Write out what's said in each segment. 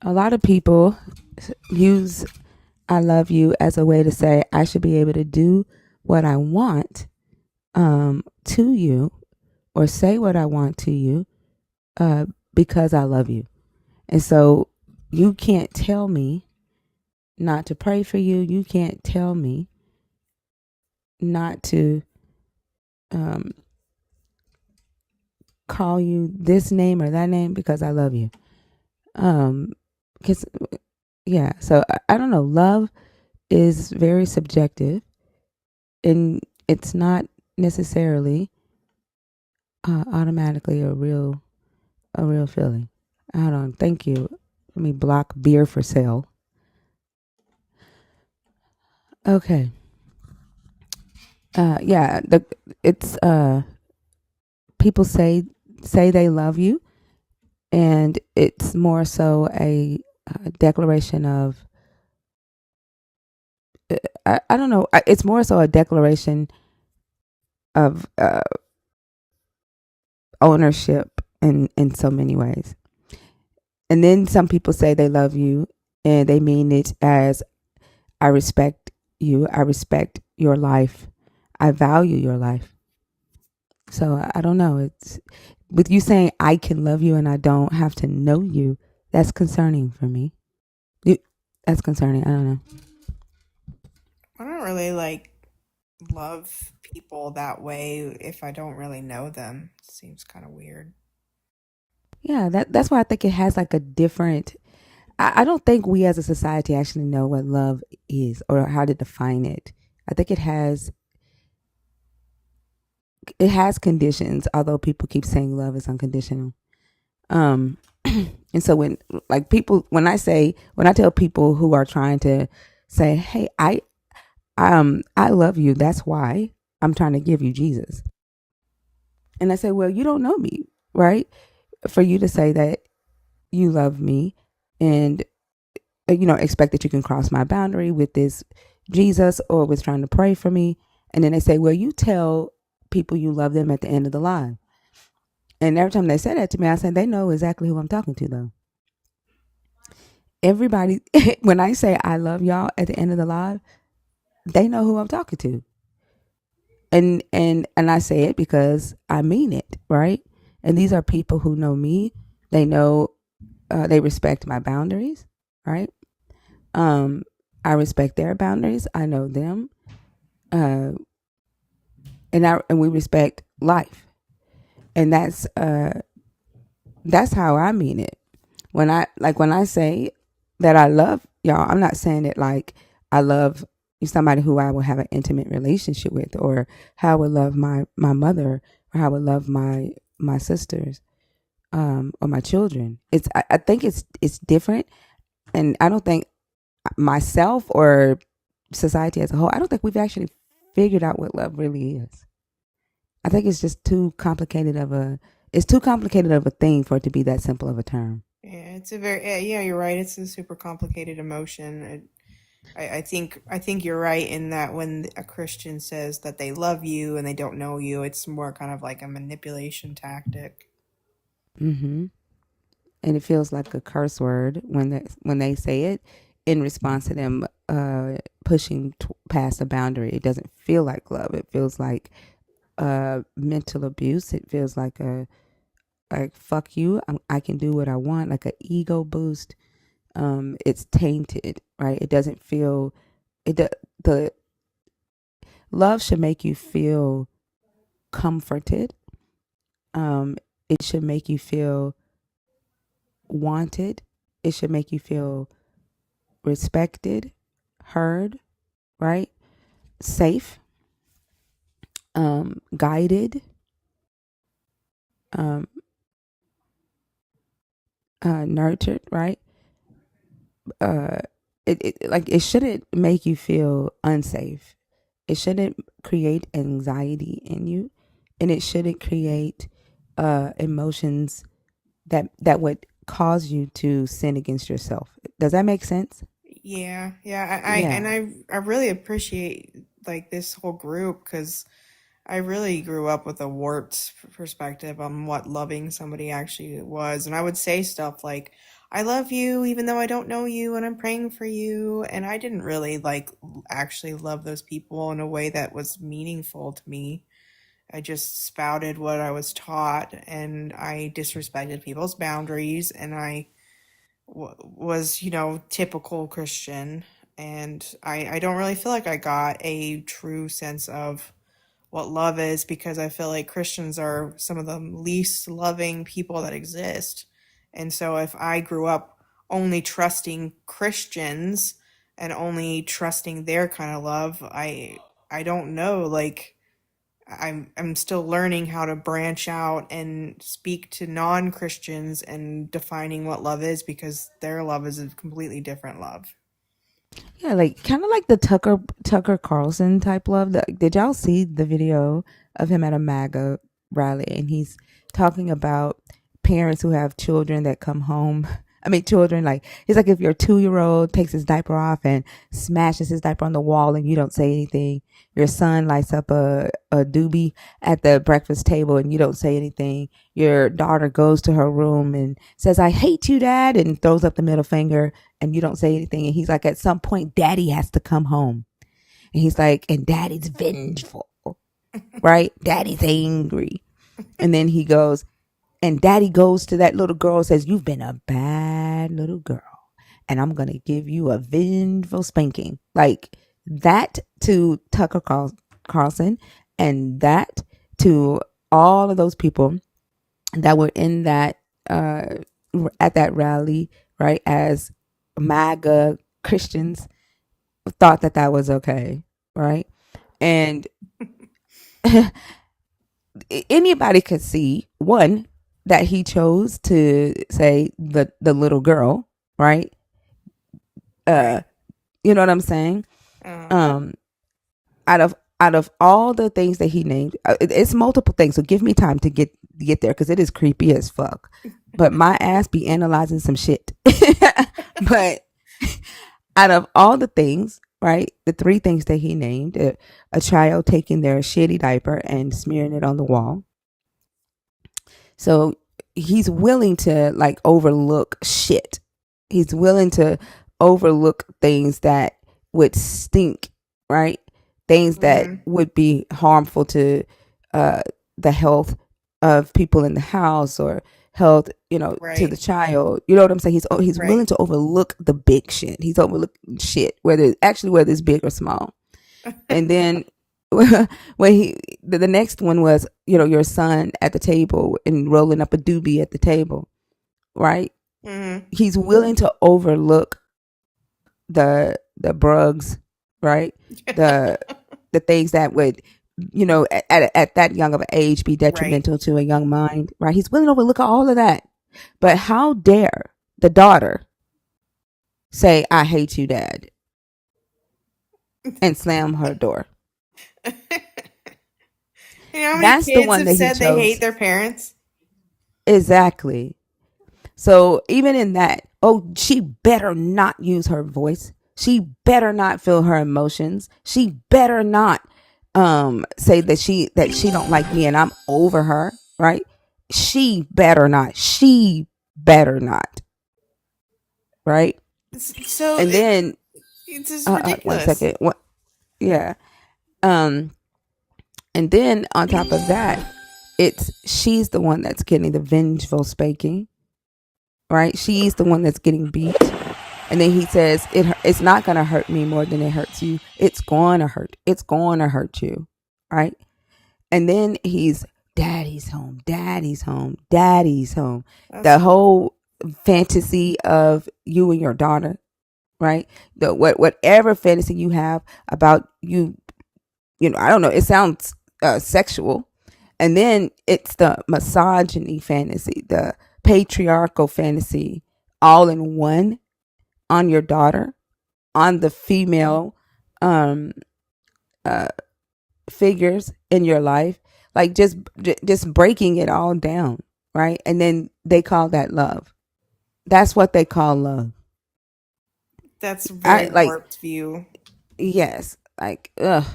A lot of people use I love you as a way to say I should be able to do what I want to you or say what I want to you uh, because I love you. And so you can't tell me not to pray for you. You can't tell me not to um, call you this name or that name because I love you. Because, yeah, so I don't know. Love is very subjective and it's not necessarily automatically a real feeling. Hold on. Thank you. Let me block beer for sale. Okay. Yeah, it's people say they love you, and it's more so a declaration of I don't know. It's more so a declaration of ownership in so many ways. And then some people say they love you, and they mean it as I respect you. I respect your life. I value your life. So I don't know. It's with you saying I can love you and I don't have to know you. That's concerning for me. You, that's concerning. I don't know. I don't really like love people that way if I don't really know them. It seems kind of weird. Yeah, that's why I think it has like a different. I don't think we as a society actually know what love is or how to define it. I think it has conditions, although people keep saying love is unconditional. Um, and so when I tell people who are trying to say, "Hey, I love you," that's why I'm trying to give you Jesus. And I say, "Well, you don't know me, right? For you to say that you love me and expect that you can cross my boundary with this Jesus or with trying to pray for me." And then they say, "Well, you tell people you love them at the end of the line." And every time they say that to me, I say they know exactly who I'm talking to, though. Everybody, when I say I love y'all at the end of the live, they know who I'm talking to, and I say it because I mean it, right? And these are people who know me. They know, they respect my boundaries, right? Um, I respect their boundaries. I know them, uh, and we respect life, and that's how I mean it. When I say that I love y'all, I'm not saying it like I love somebody who I will have an intimate relationship with, or how I would love my mother, or how I would love my sisters, or my children. I think it's different, and I don't think myself or society as a whole. I don't think we've actually figured out what love really is. I think it's just too complicated of a it's too complicated of a thing for it to be that simple of a term. Yeah, it's a very yeah. You're right. It's a super complicated emotion. I think you're right in that when a Christian says that they love you and they don't know you, it's more kind of like a manipulation tactic. Hmm. And it feels like a curse word when they say it in response to them pushing past a boundary. It doesn't feel like love. It feels like mental abuse. It feels like a like fuck you. I can do what I want. Like an ego boost. It's tainted, right? It doesn't feel it. The love should make you feel comforted. It should make you feel wanted. It should make you feel respected, heard, right? Safe, guided, um, nurtured, right? Uh, it shouldn't make you feel unsafe. It shouldn't create anxiety in you, and it shouldn't create emotions that would cause you to sin against yourself. Does that make sense? Yeah, yeah. I and Yeah. I really appreciate like this whole group because I really grew up with a warped perspective on what loving somebody actually was. And I would say stuff like, I love you even though I don't know you and I'm praying for you. And I didn't really like actually love those people in a way that was meaningful to me. I just spouted what I was taught and I disrespected people's boundaries and was, typical Christian. And I don't really feel like I got a true sense of what love is because I feel like Christians are some of the least loving people that exist. And so if I grew up only trusting Christians and only trusting their kind of love, I don't know, like I'm still learning how to branch out and speak to non-Christians and defining what love is because their love is a completely different love. Yeah, like kind of like the Tucker Carlson type love. Did y'all see the video of him at a MAGA rally, and he's talking about parents who have children that come home. I mean, children like he's like if your 2 year old takes his diaper off and smashes his diaper on the wall and you don't say anything. Your son lights up a doobie at the breakfast table and you don't say anything. Your daughter goes to her room and says, "I hate you, Dad," and throws up the middle finger and you don't say anything. And he's like, at some point, Daddy has to come home. And he's like, and Daddy's vengeful, right? Daddy's angry. And then he goes, and Daddy goes to that little girl and says, "You've been a bad little girl. And I'm going to give you a vengeful spanking." Like that to Carlson and that to all of those people that were in that, at that rally, right? As MAGA Christians thought that that was okay, right? And anybody could see one that he chose to say the little girl, right? Right. You know what I'm saying? Uh, Um, out of all the things that he named, it's multiple things. So give me time to get there because it is creepy as fuck. But my ass be analyzing some shit. But out of all the things, right, the three things that he named, a child taking their shitty diaper and smearing it on the wall. So he's willing to like overlook shit. He's willing to overlook things that would stink, right? Things that mhm. would be harmful to uh, the health of people in the house or health, to the Right. child. You know what I'm saying? He's willing Right. to overlook the big shit. He's overlooking shit, whether it's big or small. And then when the next one was, your son at the table and rolling up a doobie at the table, right? Mhm. He's willing to overlook the brugs, right? The the things that would, at that young of an age be Right. detrimental to a young mind, right? He's willing to overlook all of that. But how dare the daughter say, "I hate you, Dad," and slam her door? You know how many That's the kids one have that he said they hate chose. their parents? Exactly. So even in that, oh, she better not use her voice. She better not feel her emotions. She better not say that she don't like me and I'm over her, right? She better not. She better not, right? So And then it's just one ridiculous. second. What? Yeah. Um and then on top of that, she's the one that's getting the vengeful spanking, right? She's the one that's getting beat. And then he says, it's not going to hurt me more than it hurts you. It's going to hurt. It's going to hurt you. Right. And then he's, "Daddy's home. Daddy's home. Daddy's home." That's The whole fantasy of you and your daughter. Right. Whatever fantasy you have about you, I don't know. It sounds sexual. And then it's the misogyny fantasy, the patriarchal fantasy all in one on your daughter, on the female um uh figures in your life, like just breaking it all down, right? And then they call that love. That's what they call love. that's a I very like, warped view. yes, like, ugh.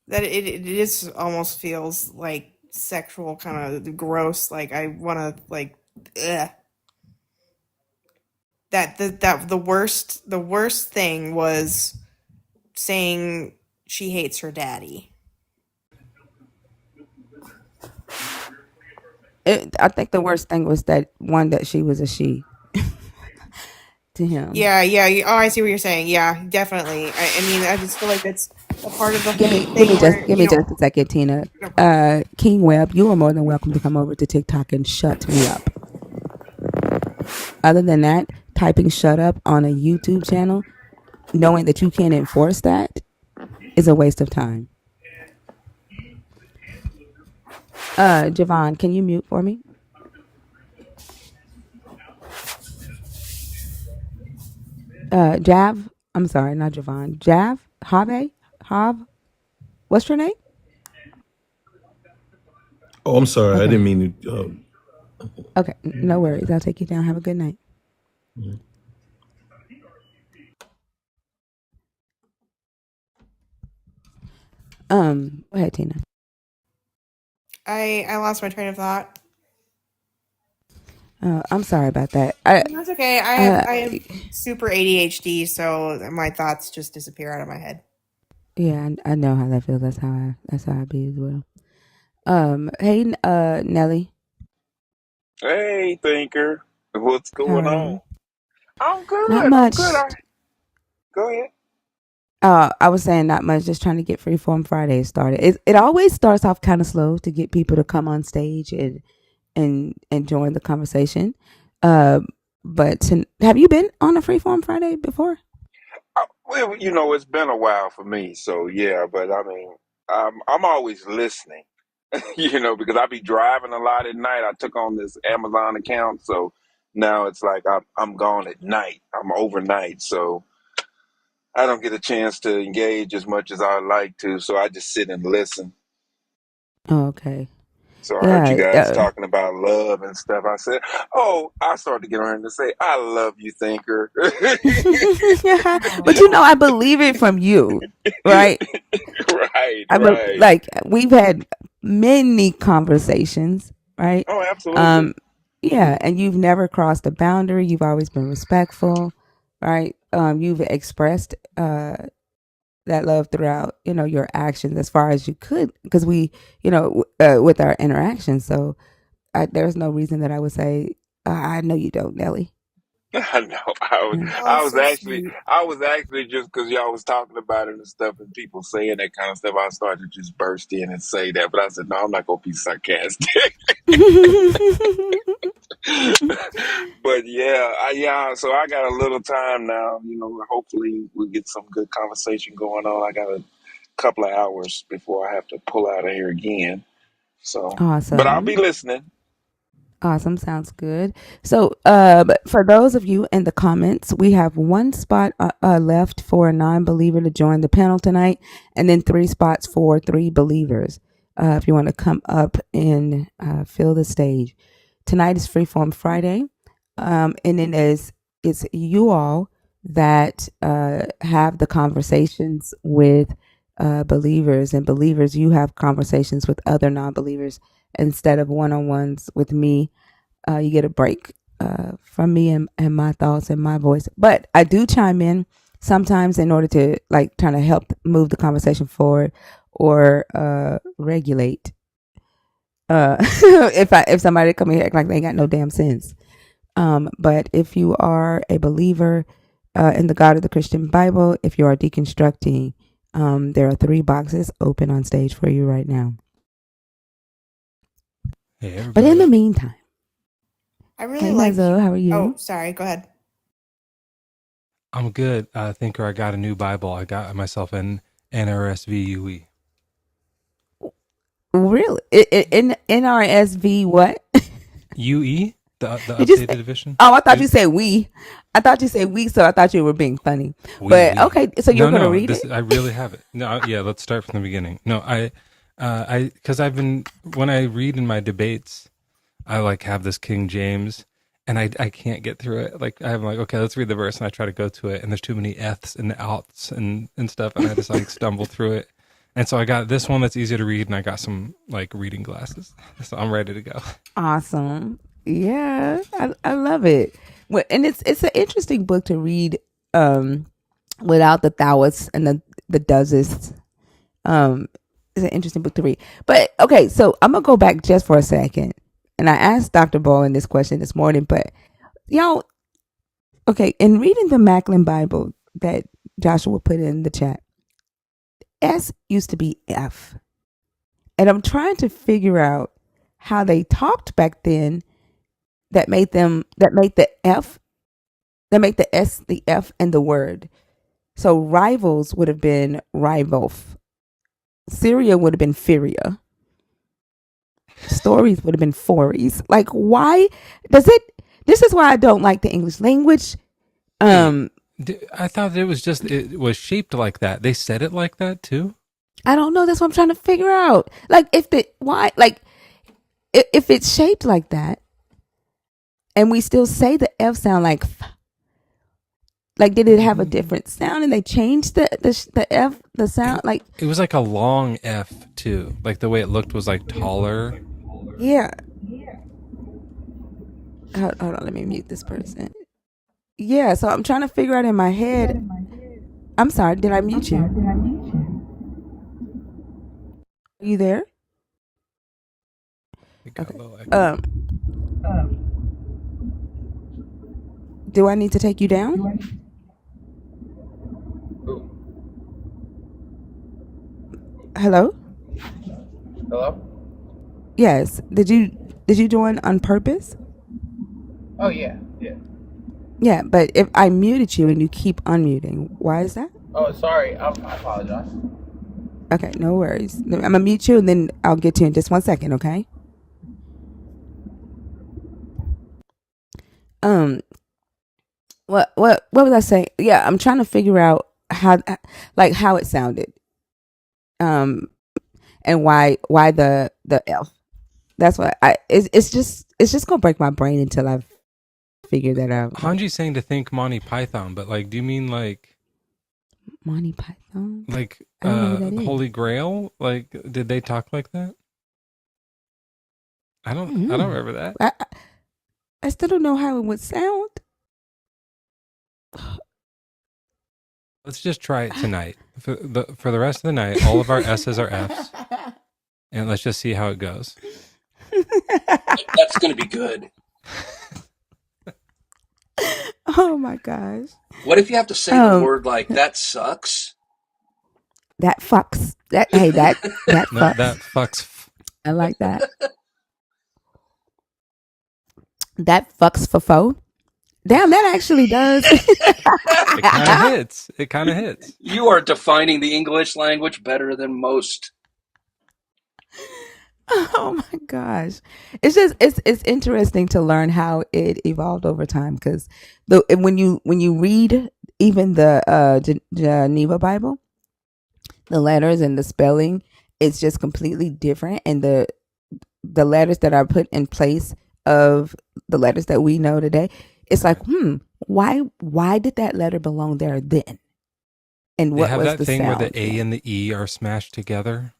That it just almost feels like sexual, kind of gross. Like I want to like, ugh. that the worst thing was saying she hates her daddy. I think the worst thing was that one that she was a she to him. Yeah, yeah. Oh, I see what you're saying. Yeah, definitely. I mean, I just feel like that's a part of the Give whole me, give me thing just, where give me just a second, Tina. no problem. King Webb, you are more than welcome to come over to TikTok and shut me up. Other than that, typing "shut up" on a YouTube channel, knowing that you can't enforce that, is a waste of time. Javon, can you mute for me? Jav, I'm sorry, not Javon. Jav, Have, what's your name? Oh, I'm sorry. I Okay, didn't mean to. okay, no worries. I'll take you down. Have a good night. Go ahead, Tina. I lost my train of thought. I'm sorry about that. That's okay. I have Uh, I have super ADHD, so my thoughts just disappear out of my head. yeah, I know how that feels. That's how I be as well. Hey, Nelly, Hey, thinker. What's how going are on? you? I'm Not good. I'm good. much. Go ahead. I was saying not much. Just trying to get Freeform Friday started. It always starts off kind of slow to get people to come on stage and join the conversation. Uh, have you been on a Freeform Friday before? Well, it's been a while for me, so yeah. But I mean, I'm always listening. Because I be driving a lot at night. I took on this Amazon account, so now it's like I'm gone at night. I'm overnight, so I don't get a chance to engage as much as I'd like to. So I just sit and listen. Oh, okay. So I heard you Yeah. guys talking about love and stuff. I said, "Oh, I started to get on here and say, I love you, thinker." But I believe it from you, right? Right, right. Like we've had many conversations, right? Oh, absolutely. Um, yeah, and you've never crossed a boundary. You've always been respectful, right? You've expressed that love throughout, your actions as far as you could, because with our interactions. So there's no reason that I would say I know you don't, Nelly. I know. I was, Yeah. Oh, I that's was so actually, sweet. I was actually just because y'all was talking about it and stuff, and people saying that kind of stuff. I started to just burst in and say that, but I said, no, I'm not gonna be sarcastic. But yeah, yeah. So I got a little time now. Hopefully we'll get some good conversation going on. I got a couple of hours before I have to pull out of here again. So, but I'll be Awesome. listening. Awesome. Sounds good. So, for those of you in the comments, we have one spot left for a non-believer to join the panel tonight, and then 3 spots for 3 believers. If you want to come up and fill the stage, tonight is Freeform Friday, and it's you all that have the conversations with believers, and believers, you have conversations with other non-believers instead of one-on-ones with me. You get a break from me and my thoughts and my voice. But I do chime in sometimes in order to like trying to help move the conversation forward or regulate. If somebody come here act like they ain't got no damn sense. But if you are a believer in the God of the Christian Bible, if you are deconstructing, there are 3 boxes open on stage for you right now. Hey, But in the everybody. meantime, I really hey like. Mazo, how are Oh, you? sorry. Go ahead. I'm good. Thinker, I got a new Bible. I got myself an NRSV UE. Really? In NRSV what? UE? The Did you say? updated edition? Oh, I thought you There's said we. I thought you said we, so I thought you were being funny. But we. okay, so you're No, gonna no, read this, it? I really have it. No, yeah, let's start from the beginning. No, because when I read in my debates, I like have this King James and I can't get through it. Like I'm like, okay, let's read the verse and I try to go to it and there's too many F's and outs and stuff and I just like stumble through it. And so I got this one that's easier to read and I got some like reading glasses. So I'm ready to go. Awesome. Yeah, I love it. And it's an interesting book to read without the thouists and the doesists. It's an interesting book to read. But okay, so I'm gonna go back just for a second, and I asked Dr. Bowen this question this morning, but y'all, okay, in reading the Macklin Bible that Joshua put in the chat, S used to be F, and I'm trying to figure out how they talked back then that made the S the F and the word. So rivals would have been rivalf. Syria would have been Fyria. Stories would have been fories. Like, why does it? This is why I don't like the English language. I thought it was shaped like that. They said it like that too. I don't know. That's what I'm trying to figure out. Like, if it's shaped like that, and we still say the F sound like f, like, did it have a different sound and they changed the F, the sound? Like, it was like a long F too. Like the way it looked was like taller. yeah. Hold on, let me mute this person. Yeah, so I'm trying to figure out in my head. I'm sorry, did I mute you? Are you there? Okay. Do I need to take you down? Hello? Hello? Yes. Did you join on purpose? Oh, yeah. Yeah, but if I muted you and you keep unmuting, why is that? Oh, sorry. I apologize. Okay, no worries. I'm gonna mute you and then I'll get to you in just 1 second, okay? What was I saying? Yeah, I'm trying to figure out how it sounded. And why the F. That's what it's just gonna break my brain until I've figured that out. Hanji's saying to think Monty Python, but like, do you mean like Monty Python? Like Holy Grail? Like, did they talk like that? I don't remember that. I still don't know how it would sound. Let's just try it tonight. For the rest of the night, all of our S's are F's. And let's just see how it goes. That's going to be good. Oh my gosh. What if you have to say the word like, that sucks? That fucks. That fucks. That fucks. I like that. That fucks for foe. Damn, that actually does. It kind of hits. You are defining the English language better than most. Oh my gosh. It's interesting to learn how it evolved over time, because when you read even the Geneva Bible, the letters and the spelling, it's just completely different, and the letters that are put in place of the letters that we know today, it's like, why did that letter belong there then? And what was the thing sound? where the A and the E are smashed together?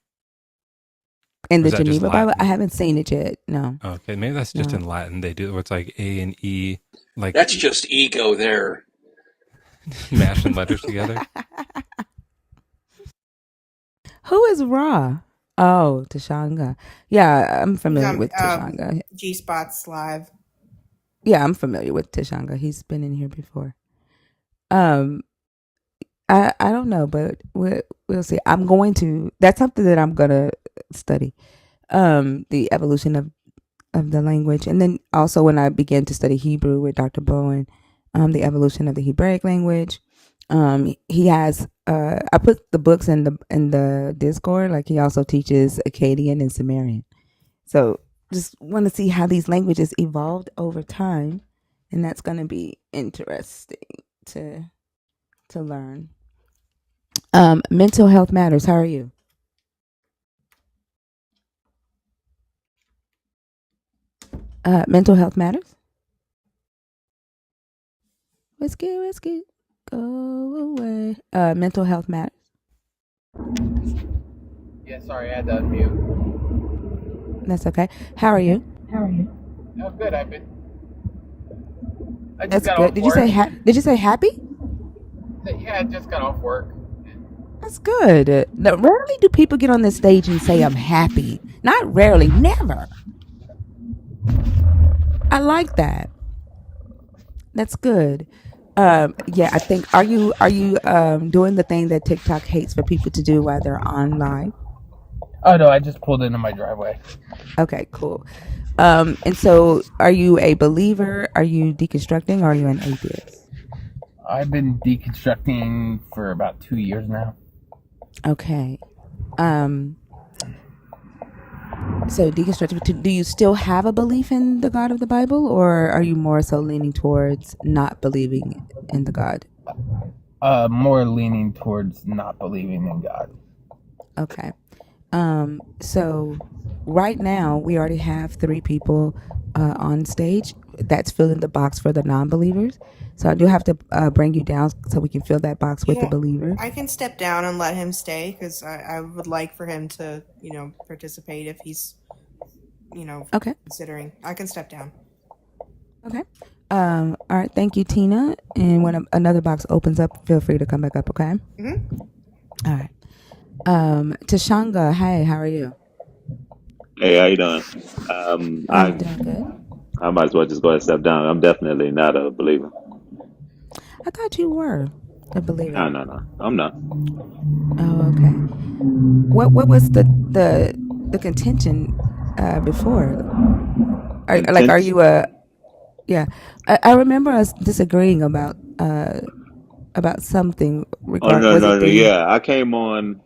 In the Geneva Bible? I haven't seen it yet. No. Okay, maybe that's just in Latin. They do where it's like A and E. Like, that's just ego there. Mashing letters together. Who is Ra? Oh, Tashanga. Yeah, I'm familiar with Tashanga. G-Spot's live. Yeah, I'm familiar with Tashanga. He's been in here before. I don't know, but we'll see. That's something that I'm gonna study. The evolution of the language, and then also when I began to study Hebrew with Dr. Bowen, the evolution of the Hebraic language. He has I put the books in the Discord. Like, he also teaches Akkadian and Sumerian. So just want to see how these languages evolved over time, and that's going to be interesting to learn. Mental health matters. How are you? Mental health matters. Whiskey, go away. Mental health matters. Yeah, sorry, I had to unmute. That's okay. How are you? Oh, good. I've been I just That's got good. off work. Did you say happy? Yeah, I just got off work. That's good. Now, rarely do people get on this stage and say I'm happy. Not rarely, never. I like that. That's good. Yeah, I think are you doing the thing that TikTok hates for people to do while they're online? Oh no, I just pulled into my driveway. Okay, cool. And so are you a believer? Are you deconstructing? Or are you an atheist? I've been deconstructing for about 2 years now. Okay. So deconstructing. Do you still have a belief in the God of the Bible, or are you more so leaning towards not believing in the God? More leaning towards not believing in God. Okay. So right now we already have 3 people on stage. That's filling the box for the non-believers. So I do have to bring you down so we can fill that box with the Yeah, believers. I can step down and let him stay because I would like for him to, participate if he's, Okay. considering. I can step down. Okay. All right. Thank you, Tina. And when another box opens up, feel free to come back up. Okay. Mm-hmm. All right. Tashanga, hey, how are you? Hey, how you doing? I'm doing good. I might as well just go ahead and step down. I'm definitely not a believer. I thought you were a believer. No, I'm not. Oh, okay. What was the contention before? Are Contention? you a yeah? I remember us disagreeing about something Oh regard. no, Was no, it no. the Yeah, I came on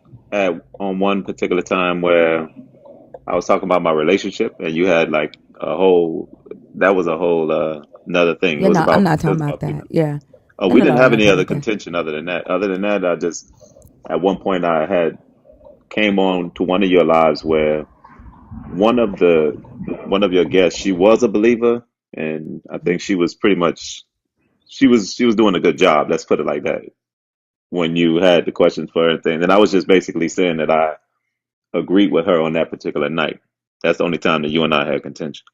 one particular time where I was talking about my relationship, and you had like a whole. That was a whole another thing. It yeah? was No, I'm about not it talking was about about that. people. Yeah. Oh, No, we no, didn't no. I'm have not any talking other about that. contention other than that. Other than that, I just at one point I had came on to one of your lives where one of the one of your guests, she was a believer, and I think she was pretty much she was doing a good job. Let's put it like that. When you had the questions for her and things, and I was just basically saying that I agreed with her on that particular night. That's the only time that you and I had contention.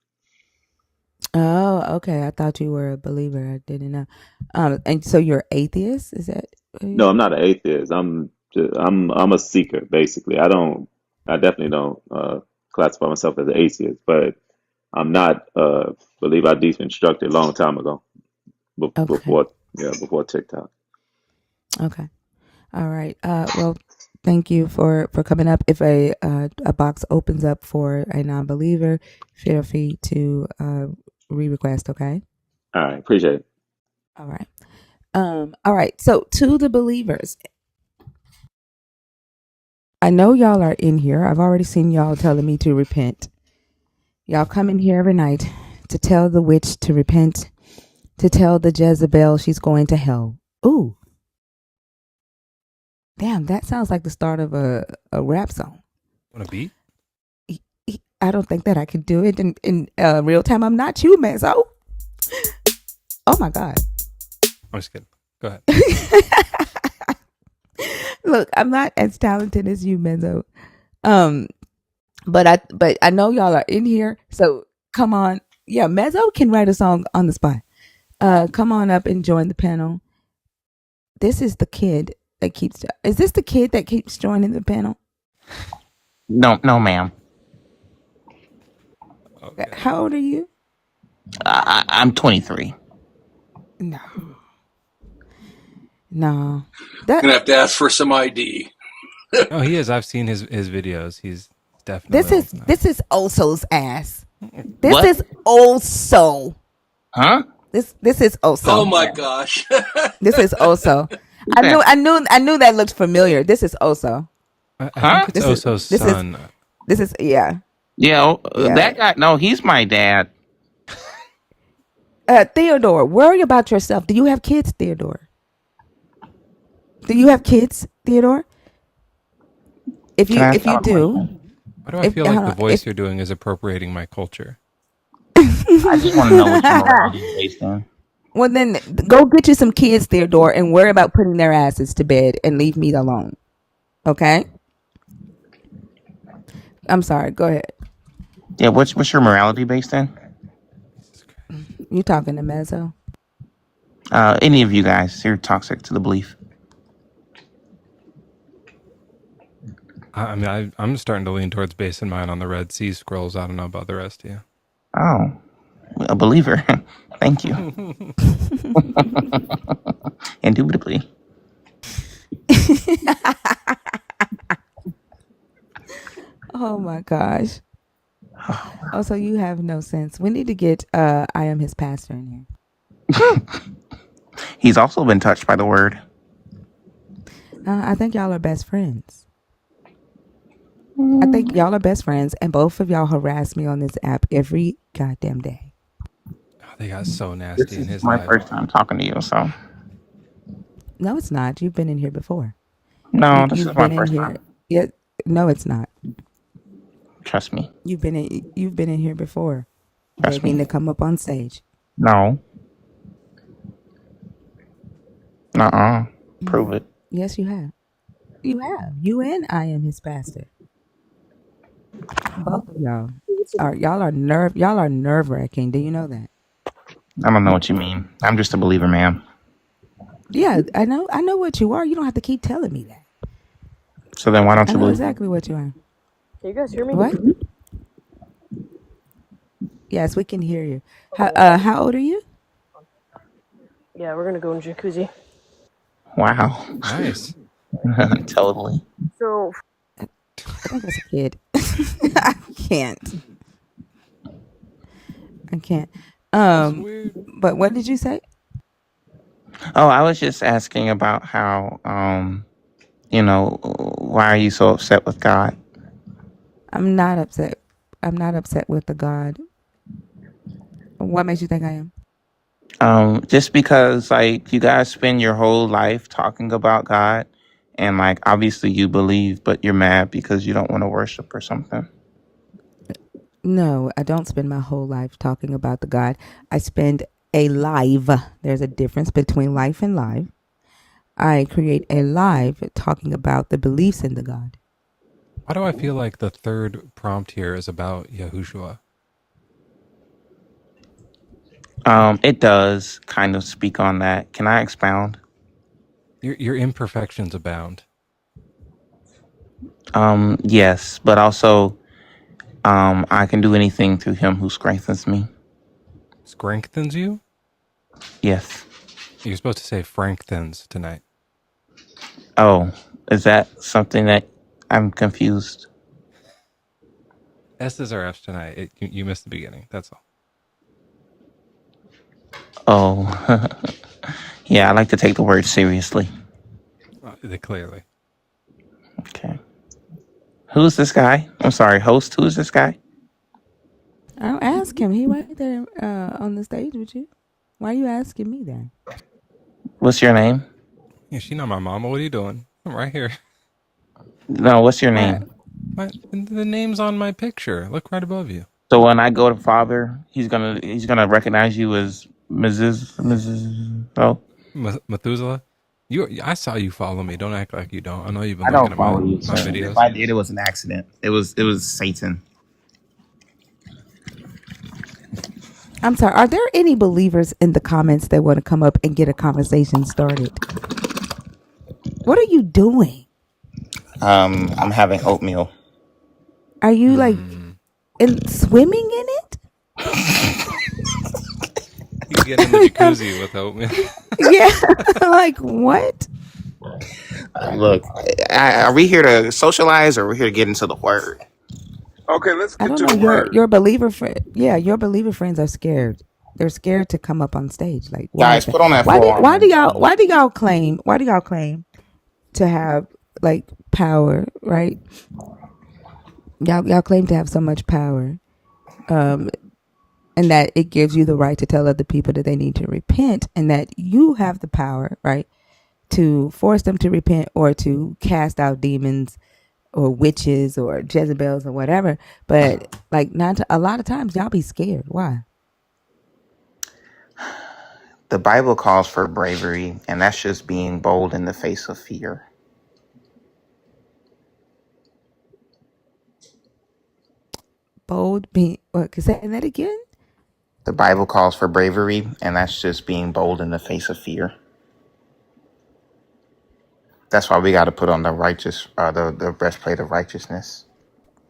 Oh, okay. I thought you were a believer. I didn't know. And so you're atheist? Is that what you No, I'm said? not an atheist. I'm a seeker basically. I definitely don't classify myself as an atheist, but I'm not believe I deconstructed a long time ago Okay. before before TikTok. Okay. All right. Well, thank you for coming up. If a box opens up for a non-believer, feel free to re-request. Okay. All right, appreciate it. All right. All right. So to the believers, I know y'all are in here. I've already seen y'all telling me to repent. Y'all come in here every night to tell the witch to repent, to tell the Jezebel she's going to hell. Ooh, damn! That sounds like the start of a rap song. Want a beat? I don't think that I can do it in real time. I'm not you, man. So, oh my God. I'm just kidding. Go ahead. Look, I'm not as talented as you, Menzo. Um, but I know y'all are in here, so come on. Yeah, Mezzo can write a song on the spot. Come on up and join the panel. This is the kid that keeps. Is this the kid that keeps joining the panel? No, ma'am. Okay. How old are you? I'm 23. No, no. Gonna That have to ask for some ID. No, he is. I've seen his videos. He's definitely old enough. this is Oso's ass. This What? is Oso. Huh? This is Oh Oso. my gosh. This is Oso. Who's that? I knew that looked familiar. This is Oso. I Huh? think it's This is Oso's this is son. this is yeah. Yeah, Yeah. that guy. No, he's my dad. Theodore, worry about yourself. Do you have kids, Theodore? Do you have kids, Theodore? Can I If you start my do, phone? Why do I if feel hold like the on, voice you're doing is appropriating my culture? I just want to know what your morality is based on. well then go get you some kids, Theodore, and worry about putting their asses to bed and leave me alone. Okay? I'm sorry. Go ahead. Yeah, what's your morality based on? You talking to Mezzo? Any of you guys, you're toxic to the belief. I mean, I'm starting to lean towards basing mine on the Red Sea Scrolls. I don't know about the rest of Oh, a believer. Thank you. you. Indubitably. Oh my gosh. Oh, so you have no sense. We need to get I am his pastor in here. He's also been touched by the word. I think y'all are best friends. I think y'all are best friends, and both of y'all harass me on this app every goddamn day. Oh, they got so This nasty in is his my life. first time talking to you, so No, it's not. You've been in here before. no, this You've is my been in first here. time. Yeah, no, it's not. Trust me. You've been in here before, Trust begging me. to come up on stage. No. Mm-hmm. Prove it. Yes, you have. You have. You and I am his pastor. Both of y'all are y'all are nerve wracking. Do you know that? I don't know what you mean. I'm just a believer, ma'am. Yeah, I know what you are. You don't have to keep telling me that. So then why don't I you know believe? exactly what you are. Can you guys hear me? What? Yes, we can hear you. How old are you? Yeah, we're gonna go in jacuzzi. Wow. Nice. Totally. So I think that's a kid. I can't. I can't. That's weird. But what did you say? Oh, I was just asking about how, why are you so upset with God? I'm not upset. I'm not upset with the God. What makes you think I am? Just because like you guys spend your whole life talking about God and like obviously you believe, but you're mad because you don't want to worship or something. No, I don't spend my whole life talking about the God. I spend a live. There's a difference between life and live. I create a live talking about the beliefs in the God. Why do I feel like the third prompt here is about Yahushua? It does kind of speak on that. Can I expound? Your imperfections abound. Yes, but also, I can do anything through him who strengthens me. Strengthens you? Yes. You're supposed to say Frank-thins tonight. Oh, is that something that I'm confused? S's or F's tonight. You missed the beginning. That's all. Oh, yeah, I like to take the word seriously. Clearly. Okay. Who's this guy? I'm sorry, host. Who's this guy? I'll ask him. He right there on the stage with you. Why are you asking me that? What's your name? Yeah, she not my mama. What are you doing? I'm right here. No, what's your Why? name? The name's on my picture. Look right above you. So when I go to Father, he's gonna recognize you as Mrs. Oh, Methuselah. I saw you follow me. Don't act like you don't. I know you've been I looking don't at my follow you, my sir. If videos. I did, it was an accident. It was Satan. I'm sorry. Are there any believers in the comments that want to come up and get a conversation started? What are you doing? I'm having oatmeal. Are you like swimming in it? You get in the jacuzzi with oatmeal. Yeah. Like what? Look, are we here to socialize or are we here to get into the word? Okay, let's I get don't to know. the word. Your believer friend. Yeah, your believer friends are scared. They're scared to come up on stage. Like, why is Guys, that? put on that Why full do armor and join me. why do y'all claim? Why do y'all claim to have like power? Right? Y'all claim to have so much power, and that it gives you the right to tell other people that they need to repent, and that you have the power, right, to force them to repent or to cast out demons or witches or Jezebels or whatever. But like, a lot of times y'all be scared. Why? The Bible calls for bravery, and that's just being bold in the face of fear. Bold being, what, say that again? The Bible calls for bravery, and that's just being bold in the face of fear. That's why we got to put on the the breastplate of righteousness.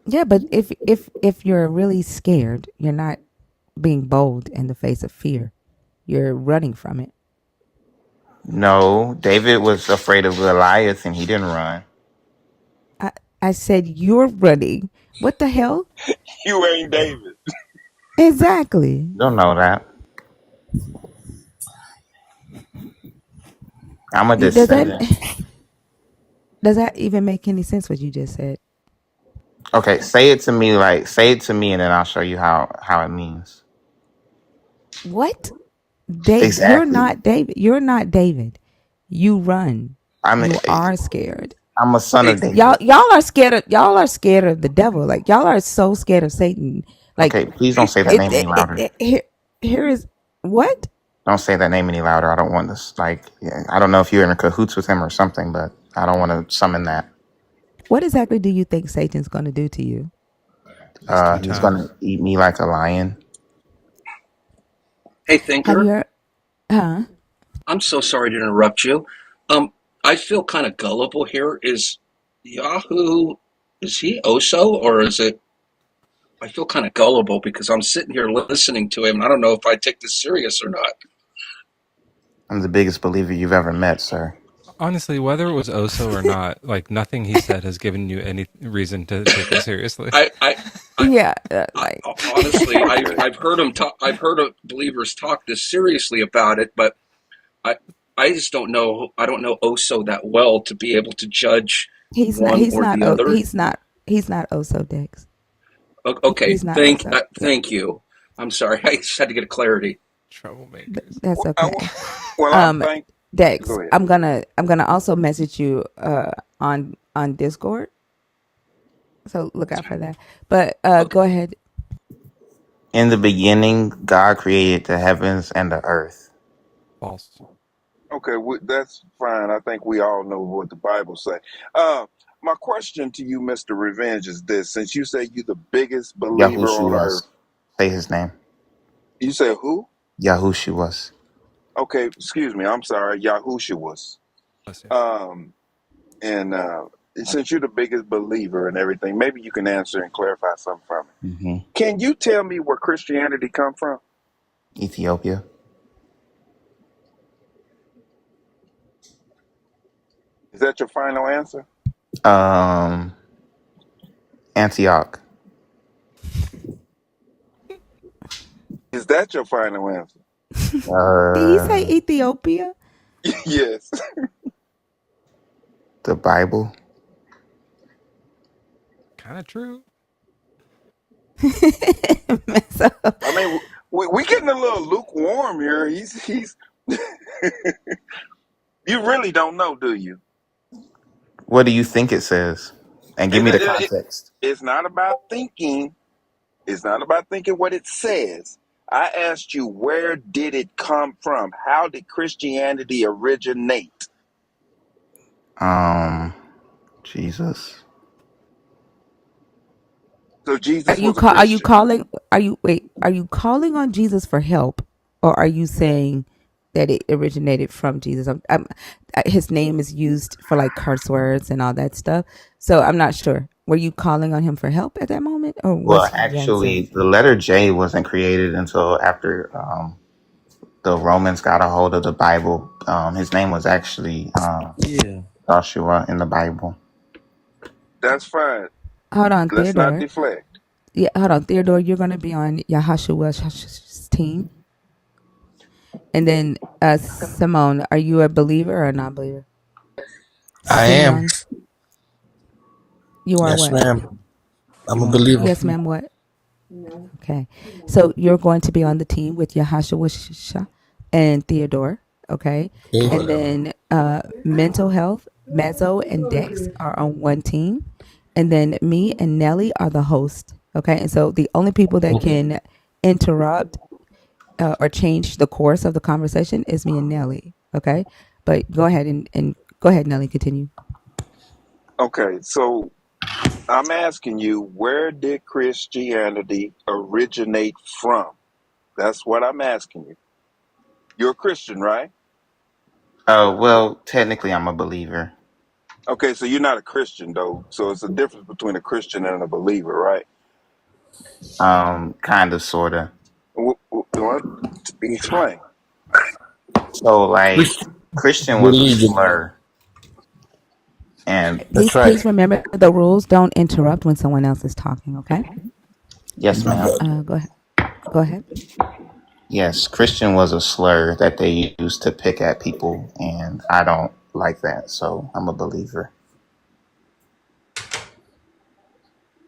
Yeah, but if you're really scared, you're not being bold in the face of fear. You're running from it. No, David was afraid of Goliath, and he didn't run. I said you're running. What the hell? You ain't David. Exactly. You don't know that. I'm a Does descendant. that even make any sense what you just said? Okay, say it to me, and then I'll show you how it means. What? You're Exactly. not David. You're not David. You run. I'm You are scared. I'm a son of Hey, David. Y'all are scared of the devil. Like y'all are so scared of Satan. Like Okay, please don't say that name any louder. here is what? Don't say that name any louder. I don't want this. I don't know if you're in cahoots with him or something, but I don't want to summon that. What exactly do you think Satan's going to do to you? His two He's going tongues. to eat me like a lion. hey, Have you thinker. heard? Huh? I'm so sorry to interrupt you. I feel kind of gullible here. Is Yahoo? Is he Oso or is it? I feel kind of gullible because I'm sitting here listening to him, and I don't know if I take this serious or not. I'm the biggest believer you've ever met, sir. Honestly, whether it was Oso or not, like nothing he said has given you any reason to take it seriously. I, I, I, Yeah, I like honestly, Okay. I've heard him talk. I've heard believers talk this seriously about it, but I, I just don't know. I don't know Oso that well to be able to judge he's not. one He's or not. the other. He's not. He's not Oso Dex. Okay, He's not Oso. Yeah, thank you. I'm sorry. I just had to get clarity. Troublemakers. that's okay. Well, I'm Um, thank. Dex, Go ahead. I'm gonna also message you on Discord. So look out for that. But Okay. go ahead. In the beginning, God created the heavens and the earth. False. Okay, that's fine. I think we all know what the Bible say. Uh, my question to you, Mr. Revenge, is this: since you say you're the biggest believer on Yahushuas. earth, Say his name. you say who? Yahushuas. Okay, excuse me. I'm sorry, Yahushua was. Bless you. Um, and since you're the biggest believer and everything, maybe you can answer and clarify something for me. Mm-hmm. Can you tell me where Christianity come from? Ethiopia. Is that your final answer? Antioch. Is that your final answer? Did he say Uh, Ethiopia? Yes. the Bible. Kind of true. Mess up. I mean, we getting a little lukewarm here. He's. You really don't know, do you? What do you think it says? And give It, me the it, it, context. it's not about thinking. It's not about thinking what it says. I asked you, where did it come from? How did Christianity originate? Jesus. So Are Jesus you was a call? Are you Christian. calling? Are you wait? Are you calling on Jesus for help, or are you saying that it originated from Jesus? His name is used for like curse words and all that stuff. So I'm not sure. Were you calling on him for help at that moment, or Well, was you actually, answering? the letter J wasn't created until after the Romans got a hold of the Bible. His name was actually Yeah. Joshua in the Bible. That's fine. Hold on, Let's not Theodore. deflect. Yeah, hold on, Theodore. You're going to be on Yahushua's team, and then Simone. Are you a believer or a non-believer? I am. Simeon, you are Yes, what? ma'am. I'm a believer. Yes, ma'am. What? Okay. So you're going to be on the team with Yahashua and Theodore. Okay. And Okay. then mental health, Mezzo and Dex are on one team. And then me and Nelly are the host. Okay. And so the only people that Okay. can interrupt or change the course of the conversation is me and Nelly. Okay. But go ahead and go ahead, Nelly, continue. Okay, so I'm asking you, where did Christianity originate from? That's what I'm asking you. You're a Christian, right? Oh, well, technically I'm a believer. Okay, so you're not a Christian though. So it's a difference between a Christian and a believer, right? Kind of, sorta. What? Explain. So, like, Christian Christian was a religion. slur, and Please, That's right. please remember the rules. Don't interrupt when someone else is talking. Okay. yes, ma'am. Go ahead. Go ahead. Yes, Christian was a slur that they used to pick at people, and I don't like that, so I'm a believer.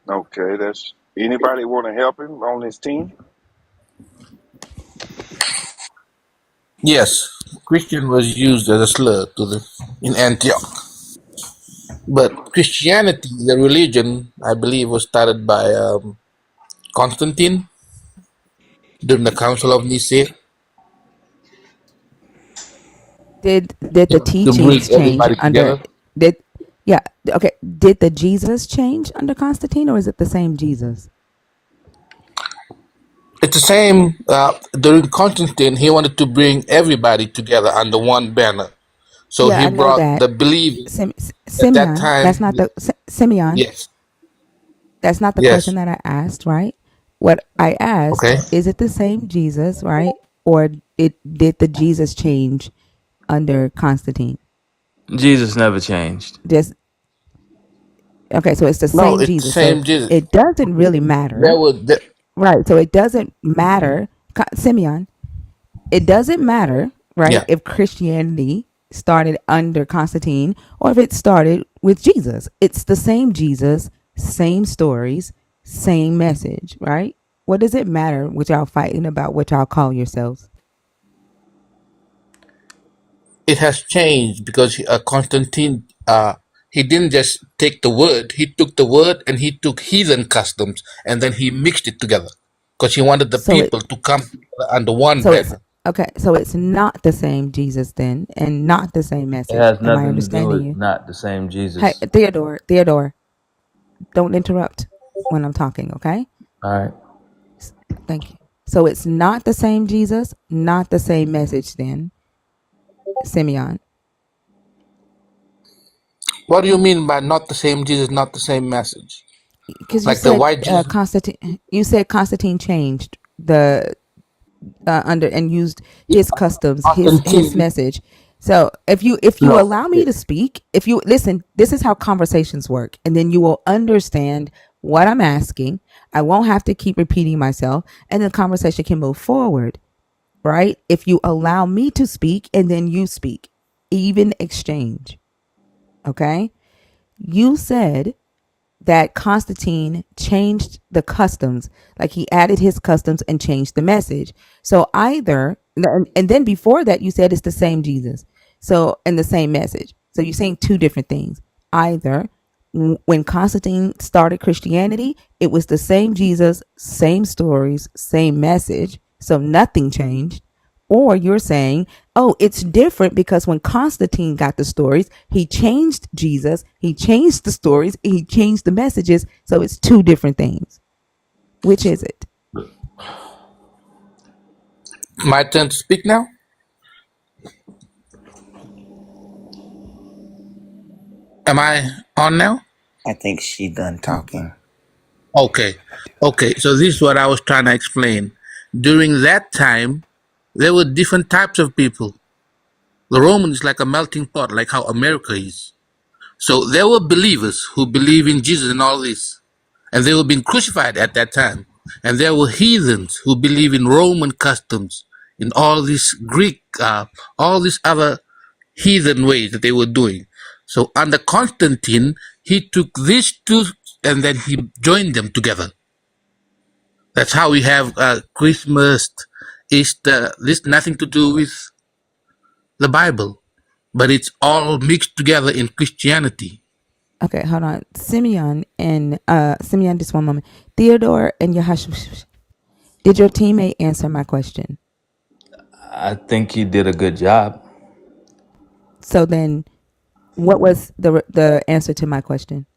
Okay, that's anybody want to help him on his team? Yes, Christian was used as a slur in Antioch. But Christianity, the religion, I believe, was started by Constantine during the Council of Nicaea Did the to bring teachings change everybody under together. did yeah, okay, did the Jesus change under Constantine, or is it the same Jesus? It's the same. During Constantine, he wanted to bring everybody together under one banner. So Yeah, he I know brought that. the believers at that Simeon, time. that's not the Simeon, Yes, that's not the question yes. that I asked, right? What I asked, Okay. is it the same Jesus, right? Or did the Jesus change under Constantine? Jesus never changed. Just okay, so it's the No, same it's the Jesus. So same Jesus. it doesn't really matter. There was the, Right. So it doesn't matter, Simeon, it doesn't matter, right, yeah. if Christianity started under Constantine or if it started with Jesus. It's the same Jesus, same stories, same message, right? What does it matter what y'all fighting about, what y'all call yourselves? It has changed because Constantine, he didn't just take the word. He took the word and he took heathen customs and then he mixed it together because he wanted the So it people to come together under one so it's banner. okay, so it's not the same Jesus then and not the same It message. has Am I nothing to do understanding with you? not the same Hey, Jesus. Theodore, don't interrupt when I'm talking, okay? All right. Thank you. So it's not the same Jesus, not the same message then, Simeon. What do you mean by not the same Jesus, not the same message? Because you Like the said white Jesus? Constantine changed the under and used his customs, his Constantine, message. So if you no. allow me to speak, if you listen, this is how conversations work, and then you will understand what I'm asking. I won't have to keep repeating myself, and the conversation can move forward. Right? If you allow me to speak and then you speak, even exchange. Okay? You said that Constantine changed the customs, like he added his customs and changed the message. So either, and then before that, you said it's the same Jesus. So, and the same message. So you're saying two different things. Either when Constantine started Christianity, it was the same Jesus, same stories, same message. So nothing changed. Or you're saying, oh, it's different because when Constantine got the stories, he changed Jesus, he changed the stories, he changed the messages. So it's two different things. Which is it? My turn to speak now? Am I on now? I think she done talking. Okay. Okay. So this is what I was trying to explain. During that time, there were different types of people. The Roman is like a melting pot, like how America is. So there were believers who believe in Jesus and all this, and they were being crucified at that time. And there were heathens who believe in Roman customs, in all this Greek, all these other heathen ways that they were doing. So under Constantine, he took these two and then he joined them together. That's how we have Christmas, Easter. This nothing to do with the Bible, but it's all mixed together in Christianity. Okay, hold on. Simeon, just one moment. Theodore and Yahushua, did your teammate answer my question? I think he did a good job. So then what was the answer to my question?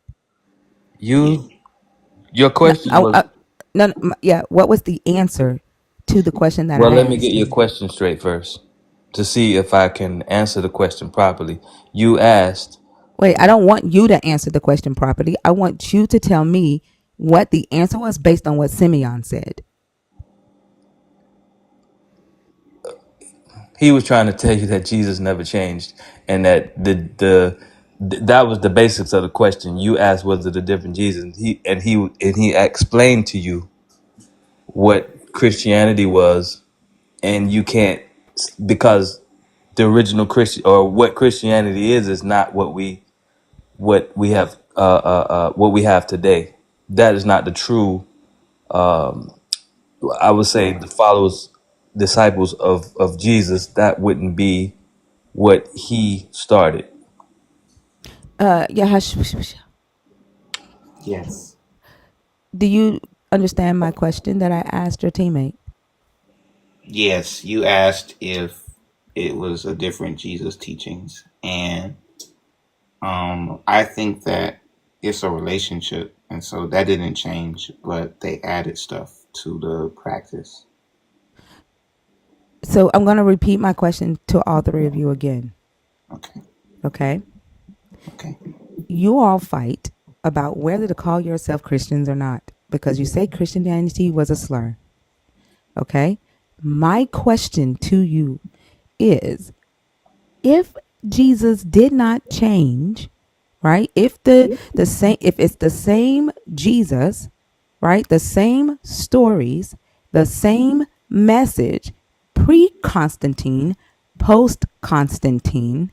Your No, question was yeah, what was the answer to the question that Well, I let me get asked your you. question straight first to see if I can answer the question properly. You asked, Wait, I don't want you to answer the question properly. I want you to tell me what the answer was based on what Simeon said. he was trying to tell you that Jesus never changed, and that that was the basics of the question. You asked was it a different Jesus. He explained to you what Christianity was, and you can't, because the original Christian, or what Christianity is not what we have today. That is not the true. I would say the followers, disciples of Jesus. That wouldn't be what he started. Yeah, Yes. do you understand my question that I asked your teammate? Yes, you asked if it was a different Jesus teachings, and I think that it's a relationship, and so that didn't change, but they added stuff to the practice. So I'm going to repeat my question to all three of you again. Okay. Okay. Okay. You all fight about whether to call yourself Christians or not because you say Christianity was a slur. Okay. My question to you is, if Jesus did not change, right? If if it's the same Jesus, right? The same stories, the same message, pre-Constantine, post-Constantine,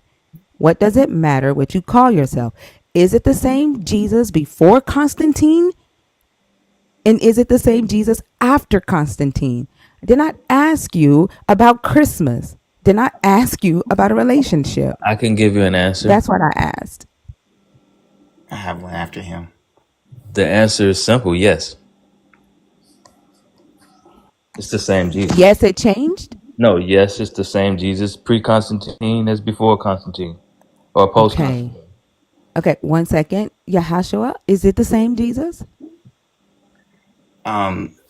what does it matter what you call yourself? Is it the same Jesus before Constantine? And is it the same Jesus after Constantine? I did not ask you about Christmas. Did not ask you about a relationship. I can give you an answer. That's what I asked. I have one after him. The answer is simple. Yes, it's the same Jesus. Yes, it changed. No, yes, it's the same Jesus pre-Constantine as before Constantine, or Okay. post-Constantine. Okay, 1 second. Yahashua, is it the same Jesus?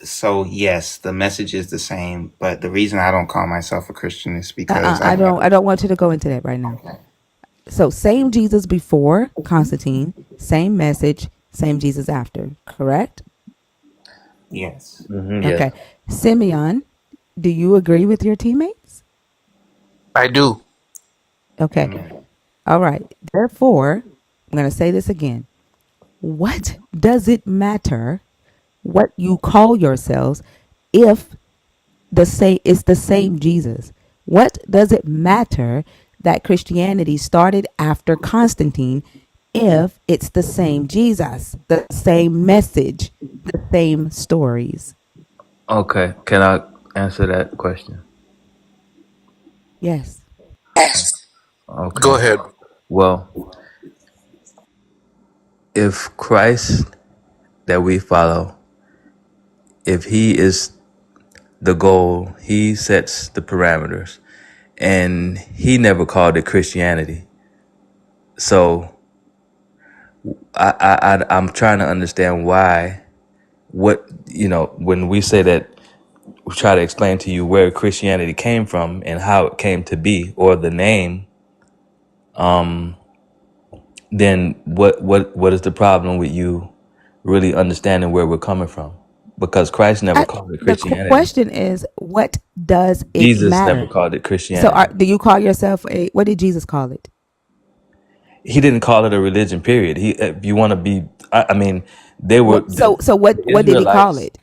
So yes, the message is the same, but the reason I don't call myself a Christian is because I I don't want you to go into that right now. okay. So same Jesus before Constantine, same message, same Jesus after, correct? Yes. Yes. Okay. Simeon, do you agree with your teammates? I do. Okay. Amen. All right. Therefore, I'm going to say this again. What does it matter what you call yourselves if it's the same Jesus? What does it matter that Christianity started after Constantine if it's the same Jesus, the same message, the same stories? Okay. Can I answer that question? Yes. Go Okay. ahead. Well, if Christ that we follow, if he is the goal, he sets the parameters, and he never called it Christianity. So I'm trying to understand why, when we say that, we try to explain to you where Christianity came from and how it came to be, or the name, then what is the problem with you really understanding where we're coming from? Because Christ never called it The Christianity. question is, what does it Jesus never matter? called it So, Christianity. do you call yourself what did Jesus call it? He didn't call it a religion, period. He, if you want to be, I mean, they were So the what did he call Israelites, it?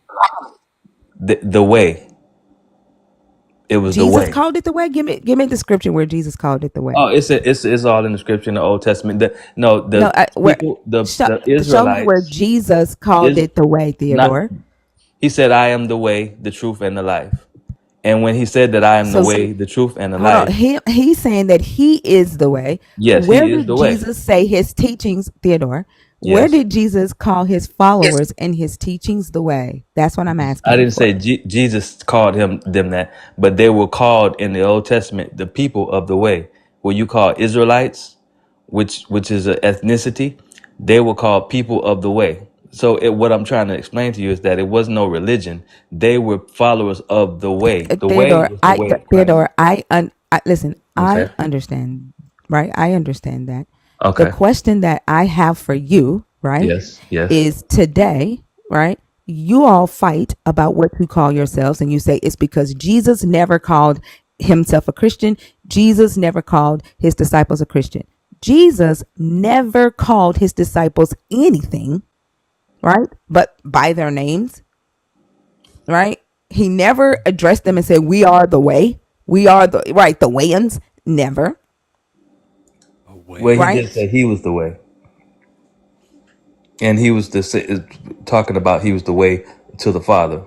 the way. It was the Jesus way. called it the way. Give me the scripture where Jesus called it the way. Oh, it's all in the scripture in the Old Testament. No, The people, the show me where Israelites Jesus called is it the way, not. Theodore. He said, "I am the way, the truth, and the life." And when he said that I am the So way, the truth, and the hold on. life, He's saying that he is the way. yes, Where he is did the way. Jesus say his teachings, Theodore? Where Yes. did Jesus call his followers and his teachings the way? That's what I'm I asking you didn't say for. Jesus called them that, but they were called in the Old Testament the people of the way. What you call Israelites, which is an ethnicity, they were called people of the way. So what I'm trying to explain to you is that it was no religion. They were followers of the way. The way Theodore, was the way of Christ. listen. I Okay. understand, right? I understand that. The Okay. question that I have for you, right, Yes. Yes. is today, right? You all fight about what you call yourselves, and you say it's because Jesus never called himself a Christian. Jesus never called his disciples a Christian. Jesus never called his disciples anything, right? But by their names, right? He never addressed them and said, "We are the way. We are the right, the wayans." Never, Well, he right? did say he was the way, and he was talking about he was the way to the Father.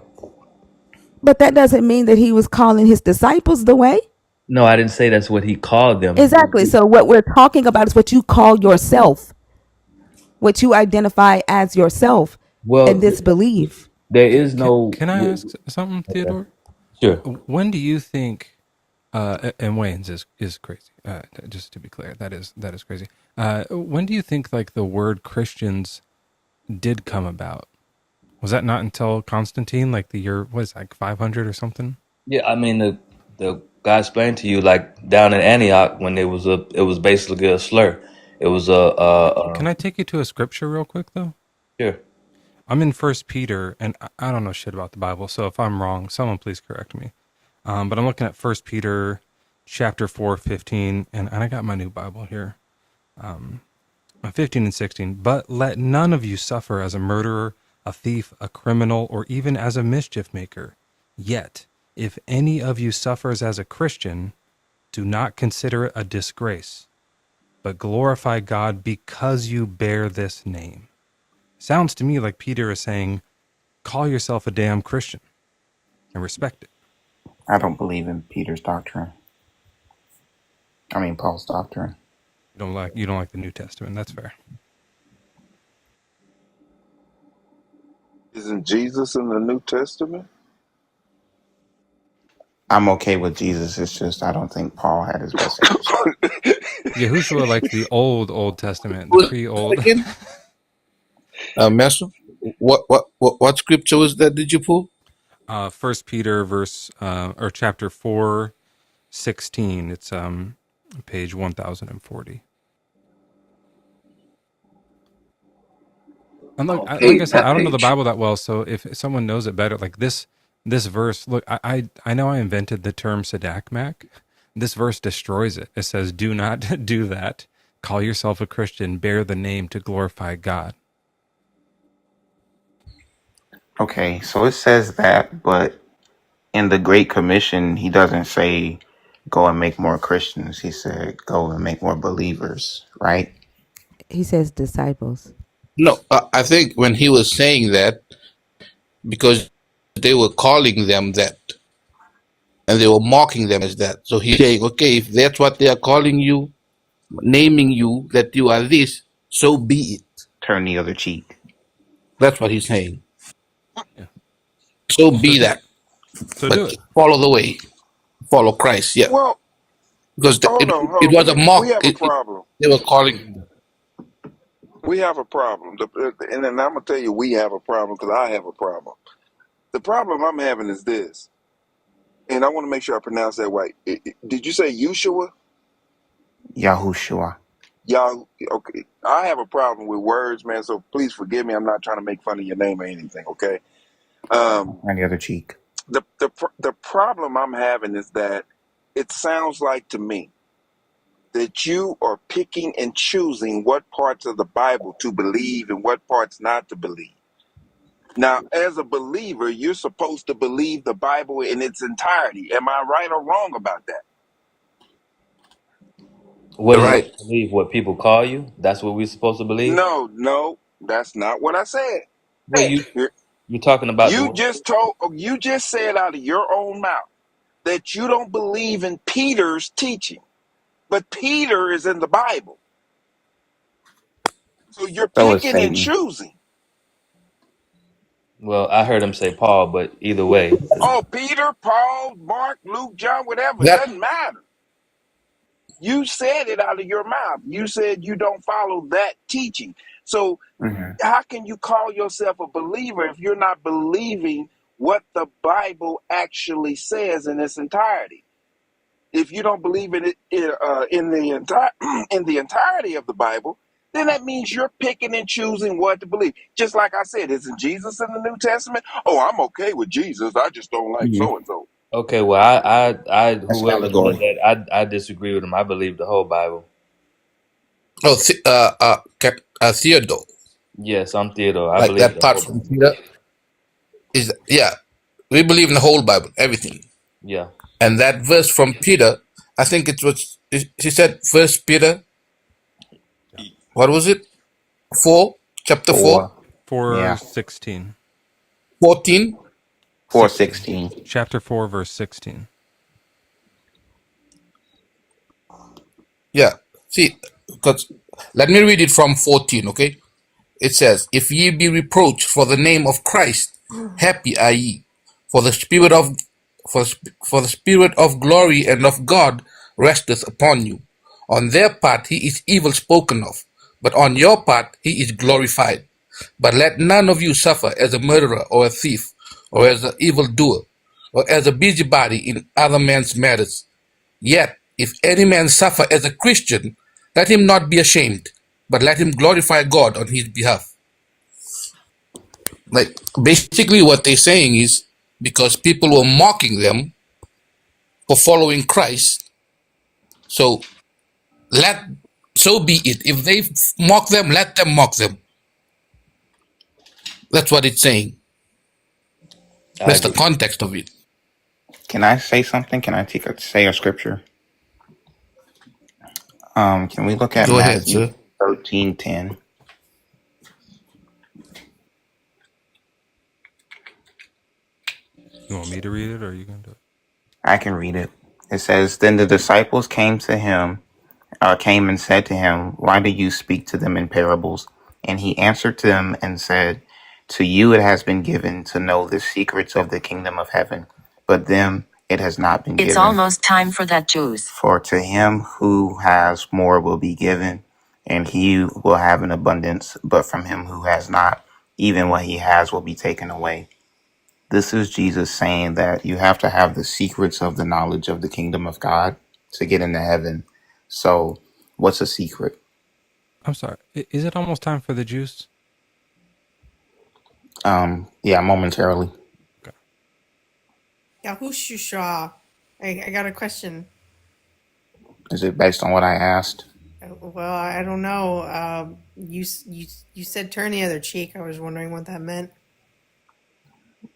But that doesn't mean that he was calling his disciples the way. No, I didn't say that's what he called them. Exactly. So what we're talking about is what you call yourself, what you identify as yourself, and Well, this belief. there is no. Can I ask something, Okay. Theodore? Sure. When do you think? And Wayne's is crazy. Just to be clear, that is crazy. When do you think like the word Christians did come about? Was that not until Constantine, like the year was like 500 or something? Yeah, I mean the guy explained to you like down in Antioch when it was basically a slur. It was Can I take you to a scripture real quick though? sure. I'm in First Peter, and I don't know shit about the Bible, so if I'm wrong, someone please correct me. But I'm looking at First Peter, chapter 4:15, and I got my new Bible here, 15 and 16. But let none of you suffer as a murderer, a thief, a criminal, or even as a mischief maker. Yet, if any of you suffers as a Christian, do not consider it a disgrace, but glorify God because you bear this name. Sounds to me like Peter is saying, call yourself a damn Christian and respect it. I don't believe in Peter's doctrine. I mean Paul's doctrine. You don't like the New Testament. That's fair. Isn't Jesus in the New Testament? I'm okay with Jesus. It's just I don't think Paul had his best interest. Yahushua liked the Old Testament, the What was that pre-old. again? Master, what scripture was that? Did you pull? First Peter verse or chapter 4:16. It's page 1040. And look, like I Okay, said, I that don't know the page. Bible that well, so if someone knows it better, like this verse, look, I know I invented the term Sadakmak. This verse destroys it. It says, "Do not do that. Call yourself a Christian. Bear the name to glorify God." Okay, so it says that, but in the Great Commission, he doesn't say go and make more Christians. He said go and make more believers, right? He says disciples. No, I think when he was saying that, because they were calling them that and they were mocking them as that. So he's saying, okay, if that's what they are calling you, naming you that you are this, so be it. Turn the other cheek. That's what he's saying. Yeah. So So be that, so do but it. follow the way, follow Christ. Yeah, Well, because hold on, hold it on. was a We mock. have a problem. They were calling him that. We have a problem. And then I'm gonna tell you, we have a problem because I have a problem. The problem I'm having is this, and I want to make sure I pronounce that right. Did you say Yeshua? Yahushua. Y'all, okay. I have a problem with words, man. So please forgive me. I'm not trying to make fun of your name or anything. Okay. Turn the other cheek. The problem I'm having is that it sounds like to me that you are picking and choosing what parts of the Bible to believe and what parts not to believe. Now, as a believer, you're supposed to believe the Bible in its entirety. Am I right or wrong about that? What are you Right. supposed to believe? What people call you? That's what we're supposed to believe. No, that's not what I said. Well, you're talking about the. You just said out of your own mouth that you don't believe in Peter's teaching, but Peter is in the Bible. So you're So is picking and Satan. choosing. Well, I heard him say Paul, but either way. Oh, Peter, Paul, Mark, Luke, John, whatever, it That doesn't matter. You said it out of your mouth. You said you don't follow that teaching. So how can you call yourself a believer if you're not believing what the Bible actually says in its entirety? If you don't believe in it in the entirety of the Bible, then that means you're picking and choosing what to believe. Just like I said, isn't Jesus in the New Testament? Oh, I'm okay with Jesus. I just don't like so and so. Okay, well, That's whoever said allegory. that, I disagree with him. I believe the whole Bible. Oh, Theodore, Yes, I'm Theodore. I like believe that the part whole from Bible. Peter is, yeah, we believe in the whole Bible, everything. Yeah, And that verse from Peter, I think it was, he said, First Peter, what was it? 4, chapter 4, 4. Yeah. 4:16. 14. 16. 4:16. Chapter 4, verse 16. Yeah. See, because let me read it from 14, okay? It says, If ye be reproached for the name of Christ, happy are ye, for the spirit of for the spirit of glory and of God resteth upon you. On their part he is evil spoken of, but on your part he is glorified. But let none of you suffer as a murderer or a thief, or as an evildoer, or as a busybody in other men's matters. Yet, if any man suffer as a Christian, let him not be ashamed, but let him glorify God on his behalf. Like, basically what they're saying is, because people were mocking them for following Christ, so so be it. If they mock them, let them mock them. That's what it's saying. I That's the agree. context of it. Can I say something? Can I say a scripture? Can we look at Go ahead, Matthew sir. 13:10? You want me to read it or are you going to do it? I can read it. It says, Then the disciples came and said to him, Why do you speak to them in parables? And he answered them and said, To you it has been given to know the secrets of the kingdom of heaven, but them it has not been given. It's almost time for that juice. For to him who has more will be given, and he will have an abundance, but from him who has not, even what he has will be taken away. This is Jesus saying that you have to have the secrets of the knowledge of the kingdom of God to get into heaven. So, what's a secret? I'm sorry. Is it almost time for the juice? Yeah, momentarily. Okay. Yahushua, I got a question. Is it based on what I asked? Well, I don't know. You said turn the other cheek. I was wondering what that meant.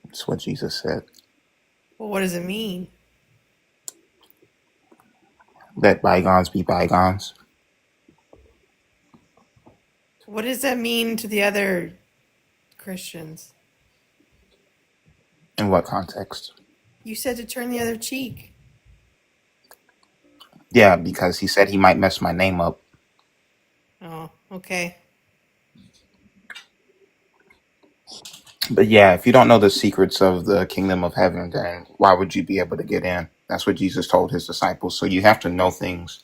It's what Jesus said. Well, what does it mean? Let bygones be bygones. What does that mean to the other Christians? In what context? You said to turn the other cheek. Yeah, because he said he might mess my name up. Oh, okay. But yeah, if you don't know the secrets of the kingdom of heaven, then why would you be able to get in? That's what Jesus told his disciples. So you have to know things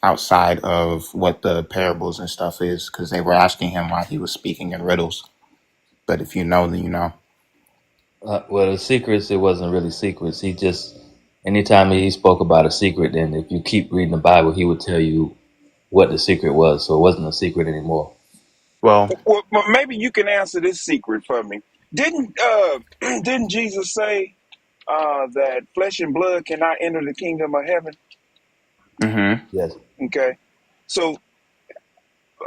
outside of what the parables and stuff is, because they were asking him why he was speaking in riddles. But if you know, then you know. Well, the secrets, it wasn't really secrets. He just, anytime he spoke about a secret, then if you keep reading the Bible, he would tell you what the secret was. So it wasn't a secret anymore. Well, Well, maybe you can answer this secret for me. Didn't didn't Jesus say that flesh and blood cannot enter the kingdom of heaven? mm-hmm. Yes. Okay, so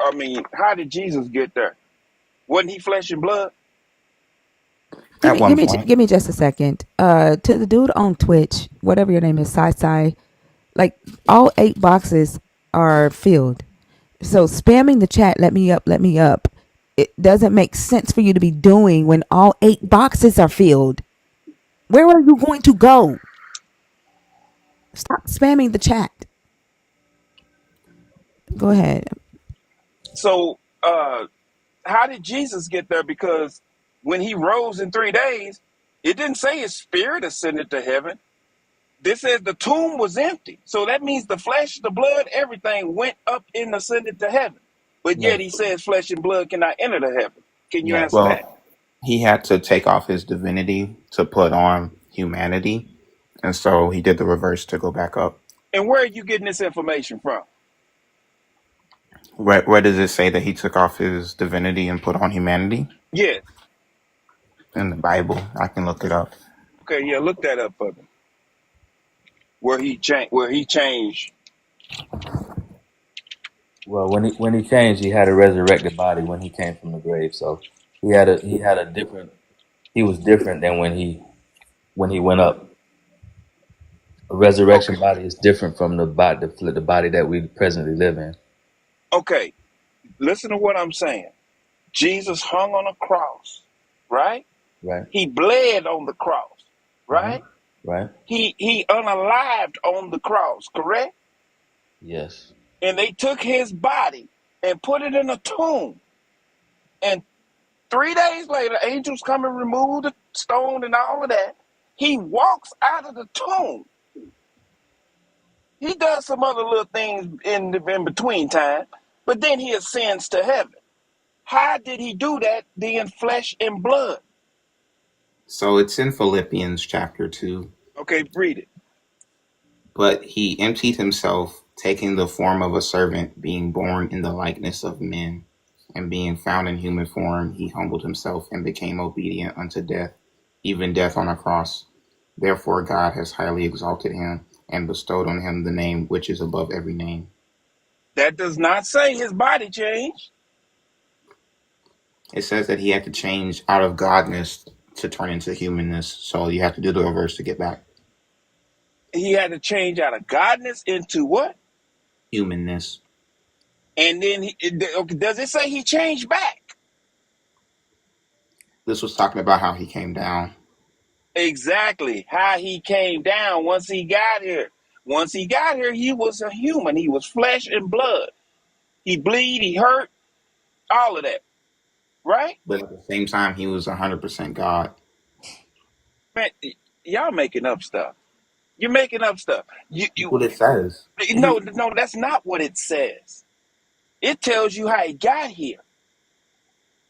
I mean, how did Jesus get there? Wasn't he flesh and blood? At one Give point. me just a second. To the dude on Twitch, whatever your name is, Sai, like all 8 boxes are filled. So spamming the chat, let me up. It doesn't make sense for you to be doing when all 8 boxes are filled. Where are you going to go? Stop spamming the chat. Go ahead. So how did Jesus get there? Because when he rose in 3 days, it didn't say his spirit ascended to heaven. This says the tomb was empty. So that means the flesh, the blood, everything went up and ascended to heaven. But yet No. he says flesh and blood cannot enter the heaven. Can you Yes. answer that? Well, he had to take off his divinity to put on humanity, and so he did the reverse to go back up. And where are you getting this information from? Where does it say that he took off his divinity and put on humanity? Yes. In the Bible. I can look it up. Okay, yeah, look that up for me. Where he changed. Well, when he changed, he had a resurrected body when he came from the grave. So he had a different. He was different than when he went up. A resurrection Okay. body is different from the body that we presently live in. Okay. Listen to what I'm saying. Jesus hung on a cross, right? Right. He bled on the cross, right? Right. He unalived on the cross, correct? Yes. And they took his body and put it in a tomb. And 3 days later, angels come and remove the stone and all of that. He walks out of the tomb. He does some other little things in between time, but then he ascends to heaven. How did he do that in flesh and blood? So it's in Philippians chapter 2. Okay, read it. But he emptied himself, taking the form of a servant, being born in the likeness of men. And being found in human form, he humbled himself and became obedient unto death, even death on a cross. Therefore God has highly exalted him and bestowed on him the name which is above every name. That does not say his body changed. It says that he had to change out of godness to turn into humanness. So you have to do the reverse to get back. He had to change out of godness into what? Humanness. And then, does it say he changed back? This was talking about how he came down. Exactly. How he came down once he got here. Once he got here, he was a human. He was flesh and blood. He bleed, he hurt, all of that. Right? But at the same time, he was 100% God. Man, y'all making up stuff. You're making up stuff. That's what it says. No, that's not what it says. It tells you how he got here.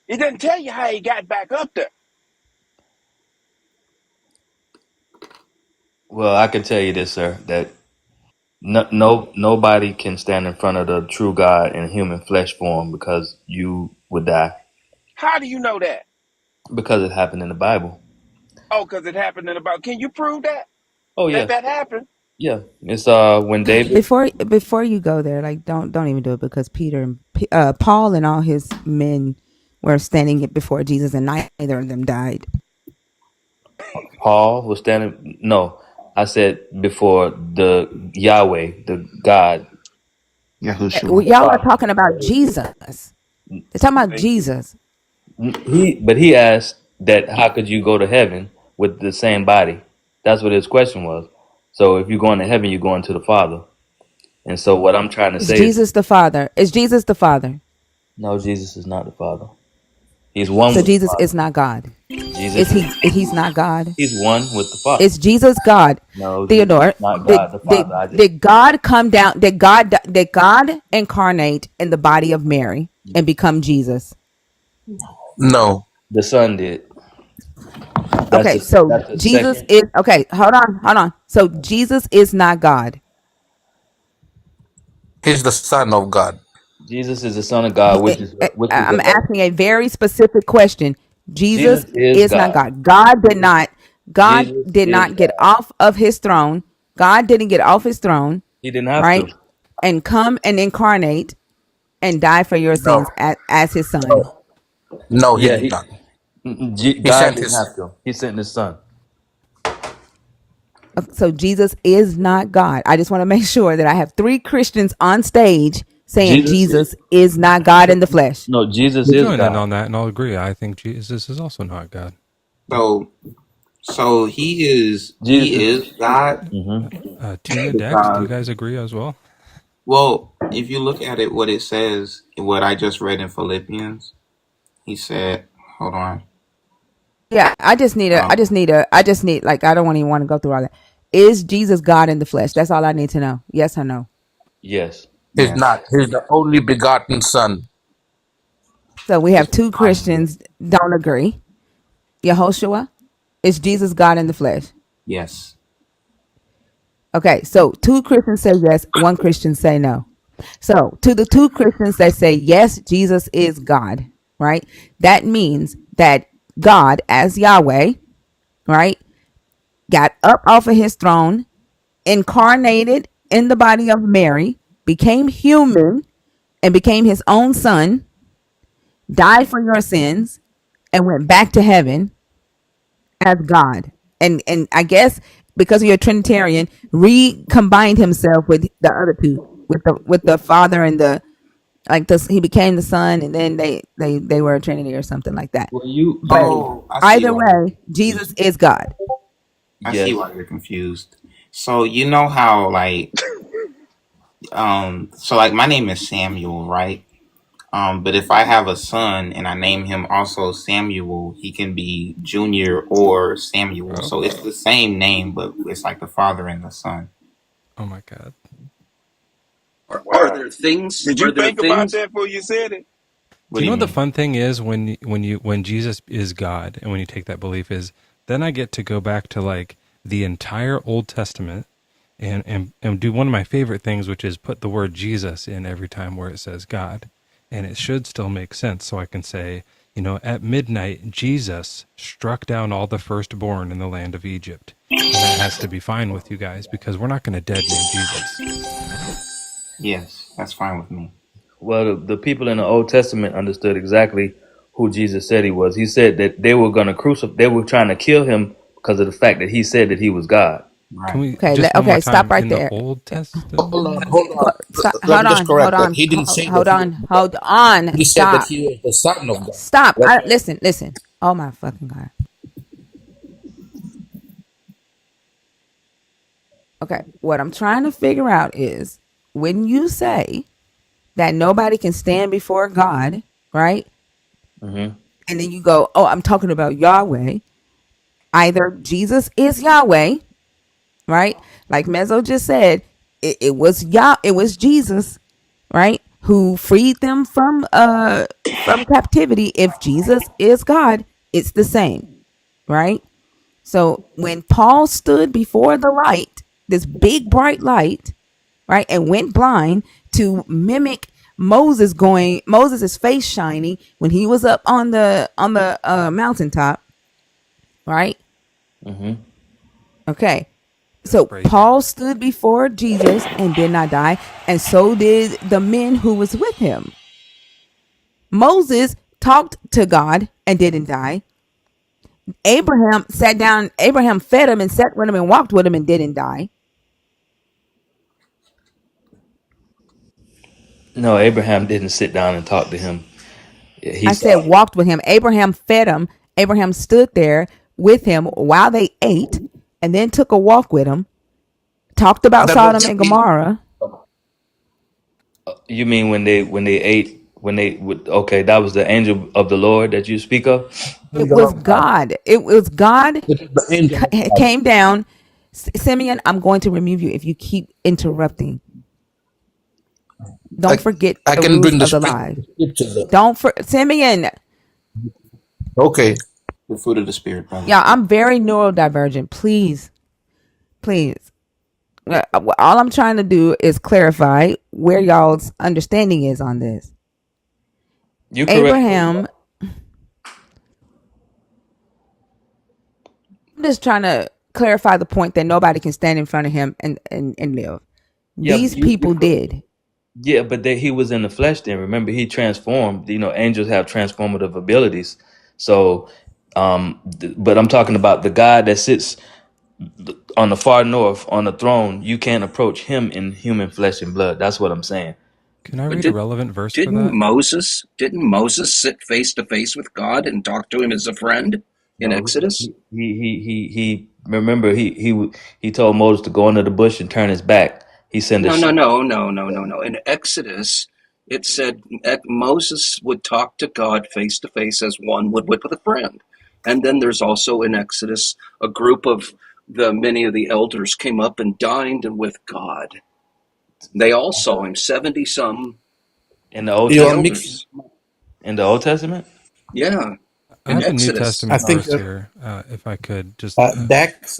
It doesn't tell you how he got back up there. Well, I can tell you this, sir, that nobody can stand in front of the true God in human flesh form because you would die. How do you know that? Because it happened in the Bible. Oh, because it happened in about. Can you prove that? Oh yeah, That happened? yeah. It's when David. Before you go there, like don't even do it, because Paul and all his men were standing before Jesus, and neither of them died. Paul was standing. No, I said before the Yahweh, the God. Yahushua. Y'all are talking about Jesus. They're talking about Jesus. He asked that how could you go to heaven with the same body? That's what his question was. So if you're going to heaven, you're going to the Father. And so what I'm trying to Is say is, Jesus the Father? Is Jesus the Father? no, Jesus is not the Father. He's one So with the Jesus Father. is not God. Jesus, He's not God? he's one with the Father. Is Jesus God? No, Jesus Theodore, is not God the Father. did God come down? Did God incarnate in the body of Mary and become Jesus? No. The Son did. Okay, so That's the Jesus second. is okay. Hold on. So Jesus is not God. He's the Son of God. Jesus is the Son of God, which is I'm asking a very specific question. Jesus Jesus is is not God. God. God did not. God Jesus did is not get God. off of his throne. God didn't get off his throne, He didn't have to. right? And come and incarnate and die for your No. sins as his son. No, he Yeah, did not. He God sent didn't his. have to. He sent his Son. So Jesus is not God. I just want to make sure that I have 3 Christians on stage saying Jesus is Jesus is not God in the flesh. no. Jesus We'll is join in God. on that, and I'll agree. I think Jesus is also not God. So he is Jesus. God Hmm. Tina, Dex, do you because, guys agree as well? well, if you look at it, what it says, what I just read in Philippians, he said, hold on. Yeah, I just need like I don't even want to go through all that. Is Jesus God in the flesh? That's all I need to know. Yes or no? Yes. He's Yes. not. He's the only begotten Son. So we have Just two fine. Christians don't agree. Yehoshua, is Jesus God in the flesh? Yes. Okay, so two Christians say yes, one Christian say no. So to the two Christians that say yes, Jesus is God, right? That means that God, as Yahweh, right, got up off of his throne, incarnated in the body of Mary, became human, and became his own son, died for your sins, and went back to heaven as God. And I guess because you're a Trinitarian, recombined himself with the other two, with the Father and the like. This, he became the Son, and then they were a Trinity or something like that. Well, you But you Oh, I see either why you're way, Jesus confused. is God. I see yes. why you're confused. So you know how like so like my name is Samuel, right? But if I have a son and I name him also Samuel, he can be Junior or Samuel. Oh, So it's the same name, but it's like the father and the son. oh my God. Are Wow. there things? Did Are you there think about things? that before you said it? What Do do you you know what the mean? fun thing is when Jesus is God and when you take that belief is then I get to go back to like the entire Old Testament and do one of my favorite things, which is put the word Jesus in every time where it says God. And it should still make sense. So I can say, at midnight, Jesus struck down all the firstborn in the land of Egypt. And that has to be fine with you guys because we're not going to dead name Jesus. Yes, that's fine with me. Well, the people in the Old Testament understood exactly who Jesus said he was. He said that they were going to crucify. They were trying to kill him because of the fact that he said that he was God. Can Right. we Okay, just one more okay, stop time right in the there. Old Hold on, Testament? hold on. Stop, Let me hold just on, hold correct that. on, He didn't say that hold he was on, God. hold on. He said that Stop, he was the Son of God. stop. That's all. Listen. Oh my fucking God. Okay, what I'm trying to figure out is when you say that nobody can stand before God, right? Hmm. And then you go, oh, I'm talking about Yahweh. Either Jesus is Yahweh, right? Like Mezzo just said, it was it was Jesus, right? Who freed them from captivity. If Jesus is God, it's the same, right? So when Paul stood before the light, this big bright light, right, and went blind to mimic Moses' face shining when he was up on the mountaintop, right? Hmm. Okay. That's So crazy. Paul stood before Jesus and did not die, and so did the men who was with him. Moses talked to God and didn't die. Abraham sat down, Abraham fed him and sat with him and walked with him and didn't die. No, Abraham didn't sit down and talk to him. He I said saw. walked with him. Abraham fed him. Abraham stood there with him while they ate and then took a walk with him, talked about That Sodom doesn't and mean Gomorrah. You mean when they ate when they okay, that was the angel of the Lord that you speak of? It angel was of God. God. It was God It is the angel of God. came down. Simeon, I'm going to remove you if you keep interrupting. Don't I, forget I the can rules bring the of the live. scriptures up. Don't for Simeon. Okay. The fruit of the spirit, brother. Yeah, I'm very neurodivergent. Please. All I'm trying to do is clarify where y'all's understanding is on this. You correct. Abraham, I'm just trying to clarify the point that nobody can stand in front of him and live. Yeah, These people did. yeah, but he was in the flesh then. Remember, he transformed. Angels have transformative abilities. So, but I'm talking about the God that sits on the far north on the throne. You can't approach him in human flesh and blood. That's what I'm saying. Can I But read a relevant verse for didn't that? Moses sit face to face with God and talk to him as a friend in No, Exodus? he remember he told Moses to go under the bush and turn his back. He sent a No, no, sheep. no, no, no, no, no. In Exodus, it said Moses would talk to God face to face as one would with a friend. And then there's also in Exodus a group of many of the elders came up and dined with God. They all saw him, 70 some In the Old of You the are Testament. mixing. elders. In the Old Testament. Yeah, I in have a New Exodus. I Testament think verse here, if I could just. Dax,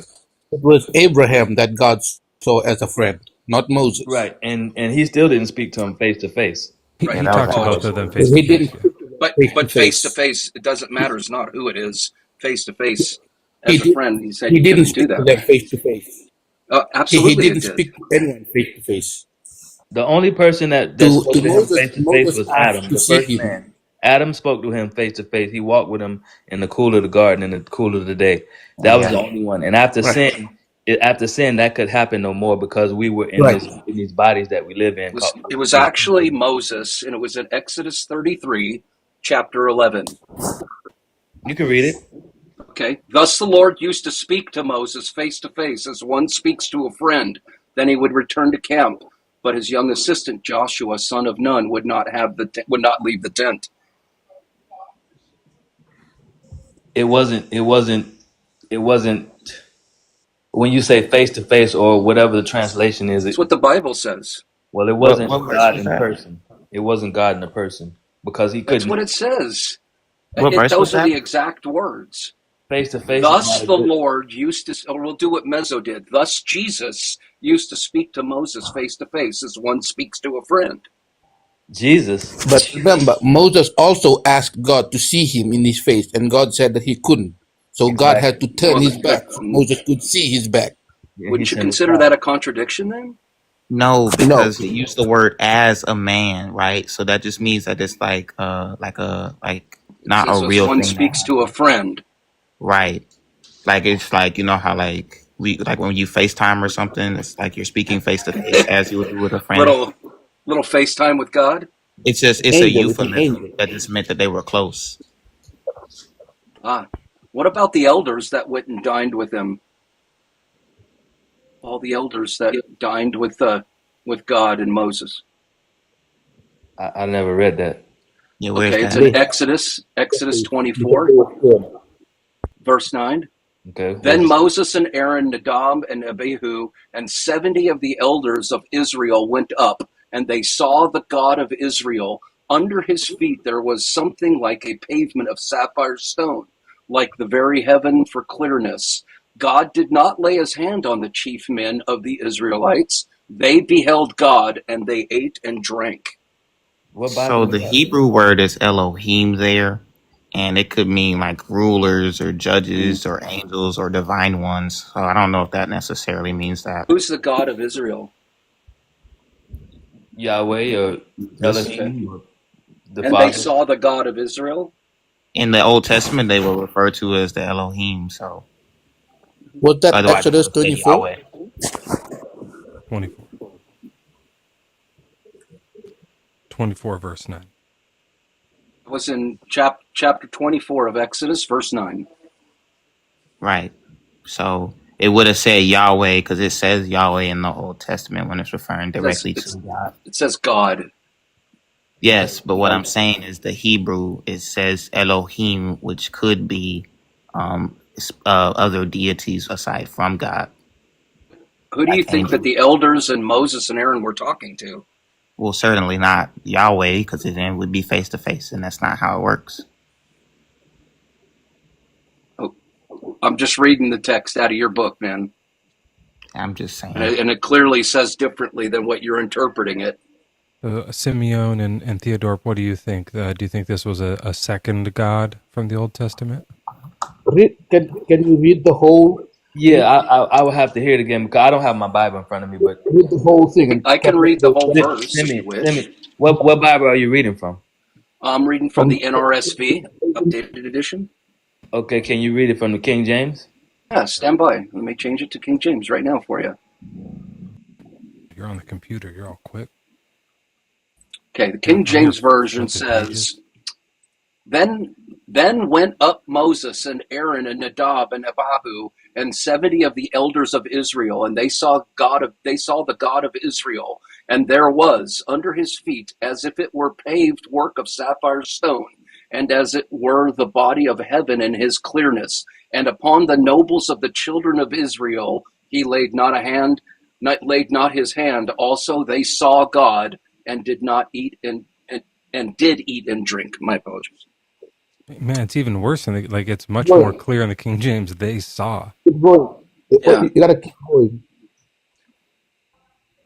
it was Abraham that God saw as a friend, not Moses. Right, and he still didn't speak to him face to face. He, Right. he that was talked a to Oh, both of person. them face to He didn't face. Yeah. speak to them face to Face to face. face, it doesn't matter. It's not who it is. Face to face, He as a did. friend, he said He you didn't couldn't do speak to that. them face to face. He Absolutely, it didn't did. speak to anyone face to face. The only person that To spoke to him Moses, face to face Moses was asked Adam, to the see first him. man. Adam spoke to him face to face. He walked with him in the cool of the garden, in the cool of the day. That was Yeah. the only one. And after Right. sin, that could happen no more because we were in Right. these bodies that we live in. Called, It was actually Moses, and it was in Exodus 33, chapter 11. you can read it. Okay. Thus the Lord used to speak to Moses face to face as one speaks to a friend. Then he would return to camp. But his young assistant Joshua, son of Nun, would not leave the tent. It wasn't. It wasn't. It wasn't. When you say face to face or whatever the translation is, That's what the Bible says. well, it What wasn't verse God was in that? person. It wasn't God in a person because he That's couldn't what it says. What verse was Those are that? the exact words. face to face is Thus not a the good. Lord used to, or we'll do what Mezzo did. Thus Jesus used to speak to Moses face to face as one speaks to a friend. Jesus. But remember, Moses also asked God to see him in his face, and God said that he couldn't. So God had Exactly. to turn Well, his back so Moses could see his back. Yeah, he wouldn't you sent his consider that power. a contradiction then? No, No. because it used the word as a man, right? So that just means that it's like It not a says as real one thing that speaks to a happened. friend. Right. Like it's like you know how like when you FaceTime or something, it's like you're speaking face to face as you would do with a friend. little little FaceTime with God. It's a euphemism that just meant that they were close. Ah, what about the elders that went and dined with him? All the elders that dined with God and Moses. I never read that. Yeah, where's Okay, it's that? in Exodus 24, verse 9. Okay, Then Moses and Aaron, Nadab and Abihu, and 70 of the elders of Israel went up, and they saw the God of Israel. Under his feet there was something like a pavement of sapphire stone, like the very heaven for clearness. God did not lay his hand on the chief men of the Israelites. They beheld God, and they ate and drank. what So Bible is the that? Hebrew word is Elohim there, and it could mean like rulers or judges or angels or divine ones. So I don't know if that necessarily means that. Who's the God of Israel? Yahweh or Just Okay. Elohim or the And they Father? saw the God of Israel. in the Old Testament, they were referred to as the Elohim. So Was that otherwise, it Exodus would say 24? Yahweh. 24. 24 verse 9. It was in chapter 24 of Exodus, verse 9. Right. So it would have said Yahweh because it says Yahweh in the Old Testament when it's referring directly to God. It says God. Yes, but what I'm saying is the Hebrew it says Elohim, which could be other deities aside from God, Who do you like think that angels. the elders and Moses and Aaron were talking to? Well, certainly not Yahweh because it then would be face to face, and that's not how it works. Oh, I'm just reading the text out of your book, man. I'm just saying. And it clearly says differently than what you're interpreting it. Simeon and Theodore, what do you think? Do you think this was a second God from the Old Testament? Can you read the whole? Yeah, I would have to hear it again because I don't have my Bible in front of me. But Read the whole thing. I can read the whole verse if you Send wish. me what Bible are you reading from? I'm reading from From the NRSV, updated edition. Okay, can you read it from the King James? Yeah, stand by. Let me change it to King James right now for you. You're on the computer. You're all quick. Okay, the King I'm James here Version flipping pages. says, Then went up Moses and Aaron and Nadab and Abihu and 70 of the elders of Israel, and they saw the God of Israel, and there was under his feet as if it were paved work of sapphire stone, and as it were the body of heaven in his clearness. And upon the nobles of the children of Israel he laid not his hand. Also they saw God and did not eat and did eat and drink. My apologies. Man, it's even worse than like it's much more Going. clear in the King James. They saw. Keep going. Yeah. You gotta keep going.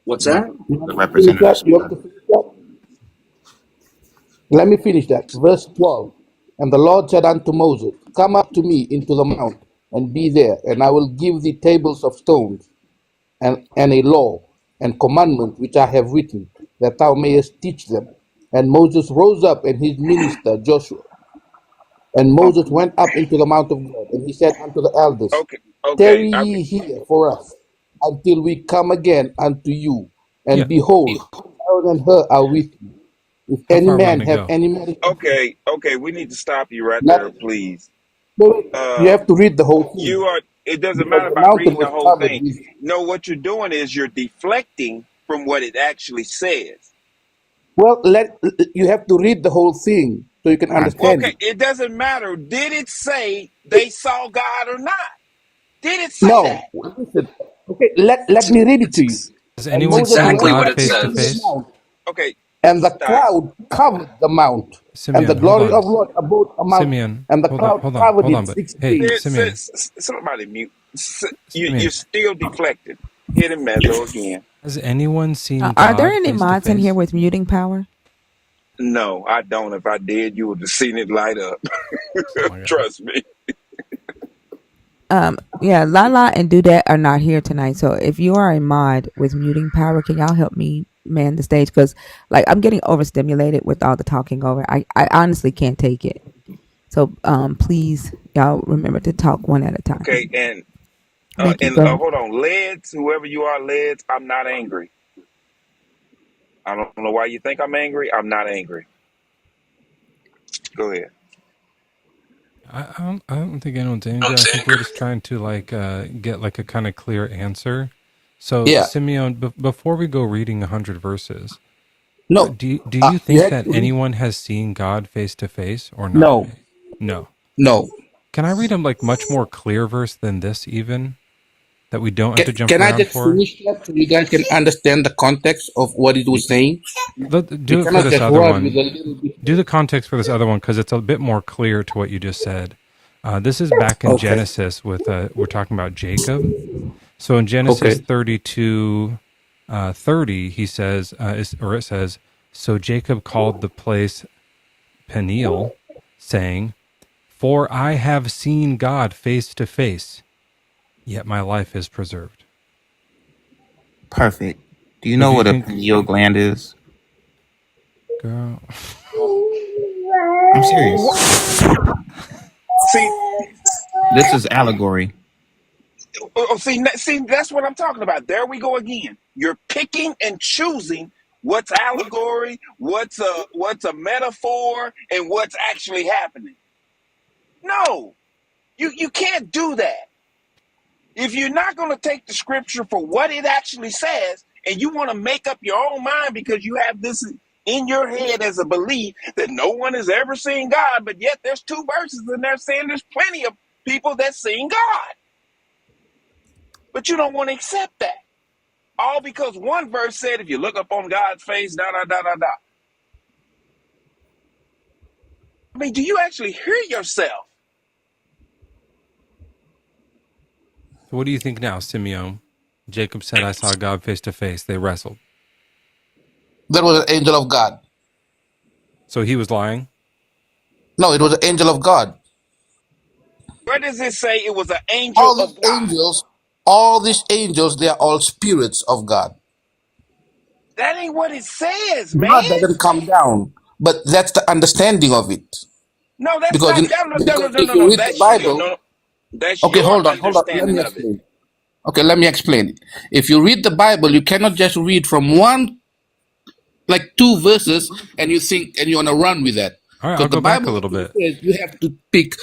What's Yeah, that? You have the to finish that. representatives. You have to finish that. Let me finish that. Verse 12. And the Lord said unto Moses, come up to me into the mount, and be there, and I will give thee tables of stones, and a law and commandment which I have written, that thou mayest teach them. And Moses rose up, and his minister Joshua. And Okay, Moses went up into the mount of God, and he said unto the elders, okay, okay. tarry ye here for us, until we come again unto you. Yeah. And behold, Aaron and Hur are with you. If How any far are we man gonna have go? any merit, Okay. We need to stop you right there, let, please. you have to read the whole You thing, are. It doesn't because matter the about mountain reading the was whole covered thing. with. No, what you're doing is you're deflecting from what it actually says. Well, you have to read the whole thing so you can understand Okay, it. it doesn't matter. Did it say they saw God or not? Did it say No, that? listen. Okay, let me read it to you. Has And That's anyone Moses seen exactly went what God up it face to into the says. face? mount, Okay, and the stop. cloud covered the mount, and the Simeon, hold glory on. of Lord abode amount, Simeon, and the hold on, cloud hold on, covered hold on. it But 6 hey, days. Simeon, Somebody mute. You're Simeon, still deflecting. Hit him, Mezzo, again. has anyone seen Are there God any face to mods in here face? with muting power? No, I don't. If I did, you would have seen it light up. Oh my god. Trust me. Yeah, Lala and Dudette are not here tonight. So if you are a mod with muting power, can y'all help me man the stage? Because like I'm getting overstimulated with all the talking over. I honestly can't take it. So please y'all remember to talk one at a time. Okay, and Thank you. Go ahead. hold on, Leds, whoever you are, Leds, I'm not angry. I don't know why you think I'm angry. I'm not angry. Go ahead. I don't think anyone's angry. I think we're just trying to like get like a kind of clear answer. So Yeah. Simeon, before we go reading 100 verses, No. do you You think have that to read. anyone has seen God face to face or not? No. No. No. Can I read a like much more clear verse than this even that we don't have to jump Can I around just for? finish that so you guys can understand the context of what it was saying? You Do it for cannot this just other run with one. a little bit. Do the context for this other one because it's a bit more clear to what you just said. This is back in Okay. Genesis with we're talking about Jacob. So in Genesis Okay. 32, 30, he says, it says, so Jacob called the place Peniel, saying, "For I have seen God face to face, yet my life is preserved." Perfect. Do you So know do you what a think, pineal gland is? girl? I'm serious. What? See, This is allegory. see, that's what I'm talking about. There we go again. You're picking and choosing what's allegory, what's a metaphor, and what's actually happening. No, you can't do that. If you're not going to take the scripture for what it actually says, and you want to make up your own mind because you have this in your head as a belief that no one has ever seen God, but yet there's two verses in there saying there's plenty of people that seen God, but you don't want to accept that. All because one verse said, if you look up on God's face, da da da da da. I mean, do you actually hear yourself? So what do you think now, Simeon? Jacob said, "I saw God face to face." They wrestled. That was an angel of God. So he was lying. No, it was an angel of God. Where does it say it was an angel All of these God? angels, all these angels, they are all spirits of God. That ain't what it says, man. God doesn't come down, but that's the understanding of it. No, that's Because not. No, no, no, because no, if no, you no. read the That's your Bible, no. That's okay, your hold on, let understanding me of it. explain. Okay, let me explain it. If you read the Bible, you cannot just read from one, like two verses, and you think and you want to run with that. All right, I'll Because the go back a Bible little actually bit. says you have to pick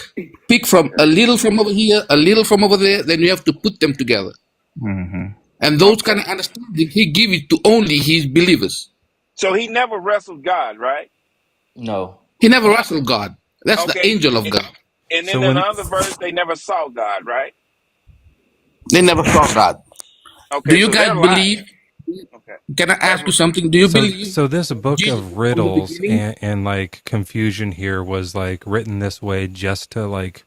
from a little from over here, a little from over there, then you have to put them together. Hmm. And those Okay. kind of understanding, he give it to only his believers. So he never wrestled God, right? No. He never wrestled God. That's the Okay, angel of God. and So in when another verse, they never saw God, right? They never saw God. Do Okay, you so guys they're lying. believe? Okay, Can I that's ask you something? Do you believe so this book Jesus of was from the riddles beginning? and like confusion here was like written this way just to like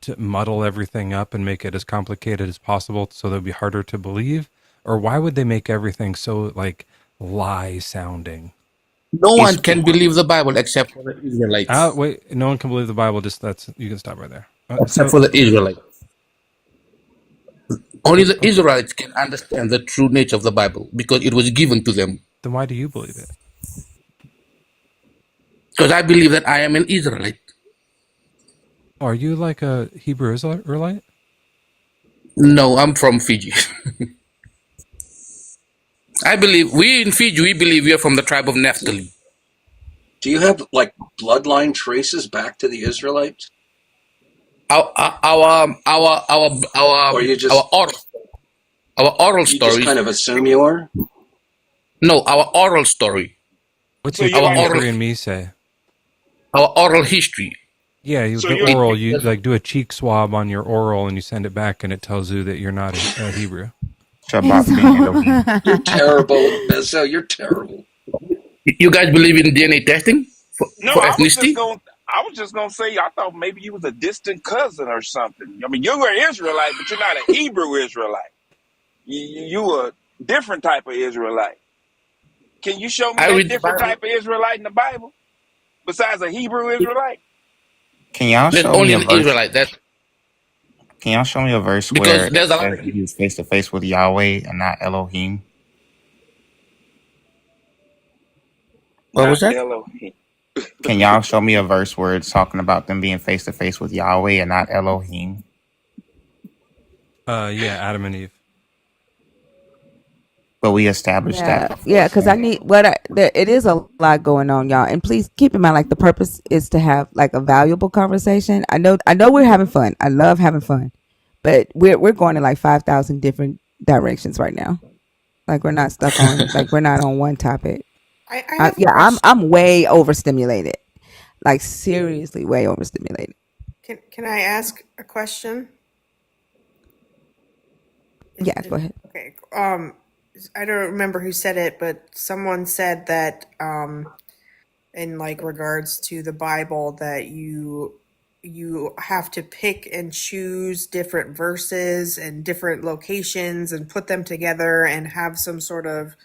to muddle everything up and make it as complicated as possible so that it'd be harder to believe? Or why would they make everything so like lie sounding? No one It's can believe the Bible except for the Israelites. Wait, no one can believe the Bible. Just that's you can stop right there. Except So for the Israelites. Only the okay, Israelites can understand the true nature of the Bible because it was given to them. then why do you believe it? Because I believe that I am an Israelite. Are you like a Hebrew Israelite? No, I'm from Fiji. I believe we in Fiji, we believe we are from the tribe of Naphtali. Do you have like bloodline traces back to the Israelites, Our our our our our or our oral our oral you just stories. kind of assume you are? No, our oral story, What's so your you're our like a 23andMe say? oral history. Yeah, so the you're oral. You like do a cheek swab on your oral and you send it back, and it tells you that you're not a Hebrew. Shabbat ben Elohim. You're terrible, Bezo. You're terrible. You guys believe in DNA testing no. for ethnicity? I was just gonna say. I thought maybe you was a distant cousin or something. I mean, you were an Israelite, but you're not a Hebrew Israelite. You a different type of Israelite. Can you show me I that read the different Bible. type of Israelite in the Bible besides a Hebrew Israelite? Can y'all There's show me only a an verse? Israelite. That Can y'all show me a verse where because it there's a lot says of that he was face to face with Yahweh and not Elohim? what Not was that? Elohim. Can y'all show me a verse where it's talking about them being face to face with Yahweh and not Elohim? Yeah, Adam and Eve. But we established that Yeah, before. yeah, because I So need it is a lot going on, y'all. And please keep in mind, like the purpose is to have like a valuable conversation. I know we're having fun. I love having fun, but we're going in like 5,000 different directions right now. Like we're not on one topic. I have a Yeah, question. I'm way overstimulated. Like seriously, way overstimulated. Can I ask a question? Yeah, go ahead. Okay. I don't remember who said it, but someone said that in like regards to the Bible that you have to pick and choose different verses and different locations and put them together and have some sort of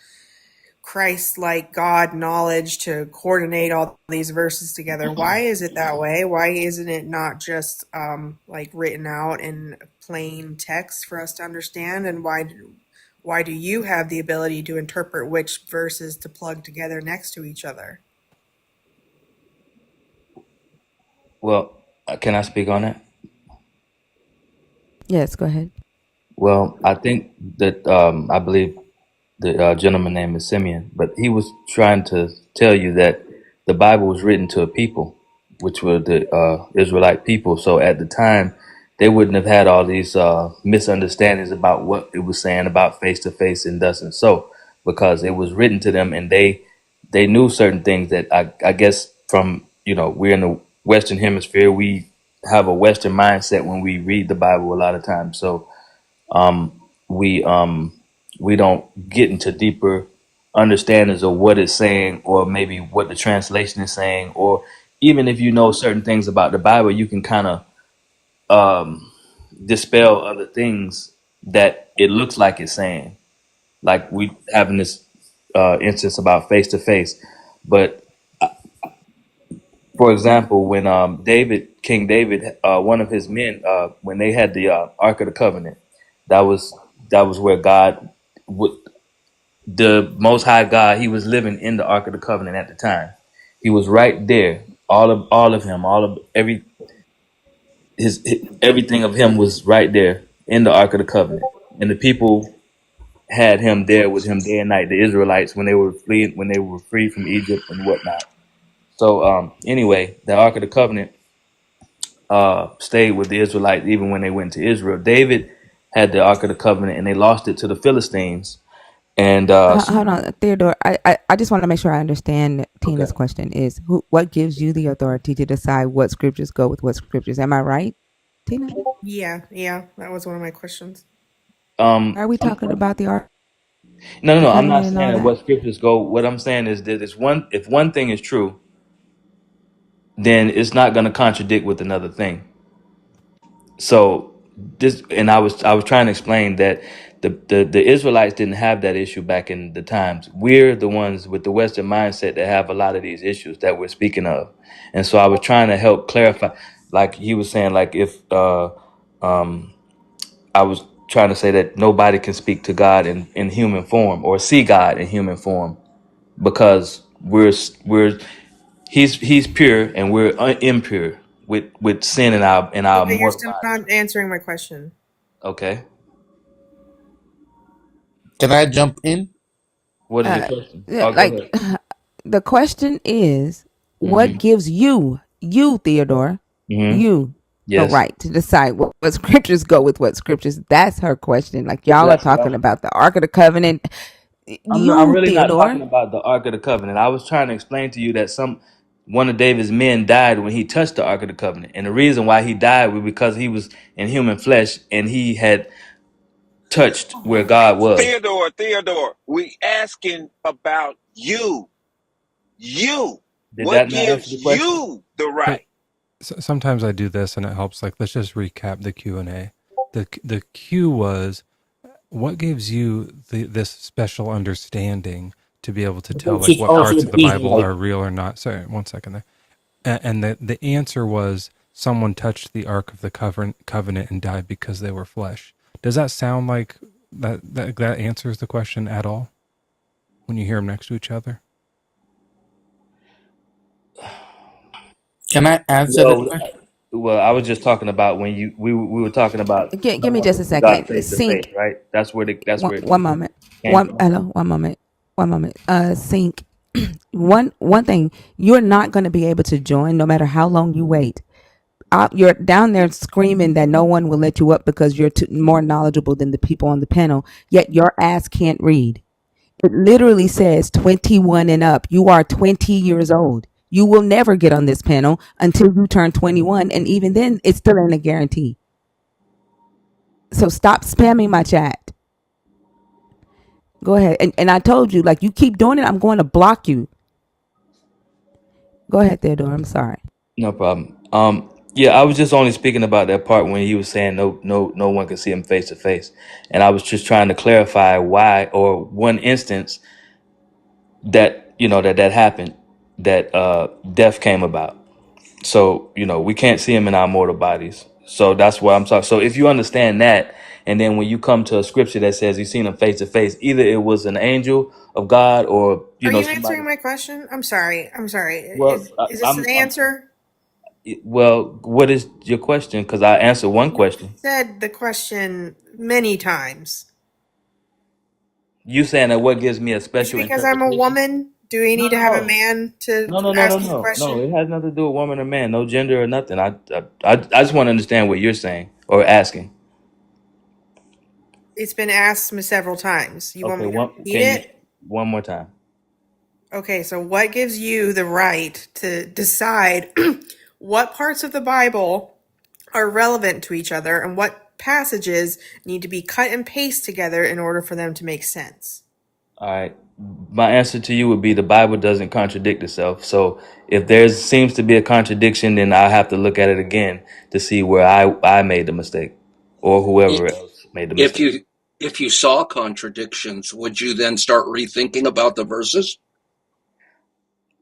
Christ-like God knowledge to coordinate all these verses together. Why is it that way? Why isn't it not just like written out in plain text for us to understand? And why do you have the ability to interpret which verses to plug together next to each other? Well, can I speak on it? Yes, go ahead. Well, I think that I believe the gentleman name is Simeon, but he was trying to tell you that the Bible was written to a people, which were the Israelite people. So at the time, they wouldn't have had all these misunderstandings about what it was saying about face to face and thus and so, because it was written to them, and they knew certain things that I guess from we're in the Western Hemisphere, we have a Western mindset when we read the Bible a lot of times. So we we don't get into deeper understandings of what it's saying, or maybe what the translation is saying, or even if you know certain things about the Bible, you can kind of dispel other things that it looks like it's saying. Like we having this instance about face to face, but for example, when King David, one of his men, when they had the Ark of the Covenant, that was where God would the Most High God, he was living in the Ark of the Covenant at the time. He was right there. All of him, all of everything of him was right there in the Ark of the Covenant. And the people had him there with him day and night. The Israelites, when they were free from Egypt and whatnot. So anyway, the Ark of the Covenant stayed with the Israelites even when they went to Israel. David had the Ark of the Covenant, and they lost it to the Philistines. And Hold on, Theodore. I just want to make sure I understand okay. Tina's question is what gives you the authority to decide what scriptures go with what scriptures? Am I right, Tina? Yeah, that was one of my questions. Are we talking about the Ark, No, the no. I'm not covenant, and saying all that that? what scriptures go. What I'm saying is that if one thing is true, then it's not going to contradict with another thing. So this, and I was trying to explain that the Israelites didn't have that issue back in the times. We're the ones with the Western mindset that have a lot of these issues that we're speaking of, and so I was trying to help clarify. Like he was saying, like if I was trying to say that nobody can speak to God in human form or see God in human form because we're he's pure and we're impure with sin in our Okay, you're mortal still body. not answering my question. Okay. Can I jump in? What is your Uh, question? yeah, Oh, go like ahead. the question is, what Mm-hmm. gives you Theodore, Mm-hmm. you the Yes. right to decide what scriptures go with what scriptures? That's her question. Like y'all are That's what talking about the Ark of the Covenant. I'm You really not talking Theodore. about the Ark of the Covenant. I was trying to explain to you that one of David's men died when he touched the Ark of the Covenant. And the reason why he died was because he was in human flesh and he had touched where God was. Theodore, we asking about you. You. Did What that not answer gives the question? you the So, right? sometimes I do this and it helps. Like, let's just recap the Q&A. The Q was, what gives you this special understanding to be able to tell Which like is what also parts of the the Bible Israelite. are real or not? Sorry, one second there. And the answer was someone touched the Ark of the Covenant and died because they were flesh. Does that sound like that answers the question at all when you hear them next to each other? Can I answer that Well, question? well, I was just talking about when we were talking about Give me someone just a to see God second. face to face, Sync. right? That's where it One moment. came from. One moment. One moment. Sync. One thing. You're not going to be able to join no matter how long you wait. You're down there screaming that no one will let you up because you're more knowledgeable than the people on the panel. Yet your ass can't read. It literally says 21 and up. You are 20 years old. You will never get on this panel until you turn 21, and even then, it still ain't a guarantee. So stop spamming my chat. Go ahead. And I told you, like, you keep doing it, I'm going to block you. Go ahead, Theodore. I'm sorry. No problem. Yeah, I was just only speaking about that part when he was saying no one could see him face to face, and I was just trying to clarify why or one instance that that happened, that death came about. So we can't see him in our mortal bodies. So that's why I'm talking. So if you understand that, and then when you come to a scripture that says you've seen him face to face, either it was an angel of God or Are you somebody. answering my question? I'm sorry. I'm sorry. Well, Is this an answer? well. What is your question? Because I answered one You question. said the question many times. You saying that what gives me a Is it special because I'm a interpretation? woman? Do we No, need to no, have a no, man to no, no, no, no, ask this no, no. question? It has nothing to do with woman or man. No gender or nothing. I just want to understand what you're saying or asking. It's been asked me several times. You want Okay, me to one. repeat Can you it? one more time? Okay, so what gives you the right to decide what parts of the Bible are relevant to each other and what passages need to be cut and paste together in order for them to make sense? All right. My answer to you would be the Bible doesn't contradict itself. So if there seems to be a contradiction, then I have to look at it again to see where I made the mistake, or whoever else made the If mistake. you saw contradictions, would you then start rethinking about the verses?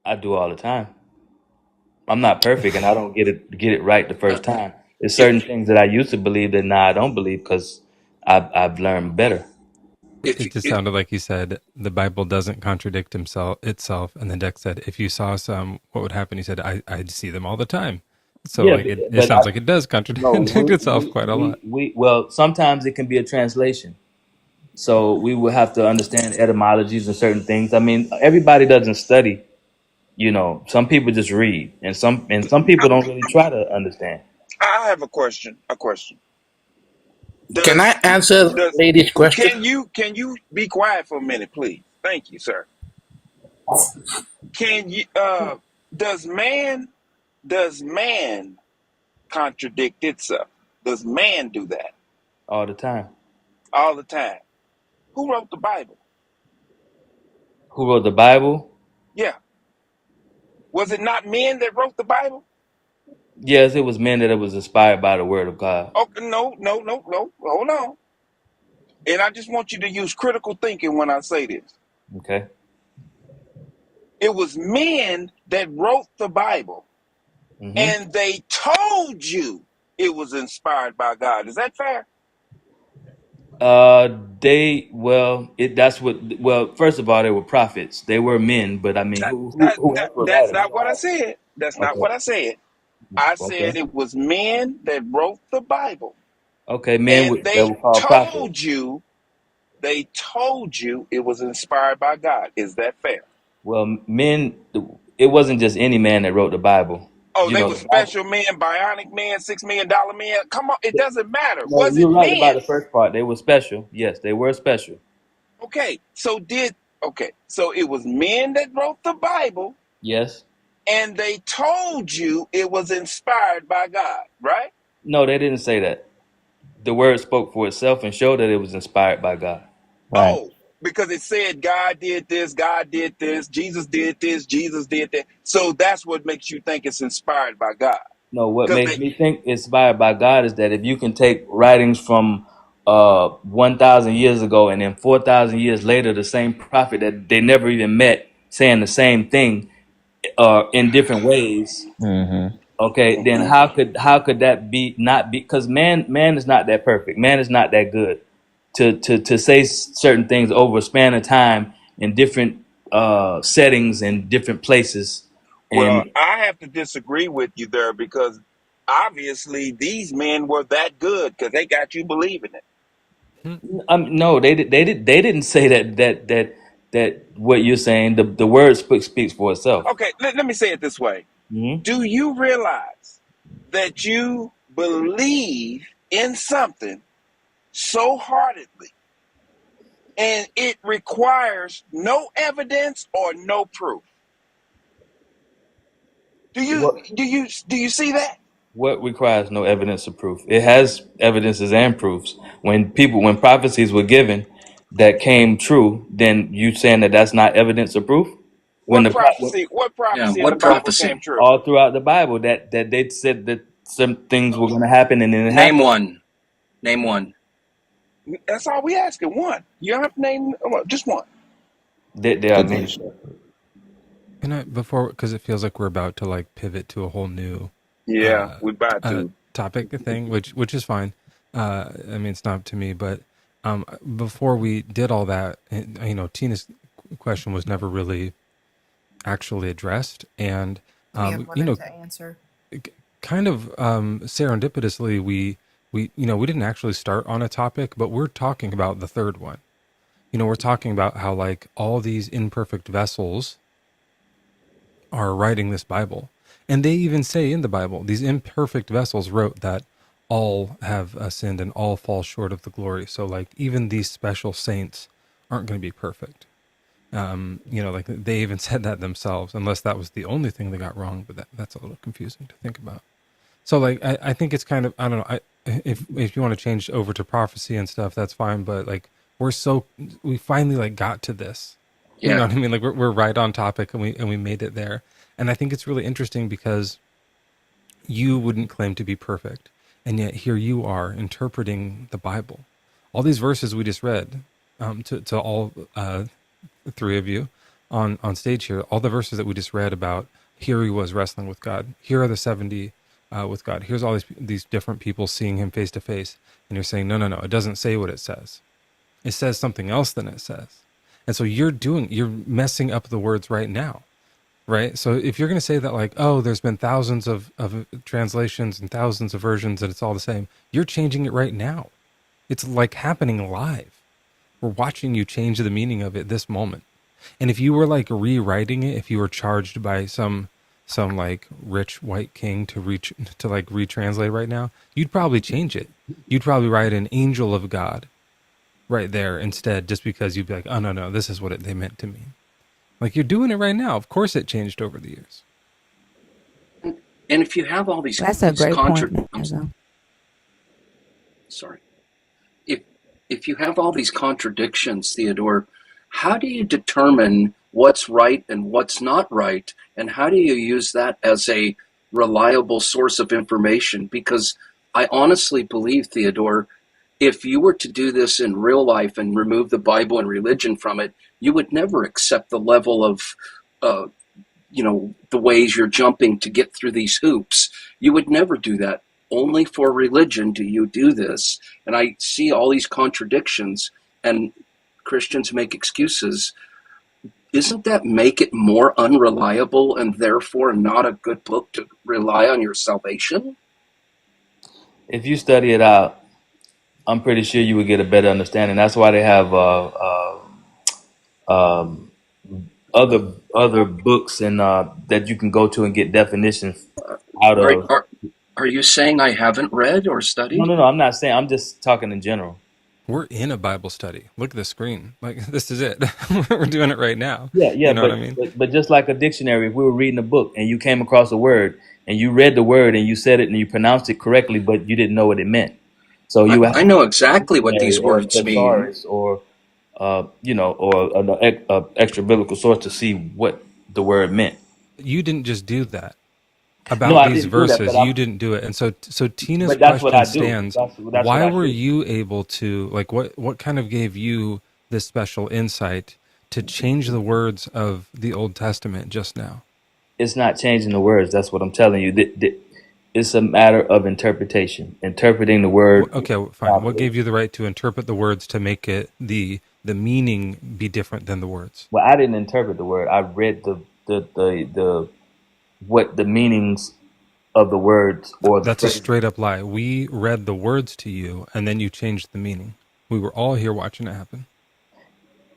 I do all the time. I'm not perfect, and I don't get it right the Uh, first time. There's if certain things that I used to believe that now I don't believe because I've learned better. if It just if sounded like he said the Bible doesn't contradict itself, and then Dex said, "If you saw some, what would happen?" He said, "I'd see them all the time." So Yeah, like it but sounds like it does no, contradict itself quite a lot. well, sometimes it can be a translation. So we will have to understand etymologies and certain things. I mean, everybody doesn't study. Some people just read, and some people don't really try to understand. I have a question. A question. Can Does I answer the does lady's question? can you be quiet for a minute, please? Thank you, sir. Can you does man contradict itself? Does man do that all the time. all the time? Who wrote the Bible? Who wrote the Bible? Yeah. Was it not men that wrote the Bible? Yes, it was men that it was inspired by the word of God. Oh, no, no, no, no. Hold on. And I just want you to use critical thinking when I say this. Okay. It was men that wrote the Bible, Hmm. and they told you it was inspired by God. Is that fair? That's what. Well, first of all, they were prophets. They were men, but I mean, That, who that, who that, else were that's writing? not what I said. That's not Okay. what I said. I Okay. said it was men that wrote the Bible, Okay. Men and that they were called prophets. told you it was inspired by God. Is that fair? Well, men. It wasn't just any man that wrote the Bible. Oh, You they know, were the Bible. special men, bionic men, $6 million men. Come on, it doesn't matter. No, Was it you're right about the men? first part. They were special. Yes, they were special. Okay, so it was men that wrote the Bible, Yes. and they told you it was inspired by God, right? No, they didn't say that. The word spoke for itself and showed that it was inspired by God. Right. Oh, because it said God did this, Jesus did this, Jesus did that. So that's what makes you think it's inspired by God. No, what Because makes me think inspired by God is that if you can take writings from 1,000 years ago and then 4,000 years later, the same prophet that they never even met saying the same thing in different ways, Mm-hmm. okay, then Mhm. how could that be not be? Because man is not that perfect. Man is not that good to say certain things over a span of time in different settings and different places. Well, And I have to disagree with you there because obviously these men were that good because they got you believing it. no, they didn't say that what you're saying. The word speaks for itself. Okay, let me say it this way. Hmm. Do you realize that you believe in something so heartedly and it requires no evidence or no proof? Do you What do you do you see that? what requires no evidence of proof? It has evidences and proofs. When prophecies were given that came true, then you saying that that's not evidence of proof? When What the prophecy? What Yeah, prophecy in the what Bible came prophecy? true? all throughout the Bible that they said that some things were going to happen and then it Name happened. one. Name one. That's all we asking. One. You don't have to name just one. There are Good many. question. And before, because it feels like we're about to like pivot to a whole new Yeah, uh, we about to. topic thing, which is fine. I mean, it's not up to me, but before we did all that, Tina's question was never really actually addressed, and We have you wanted know, to answer. kind of serendipitously, we didn't actually start on a topic, but we're talking about the third one. We're talking about how like all these imperfect vessels are writing this Bible. And they even say in the Bible, these imperfect vessels wrote that all have sinned and all fall short of the glory. So like even these special saints aren't going to be perfect. Like they even said that themselves, unless that was the only thing they got wrong. But that's a little confusing to think about. So like I think it's kind of, I don't know. If you want to change over to prophecy and stuff, that's fine. But like we finally like got to this. You know Yeah. what I mean? Like we're right on topic and we made it there. And I think it's really interesting because you wouldn't claim to be perfect, and yet here you are interpreting the Bible. All these verses we just read, to all three of you on stage here, all the verses that we just read about here he was wrestling with God. Here are the 70 with God. Here's all these different people seeing him face to face, and you're saying no, it doesn't say what it says. It says something else than it says. And so you're messing up the words right now, right? So if you're going to say that like, oh, there's been thousands of translations and thousands of versions and it's all the same, you're changing it right now. It's like happening live. We're watching you change the meaning of it this moment. And if you were like rewriting it, if you were charged by some some like rich white king to like retranslate right now, you'd probably change it. You'd probably write an angel of God right there instead, just because you'd be like, oh no, this is what they meant to mean. Like you're doing it right now. Of course, it changed over the years. And if you have all these That's a these great contra, point, I'm Mago. sorry. If if you have all these contradictions, Theodore, how do you determine what's right and what's not right, and how do you use that as a reliable source of information? Because I honestly believe, Theodore, if you were to do this in real life and remove the Bible and religion from it, you would never accept the level of uh, the ways you're jumping to get through these hoops. You would never do that. Only for religion do you do this. And I see all these contradictions, and Christians make excuses. Isn't that make it more unreliable and therefore not a good book to rely on your salvation? If you study it out, I'm pretty sure you would get a better understanding. That's why they have um, other books and that you can go to and get definitions out Are, of. are, are you saying I haven't read or No, studied? no, no. I'm not saying. I'm just talking in general. We're in a Bible study. Look at the screen. Like this is it. We're doing it right now. Yeah, yeah. You know what But, I mean? but but just like a dictionary, if we were reading a book and you came across a word and you read the word and you said it and you pronounced it correctly, but you didn't know what it meant, so you I have know exactly what dictionary these or a words mean. thesaurus or or an extra biblical source to see what the word meant. You didn't just do that No, about I these didn't do that, verses. You didn't do it. And so Tina's but that's what question I do. stands. That's what Why I were do. you able to, like, what kind of gave you this special insight to change the words of the Old Testament just now? It's not changing the words. That's what I'm telling you. It's a matter of interpretation, interpreting the word Okay, fine. What properly. gave you the right to interpret the words to make it the meaning be different than the words? Well, I didn't interpret the word. I read the what the meanings of the words or the That's a phrases. straight up lie. We read the words to you and then you changed the meaning. We were all here watching it happen.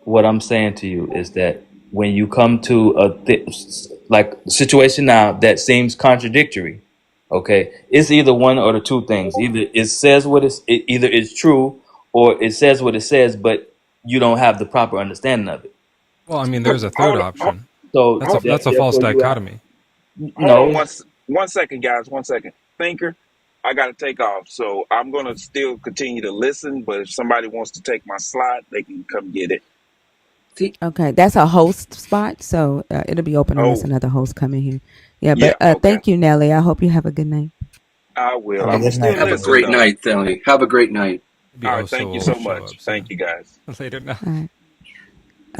What I'm saying to you is that when you come to like situation now that seems contradictory, okay, it's either one or the two things. Either it says either it's true or it says what it says, but you don't have the proper understanding of it. Well, I mean, Hold, there's a third hold, option. So That's a false therefore you have dichotomy. hold on no. 1 second, guys. 1 second. Thinker, I got to take off. So I'm going to still continue to listen, but if somebody wants to take my slot, they can come get it. Okay, that's a host spot, so it'll be open unless Oh, another host come in here. Yeah, yeah. but Okay. thank you, Nelly. I hope you have a good night. I will. Have a I'm going good to night, still Have a listen, everybody. great though. night, Theli. Have a great night. Maybe All right. Thank you Oso will so show much. up Thank soon. you, guys. Later now. All right.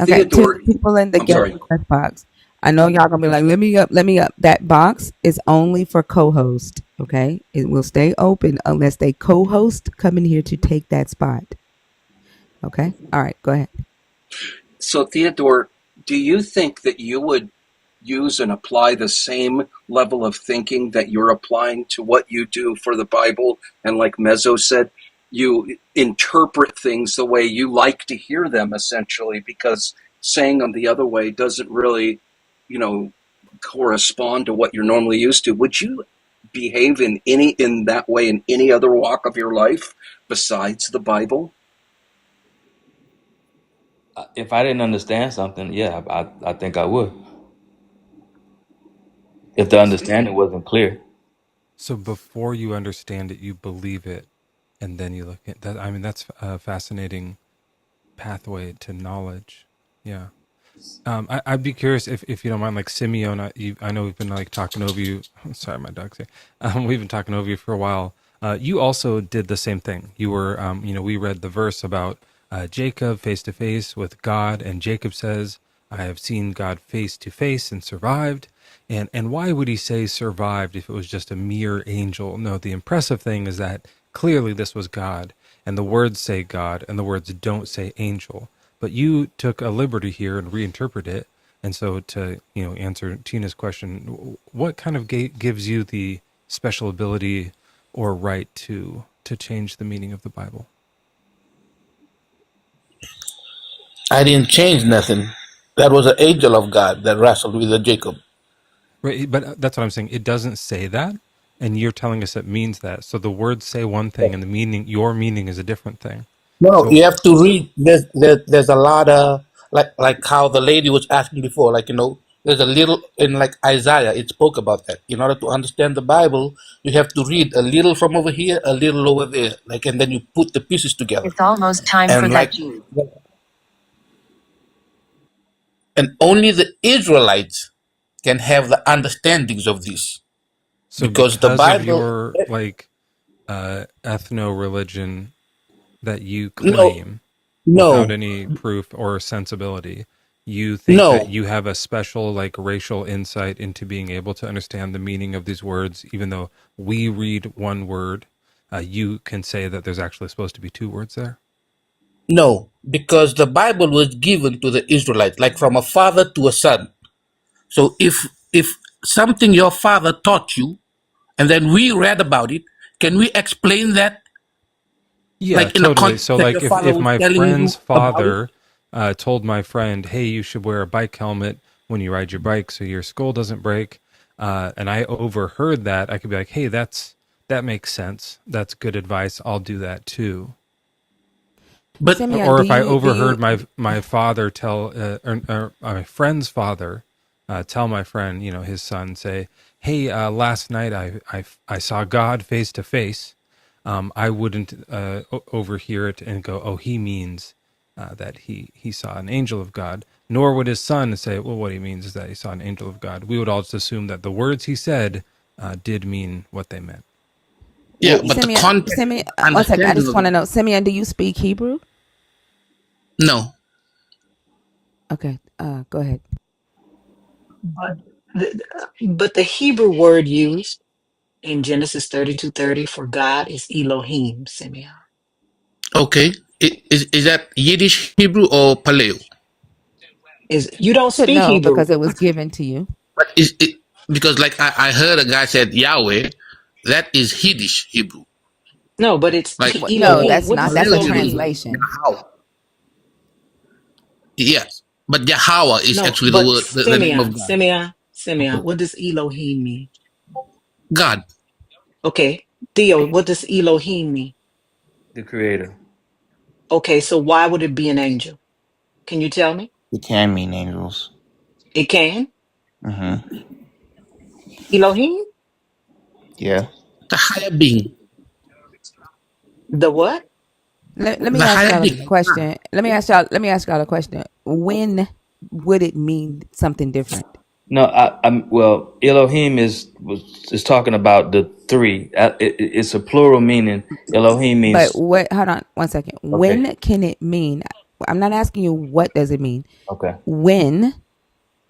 Okay, to the Theodore, people in the I'm guest sorry. request box, I know y'all gonna be like, let me up. That box is only for co-host. Okay, it will stay open unless they co-host come in here to take that spot. Okay, all right, go ahead. So, Theodore, do you think that you would use and apply the same level of thinking that you're applying to what you do for the Bible? And like Mezzo said, you interpret things the way you like to hear them, essentially, because saying them the other way doesn't really, you know, correspond to what you're normally used to. Would you behave in that way in any other walk of your life besides the Bible? If I didn't understand something, yeah, I think I would. If the understanding wasn't clear. So before you understand it, you believe it, and then you look at that. I mean, that's a fascinating pathway to knowledge. Yeah. I'd be curious if you don't mind, like Simeon, I know we've been like talking over you. Sorry, my dog's here. We've been talking over you for a while. You also did the same thing. You were, we read the verse about Jacob face to face with God, and Jacob says, "I have seen God face to face and survived." And why would he say survived if it was just a mere angel? No, the impressive thing is that clearly this was God, and the words say God, and the words don't say angel. But you took a liberty here and reinterpret it. And so to, answer Tina's question, what kind of gives you the special ability or right to change the meaning of the Bible? I didn't change nothing. That was an angel of God that wrestled with Jacob. Right, but that's what I'm saying. It doesn't say that, and you're telling us it means that. So the words say one thing, and the meaning, your meaning, is a different thing. No, So you have to read. There's a lot of like how the lady was asking before. Like there's a little in like Isaiah. It spoke about that. In order to understand the Bible, you have to read a little from over here, a little over there. Like, and then you put the pieces together. It's almost time for And that like, Jew. and only the Israelites can have the understandings of this, So because the because of Bible. your ethno religion that you No, claim without no, any proof or sensibility, you think that no, you have a special like racial insight into being able to understand the meaning of these words, even though we read one word, you can say that there's actually supposed to be two words there. no, because the Bible was given to the Israelites, like from a father to a son. So if something your father taught you, and then we read about it, can we explain that, Yeah, like in the totally. context So, that like, your father if was my telling friend's you about it? father told my friend, "Hey, you should wear a bike helmet when you ride your bike so your skull doesn't break," and I overheard that, I could be like, "Hey, that makes sense. That's good advice. I'll do that too." But Simeon, Or if I do you overheard my father tell or my friend's father tell my friend, his son, say, "Hey, last night I saw God face to face." I wouldn't overhear it and go, "Oh, he means that he saw an angel of God." Nor would his son say, "Well, what he means is that he saw an angel of God." We would all just assume that the words he said did mean what they meant. yeah, but the Simeon, context, Simeon, the one second. I understanding just of want to it. know, Simeon, do you speak Hebrew? No, Okay, go ahead. But the Hebrew word used in Genesis 32:30 for God is Elohim, Simeon. okay. Is that Yiddish, Hebrew, or Paleo? Is you don't Should speak know Hebrew. because it was given to you. But is it because like I heard a guy said Yahweh, that is Yiddish Hebrew. No, but it's Like No, or Elohim. that's What not. does That's a Malay Hebrew, Elohim? translation. Yahweh. Yes, but Yahweh is No, actually the but word, the name Simeon, of God. Simeon, Simeon. Okay. What does Elohim mean? God. Okay, Theo, what does Elohim mean? The creator. Okay, so why would it be an angel? Can you tell me? It can mean angels. It can. Hmm. Elohim? Yeah. The higher being. The what? Let me The ask higher y'all a being. question. Let me ask y'all. Let me ask y'all a question. When would it mean something different? No, I'm well. Elohim is talking about the three. It's a plural meaning. Elohim But means what? Hold on, one second. okay. When can it mean? I'm not asking you what does it mean. Okay. When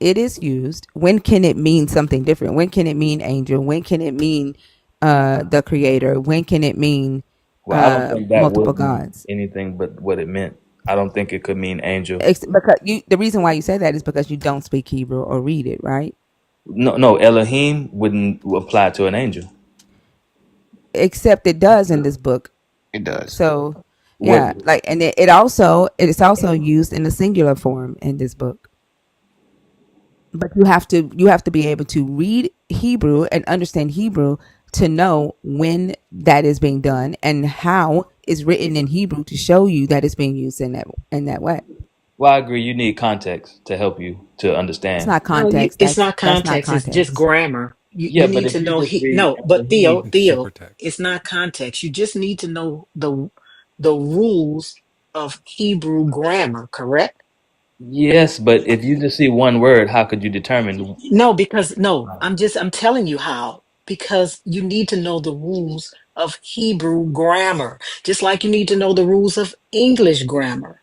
it is used, when can it mean something different? When can it mean angel? When can it mean the creator? When can it mean Well, I don't think that multiple would mean gods? anything but what it meant. I don't think it could mean angel. Because the reason why you say that is because you don't speak Hebrew or read it, right? No, no. Elohim wouldn't apply to an angel. Except it does in this book. It does. So What? yeah, like, and it's also used in the singular form in this book. But you have to be able to read Hebrew and understand Hebrew to know when that is being done and how it's written in Hebrew to show you that it's being used in that way. Well, I agree. You need context to help you to It's understand. not No, context. it's That's not that's not context. It's just context. grammar. You Yeah, but need if to you know just he read no, but Elohim, It's Theo, super text. it's not context. You just need to know the rules of Hebrew grammar, correct? yes, but if you just see one word, how could you determine? No, because no, I'm telling you how. Because you need to know the rules of Hebrew grammar, just like you need to know the rules of English grammar.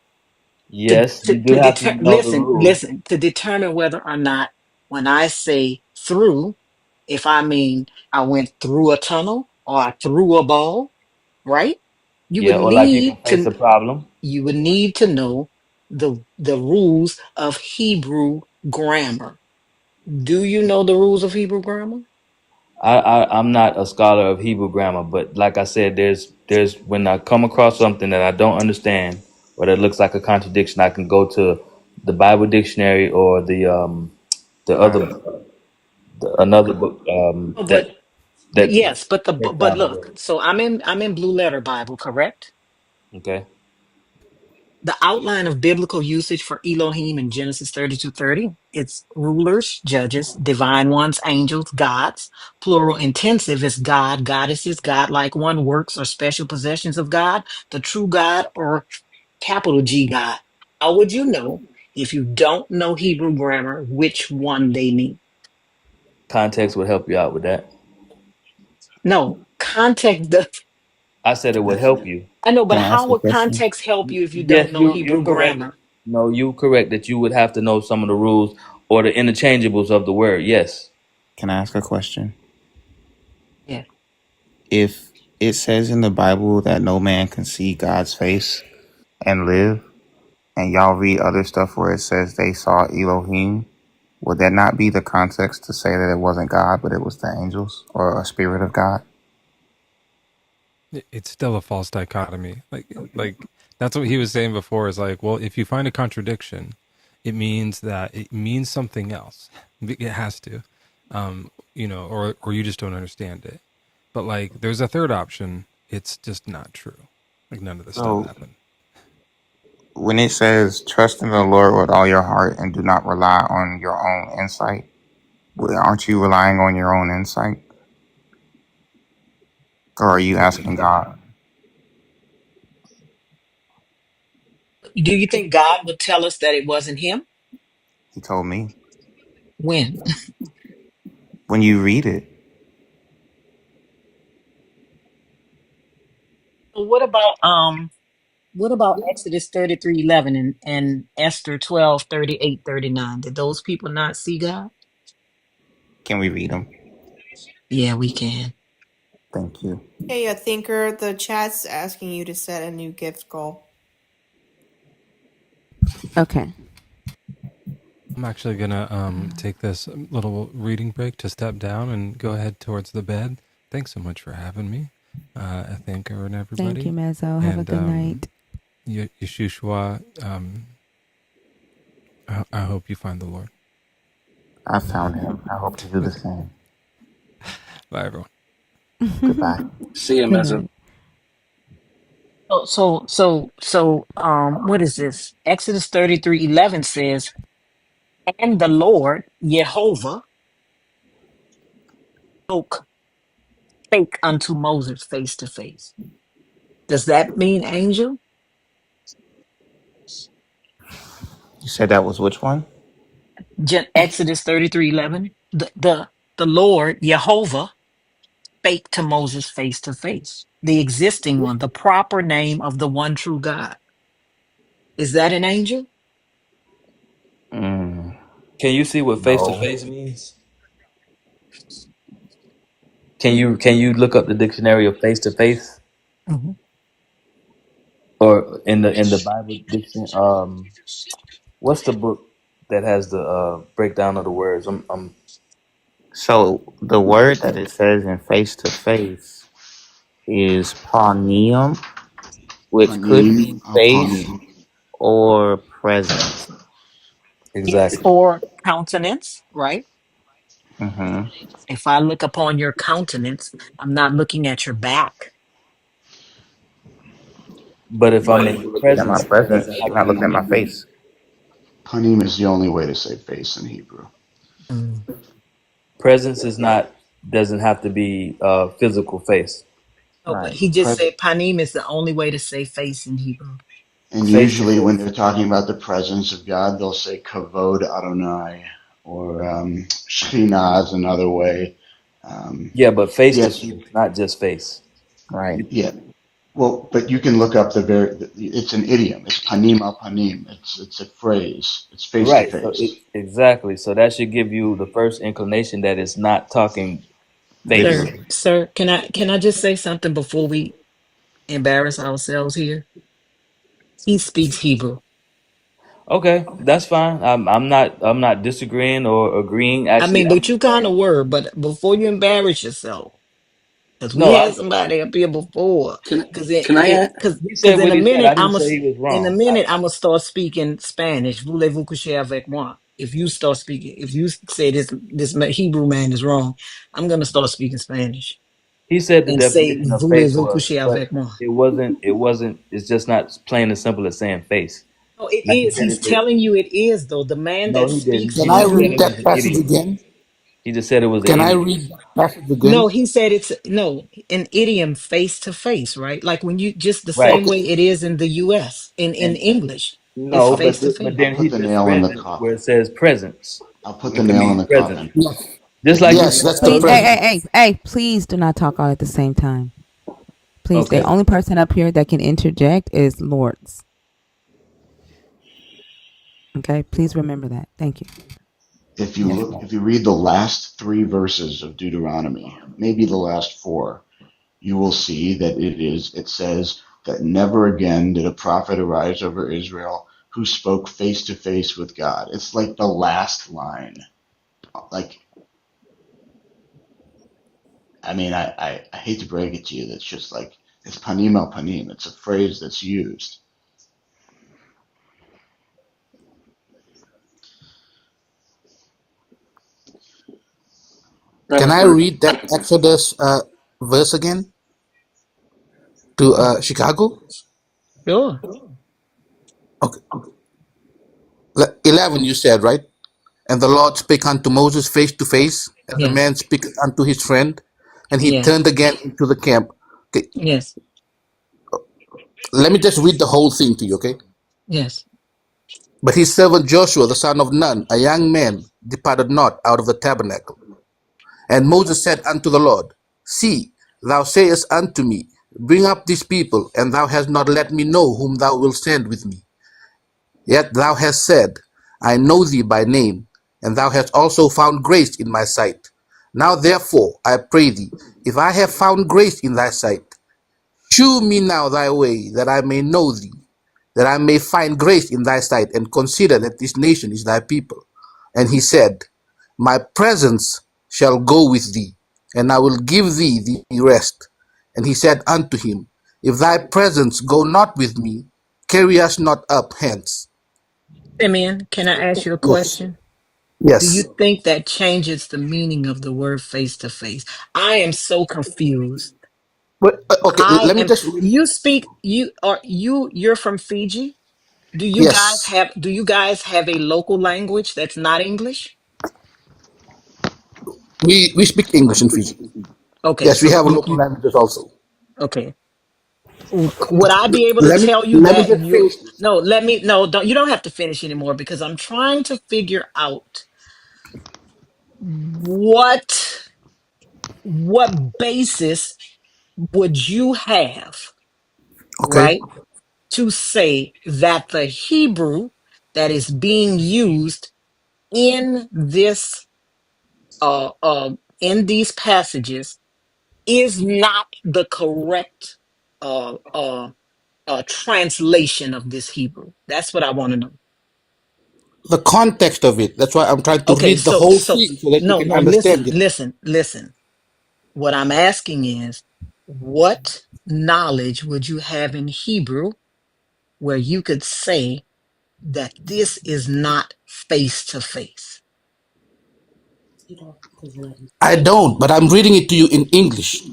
to Yes, to you do to have to deter know the listen rules. listen to determine whether or not when I say through, if I mean I went through a tunnel or I threw a ball, right? You would Yeah, or like you can need face to a problem. you would need to know the rules of Hebrew grammar. Do you know the rules of Hebrew grammar? I'm not a scholar of Hebrew grammar, but like I said, there's when I come across something that I don't understand or that looks like a contradiction, I can go to the Bible dictionary or the other. Another book Oh, that but that yes, but the breaks but down the look, word. so I'm in Blue Letter Bible, correct? Okay. The outline of biblical usage for Elohim in Genesis 32:30, it's rulers, judges, divine ones, angels, gods. Plural intensive is God, goddesses, godlike one, works or special possessions of God, the true God, or capital G God. How would you know if you don't know Hebrew grammar which one they mean? Context would help you out with that. No, context. The, I said it would help you. I know, but Can I how ask a would question? context help you if you Yes, don't know you're Hebrew correct. grammar? No, you correct that you would have to know some of the rules or the interchangeables of the word. Yes. Can I ask a question? Yeah. If it says in the Bible that no man can see God's face and live, and y'all read other stuff where it says they saw Elohim, would that not be the context to say that it wasn't God, but it was the angels or a spirit of God? It's still a false dichotomy. Like that's what he was saying before. Is like, well, if you find a contradiction, it means that it means something else. It has to, or you just don't understand it. But like, there's a third option. It's just not true. Like none of this stuff So happened. when it says trust in the Lord with all your heart and do not rely on your own insight, aren't you relying on your own insight? Or are you asking God? Do you think God would tell us that it wasn't him? He told me. When? When you read it, What about Exodus 33:11 and Esther 12:38-39? Did those people not see God? can we read them? Yeah, we can. Thank you. Hey, thinker, the chat's asking you to set a new gift goal. Okay. I'm actually gonna take this little reading break to step down and go ahead towards the bed. Thanks so much for having me, I thank her and Thank you, everybody. Mezzo. Have a And good night. Yeshushua, I hope you find the Lord. I found him. I hope you do the same. Bye, everyone. Goodbye. See him Good as a night. What is this? Exodus 33:11 says, and the Lord, Jehovah, spoke, spake unto Moses face to face. Does that mean angel? You said that was which one? Exodus 33:11. The Lord, Jehovah, spake to Moses face to face. The existing one, the proper name of the one true God. Is that an angel? Mm, Can you see what face to no. face means? Can you look up the dictionary of face to face Mhm. or in the Bible dictionary? What's the book that has the breakdown of the words? I'm So the word that it says in face to face is paneum, which could Panim mean face Alpani. or presence. Yes, exactly. or countenance, right? Hmm. If I look upon your countenance, I'm not looking at your back. But if But I'm if in you're your looking at my presence, it presence, doesn't you're have to not be looking at my me. face. Panim is the only way to say face in Hebrew. Mm. Presence is not doesn't have to be physical face. Oh, but Right. he just Pres- said panim is the only way to say face in Hebrew. and Face to usually when face. they're talking about the presence of God, they'll say kavod Adonai or Shekhinah is another way. Yeah, but face to Yes, face, not just face. Right. yeah. Well, but you can look up it's an idiom. It's panim al panim. It's a phrase. It's face to Right. So it face. exactly. So that should give you the first inclination that it's not talking face. Literally. Sir, can I just say something before we embarrass ourselves here? He speaks Hebrew. Okay, that's fine. I'm not disagreeing or agreeing. I Actually, mean, but you kind of were, but before you embarrass yourself, because we no. had somebody up here before, can because it, can I it, add? because He said because in what a he said. minute I didn't say he was in a wrong. minute I'm gonna start speaking Spanish. Voulez-vous coucher avec moi? if you start speaking, if you say this Hebrew man is wrong, I'm gonna start speaking Spanish He said the and say definition of face voulez-vous was, coucher but avec moi? it wasn't. It's just not plain and simple as saying face. No, it Like he is. said, He's telling you it is though. The man no, that he didn't. speaks He Can to I just said read it you. was that an passage idiom. again? He just said it was an Can I idiom. read that passage No, again? he said it's no an idiom face to face, right? Like when you just the Right. same Okay. way it is in the U.S. in And English, it's no, I'll face but to but face. I'll then he put the just nail in read the it where coffin. it says presence. I'll put the It can nail in mean the presence. coffin. Yes. Just If like you you Yes, just that's the Please, told hey, me. hey, present. hey, hey, please do not talk all at the same time. Please, the Okay. only person up here that can interject is Lords. Okay, please remember that. Thank you. Yeah. if you read the last three verses of Deuteronomy, maybe the last four, you will see that it says that never again did a prophet arise over Israel who spoke face to face with God. It's like the last line. Like, I mean, I hate to break it to you, that's just like, it's panim al panim. It's a phrase that's used. Can I read that Exodus verse again to Chicago? Sure. Okay. 11 you said, right? And the Lord spake unto Moses face to face, as a Yes. man speaketh unto his friend, and he Yes. turned again into the camp. Okay, Yes. let me just read the whole thing to you, okay? Yes. But his servant Joshua, the son of Nun, a young man, departed not out of the tabernacle. And Moses said unto the Lord, See, thou sayest unto me, Bring up these people, and thou hast not let me know whom thou wilt send with me. Yet thou hast said, I know thee by name, and thou hast also found grace in my sight. Now therefore, I pray thee, if I have found grace in thy sight, shew me now thy way, that I may know thee, that I may find grace in thy sight, and consider that this nation is thy people. And he said, My presence shall go with thee, and I will give thee the rest. And he said unto him, If thy presence go not with me, carry us not up hence. Simeon, can I ask you a Yes. question? Do you Yes. think that changes the meaning of the word face to face? I am so confused. But okay, I let me am just read. you speak you are you're from Fiji? Yes. Do you guys have a local language that's not English? We speak English in Fiji. Okay, Yes, we so have local you languages also. okay. Would I be able to Let me tell you let me that just you finish this. no, let me no, don't you don't have to finish anymore because I'm trying to figure out what what basis would you have, Okay. right, to say that the Hebrew that is being used in this in these passages is not the correct uh uh translation of this Hebrew? That's what I want to know. The context of it. That's why I'm trying to Okay, read the so whole thing so that you no, can no, listen, understand it. listen, listen. What I'm asking is, what knowledge would you have in Hebrew where you could say that this is not face to face? I don't, but I'm reading it to you in English.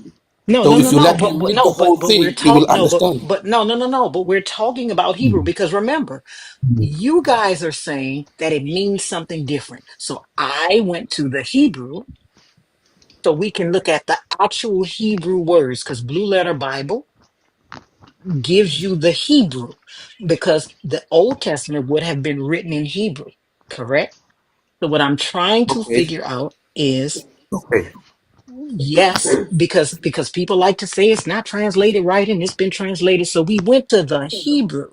No, So no, if no, you no, let me but read the no, whole but we're thing, you will talking no, understand. but no, no, no, no, but we're talking about Hebrew because remember, you guys are saying that it means something different. So I went to the Hebrew so we can look at the actual Hebrew words because Blue Letter Bible gives you the Hebrew because the Old Testament would have been written in Hebrew, correct? So what I'm trying to Okay. figure out is Okay. yes, because people like to say it's not translated right and it's been translated. So we went to the Hebrew,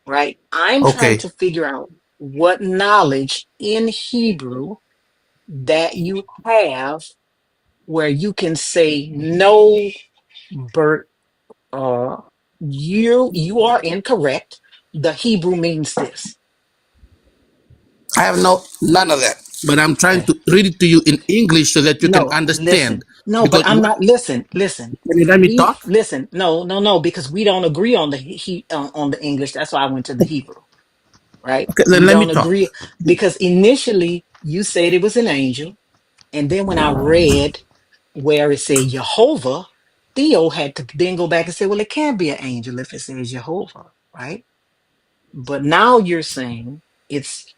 right? I'm trying Okay. to figure out what knowledge in Hebrew that you have where you can say no, Bert, uh, you are incorrect. The Hebrew means this. I have none of that. But I'm trying Okay. to read it to you in English so that you can No, understand. listen. No, but Because I'm what not. Listen. can you let me We talk? listen. No, because we don't agree on the on the English. That's why I went to the Hebrew. right? Okay, then You let me don't talk. agree because initially you said it was an angel, and then when I read where it said Jehovah, Theo had to then go back and say, well, it can't be an angel if it says Jehovah, right? But now you're saying it's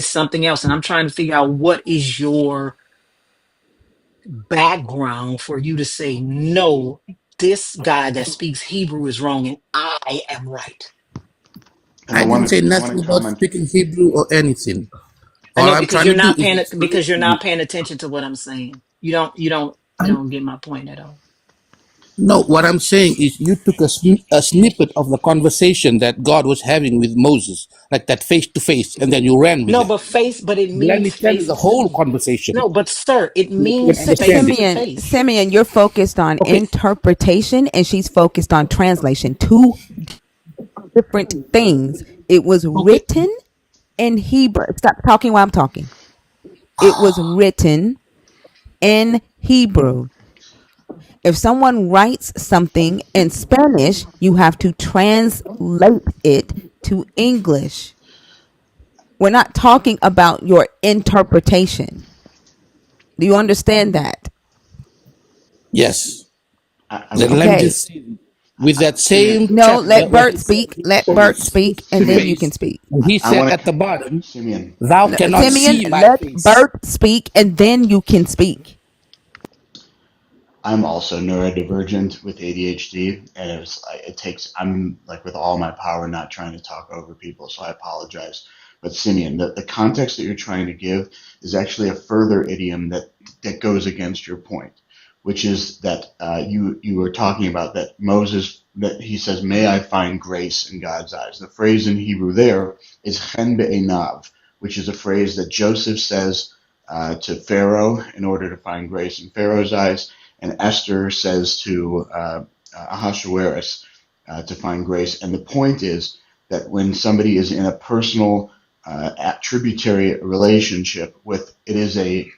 something else, and I'm trying to figure out what is your background for you to say no. This guy that speaks Hebrew is wrong, and I am right. And I didn't say I want nothing to about comment. speaking Hebrew or anything. I All know I'm trying to do is explain because you're to you. not paying attention to what I'm saying. You I'm, don't get my point at all. no, what I'm saying is you took a snippet of the conversation that God was having with Moses, like that face to face, and then you ran with No, that. but it Let me means tell you face. the whole conversation No, but sir, it so that you can means understand face it. to Simeon, face. Simeon, you're focused on Okay, interpretation and she's focused on translation. Two different things. It was okay. written in Hebrew. Stop talking while I'm talking. It was written in Hebrew. If someone writes something in Spanish, you have to translate it to English. We're not talking about your interpretation. Do you understand that? Yes. I Then want let me Okay. just say, with that Simeon. same No, chapter let where Bert he said speak. he Let spoke Bert Simeon. speak, and to then Simeon. you can face, speak. and he I said want at the to. bottom, Simeon. "Thou No, cannot Simeon, see my let face." Bert speak, and then you can speak. I'm also neurodivergent with ADHD, and it takes. I'm like with all my power, not trying to talk over people, so I apologize. But Simeon, the context that you're trying to give is actually a further idiom that goes against your point, which is that you were talking about that Moses that he says, "May I find grace in God's eyes." The phrase in Hebrew there is "chen be'enav," which is a phrase that Joseph says to Pharaoh in order to find grace in Pharaoh's eyes, and Esther says to Ahasuerus to find grace. And the point is that when somebody is in a personal tributary relationship with, it is a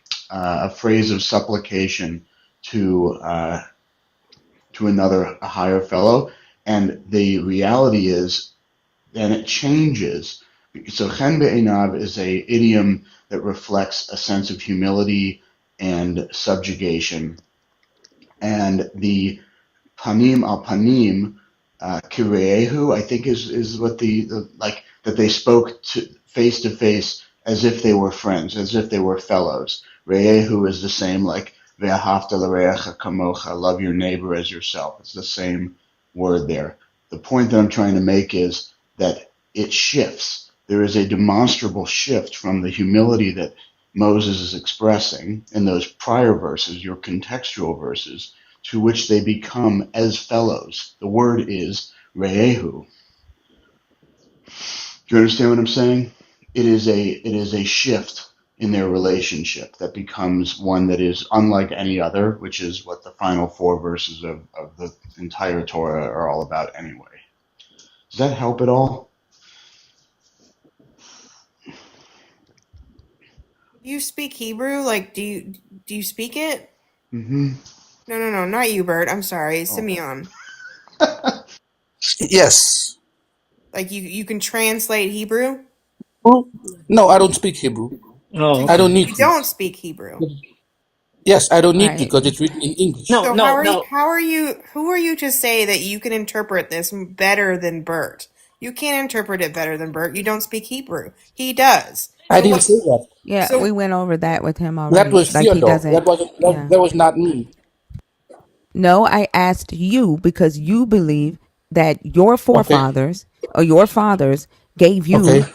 phrase of supplication to another, a higher fellow, and the reality is, then it changes. So chen be'enav is a idiom that reflects a sense of humility and subjugation, and the panim al panim, kireehu, I think is what the like that they spoke to face as if they were friends, as if they were fellows. Reehu is the same, like ve'ahavta l'reacha kamocha, love your neighbor as yourself. It's the same word there. The point that I'm trying to make is that it shifts. There is a demonstrable shift from the humility that Moses is expressing in those prior verses, your contextual verses, to which they become as fellows. The word is re'ehu. Do you understand what I'm saying? It is a shift in their relationship that becomes one that is unlike any other, which is what the final four verses of the entire Torah are all about anyway. Does that help at all? You speak Hebrew? Like, do you speak it? Mm-hmm. No, no, no, not you, Bert. I'm sorry, Oh. Simeon. Yes. Like you can translate Hebrew, No, I don't speak Hebrew. so Oh, I don't okay. need you to. don't speak Hebrew. Yes, I don't need to Right. because it's written in English. No, So no, no. who are you to say that you can interpret this better than Bert? You can't interpret it better than Bert. You don't speak Hebrew. He does. I So didn't what? say that. Yeah, we So went over that with him That already. was Like he Theodore. doesn't. Yeah. That was not me. No, I asked you because you believe that your Okay. forefathers or your fathers gave Okay. you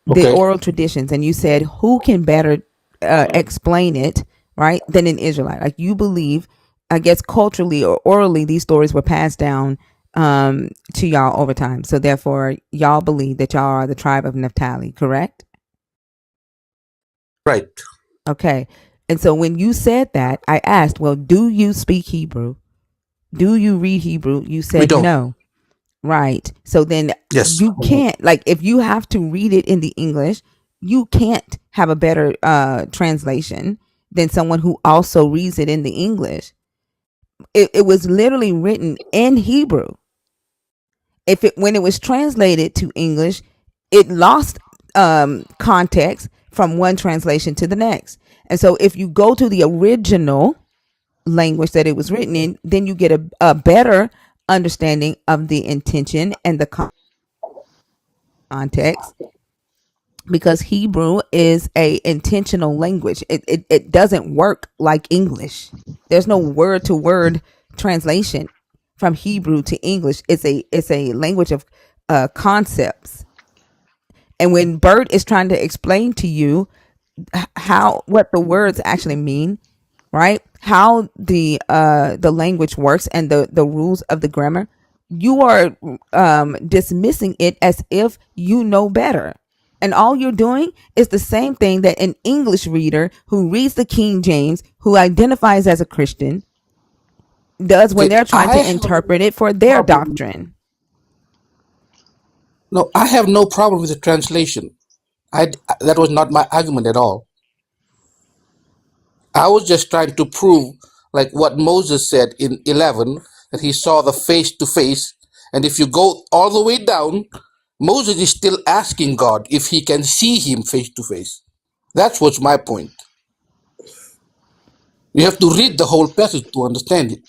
the Okay. oral traditions, and you said who can better explain it, right, than an Israelite? Like you believe, I guess culturally or orally, these stories were passed down to y'all over time. So therefore, y'all believe that y'all are the tribe of Naphtali, correct? Right. Okay. And so when you said that, I asked, well, do you speak Hebrew? Do you read Hebrew? You We said don't. no. Right. So then Yes. you can't, like, if you have to read it in the English, you can't have a better translation than someone who also reads it in the English. It was literally written in Hebrew. If it when it was translated to English, it lost context from one translation to the next. And so if you go to the original language that it was written in, then you get a better understanding of the intention and the context, because Hebrew is a intentional language. It doesn't work like English. There's no word to word translation from Hebrew to English. It's a language of concepts. And when Bert is trying to explain to you what the words actually mean, right? How the language works and the rules of the grammar, you are dismissing it as if you know better. And all you're doing is the same thing that an English reader who reads the King James, who identifies as a Christian, does when Okay, they're trying I to have interpret no it for their problem. doctrine. No, I have no problem with the translation. That was not my argument at all. I was just trying to prove, like what Moses said in 11, that he saw the face to face. And if you go all the way down, Moses is still asking God if he can see him face to face. That's what's my point. You have to read the whole passage to understand it.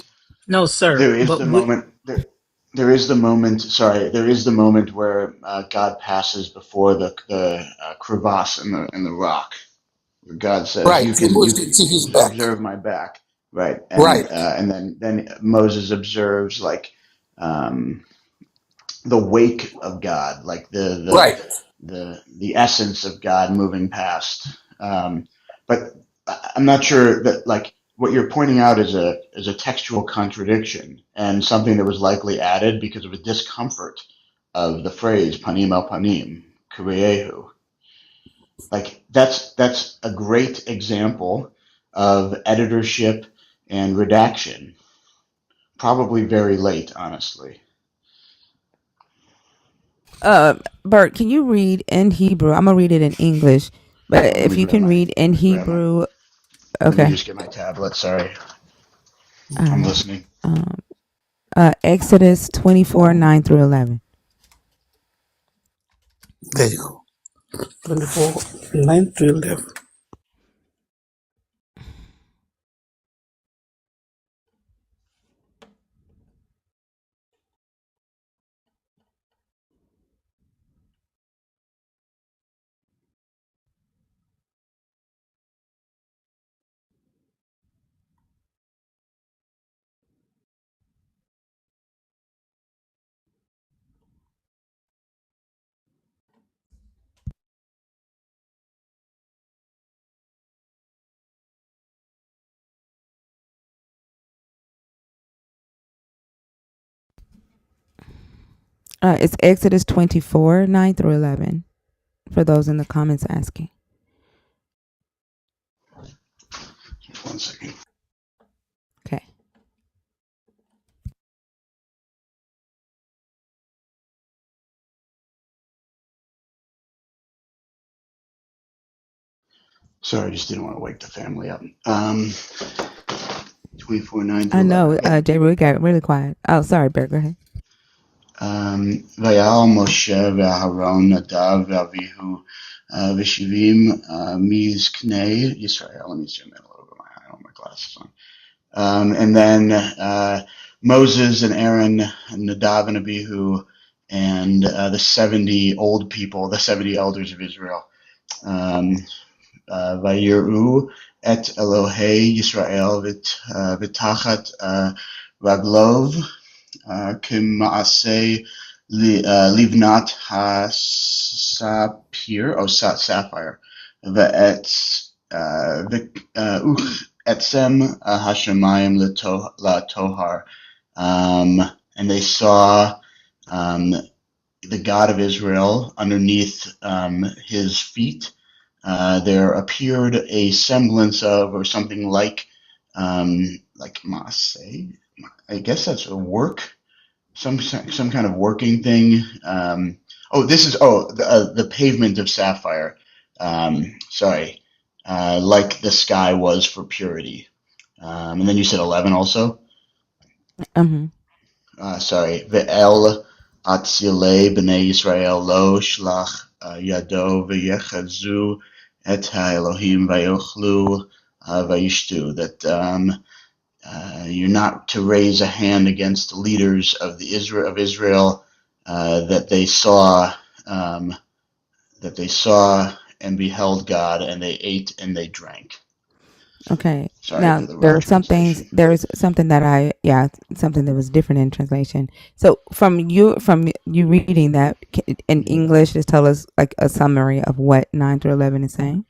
No, sir. There is But the we, moment. There is the moment. Sorry, there is the moment where God passes before the crevasse in the rock. Where God says, Right. "You So can Moses can see his back. observe my back." Right, Right. and then Moses observes like um, the wake of God, like Right. the essence of God moving past. But I'm not sure that like what you're pointing out is a textual contradiction and something that was likely added because of a discomfort of the phrase panim el panim, kuriehu. Like that's a great example of editorship and redaction. Probably very late, honestly. Bert, can you read in Hebrew? I'm gonna read it in English, but Let if me you grab can my read in Hebrew, let me okay. just get my tablet. Sorry, All I'm right. listening. Exodus 24:9-11. There you go. 24, 9 to 11. It's Exodus 24:9-11. For those in the comments asking. Just 1 second. Okay. Sorry, I just didn't want to wake the family up. 24:9 I through know, 11. Yep. Jay, we got really quiet. Oh, sorry, Bert, go ahead. ויעל משה ואהרון נדב ואביהו ושבעים מזקני ישראל. Let me zoom in a little bit. I don't have my glasses on. And then Moses and Aaron and Nadav and Abihu and the 70 old people, the 70 elders of Israel. Vayiru et Elohei Yisrael v'tachat raglov k'maaseh livnat ha-sapir, sapphire, ve'et etzem hashemayim latohar. And they saw the God of Israel underneath his feet. There appeared a semblance of, or something like maaseh. I guess that's a work, some kind of working thing. This is the pavement of sapphire. Sorry, like the sky was for purity. And then you said 11 also. Mm-hmm. Sorry, ve'el atzilei b'nei Yisrael lo shlach yado v'yechazu et ha'Elohim vayochlu vayishtu. That you're not to raise a hand against the leaders of Israel that they saw and beheld God, and they ate and they drank. Okay. Sorry Now for the rough translation. there's something something that was different in translation. So from you reading that in English, just tell us like a summary of what 9 through 11 is saying.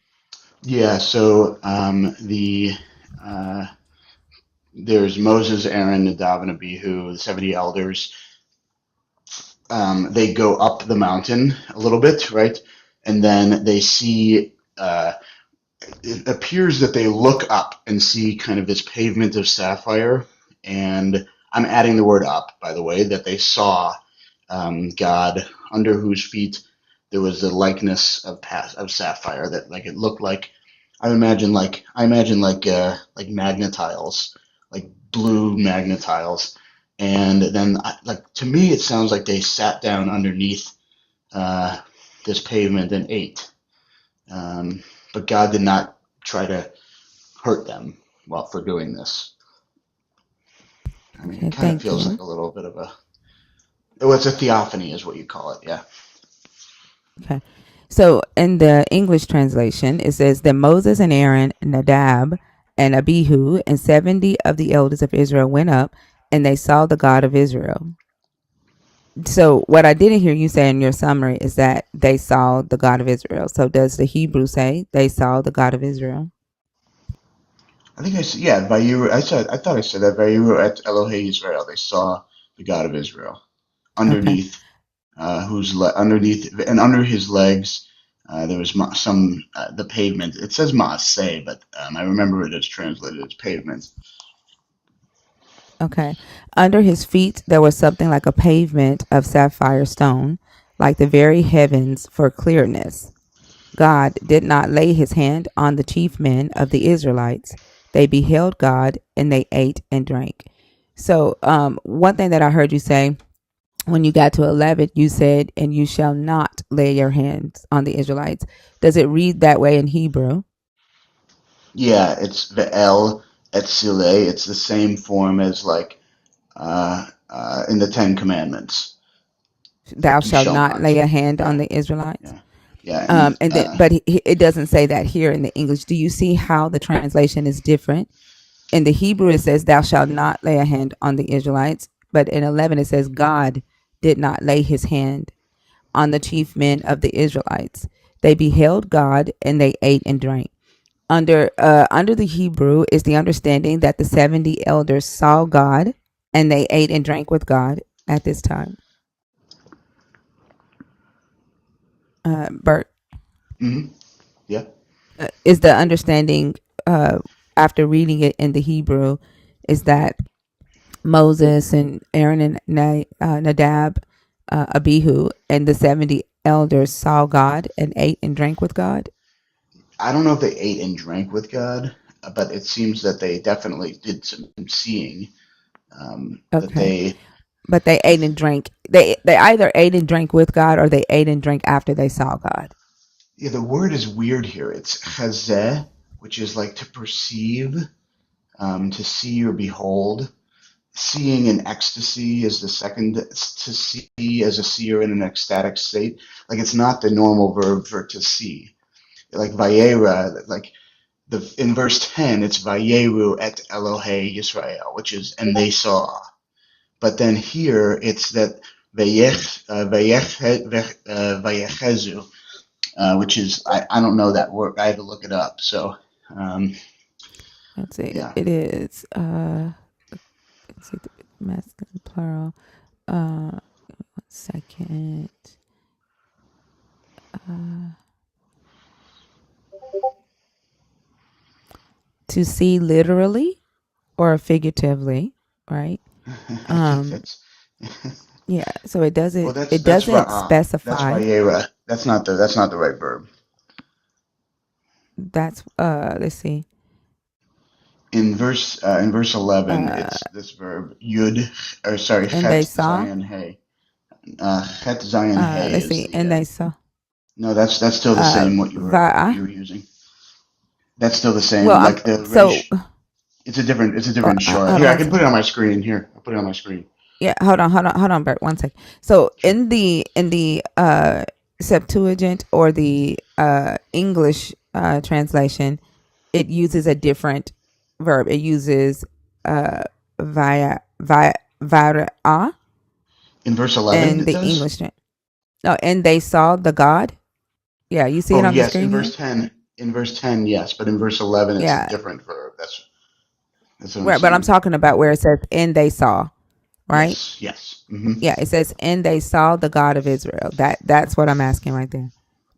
Yeah, so there's Moses, Aaron, Nadav, and Abihu, the 70 elders. They go up the mountain a little bit, right? And then they see, it appears that they look up and see kind of this pavement of sapphire. And I'm adding the word up, by the way, that they saw God, under whose feet there was the likeness of sapphire, that like it looked like, I imagine like magnetiles, like blue magnetiles. And then like to me it sounds like they sat down underneath this pavement and ate. But God did not try to hurt them for doing this. I mean, Okay, it kind of thank feels you. like a little bit of it's a theophany is what you call it. Yeah. Okay. So in the English translation, it says that Moses and Aaron, Nadab and Abihu, and 70 of the elders of Israel went up, and they saw the God of Israel. So what I didn't hear you say in your summary is that they saw the God of Israel. So does the Hebrew say they saw the God of Israel? I think I said, yeah, Vayiru. I thought I said that Vayiru et Elohei Israel. They saw the God of Israel Okay. underneath, underneath and under his legs. There was the pavement. It says maaseh, but I remember it as translated as pavement. Okay. Under his feet, there was something like a pavement of sapphire stone, like the very heavens for clearness. God did not lay his hand on the chief men of the Israelites. They beheld God and they ate and drank. So, one thing that I heard you say when you got to 11, you said, and you shall not lay your hands on the Israelites. Does it read that way in Hebrew? Yeah, it's Ve'el et Sileh. It's the same form as like in the Ten Commandments. Thou Like you shalt shall not not. lay a hand on Yeah, the Israelites. yeah, yeah. And And then, but it doesn't say that here in the English. Do you see how the translation is different? In the Hebrew, it says, "Thou shalt not lay a hand on the Israelites," but in 11, it says, "God did not lay his hand on the chief men of the Israelites. They beheld God and they ate and drank." Under the Hebrew is the understanding that the 70 elders saw God and they ate and drank with God at this time. Bert, yeah. is the understanding after reading it in the Hebrew is that Moses and Aaron and Nadab, Abihu, and the 70 elders saw God and ate and drank with God? I don't know if they ate and drank with God, but it seems that they definitely did some seeing. That Okay. they, But they ate and drank. They either ate and drank with God or they ate and drank after they saw God. yeah, the word is weird here. It's chazeh, which is like to perceive, to see or behold. Seeing in ecstasy is the second, to see as a seer in an ecstatic state. Like it's not the normal verb for to see. Like vayera, like in verse 10, it's vayeru et Elohei Yisrael, which is and they saw. But then here it's that vayechezu, which is I don't know that word. I had to look it up. So Let's see. yeah, It is let's see the masculine plural. 1 second. To see literally or figuratively, right? I think that's Yeah, so it well. doesn't That's ra'ah. That's specify. vayera. That's not the right verb. That's let's see. In verse 11, Uh it's this verb yud, or sorry, and they chet saw. zayin hey. Chet zayin hey Let's is see. the And they saw. No, that's still the same what you were Va. using. That's still the Well, same. I'm Like the so. ratio. It's a different short. Hold Here, on I one can second. put it on my screen. Here, I'll put it on my screen. Yeah, hold on, Bert. One second. So Sure. in the Septuagint or the English translation, it uses a different verb. It uses via In verse 11, in it the does. English. No, and they saw the God. Yeah, you see it Oh, on the yes. screen here. In verse 10, yes. But in verse 11, it's a Yeah, different verb. That's what I'm right. But I'm saying. talking about where it says "and they saw," right? Yes, yes. Hmm. Yeah, it says "and they saw the God of Israel." That's what I'm asking right there,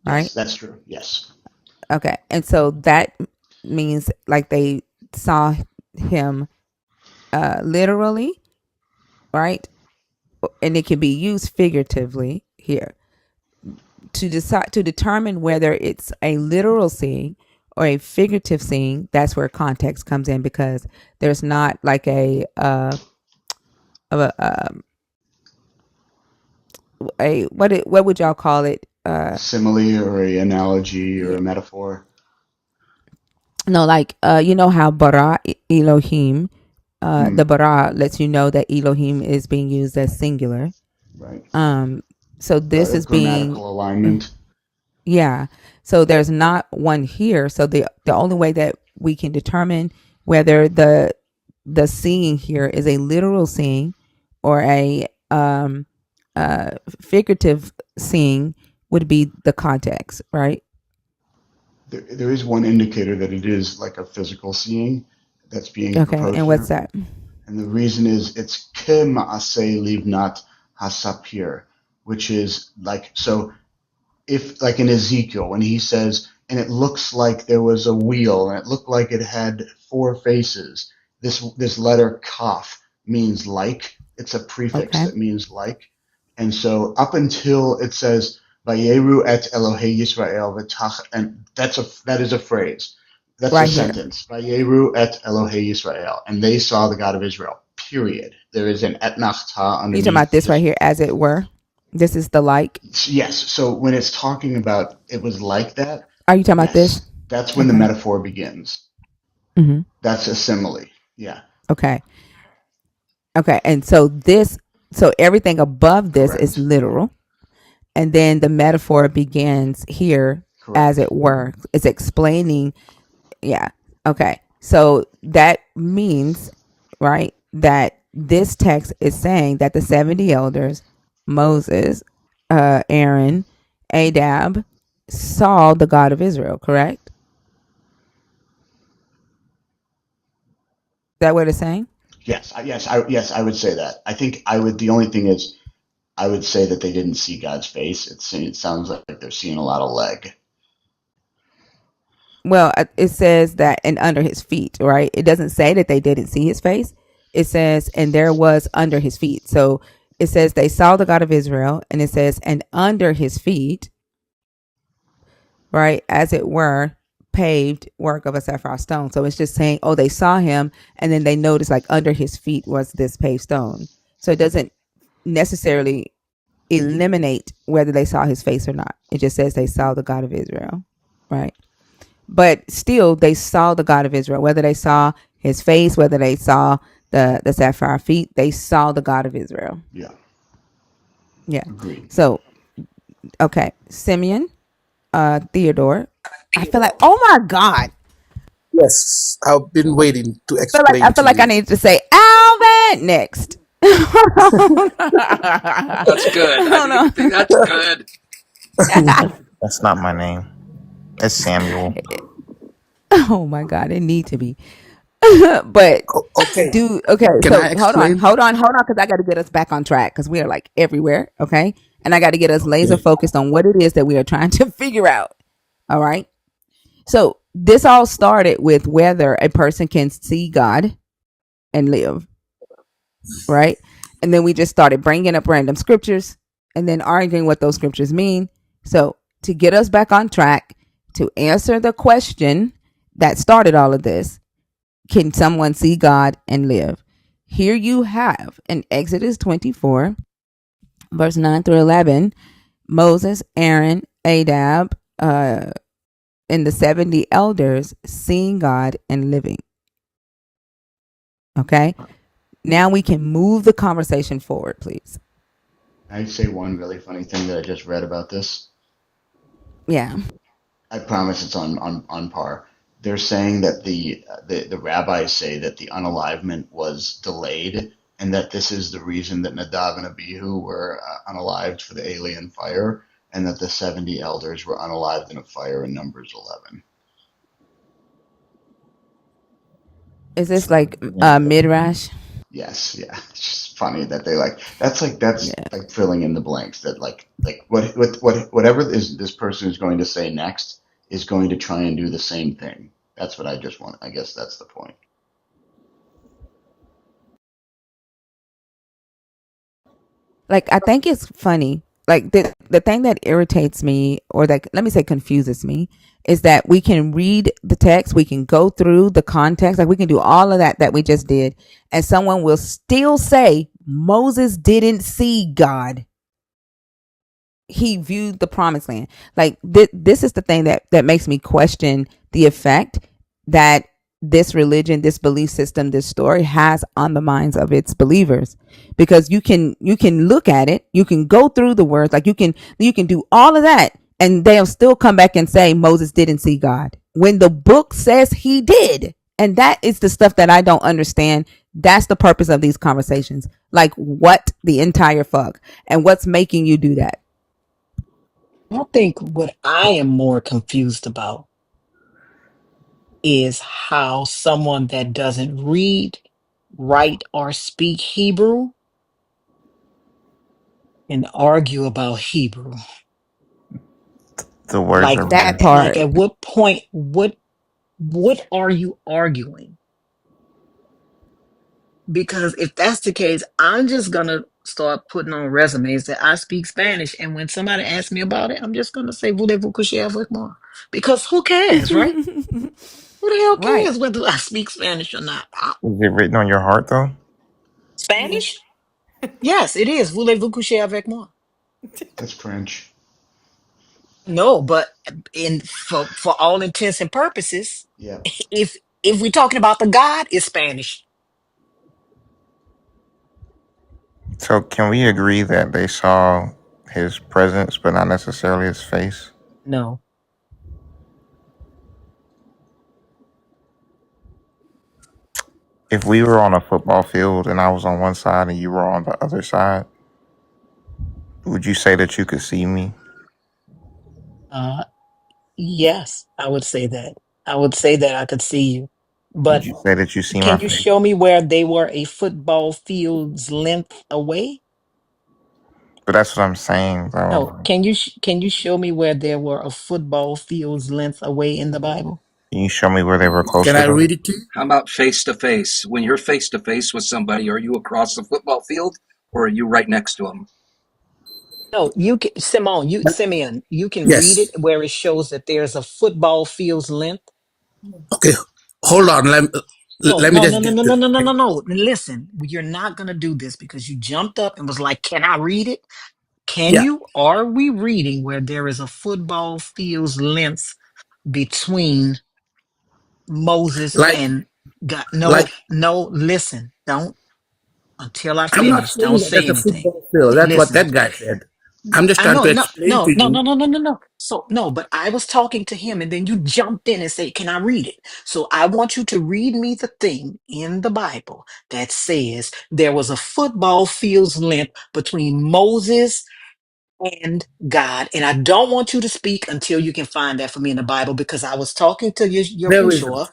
right? Yes, that's true. Yes. Okay, and so that means like they saw him literally, right? And it can be used figuratively here to decide to determine whether it's a literal seeing or a figurative seeing. That's where context comes in because there's not like a what would y'all call it? A simile or a analogy or Yeah, a metaphor. no, like you know how bara Elohim, Hmm. the bara lets you know that Elohim is being used as singular. Right. So this is being Grammatical alignment. yeah. So there's not one here. So the only way that we can determine whether the seeing here is a literal seeing or a figurative seeing would be the context, right? There is one indicator that it is like a physical seeing that's being Okay, proposed and what's here. that? And the reason is it's ke ma'aseh livnat hasapir, which is like, so if like in Ezekiel, when he says, and it looks like there was a wheel and it looked like it had four faces, this letter kaf means like. It's a prefix Okay, that means like. And so up until it says, Vayeru et Elohei Yisrael v'tach, and that is a phrase. That's a right here. sentence. Vayeru et Elohei Yisrael, and they saw the God of Israel. Period. There is an etnachta You talking about underneath this right this. here, as it were? This is the like. Yes. So when it's talking about it was like that, Are you talking about this? yes, that's when the Okay. metaphor begins. Mm-hmm. That's a simile. Yeah. Okay. Okay. And so so everything above this is Correct. literal, and then the metaphor begins here, as Correct. it were. It's explaining. Yeah. Okay. So that means, right, that this text is saying that the 70 elders, Moses, Aaron, Adab, saw the God of Israel, correct? Is that what it's saying? Yes. Yes. I would say that. I think I would. The only thing is, I would say that they didn't see God's face. It sounds like they're seeing a lot of leg. Well, it says that and under his feet, right? It doesn't say that they didn't see his face. It says, and there was under his feet. So it says they saw the God of Israel, and it says, and under his feet, right, as it were, paved work of a sapphire stone. So it's just saying, oh, they saw him, and then they noticed like under his feet was this paved stone. So it doesn't necessarily eliminate whether they saw his face or not. It just says they saw the God of Israel, right? But still, they saw the God of Israel. Whether they saw his face, whether they saw the sapphire feet, they saw the God of Israel. Yeah. Yeah. Agreed. So, okay, Simeon, Theodore. I feel like, oh my God, Yes, I've been waiting to I explain feel to like I you. need to say Alvin next. That's good. I Hold think on. that's good. That's not my name. It's Samuel. Oh my God, it need to be. But Okay, okay, can so I explain? hold on, because I got to get us back on track because we are like everywhere, okay? And I got to get us laser Okay. focused on what it is that we are trying to figure out. All right. So this all started with whether a person can see God and live, right? And then we just started bringing up random scriptures and then arguing what those scriptures mean. So to get us back on track, to answer the question that started all of this, can someone see God and live? Here you have in Exodus 24, verse 9 through 11, Moses, Aaron, Adab, and the 70 elders seeing God and living. Okay. Now we can move the conversation forward, please. I'd say one really funny thing that I just read about this. Yeah. I promise it's on par. They're saying that the rabbis say that the unalivement was delayed, and that this is the reason that Nadav and Abihu were unalived for the alien fire, and that the 70 elders were unalived in a fire in Numbers 11. Is this So like midrash? yes, yeah, it's just funny that they that's Yeah. like filling in the blanks. That whatever this person is going to say next is going to try and do the same thing. That's what I just want. I guess that's the point. Like, I think it's funny. Like, the thing that irritates me, or that, let me say, confuses me, is that we can read the text, we can go through the context, like we can do all of that we just did, and someone will still say Moses didn't see God. He viewed the promised land. Like, this is the thing that makes me question the effect that this religion, this belief system, this story has on the minds of its believers. Because you can look at it, you can go through the words, like you can do all of that, and they'll still come back and say Moses didn't see God when the book says he did. And that is the stuff that I don't understand. That's the purpose of these conversations. Like, what the entire fuck? And what's making you do that? I think what I am more confused about is how someone that doesn't read, write, or speak Hebrew can argue about Hebrew. The words Like, are That rare. like part. at what point, what are you arguing? Because if that's the case, I'm just gonna start putting on resumes that I speak Spanish, and when somebody asks me about it, I'm just gonna say voulez-vous coucher avec moi? Because who cares, right? Who the hell Right. cares whether I speak Spanish or not? Is it written on your heart though? Yeah. Spanish? Yes, it is. Voulez-vous coucher avec moi? That's French. No, but for all intents and purposes, Yeah. if we're talking about the God, it's Spanish. So can we agree that they saw his presence but not necessarily his face? No. If we were on a football field and I was on one side and you were on the other side, would you say that you could see me? Uh, yes, I would say that. I would say that I could see you. Would But you say that you see my can you face? show me where they were a football field's length away? But that's what I'm saying No. though. Can you show me where there were a football field's length away in the Bible? Can you show me where they were Can closer I though? read it to you? How about face to face? When you're face to face with somebody, are you across the football field or are you right next to them? No, you can, Simeon, you can read Yes. it where it shows that there's a football field's length. Okay. Hold on. No, Let me no, no, just no, get no, to no, no, no, it. no, no. Listen, you're not gonna do this because you jumped up and was like, "Can I read it?" Can Yeah. you? Are we reading where there is a football field's length between Moses Like, and God? No, like, no. Listen, don't until I I'm not finish. Don't saying that say that's a anything. football field. That's what Listen. that guy said. I'm just I trying know, to no, explain no, to no, no, you. no, no, no, no. So no, but I was talking to him, and then you jumped in and said, "Can I read it?" So I want you to read me the thing in the Bible that says there was a football field's length between Moses and God, and I don't want you to speak until you can find that for me in the Bible because I was talking to There isn't. Yahushua.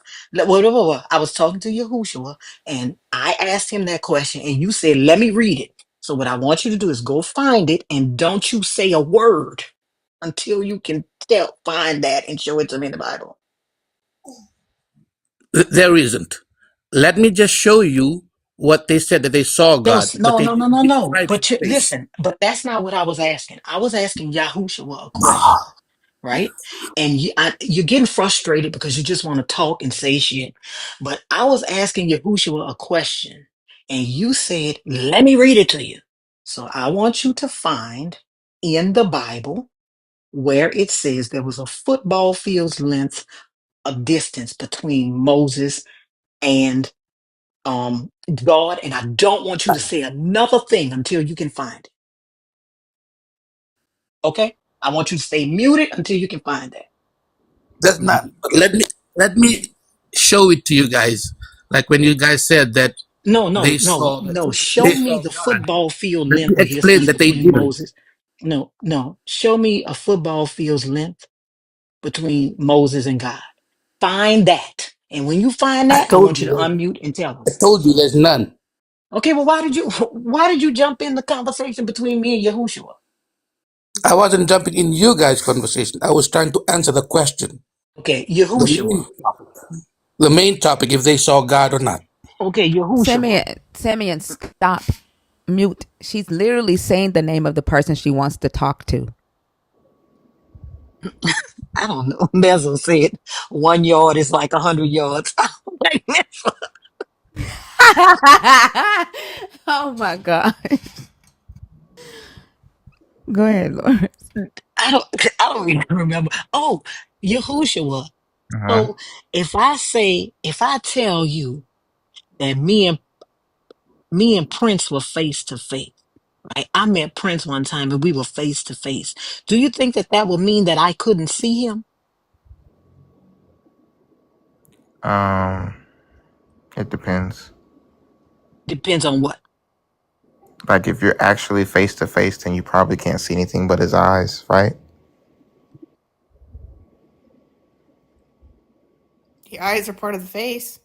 I was talking to Yahushua, and I asked him that question, and you said, "Let me read it." So what I want you to do is go find it, and don't you say a word until you can find that and show it to me in the Bible. There isn't. Let me just show you what they said that they saw No, God, but no, they no, no, didn't no, no. describe his But face. listen, but that's not what I was asking. I was asking Yahushua a question. Right? And you're getting frustrated because you just want to talk and say shit. But I was asking Yahushua a question, and you said, "Let me read it to you." So I want you to find in the Bible where it says there was a football field's length of distance between Moses and God, and I don't want you to say another thing until you can find it. Okay? I want you to stay muted until you can find that. That's not. Let me show it to you guys. Like when you guys said that No, no, they no, saw no. they Show me saw the God. football field Let me length of explain distance that they between didn't. Moses. No, no. Show me a football field's length between Moses and God. Find that. And when you find I that, I told want you to you. unmute and tell I us. told you there's none. Okay, well, why did you jump in the conversation between me and Yahushua? I wasn't jumping in you guys' conversation. I was trying to answer the question. Okay, The Yahushua. main topic. The main topic, if they saw God or not. Okay, Yahushua. Simeon, stop. Mute. She's literally saying the name of the person she wants to talk to. I don't know. Mezzle said 1 yard is like 100 yards. Like, Oh my God. Go ahead, Lord. I don't even remember. Oh, Yahushua. Uh-huh. So if I tell you that me and Prince were face to face, right? I met Prince one time and we were face to face. Do you think that that would mean that I couldn't see him? Um, it depends. Depends on what. Like if you're actually face to face, then you probably can't see anything but his eyes, right? The eyes are part of the face.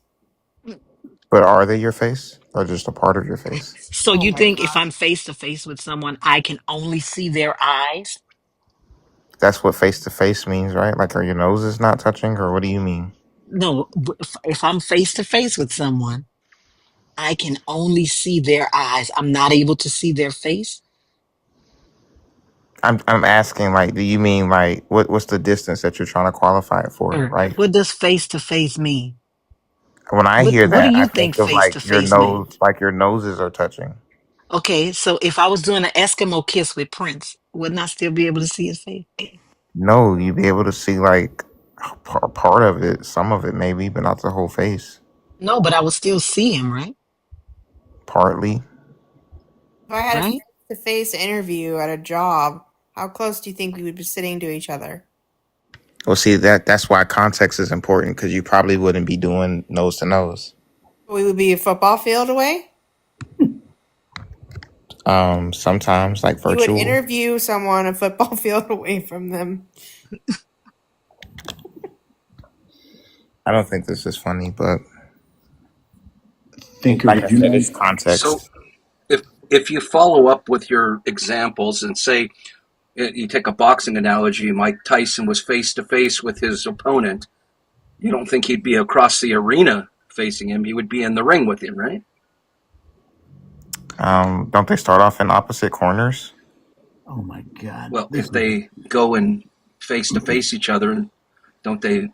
But are they your face or just a part of your face? So Oh you my think if god. I'm face to face with someone, I can only see their eyes? That's what face to face means, right? Like, are your noses not touching, or what do you mean? No, if I'm face to face with someone, I can only see their eyes. I'm not able to see their face. I'm asking, like, do you mean like what's the distance that you're trying to qualify it for, Or right? what does face to face mean? When I hear What do that, I you think think of face to face means? like your noses are touching. Okay, so if I was doing an Eskimo kiss with Prince, wouldn't I still be able to see his face? No, you'd be able to see like part of it, some of it maybe, but not the whole face. No, but I would still see him, right? Partly. If I had a Right? face-to-face interview at a job, how close do you think we would be sitting to each other? Well, see that's why context is important because you probably wouldn't be doing nose to nose. We would be a football field away. Sometimes like You would virtual. interview someone a football field away from them. I don't think this is funny, but Thinker, like I would you said, it's mind? So context. if you follow up with your examples and say you take a boxing analogy, Mike Tyson was face to face with his opponent. You don't think he'd be across the arena facing him? He would be in the ring with him, right? Don't they start off in opposite corners? Oh my God, Well, this if is. they go and face to face each other, don't they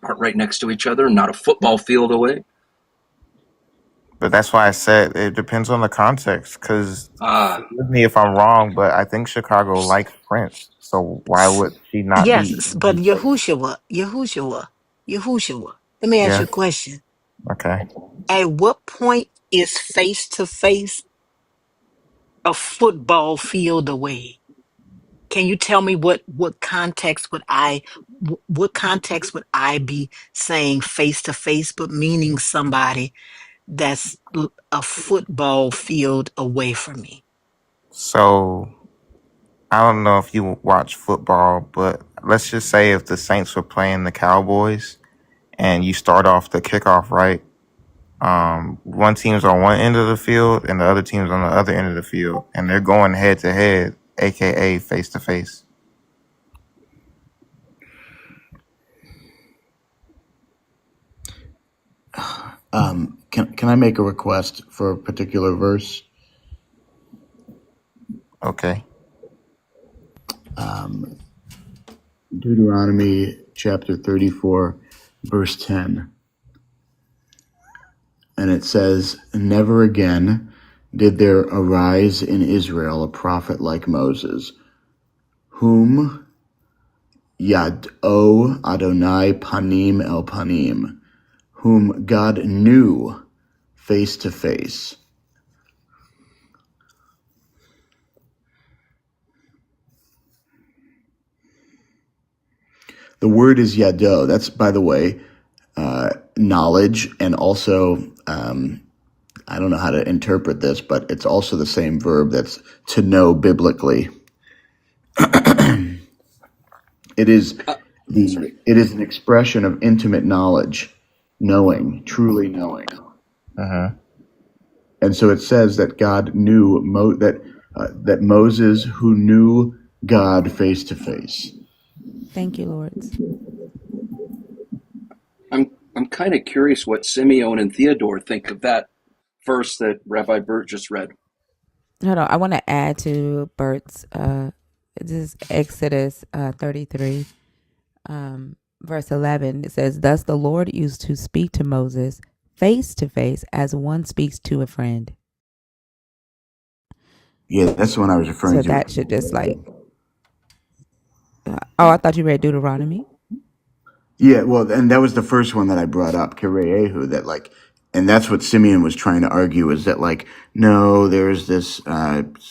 part right next to each other, not a football field away? But that's why I said it depends on the context. Because Ah, forgive me if I'm wrong, but I think Chicago likes Prince. So why would she not be Yes, in but his face? Yahushua. Let me ask you Yeah. a question. Okay. At what point is face to face a football field away? Can you tell me what context would I be saying face to face, but meaning somebody that's a football field away from me? So I don't know if you watch football, but let's just say if the Saints were playing the Cowboys and you start off the kickoff right, one team's on one end of the field and the other team's on the other end of the field, and they're going head to head, aka face to face. Can I make a request for a particular verse? Okay. Deuteronomy chapter 34, verse 10. And it says, "Never again did there arise in Israel a prophet like Moses, whom Yad O Adonai Panim El Panim, whom God knew face to face. The word is yado. That's, by the way, knowledge, and also, I don't know how to interpret this, but it's also the same verb that's to know biblically. It is an expression of intimate knowledge, knowing, truly knowing. And so it says that God knew that Moses, who knew God face to face. Thank you, Lords. I'm kind of curious what Simeon and Theodore think of that verse that Rabbi Bert just read. Hold on. I want to add to Bert's, this is Exodus 33, verse 11. It says, "Thus the Lord used to speak to Moses face to face as one speaks to a friend." Yeah, that's the one I was referring So to. that should just like, I thought you read Deuteronomy. Yeah, well, and that was the first one that I brought up, Kireyehu, that like, and that's what Simeon was trying to argue, is that like, no, there's this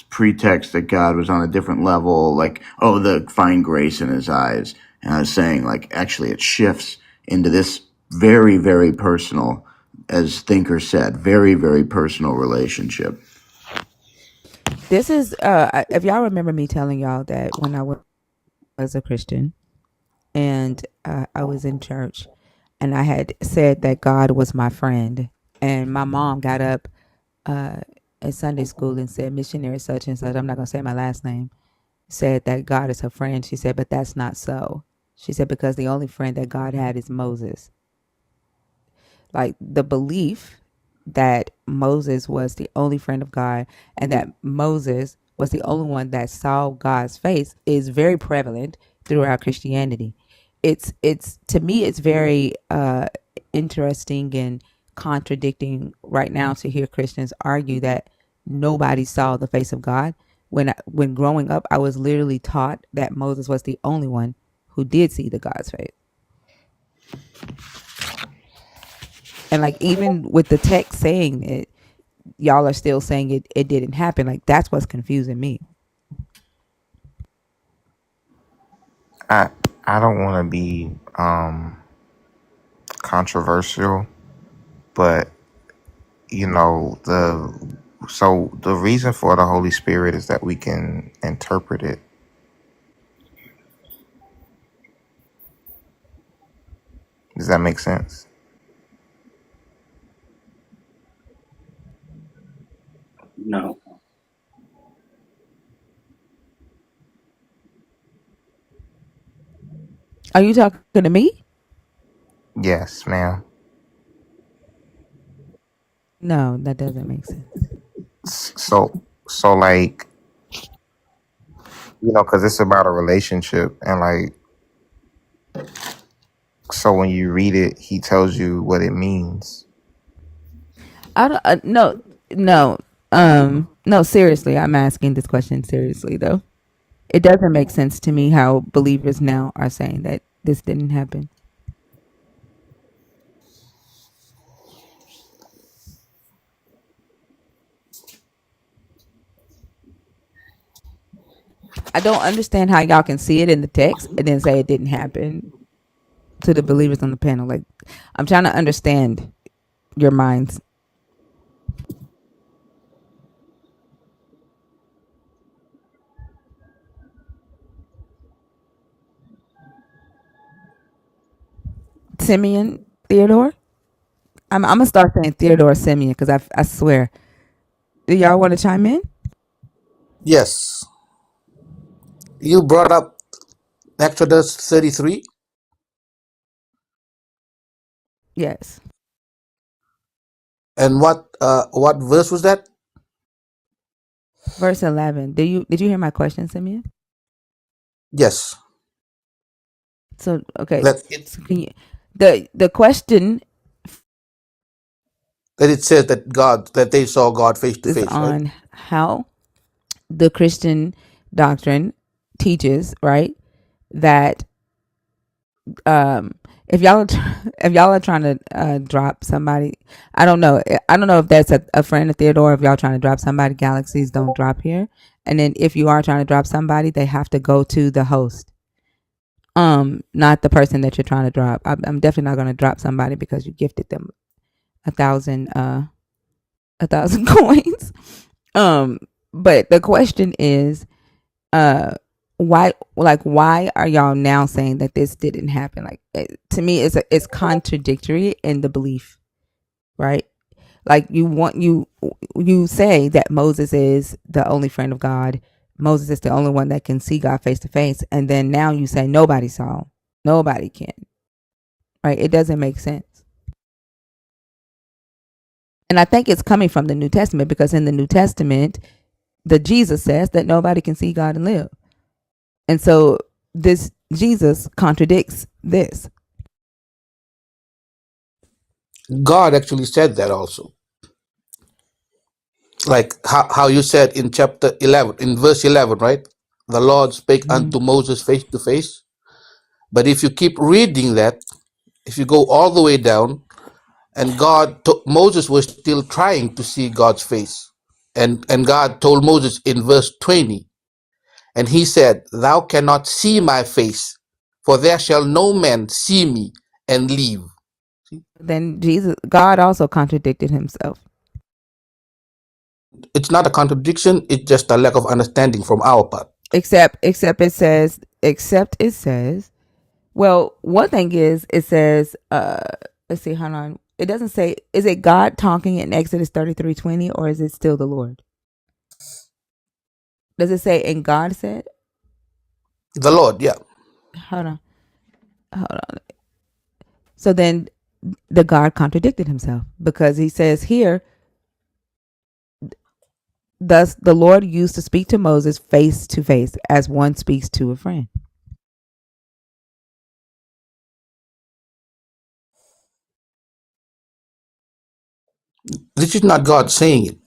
pretext that God was on a different level, like, oh, the fine grace in his eyes. And I was saying, like, actually it shifts into this very, very personal, as Thinker said, very, very personal relationship. This is, if y'all remember me telling y'all that when I was a Christian and I was in church and I had said that God was my friend, and my mom got up at Sunday school and said, missionary such and such, I'm not going to say my last name, said that God is her friend. She said, but that's not so. She said, because the only friend that God had is Moses. Like the belief that Moses was the only friend of God and that Moses was the only one that saw God's face is very prevalent throughout Christianity. It's to me it's very interesting and contradicting right now to hear Christians argue that nobody saw the face of God. When growing up, I was literally taught that Moses was the only one who did see the God's face. And like even with the text saying it, y'all are still saying it didn't happen. Like that's what's confusing me. I don't want to be controversial, but the reason for the Holy Spirit is that we can interpret it. Does that make sense? No. Are you talking to me? Yes, ma'am. No, that doesn't make sense. So like, because it's about a relationship, and like, so when you read it, he tells you what it means. I don't. No. Seriously, I'm asking this question seriously though. It doesn't make sense to me how believers now are saying that this didn't happen. I don't understand how y'all can see it in the text and then say it didn't happen to the believers on the panel. Like, I'm trying to understand your minds. Simeon, Theodore? I'm gonna start saying Theodore Simeon because I swear. Do y'all want to chime in? Yes. You brought up Exodus 33. Yes. And what verse was that? Verse 11. Did you hear my question, Simeon? Yes. So okay. Let it So can you the question that it says that they saw God face to is face, right? on how the Christian doctrine teaches, right, that um if y'all if y'all are trying to drop somebody, I don't know if that's a friend of Theodore. If y'all trying to drop somebody, galaxies don't drop here. And then if you are trying to drop somebody, they have to go to the host, not the person that you're trying to drop. I'm definitely not going to drop somebody because you gifted them a thousand coins. But the question is, why are y'all now saying that this didn't happen? Like, to me, it's contradictory in the belief, right? Like, you say that Moses is the only friend of God. Moses is the only one that can see God face to face, and then now you say nobody saw, nobody can, right? It doesn't make sense. And I think it's coming from the New Testament, because in the New Testament, the Jesus says that nobody can see God and live. And so this Jesus contradicts this. God actually said that also. Like how you said in chapter 11, in verse 11, right? The Lord spake Mm-hmm. unto Moses face to face. But if you keep reading that, if you go all the way down, and Moses was still trying to see God's face. And God told Moses in verse 20, and he said, Thou cannot see my face, for there shall no man see me and live. Then God also contradicted himself. It's not a contradiction, it's just a lack of understanding from our part. Except it says, well, one thing is, it says, let's see, hold on. It doesn't say, is it God talking in Exodus 33:20, or is it still the Lord? Does it say, and God said? The Lord, yeah. Hold on. So then the God contradicted himself, because he says here, thus the Lord used to speak to Moses face to face, as one speaks to a friend. This is not God saying it.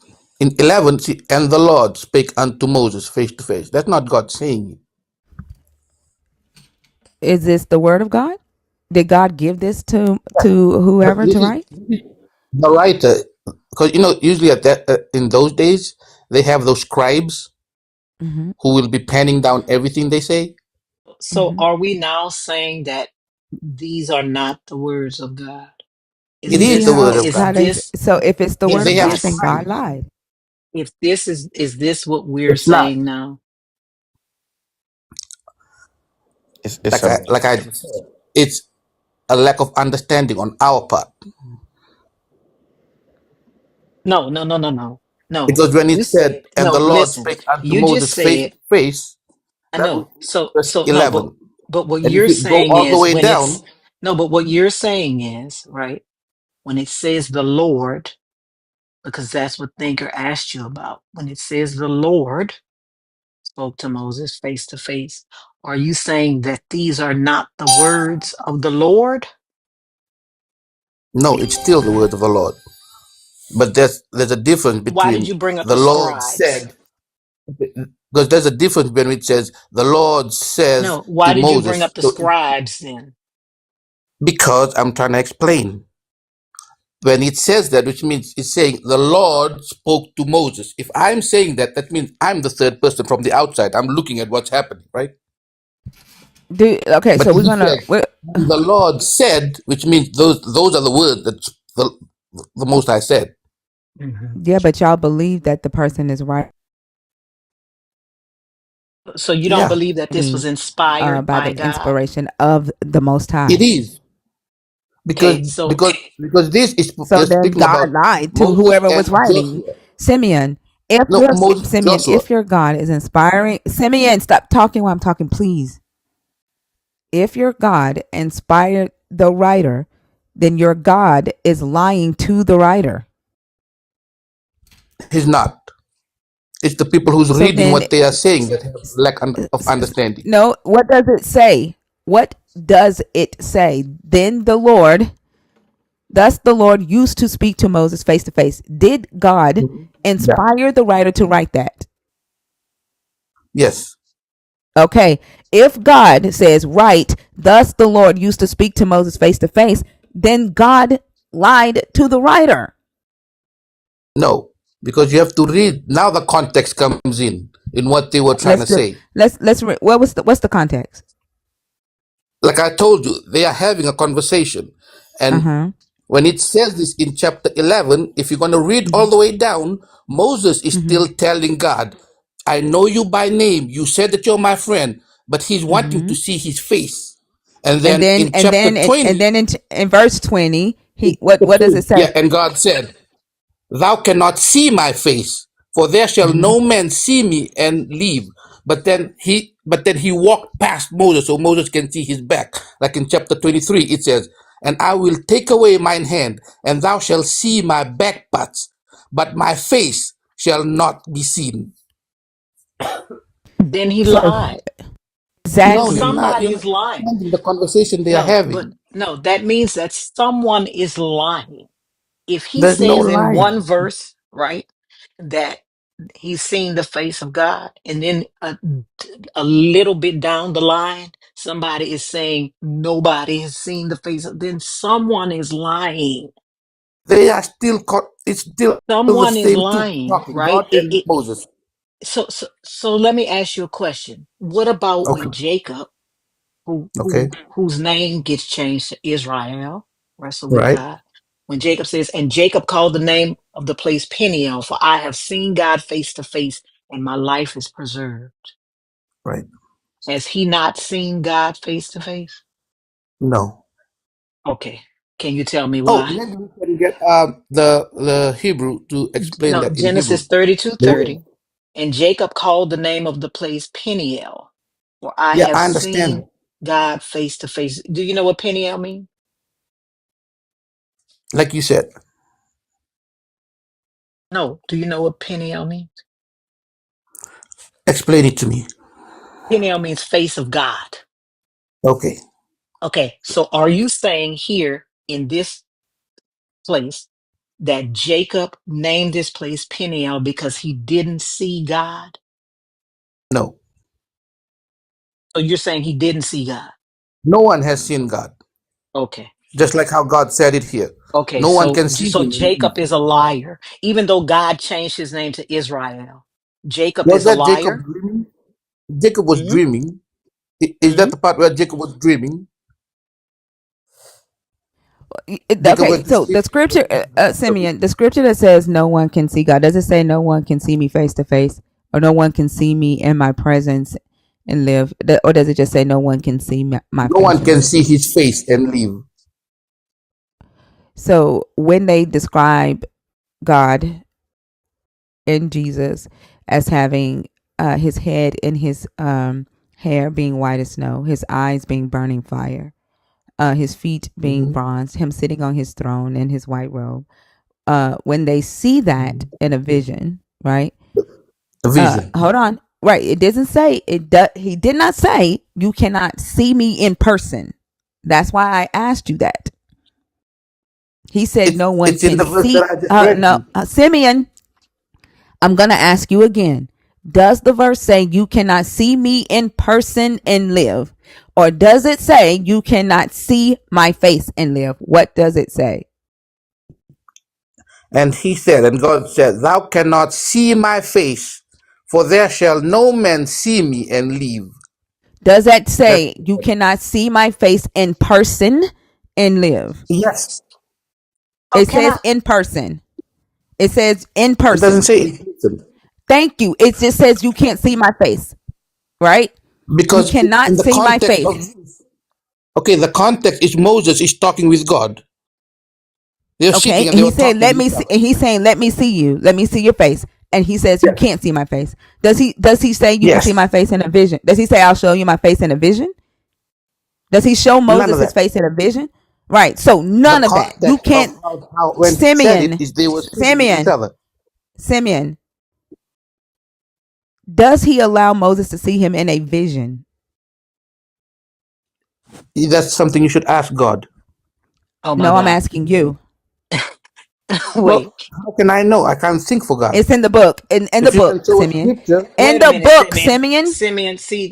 In 11, see, and the Lord spake unto Moses face to face. That's not God saying it. Is this the word of God? Did God give this to But whoever this to is write? the writer, because usually at that in those days they have those scribes Mm-hmm. who will be penning down everything they say. So Mm-hmm. are we now saying that these are not the words of God? It You see is the word of Is how God. they, this so if it's the word is They of have God, then this God scribes. lied. if this is this what we're It's not. saying now? It's a Like I just said. It's a lack of understanding on our part. No, no, no, no, no. No. Because when You it said, and no, the Lord listen. spake unto You just Moses face said to face, I that was know. So verse so no, 11. but what And if you're you go saying all the is way when it's down, no, but what you're saying is, right, when it says the Lord, because that's what Thinker asked you about. When it says the Lord spoke to Moses face to face, are you saying that these are not the words of the Lord? no, it's still the word of the Lord. But there's a difference Why did between you bring up the the Lord scribes? said, because there's a difference when it says the Lord says No, why to did you bring Moses. up the So, scribes then? because I'm trying to explain. When it says that, which means it's saying the Lord spoke to Moses. If I'm saying that, that means I'm the third person from the outside. I'm looking at what's happening, right? Okay, But so if it says the Lord said, which means those are the words that the Most High said. Mhm. yeah, but y'all believe that the person is So you don't Yeah, believe that this was writing inspired by by the God? inspiration of the Most it High. is because Okay, so because this is So you're then speaking God about lied to Moses whoever was and writing. Joshua. Simeon, No, Moses, Joshua. if your God is inspiring, Simeon, stop talking while I'm talking, please. If your God inspired the writer, then your God is lying to the writer. He's not. It's the people who's So reading then, what they are saying that have of understanding. no, what does it say? What does it say? Then the Lord, thus the Lord used to speak to Moses face to face. Did God Yeah. inspire the writer to write that? Yes. Okay. If God says, right, thus the Lord used to speak to Moses face to face, then God lied to the writer. No, because you have to read. Now the context comes in what they were trying Let's to do. say. What's the context? Like I told you, they are having a conversation. Uh And huh. when it says this in chapter 11, if you're going to read all Mm-hmm. the way down, Moses is Mm-hmm. still telling God, I know you by name. You said that you're my friend, but he's wanting Mm-hmm. to see his face. And And then then in chapter and 20, then in verse 20, what does it yeah, say? and God said, Thou cannot see my face, for there shall Mm-hmm. no man see me and live. But then he walked past Moses, so Moses can see his back. Like in chapter 23, it says, And I will take away mine hand, and thou shalt see my back parts, but my face shall not be seen. Then he So lied. Then No, you're exactly. not. You're somebody's not lying. understanding the conversation they are No, but having. no, that means that someone is lying. If he There's no says in one lying. verse, right, that he's seen the face of God, and then a little bit down the line, somebody is saying nobody has seen the face of, then someone is lying. They are still. It's still the Someone is same two lying, talking, right? God and Moses. So let me ask you a question. What about Okay. when Jacob, Okay. whose name gets changed to Israel, wrestle with Right. God? When Jacob says, and Jacob called the name of the place Peniel, for I have seen God face to face, and my life is preserved. Right. Has he not seen God face to face? No. Okay. Can you tell me Oh, why? maybe we can get the Hebrew to explain No, that in Genesis Hebrew. 32:30. And Jacob called the name of the place Peniel, for I Yeah, have I understand. seen God face to face. Do you know what Peniel means? Like you said, No. Do you know what Peniel means? explain it to me. Peniel means face of God. Okay. Okay. So are you saying here in this place that Jacob named this place Peniel because he didn't see God? No. So you're saying he didn't see God? No one has seen God. Okay. Just like how God said it here. Okay, No one so can see so him and Jacob live. is a liar, even though God changed his name to Israel. Jacob Was is a that Jacob liar. dreaming? Jacob was Hmm. dreaming. Is Hmm. that the part where Jacob was dreaming? Jacob Okay, went to so the sleep. scripture, Simeon, the scripture that says no one can see God, does it say no one can see me face to face, or no one can see me in my presence and live, or does it just say no one can see my No face one and can live? see his face and live. So when they describe God in Jesus as having his head and his hair being white as snow, his eyes being burning fire, his feet being Mhm. bronze, him sitting on his throne in his white robe. When they see that in a vision, right? The vision. Hold on. Right. It doesn't say it. He did not say you cannot see me in person. That's why I asked you that. He said no one It's in can the verse that see. I just read No, you. Simeon. I'm gonna ask you again. Does the verse say you cannot see me in person and live, or does it say you cannot see my face and live? What does it say? And he said, and God said, Thou cannot see my face, for there shall no man see me and live. Does that That's say you cannot see my face in person and live? yes. So It can says I? in person. It says in It doesn't person. say in person. Thank you. It just says you can't see my face, right? You Because cannot in the see my context of face. this, okay, the context is Moses is talking with God. They're Okay? sitting and And they he were said, talking "Let to me each see." other. And he's saying, "Let me see you. Let me see your face." And he says, "You Yes. can't see my face." Does he say you can see Yes. my face in a vision? Does he say I'll show you my face in a vision? Does he show None Moses of his that. face in a vision? Right. So The none of that. You context of can't. how when he said it Simeon, is they were sitting with each Simeon, other. Simeon. Does he allow Moses to see him in a vision? That's something you should ask God. Oh my No, I'm God. asking you. Wait. Well, how can I know? I can't think for God. It's in the book. In the If you can book, show a Simeon. scripture, In Wait a the minute, book, Simeon. Simeon. Simeon, see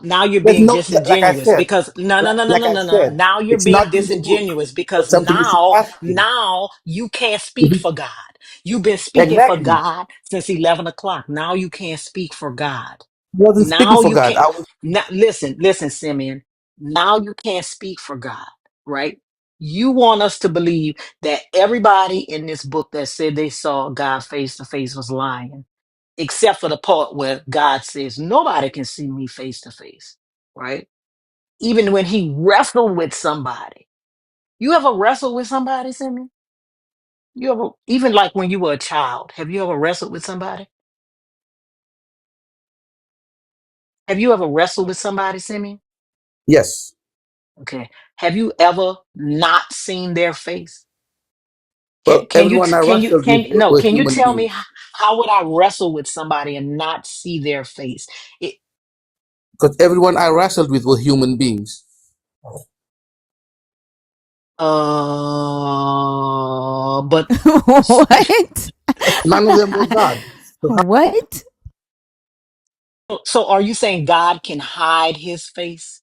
now you're there's being no, like I disingenuous said, because no no no no like no I no no. said, Now you're it's being not in the book. disingenuous But because something you should ask him. now you can't speak Mhm. for God. You've been speaking for Exactly. God since 11 o'clock. Now you can't speak for God. I wasn't speaking Now for you God. can't. I was. Now, listen, Simeon. Now you can't speak for God, right? You want us to believe that everybody in this book that said they saw God face to face was lying, except for the part where God says nobody can see me face to face, right? Even when he wrestled with somebody. You ever wrestled with somebody, Simeon? You ever, even like when you were a child, have you ever wrestled with somebody? Have you ever wrestled with somebody, Simeon? Yes. Okay. Have you ever not seen their face? Well, everyone I wrestled with were Can you human tell me beings how would I wrestle with somebody and not see their face? It, because everyone I wrestled with were human beings. but What? None of them were God. So What? so are you saying God can hide his face?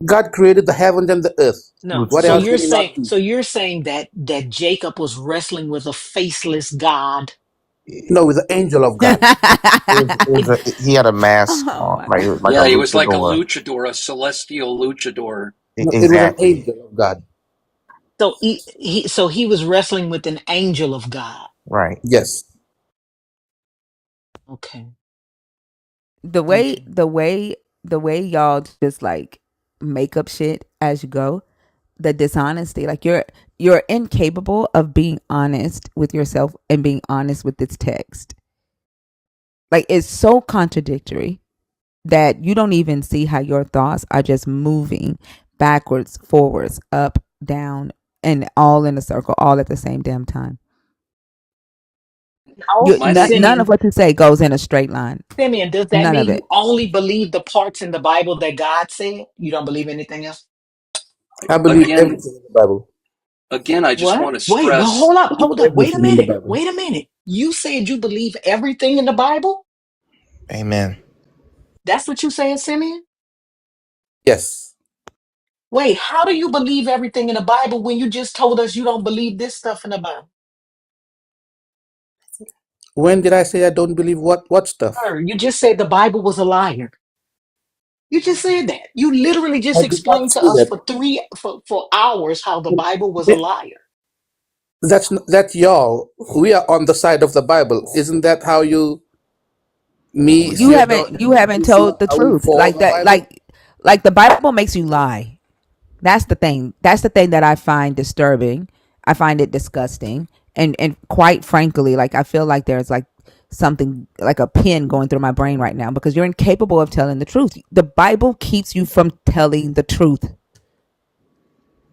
God created the heavens and the earth. No. What else can He not do? So you're saying that Jacob was wrestling with a faceless God. No, with the angel of God. He had a mask Oh on, my like god. it was like a Yeah, he was like a luchador. luchador, a celestial luchador. No, it was an Exactly. angel of God. So he was wrestling with an angel of God. Right. Yes. Okay. The way Okay. the way the way y'all just like make up shit as you go, the dishonesty, like you're incapable of being honest with yourself and being honest with this text. Like it's so contradictory that you don't even see how your thoughts are just moving backwards, forwards, up, down, and all in a circle, all at the same damn time. Oh, You My thing, none of Simeon, what you say goes in a straight line. Simeon, does that None of mean it. you only believe the parts in the Bible that God said? You don't believe anything else? I believe again, everything in the Bible. I just What? want to Wait, well, stress. I believe hold up. Wait a everything in the minute. Bible. Wait a minute. You said you believe everything in the Bible? Amen. That's what you said, Simeon? Yes. Wait, how do you believe everything in the Bible when you just told us you don't believe this stuff in the Bible? When did I say I don't believe what stuff? Sir, you just said the Bible was a liar. You just said that. You literally I just did not explained to say us that. for hours how the Bible was a liar. That's y'all. We are on the side of the Bible. Isn't that how you, me, You Theodore, haven't and you haven't Yeshua, told the are we truth. for Like the that Bible? like the Bible makes you lie. That's the thing. That's the thing that I find disturbing. I find it disgusting. And quite frankly, like I feel like there's like something like a pin going through my brain right now because you're incapable of telling the truth. The Bible keeps you from telling the truth.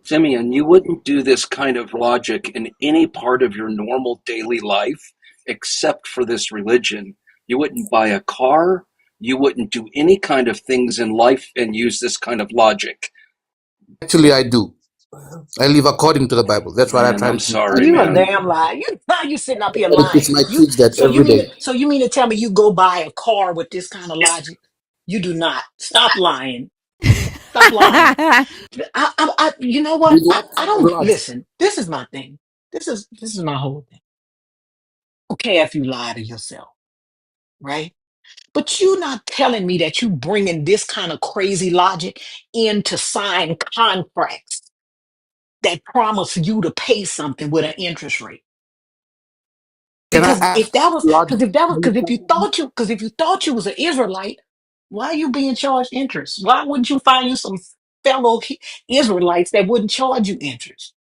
Simeon, you wouldn't do this kind of logic in any part of your normal daily life except for this religion. You wouldn't buy a car. You wouldn't do any kind of things in life and use this kind of logic. Actually, I do. I live according to the Bible. That's what I Man, try I'm to teach sorry, my You a man. kids. damn liar. You sitting up I here try to teach lying. my kids that every day. So you mean to tell me you go buy a car with this kind of logic? You do not. Stop lying. Stop lying. You know what? With what I kind of don't logic? listen. This is my thing. This is my whole thing. Okay, if you lie to yourself, right? But you not telling me that you bringing this kind of crazy logic in to sign contracts that promise you to pay something with an interest rate. Can I Because if ask that was, logic? because if you thought you was an Israelite, why are you being charged interest? Why wouldn't you find you some fellow Israelites that wouldn't charge you interest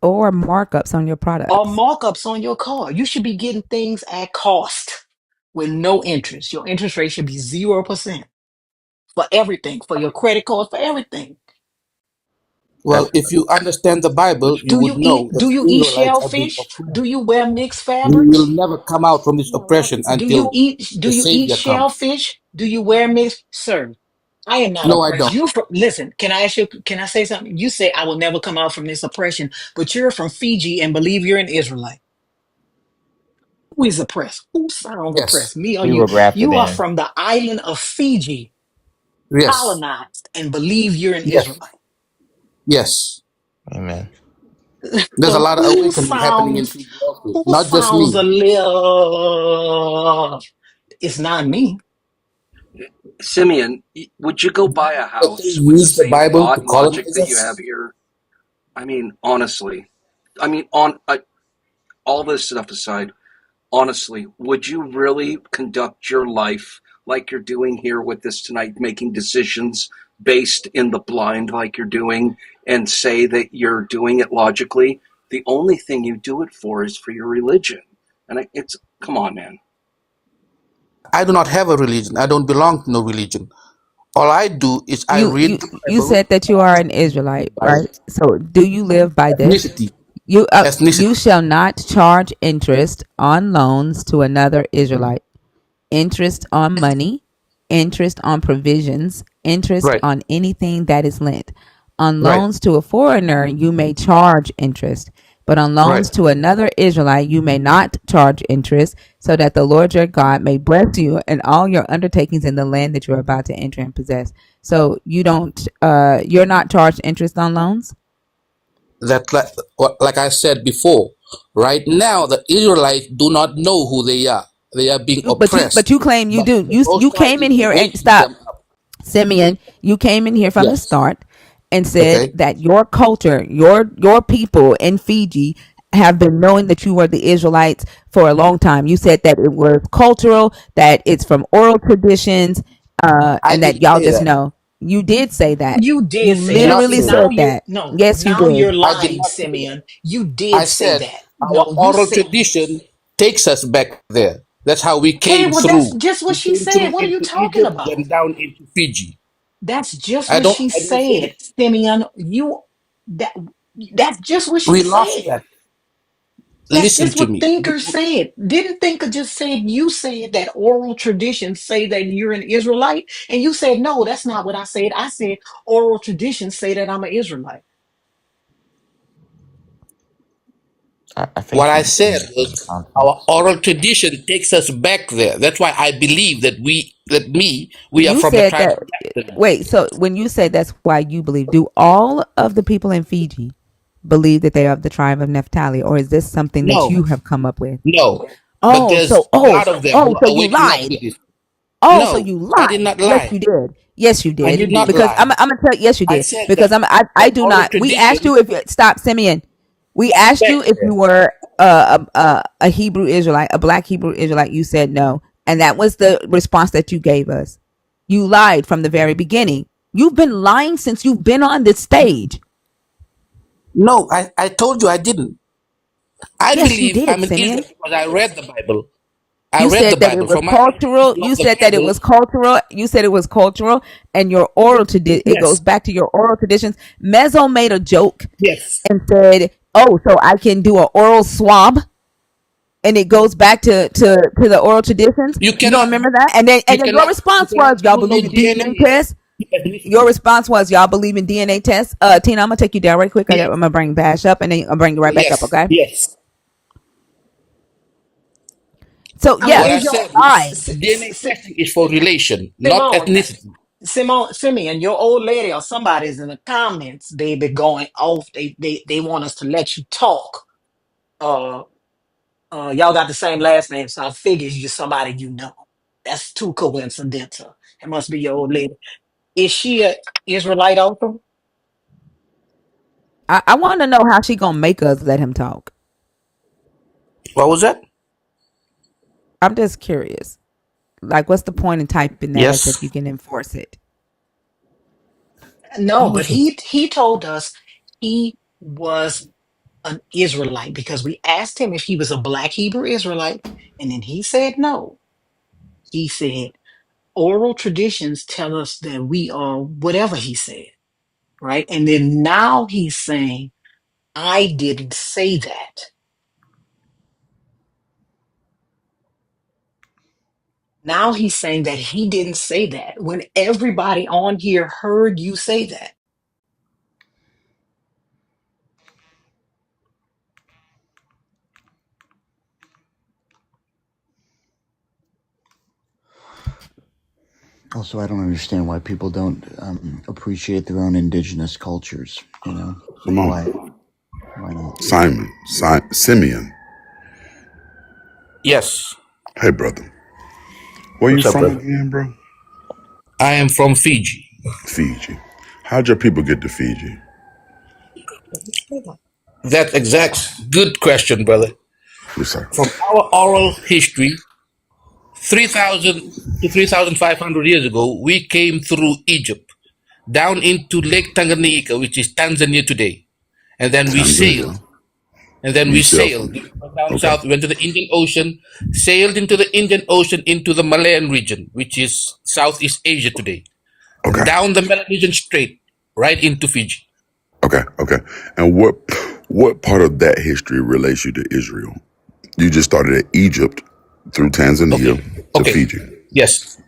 Or markups on your or products. markups on your car? You should be getting things at cost with no interest. Your interest rate should be 0% for everything, for your credit card, for everything. Well, That's if you understand the Bible, you would know that Do you the eat Israelites are being shellfish? Do oppressed. you wear mixed We will fabrics? never come out from this oppression until Do the you eat Savior comes. shellfish? Do you wear mixed, sir? I am not No, I oppressed. don't. You from listen, can I ask you, can I say something? You say I will never come out from this oppression, but you're from Fiji and believe you're an Israelite. Who is oppressed? Who sounds Yes. oppressed? Me or We you? were grafted You are in. from the island of Fiji, Yes. colonized, and believe you're an Yes. Israelite. Yes. Amen. There's a So lot of awakening happening in Fiji also. who Not just sounds a me. little, it's not me. Simeon, would you go buy a That they house with the use the same Bible to thought and logic colonize that you have us. here? I mean, honestly. I mean, on all this stuff aside, honestly, would you really conduct your life like you're doing here with this tonight, making decisions based in the blind like you're doing, and say that you're doing it logically? The only thing you do it for is for your religion. And it's, come on, man. I do not have a religion. I don't belong to no religion. All I do is I You read you the you Bible said that you are an Israelite, by right? So do you live by this? ethnicity. You Ethnicity. shall not charge interest on loans to another Israelite, interest on money, interest on provisions, interest Right. on anything that is lent. On Right. loans to a foreigner, you may charge interest, but on Right. loans to another Israelite, you may not charge interest, so that the Lord your God may bless you and all your undertakings in the land that you're about to enter and possess. So you're not charged interest on loans? That like I said before, right now the Israelites do not know who they are. They are being But oppressed. you claim you But do. the You Most High came in is here and waking stop. them up. Simeon, you came in here from the Yes. start and said Okay. that your culture, your people in Fiji have been knowing that you were the Israelites for a long time. You said that it was cultural, that it's from oral traditions, I and that didn't y'all say just that. know. You did say that. You You did I say did that. not literally See, say that. now said you're that. no, Yes, you now did. you're I did lying, not say that. Simeon. You I did say said that. our No, you oral said, tradition takes us back there. That's how we okay, came well, that's through. just what We she came said. through What are you into talking Egypt, about? then down into Fiji. That's just I what don't. she I didn't say said, Simeon. That that's just what she we lost said. that. That's Listen just to what me. Thinker said. Didn't Thinker just say you said that oral traditions say that you're an Israelite? And you said, no, that's not what I said. I said oral traditions say that I'm an Israelite. I think What I she's said getting out of was our context. oral tradition takes us back there. That's why I believe we are You from the said tribe that. of Naphtali. Wait, so when you say that's why you believe, do all of the people in Fiji believe that they are of the tribe of Naphtali, or is this something that No, you have come up with? no. But Oh, there's so a lot of them who so are you waking up to lied. this. Oh, so No, you I did lied. not Yes, lie. you did. Yes, you I did. did not Because lie. I'm gonna tell you, yes, you I did. said Because that I the do oral not. We asked tradition you if you stop, Simeon. We takes asked back you if you there. were a Hebrew Israelite, a black Hebrew Israelite. You said no, and that was the response that you gave us. You lied from the very beginning. You've been lying since you've been on this stage. No, I told you I didn't. I Yes, you believe did, I'm an Simeon. Israelite because I read the Bible. I You read the said that it Bible. was From my cultural. understanding You of the said that it Bible, was cultural. You said it was cultural, and your oral tradition. It goes yes, back to your oral traditions. Mezzo made a joke yes. and said, "Oh, so I can do an oral swab," and it goes back to the oral traditions. You You don't cannot, remember that? you And then your cannot, you response cannot was, "Y'all do no believe in DNA DNA tests." Your ethnicity. response was, "Y'all believe in DNA tests." Tina, I'm gonna take you down right quick. I'm Yes, gonna bring Bash up, and then I'll bring you right back up. yes, Okay? yes. So yeah, What I Is you your said is lied. DNA testing is for relation, not Simone, ethnicity. Simeon, your old lady or somebody's in the comments, baby, going off. They want us to let you talk. Uh, y'all got the same last name, so I figured you're somebody you know. That's too coincidental. It must be your old lady. Is she a Israelite also? I want to know how she gonna make us let him talk. What was that? I'm just curious. Like, what's the point in typing that as if Yes. you can enforce it? No, What but was it? he told us he was an Israelite because we asked him if he was a black Hebrew Israelite, and then he said no. He said oral traditions tell us that we are whatever he said, right? And then now he's saying, I didn't say that. Now he's saying that he didn't say that when everybody on here heard you say that. Also, I don't understand why people don't appreciate their own indigenous cultures. You know, Simone, why not? Simeon. Yes. Hey, brother. Where you What's up, from brother? again, bro? I am from Fiji. Fiji. How'd your people get to Fiji? That exact good question, brother. Yes, sir. From our oral history, 3,000 to 3,500 years ago, we came through Egypt down into Lake Tanganyika, which is Tanzania today. And then we sailed. Tanzania. And then You we still sailed from? down Okay. south, went to the Indian Ocean, sailed into the Indian Ocean into the Malayan region, which is Southeast Asia today. And Okay. down the Melanesian Strait, right into Fiji. Okay. Okay. And what part of that history relates you to Israel? You just started at Egypt through Tanzania Okay. to Okay. Fiji. Yes.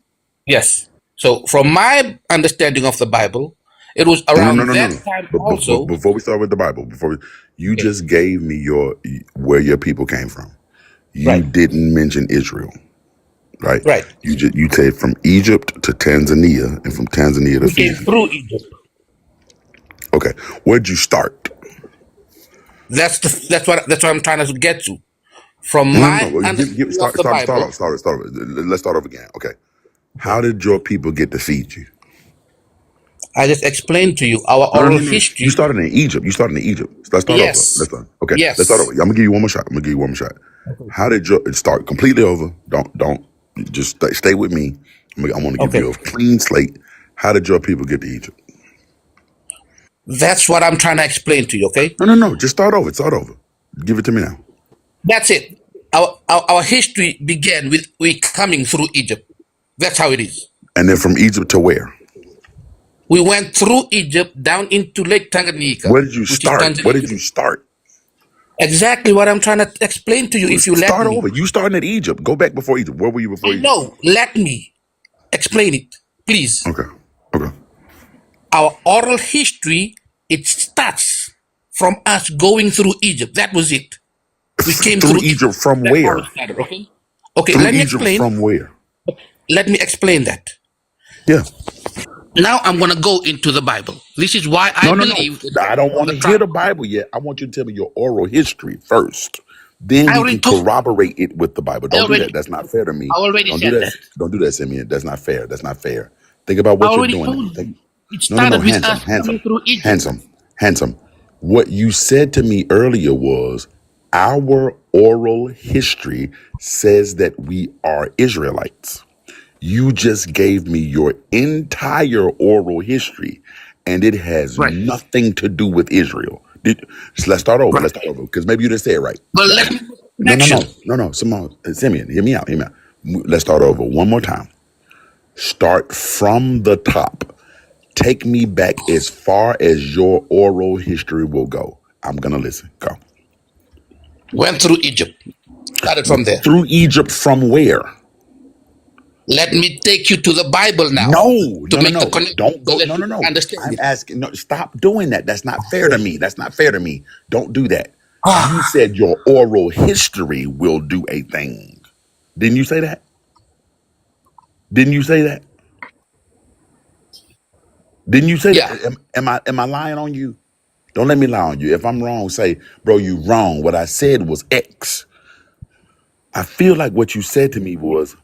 Yes. So, from my understanding of the Bible, it was around No. that time But also. before we start with the Bible, you Okay. just gave me where your people came from. You Right. didn't mention Israel, right? Right. You said from Egypt to Tanzania and from Tanzania to We came Fiji. through Egypt. Okay, where'd you start? That's what I'm trying to get to. From No. my Well, understanding of start the Bible. off. Let's start off again. Okay, how did your people get to Fiji? I just explained to you our No. oral You history. started in Egypt. So let's start over. Yes. Okay. Let's start over. Yes. I'm gonna give you one more shot. How did your start completely over? Don't just stay with me. I want to give Okay. you a clean slate. How did your people get to Egypt? That's what I'm trying to explain to you. Okay. No. Just start over. Start over. Give it to me now. That's it. Our history began with we coming through Egypt. That's how it is. And then from Egypt to where? We went through Egypt down into Lake Tanganyika, Where did you which is start? Where Tanzania did you today. start? Exactly what I'm trying to explain to you if you let Start me. over. You starting at Egypt. Go back before Egypt. Where were you before I Egypt? know. Let me explain it, please. Okay. Okay. Our oral history, it starts from us going through Egypt. That was it. We came Through through Egypt Egypt. from That's how it where? started, okay? Okay, Through let me Egypt explain. from where? Let me explain that. Yeah. Now I'm going to go into the Bible. This is why I No. believe that I don't from want the to hear tribe. the Bible yet. I want you to tell me your oral history first. Then I we already can told, corroborate it with the Bible. I Don't do that. already, That's not fair to me. I already Don't do said that. that. Don't do that, Simeon. That's not fair. That's not fair. Think about I what you're already doing to me. told you. It No. started with us Handsome. coming through Egypt. Handsome. What you said to me earlier was our oral history says that we are Israelites. You just gave me your entire oral history, and it has Right, nothing to do with Israel. So let's start over. right. Because maybe you didn't say it right. But let me make a No. connection. Simeon, hear me out. Let's start over one more time. Start from the top. Take me back as far as your oral history will go. I'm gonna listen. Go. Went through Egypt. Started from there. Through Egypt from where? Let me take you to the Bible now No, to no, no, make the no. connection Don't so go. that No, you no, can no. understand I'm it. asking. No, stop doing that. That's not fair to me. Don't do that. You Ah, said your oral history will do a thing. Didn't you say that? Didn't you say that? Didn't you say that? yeah. Am I lying on you? Don't let me lie on you. If I'm wrong, say, bro, you wrong. What I said was X. I feel like what you said to me was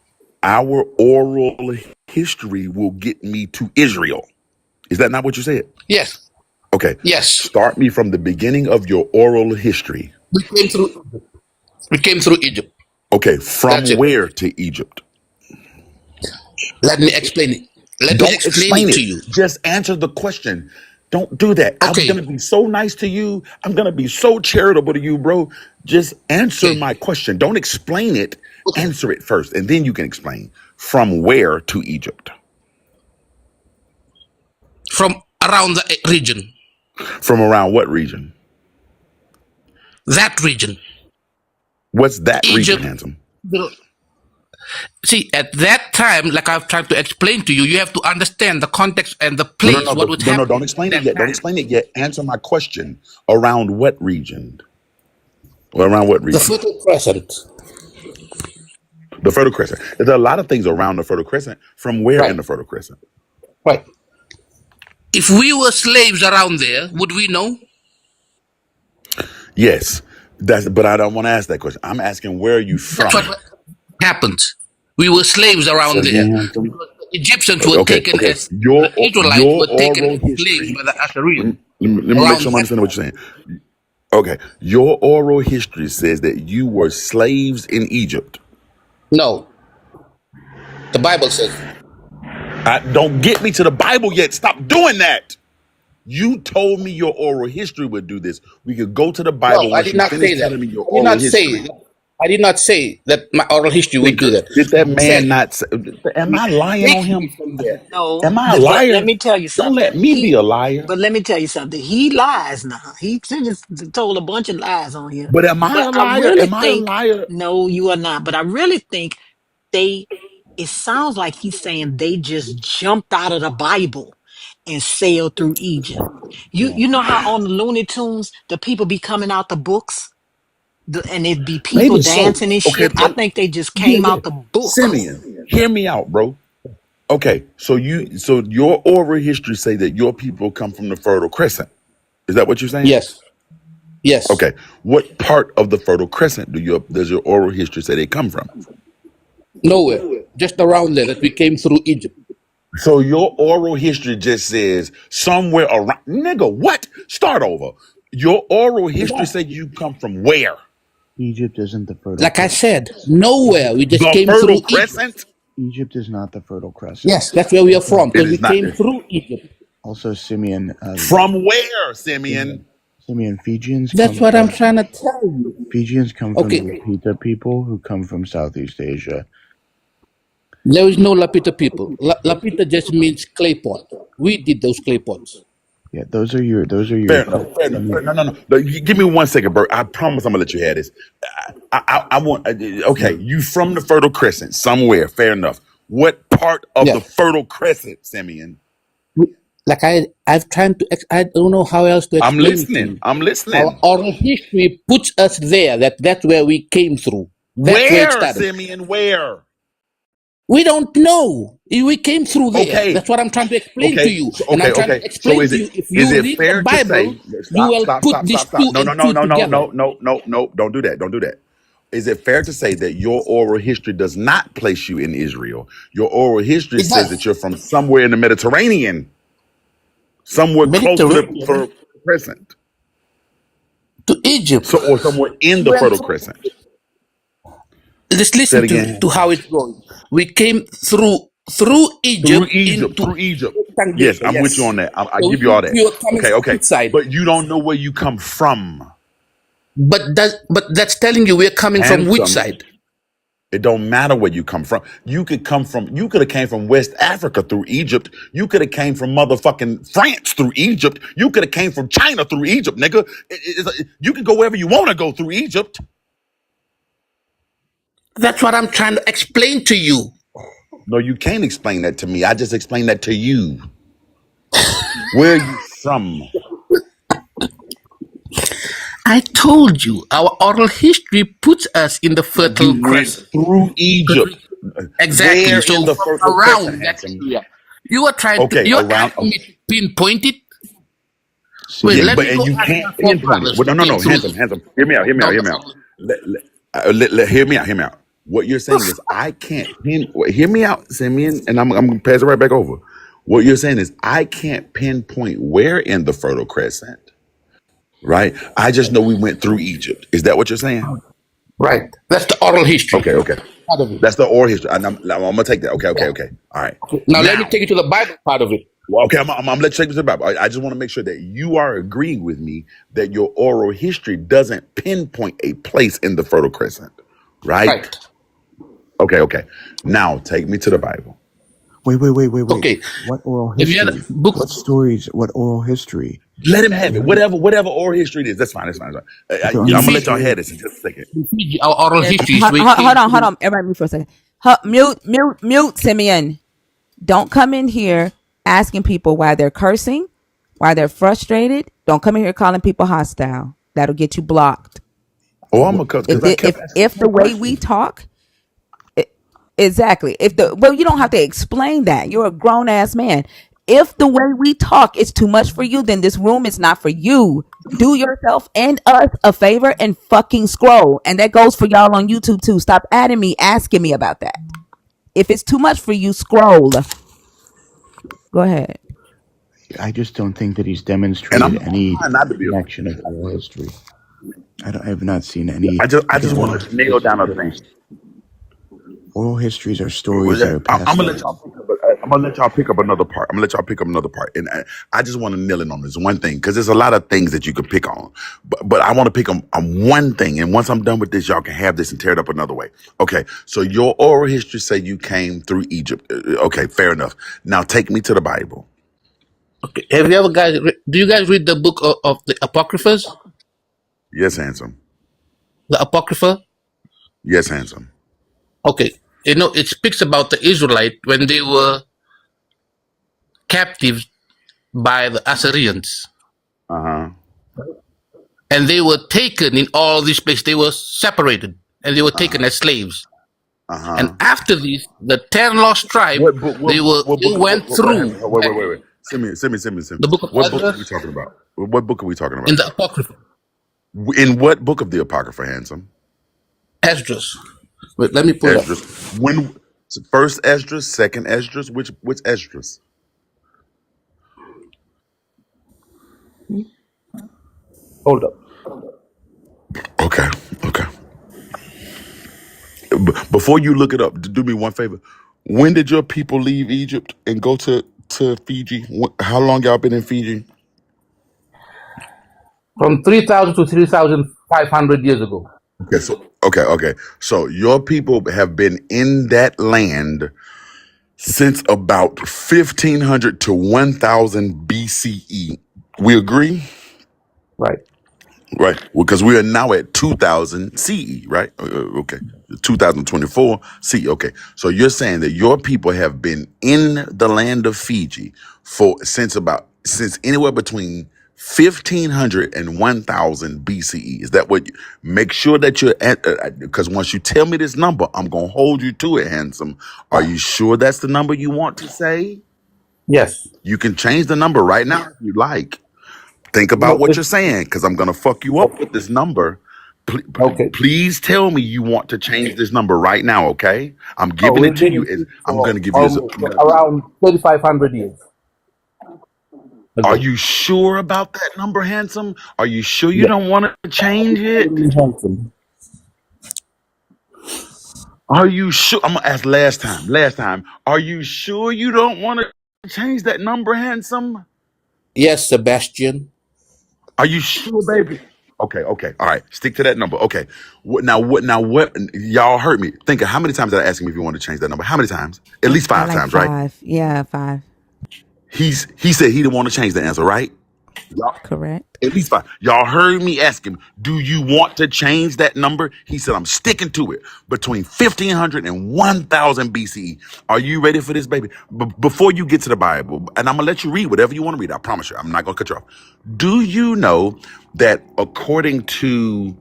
our oral history will get me to Israel. Is that not what you said? Yes. Okay. Yes. Start me from the beginning of your oral history. We came through. We came through Egypt. Okay. That's From it. where to Egypt? Let me explain it. Let me Don't explain explain it to it. you. Just answer the question. Don't do that. I'm Okay. going to be so nice to you. I'm going to be so charitable to you, bro. Just answer Okay. my question. Don't explain it. Okay. Answer it first, and then you can explain from where to Egypt. From around the region. From around what region? That region. What's that region, Egypt. handsome? See, at that time, like I've tried to explain to you, you have to understand the context and the No, no, place, no, what but was no, don't happening explain at it that yet. Don't time. explain it yet. Answer my question. Around what region? Or around what The region? Fertile Crescent. The Fertile Crescent. There are a lot of things around the Fertile Crescent. From where in Right, the Fertile Crescent? right. If we were slaves around there, would we know? Yes. But I don't want to ask that question. I'm asking where are you That's what from? happened. We were slaves Say around it there. again, Hansel. Because the Egyptians were Okay, taken okay. as, the Israelites Your were taken oral as slaves history. by the Let Assyrians me, let me make around sure I'm that understanding what time. you're saying. Okay. Your oral history says that you were slaves in Egypt. No, the Bible says. Don't get me to the Bible yet. Stop doing that. You told me your oral history would do this. We could go to the No, Bible I once did you not finish say that. telling me your I did oral not say. history. I did not say that my oral history would do that. Did that I man said, not say, am I lying on take me him? from there. No, Am I a but let liar? me tell you Don't something. let me be a liar. But let me tell you something. He lies now. He just told a bunch of lies on here. But am I But a I liar? really Am I a think, liar? no, you are not. But I really think they, it sounds like he's saying they just jumped out of the Bible and sailed through Egypt. Yeah. You know how on the Looney Tunes, the people be coming out the books and it'd be people Maybe so. dancing and Okay, shit. I think they just yeah, came yeah. out the book. Simeon, hear me out, bro. Okay, so your oral history say that your people come from the Fertile Crescent. Is that what you're saying? Yes, yes. Okay. What part of the Fertile Crescent does your oral history say they come from? Nowhere. Just around there that we came through Egypt. So your oral history just says somewhere around. Nigga, what? Start over. Your oral history said you come from where? Egypt isn't the Fertile Like I Crescent. said, nowhere. We just The came Fertile through Egypt. Crescent? Egypt is not the Fertile Crescent. Yes, that's where we are Also, from It because we is not came this. through Egypt. also Simeon, From where, Simeon? Simeon, That's what I'm trying to tell you. Fijians come from the Okay, Lapita people who come from Southeast Asia. there is no Lapita people. Lapita just means clay pot. We did those clay pots. Yeah, those are your Fair enough. Fair enough. No, no, no. Give me 1 second, Bert. I promise I'm gonna let you have this. I want. Okay, you from the Fertile Crescent somewhere. Fair enough. What part of the Yeah. Fertile Crescent, Simeon? Like I've tried to, I don't know how else to I'm explain it to listening. you. I'm Our listening. oral history puts us there. That's where we came through. That's where it Where, started. Simeon? Where? We don't know. We came through there. Okay. That's what I'm trying to explain to Okay. you. So And okay. I'm trying Okay. to So explain to you, if is you it read the fair to Bible, say? you Stop. will Stop. put Stop. these Stop. Stop. two No. No. and No. two No. No. together. No. No. No. No. Don't do that. Don't do that. Is it fair to say that your oral history does not place you in Israel? Your oral history It says that does. you're from somewhere in the Mediterranean, somewhere close to the Mediterranean Fertile Crescent, to Egypt. so or somewhere in We the went Fertile through. Crescent. Let's Say it listen to again. how it's going. We came through Through Egypt Egypt, into through Egypt. Yes, Tangrisha, I'm with you yes. on that. I So give you all that. we were coming Okay, from okay. which side? But you don't know where you come from. But that's telling you we're coming from which Handsome. side? It don't matter where you come from. You could have came from West Africa through Egypt. You could have came from motherfucking France through Egypt. You could have came from China through Egypt, nigga. You can go wherever you want to go through Egypt. That's what I'm trying to explain to you. No, you can't explain that to me. I just explained that to you. Where are you from? I told you our oral history puts us in the Fertile You went Crescent. through Egypt. Exactly. Where in So the from Fertile Crescent, around that handsome? area, you are trying to. Okay, You're around. asking me to pinpoint it. Wait, Yeah, Simeon, let but me and go you ask can't my pinpoint it. forefathers Well, who no, no, came no, through handsome, this. handsome. Hear me out. Hear me out. Down Hear the me out. family. Hear me out. Hear me out. What you're saying is I can't hear me out, Simeon, and I'm gonna pass it right back over. What you're saying is I can't pinpoint where in the Fertile Crescent, right? I just know we went through Egypt. Is that what you're saying? Right. That's the oral history. Okay, okay. Part of it. That's the oral history. I'm gonna take that. Okay, okay, Yeah. okay. All right. Okay. Now let me Now, take you to the Bible part of it. well, okay, I'm gonna let you take this about. I just want to make sure that you are agreeing with me that your oral history doesn't pinpoint a place in the Fertile Crescent, right? Right. Okay, okay. Now take me to the Bible. wait. Okay. What oral If you had history? books, What stories? What oral history? Let him have it. Whatever oral history it is, that's fine. That's fine. That's fine. Okay, I'm in gonna let Fiji, y'all understand. have this in just a second. our oral Yes. history is we came Hold on, hold through. on. Everybody mute for a second. Mute, Simeon. Don't come in here asking people why they're cursing, why they're frustrated. Don't come in here calling people hostile. That'll get you blocked. Oh, I'm gonna cut If because I kept asking if the the same way we question. talk, exactly. You don't have to explain that. You're a grown ass man. If the way we talk is too much for you, then this room is not for you. Do yourself and us a favor and fucking scroll. And that goes for y'all on YouTube too. Stop adding me, asking me about that. If it's too much for you, scroll. Go ahead. I just don't think that he's And demonstrated I'm any trying not to be offended. connection of oral history. I have not seen any, I because just want to nail down a thing. oral histories are stories that I'm are passed gonna let on. y'all pick up. I'm gonna let y'all pick up another part. I'm gonna let y'all pick up another part, and I just want to nail in on this one thing because there's a lot of things that you could pick on, but I want to pick on one thing. And once I'm done with this, y'all can have this and tear it up another way. Okay, so your oral history say you came through Egypt. Okay, fair enough. Now take me to the Bible. Okay. Have you ever guys? Do you guys read the book of the Apocryphas? Yes, handsome. The Apocrypha. Yes, handsome. Okay. It speaks about the Israelite when they were captives by the Assyrians, Uh huh. and they were taken in all these places. They were separated, and they were Uh taken huh. as slaves. Uh And huh. after this, the 10 lost tribe, What book? What they book? went What through handsome? Wait. Send me. the book of What book are we Ezra talking about? What book are we talking in about? the Apocrypha. In what book of the Apocrypha, handsome? Esdras. Wait, let me pull it up. Esdras. When first Esdras, second Esdras, which Esdras? Hold up. Okay, okay. Before you look it up, do me one favor. When did your people leave Egypt and go to Fiji? How long y'all been in Fiji? From 3,000 to 3,500 years ago. Okay. So your people have been in that land since about 1500 to 1000 BCE. We agree? Right. Right. Well, because we are now at 2000 CE, right? Okay. 2024 CE. Okay. So you're saying that your people have been in the land of Fiji since anywhere between 1500 and 1000 BCE. Is that what make sure that you're at? Because once you tell me this number, I'm going to hold you to it, handsome. Are you sure that's the number you want to say? Yes. You can change the number right now if you like. Think about No, what it's you're saying because I'm going to fuck you up with this number. okay. Please tell me you want to change this number right now, okay? I'm Oh, giving it we've to been you. in Fiji I'm going for to give you this. almost around 3,500 years Are ago. you sure about that number, handsome? Are you sure you Yes. don't want to change it? Extremely handsome. Are you sure? I'm going to ask last time. Are you sure you don't want to change that number, handsome? Yes, Sebastian. Are you sure, baby? Okay. All right. Stick to that number. Okay. What y'all heard me. Think of how many times did I ask him if you want to change that number? How many times? At least I five like times, right? 5. Yeah, 5. He said he didn't want to change the answer, right? Y'all, Correct. at least five. Y'all heard me ask him, do you want to change that number? He said, I'm sticking to it between 1500 and 1000 BCE. Are you ready for this, baby? Before you get to the Bible, and I'm going to let you read whatever you want to read. I promise you. I'm not going to cut you off. Do you know that according to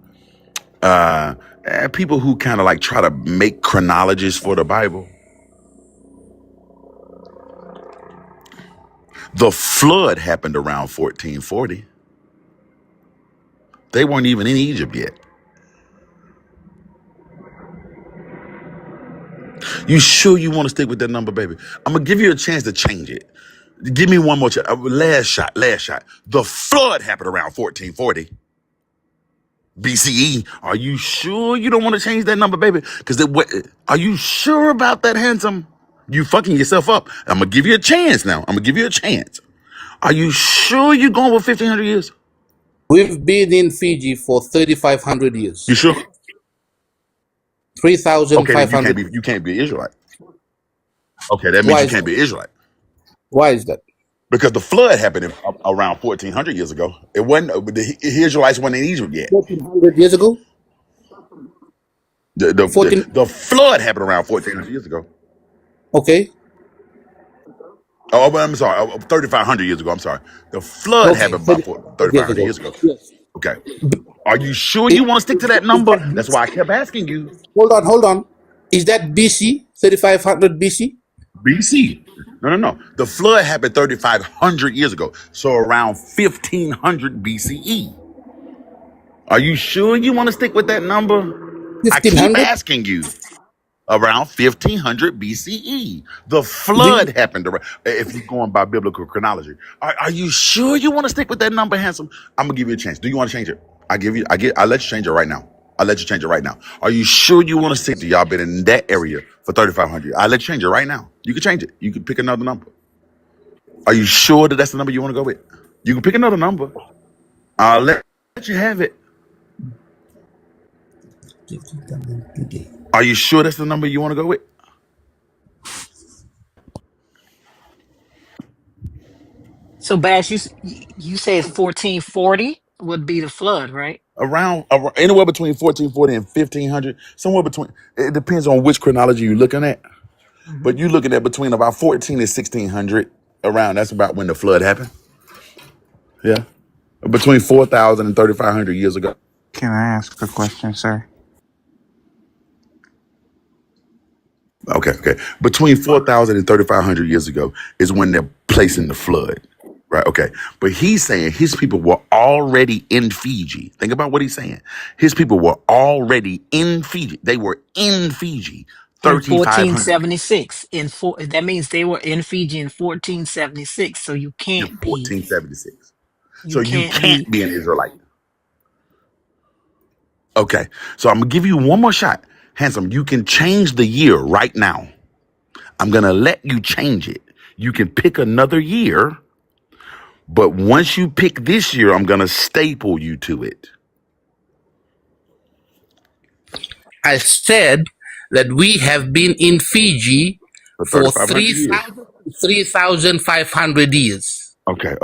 people who kind of like try to make chronologies for the Bible, the flood happened around 1440. They weren't even in Egypt yet. You sure you want to stick with that number, baby? I'm gonna give you a chance to change it. Give me one more chance. Last shot. The flood happened around 1440 BCE. Are you sure you don't want to change that number, baby? Because are you sure about that, handsome? You fucking yourself up. I'm gonna give you a chance now. Are you sure you're going with 1500 years? We've been in Fiji for 3,500 You years. sure? Okay, then 3,500. you can't be an Israelite. Okay, that means Why you is can't that? be an Israelite. Why is that? Because the flood happened around 1400 years ago. It wasn't the Israelites weren't in Egypt yet. 1,400 years ago? 14. The flood happened around 1,400 years ago. Okay. Oh, I'm sorry, 3,500 years ago. I'm sorry. The flood Okay. happened about 35 years 3,500 ago. years ago. Yes. Okay. Are you sure Is, you want to stick to that is number? that That's BC? why I kept asking you. Hold on. Is that BC? 3500 BC? BC. No. The flood happened 3,500 years ago. So around 1,500 BCE. Are you sure you want to stick with that number? I keep 1500? asking you. Around 1,500 BCE, the flood Really? happened. If you're going by biblical chronology, are you sure you want to stick with that number, handsome? I'm gonna give you a chance. Do you want to change it? I let you change it right now. I'll let you change it right now. Are you sure you want to stick to y'all been in that area for 3,500? I'll let you change it right now. You can change it. You can pick another number. Are you sure that that's the number you want to go with? You can pick another number. I'll let you have it. Are you sure that's the number you want to go with? So Bash, you said 1440 would be the flood, right? Around anywhere between 1440 and 1500, somewhere between. It depends on which chronology you're looking at, Hmm. but you're looking at between about 14 and 1600. Around that's about when the flood happened. Yeah, between 4,000 and 3,500 years ago. Can I ask a question, sir? Okay. Between 4,000 and 3,500 years ago is when they're placing the flood. Right. Okay. But he's saying his people were already in Fiji. Think about what he's saying. His people were already in Fiji. They were in Fiji In 3,500 1476, that means they were in Fiji in 1476. So you in can't be, 1476. you So you can't can't be. be an Israelite. Okay. So I'm going to give you one more shot. Handsome, you can change the year right now. I'm going to let you change it. You can pick another year, but once you pick this year, I'm going to staple you to it. I said that we have been in Fiji For for 3,500 years. 3,500 years. Okay.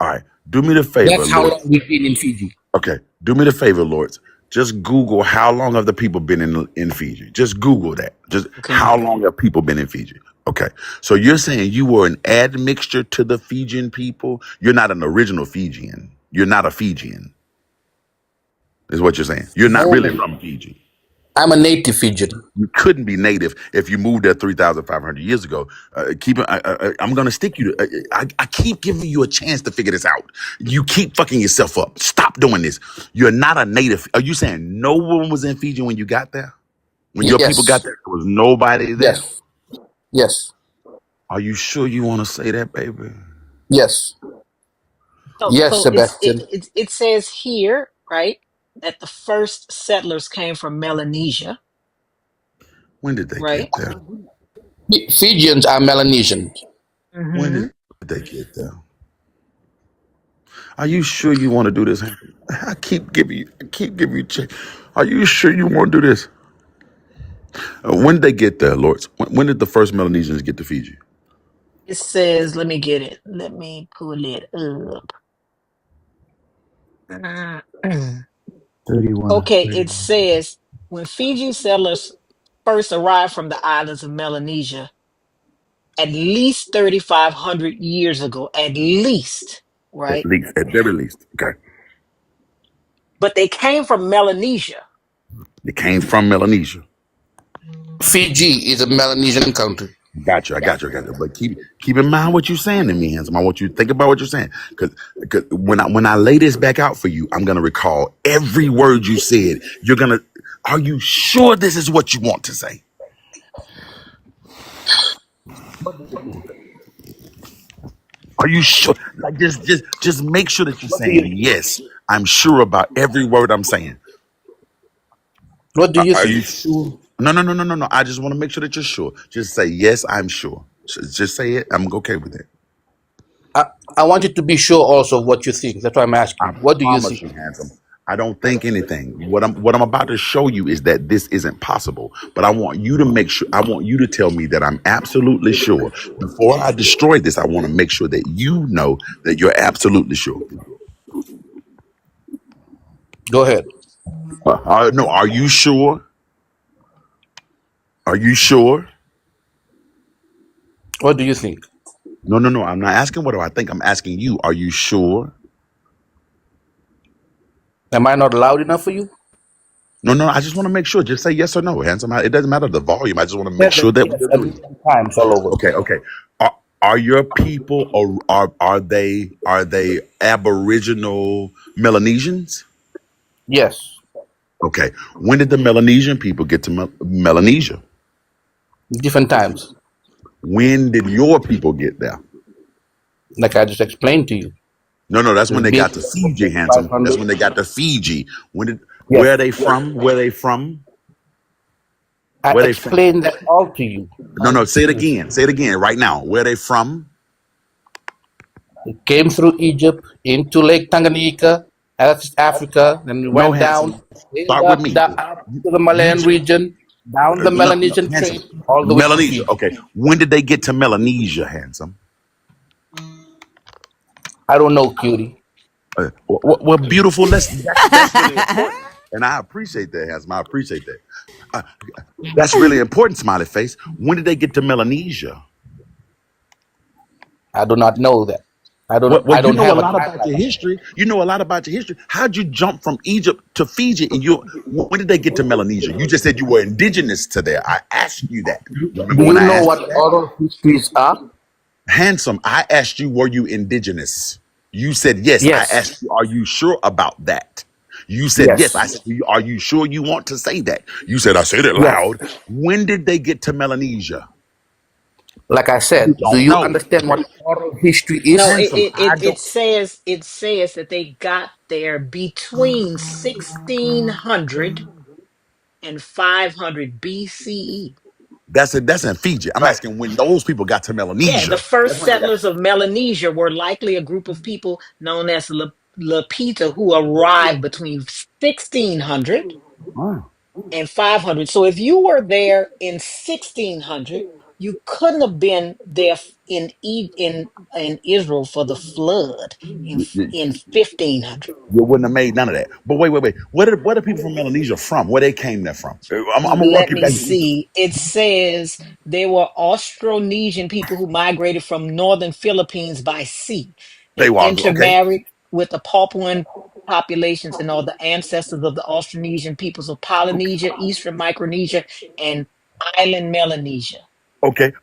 All right. Do me the favor, That's how Lord. long we've been in Fiji. Okay. Do me the favor, Lords. Just Google how long have the people been in Fiji. Just Google that. Just Okay. how long have people been in Fiji? Okay. So you're saying you were an admixture to the Fijian people? You're not an original Fijian. You're not a Fijian, is what you're saying. You're not really No, from Fiji. I'm a native Fijian. You couldn't be native if you moved there 3,500 years ago. I'm going to stick you to, I keep giving you a chance to figure this out. You keep fucking yourself up. Stop doing this. You're not a native. Are you saying no one was in Fiji when you got there? When your people got Yes. there, there was nobody there? Yes. Yes. Are you sure you want to say that, baby? Yes. So, Yes, so Sebastian. it says here, right, that the first settlers came from Melanesia, When did they right? get there? Fijians are Melanesians. When Hmm. did they get there? Are you sure you want to do this? I keep giving you check. Are you sure you want to do this? When did they get there, Lords? When did the first Melanesians get to Fiji? It says, let me get it. Let me pull it up. Okay, it 3100. says when Fiji settlers first arrived from the islands of Melanesia, at least 3,500 years ago, at least, At right? least, at very least. Okay. But they came from Melanesia. They came from Melanesia. Fiji is a Melanesian country. I got you. But keep in mind what you're saying to me, Handsome. I want you to think about what you're saying. Because when I lay this back out for you, I'm gonna recall every word you said. Are you sure this is what you want to say? Are you sure? Like just make sure that you're What do you saying yes. I'm sure about every word I'm saying. What do you Are you think? sure? No. I just want to make sure that you're sure. Just say yes. I'm sure. Just say it. I'm okay with it. I, I want you to be sure also of what you think. That's why I'm I asking. What do you promise think? you, handsome. I don't think anything. What I'm about to show you is that this isn't possible. But I want you to make sure. I want you to tell me that I'm absolutely sure. Before I destroy this, I want to make sure that you know that you're absolutely sure. Go ahead. No, are you sure? Are you sure? What do you think? No, no, no. I'm not asking what do I think. I'm asking you. Are you sure? Am I not loud enough for you? No, no. I just want to make sure. Just say yes or no, handsome. It doesn't matter the volume. I just want to make Yes, sure that we yes, a agree. million times all over. Okay, okay. Are your people or are they Aboriginal Melanesians? Yes, Okay. When did the Melanesian people get to Melanesia? different times, When did your people get there? like I just explained to you. No, no, that's when It's they been got to Fiji, over handsome. That's 500. when they got to Fiji. When did Yes, where are they from? Where are they from? I Where are they from? explained that all to you. No, no, say it again. Say it again right now. Where are they from? It came through Egypt into Lake Tanganyika, Africa, then we No, went down, handsome. sailed Start with up, me. up You, to the you Malayan region, down the no, no, Melanesian handsome. Strait, all the way to Melanesia. Fiji. Okay. When did they get to Melanesia, handsome? I don't know, cutie. Well, beautiful. That's really important, and I appreciate that, handsome. I appreciate that. Uh, that's really important, smiley face. When did they get to Melanesia? I do not know that. Well, I you don't know a have a lot about timeline. your history. You know a lot about your history. How'd you jump from Egypt to Fiji? And you, when did they get to Melanesia? You just said you were indigenous to there. I asked you that. Do Remember when you I know asked what you that? oral histories are? Handsome, I asked you, were you indigenous? You said yes. I Yes, asked you, are you sure about that? You said yes. I yes, said, are you sure you want to say that? You said, I said it yes. loud. When did they get to Melanesia? Like I You said, do don't you know. understand what oral history No, is? Handsome, I it don't. says that they got there between 1600 and 500 BCE. That's in Fiji. I'm Right. asking when those people got to Yeah, the Melanesia. first That's when they got. settlers of Melanesia were likely a group of people known as Lapita who arrived between 1600 Oh. and 500. So if you were there in 1600, you couldn't have been there in Israel for the flood You, you- in 1500. you wouldn't have made none of that. But wait. Where are people from Melanesia from? Where they came there from? I'm gonna walk Let you me back to Egypt. see. It says they were Austronesian people who migrated from northern Philippines by sea. They They were okay. intermarried with the Papuan populations and are the ancestors of the Austronesian peoples of Polynesia, Eastern Micronesia, and island Melanesia.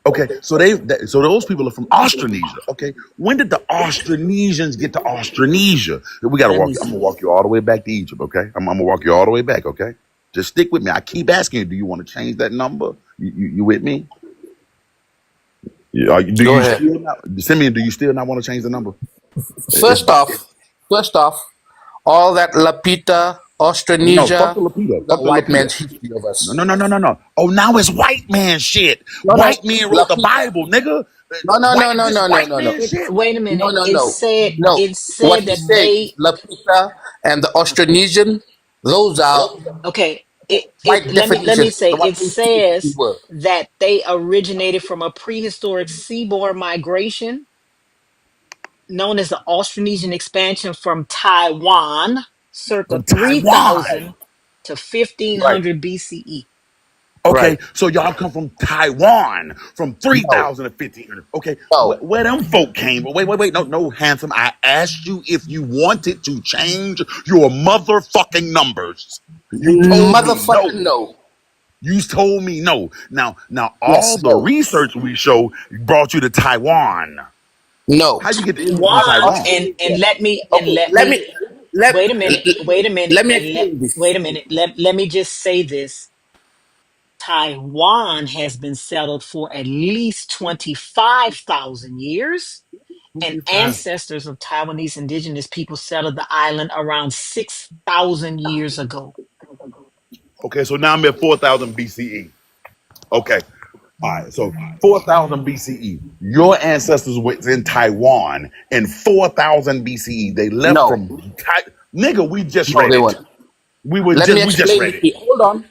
Okay. So those people are from Austronesia. Okay. When did the Austronesians get to Austronesia? We gotta Let walk. me I'm gonna see. walk you all the way back to Egypt. Okay. I'm gonna walk you all the way back. Okay. Just stick with me. I keep asking you. Do you want to change that number? You with me? Do Go you ahead. still not, Simeon? Do you still not want to change the number? It's First off, first off, all that Lapita, no. Fuck the Australasia, Lapita. that Fuck the white Lapita. man's history of No, us. no, no, no, no, no. Oh, now it's white man shit. No, no, White men wrote the Lapita. Bible, nigga. No, no, no, no, This no, no, white no, no. man shit. Wait a No, minute. no, no, no. It What said he's that saying is they Lapita and the Austronesian, those are okay. white Let me definitions. say The one it who choose the says word. that they originated from a prehistoric seaborne migration known as the Austronesian expansion from Taiwan circa From Taiwan. 3000 to Right. 1500 BCE. Okay, Right. so y'all come from Taiwan from No. 3,000 to 1,500. Okay, No. where them folk came? Wait. No, no, handsome. I asked you if you wanted to change your motherfucking numbers. You told me no. Motherfucking no. You told me no. Now, all Yes, the no. research we show brought you to Taiwan. No. How you get the info from Taiwan Taiwan? and Australasia. and Okay, let let me me let let me explain this. wait a minute. Let me just say this. Taiwan has been settled for at least 25,000 years, and 25. ancestors of Taiwanese indigenous people settled the island around 6,000 years ago. Okay, so now I'm at 4,000 BCE. Okay, all right, so 4,000 BCE. Your ancestors were in Taiwan in 4,000 BCE. They left No. from nigga. We just No, read they it. won't. Let me We just explain read it it. to you.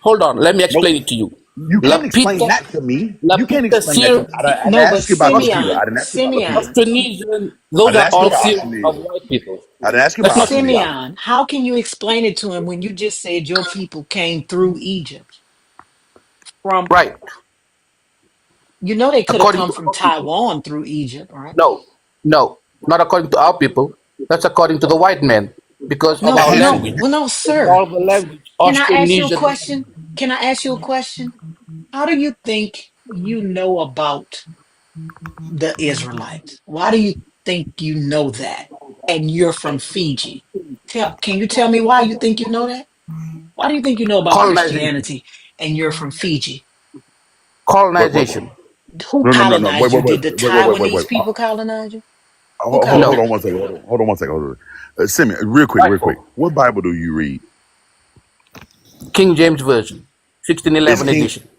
Hold on. Let me Nope. explain it to you. You can't explain Lapita, that to me. You can't Lapita, explain that to Syria, me. I didn't No, but ask you about Lapita. I didn't ask you about Lapita. Simeon, Austronesian, I those didn't are ask you all about theories of Australasia. white people. I didn't ask you That's about not true. Australasia. Simeon, how can you explain it to him when you just said your people came through Egypt? From, Right. you know, they could have According come to from our people. Taiwan through Egypt, right? No, no, not according to our people. That's according to the white men because of No, our no, language. well, no, They sir. call the language Can I ask you a Austronesian. question? Can I ask you a question? How do you think you know about the Israelites? Why do you think you know that? And you're from Fiji. Can you tell me why you think you know that? Why do you think you know about Colonization. Christianity and you're from Fiji? Wait, Colonization. Who no. colonized you? Did the Wait. Taiwanese people colonize you? Who Hold No. on colonized one second. Hold on one second. Hold on. Send me real quick, White real quick. folk. What Bible do you read? King James Version. Is 1611 King edition.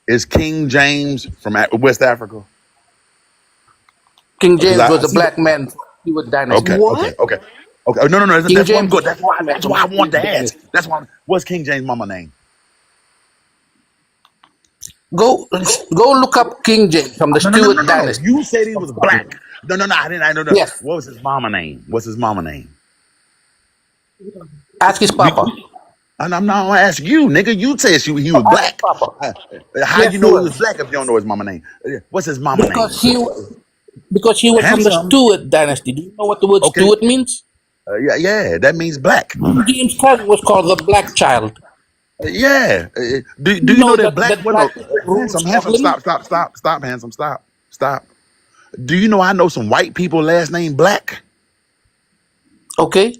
is King James from West Africa? King Because James was I a see that. black man from Stewart Okay, dynasty. What? okay, okay, okay. No. King That's why I'm James good. was a black man That's from why I want Stewart to ask. dynasty. What's King James' mama name? Go look up King James from the Stewart No. dynasty You said he of was Scotland. black. No. I didn't. I don't know. Yes. What was his mama name? What's his mama name? Ask his We, papa. and I'm not gonna ask you, nigga. You said he No, was ask his black. papa. Uh, How Yes, you he know he was was. black if you don't know his mama name? What's his mama name? Because he was from the Handsome. Stewart dynasty. Do you know what the word Okay. Stewart means? Yeah. That means black. King James' cousin was called the Black Child. Yeah. Do You you know know that that black? that Well, no. black people ruled Handsome. Scotland. Stop. Handsome. Stop. Do you know I know some white people last name black? Okay.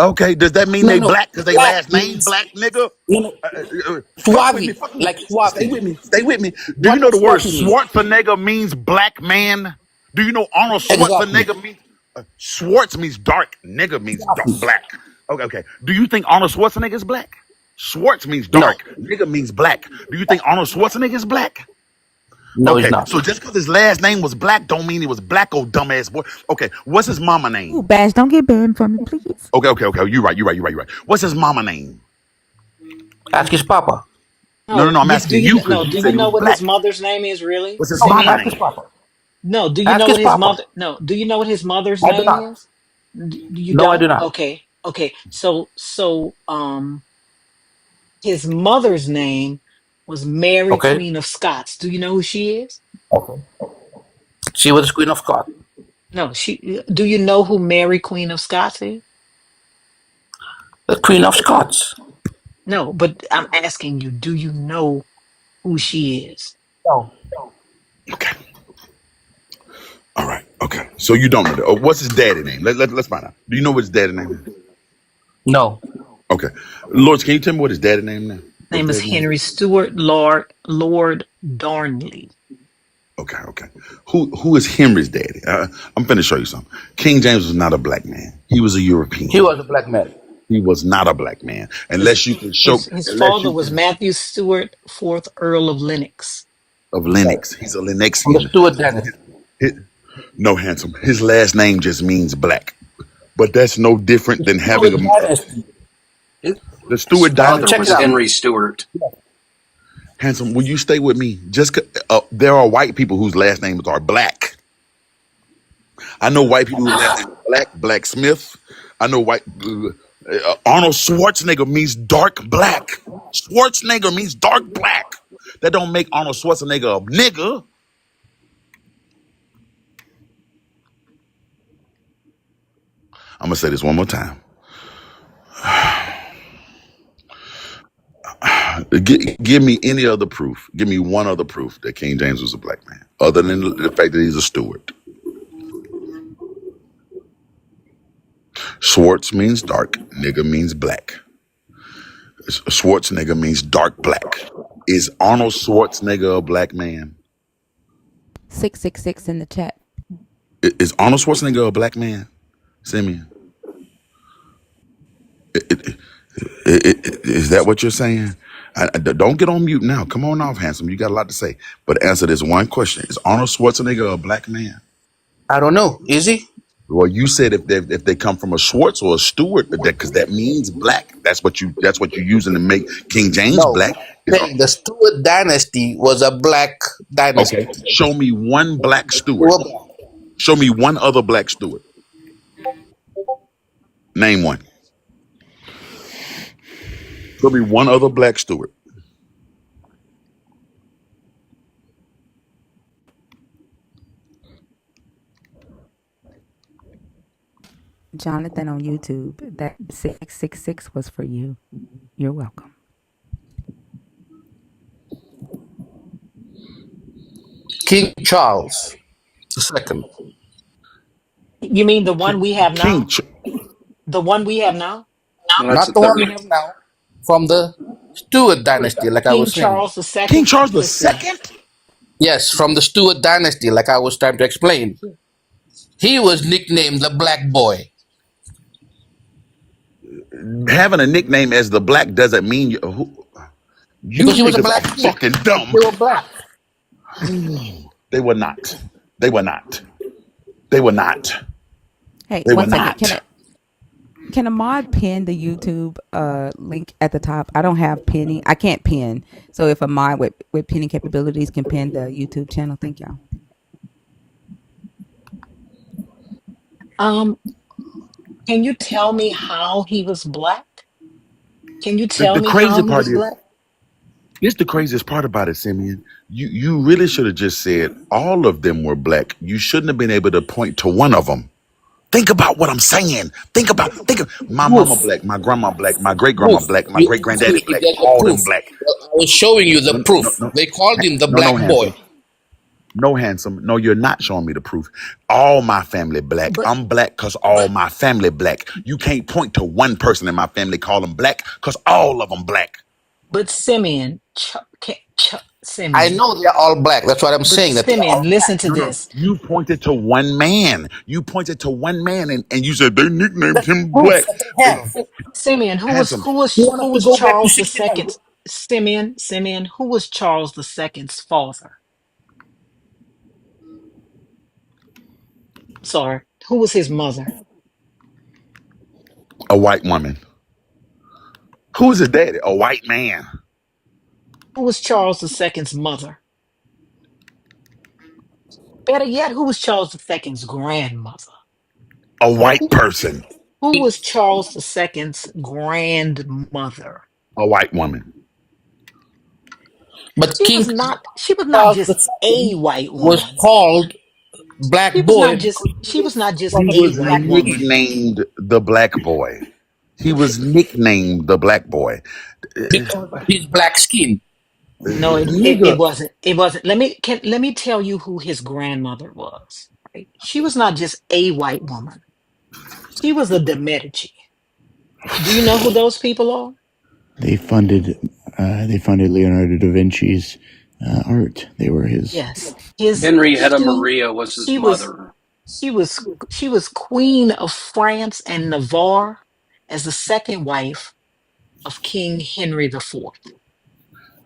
Okay. Does that mean No, they no. black because they Black last name means black, nigga? no, no. Fuck with me. Suave, Fuck with me. like Stay Suave. with me. Stay with me. Do you What know does the word Suave mean? Schwarzenegger means black man? Do you know Arnold Exactly. Schwarzenegger means Schwartz means dark. Nigga means dark, Suave. black. Okay. Do you think Arnold Schwarzenegger is black? Schwartz means No, dark. Nigga means black. Do you think Arnold Schwarzenegger is black? no, it's Okay. not. So just because his last name was black don't mean he was black, oh dumbass boy. Okay. What's his mama Ooh, name? Bash, don't get banned from me, please. Okay. You're right. What's his mama name? Ask his papa. No. No, I'm do asking you you because no? you Do said you he know was what his black. mother's name is? Really, What's his No, mama Simeon? ask his name? papa. No. Do you Ask know his what his papa. mother? No. Do you know what his mother's I do name not. is? You No, I do don't? not. Okay. Okay. His mother's name was Mary, Okay. Queen of Scots. Do you know who she is? Okay. She was the Queen of Scots, No. Do you know who Mary, Queen of Scots is? the Queen of Scots. No. But I'm asking you. Do you know who she is? No, Okay. All right. Okay. So you don't know that. What's his daddy name? Let's find out. Do you know what his daddy name is? no. Okay. Lords, can you tell me what his daddy name is? What's Name is his daddy name? Henry Stuart Lord Darnley. Okay. Who is Henry's daddy? I'm finna show you something. King James was not a black man. He was a He European. was a black man. He was not a black man. His Unless you can show, his unless father you was can, Matthew Stewart, fourth Earl of Lennox. of Right. Lennox. He's a From the Lennoxian. Stewart dynasty. Hi- no, handsome. His last name just means black. But that's no different The than having Stewart dynasty. It- the His Stewart father check dynasty. it was out. Henry Stewart. Handsome, will you stay with me? There are white people whose last names are black. I know white people whose last name is blacksmith. I know Arnold Schwarzenegger means dark black. Schwarzenegger means dark black. That don't make Arnold Schwarzenegger a nigga. I'm gonna say this one more time. Give me any other proof. Give me one other proof that King James was a black man, other than the fact that he's a steward. Schwartz means dark. Nigger means black. Schwarzenegger means dark black. Is Arnold Schwarzenegger a black man? 666 in the chat. Is Arnold Schwarzenegger a black man? Simeon, is that what you're saying? Don't get on mute now. Come on off, handsome. You got a lot to say. But answer this one question: is Arnold Schwarzenegger a black man? I don't know. Is he? Well, you said if they come from a Schwartz or a Stewart, because that means black. That's what you're using to make King James No. black. Is Saying the Stewart dynasty was a black dynasty. okay. Show me one black They Stewart. were black. Show me one other black Stewart. Name one. Show me one other black Stewart. Jonathan on YouTube, that 666 was for you. You're welcome. King Charles II. You mean the one we have King. now? The one we have now? No, that's Not the the one third. we have now. From the Stuart dynasty, like I King was saying. Charles King II? Charles the Listen. second. Yes, from the Stuart dynasty, like I was trying to explain. He was nicknamed the Black Boy Having a nickname as the black doesn't mean you because he was a niggas black are king. fucking dumb. They were black. They were not. They were not. They were not. Hey, They were one second. not. Can a mod pin the YouTube link at the top? I don't have pinning. I can't pin. So if a mod with pinning capabilities can pin the YouTube channel, thank y'all. Can you tell me how he was black? Can you tell The me crazy how he part was is, black? it's the craziest part about it, Simeon. You really should have just said all of them were black. You shouldn't have been able to point to one of them. Think about what I'm saying. Think of my mama Proof. black, my grandma black, my great grandma Proof. black, my You great asked granddaddy me if black, there's a all proof. them black. Well, I was showing you the No, proof. no, no, They called him the no, no, Black Boy. handsome. No, handsome. No, you're not showing me the proof. All my family black. But I'm black because all my family black. You can't point to one person in my family, call them black because all of them black. Simeon, I Simeon, know they're all black. That's what I'm but saying, that they're Simeon, all listen black. to No, no. this. You pointed to one man. You pointed to one man and you said they nicknamed That's the him proof black. that they have. Simeon, Handsome. You want us who to was go back to Charles the 1600? Second's Simeon, who was Charles the Second's father? Sorry, who was his mother? A white woman. Who is his daddy? A white man. Who was Charles the Second's mother? Better yet, who was Charles the Second's grandmother? A white Who person. who was Charles the Second's grandmother? A white woman. But King She was not Charles just a II white was woman. called Black Boy because he She was was not just from a a Was white black king. woman. nicknamed the black boy. He was nicknamed the black boy. Because of his black skin. No, it Nigga, wasn't. It wasn't. Let me tell you who his grandmother was. Right? She was not just a white woman. She was a de Medici. Do you know who those people are? They funded Leonardo da Vinci's art. They were his. Yes. His Henrietta she Maria was his she was mother. she was Queen of France and Navarre as the second wife of King Henry IV.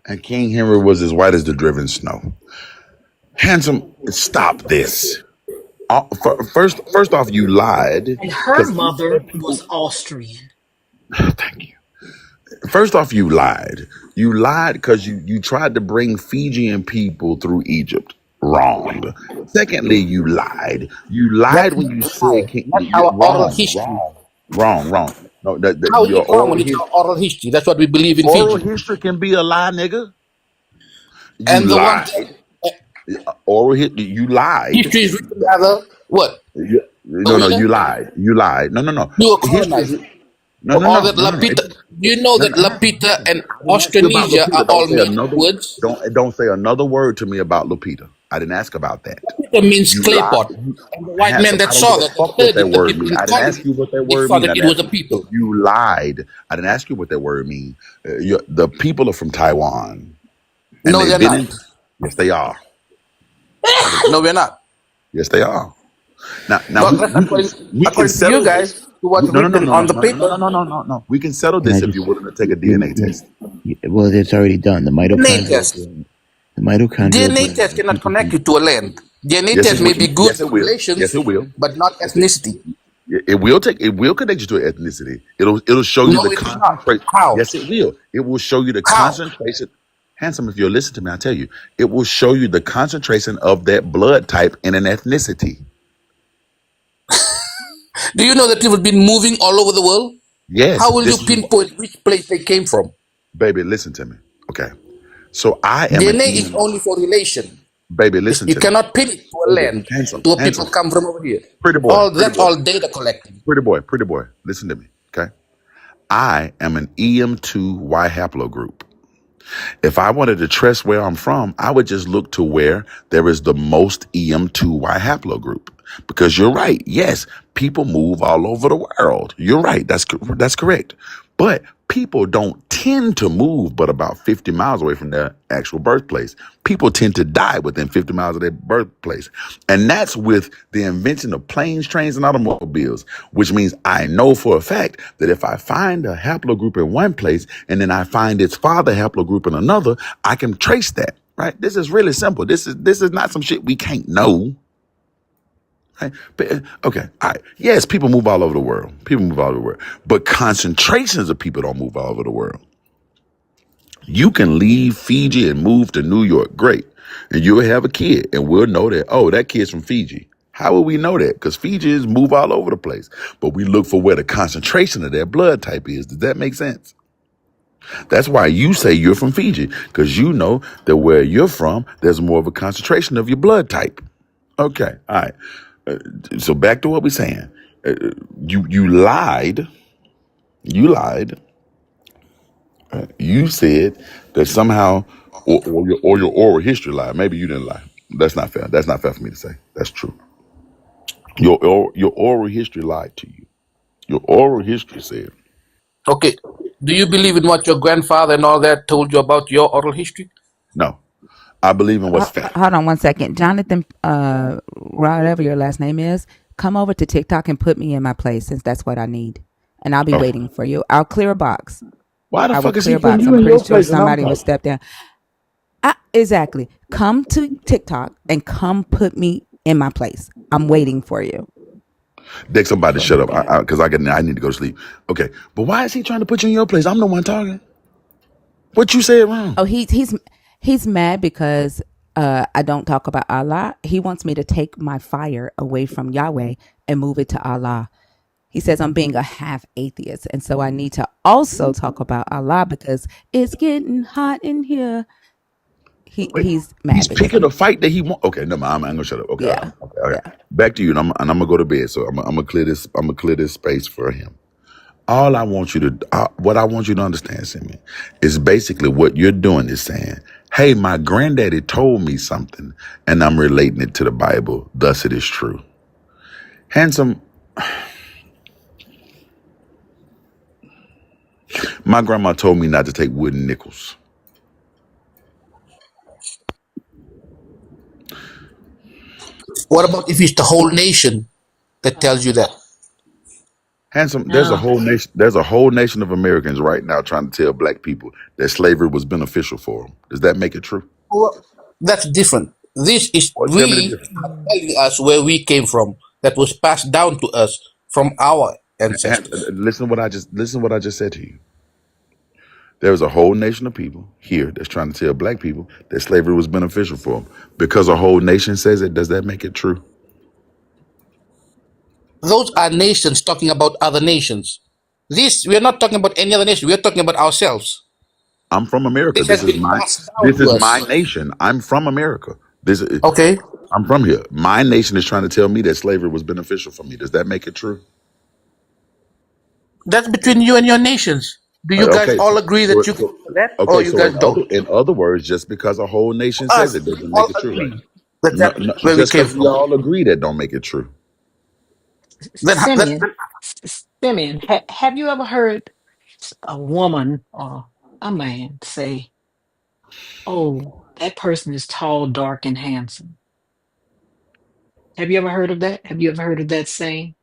and King Henry was as white as the driven snow. Handsome, stop this. First off, you lied And her because mother was Austrian. thank you. First off, you lied. You lied because you tried to bring Fijian people through Egypt. Wrong. Secondly, you lied. You lied That's when you not said how. That's our oral wrong, history. wrong. No, How is your it wrong when it's our oral history? That's what we believe in oral Fiji. history can be a lie, nigga. You And the one lied. You lied. history is written rather what? No, no, Rowena? you lied. You lied. No, no, no. You were History. colonized. No, Or no, all no, that no, no. Lapita. You know No, that no. Lapita and I didn't ask you about Austronesia are Lupita. all made up words. Don't say another word to me about Lupita. I didn't ask about that. Lapita means You clay lied. pot. And the white man Handsome. that I don't saw give a that and fuck what heard that it, the word people mean. didn't I didn't call it ask you what that they word thought mean. that it was a people. You lied. I didn't ask you what that word mean. The people are from Taiwan, and No, they've they're been not. in. Yes, they are. No, we're not. Yes, they are. Now Well, that's we can according to you settle guys, this. to what's No, no, no, written no, on no, the no, no, paper. no, no, no, no, no. We can settle Can I this if just? you're willing to take a DNA test. Well, it's already done. The DNA mitochondrial test. brain. The mitochondrial DNA brain. test cannot connect you to a land. DNA Yes, it test may will. be good Yes, it for will. Yes, relations, it will. but not Yes, it. ethnicity. It will connect you to ethnicity. It'll show you No, the it will not. concentration. How? Yes, it will. It will show you the How? concentration. Handsome, if you'll listen to me, I'll tell you. It will show you the concentration of that blood type in an ethnicity. Do you know that people have been moving all over the world? Yes, How will you this is pinpoint which place they came from? baby. Listen to me, okay? So I am an DNA is Enoch. only for relation. baby, listen You to me. cannot pin it to a Baby, land, handsome, to a people handsome, come from over here. pretty boy, All pretty that's boy, all data collecting. pretty boy. Listen to me, okay? I am an EM2Y haplogroup. If I wanted to trace where I'm from, I would just look to where there is the most EM2Y haplogroup. Because you're right. Yes, people move all over the world. You're right. That's correct. But people don't tend to move but about 50 miles away from their actual birthplace. People tend to die within 50 miles of their birthplace. And that's with the invention of planes, trains, and automobiles, which means I know for a fact that if I find a haplogroup in one place and then I find its father haplogroup in another, I can trace that, right? This is really simple. This is not some shit we can't know. Right? But, okay, all right. Yes, people move all over the world. People move all over the world. But concentrations of people don't move all over the world. You can leave Fiji and move to New York. Great. And you'll have a kid and we'll know that, oh, that kid's from Fiji. How will we know that? Because Fijians move all over the place. But we look for where the concentration of their blood type is. Does that make sense? That's why you say you're from Fiji. Because you know that where you're from, there's more of a concentration of your blood type. Okay, all right. So back to what we're saying. You lied. You lied. You said that somehow, or your oral history lied. Maybe you didn't lie. That's not fair. That's not fair for me to say. That's true. Your oral history lied to you. Your oral history said Okay. Do you believe in what your grandfather and all that told you about your oral history? no. I believe in what's fact. Hold on one second. Jonathan, whatever your last name is, come over to TikTok and put me in my place since that's what I need. And I'll be Okay. waiting for you. I'll clear a box. Why the I will fuck is he clear a putting box. you I'm in pretty your sure place and I'm somebody will talking? step down. Exactly. Come to TikTok and come put me in my place. I'm waiting for you. Dick, somebody shut up, because I need to go to sleep. Okay, but why is he trying to put you in your place? I'm the one talking. What you said wrong? Oh, he's mad because I don't talk about Allah. He wants me to take my fire away from Yahweh and move it to Allah. He says I'm being a half atheist, and so I need to also talk about Allah because it's getting hot in here. Wait, He's he's mad because picking I'm a fight that he want. Okay, no, I'm gonna shut up. Okay, yeah okay. yeah. Back to you, and I'm gonna go to bed. So I'm gonna clear this. I'm gonna clear this space for him. All I want you to, what I want you to understand, Simeon, is basically what you're doing is saying, "Hey, my granddaddy told me something, and I'm relating it to the Bible. Thus, it is true." Handsome, my grandma told me not to take wooden nickels. What about if it's the whole nation that tells you that? Handsome, there's a No. whole nation. There's a whole nation of Americans right now trying to tell black people that slavery was beneficial for them. Does that make it true? Well, that's different. This is Well, tell me the we difference. telling us where we came from, that was passed down to us from our ancestors. Listen what I just said to you. There's a whole nation of people here that's trying to tell black people that slavery was beneficial for them. Because a whole nation says it, does that make it true? Those are nations talking about other nations. This, we are not talking about any other nation. We are talking about ourselves. I'm from America. This has been passed down This to is my us. nation. I'm from America. Okay, I'm from here. My nation is trying to tell me that slavery was beneficial for me. Does that make it true? that's between you and your nations. Do you guys Okay. all agree that you can do that, or you So guys don't? in other words, just because a whole nation says Us, it we doesn't make all it true, right? agree that No, that's no, where we just came because we from. all agree that don't make it true. Then, Simeon, Simeon, have you ever heard a woman or a man say, "Oh, that person is tall, dark, and handsome"? Have you ever heard of that? Have you ever heard of that saying?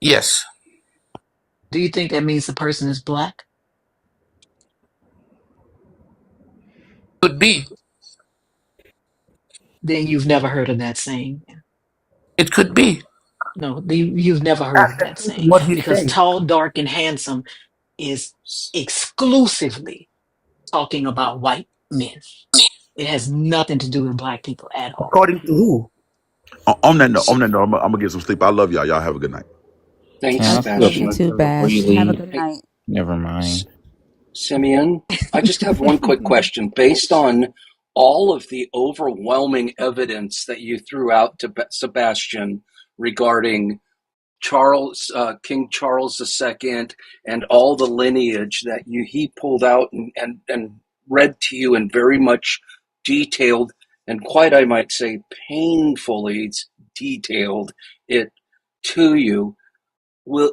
yes, Do you think that means the person is black? could be. Then you've never heard of that saying. It could be. No, you've never heard of that saying What he's because saying. tall, dark, and handsome is exclusively talking about white men. It has nothing to do with black people at all. According to who? On that note, I'm gonna get some sleep. I love y'all. Y'all have a good night. Thanks, Can I say Love you Sebastian. too, something before you Bash. Have a leave? good Hey, night. Never mind. Simeon, I just have one quick question. Based on all of the overwhelming evidence that you threw out to Sebastian regarding King Charles II, and all the lineage that he pulled out and read to you in very much detailed and quite, I might say, painfully detailed it to you.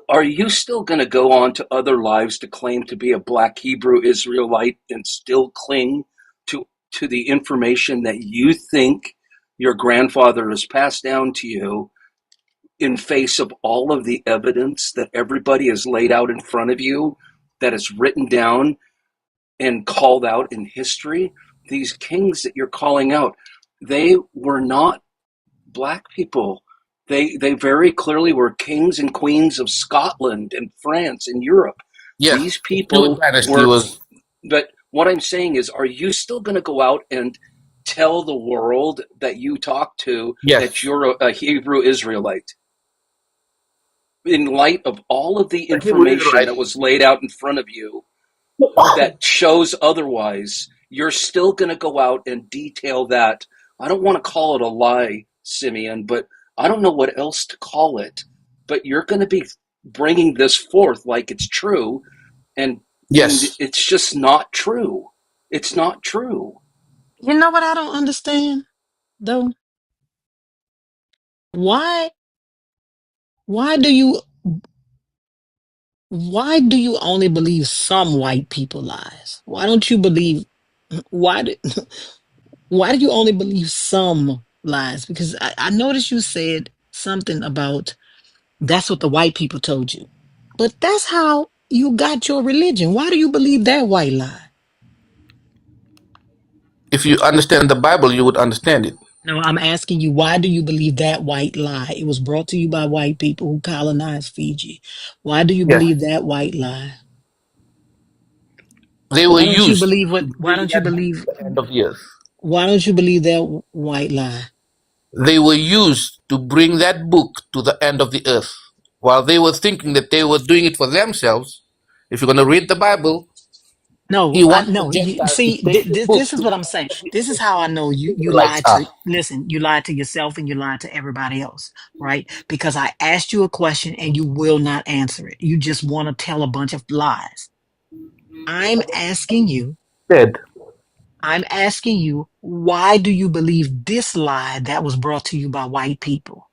Are you still going to go on to other lives to claim to be a Black Hebrew Israelite and still cling to the information that you think your grandfather has passed down to you, in face of all of the evidence that everybody has laid out in front of you, that is written down and called out in history? These kings that you're calling out, they were not Black people. They very clearly were kings and queens of Scotland and France and Europe. Yes, These the Stuart people dynasty were, was. but what I'm saying is, are you still going to go out and tell the world that you talk to that Yes, you're a Hebrew Israelite? In light of all of the the Hebrew information Israelite. that was laid out in front of you that shows otherwise, you're still going to go out and detail that. I don't want to call it a lie, Simeon, but I don't know what else to call it. But you're going to be bringing this forth like it's true, and Yes. it's just not true. It's not true. You know what I don't understand though? Why why do you why do you only believe some white people lies? Why don't you believe why do why do you only believe some lies? Because I noticed you said something about that's what the white people told you. But that's how you got your religion. Why do you believe that white lie? If you understand the Bible, you would understand it. No, I'm asking you, why do you believe that white lie? It was brought to you by white people who colonized Fiji. Why do you Yes. believe that white lie? They were Why don't you used believe to what? Why bring don't you that book believe? to the end of the earth. Why don't you believe that white lie? They were used to bring that book to the end of the earth. While they were thinking that they were doing it for themselves, if you're going to read the Bible, No, he I wants the no. Gentiles to See, take the book this is to what where I'm saying. the This is how I know you Israelites lied are. to. Listen, you lied to yourself and you lied to everybody else, right? Because I asked you a question and you will not answer it. You just want to tell a bunch of lies. I'm asking you. Said, I'm asking you, why do you believe this lie that was brought to you by white people,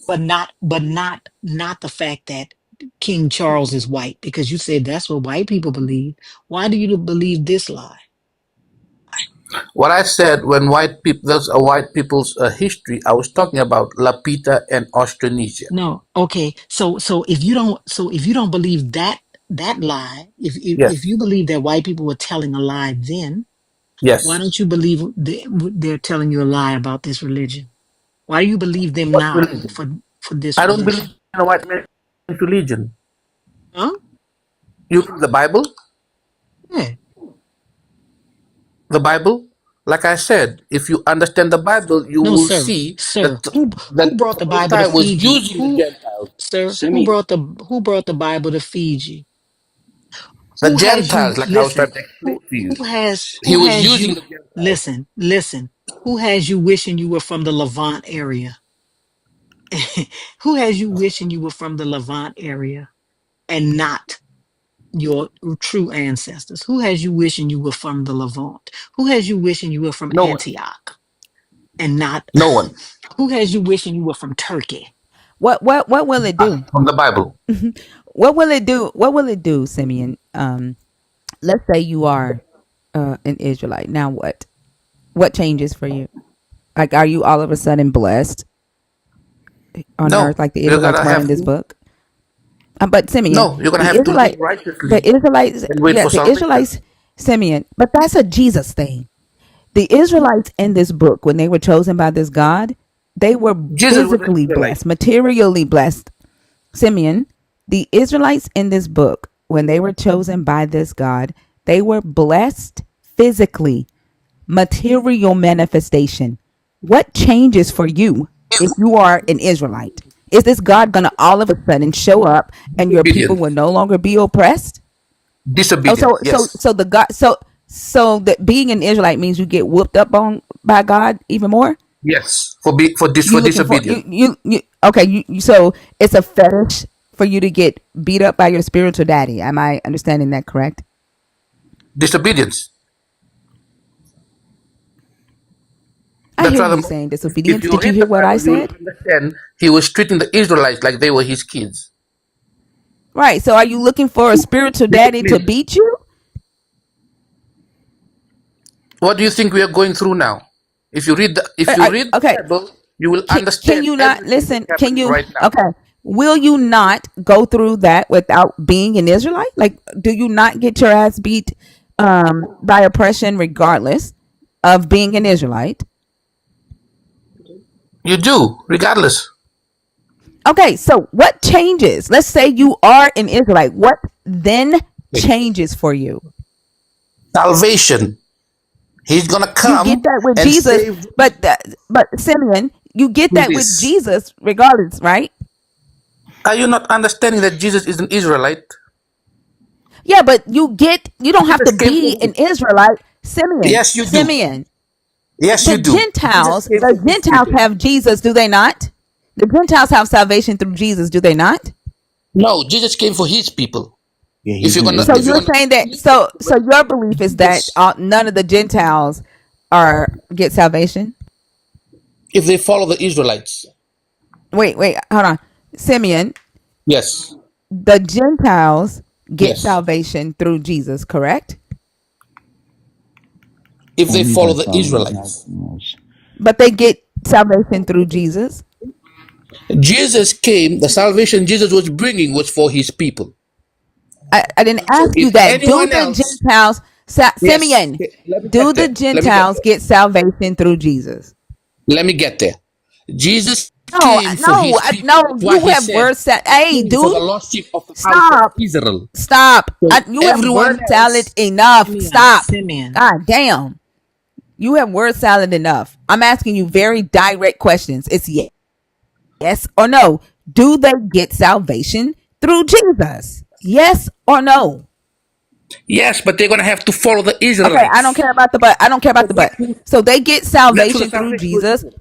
but not the fact that King Charles is white? Because you said that's what white people believe. Why do you believe this lie? what I said when white people, there's a white people's history, I was talking about Lapita and Austronesia. No, okay. So if you don't believe that lie, if Yes. you believe that white people were telling a lie, then why Yes. don't you believe they're telling you a lie about this religion? Why do you believe them What now religion? for this I don't believe religion? in a white man's religion. Huh? You read the Bible? Yeah. The Bible? Like I said, if you understand the Bible, you No, will sir. see that Sir, that who brought the the Most Bible to High was Fiji? using the Who, Gentiles. sir, Simeon, who brought the Bible to Fiji? The Who has you Gentiles, like I was trying listen? to explain to you. He Who was has using you the Gentiles. listen? Who has you wishing you were from the Levant area? Who has you wishing you were from the Levant area and not your true ancestors? Who has you wishing you were from the Levant? Who has you wishing you were from No one. Antioch and not No one. who has you wishing you were from Turkey? What will it do? From the Bible. What will it do? What will it do, Simeon? Let's say you are an Israelite. Now what? What changes for you? Like, are you all of a sudden blessed on earth No. like the You're Israelites gonna were in have this to book? But Simeon, no, you're gonna the have to live Israelite, righteously the Israelites, and wait yeah, for the salvation. Israelites, Simeon. But that's a Jesus thing. The Israelites in this book, when they were chosen by this God, they were Jesus was an physically Israelite. blessed, materially blessed. Simeon, the Israelites in this book, when they were chosen by this God, they were blessed physically, material manifestation. What changes for you if you are an Israelite? Is this God going to all of a sudden show up and your people Disobedience. will no longer be oppressed? Oh, Disobedience, so yes. the God, So that being an Israelite means you get whooped up on by God even more. Yes, for You looking for disobedience. you okay, so it's a fetish for you to get beat up by your spiritual daddy. Am I understanding that correct? Disobedience. I That's hear why you saying if disobedience. you Did you read hear the what I Bible, you will said? understand he was treating the Israelites like they were his kids. Right. So are you looking for a spiritual daddy to Discipline. beat you? What do you think we are going through now? If you read the Okay. Bible, you will Can understand you not everything that's listen? Can happening you? right now. Okay. Will you not go through that without being an Israelite? Like, do you not get your ass beat by oppression regardless of being an Israelite? You do, regardless. Okay. So what changes? Let's say you are an Israelite. What then changes for you? Salvation. He's gonna You get come that with and Jesus, save but Simeon, you get through that with this. Jesus regardless, right? Are you not understanding that Jesus is an Israelite? Yeah, but you don't have to Jesus came be for an who? Israelite. Simeon, Yes, you do. Simeon. Yes, you do. Jesus came The for his Gentiles people. have Jesus, do they not? The Gentiles have salvation through Jesus, do they not? No, Jesus came for his people. Yeah, he's an So If you're you're Israelite. gonna saying that split it so your belief is that Jesus, none of the Gentiles are get salvation? if they follow the Israelites, Wait, hold on. Simeon, yes, the Gentiles get yes. salvation through Jesus, correct? If they Only follow by the following God's Israelites, laws. But they get salvation through Jesus. Jesus came. The salvation Jesus was bringing was for his people. I didn't So ask you if that. Do anyone the else, Gentiles, yes, Simeon, okay, let me do get the there. Let me get Gentiles there. get salvation through Jesus? Let me get there. Jesus No, came for no, his people. no. That's why You he have said, word salad. "I Hey, came for the dude, lost sheep of the house of stop, Israel." stop. So You have everyone word salad else, enough. Simeon, Stop. Simeon. God damn. You have word salad enough. I'm asking you very direct questions. It's yes or no. Do they get salvation through Jesus? Yes or no? yes, but they're gonna have to follow the Okay, I don't Israelites. care about the but. I don't care about So the but. So they get that's who the salvation through salvation was Jesus. for.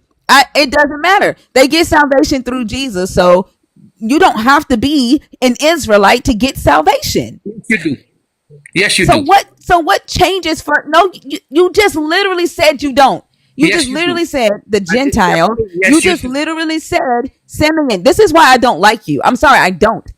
It doesn't matter. They get salvation through Jesus. So you don't have to be an Israelite to get salvation. Yes, you do. Yes, you So do. what? So what changes for? No, you just literally said you don't. You just Yes, you do. literally said the I did Gentile. everything. You Yes, you just do. literally said Simeon. This is why I don't like you. I'm sorry, I don't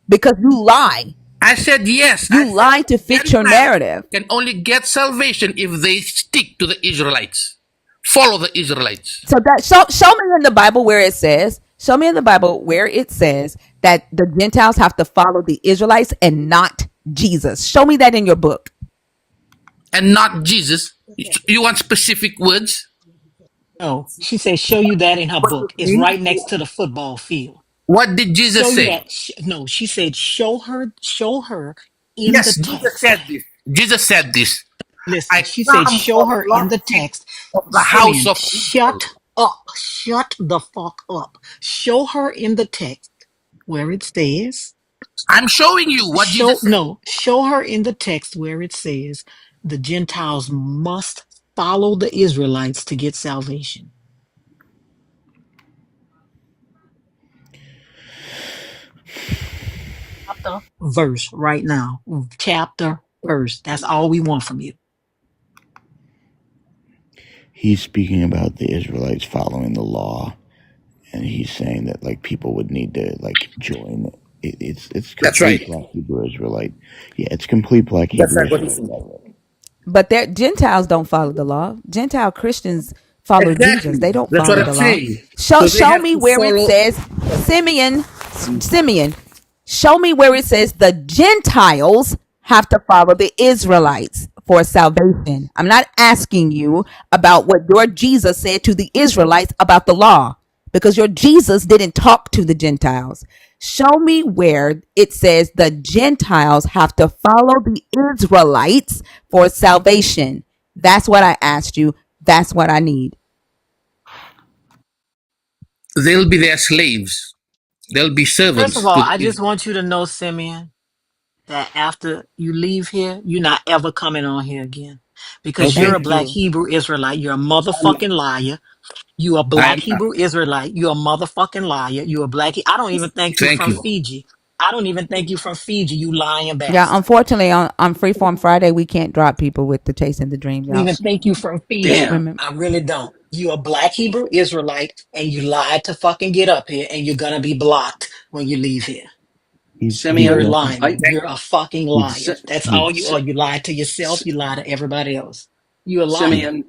because you lie. I said yes. I You said lie to fit your Gentiles narrative. can only get salvation if they stick to the Israelites, follow the Israelites. So that show me in the Bible where it says, show me in the Bible where it says that the Gentiles have to follow the Israelites and not Jesus. Show me that in your book. And not Jesus. You want specific words? No, she said, show you that in her What book. you It's mean? right next to the football field. What did Jesus Show you say? that. No, she said, show her in the Yes, Jesus text. said this. Jesus said this. Listen, I she said, come show for the her in the lost sheep text. of the house Simeon, of Israel. shut up. Shut the fuck up. Show her in the text where it says, I'm showing you what Jesus said. show her in the text where it says the Gentiles must follow the Israelites to get salvation. Chapter, verse right now. Chapter, verse. That's all we want from you. He's speaking about the Israelites following the law, and he's saying that like people would need to like join. It's That's complete right. Black Hebrew Israelite. Yeah, it's complete Black That's Hebrew right what he Israelite. said. But their Gentiles don't follow the law. Gentile Christians follow Jesus. Exactly. They don't That's what follow I'm the law. saying. Show So they show have me to where it follow. says Simeon. Show me where it says the Gentiles have to follow the Israelites for salvation. I'm not asking you about what your Jesus said to the Israelites about the law because your Jesus didn't talk to the Gentiles. Show me where it says the Gentiles have to follow the Israelites for salvation. That's what I asked you. That's what I need. They'll be their slaves. They'll be First of servants all, to the I just Israel. want you to know, Simeon. that after you leave here, you're not ever coming on here again. Because you're Okay. a Thank black you. Hebrew Israelite. You're a motherfucking liar. You a black I'm Hebrew Israelite. You a motherfucking liar. You a black. I don't even think you thank from you. Fiji. I don't even think you from Fiji. You lying Yeah, bastard. unfortunately, on Freeform Friday, we can't drop people with the chasing the dream, I don't y'all. even think you from Fiji. Damn. Remember, I really don't. You a black Hebrew Israelite and you lied to fucking get up here and you're gonna be blocked when you leave here. he's You're Simeon, definitely lying. I Thank You're a fucking he's liar. Si- That's all you he's are. Si- You lied to yourself. Si- You lied to everybody else. You're a liar. Simeon,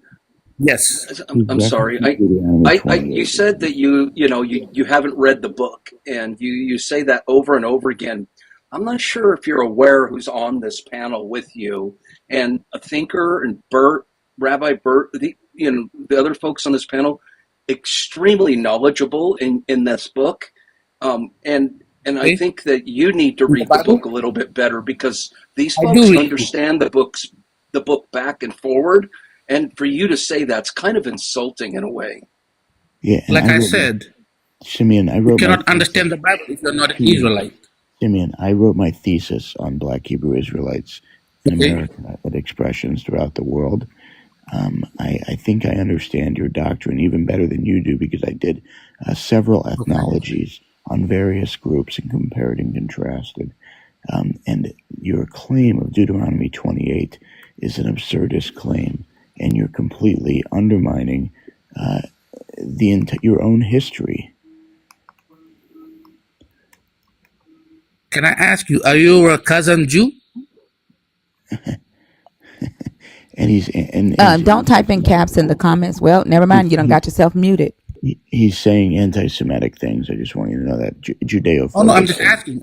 yes. he's I'm sorry. referencing Deuteronomy You 28. said that you haven't read the book, and you say that over and over again. I'm not sure if you're aware who's on this panel with you, and a thinker and Rabbi Bert, the other folks on this panel, extremely knowledgeable in this book, and I Okay. think that you need to In the read the Bible, book a little bit better because these I do folks read the book. understand the book back and forward, and for you to say that's kind of insulting in a way. Yeah, and Like I I wrote my said, Simeon. I you wrote my cannot thesis. understand the Bible if you're not an Simeon, Israelite. Simeon. I wrote my thesis on Black Hebrew Israelites in Okay. America at expressions throughout the world. I think I understand your doctrine even better than you do because I did several Okay. ethnologies on various groups and compared and contrasted. And your claim of Deuteronomy 28 is an absurdist claim, and you're completely undermining uh, your own history. Can I ask you, are you a cousin Jew? And don't type in caps in the comments. Well, never mind. You done got yourself muted. he's saying anti-Semitic things. I just want you to know that Oh no, I'm Judeo-phobic just things. asking.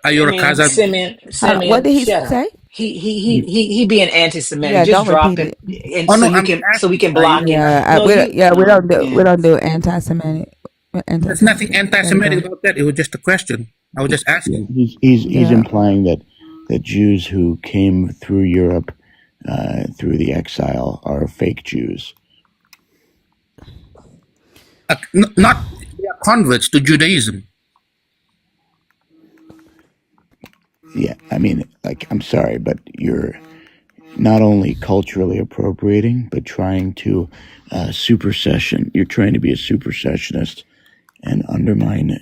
Are you a cousin? Hold on. What Simeon, did he shut up. say? He being anti-Semitic. Yeah, Just don't drop repeat him, it. and Oh no, I'm just so we asking. can block him. No, no, We yeah. don't do anti-Semitic. There's nothing Anti-Semitic. anti-Semitic about that. It was just a question. I was just Yeah, asking. he's Yeah. implying that Jews who came through Europe through the exile are fake Jews. Not they are converts to Judaism. Yeah, I mean, like, I'm sorry, but you're not only culturally appropriating, but trying to supersession. You're trying to be a supersessionist and undermine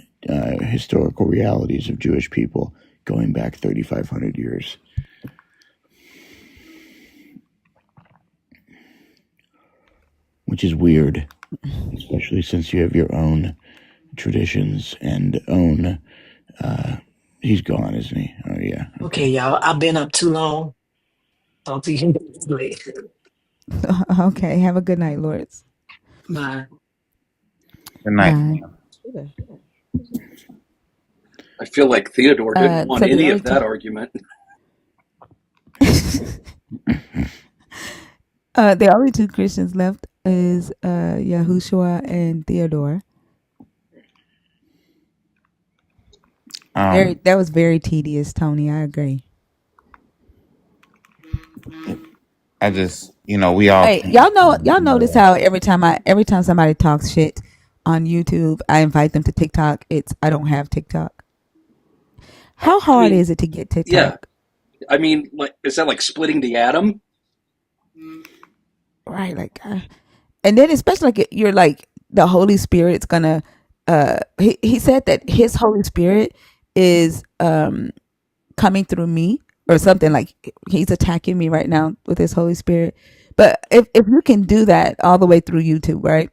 historical realities of Jewish people going back 3,500 years, which is weird, especially since you have your own traditions and own. He's gone, isn't he? Oh yeah. Okay, Okay. y'all. I've been up too long. Talk to you later. Okay. Have a good night, Lords. Bye. Good night. Bye. I feel like Theodore didn't want So the any only of that time, argument. the only two Christians left is Yahushua and Theodore. That was very tedious, Tony. I agree. I just, we all Hey, can't. y'all notice how every time somebody talks shit on YouTube, I invite them to TikTok. I don't have TikTok. How I hard mean, is it to get yeah. TikTok? I mean, like, is that like splitting the atom? Right, like, and then especially like you're like the Holy Spirit's gonna. He said that his Holy Spirit is coming through me or something, like he's attacking me right now with his Holy Spirit. But if you can do that all the way through YouTube, right?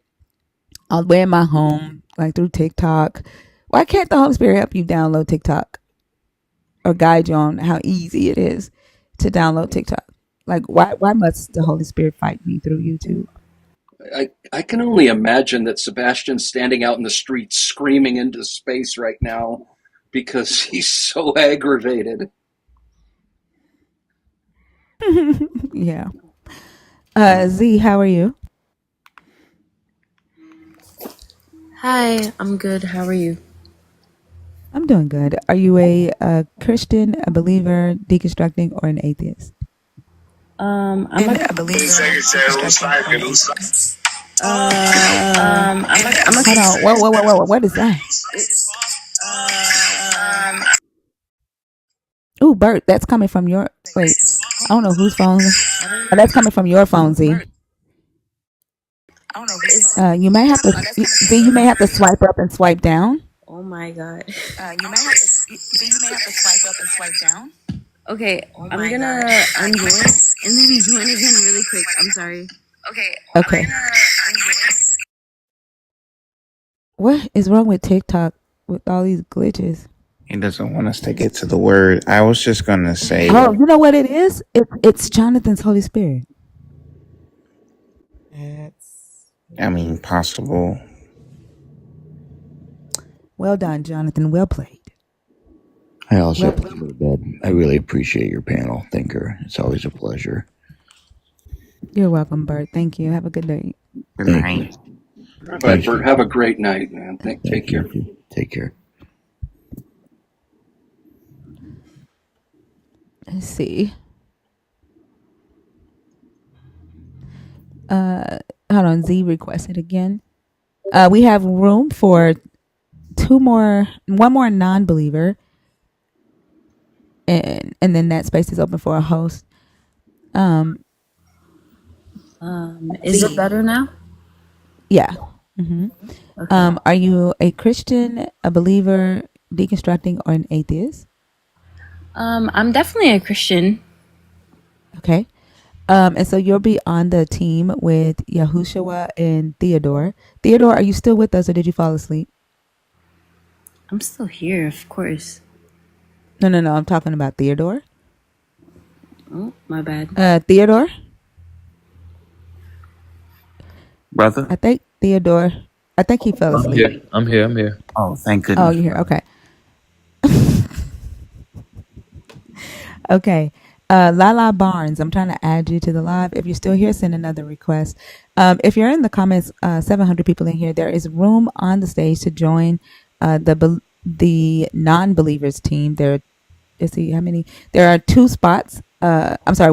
All the way in my home, like through TikTok, why can't the Holy Spirit help you download TikTok or guide you on how easy it is to download TikTok? Like why must the Holy Spirit fight me through YouTube? I can only imagine that Sebastian's standing out in the street screaming into space right now because he's so aggravated. Yeah. Z, how are you? Hi, I'm good. How are you? I'm doing good. Are you a Christian, a believer, deconstructing, or an atheist? I'm a believer, deconstructing, or an atheist. I'm a Hold on. Whoa. What is that? Ooh, Bert, that's coming from your. Wait, I don't know whose phone. Oh, that's coming from your phone, Z. You may have to. Z, you may have to swipe up and swipe down. Oh my god. You may have to swipe up and swipe down. Okay, I'm gonna unjoin and then join again really quick. I'm sorry. Okay. What is wrong with TikTok with all these glitches? He doesn't want us to get to the word. I was just going to say, Oh, you know what it is? It's Jonathan's Holy Spirit. I mean, possible. Well done, Jonathan. Well played. I also have to go to bed. I really appreciate your panel, Thinker. It's always a pleasure. You're welcome, Bert. Thank you. Have a good night. Good night. All right, Bert, have a great night, man. Take care. Take care. Let's see. Hold on. Z requested again. We have room for one more non-believer, and then that space is open for a host. Is it better now? Yeah. Mm-hmm. Okay. Are you a Christian, a believer, deconstructing, or an atheist? I'm definitely a Christian. Okay. And so you'll be on the team with Yahushua and Theodore. Theodore, are you still with us, or did you fall asleep? I'm still here, of course. No. I'm talking about Theodore. Oh, my bad. Theodore? Brother? I think Theodore. I think he fell asleep. I'm here. Oh, thank goodness. Oh, you're here. Okay. Okay. Lala Barnes, I'm trying to add you to the live. If you're still here, send another request. If you're in the comments, 700 people in here, there is room on the stage to join the non-believers team. Let's see how many. There are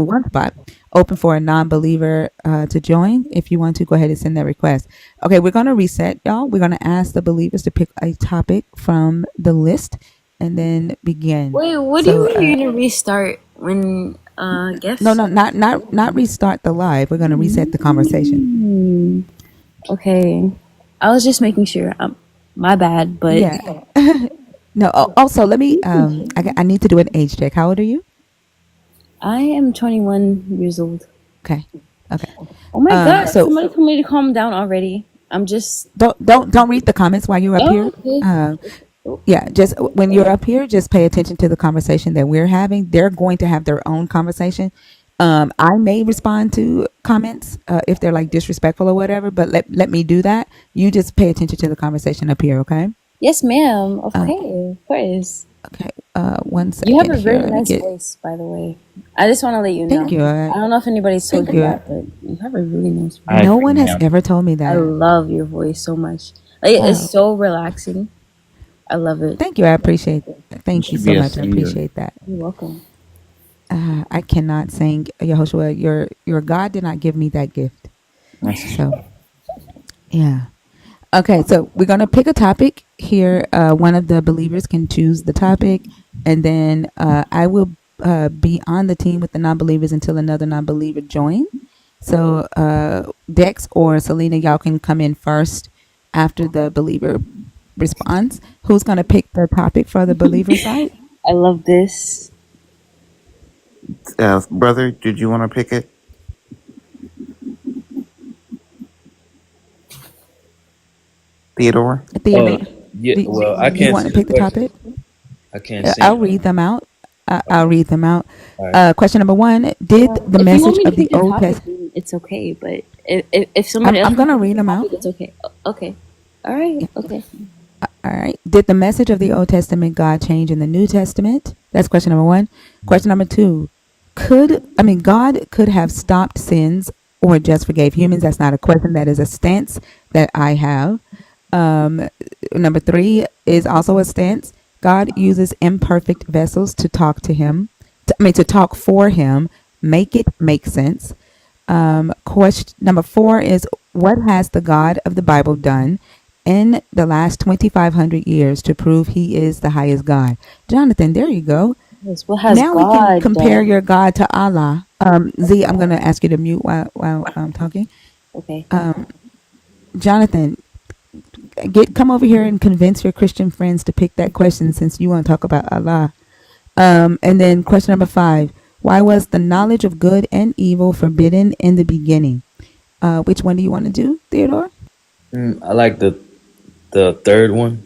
one spot open for a non-believer to join. If you want to, go ahead and send that request. Okay, we're going to reset, y'all. We're going to ask the believers to pick a topic from the list and then begin. Wait, what do you mean you're going to restart when guests? No, not restart the live. We're going to reset the conversation. Okay. I was just making sure. My bad, but yeah. No. Also, let me. I need to do an age check. How old are you? I am 21 years old. Okay. Oh my god! So somebody told me to calm down already. I'm just don't read the comments while you're up here. Okay. Yeah, just when you're up here, just pay attention to the conversation that we're having. They're going to have their own conversation. I may respond to comments if they're like disrespectful or whatever, but let me do that. You just pay attention to the conversation up here, okay? Yes, ma'am. Okay, of course. Okay. 1 second. You have a very nice voice, by the way. I just want to let you know. Thank you. I don't know if anybody's told you that, but you have a really nice voice. No one has ever told me that. I love your voice so much. It's so relaxing. I love it. Thank you. I appreciate it. Thank you so much. I appreciate that. You're welcome. I cannot sing. Yahushua, your God did not give me that gift. So, yeah. Okay, so we're going to pick a topic here. One of the believers can choose the topic, and then I will be on the team with the non-believers until another non-believer joins. So Dex or Selena, y'all can come in first after the believer responds. Who's going to pick the topic for the believer side? I love this. Brother, did you want to pick it? Theodore? Yeah, well, I can't. You want to pick the topic? I can't see. I'll read them out. I'll read them out. Right. Question number 1: did the message of the Old Testament? It's okay, but if somebody else, I'm going to read them out. It's okay. Okay. All right. Okay. All right. Did the message of the Old Testament God change in the New Testament? That's question number 1. Question number 2: God could have stopped sins or just forgave humans? That's not a question. That is a stance that I have. Number 3 is also a stance. God uses imperfect vessels to talk to him, to talk for him. Make it make sense. Question number 4 is, what has the God of the Bible done in the last 2,500 years to prove he is the highest God? Jonathan, there you go. Yes, what has Now we can God compare done? your God to Allah. Z, I'm going to ask you to mute while I'm talking. Okay. Jonathan, come over here and convince your Christian friends to pick that question since you want to talk about Allah. And then question number 5: Why was the knowledge of good and evil forbidden in the beginning? Which one do you want to do, Theodore? I like the third one.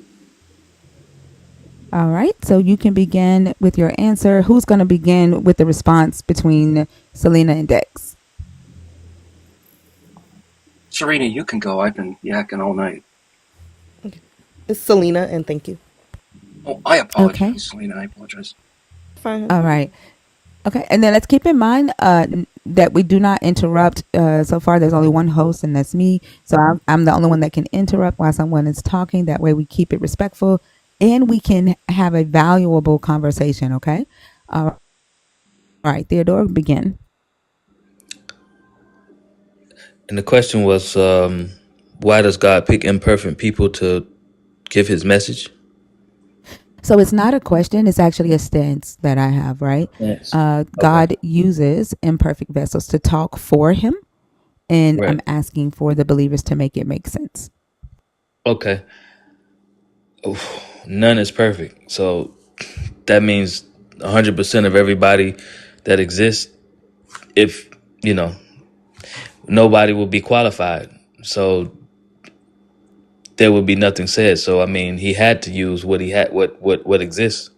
All right, so you can begin with your answer. Who's going to begin with the response between Selena and Dex? Serena, you can go. I've been yakking all night. It's Selena, and thank you. Oh, I Okay. apologize, Selena. I apologize. Fine. All right. Okay, and then let's keep in mind that we do not interrupt. So far, there's only one host, and that's me. So I'm the only one that can interrupt while someone is talking. That way, we keep it respectful, and we can have a valuable conversation. Okay. All right, Theodore, begin. And the question was, why does God pick imperfect people to give His message? So it's not a question; it's actually a stance that I have. Right. Yes. Okay. God uses imperfect vessels to talk for Him, and I'm Right. asking for the believers to make it make sense. Okay. Oof. None is perfect, so that means 100% of everybody that exists. If you know, nobody will be qualified. So there would be nothing said. So I mean, he had to use what he had, what exists.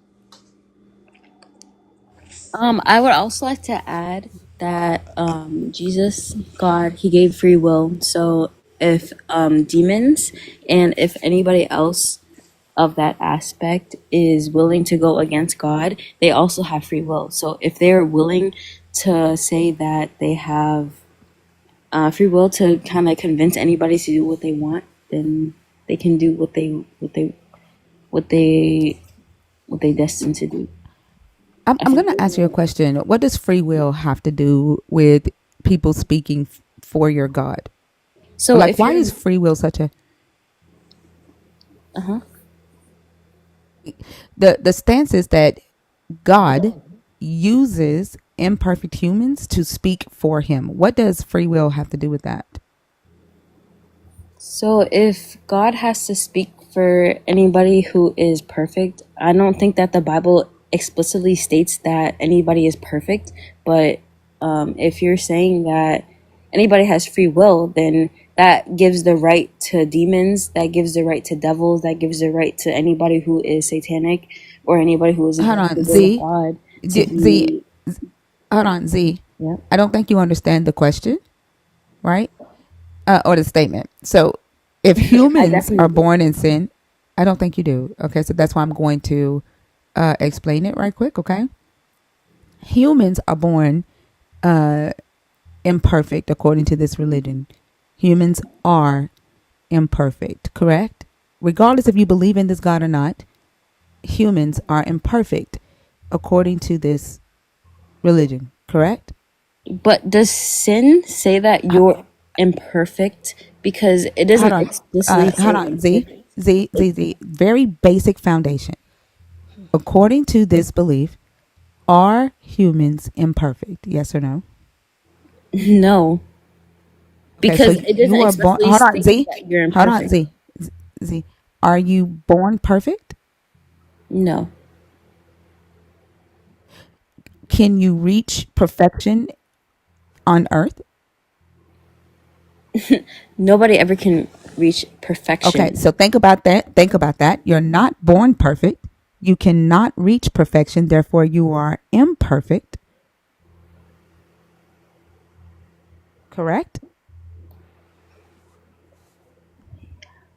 I would also like to add that Jesus, God, he gave free will. So if demons and if anybody else of that aspect is willing to go against God, they also have free will. So if they're willing to say that they have free will to kind of convince anybody to do what they want, then they can do what they destined to do. I'm going to ask you a question. What does free will have to do with people speaking for your God? So Like, if why you're, is free will such a uh-huh. the stance is that God uses imperfect humans to speak for Him. What does free will have to do with that? So if God has to speak for anybody who is perfect, I don't think that the Bible explicitly states that anybody is perfect. But if you're saying that anybody has free will, then that gives the right to demons, that gives the right to devils, that gives the right to anybody who is satanic or anybody who is Hold against the on, will of Z. God to Z. be. Hold on, Z. Yeah. I don't think you understand the question, right? Or the statement. So, if I humans are definitely do. born in sin, I don't think you do. Okay, so that's why I'm going to explain it right quick. Okay, humans are born imperfect according to this religion. Humans are imperfect, correct? Regardless if you believe in this God or not, humans are imperfect according to this religion, correct? But does sin say that H- you're imperfect? Because it hold doesn't on, explicitly say hold on, Z, imperfect. Z, Z, Z. Very basic foundation. According to this belief, are humans imperfect? Yes or no? No, Okay, so because it doesn't you are born. explicitly Hold on, state Z. that you're Hold on, imperfect. Z. Z. Are you born perfect? No. Can you reach perfection on earth? Nobody ever can reach Okay, perfection. so think about that. Think about that. You're not born perfect. You cannot reach perfection. Therefore, you are imperfect. Correct?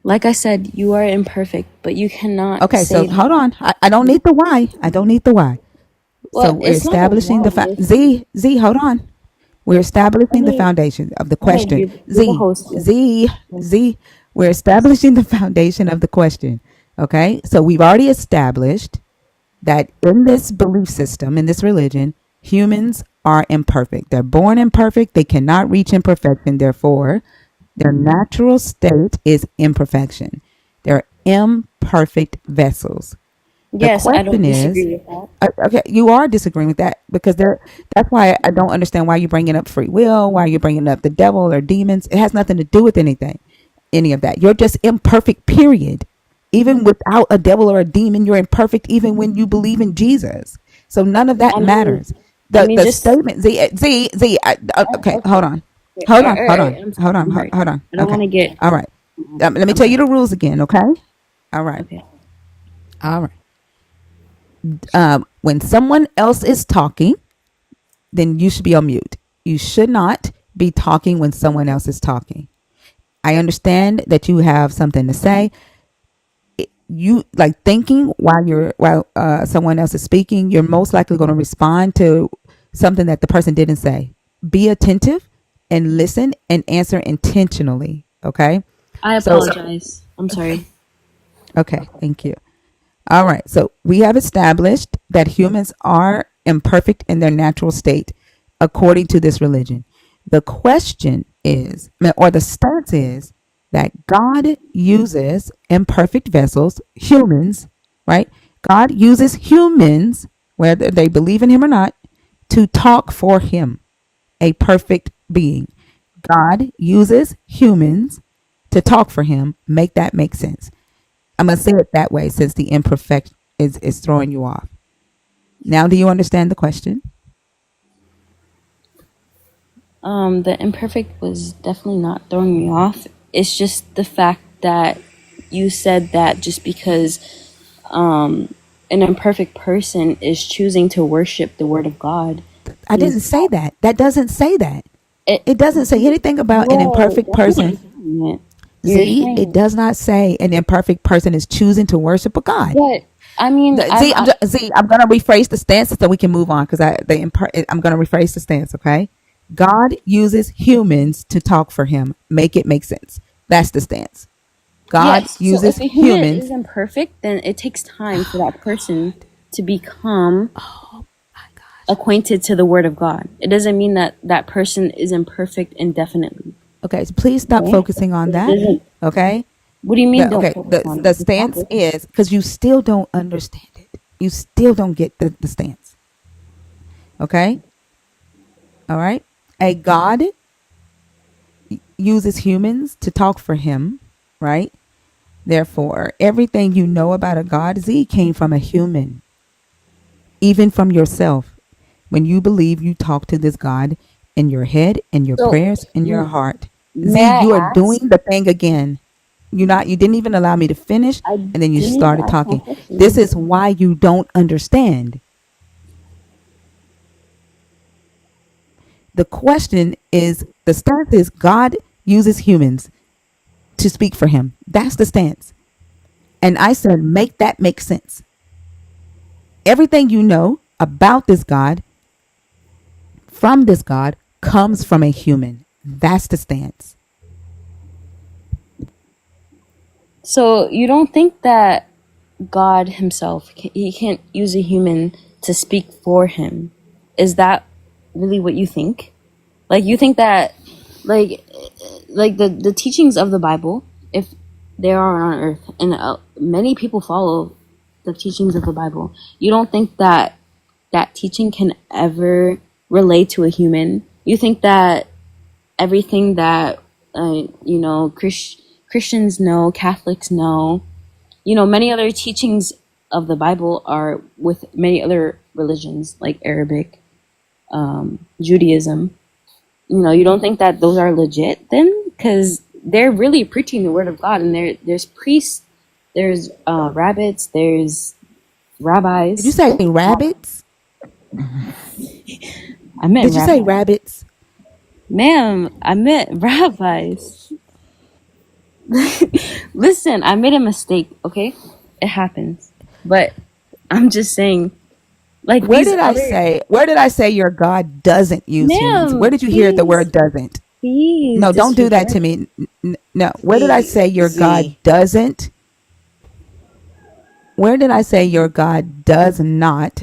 Like I said, you are imperfect, but you cannot Okay, say so that. hold on. I don't need the why. I don't need the why. So Well, we're it's not a establishing the why. Z. Hold on. We're I establishing the mean, foundation of the go ahead. question. You're the host here. Z. We're establishing the foundation of the question. Okay, so we've already established that in this belief system, in this religion, humans are imperfect. They're born imperfect. They cannot reach imperfection. Therefore, their natural state is imperfection. They're imperfect vessels. The Yes, I don't question is, disagree with that. okay, you are disagreeing with that because that's why I don't understand why you're bringing up free will, why you're bringing up the devil or demons. It has nothing to do with anything, any of that. You're just imperfect, period. Even without a devil or a demon, you're imperfect even when you believe in Jesus. So none of that I mean, matters. I The mean, the just statement, okay, hold okay. on. Okay, Hold on, hold on, I'm hold sorry. on, I'm sorry. hold on. I don't Okay. want to get. All right. Let me I'm tell you sorry. the rules again, okay? All right. Okay. All right. When someone else is talking, then you should be on mute. You should not be talking when someone else is talking. I understand that you have something to say. You like thinking while someone else is speaking. You're most likely going to respond to something that the person didn't say. Be attentive and listen and answer intentionally. Okay. I So apologize. I'm sorry. okay, thank you. All right. So we have established that humans are imperfect in their natural state according to this religion. The question is, or the stance is, that God uses imperfect vessels, humans, right? God uses humans, whether they believe in him or not, to talk for him, a perfect being. God uses humans to talk for him. Make that make sense. I'm going to say it that way since the imperfect is throwing you off. Now, do you understand the question? The imperfect was definitely not throwing me off. It's just the fact that you said that just because an imperfect person is choosing to worship the word of God I is didn't say that. That doesn't say that. it. It doesn't say anything about You an are imperfect definitely person. saying it. You're Z, it saying, does not say an imperfect person is choosing to worship a God. but I mean, I'm going to rephrase the stance so we can move on because I'm going to rephrase the stance, okay? God uses humans to talk for him. Make it make sense. That's the stance. God yes. So uses if a human humans. is imperfect, then it takes time for that person to become acquainted to the word of God. It doesn't mean that that person is imperfect indefinitely. Okay, so please stop Okay? focusing on It that. doesn't. Okay? What do you mean? Don't Okay, focus the on the it. Just stance focus. is because you still don't understand it. You still don't get the stance. Okay? All right? A God uses humans to talk for him, right? Therefore, everything you know about a God, Z, came from a human, even from yourself. When you believe you talk to this God in your head, in your So, prayers, in your heart. may Z, I you are ask? doing the thing again. You didn't even allow me to finish I and then you didn't even started ask my talking. This question. is why you don't understand. The question is the stance is God uses humans to speak for him. That's the stance. And I said, make that make sense. Everything you know about this God, from this God, comes from a human. That's the stance. So you don't think that God Himself, He can't use a human to speak for Him? Is that really what you think? Like you think that, like, the teachings of the Bible, if they are on Earth, and many people follow the teachings of the Bible, you don't think that that teaching can ever relate to a human? You think that everything that Christians know, Catholics know, many other teachings of the Bible are with many other religions like Arabic, Judaism. You don't think that those are legit then? Because they're really preaching the word of God, and there's priests, there's rabbis, there's Did you rabbis. say rabbits? I meant Did you say rabbis. rabbits? Ma'am, I meant rabbis. Listen, I made a mistake, okay? It happens. But I'm just saying, like Where these did I other. say? Where did I say your God doesn't use humans? Where Ma'am, did you hear the please, word doesn't? please No, don't do that disregard. to me. No. Where did I Z, say your God Z. doesn't? Where did I say your God does not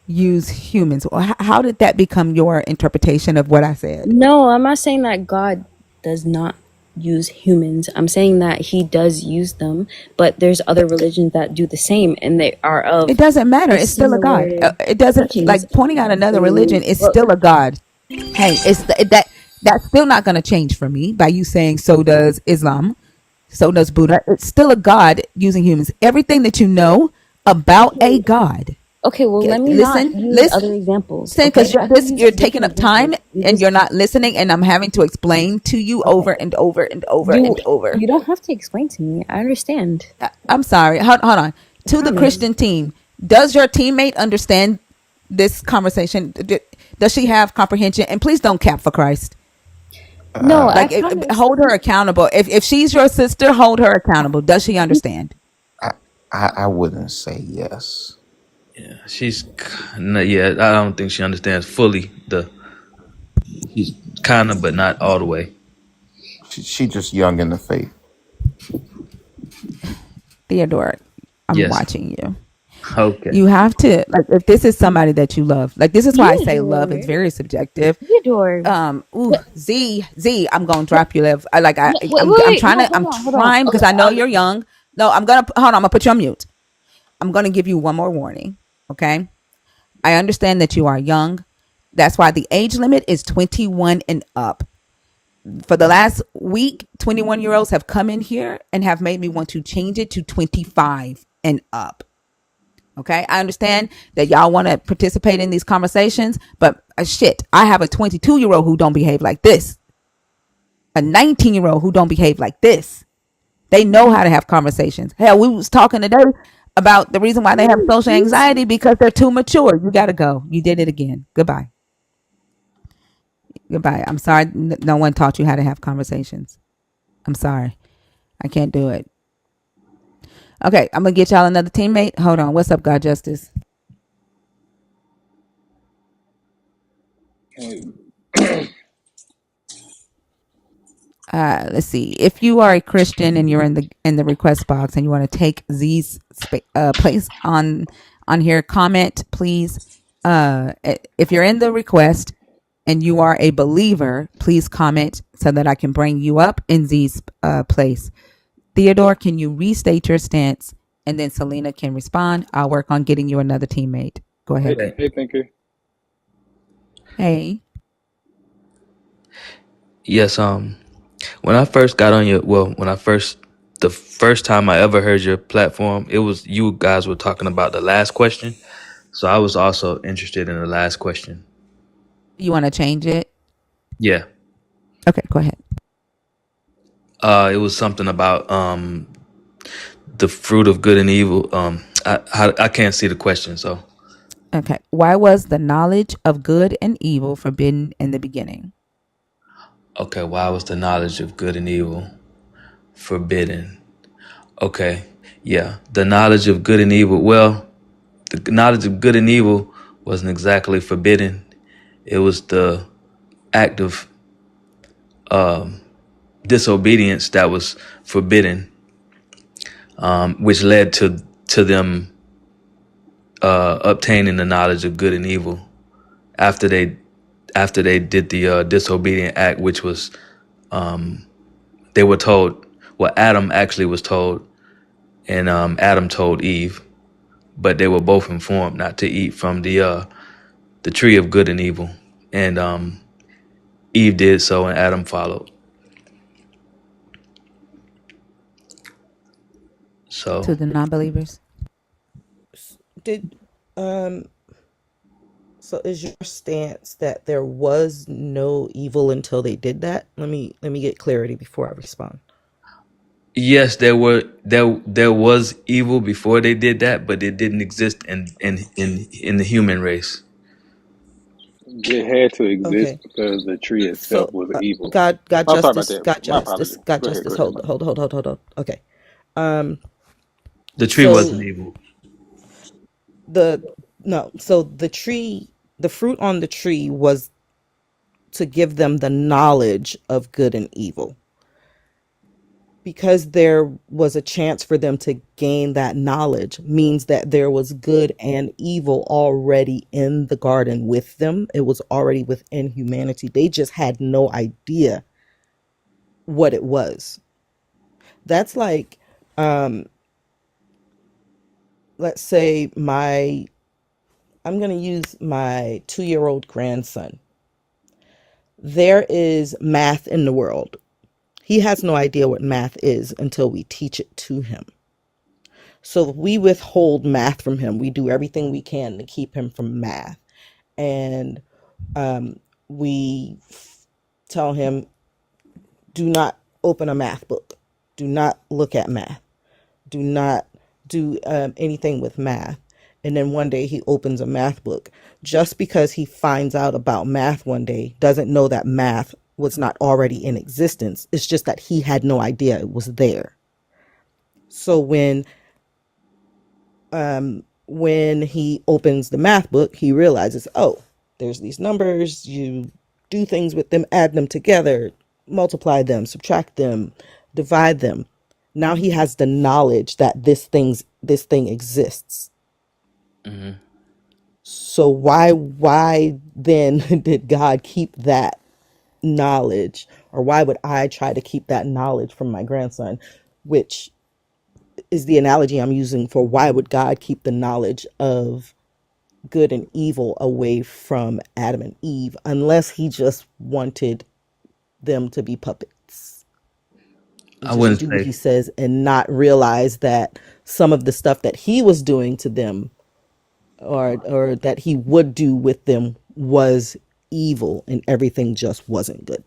use humans? How did that become your interpretation of what I said? No, I'm not saying that God does not use humans. I'm saying that he does use them, but there's other religions that do the same, and they are of It doesn't matter. a It's still a God. similar It doesn't, teachings. like, pointing out another religion So, is well, still a God. Hey, that's still not going to change for me by you saying so does Islam, so does Buddha. It's still a God using humans. Everything that you know about a God. okay, well, let me not use Listen, other examples. because Okay, I could you're use taking different up time examples. You and just you're not listening, and I'm having to explain to you okay. over and over and over You and over. you don't have to explain to me. I understand. I'm sorry. Hold on. I To the promise. Christian team, does your teammate understand this conversation? Does she have comprehension? And please don't cap for Christ. No, I Like, promise. hold her accountable. If she's your sister, hold her accountable. Does she understand? I, I wouldn't say yes. Yeah, yeah. I don't think she understands fully the. She's kind of, but not all the way. She just young in the faith. Theodore, I'm Yes. watching you. Okay. You have to, like, if this is somebody that you love, like, this is why I say love is Theodore. very subjective. Theodore. What? Z, I'm gonna drop you. No, wait, I'm wait, trying no, to, I'm hold on. trying because Okay, I know you're young. No, hold on. I'm gonna put you on mute. I'm gonna give you one more warning. Okay. I understand that you are young. That's why the age limit is 21 and up. For the last week, 21-year-olds have come in here and have made me want to change it to 25 and up. Okay, I understand that y'all want to participate in these conversations, but shit, I have a 22-year-old who don't behave like this, a 19-year-old who don't behave like this. They know how to have conversations. Hell, we was talking today about the reason why they have social anxiety because they're too mature. You gotta go. You did it again. Goodbye. Goodbye. I'm sorry. No one taught you how to have conversations. I'm sorry. I can't do it. Okay, I'm gonna get y'all another teammate. Hold on. What's up, God Justice? Let's see. If you are a Christian and you're in the request box and you want to take Z's place on here, comment please. If you're in the request and you are a believer, please comment so that I can bring you up in Z's place. Theodore, can you restate your stance, and then Selena can respond. I'll work on getting you another teammate. Go ahead. Hey, thinker. Hey. Yes. When I first got on the first time I ever heard your platform, it was you guys were talking about the last question. So I was also interested in the last question. You want to change it? Yeah. Okay, go ahead. It was something about the fruit of good and evil. I can't see the question, so Okay. Why was the knowledge of good and evil forbidden in the beginning? okay. Why was the knowledge of good and evil forbidden? Okay, yeah, the knowledge of good and evil. Well, the knowledge of good and evil wasn't exactly forbidden. It was the act of disobedience that was forbidden, which led to them obtaining the knowledge of good and evil after they did the disobedient act, which was they were told. Well, Adam actually was told, and Adam told Eve, but they were both informed not to eat from the tree of good and evil, and Eve did so, and Adam followed. So To the non-believers? Did so is your stance that there was no evil until they did that? Let me get clarity before I respond. yes, there was evil before they did that, but it didn't exist in the human race. It had to exist Okay. because the tree itself So was evil. God I'm sorry about justice, that. God My justice, apologies. God Go ahead. Go justice. ahead. Hold. Okay. Um The tree wasn't so evil. the no, so the fruit on the tree was to give them the knowledge of good and evil. Because there was a chance for them to gain that knowledge means that there was good and evil already in the garden with them. It was already within humanity. They just had no idea what it was. That's like, let's say I'm going to use my 2-year-old grandson. There is math in the world. He has no idea what math is until we teach it to him. So we withhold math from him. We do everything we can to keep him from math. And we tell him, do not open a math book. Do not look at math. Do not do anything with math. And then one day he opens a math book. Just because he finds out about math one day doesn't know that math was not already in existence. It's just that he had no idea it was there. So when he opens the math book, he realizes, oh, there's these numbers. You do things with them, add them together, multiply them, subtract them, divide them. Now he has the knowledge that this thing exists. Hmm. So why then did God keep that knowledge, or why would I try to keep that knowledge from my grandson, which is the analogy I'm using for why would God keep the knowledge of good and evil away from Adam and Eve, unless he just wanted them to be puppets and I just wouldn't do what say. he says and not realize that some of the stuff that he was doing to them, or that he would do with them, was evil, and everything just wasn't good.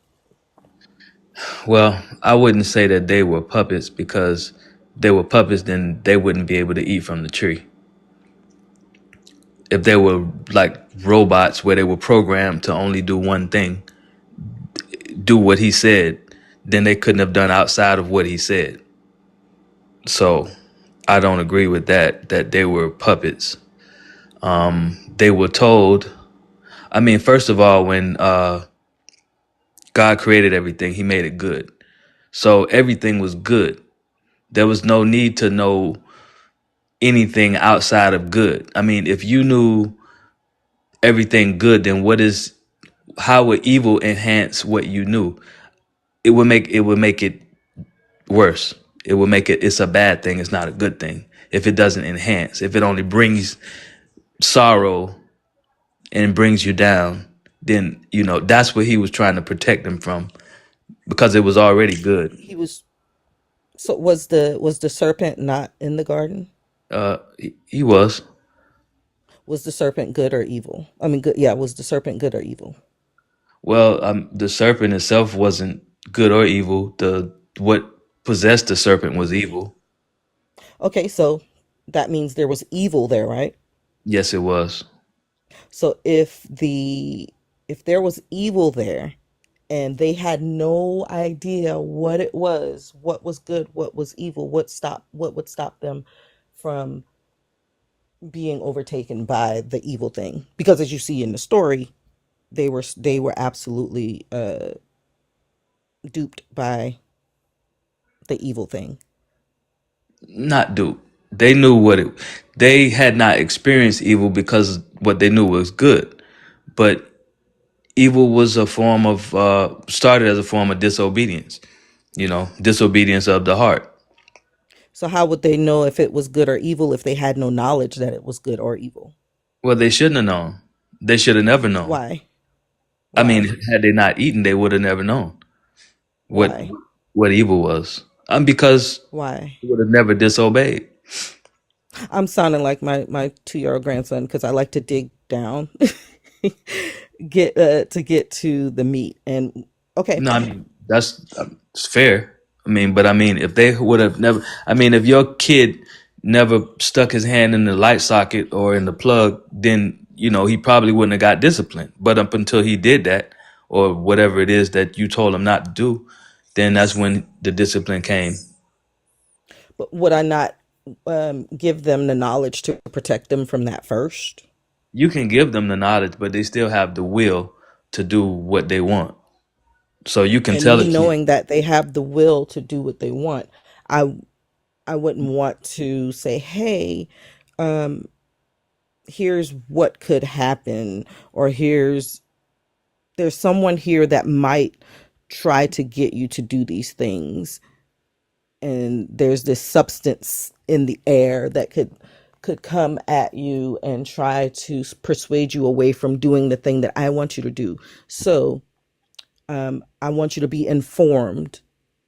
Well, I wouldn't say that they were puppets, because they were puppets, then they wouldn't be able to eat from the tree. If they were like robots where they were programmed to only do one thing, do what he said, then they couldn't have done outside of what he said. So I don't agree with that they were puppets. They were told, I mean, first of all, when God created everything, he made it good. So everything was good. There was no need to know anything outside of good. I mean, if you knew everything good, then how would evil enhance what you knew? It would make it worse. It's a bad thing. It's not a good thing. If it doesn't enhance, if it only brings sorrow and brings you down, then that's what he was trying to protect them from, because it was already good. He was So was the serpent not in the garden? He was. Was the serpent good or evil? I mean, good. Yeah, was the serpent good or evil? Well, the serpent itself wasn't good or evil. The What possessed the serpent was evil. Okay, so that means there was evil there, right? Yes, it was. So if there was evil there and they had no idea what it was, what was good, what was evil, what would stop them from being overtaken by the evil thing? Because as you see in the story, they were absolutely duped by the evil thing. Not do. They knew what it. They had not experienced evil because what they knew was good. But evil was a form of started as a form of disobedience. Disobedience of the heart. So how would they know if it was good or evil if they had no knowledge that it was good or evil? Well, they shouldn't have known. They should have never known. Why? I mean, Why? had they not eaten, they would have never known what Why? what evil was. Because Why? they would have never disobeyed. I'm sounding like my 2-year-old grandson because I like to dig down, get to the meat. And okay, No, I mean that's it's fair. I mean, but I mean, if they would have never, I mean, if your kid never stuck his hand in the light socket or in the plug, then he probably wouldn't have got disciplined. But up until he did that, or whatever it is that you told him not to do, then that's when the discipline came. but would I not give them the knowledge to protect them from that first? You can give them the knowledge, but they still have the will to do what they want. So you can And tell a me kid. knowing that they have the will to do what they want, I I wouldn't want to say, hey, um, here's what could happen, or there's someone here that might try to get you to do these things, and there's this substance in the air that could come at you and try to persuade you away from doing the thing that I want you to do. So I want you to be informed.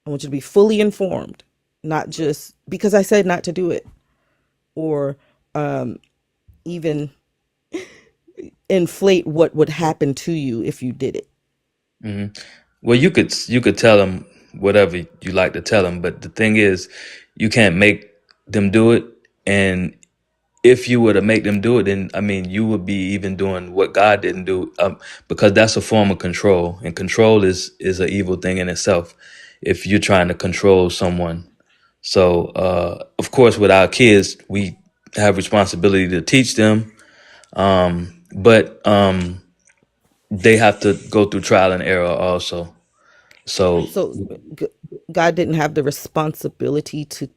I want you to be fully informed, not just because I said not to do it, or even inflate what would happen to you if you did it. Hmm. Well, you could tell them whatever you like to tell them, but the thing is, you can't make them do it. And if you were to make them do it, then I mean, you would be even doing what God didn't do, because that's a form of control, and control is an evil thing in itself. If you're trying to control someone, so of course, with our kids, we have responsibility to teach them, but they have to go through trial and error also. So So God didn't have the responsibility to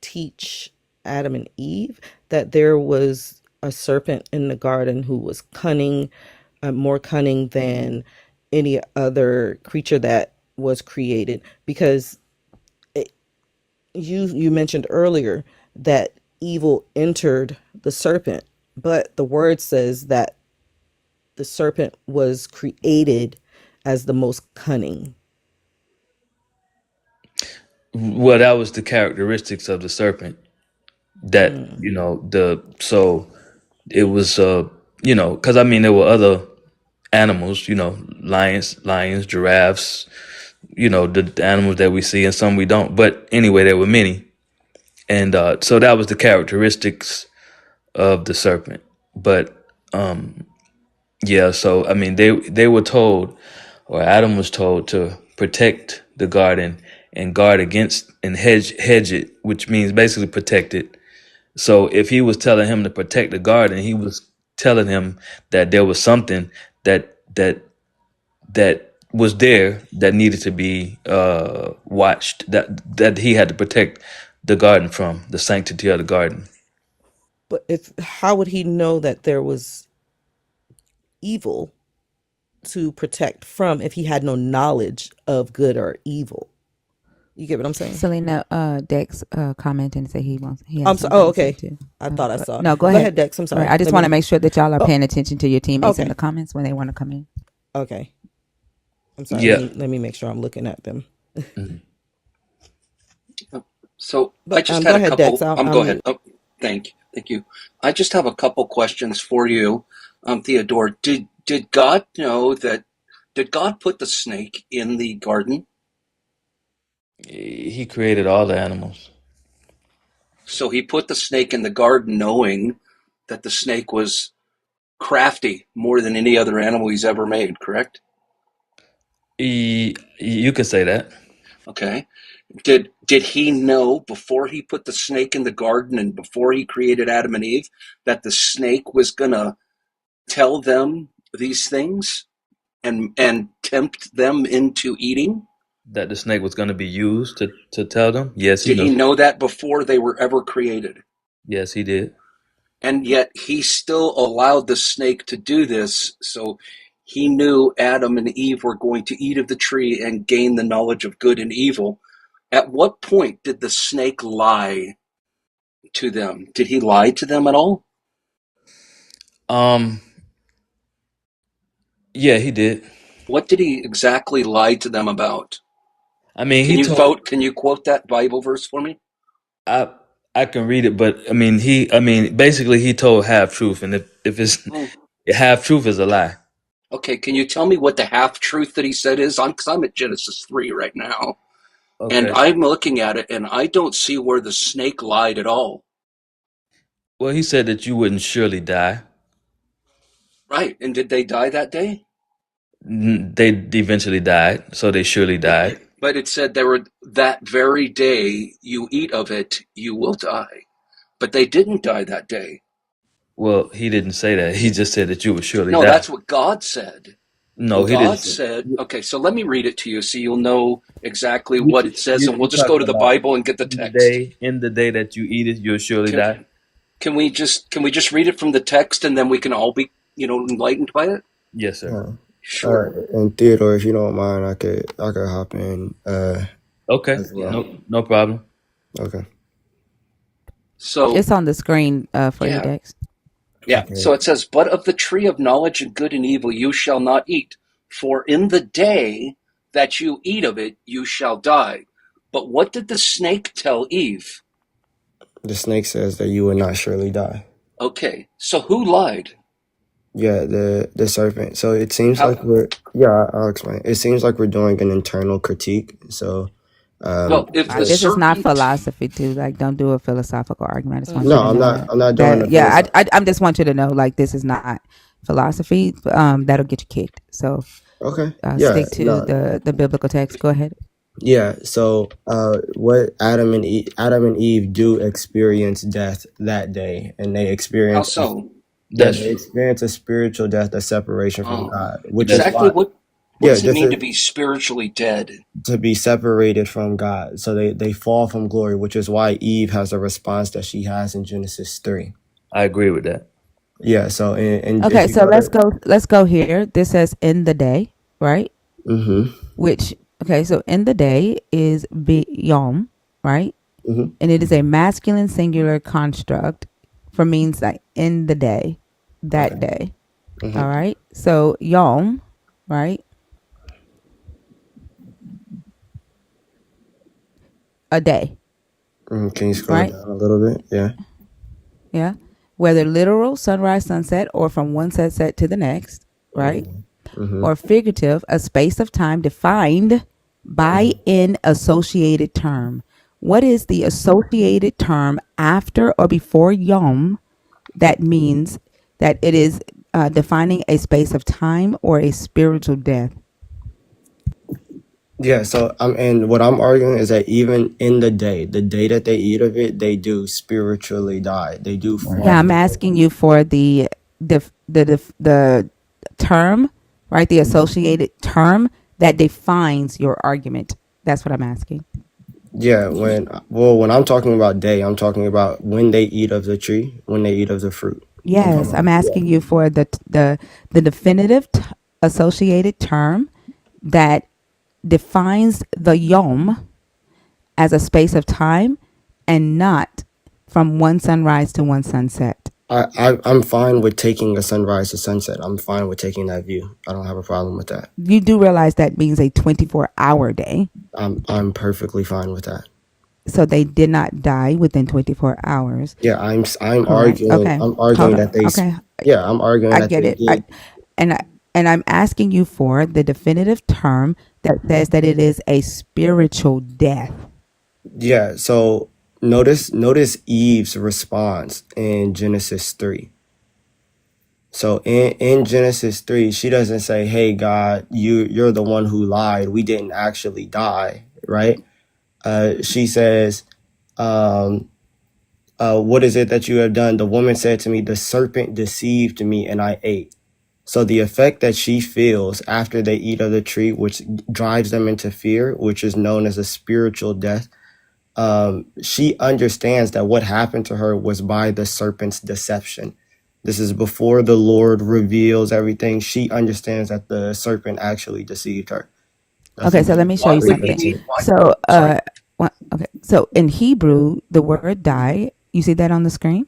teach Adam and Eve that there was a serpent in the garden who was cunning, more cunning than any other creature that was created. Because you mentioned earlier that evil entered the serpent, but the word says that the serpent was created as the most cunning. well, that was the characteristics of the serpent. That Mm. so it was because I mean there were other animals, lions, giraffes, the animals that we see and some we don't. But anyway, there were many, and so that was the characteristics of the serpent. But yeah, so I mean they were told, or Adam was told to protect the garden and guard against and hedge it, which means basically protect it. So if he was telling him to protect the garden, he was telling him that there was something that was there that needed to be watched, that he had to protect the garden from, the sanctity of the garden. But if how would he know that there was evil to protect from if he had no knowledge of good or evil? You get what I'm saying? Selena, Dex commented and said he I'm has so. Oh, something to say okay. too. I thought I saw. No, go Go ahead. ahead, Dex. I'm All right, sorry. I just Let want to me. make sure that y'all are Oh, paying attention to your teammates in okay. the comments when they want to come in. Okay. I'm sorry. Yeah. Let me make sure I'm looking at them. Mhm. So I But just go had a ahead, Dex. couple. I'll Go ahead. mute. Oh, thank you. I just have a couple questions for you, Theodore. Did God know that? Did God put the snake in the garden? He created all the animals. So he put the snake in the garden, knowing that the snake was crafty more than any other animal he's ever made. You could say that. Okay. Did he know before he put the snake in the garden and before he created Adam and Eve that the snake was gonna tell them these things and tempt them into eating? That the snake was going to be used to tell them. Yes, he Did he knew. know that before they were ever created? Yes, he did. And yet he still allowed the snake to do this, so he knew Adam and Eve were going to eat of the tree and gain the knowledge of good and evil. At what point did the snake lie to them? Did he lie to them at all? Um, yeah, he did. What did he exactly lie to them about? I mean, Can he you told. vote? Can you quote that Bible verse for me? I I can read it, but I mean, basically, he told half truth, and if it's Oh, half truth is a lie. okay. Can you tell me what the half truth that he said is? Because I'm at Genesis 3 right now, and Okay. I'm looking at it, and I don't see where the snake lied at all. Well, he said that you wouldn't surely die. Right? And did they die that day? They eventually died, so they surely But died. but it said there were that very day you eat of it, you will die. But they didn't die that day. Well, he didn't say that. He just said that you would surely No, die. that's what God said. No, he didn't God say. said, okay, so let me read it to you so you'll know exactly You, what it says, and we'll you're just go talking to the about Bible and get the in the text. day that you eat it, you'll surely Can, die. can we just read it from the text and then we can all be enlightened by it? Yes, sir. Sure. And Theodore, if you don't mind, I could hop in Okay. as Yeah. well. No problem. Okay. So It's on the screen for you, yeah. Dex. Yeah. Okay. So it says, "But of the tree of knowledge of good and evil you shall not eat, for in the day that you eat of it you shall die." But what did the snake tell Eve? The snake says that you will not surely die. Okay. So who lied? Yeah, the serpent. So it seems like How? I'll explain. It seems like we're doing an internal critique. So Well, if the This is not serpent. philosophy, too. Like, don't do a philosophical argument. I just want you no, to I'm know not. that. I'm not doing the Yeah, philosophy. I just want you to know, like, this is not philosophy. That'll get you kicked. So Okay. Yeah. stick to No. the biblical text. Go ahead. Yeah. So what Adam and Eve do experience death that day, and they How experience so? they That's experience a spiritual death, a separation from Oh, God, which is that's exactly why. what Yeah, does it just mean to be spiritually dead? to be separated from God. So they fall from glory, which is why Eve has a response that she has in Genesis 3. I agree with that. Yeah, so and if Okay, you so go to let's go here. This says in the day, right? mm-hmm, Which okay, so in the day is yom, right? mm-hmm, And it is a masculine singular construct for means like in the day, that okay, day. mm-hmm, All right. So yom, right? A day, mm-hmm. Can you scroll right? down a little bit? Yeah. Yeah. Whether literal sunrise, sunset, or from one sunset to the next, right? Mm-hmm, Or figurative, a space of time defined by mm-hmm. an associated term. What is the associated term after or before yom that means that it is defining a space of time or a spiritual death? Yeah, so and what I'm arguing is that even in the day that they eat of it, they do spiritually die. They do fall Yeah, I'm from glory. asking you for the term, right? The associated term that defines your argument. That's what I'm asking. Yeah, when I'm talking about day, I'm talking about when they eat of the tree, when they eat of the fruit. I'm talking Yes, about I'm asking you for the definitive associated term that defines the yom as a space of time and not from one sunrise to one sunset. I'm fine with taking a sunrise to sunset. I'm fine with taking that view. I don't have a problem with that. You do realize that means a 24-hour day. I'm perfectly fine with that. So they did not die within 24 hours. Yeah, I'm Correct. arguing Okay. I'm Hold arguing on. that they Okay. yeah, I'm arguing I that get they it. did. And I'm asking you for the definitive term that says that it is a spiritual death. Yeah, so notice Eve's response in Genesis 3. So in Genesis 3, she doesn't say, "Hey God, you're the one who lied. We didn't actually die," right? She says, um, "What is it that you have done?" The woman said to me, "The serpent deceived me, and I ate." So the effect that she feels after they eat of the tree, which drives them into fear, which is known as a spiritual death, she understands that what happened to her was by the serpent's deception. This is before the Lord reveals everything. She understands that the serpent actually deceived her. That's Okay, so let me show Why you would he something. need? Why? So, Sorry. okay. So in Hebrew, the word die, you see that on the screen?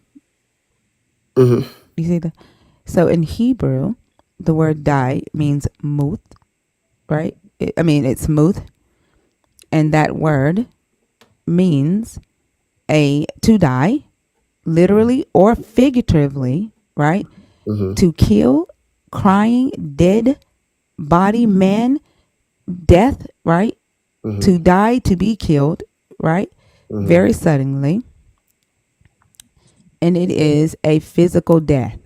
hmm You see that? So in Hebrew, the word die means muth, right? It's muth, and that word means to die, literally or figuratively, right? hmm To kill, crying, dead, body, man, death, right? hmm To die, to be killed, right? hmm Very suddenly. And it is a physical death.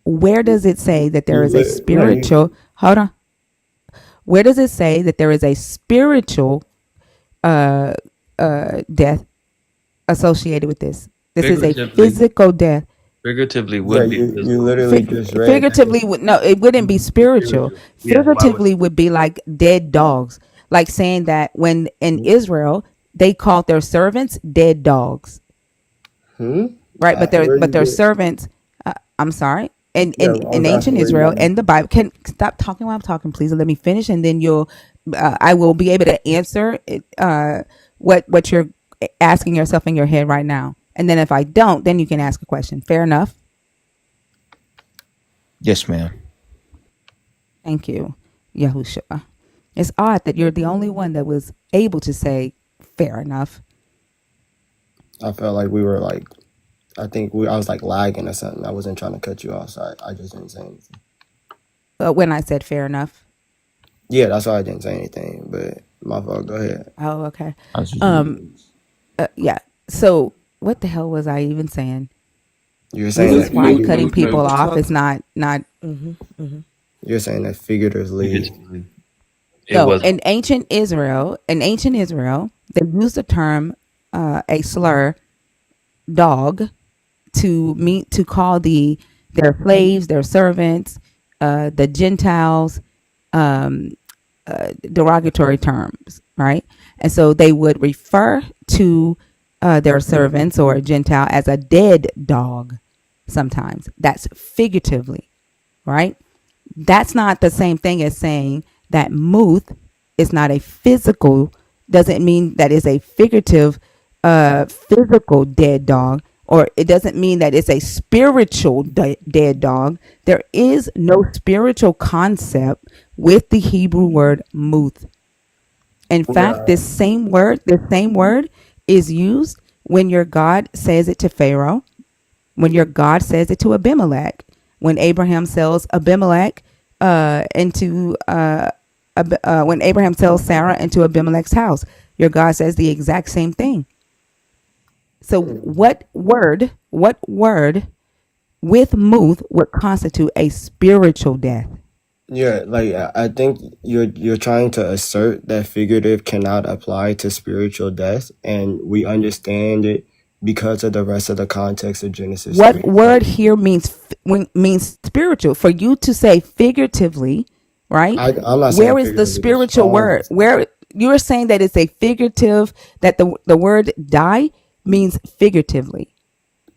Where does it say that there You is a li- no, you spiritual, hold on. Where does it say that there is a spiritual uh, death associated with this? This is a Figuratively, physical death. figuratively yeah, would be you physical. literally just read that. Figuratively would no, it wouldn't be spiritual. Yeah. Why would? Figuratively would be like dead dogs, like saying that when in Israel they called their servants dead dogs, Hmm? right? But Where their you get? servants. I'm sorry. in, Yeah, in, I in was ancient asking where you Israel going. and the Bible. Can stop talking while I'm talking, please, and let me finish, and then I will be able to answer what you're asking yourself in your head right now. And then if I don't, then you can ask a question. Fair enough. Yes, ma'am. Thank you, Yahushua. It's odd that you're the only one that was able to say fair enough. I felt like we were like, I was like lagging or something. I wasn't trying to cut you off, so I just didn't say anything. When I said fair enough. Yeah, that's why I didn't say anything. But my fault. Go ahead. Oh, okay. I was just Um, yeah. So what the hell was I even saying? You were This saying is that why No, cutting figurative. no, people we're off is talking. not You're saying that figuratively. it no. was In ancient Israel, they used the term a slur, dog, to call their slaves, their servants, the Gentiles, um, derogatory terms, right? And so they would refer to their servants or a Gentile as a dead dog. Sometimes that's figuratively, right? That's not the same thing as saying that Muth is not a physical, doesn't mean that it's a figurative, physical dead dog, or it doesn't mean that it's a spiritual dead dog. There is no spiritual concept with the Hebrew word Muth. In fact, Yeah. this same word is used when your God says it to Pharaoh, when your God says it to Abimelech, when Abraham sells Abimelech when Abraham sells Sarah into Abimelech's house, your God says the exact same thing. So what word with Muth would constitute a spiritual death? Yeah, like I think you're trying to assert that figurative cannot apply to spiritual death, and we understand it because of the rest of the context of Genesis What 3. word here means spiritual? For you to say figuratively, right? I'm not saying Where is the figuratively. That's spiritual strong. word? Where you're saying that it's a figurative, that the word die means figuratively,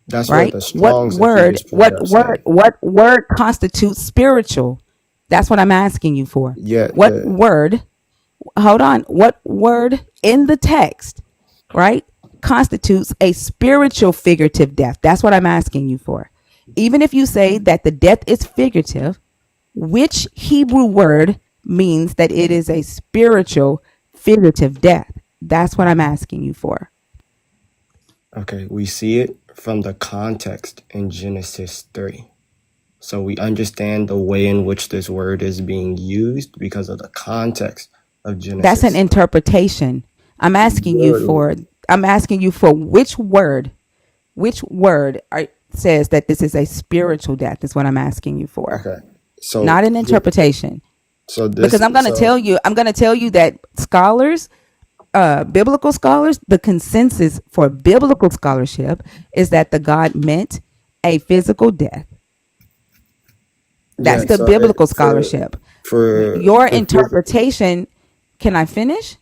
That's what right? the Strong's and Thetis pulled up say. What word constitutes spiritual? That's what I'm asking you for. Yeah, What word, hold on, what word in the text, right, constitutes a spiritual figurative death? That's what I'm asking you for. Even if you say that the death is figurative, which Hebrew word means that it is a spiritual figurative death? That's what I'm asking you for. okay, we see it from the context in Genesis 3. So we understand the way in which this word is being used because of the context of That's an Genesis 3. interpretation. Literally. I'm asking you for which word says that this is a spiritual death is what I'm asking you for. Okay. So Not an interpretation. so Because this I'm going to so tell you that scholars, biblical scholars, the consensus for biblical scholarship is that the God meant a physical death. That's yeah, the so biblical for scholarship. for Your for physical. interpretation, can I finish?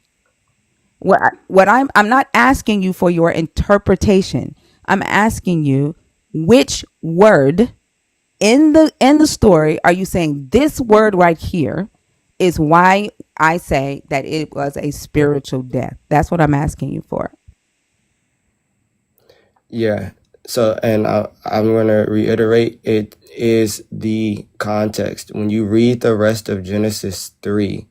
I'm not asking you for your interpretation. I'm asking you which word in the story are you saying this word right here is why I say that it was a spiritual death. That's what I'm asking you for. Yeah. So, and I'm going to reiterate, it is the context. When you read the rest of Genesis 3,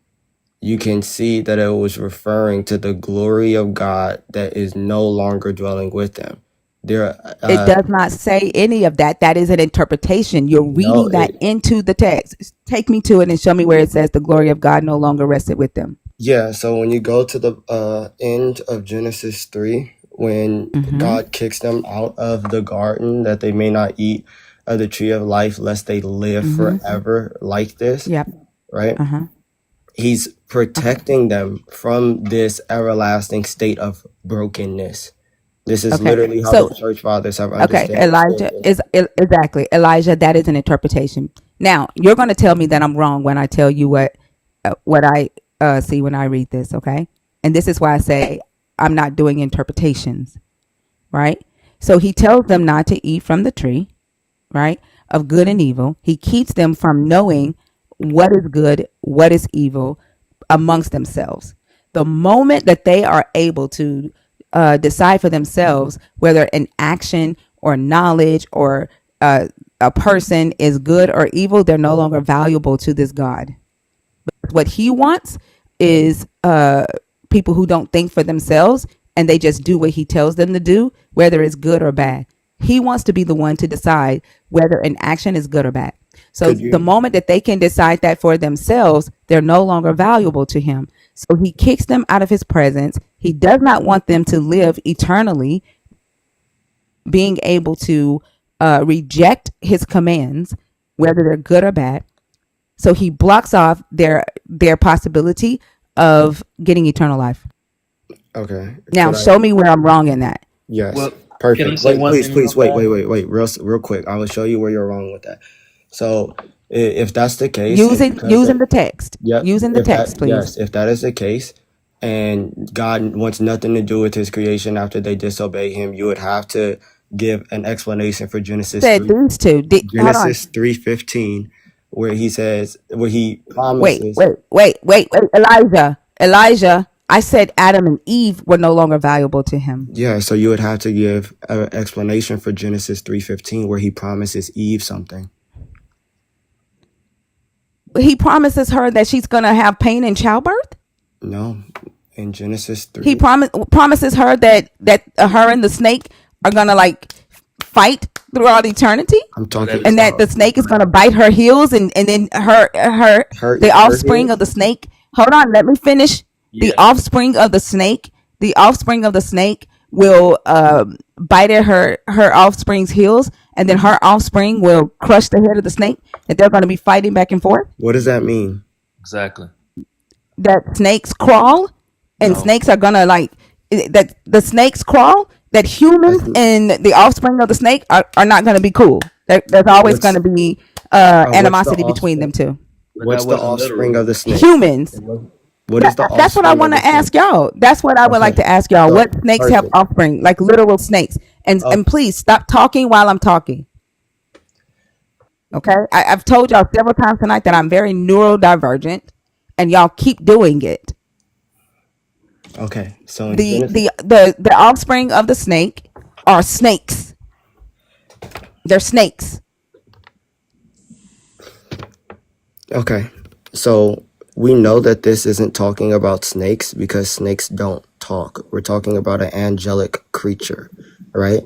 you can see that it was referring to the glory of God that is no longer dwelling with them. There, It does not say any of that. That is an interpretation. You're no, reading that into the text. Take me to it and show me where it says the glory of God no longer rested with them. yeah. So when you go to the end of Genesis 3, when Mm-hmm. God kicks them out of the garden that they may not eat of the tree of life lest they live Mm-hmm. forever like this, Yep. right? Uh-huh. He's Okay. protecting them from this everlasting state of brokenness. This is Okay. literally how the So church fathers have okay, understood Elijah this. is exactly Elijah. That is an interpretation. Now you're going to tell me that I'm wrong when I tell you what I see when I read this. Okay, and this is why I say I'm not doing interpretations. Right. So he tells them not to eat from the tree. Right. of good and evil. He keeps them from knowing what is good, what is evil amongst themselves. The moment that they are able to decide for themselves whether an action or knowledge or a person is good or evil, they're no longer valuable to this God. What he wants is people who don't think for themselves and they just do what he tells them to do, whether it's good or bad. He wants to be the one to decide whether an action is good or bad. So Could the you? moment that they can decide that for themselves, they're no longer valuable to him. So he kicks them out of his presence. He does not want them to live eternally, being able to reject his commands, whether they're good or bad. So he blocks off their possibility of getting eternal life. Okay. Now, Could I? show me where I'm wrong in that. Yes. Well, can I Perfect. say Wait, one please, thing real please, wait, fast? wait, wait, wait, real quick. I will show you where you're wrong with that. So, if that's the case, and Using because using the text. yep, Using the if that, text, please. yes, if that is the case, and God wants nothing to do with His creation after they disobey Him, you would have to give an explanation for Said these two. Hold on. Genesis 3:15, where He says, where He Wait, promises. wait, wait, wait, wait. Elijah. I said Adam and Eve were no longer valuable to him. Yeah, so you would have to give an explanation for Genesis 3:15, where He promises Eve something. He promises her that she's gonna have pain in childbirth. No, in Genesis He 3. promises her that her and the snake are gonna like fight throughout eternity, I'm No, that talking is and that false. the snake is gonna bite her heels, and then the her offspring of heels. the snake. Hold on, let me finish. The Yeah. offspring of the snake. The offspring of the snake will bite at her offspring's heels, and then her offspring will crush the head of the snake, and they're going to be fighting back and forth. What does that mean? Exactly. That snakes crawl, and No, snakes are gonna like that. The snakes crawl. That that's humans and the offspring of the snake are not going to be cool. There's always going what's to be what's the animosity between them offspring? two. But that What's the wasn't offspring literal. of the snake? Humans. It wasn't. What is the That's what I offspring of want the to ask snake? y'all. That's what I would like Okay, to ask y'all. so What snakes have perfect. offspring, like literal snakes? And Oh, please stop talking while I'm talking. Okay, I've told y'all several times tonight that I'm very neurodivergent, and y'all keep doing it. okay. So in The Genesis, the the offspring of the snake are snakes. They're snakes. okay. So we know that this isn't talking about snakes because snakes don't talk. We're talking about an angelic creature, right?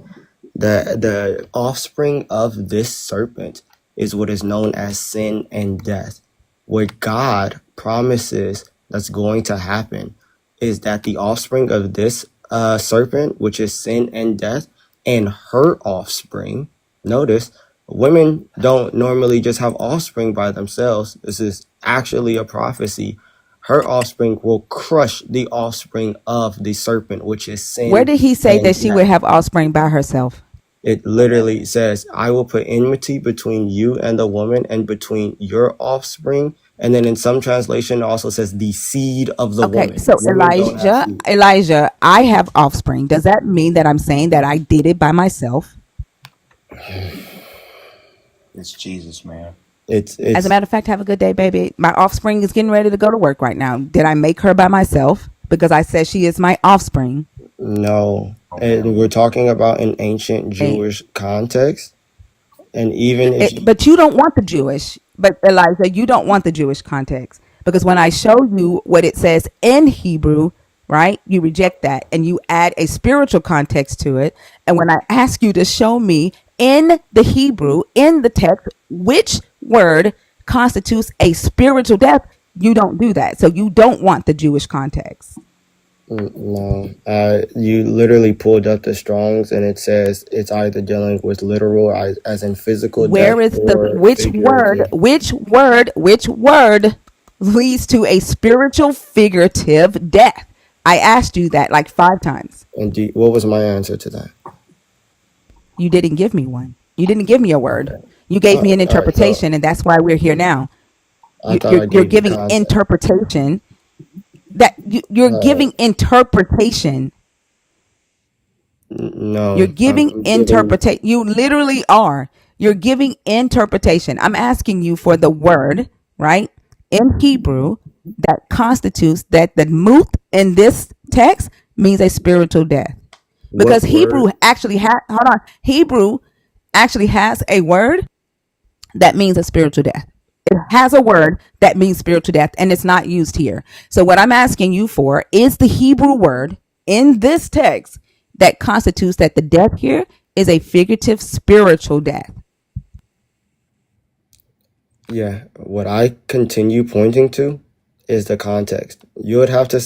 The offspring of this serpent is what is known as sin and death. What God promises that's going to happen is that the offspring of this serpent, which is sin and death, and her offspring, notice, women don't normally just have offspring by themselves. This is actually a prophecy. Her offspring will crush the offspring of the serpent, which is Where sin did he say that and she death. would have offspring by herself? It literally says, I will put enmity between you and the woman and between your offspring. And then in some translation, it also says the seed of the Okay, woman. so Women don't have seed. Elijah, I have offspring. Does that mean that I'm saying that I did it by myself? It's Jesus, man. It's As a it's matter of fact, have a good day, baby. My offspring is getting ready to go to work right now. Did I make her by myself? Because I said she is my offspring. no. Okay. And we're talking about an ancient Hey, Jewish context. And even if you, but you don't want the Jewish. But Elijah, you don't want the Jewish context because when I show you what it says in Hebrew, right, you reject that and you add a spiritual context to it. And when I ask you to show me in the Hebrew, in the text, which word constitutes a spiritual death, you don't do that. So you don't want the Jewish context. no, you literally pulled up the Strongs and it says it's either dealing with literal, as in physical death, Where is the or which word? figurative. Which word leads to a spiritual figurative death? I asked you that like 5 times. And what was my answer to that? You didn't give me one. You didn't give me a word. You gave me an All right, so interpretation, and that's why we're here now. I You, thought you're I you're gave you giving context. interpretation. You're Uh, giving interpretation. You're no, giving I'm giving. interpretation. You literally are. You're giving interpretation. I'm asking you for the word, right, in Hebrew that constitutes that the muth in this text means a spiritual death. Because What Hebrew word? actually Hebrew actually has a word that means a spiritual death. It has a word that means spiritual death, and it's not used here. So what I'm asking you for is the Hebrew word in this text that constitutes that the death here is a figurative spiritual death. Yeah, what I continue pointing to is the context. You would have to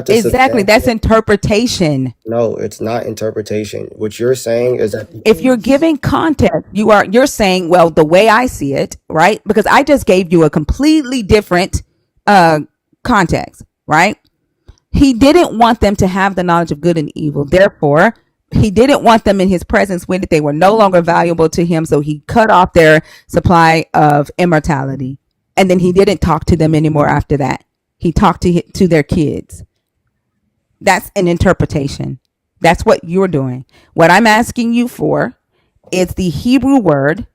Exactly. That's substantiate. interpretation. No, it's not interpretation. What you're saying is that If you're giving context, you're saying, well, the way I see it, right? Because I just gave you a completely different context, right? He didn't want them to have the knowledge of good and evil. Therefore, he didn't want them in his presence when they were no longer valuable to him. So he cut off their supply of immortality. And then he didn't talk to them anymore after that. He talked to their kids. That's an interpretation. That's what you're doing. What I'm asking you for is the Hebrew word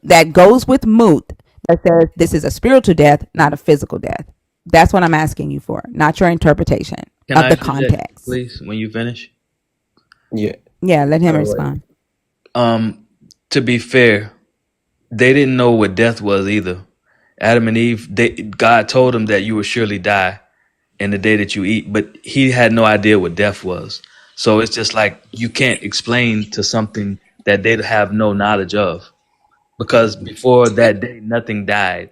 that goes with mut that says this is a spiritual death, not a physical death. That's what I'm asking you for, not your interpretation Can of I the interject, context. please, when you finish? yeah. Yeah, let him All right. respond. To be fair, they didn't know what death was either. Adam and Eve, God told them that you will surely die in the day that you eat, but he had no idea what death was. So it's just like you can't explain to something that they have no knowledge of. Because before that day, nothing died.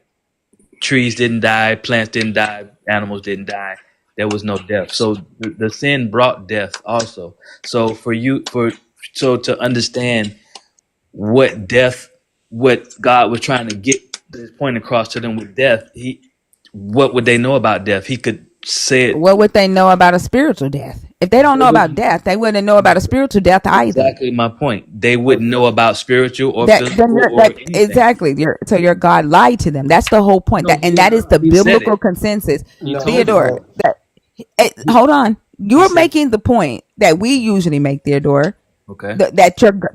Trees didn't die, plants didn't die, animals didn't die. There was no death. So the sin brought death also. So so to understand what God was trying to get his point across to them with death, what would they know about death? He could say it. What would they know about a spiritual death? If they don't They know would about death, they wouldn't know about a spiritual death either. exactly my point. They wouldn't know about spiritual or That then physical or anything. exactly your God lied to them. That's the whole point. No, That and that is the he said biblical it. consensus. He No, told them. Theodore, no. hold on. He You're said, making the point that we usually make, Theodore, Okay.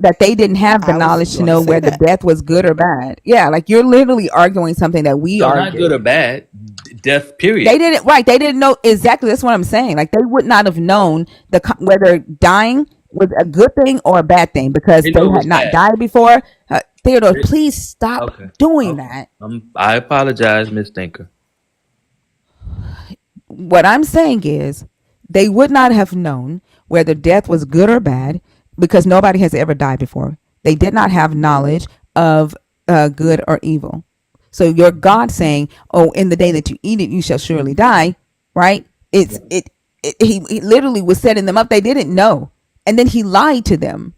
that they didn't have the I was knowledge to going to know say whether that. death was good or bad. Yeah, like you're literally arguing something that we No, not good argue. or bad. Death. Period. They didn't They didn't know exactly. That's what I'm saying. Like they would not have known whether dying was a good thing or a bad thing because They they knew it had was not bad. died before. Theodore, They- please stop okay. doing Okay. that. I apologize, Miss Thinker. What I'm saying is they would not have known whether death was good or bad because nobody has ever died before. They did not have knowledge of good or evil. So your God saying, "Oh, in the day that you eat it, you shall surely die," right? He literally was setting them up. They didn't know, and then he lied to them.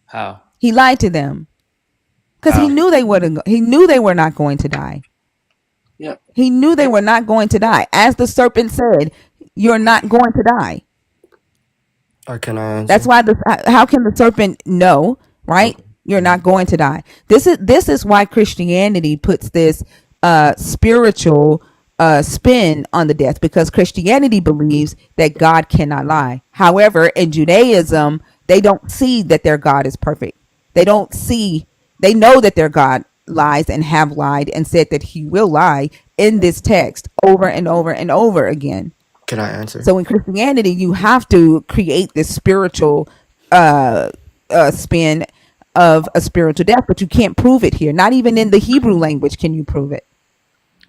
How? He lied to them because he How? knew they wouldn't. He knew they were not going to die. Yeah. He knew they were not going to die. As the serpent said, "You're not going to die." or can I That's answer? why how can the serpent know, right? Okay. You're not going to die. This is why Christianity puts this spiritual spin on the death because Christianity believes that God cannot lie. However, in Judaism, they don't see that their God is perfect. They don't see they know that their God lies and have lied and said that he will lie in this text over and over and over again. Can I answer? So in Christianity, you have to create this spiritual spin of a spiritual death, but you can't prove it here. Not even in the Hebrew language can you prove it.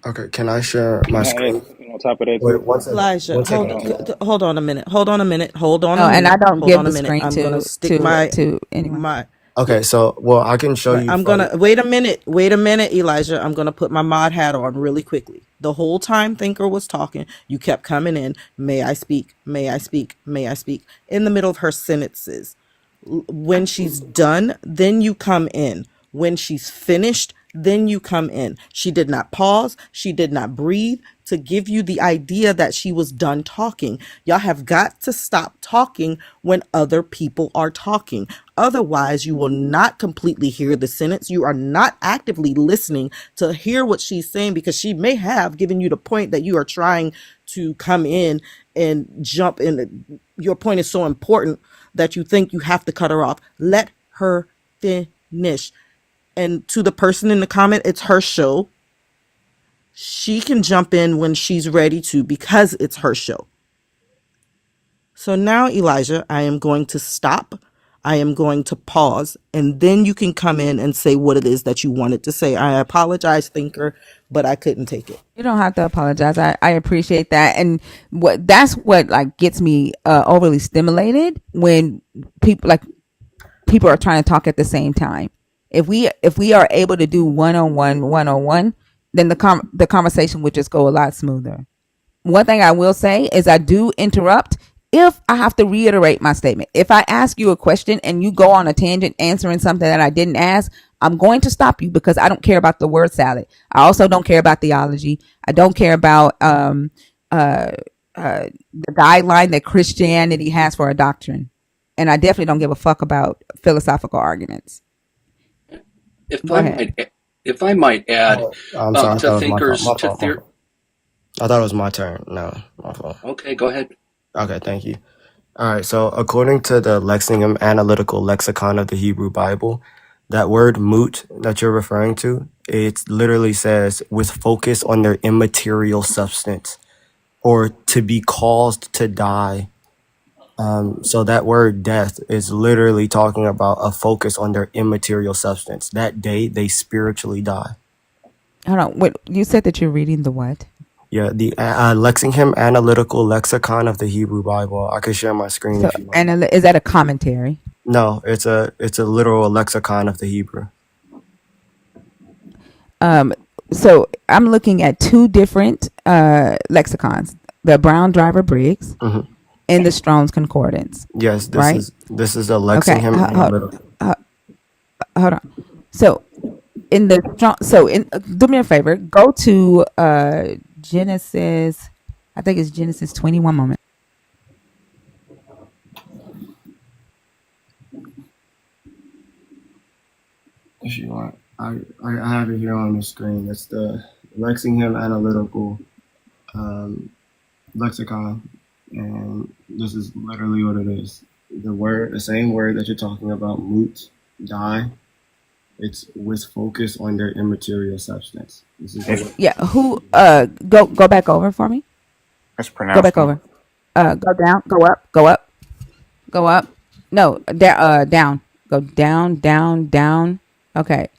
Okay, can I share my Can I add screen? something on top of that Wait, too? one second. Elijah, One Hold second. on. hold on a minute. Hold on a minute. Hold on a Oh, and I minute. don't Hold give on a the minute. screen I'm gonna to stick my anyone. my Okay, so well, I can show right. you I'm gonna from. wait a minute. Wait a minute, Elijah. I'm gonna put my mod hat on really quickly. The whole time Thinker was talking, you kept coming in. May I speak? May I speak? May I speak? In the middle of her sentences. When she's done, then you come in. When she's finished, then you come in. She did not pause. She did not breathe to give you the idea that she was done talking. Y'all have got to stop talking when other people are talking. Otherwise, you will not completely hear the sentence. You are not actively listening to hear what she's saying because she may have given you the point that you are trying to come in and jump in. Your point is so important that you think you have to cut her off. Let her finish. niche. And to the person in the comment, it's her show. She can jump in when she's ready to because it's her show. So now, Elijah, I am going to stop. I am going to pause, and then you can come in and say what it is that you wanted to say. I apologize, thinker, but I couldn't take it. You don't have to apologize. I appreciate that. And that's what like gets me overly stimulated when people are trying to talk at the same time. If we are able to do one-on-one, then the conversation would just go a lot smoother. One thing I will say is I do interrupt if I have to reiterate my statement. If I ask you a question and you go on a tangent answering something that I didn't ask, I'm going to stop you because I don't care about the word salad. I also don't care about theology. I don't care about the guideline that Christianity has for a doctrine. And I definitely don't give a fuck about philosophical arguments. If Go I ahead. might, if I might add I'm sorry. I thought to it was thinkers, my to fault. I thought it was my turn. No, my fault. Okay, go ahead. Okay, thank you. All right, so according to the Lexingham Analytical Lexicon of the Hebrew Bible, that word moot that you're referring to, it literally says with focus on their immaterial substance or to be caused to die. So that word death is literally talking about a focus on their immaterial substance. That day they spiritually die. Hold on. Wait, you said that you're reading the what? Yeah, the Lexingham Analytical Lexicon of the Hebrew Bible. I could share my screen So, if you want. is that a commentary? No, it's a literal lexicon of the Hebrew. So I'm looking at two different lexicons: the Brown Driver Briggs Mm-hmm. and the Strong's Concordance. Yes, Right? this is a Okay. Lexingham Analytical. Hold on. So do me a favor. Go to Genesis. I think it's Genesis 21. Moment. If you want, I have it here on the screen. It's the Lexingham Analytical Lexicon, and this is literally what it is. The same word that you're talking about, moot, die. It's with focus on their immaterial substance. This is Yeah. Who? Go back over for me. It's Go back pronounced over. Go down. Go up. Go up. Go up. No. Down. Go down. Down. Down. Okay.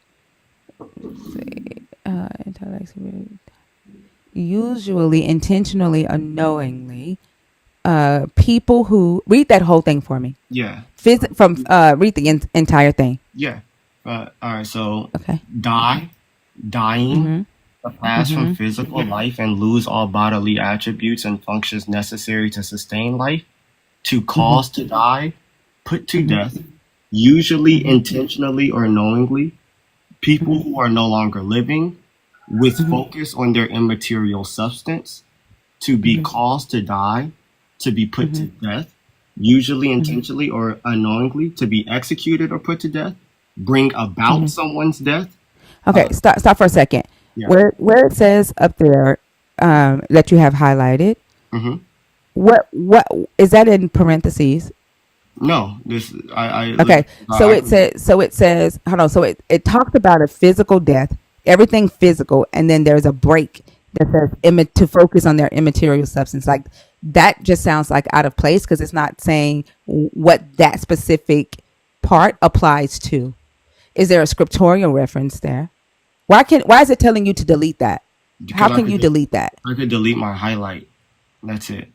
Let's see. Usually, intentionally, unknowingly, people who read that whole thing for me. yeah. Read the entire thing. Yeah. All right. So Okay. dying, Mm-hmm. to pass from Mm-hmm. physical life and lose all bodily attributes and functions necessary to sustain life, to cause to die, put to death, usually intentionally or knowingly, people who are no longer living, with focus on their immaterial substance, to be caused to die, to be put to death, usually intentionally or unknowingly, to be executed or put to death, bring about someone's death. Okay. Stop for a second. Yeah. Where it says up there that you have highlighted. Mm-hmm. What is that in parentheses? No, this Okay, so it says hold on. So it talks about a physical death, everything physical, and then there's a break that says to focus on their immaterial substance. Like that just sounds like out of place because it's not saying what that specific part applies to. Is there a scriptorial reference there? Why is it telling you to delete that? How can you delete that? I could delete my highlight. That's it.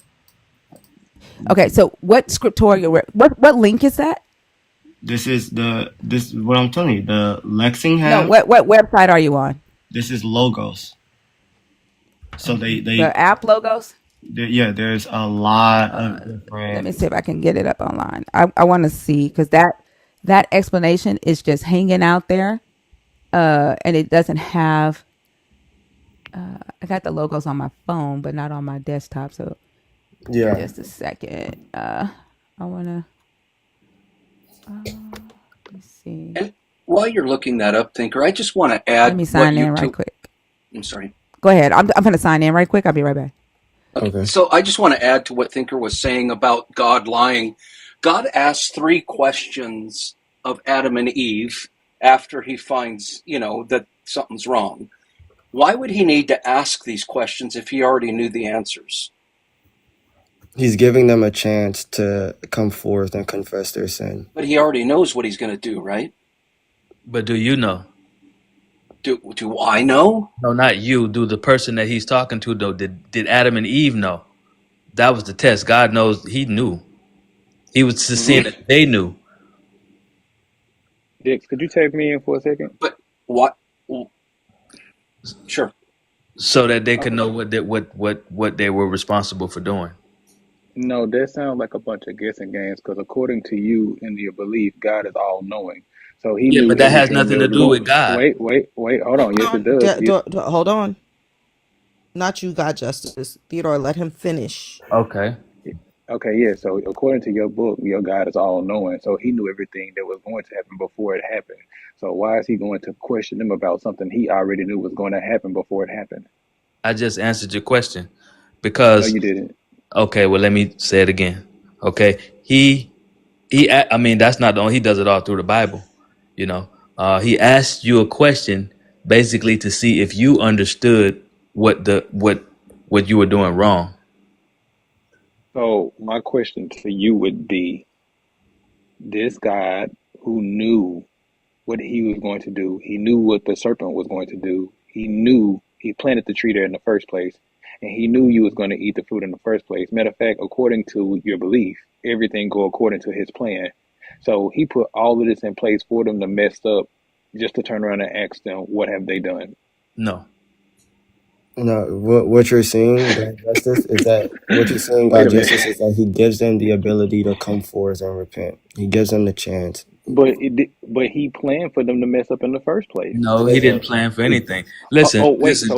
Okay, so what scriptorial what link is that? This is what I'm telling you. The Lexingham. No, what website are you on? This is Logos. So they The app logos. yeah. There's a lot of different. Let me see if I can get it up online. I want to see because that explanation is just hanging out there, and it doesn't have. I got the logos on my phone, but not on my desktop. So, Yeah. just a second. I wanna. Let's see. And while you're looking that up, thinker, I just want to add. Let me sign in right quick. I'm sorry. Go ahead. I'm gonna sign in right quick. I'll be right back. Okay. So I just want to add to what Thinker was saying about God lying. God asked 3 questions of Adam and Eve after he finds, that something's wrong. Why would he need to ask these questions if he already knew the answers? He's giving them a chance to come forth and confess their sin. But he already knows what he's going to do, right? But do you know? Do I know? No, not you. Do the person that he's talking to though? Did Adam and Eve know? That was the test. God knows. He knew. He was just seeing that they knew. Dix, could you take me in for a second? But what? Sure. So that they could Okay. know what they were responsible for doing. No, that sounds like a bunch of guessing games because according to you in your belief, God is all knowing. So he Yeah, knew but that has everything nothing that to was do with going. God. Wait, hold on. Yes, it Hold does. on. Hold on. Not you, God Justice. Theodore, let him finish. Okay. Okay, yeah. So according to your book, your God is all knowing. So he knew everything that was going to happen before it happened. So why is he going to question them about something he already knew was going to happen before it happened? I just answered your question No, because you didn't. okay. Well, let me say it again. Okay. I mean, that's not the only. He does it all through the Bible. You know. He asked you a question basically to see if you understood what you were doing wrong. So my question to you would be, this God who knew what he was going to do, he knew what the serpent was going to do. He knew he planted the tree there in the first place, and he knew you was going to eat the fruit in the first place. Matter of fact, according to your belief, everything go according to his plan. So he put all of this in place for them to mess up, just to turn around and ask them, what have they done? No. No, what you're seeing, God Justice, is that what you're seeing, Wait God a minute. Justice, is that He gives them the ability to come forth and repent. He gives them the chance. But he planned for them to mess up in the first place. No, he didn't Listen, plan for he, anything. Listen, Wait, listen.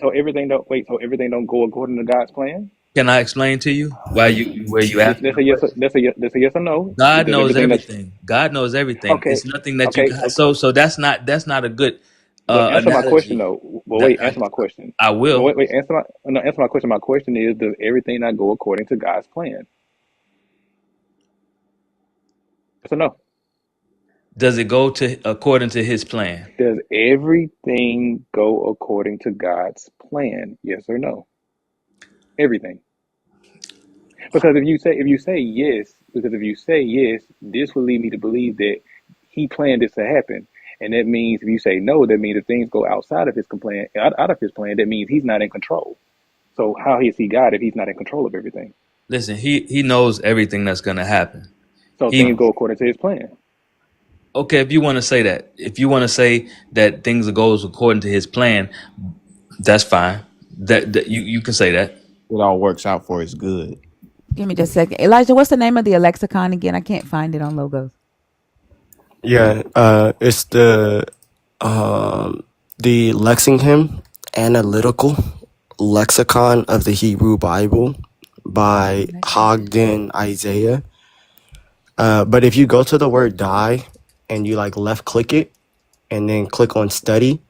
so everything don't go according to God's plan? Can I explain to you why you where you asked me That's the a yes. question? That's a yes or no. God Because knows everything that's everything. God knows everything. okay, It's nothing that you okay, can. okay. So that's not a good But answer my question analogy. though. Well, That wait, answer my question. I But will. wait, answer my no, answer my question. My question is, does everything not go according to God's plan? Yes or no? Does it go to according to His plan? Does everything go according to God's plan? Yes or no? Everything. Because if you say yes, this will lead me to believe that he planned this to happen. And that means if you say no, that means if things go outside of his plan, out of his plan, that means he's not in control. So how is he God if he's not in control of everything? Listen, He knows everything that's going to happen. So He things go according to his plan. okay. If you want to say that, if you want to say that things goes according to His plan, that's fine. That you can say that. It all works out for his good. Give me just a second. Elijah, what's the name of the lexicon again? I can't find it on logos. yeah, it's the Lexingham Analytical Lexicon of the Hebrew Bible by Ogden Isaiah. But if you go to the word die and you like left click it and then click on study,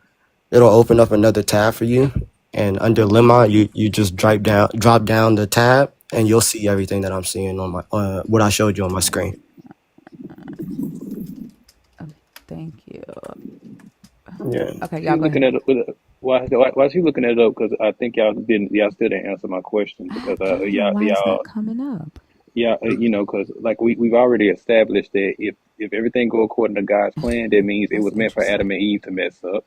it'll open up another tab for you. And under lemma, you just drop down the tab and you'll see everything that I'm seeing on my what I showed you on my screen. Okay, thank you. Yeah. Okay, y'all She's go looking ahead. at it. Why is she looking it up? Because I think y'all still didn't answer my question I because don't know why it's not coming up. because like we've already established that if everything go according to God's plan, that means it That's was meant for interesting. Adam and Eve to mess up.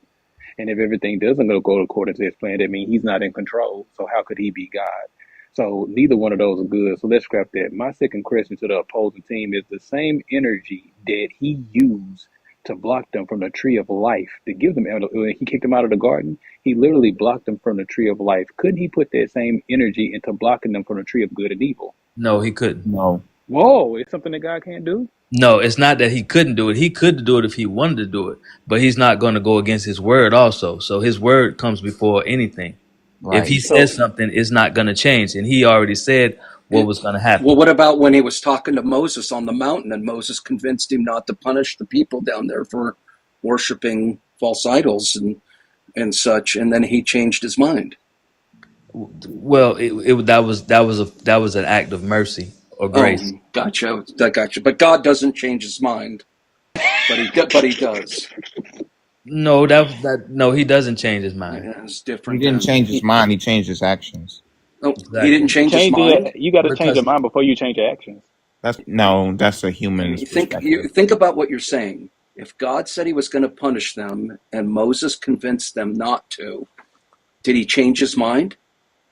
And if everything doesn't go according to his plan, that means he's not in control. So how could he be God? So neither one of those are good. So let's scrap that. My second question to the opposing team is the same energy that he used to block them from the tree of life, to give them, when he kicked them out of the garden, he literally blocked them from the tree of life. Couldn't he put that same energy into blocking them from the tree of good and evil? No, He couldn't. No. Whoa, it's something that God can't do? No, it's not that He couldn't do it. He could do it if He wanted to do it, but He's not going to go against His word also. So His word comes before anything. If He Right. says So something, it's not going to change, and He already said what was going to happen. Well, what about when he was talking to Moses on the mountain and Moses convinced him not to punish the people down there for worshiping false idols and such, and then he changed his mind? Well, that was an act of mercy or Oh, grace. gotcha. I gotcha. But God doesn't change his mind. But he does. No, no, he doesn't change his mind. Yeah, it's He different didn't then. change his mind. He changed his actions. Oh, he didn't Exactly. change his mind. You got to change your Because mind before you change your actions. That's a human's You perspective. think about what you're saying. If God said he was going to punish them and Moses convinced them not to, did he change his mind?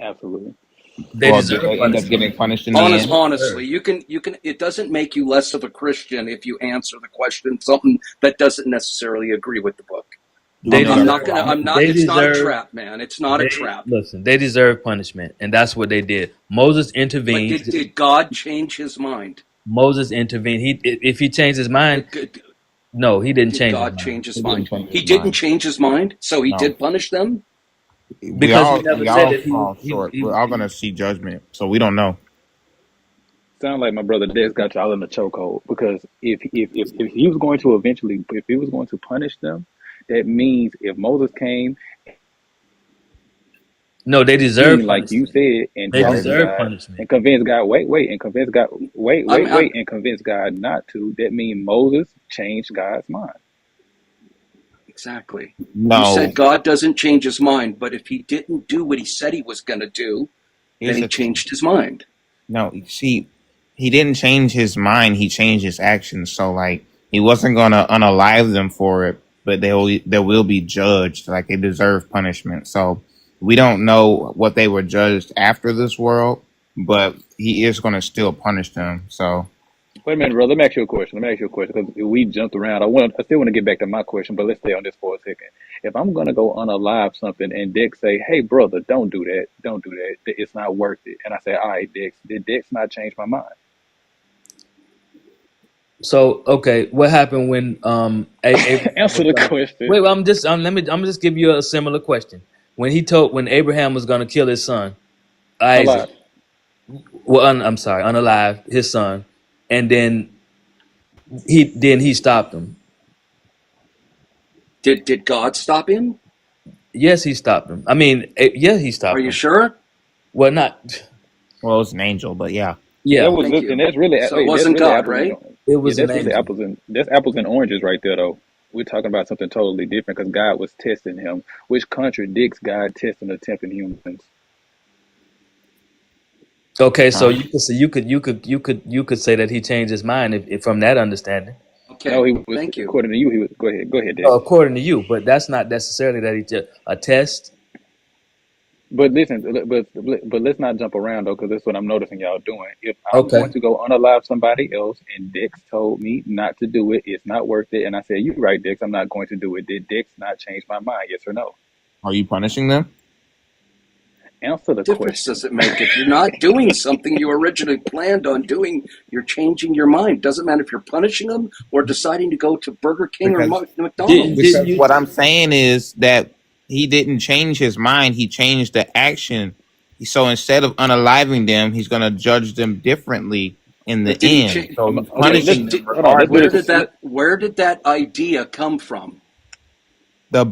Absolutely. they Well, did deserve they end up punishment. getting punished in the That's end? what they deserve. Honestly, you can it doesn't make you less of a Christian if you answer the question something that doesn't necessarily agree with the book. Do we They know I'm that's not deserve. gonna. wrong? I'm not. They It's not a deserve. trap, man. It's not a They trap. listen. They deserve punishment, and that's what they did. Moses But intervened. did God change his mind? Moses intervened. If he changed his mind, no, he didn't Did change his God mind change his He didn't mind? change He his didn't mind. change his mind, so he No. did punish them. because he never We said all that fall short. We're all gonna see judgment, so we don't know. Sound like my brother Dex got y'all in the chokehold because if he was going to eventually, if he was going to punish them, that means if Moses came, No, they deserve like you punishment. said, and They Yeah, talk they to do. deserve God punishment. and convince God, and convince God, I'm, I'm and convince God not to, that means Moses changed God's mind. exactly. You No. said God doesn't change his mind, but if he didn't do what he said he was going to do, then Here's he the thing. changed his mind. No, see, he didn't change his mind. He changed his actions. So, like, he wasn't gonna unalive them for it, but they will be judged. Like, they deserve punishment. So, we don't know what they were judged after this world, but he is gonna still punish them. So, Wait a minute, brother. Let me ask you a question because we jumped around. I still want to get back to my question, but let's stay on this for a second. If I'm gonna go unalive something and Dex say, "Hey, brother, don't do that. Don't do that. It's not worth it," and I say, "All right, Dex, did Dex not change my mind?" So okay, what happened when Abraham Answer was the gonna question. wait? Well, I'm just give you a similar question. When Abraham was gonna kill his son Isaac, Alive. well, I'm sorry, unalive his son, and then he stopped him. Did God stop him? Yes, he stopped him. I mean, yeah, he Are stopped you him. sure? Well, not well, it's an angel, but yeah, That yeah, was, Thank and you. that's really, So it wait, that's wasn't really God, apples and right? it yeah, was an that's really angel. apples and oranges right there, though. We're talking about something totally different because God was testing him, which contradicts God testing or tempting humans. Okay, so huh? you could say that he changed his mind if from that understanding. No, Okay. he was Thank you. according to you. He was go ahead, Dex. According to you, but that's not necessarily that he just a test. But listen, but let's not jump around though, because that's what I'm noticing y'all doing. If I'm Okay. going to go unalive somebody else, and Dex told me not to do it, it's not worth it, and I said, "You're right, Dex. I'm not going to do it." Did Dex not change my mind? Yes or no? Are you punishing them? Answer the Difference question. does it make if you're not doing something you originally planned on doing? You're changing your mind. Doesn't matter if you're punishing them or deciding to go to Burger King or Because McDonald's. Didn't because you? what I'm saying is that he didn't change his mind. He changed the action. So instead of unaliving them, he's gonna judge them differently in the But did he end. change? So he's Okay, let's punishing them hold on. Let's do regardless. this. Where did that idea come from? The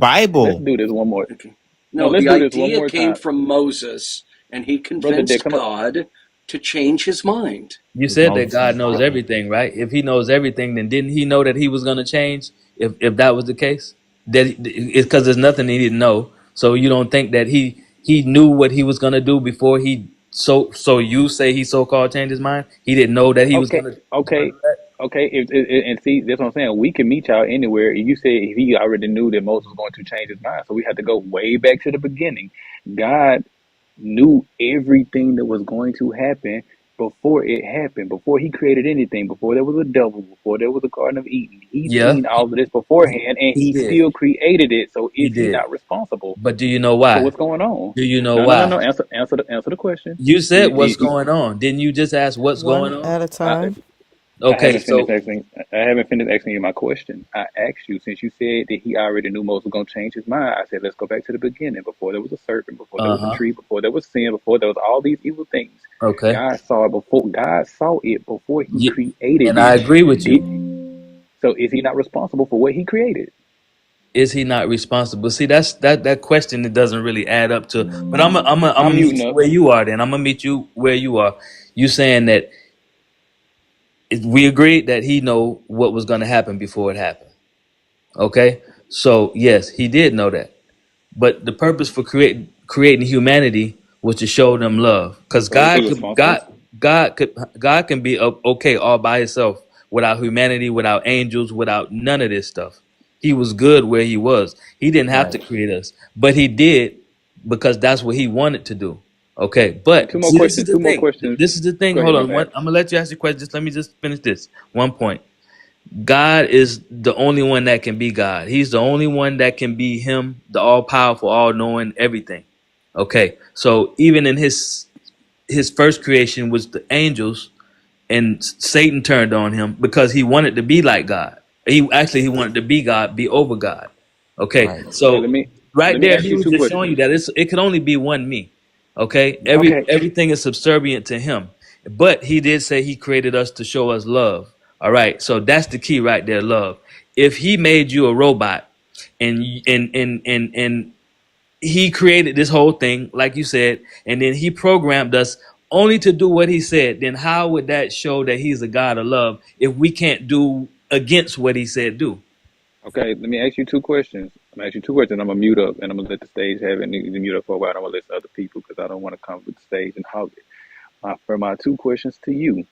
Let's Bible. do this one more. Okay. No, No, let's the do this one idea more came time, from Moses, and he brother Dex. convinced Come up. God to change his mind. You Was said that Moses God knows inspired? everything, right? If He knows everything, then didn't He know that He was going to change? If that was the case, that it's because there's nothing He didn't know. So you don't think that He knew what He was going to do before He so you say He so called changed His mind? He didn't know that He was Okay, going to okay, do that. okay. And see, that's what I'm saying. We can meet y'all anywhere. You said he already knew that Moses was going to change his mind, so we had to go way back to the beginning. God knew everything that was going to happen before it happened, before he created anything, before there was a devil, before there was a Garden of Eden. He Yeah, seen all of this beforehand, and He he did. still created it. So He is he did. not responsible But do you know for why? what's going on? Do you know No, no, no, why? no. Answer the question. You said what's You, going on. Didn't you just ask what's going One on? at a I, time. I Okay, haven't finished so asking. I haven't finished asking you my question. I asked you since you said that he already knew Moses was going to change his mind. I said, let's go back to the beginning. Before there was a serpent, before there was a uh-huh. tree, before there was sin, before there was all these evil things. Okay. God saw it before. God saw it before He Yeah, created and I it. agree with you. Did so? Is He not responsible for what He created? Is he not responsible? See, that question that doesn't really add up to. But I'm I'm gonna meet muting you up. where you are. Then I'm gonna meet you where you are. You saying that we agreed that he know what was going to happen before it happened. Okay, so yes, he did know that. But the purpose for creating humanity was to show them love, because So is he responsible? God can be okay all by himself without humanity, without angels, without none of this stuff. He was good where he was. He didn't have to Right. create us, but he did because that's what he wanted to do. Okay, And two but more see, this is questions. the Two more thing. questions. This is the thing. Go ahead. Hold My on. bad. I'm gonna let you ask your question. Just let me just finish this one point. God is the only one that can be God. He's the only one that can be him, the all powerful, all knowing everything. Okay. So even in his first creation was the angels, and Satan turned on him because he wanted to be like God. He wanted to be God, be over God. Okay. Right. Okay. So Let right me there ask he you was two just showing you questions. that it could only be one me. Okay? Okay. Everything is subservient to him. But he did say he created us to show us love. All right. So that's the key right there, love. If he made you a robot and he created this whole thing, like you said, and then he programmed us only to do what he said, then how would that show that he's a God of love if we can't do against what he said do? Okay. Let me ask you two questions. I'm gonna ask you two questions. I'm gonna mute up and I'm gonna let the stage have it. And you can mute up for a while. I'm gonna listen to other people because I don't want to come with the stage and hog it. For my two questions to you.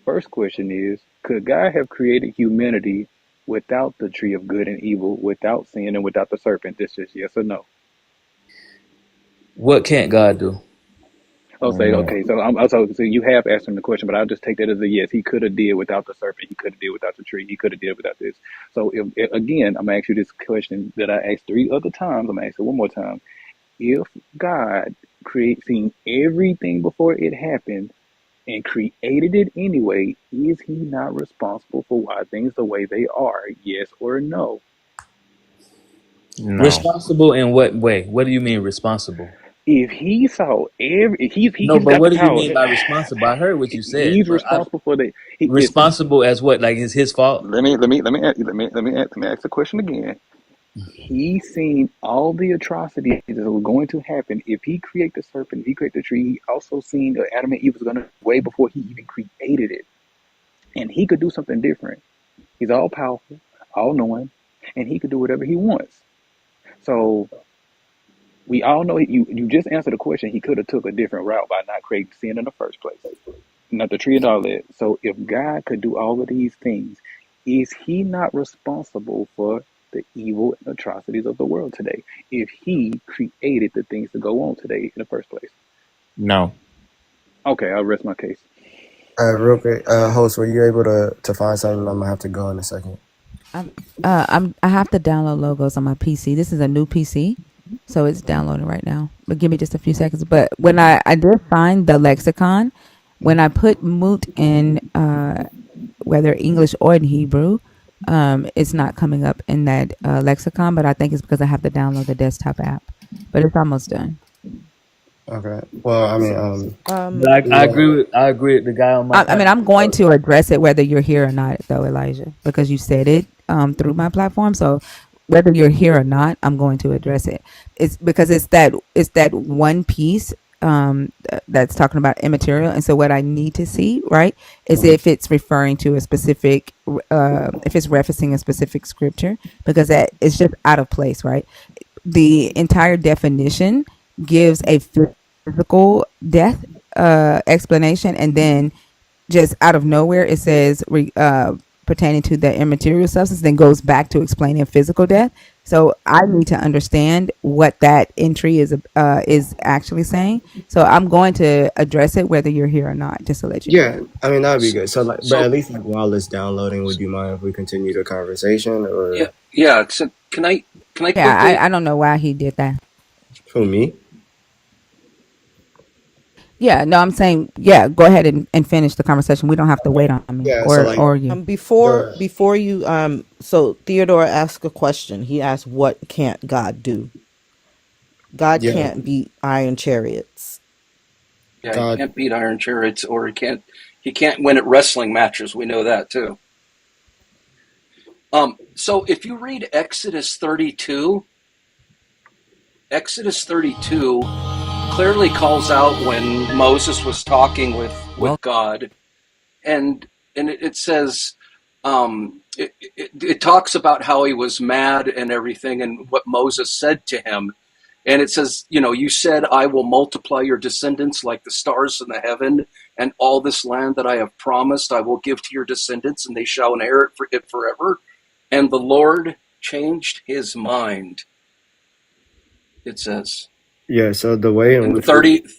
First question is: could God have created humanity without the tree of good and evil, without sin, and without the serpent? This is yes or no. What can't God do? I'll say Amen. okay. So I'm also so you have asked him the question, but I'll just take that as a yes. He could have did without the serpent. He could have did without the tree. He could have did without this. So if again, I'm gonna ask you this question that I asked three other times. I'm gonna ask it one more time. If God seen everything before it happened and created it anyway, is he not responsible for why things the way they are? Yes or no? No. Responsible in what way? What do you mean responsible? If he saw if No, he's but got what the do you power, mean by responsible? I heard what you said, he's but responsible for the listen. responsible as what? Like it's his fault? Let me ask the question again. He seen all the atrocities that were going to happen. If he created the serpent, if he created the tree, he also seen that Adam and Eve was gonna way before he even created it. And he could do something different. He's all powerful, all knowing, and he could do whatever he wants. So we all know you just answered the question. He could have took a different route by not creating sin in the first place, not the tree and all that. So if God could do all of these things, is he not responsible for the evil and atrocities of the world today? If he created the things to go on today in the first place. No. Okay, I'll rest my case. Real quick, host, were you able to find something? I'm gonna have to go in a second. I have to download logos on my PC. This is a new PC, so it's downloading right now. But give me just a few seconds. But when I did find the lexicon, when I put moot in whether English or in Hebrew, it's not coming up in that lexicon. But I think it's because I have to download the desktop app. But it's almost done. Okay. Well, I mean, But Um, yeah. I agree with the guy on my I mean, panel. I'm going to address it whether you're here or not, though, Elijah, because you said it through my platform. So whether you're here or not, I'm going to address it. It's because it's that one piece that's talking about immaterial, and so what I need to see, right, is if it's referring to a specific, if it's referencing a specific scripture, because that is just out of place, right? The entire definition gives a physical death explanation, and then just out of nowhere it says pertaining to the immaterial substance, then goes back to explaining physical death. So I need to understand what that entry is actually saying. So I'm going to address it whether you're here or not, just to let you know. Yeah, I mean that would be good. So, like, but So at least like while it's downloading, would you mind if we continue the conversation, yeah, or yeah. So can I Yeah, quickly? I don't know why he did that. for me? Yeah, no, I'm saying, yeah, go ahead and finish the conversation. We don't have to wait on me Yeah. So, like, or you. the before you so Theodore asked a question. He asked, "What can't God do?" God yeah, can't beat iron chariots. Yeah, he God. can't beat iron chariots, or he can't win at wrestling matches. We know that too. So if you read Exodus 32 clearly calls out when Moses was talking with God, and and it says, it talks about how he was mad and everything, and what Moses said to him. And it says, you said, I will multiply your descendants like the stars in the heaven, and all this land that I have promised I will give to your descendants, and they shall inherit it forever. And the Lord changed his mind, it says. Yeah, so the way in In which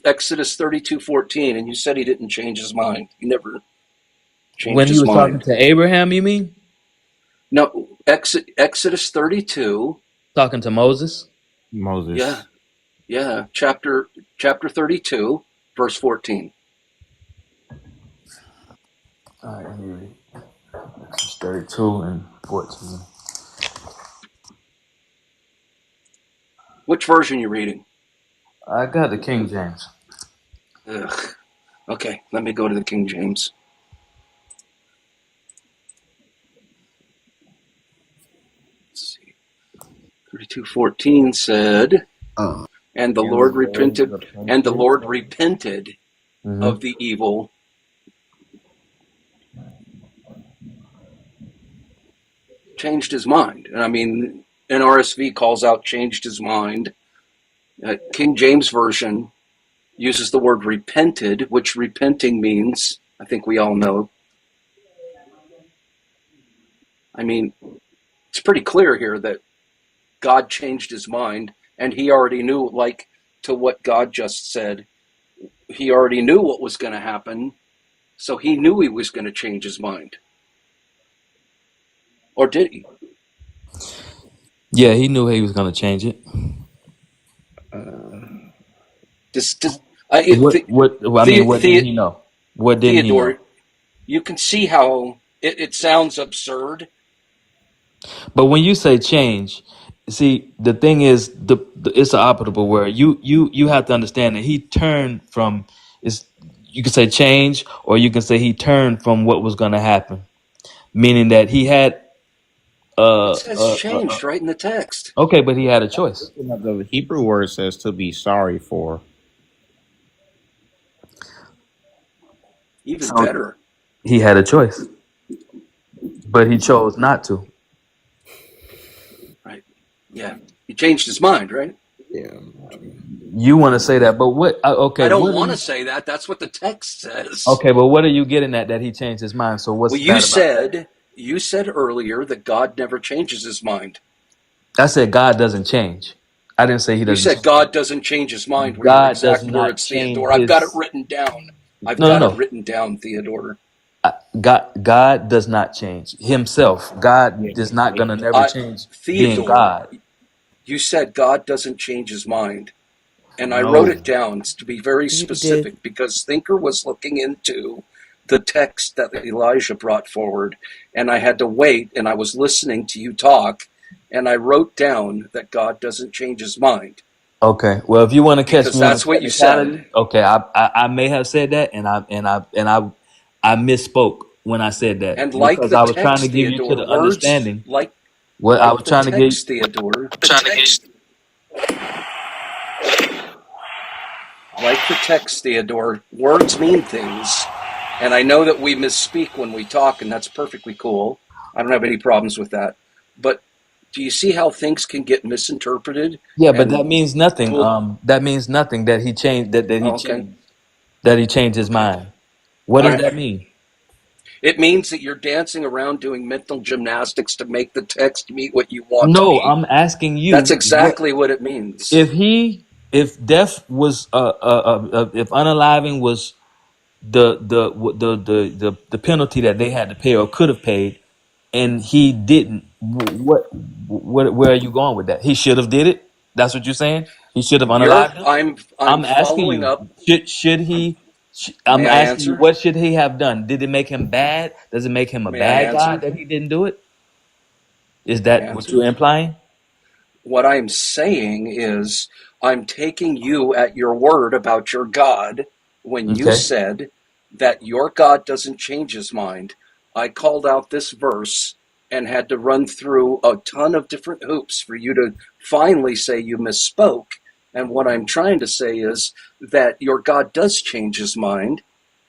Exodus 32:14, and you said he didn't change his mind. He never When changed he his was talking mind. to Abraham, you mean? No, Exodus 32, Talking to Moses? yeah, Moses. yeah, chapter 32, verse 14. All right, let me read. Exodus 32 and 14. Which version are you reading? I got the King James. Ugh. Okay, let me go to the King James. Let's see. 32:14 said, uh, and the And Lord the Lord repented, and the repented. Lord repented Mm-hmm. of the evil. Changed his mind. And I mean, NRSV calls out changed his mind. King James Version uses the word repented, which repenting means, I think we all know. I mean, it's pretty clear here that God changed his mind, and he already knew, like to what God just said, he already knew what was going to happen, so he knew he was going to change his mind. Or did he? Yeah, he knew he was going to change it. Does, does, I mean, what didn't he know? What didn't he know? Theodore, you can see how it sounds absurd. But when you say change, see, the thing is, it's an operable word. You have to understand that he turned from is. You can say change, or you can say he turned from what was going to happen, meaning that he had It says changed right in the text. okay, but he had a choice. The Hebrew word says to be sorry for. Even So better. he had a choice, but he chose not to. Right. Yeah. He changed his mind, right? yeah. You want to say that, but what? Okay, I don't what are want to you? say that. That's what the text says. Okay, but what are you getting at that he changed his mind? So what's Well, bad about that? you said earlier that God never changes his mind. I said God doesn't change. I didn't say he You doesn't said change. God doesn't change his mind were your God does exact not words, change Theodore. I've got it his. written down. I've No, no, got it no. written down, Theodore. God does not change himself. God Yeah, is not gonna never I change being Theodore, God. you said God doesn't change his mind. And I wrote No. it down to be very You did. specific because Thinker was looking into the text that Elijah brought forward, and I had to wait, and I was listening to you talk, and I wrote down that God doesn't change his mind Okay. Well, if you want to catch because me on a that's what you said. technicality, okay, I may have said that, and I misspoke when I said that And like because the I was trying to text, give you to Theodore, the words understanding. like What I was the trying to get. text, Theodore, like the text, Theodore, words mean things. And I know that we misspeak when we talk, and that's perfectly cool. I don't have any problems with that. But do you see how things can get misinterpreted? Yeah, but that And means nothing. well, That means nothing that he changed. That he okay, changed. That he changed his okay, mind. What all does right. that mean? It means that you're dancing around doing mental gymnastics to make the text meet what you want to No, mean. I'm asking That's you. What exactly what it means. if death was if unaliving was the penalty that they had to pay or could have paid, and he didn't? What where are you going with that? He should have did it. That's what you're saying. He should have unalived him. I'm I'm asking following you. up. Should he? May I'm I asking you. answer? What should he have done? Did it make him bad? Does it make him a May I bad God answer? that he didn't do it? Is May I that what answer? you're implying? What I'm saying is, I'm taking you at your word about your God when you Okay. said that your God doesn't change his mind. I called out this verse and had to run through a ton of different hoops for you to finally say you misspoke. And what I'm trying to say is that your God does change his mind.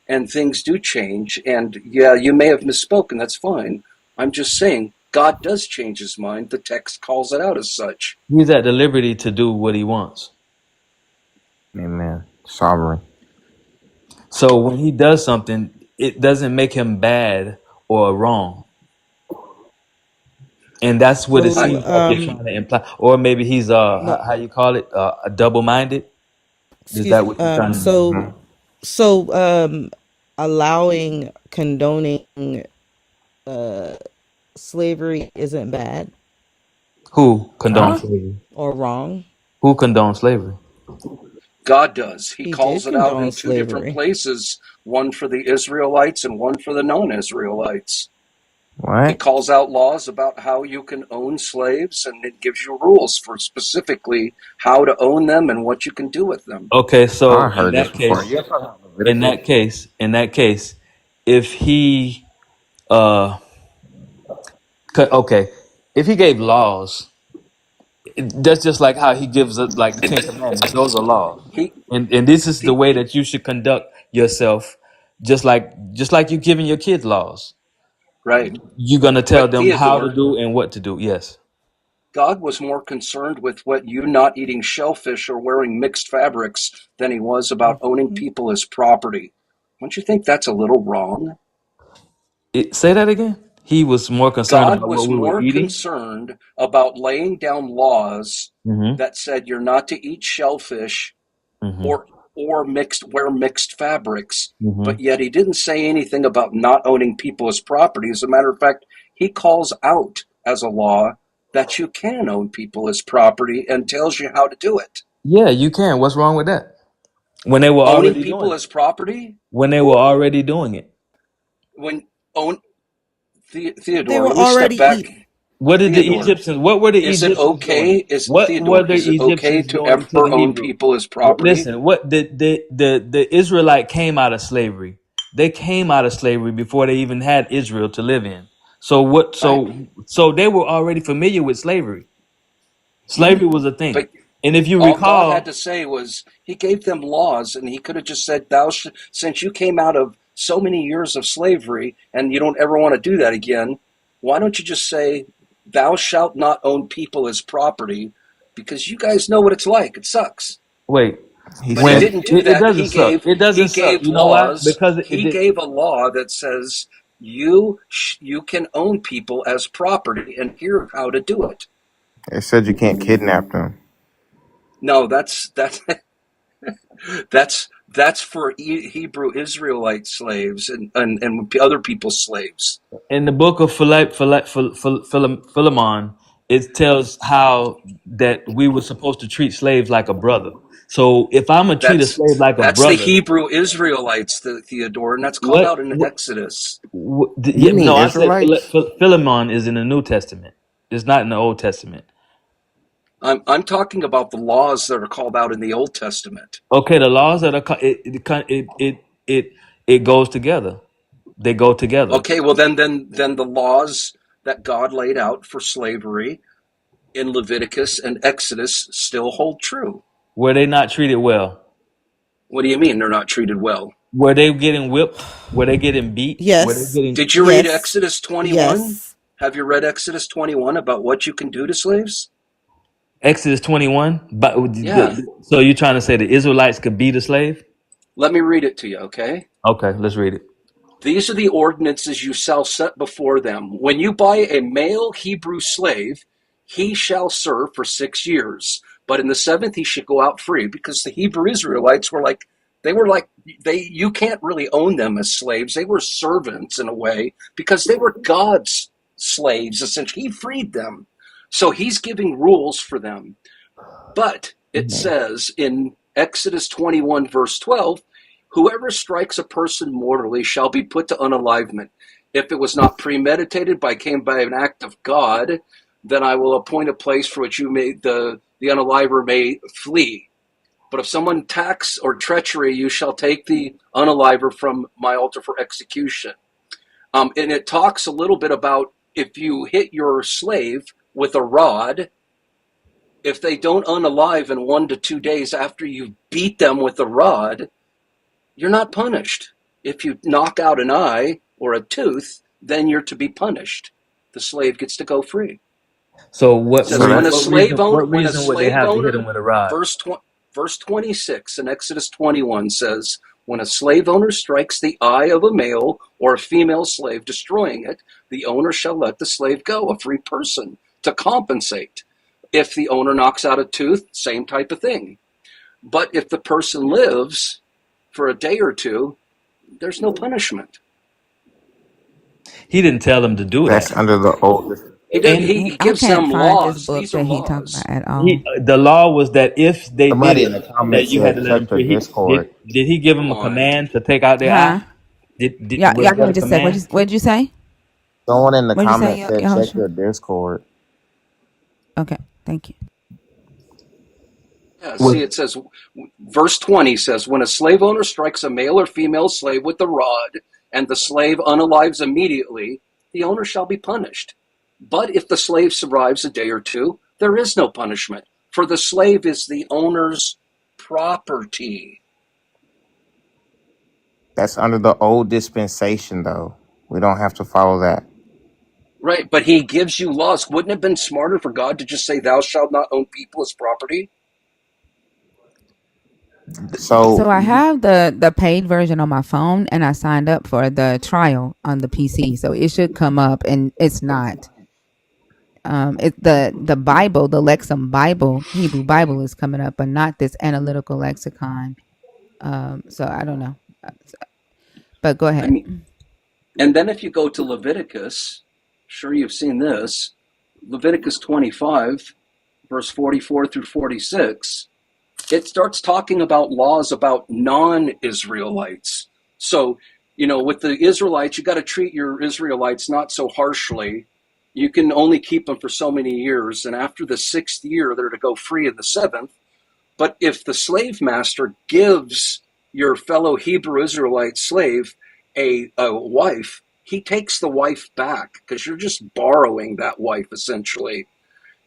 and things do change. And yeah, you may have misspoken. That's fine. I'm just saying God does change his mind. The text calls it out as such. He's at the liberty to do what he wants. Amen. Sovereign. So when he does something, it doesn't make him bad or wrong. And that's what it I, So, seems like you're trying to imply. Or maybe he's no, how you call it, a double-minded. Is excuse that me. what you're trying to? So allowing, condoning slavery isn't bad Who condones Huh? slavery? or wrong. Who condones slavery? God does. He He did calls it out condone in two different slavery. places, one for the Israelites and one for the non-Israelites. He What? calls out laws about how you can own slaves, and it gives you rules for specifically how to own them and what you can do with them. Okay, I so heard this before. You're talking about Leviticus? in that case, if he uh, okay, if he gave laws, that's just like how he gives us like the Ten Commandments. Those are laws, He, and this is the he way that you should conduct yourself, just like you giving your kids laws. right. You're gonna tell But them how to Theodore, do and what to do. Yes. God was more concerned with what you not eating shellfish or wearing mixed fabrics than he was about owning Mhm. people as property. Don't you think that's a little wrong? Say that again. He was more concerned God about what was we were more eating. concerned about laying down laws Mm-hmm. that said you're not to eat shellfish Mm-hmm. or wear mixed fabrics, Mm-hmm. but yet he didn't say anything about not owning people as property. As a matter of fact, he calls out as a law that you can own people as property and tells you how to do it. Yeah, you can. What's wrong with that? When they were Owning already doing people it. as property, When they were already doing it. when own They Theodore, were let me step already back. eating. What did the Theodore, Egyptians? What were the is it Egyptians doing? okay? Is What were Theodore? the Is it okay Egyptians to doing to the ever own Hebrew? people as property? Listen, what the Israelite came out of slavery. They came out of slavery before they even had Israel to live in. So what? Right. So they were already familiar with slavery. Mm-hmm. Slavery was a thing, But and if you all God had recall, to say was he gave them laws, and he could have just said, since you came out of so many years of slavery and you don't ever want to do that again, why don't you just say, thou shalt not own people as property, because you guys know what it's like. It sucks. wait, He But he said, when didn't do it that. doesn't suck. It He doesn't suck. gave You know why? laws. Because He gave a law that says you can own people as property, and here's how to do it. it said you can't kidnap them. No, that's for Hebrew Israelite slaves and other people's slaves. in the book of Philemon, it tells how that we were supposed to treat slaves like a brother. So if I'm gonna treat a That's slave like a that's the brother, Hebrew Israelites, Theodore, and that's called what? out in Exodus. You Yeah, mean no, I said Israelites? Philemon is in the New Testament. It's not in the Old Testament. I'm talking about the laws that are called out in the Old Testament. Okay, the laws that are it goes together. They go together. Okay, well then the laws that God laid out for slavery in Leviticus and Exodus still hold true. Were they not treated well? What do you mean they're not treated well? Were they getting whipped? Were they getting beat? Were they Yes. getting Did you read Yes. Exodus 21? Yes. Have you read Exodus 21 about what you can do to slaves? Exodus 21? But Yeah. so you're trying to say the Israelites could beat a slave? Let me read it to you, okay? Okay, let's read it. These are the ordinances you shall set before them. When you buy a male Hebrew slave, he shall serve for 6 years. But in the seventh, he should go out free, because the Hebrew Israelites they you can't really own them as slaves. They were servants in a way because they were God's slaves, essentially. He freed them. So he's giving rules for them. But it says in Exodus 21, verse 12, whoever strikes a person mortally shall be put to unalivement. If it was not premeditated came by an act of God, then I will appoint a place for which the unaliver may flee. But if someone attacks or treachery, you shall take the unaliver from my altar for execution. And it talks a little bit about if you hit your slave with a rod, if they don't unalive in 1 to 2 days after you beat them with a rod, you're not punished. If you knock out an eye or a tooth, then you're to be punished. The slave gets to go free. So It says So when a that's slave owner, what when a reason would they slave have to hit owner, him with a rod? verse 26 in Exodus 21 says, when a slave owner strikes the eye of a male or a female slave, destroying it, the owner shall let the slave go, a free person, to compensate. If the owner knocks out a tooth, same type of thing. But if the person lives for a day or two, there's no punishment. He didn't tell them to do That's that. under the old. And He I gives can't them find this laws. book These are that he talking about laws. at all. the law was that if they did Somebody in it, the that comments you had to said let them check the free. Discord. Did he give Come them a on. command to take out their Huh? eye? Did Y'all, was y'all give that me a just a sec. command? What'd you say? Someone in the What'd you say, comments said check Yehoshua? your Discord. Okay, thank you. Yeah, Was see, it says, verse 20 says, when a slave owner strikes a male or female slave with the rod, and the slave unalives immediately, the owner shall be punished. But if the slave survives a day or two, there is no punishment, for the slave is the owner's property. That's under the old dispensation, though. We don't have to follow that. Right, but he gives you laws. Wouldn't it have been smarter for God to just say, thou shalt not own people as property? So So I have the paid version on my phone, and I signed up for the trial on the PC. So it should come up, and it's not. It the Bible, the Lexham Bible, Hebrew Bible is coming up, but not this analytical lexicon. So I don't know, but go I ahead. mean, and then if you go to Leviticus, sure you've seen this, Leviticus 25, verse 44 through 46, it starts talking about laws about non-Israelites. So, with the Israelites, you got to treat your Israelites not so harshly. You can only keep them for so many years, and after the 6th year, they're to go free in the 7th. But if the slave master gives your fellow Hebrew Israelite slave a wife, he takes the wife back because you're just borrowing that wife essentially.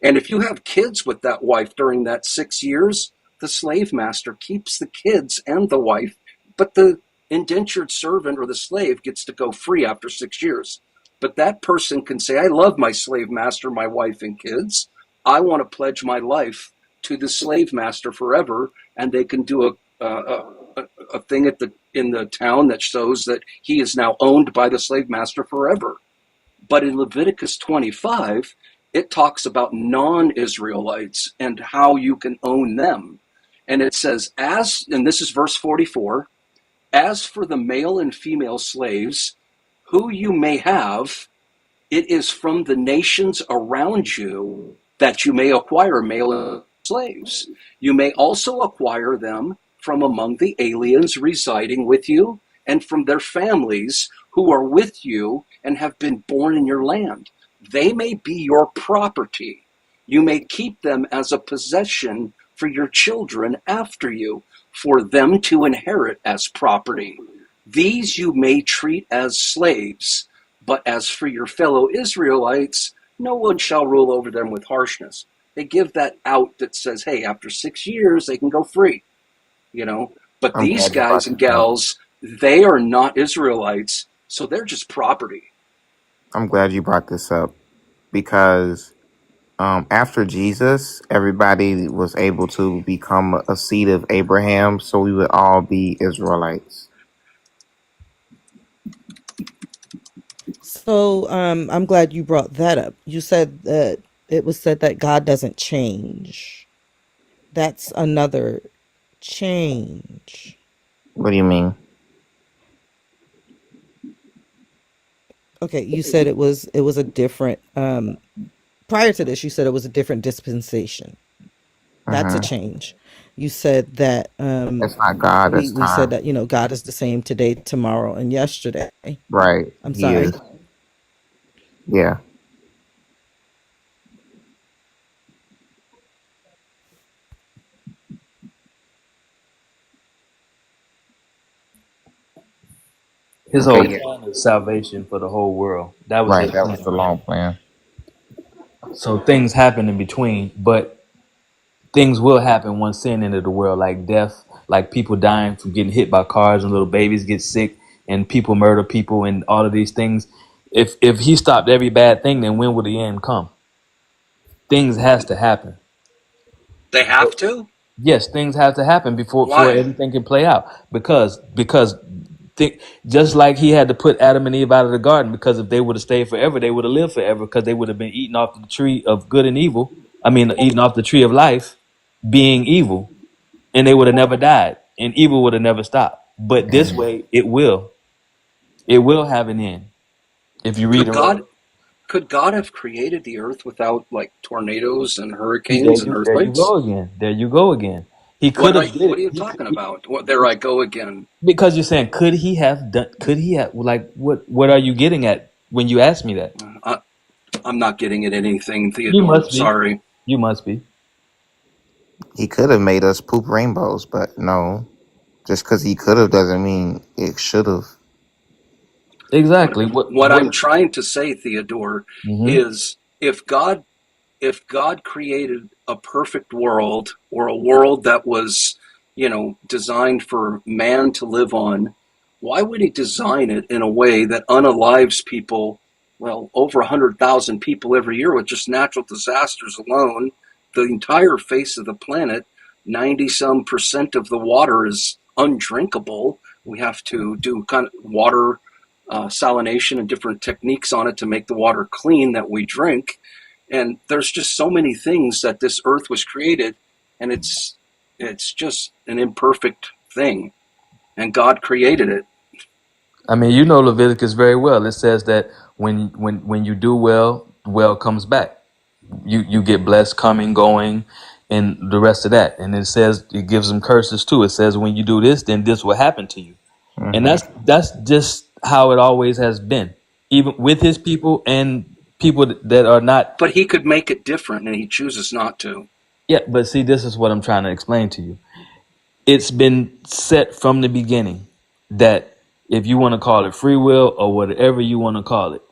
And if you have kids with that wife during that 6 years, the slave master keeps the kids and the wife, but the indentured servant or the slave gets to go free after 6 years. But that person can say, I love my slave master, my wife, and kids. I want to pledge my life to the slave master forever, and they can do a thing in the town that shows that he is now owned by the slave master forever. But in Leviticus 25, it talks about non-Israelites and how you can own them. And it says, and this is verse 44, as for the male and female slaves, who you may have, it is from the nations around you that you may acquire male slaves. You may also acquire them from among the aliens residing with you and from their families who are with you and have been born in your land. They may be your property. You may keep them as a possession for your children after you, for them to inherit as property. These you may treat as slaves, but as for your fellow Israelites, no one shall rule over them with harshness. They give that out that says, hey, after 6 years, they can go free, But I'm these glad you guys brought and this up. gals, they are not Israelites, so they're just property. I'm glad you brought this up because after Jesus, everybody was able to become a seed of Abraham, so we would all be Israelites. So I'm glad you brought that up. You said that it was said that God doesn't change. That's another change. What do you mean? Okay, you said it was a different prior to this you said it was a different dispensation. That's a Hmm. change. You said that That's not God. That's we said time. that, God is the same today, tomorrow, and yesterday. Right. I'm He is. sorry. Yeah. his Okay. whole Yeah. plan is salvation for the whole world. That was Right. his That was plan. the long plan. So things happen in between, but things will happen once sin into the world, like death, like people dying from getting hit by cars and little babies get sick. and people murder people and all of these things. If he stopped every bad thing, then when will the end come? Things has to happen. They have to? Yes, things have to happen before Why? everything can play out. Because think just like he had to put Adam and Eve out of the garden, because if they would have stayed forever, they would have lived forever, because they would have been eating off the tree of good and evil. I mean, eating off the tree of life, being evil, and they would have never died, and evil would have never stopped. But this way, it will. It will have an end. If you read Could in God Revelation, could God have created the earth without like tornadoes and see, there hurricanes and you earthquakes? go again. There you go again. He could have did What it. are you talking about? What, there I go again. Because you're saying, could he have done? Could he have? Like, what are you getting at when you ask me that? I'm not getting at anything, You Theodore. must be. Sorry. You must be. He could have made us poop rainbows, but no. Just because he could have doesn't mean it should have. What Exactly. What? what I'm What? trying to say, Theodore, Mm-hmm. is if God created a perfect world or a world that was, designed for man to live on, why would he design it in a way that unalives people, well, over 100,000 people every year with just natural disasters alone? The entire face of the planet, 90 some percent of the water is undrinkable. We have to do kind of water salination and different techniques on it to make the water clean that we drink. And there's just so many things that this earth was created, and it's just an imperfect thing, and God created it. I mean, you know Leviticus very well. It says that when you do well, well comes back. You get blessed coming, going, and the rest of that. And it says it gives them curses too. It says when you do this, then this will happen to you. And Hmm. that's just how it always has been, even with his people and people that are not. But he could make it different, and he chooses not to. Yeah, but see, this is what I'm trying to explain to you. It's been set from the beginning that if you want to call it free will or whatever you want to call it,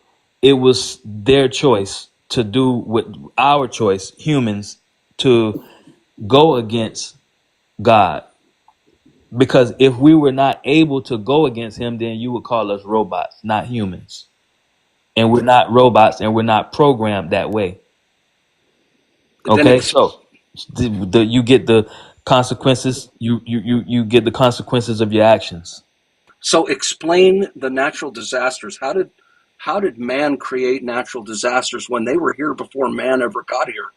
it was their choice to do what our choice, humans, to go against God. Because if we were not able to go against him, then you would call us robots, not humans. And we're not robots, and we're not programmed that way. Then Okay, so you get the consequences. You get the consequences of your actions. so explain the natural disasters. How did man create natural disasters when they were here before man ever got here?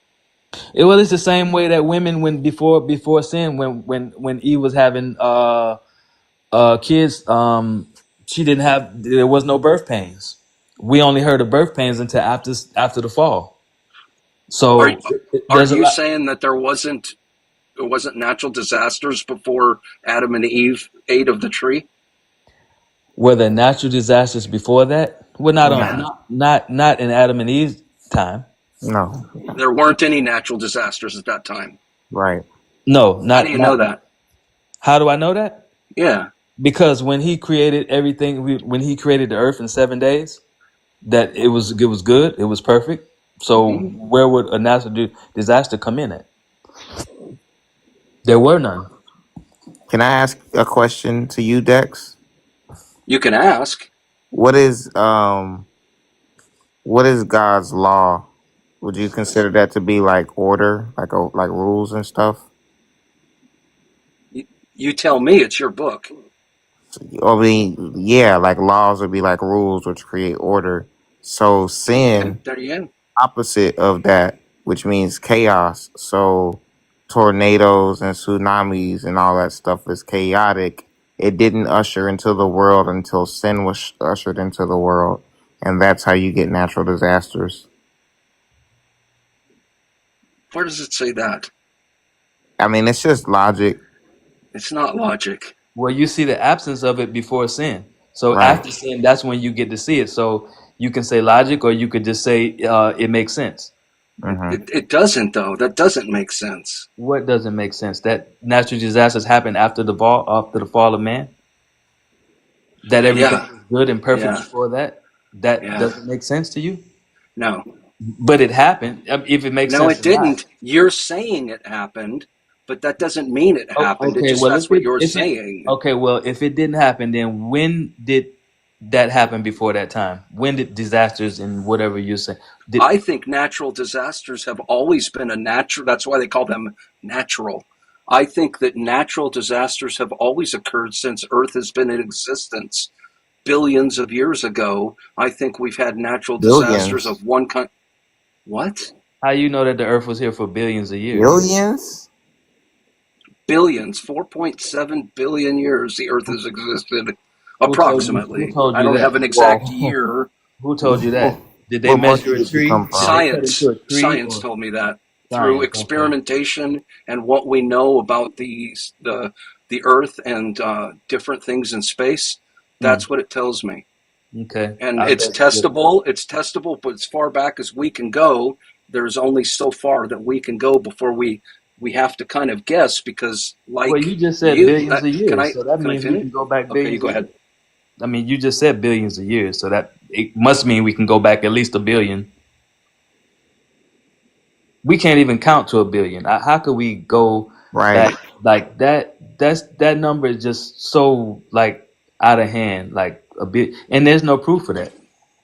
Well, it's the same way that women, when before sin, when Eve was having kids, she didn't have, there was no birth pains. We only heard of birth pains until after the fall. Are So are there's a you lot. saying that there wasn't natural disasters before Adam and Eve ate of the tree? Were there natural disasters before that? Well, Yeah. not in Adam and Eve's time. No. There weren't any natural disasters at that time. Right. No, How do you know not. that? How do I know that? Yeah. Because when he created everything, when he created the earth in 7 days, that it was good, it was perfect. So Hmm. where would a natural disaster come in at? There were none. Can I ask a question to you, Dex? You can ask. What is what is God's law? Would you consider that to be like order, like rules and stuff? You tell me. It's your book. I mean, yeah, like laws would be like rules which create order. So And sin, there you go. opposite of that, which means chaos. So tornadoes and tsunamis and all that stuff is chaotic. It didn't usher into the world until sin was ushered into the world. And that's how you get natural disasters. Where does it say that? I mean, it's just logic, It's not logic. Well, you see the absence of it before sin. So right? after sin, that's when you get to see it. So you can say logic, or you could just say it makes sense. Hmm. It doesn't, though. That doesn't make sense. What doesn't make sense? That natural disasters happen after the fall of man. That everything Yeah. was good and perfect Yeah. before that. That Yeah. doesn't make sense to you. No. But it happened. If it makes No, sense it or not. didn't. You're saying it happened, but that doesn't mean it Oh, happened. It okay. just Well, that's what you're saying. if it didn't happen, then when did that happen before that time? When did disasters and whatever you're saying? Did, I think natural disasters have always been a natural. That's why they call them natural. I think that natural disasters have always occurred since Earth has been in existence. Billions of years ago, I think we've had natural disasters Billions. of one kind. What? how you know that the Earth was here for billions of years? Billions? Billions, 4.7 billion years the Earth has existed, Who told you? Who approximately. told I you don't have that? an exact Well, year. Who told you that? Did they what monkey measure a did you tree? come Did from? they cut into Science, a tree science or told me that through science? Okay. experimentation and what we know about the Earth and different things in space. Hmm. That's what it tells me, Okay. and I it's bet you. testable. It's testable, but as far back as we can go, there's only so far that we can go before we have to kind of guess because, Well, you like just said you, billions of can years, I so that can I means we finish? can go back Okay, you billions go of ahead. years. I mean, you just said billions of years, so that it must mean we can go back at least a billion. We can't even count to a billion. How could we go Right. back like that? That number is just so like out of hand, like a bit, and there's no proof for that.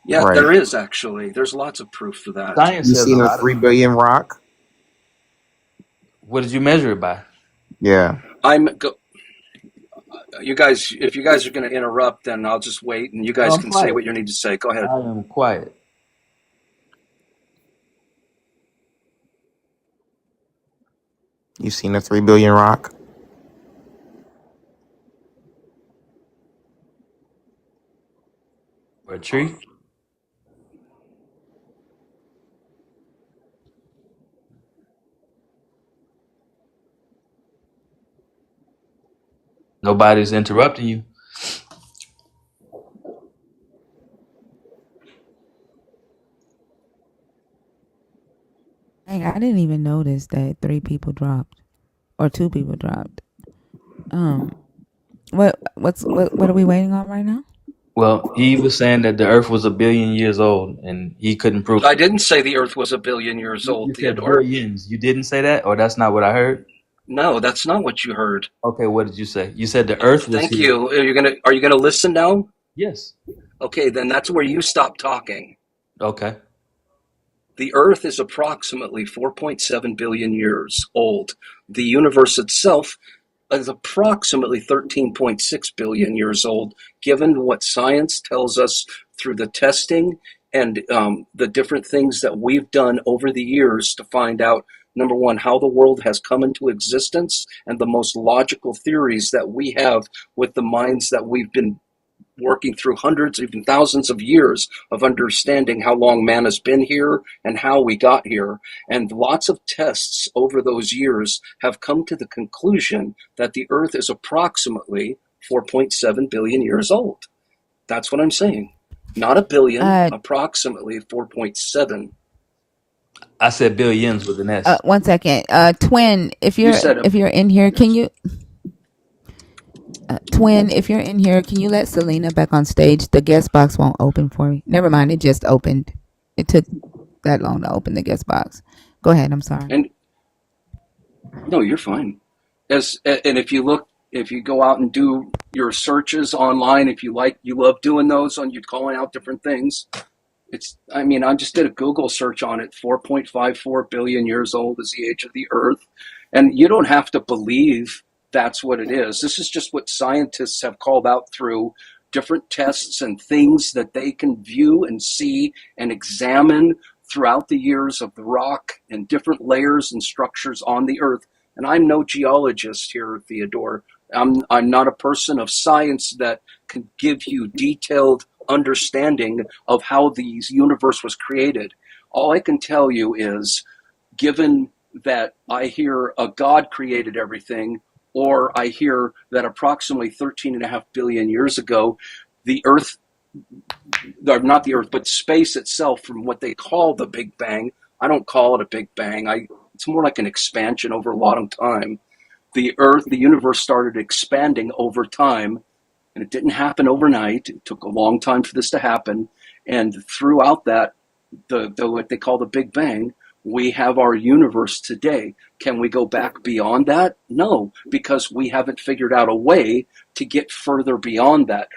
Yeah, Right. there is actually. There's lots of proof for that. Science You says a seen a lot of 3 billion rock? What did you measure it by? Yeah. I'm go, you guys. If you guys are going to interrupt, then I'll just wait, and you No, guys I'm can say quiet. what you need to say. Go ahead. I am quiet. You seen a 3 billion rock? Or a tree? Nobody's interrupting you. Dang, I didn't even notice that 3 people dropped or 2 people dropped. Um, what are we waiting on right now? Well, he was saying that the Earth was a billion years old, and he couldn't prove I it. didn't say the Earth was a billion years You old, said Theodore. billions. You didn't say that, or that's not what I heard. No, that's not what you heard. Okay, what did you say? You said the Earth was Thank here. you. Are you gonna listen now? Yes. Okay, then that's where you stop talking. Okay. The Earth is approximately 4.7 billion years old. The universe itself is approximately 13.6 billion years old, given what science tells us through the testing and the different things that we've done over the years to find out, number one, how the world has come into existence and the most logical theories that we have with the minds that we've been working through hundreds, even thousands of years of understanding how long man has been here and how we got here. And lots of tests over those years have come to the conclusion that the Earth is approximately 4.7 billion years old. That's what I'm saying. Not a billion, Uh, approximately 4.7. I said billions with an S. 1 second. Twin, if You you're said if you're in here, can you Twin, if you're in here, can you let Selena back on stage? The guest box won't open for me. Never mind, it just opened. It took that long to open the guest box. Go ahead. I'm sorry. and no, you're fine. And if you go out and do your searches online, if you love doing those on you calling out different things. I just did a Google search on it. 4.54 billion years old is the age of the Earth. And you don't have to believe that's what it is. This is just what scientists have called out through different tests and things that they can view and see and examine throughout the years of the rock and different layers and structures on the Earth. And I'm no geologist here, Theodore. I'm not a person of science that can give you detailed understanding of how the universe was created. All I can tell you is, given that I hear a God created everything, or I hear that approximately 13.5 billion years ago, the Earth, not the Earth, but space itself, from what they call the Big Bang, I don't call it a Big Bang. It's more like an expansion over a lot of time. The universe started expanding over time, and it didn't happen overnight. It took a long time for this to happen. And throughout that, the what they call the Big Bang, We have our universe today. Can we go back beyond that? No, because we haven't figured out a way to get further beyond that.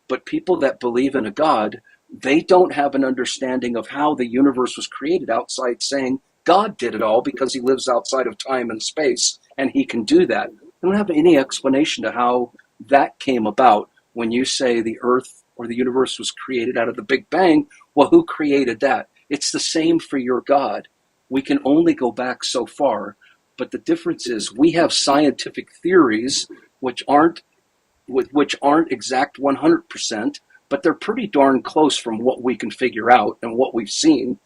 But people that believe in a God, they don't have an understanding of how the universe was created outside saying God did it all because he lives outside of time and space and he can do that. They don't have any explanation to how that came about. When you say the earth or the universe was created out of the Big Bang, well, who created that? It's the same for your God. We can only go back so far, but the difference is we have scientific theories which aren't exact 100%, but they're pretty darn close from what we can figure out and what we've seen,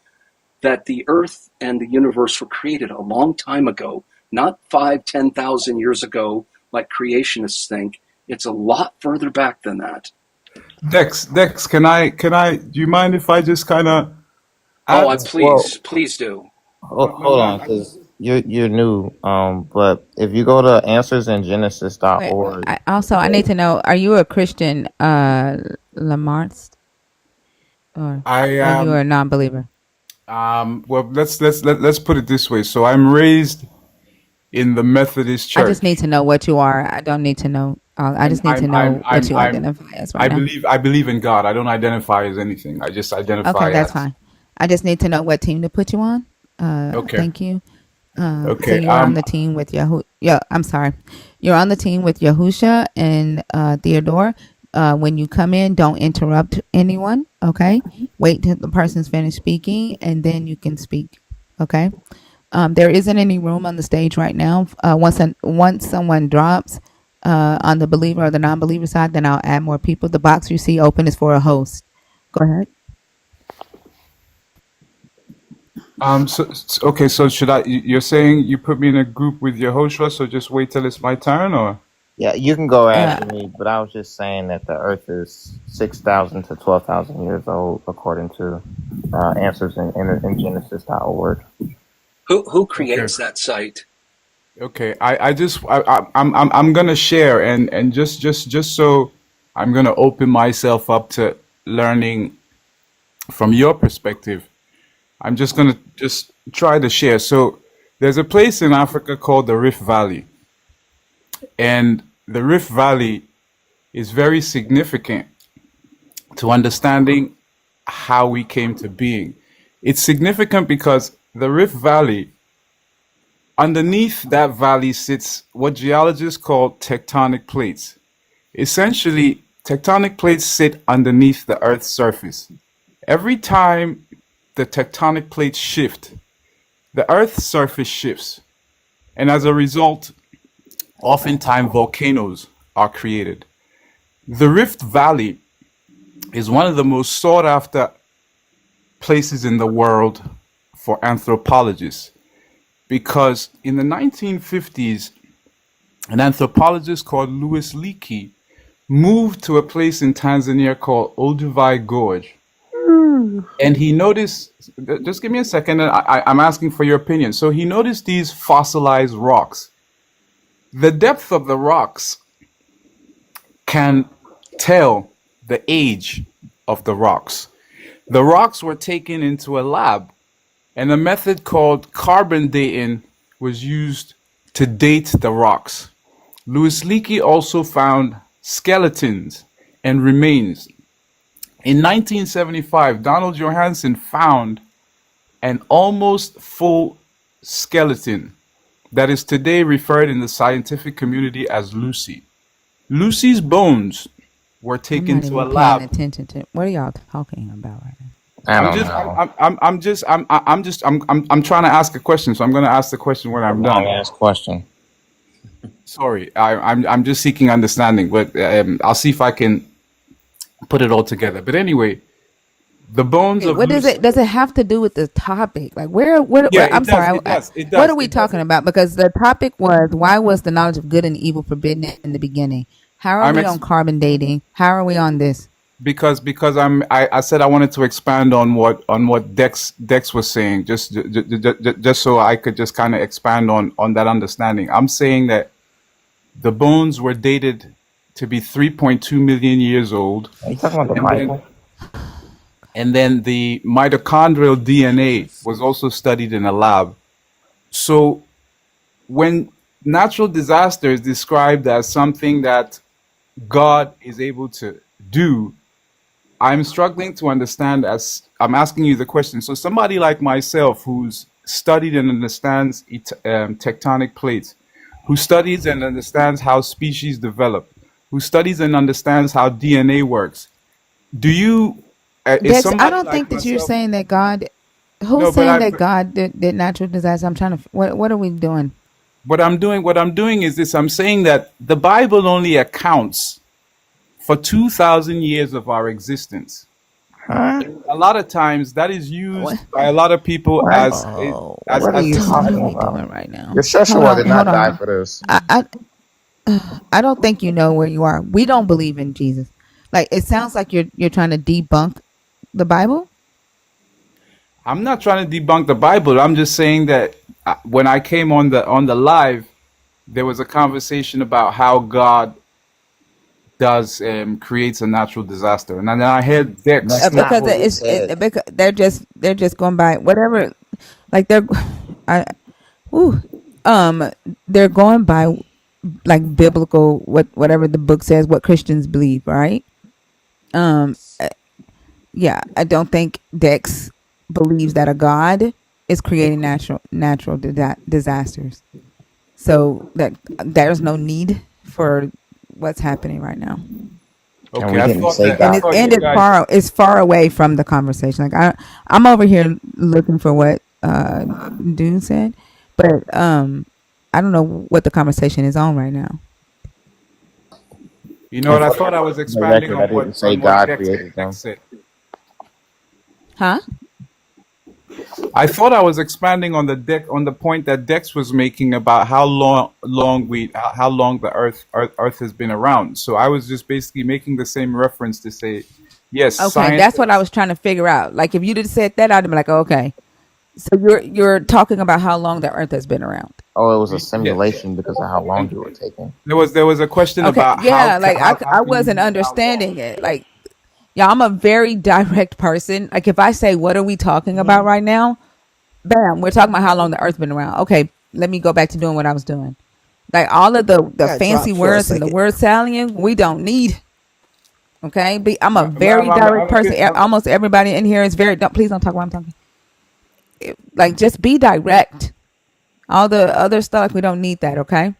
that the earth and the universe were created a long time ago, not 5,000-10,000 years ago like creationists think. It's a lot further back than that. Dex, do you mind if I just kind of Oh, add? Well, please do. hold on, because you're new. But if you go to Wait, answersingenesis.org, I need to know: are you a Christian, Lamarst, or I are you a non-believer? well, let's put it this way. So I'm raised in the Methodist I just Church, need to know what you are. I don't need to know. I and just need to know what you identify as right now. I believe in God. I don't identify as anything. I just Okay, identify that's as fine. I just need to know what team to put you on. okay. Thank you. So Okay. you're on the team with Yahoo. Yeah, I'm sorry. You're on the team with Yahusha and Theodore. When you come in, don't interrupt anyone. Okay. Wait till the person's finished speaking, and then you can speak. Okay. There isn't any room on the stage right now. Once someone drops on the believer or the non-believer side, then I'll add more people. The box you see open is for a host. Go ahead. Okay. So should I? You're saying you put me in a group with Yehoshua, so just wait till it's my turn, or? yeah, you can go Uh, after me. But I was just saying that the Earth is 6,000 to 12,000 years old, according to in Genesis.org. Who Okay. creates that site? Okay. I'm gonna share and just so I'm gonna open myself up to learning from your perspective. I'm just gonna just try to share. So there's a place in Africa called the Rift Valley, and the Rift Valley is very significant to understanding how we came to being. It's significant because the Rift Valley, underneath that valley sits what geologists call tectonic plates. Essentially, tectonic plates sit underneath the Earth's surface. Every time the tectonic plates shift, the Earth's surface shifts. And as a result, oftentimes volcanoes are created. The Rift Valley is one of the most sought after places in the world for anthropologists because in the 1950s, an anthropologist called Louis Leakey moved to a place in Tanzania called Olduvai Gorge. And he noticed, just give me a second, I'm asking for your opinion. So he noticed these fossilized rocks. The depth of the rocks can tell the age of the rocks. The rocks were taken into a lab, and a method called carbon dating was used to date the rocks. Louis Leakey also found skeletons and remains. In 1975, Donald Johanson found an almost full skeleton that is today referred in the scientific community as Lucy. Lucy's bones were I'm taken not to a even paying lab. attention to what are y'all talking about right now. I I'm don't just, know. I'm trying to ask a question, so I'm going to ask the question when I'm Long done. ass question. Sorry, I'm just seeking understanding, but I'll see if I can put it all together. But anyway, the bones Okay, of what does Lucy. it have to do with the topic? Like Yeah, I'm it does. sorry. It does. It What does. are we It does. talking about? Because the topic was why was the knowledge of good and evil forbidden in the beginning? How are I'm we on carbon dating? How are we on this? because I said I wanted to expand on what Dex was saying, just so I could just kind of expand on that understanding. I'm saying that the bones were dated to be 3.2 million years old, Are you talking about the and then Bible? and then the mitochondrial DNA was also studied in a lab. So when natural disaster is described as something that God is able to do, I'm struggling to understand, as I'm asking you the question. So somebody like myself who's studied and understands tectonic plates, who studies and understands how species develop, who studies and understands how DNA works, do you, is Dex, I somebody don't like think that you're myself? saying that God. Who's No, but saying I, that God did natural disaster? I'm trying to. What are we doing? what I'm doing is this. I'm saying that the Bible only accounts for 2,000 years of our existence. Huh? A lot of times that is What? used by a lot of people What? as Oh, as What are as you a What are talking we symbol. about? doing right now? Hold Yeshua did on, hold not die on. for this. I don't think you know where you are. We don't believe in Jesus. Like it sounds like you're trying to debunk the Bible. I'm not trying to debunk the Bible. I'm just saying that when I came on the live, there was a conversation about how God does creates a natural disaster, and then I heard That's Dex. not Because what we said. because they're just going by whatever. Like I, ooh, they're going by like biblical whatever the book says, what Christians believe, right? Uh, yeah, I don't think Dex believes that a God is creating natural disasters. So that there's no need for what's happening right now, And Okay, we I didn't thought say that I and God it's thought and you created it's them. guys. far away from the conversation. Like I'm over here looking for what Dune said, but I don't know what the conversation is on right now. You know And what? I for thought I was the expanding record, I on didn't what say God created Dex them. said. Huh? I thought I was expanding on the point that Dex was making about how long the Earth has been around. So I was just basically making the same reference to say, yes, Okay, that's what I scientists. was trying to figure out. Like if you'd have said that, I'd be like, oh, okay. So you're talking about how long the Earth has been around. Oh, it was a Yes, simulation because of how long and you were taking. there was a question Okay, about yeah, like how I can you wasn't use how long? understanding it. Like, yeah, I'm a very direct person. Like if I say, what are we talking about right now? Bam, we're talking about how long the Earth's been around. Okay, let me go back to doing what I was doing. Like all of the got fancy dropped for a words and the second. word sallying, we don't need. Okay, I'm a very direct person. I'm Almost everybody in here is very. Please don't talk while I'm talking. Like just be direct. All the other stuff, like, we don't need that. Okay.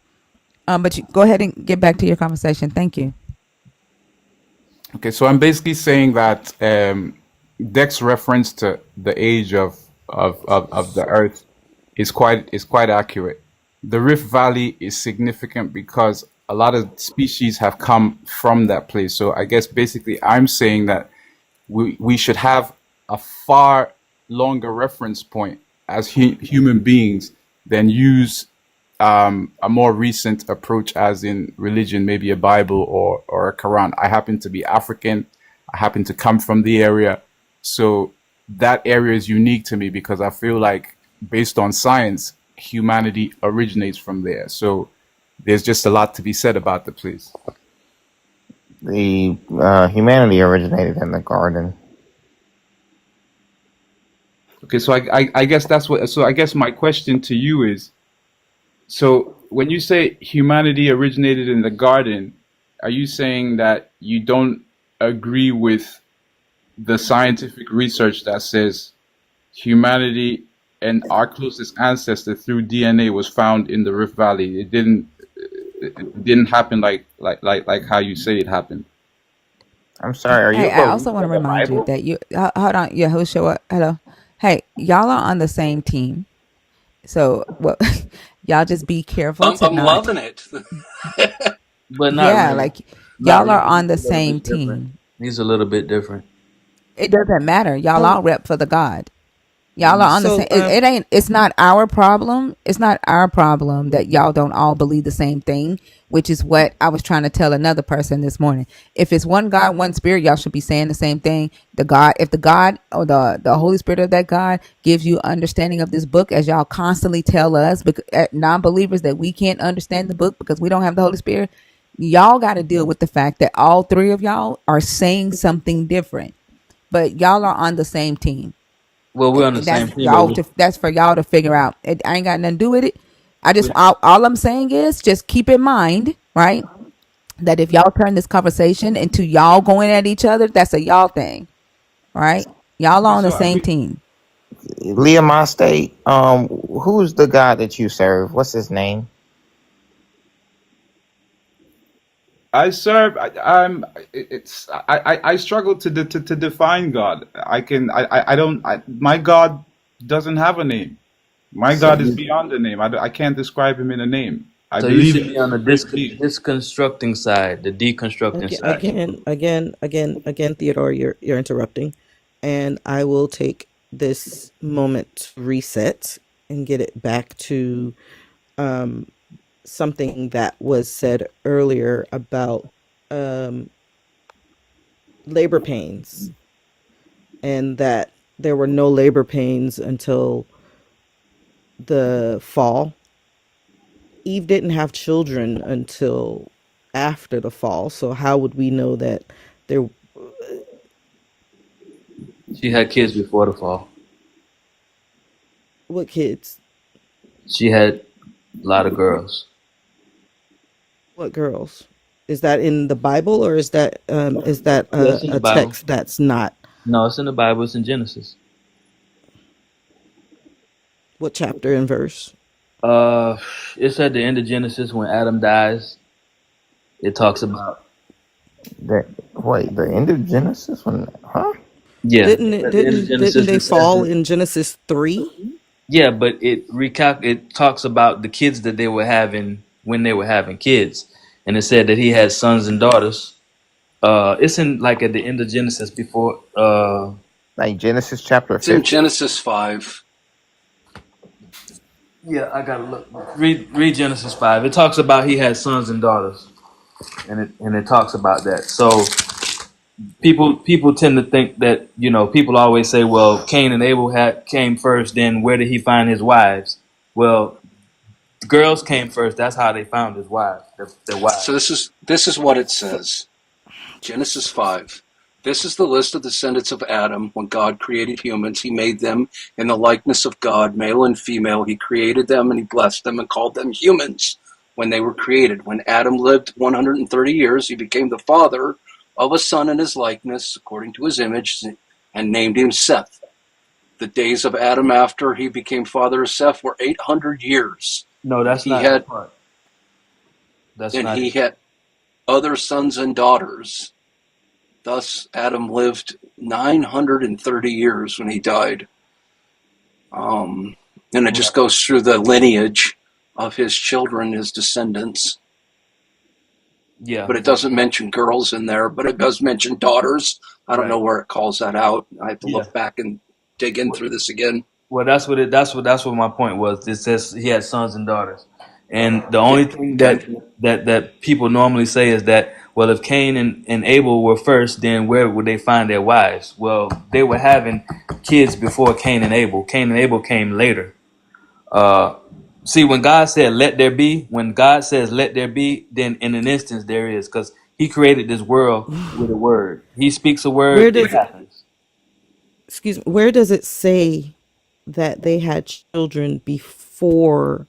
But you go ahead and get back to your conversation. Thank you. Okay, so I'm basically saying that Dex reference to the age of the Earth is quite accurate. The Rift Valley is significant because a lot of species have come from that place. So I guess basically I'm saying that we should have a far longer reference point as human beings than use a more recent approach, as in religion, maybe a Bible or a Quran. I happen to be African. I happen to come from the area. So that area is unique to me because I feel like, based on science, humanity originates from there. So there's just a lot to be said about the place. The humanity originated in the garden. Okay, so I guess that's what. So I guess my question to you is: so when you say humanity originated in the garden, are you saying that you don't agree with the scientific research that says humanity and our closest ancestor through DNA was found in the Rift Valley? It didn't happen like how you say it happened. I'm sorry, are you Hey, a I also believer want to in the remind you Bible? that hold on. Yeah, who show up? Hello. Hey, y'all are on the same team. So, well, y'all just be careful to I'm not. loving it. But not Yeah, really. like Not y'all really. are on He's the a little same bit different. team. He's a little bit different. It doesn't matter. Y'all Oh, all rep for the God. Y'all are on the so same. It ain't. It's not our problem. It's not our problem that y'all don't all believe the same thing. Which is what I was trying to tell another person this morning. If it's one God, one Spirit, y'all should be saying the same thing. The God, if the God or the Holy Spirit of that God gives you understanding of this book, as y'all constantly tell us, non-believers, that we can't understand the book because we don't have the Holy Spirit. Y'all got to deal with the fact that all three of y'all are saying something different. but y'all are on the same team. Well, we're on the That's same team, but y'all. That's for y'all to figure out. I ain't got nothing to do with it. I just we, all I'm saying is just keep in mind, right, that if y'all turn this conversation into y'all going at each other, that's a y'all thing, right? Y'all are on the So same team. Leah State, who's the God that you serve? What's his name? I serve. I'm. It's. I struggle to define God. I don't. My God doesn't have a name. My so God is you beyond the name. I can't describe him in a name. I so you believe should he's be on the a great being. disconstructing side, the deconstructing Again, side. again, Theodore, you're interrupting, and I will take this moment to reset and get it back to um, something that was said earlier about um, labor pains, and that there were no labor pains until the fall. Eve didn't have children until after the fall, so how would we know that there? She had kids before the fall. What kids? She had a lot of girls. What girls? Is that in the Bible, or is that Yeah, it's in the a Bible. text that's not? No, it's in the Bible. It's in Genesis. What chapter and verse? Uh, it's at the end of Genesis when Adam dies. It talks about The end of Genesis? Huh? yeah. Didn't it? At the end of Didn't Genesis, they it says fall that in Genesis 3? yeah, but it talks about the kids that they were having when they were having kids, and it said that he had sons and daughters. It's in like at the end of Genesis before. Like Genesis chapter It's in 50? Genesis 5. Yeah, I gotta look. Read Genesis 5. It talks about he had sons and daughters, and it talks about that. So people tend to think that people always say, well, Cain and Abel had came first. Then where did he find his wives? Well, the girls came first. That's how they found his wives. Their So wives. this is what it So, says. Genesis 5. This is the list of descendants of Adam. When God created humans, he made them in the likeness of God, male and female. He created them and he blessed them and called them humans when they were created. When Adam lived 130 years, he became the father of a son in his likeness, according to his image, and named him Seth. The days of Adam after he became father of Seth were 800 years. No, And that's he not the had part. That's and not he it. had other sons and daughters. Thus, Adam lived 930 years when he died. And it just goes through the lineage of his children, his descendants. Yeah, But it doesn't mention girls in there, but it does mention daughters. I don't right. know where it calls that out. I have to Yeah. look back and dig in through this again. Well, that's what my point was. It says he had sons and daughters, and the Yeah. only thing Okay. that people normally say is that, well, if Cain and Abel were first, then where would they find their wives? Well, they were having kids before Cain and Abel. Cain and Abel came later. Uh, See, when God said "Let there be," when God says "Let there be," then in an instance there is, because He created this world with a word. He speaks a where word, it does it? happens. Excuse me. Where does it say that they had children before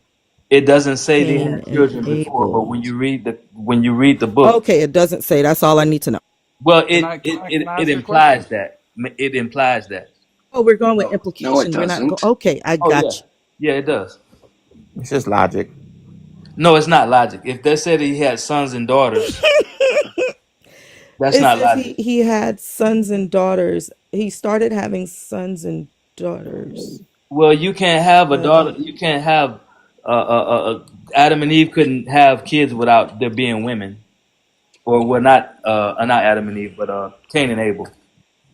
It doesn't say they Cain had and children before, but Abel? when you read the book, Okay, it doesn't say. That's all I need to know. well, Can it I can it I can it, I it ask a question? implies that. It implies that. Oh, we're going with No, it implication. We're not go. doesn't. Okay, I Oh yeah, got yeah, it does. It's just logic. No, it's not logic. If they said he had sons and daughters, you. that's It not says logic. he had sons and daughters. He started having sons and daughters. Well, you can't have a daughter. Uh, You can't have Adam and Eve couldn't have kids without there being women, or well, not Adam and Eve, but Cain and Abel.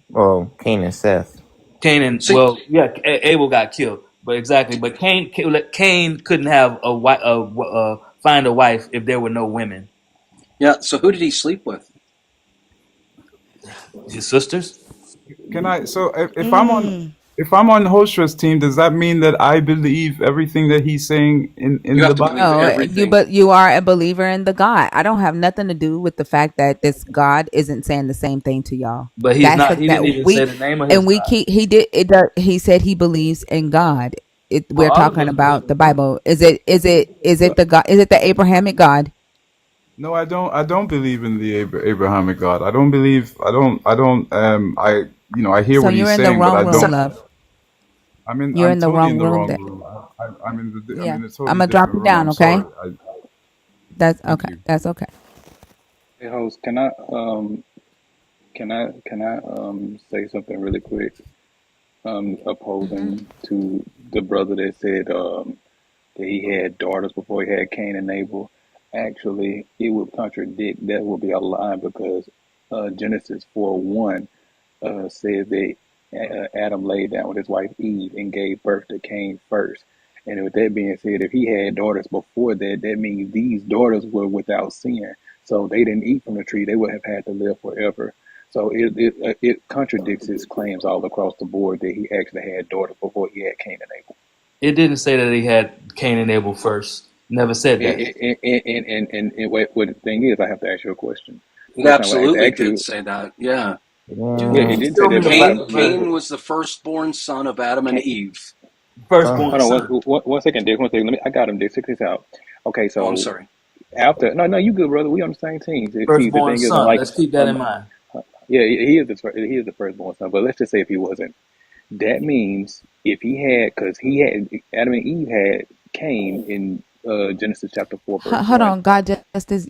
Well, Cain and Seth. Canaan, See, well, yeah, Abel got killed, but exactly. But Cain couldn't have find a wife if there were no women. yeah, so who did he sleep with? His sisters. Can I? So if I'm on mm. if I'm on Hoshua's team, does that mean that I believe everything that he's saying You in the have to believe Bible? No, everything. you are a believer in the God. I don't have nothing to do with the fact that this God isn't saying the same thing to y'all. But he's That's not. the He didn't that even say we the name of his and we God. keep he did it. He said he believes in God. Well, We're all of talking us believe about in the God. Bible. Is it the God? Is it the Abrahamic God? No, I don't. I don't believe in the Abrahamic God. I don't believe. I don't. I don't. I. You know. I hear So what he's you're in the saying, but wrong I room, don't. love. I'm in. You're I'm in the totally in wrong the room. wrong That room. I'm in the. I'm yeah, in a I'm totally gonna drop different you room. down. I'm Okay, sorry. that's Thank okay. you. That's okay. Hey, host, can I say something really quick? Opposing to the brother that said that he had daughters before he had Cain and Abel. Actually, it would contradict. That would be a lie because Genesis 4:1 says that Adam laid down with his wife Eve and gave birth to Cain first. And with that being said, if he had daughters before that, that means these daughters were without sin. So they didn't eat from the tree; they would have had to live forever. So it contradicts his claims all across the board that he actually had daughters before he had Cain and Abel. It didn't say that he had Cain and Abel first. Never said that. What the thing is, I have to ask you a question. It Question I would absolutely ask did you. say that. Yeah. Yeah, Dude, it Yeah. didn't say Show me that, the but Bible Cain verse. was the firstborn son of Adam and Cain, Eve. Uh, Firstborn hold on son. one second, Dick. One second. I got him, Dick. Check this out. Okay, Oh, I'm so sorry. after no, you good, brother. We on the same team. See, the Firstborn thing is, son. Let's keep that in mind. yeah, he is the firstborn son. But let's just say if he wasn't, that means if he had, because he had Adam and Eve had Cain in Genesis chapter 4 verse Hold 1. on, God justice.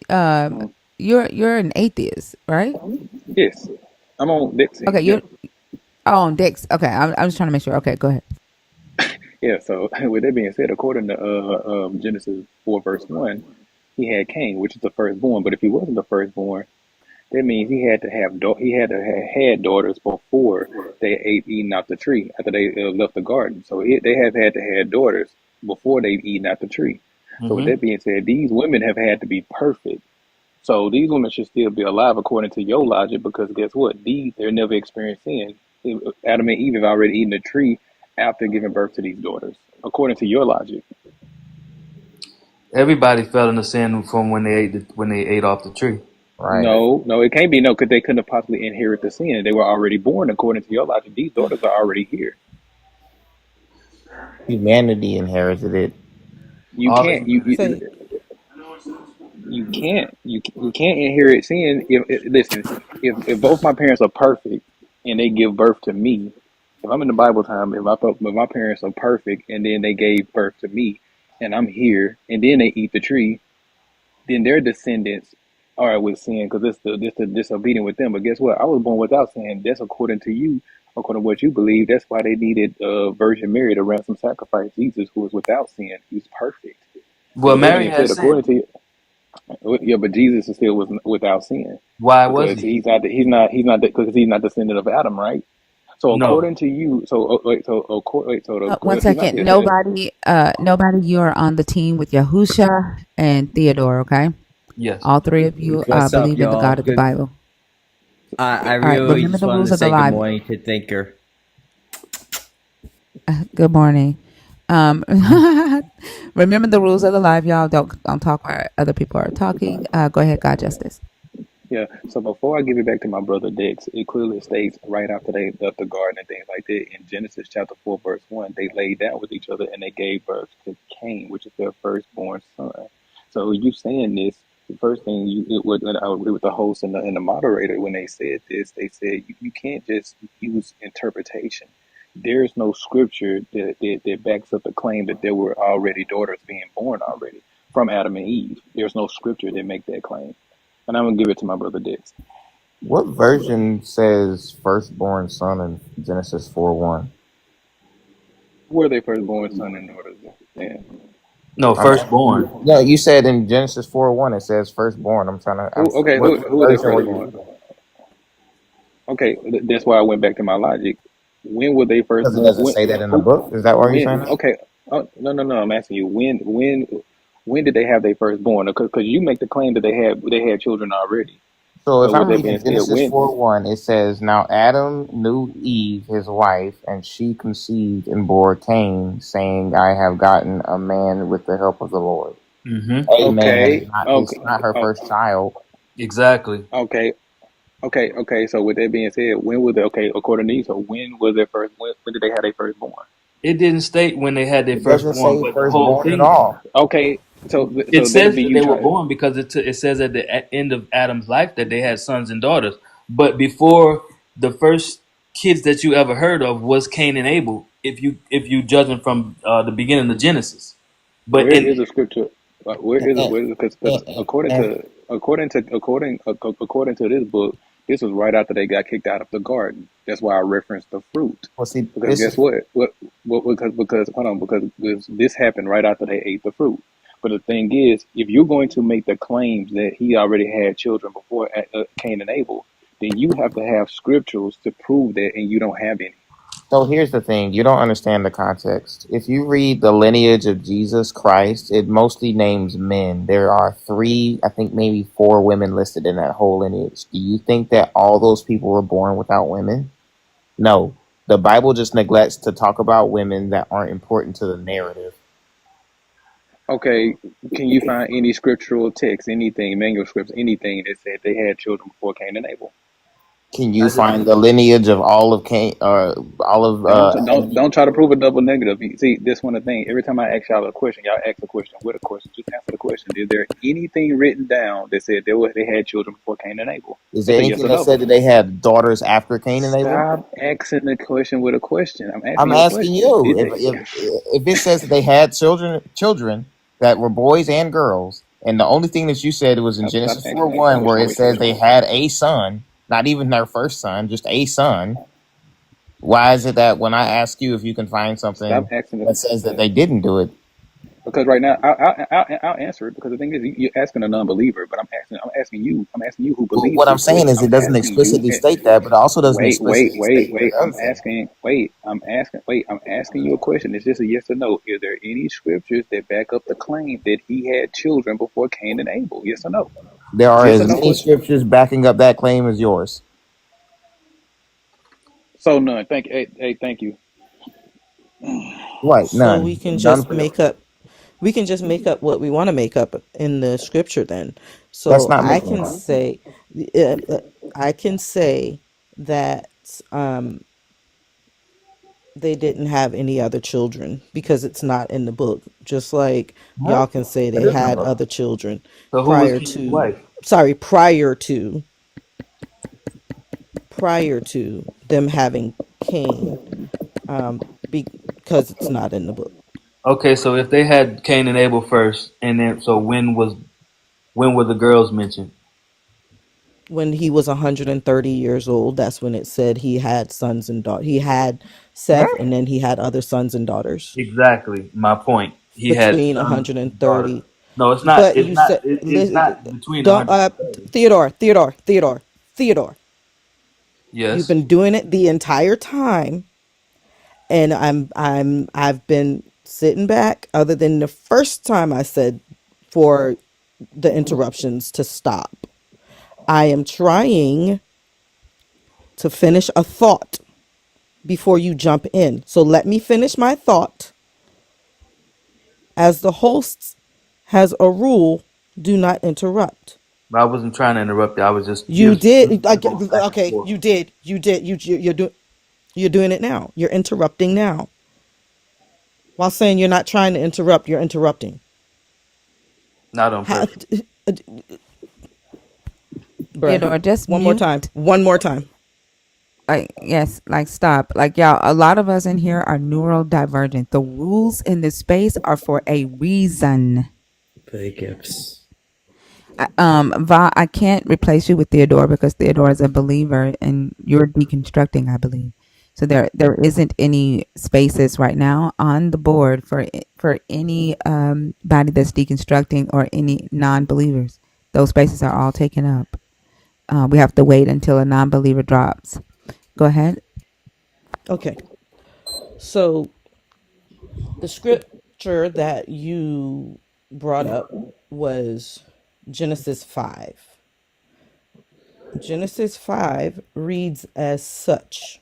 Mhm. You're an atheist, right? Yes, I'm on that Okay, team. you're Yeah, on Dex. Okay, I'm just trying to make sure. Okay, go ahead. yeah. So with that being said, according to Genesis 4 verse 1, he had Cain, which is the firstborn. But if he wasn't the firstborn, that means he had to he had to have had daughters before they ate eaten out the tree after they left the garden. So they have had to have daughters before they've eaten out the tree. So with Hmm. that being said, these women have had to be perfect. So these women should still be alive according to your logic because guess what? They're never experienced sin. Adam and Eve have already eaten the tree after giving birth to these daughters, according to your logic. Everybody fell into sin from when they ate off the tree. right. No, it can't be no, because they couldn't have possibly inherit the sin. They were already born according to your logic. These daughters are already here. Humanity inherited it. You All can't the Say, you can't inherit sin listen, if both my parents are perfect and they give birth to me, if I'm in the Bible time, if my parents are perfect and then they gave birth to me and I'm here and then they eat the tree, then their descendants are with sin because it's the disobedient with them. But guess what? I was born without sin. That's according to you, according to what you believe. That's why they needed Virgin Mary to ransom sacrifice Jesus, who was without sin. He's perfect. So well, with that Mary being had said, sin. according to you, yeah, but Jesus is still was without sin Why was because he? because he's not descendant of Adam, right? So No. according to you, so wait, so One see, not second. this. Nobody. You are on the team with Yahusha and Theodore. Okay, Yes. all three of you What's up, believe in the y'all? God of the Good. Bible. I All right. really Remember just the wanted rules to of the say good live. morning to Thinker. Good morning. Um, remember the rules of the live, y'all. Don't talk while other people are talking. Go ahead, God justice. Yeah. So before I give it back to my brother Dex, it clearly states right after they left the garden and things like that in Genesis chapter 4 verse 1, they laid down with each other and they gave birth to Cain, which is their firstborn son. So you saying this, the first thing I would agree with the host and the moderator when they said this, they said you can't just use interpretation. There's no scripture that backs up the claim that there were already daughters being born already from Adam and Eve. There's no scripture that make that claim. And I'm gonna give it to my brother Dix. What version says firstborn son in Genesis 4:1? Who are they firstborn son and daughters? Yeah. No, I'm firstborn. No, you said in Genesis 4:1 it says firstborn. I'm trying to. Who? Okay. What Who are they version were you firstborn? using? Okay, that's why I went back to my logic. When were they Because it firstborn? doesn't say that in the Who? book. Is that why you're When? saying that? Okay. Oh, no. I'm asking you when did they have their firstborn? Because you make the claim that they had children already. So if So with I'm that reading being said, Genesis when 4:1, it says, "Now Adam knew Eve, his wife, and she conceived and bore Cain, saying, I have gotten a man with the help of the Lord." Hmm. A man, okay, not his, okay, not her oh, first child. Exactly. okay, okay. So with that being said, when was it? Okay, according to you, so when was their first? When did they have their firstborn? It didn't state when they had their It doesn't firstborn, say but the whole firstborn at thing, all. Okay, it so that'll says be that you they were trying. born because it says at the end of Adam's life that they had sons and daughters. But before the first kids that you ever heard of was Cain and Abel, if you judging from the beginning of Genesis. But Where in is the scripture? Where is it? And, Where, because and, and according to this book, this was right after they got kicked out of the garden. That's why I referenced the fruit. well, see, Because this guess is what because hold on, because this happened right after they ate the fruit. But the thing is, if you're going to make the claims that he already had children before Cain and Abel, then you have to have scriptures to prove that, and you don't have any. so. Here's the thing: you don't understand the context. If you read the lineage of Jesus Christ, it mostly names men. There are three, I think maybe four women listed in that whole lineage. Do you think that all those people were born without women? No. The Bible just neglects to talk about women that aren't important to the narrative. Okay, can you find any scriptural text, anything, manuscripts, anything that said they had children before Cain and Abel? Can you I just find the lineage of all of Cain, or all of Adam and Eve? Don't try to prove a double negative. See, this one the thing. Every time I ask y'all a question, y'all ask a question with a question. Just answer the question. Is there anything written down that said they had children before Cain and Abel? Is there It's a yes anything or that no. said that they had daughters after Cain and Abel? Stop asking the question with a question. I'm asking I'm you a asking question. you if it says that they had children that were boys and girls, and the only thing that you said was in Stop Genesis asking four that one where it question. says they had a son, not even their first son, just a son. Why is it that when I ask you if you can find Stop something asking the that says that they didn't do it, because right now I'll answer it because the thing is you're asking a non-believer, but I'm asking you who well, believes what I'm this saying book. is I'm it doesn't asking you. explicitly state that, but it also doesn't explicitly state the other thing. I'm asking you a question. It's just a yes or no. Is there any scriptures that back up the claim that he had children before Cain and Abel? Yes or no? There It's are yes as or no many question. scriptures backing up that claim as yours. So none. Thank you. Right, So none for yours. we can just make up what we want to make up in the scripture then. That's So not making it up. uh, uh, I can say that um they didn't have any other children because it's not in the book. Just like y'all what? can say That they is in the had book. other children So who was prior Cain's to wife? prior to them having Cain, because it's not in the book. Okay, so if they had Cain and Abel first, and then so when were the girls mentioned? When he was 130 years old, that's when it said he had sons and daughters. He had Seth, and then he had other sons and daughters Exactly my point. He had between sons and daughters. 130. No, it's not. But It's you not. said, It's not between don't, 130. Theodore. You've Yes. been doing it the entire time, and I've been sitting back. Other than the first time I said for the interruptions to stop, I am trying to finish a thought before you jump in. So let me finish my thought. As the host has a rule, do not interrupt. I wasn't trying to interrupt you. I was just You did. going back and Okay, forth. you did. You're doing it now. You're interrupting now. While saying you're not trying to interrupt, you're interrupting. Not on Ha- purpose. Bruh. Theodore, just One more mute. time. One more time. Like, yes, like, stop. Like, y'all, a lot of us in here are neurodivergent. The rules in this space are for a reason. Play gifts. Va, I can't replace you with Theodore because Theodore is a believer and you're deconstructing, I believe. So there isn't any spaces right now on the board for any body that's deconstructing or any non-believers. Those spaces are all taken up. We have to wait until a non-believer drops. Go ahead. Okay. So the scripture that you brought up was Genesis 5. Genesis 5 reads as such.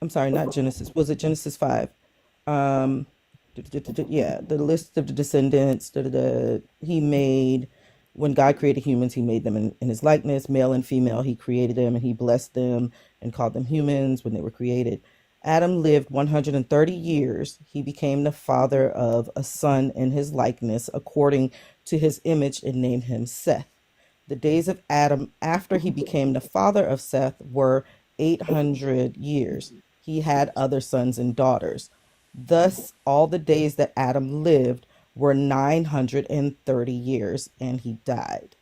I'm sorry, not Genesis. Was it Genesis 5? Um, yeah, the list of the descendants. He made, when God created humans, he made them in his likeness, male and female. He created them and he blessed them and called them humans when they were created. Adam lived 130 years. He became the father of a son in his likeness, according to his image, and named him Seth. The days of Adam after he became the father of Seth were 800 years. He had other sons and daughters. Thus, all the days that Adam lived were 930 years, and he died.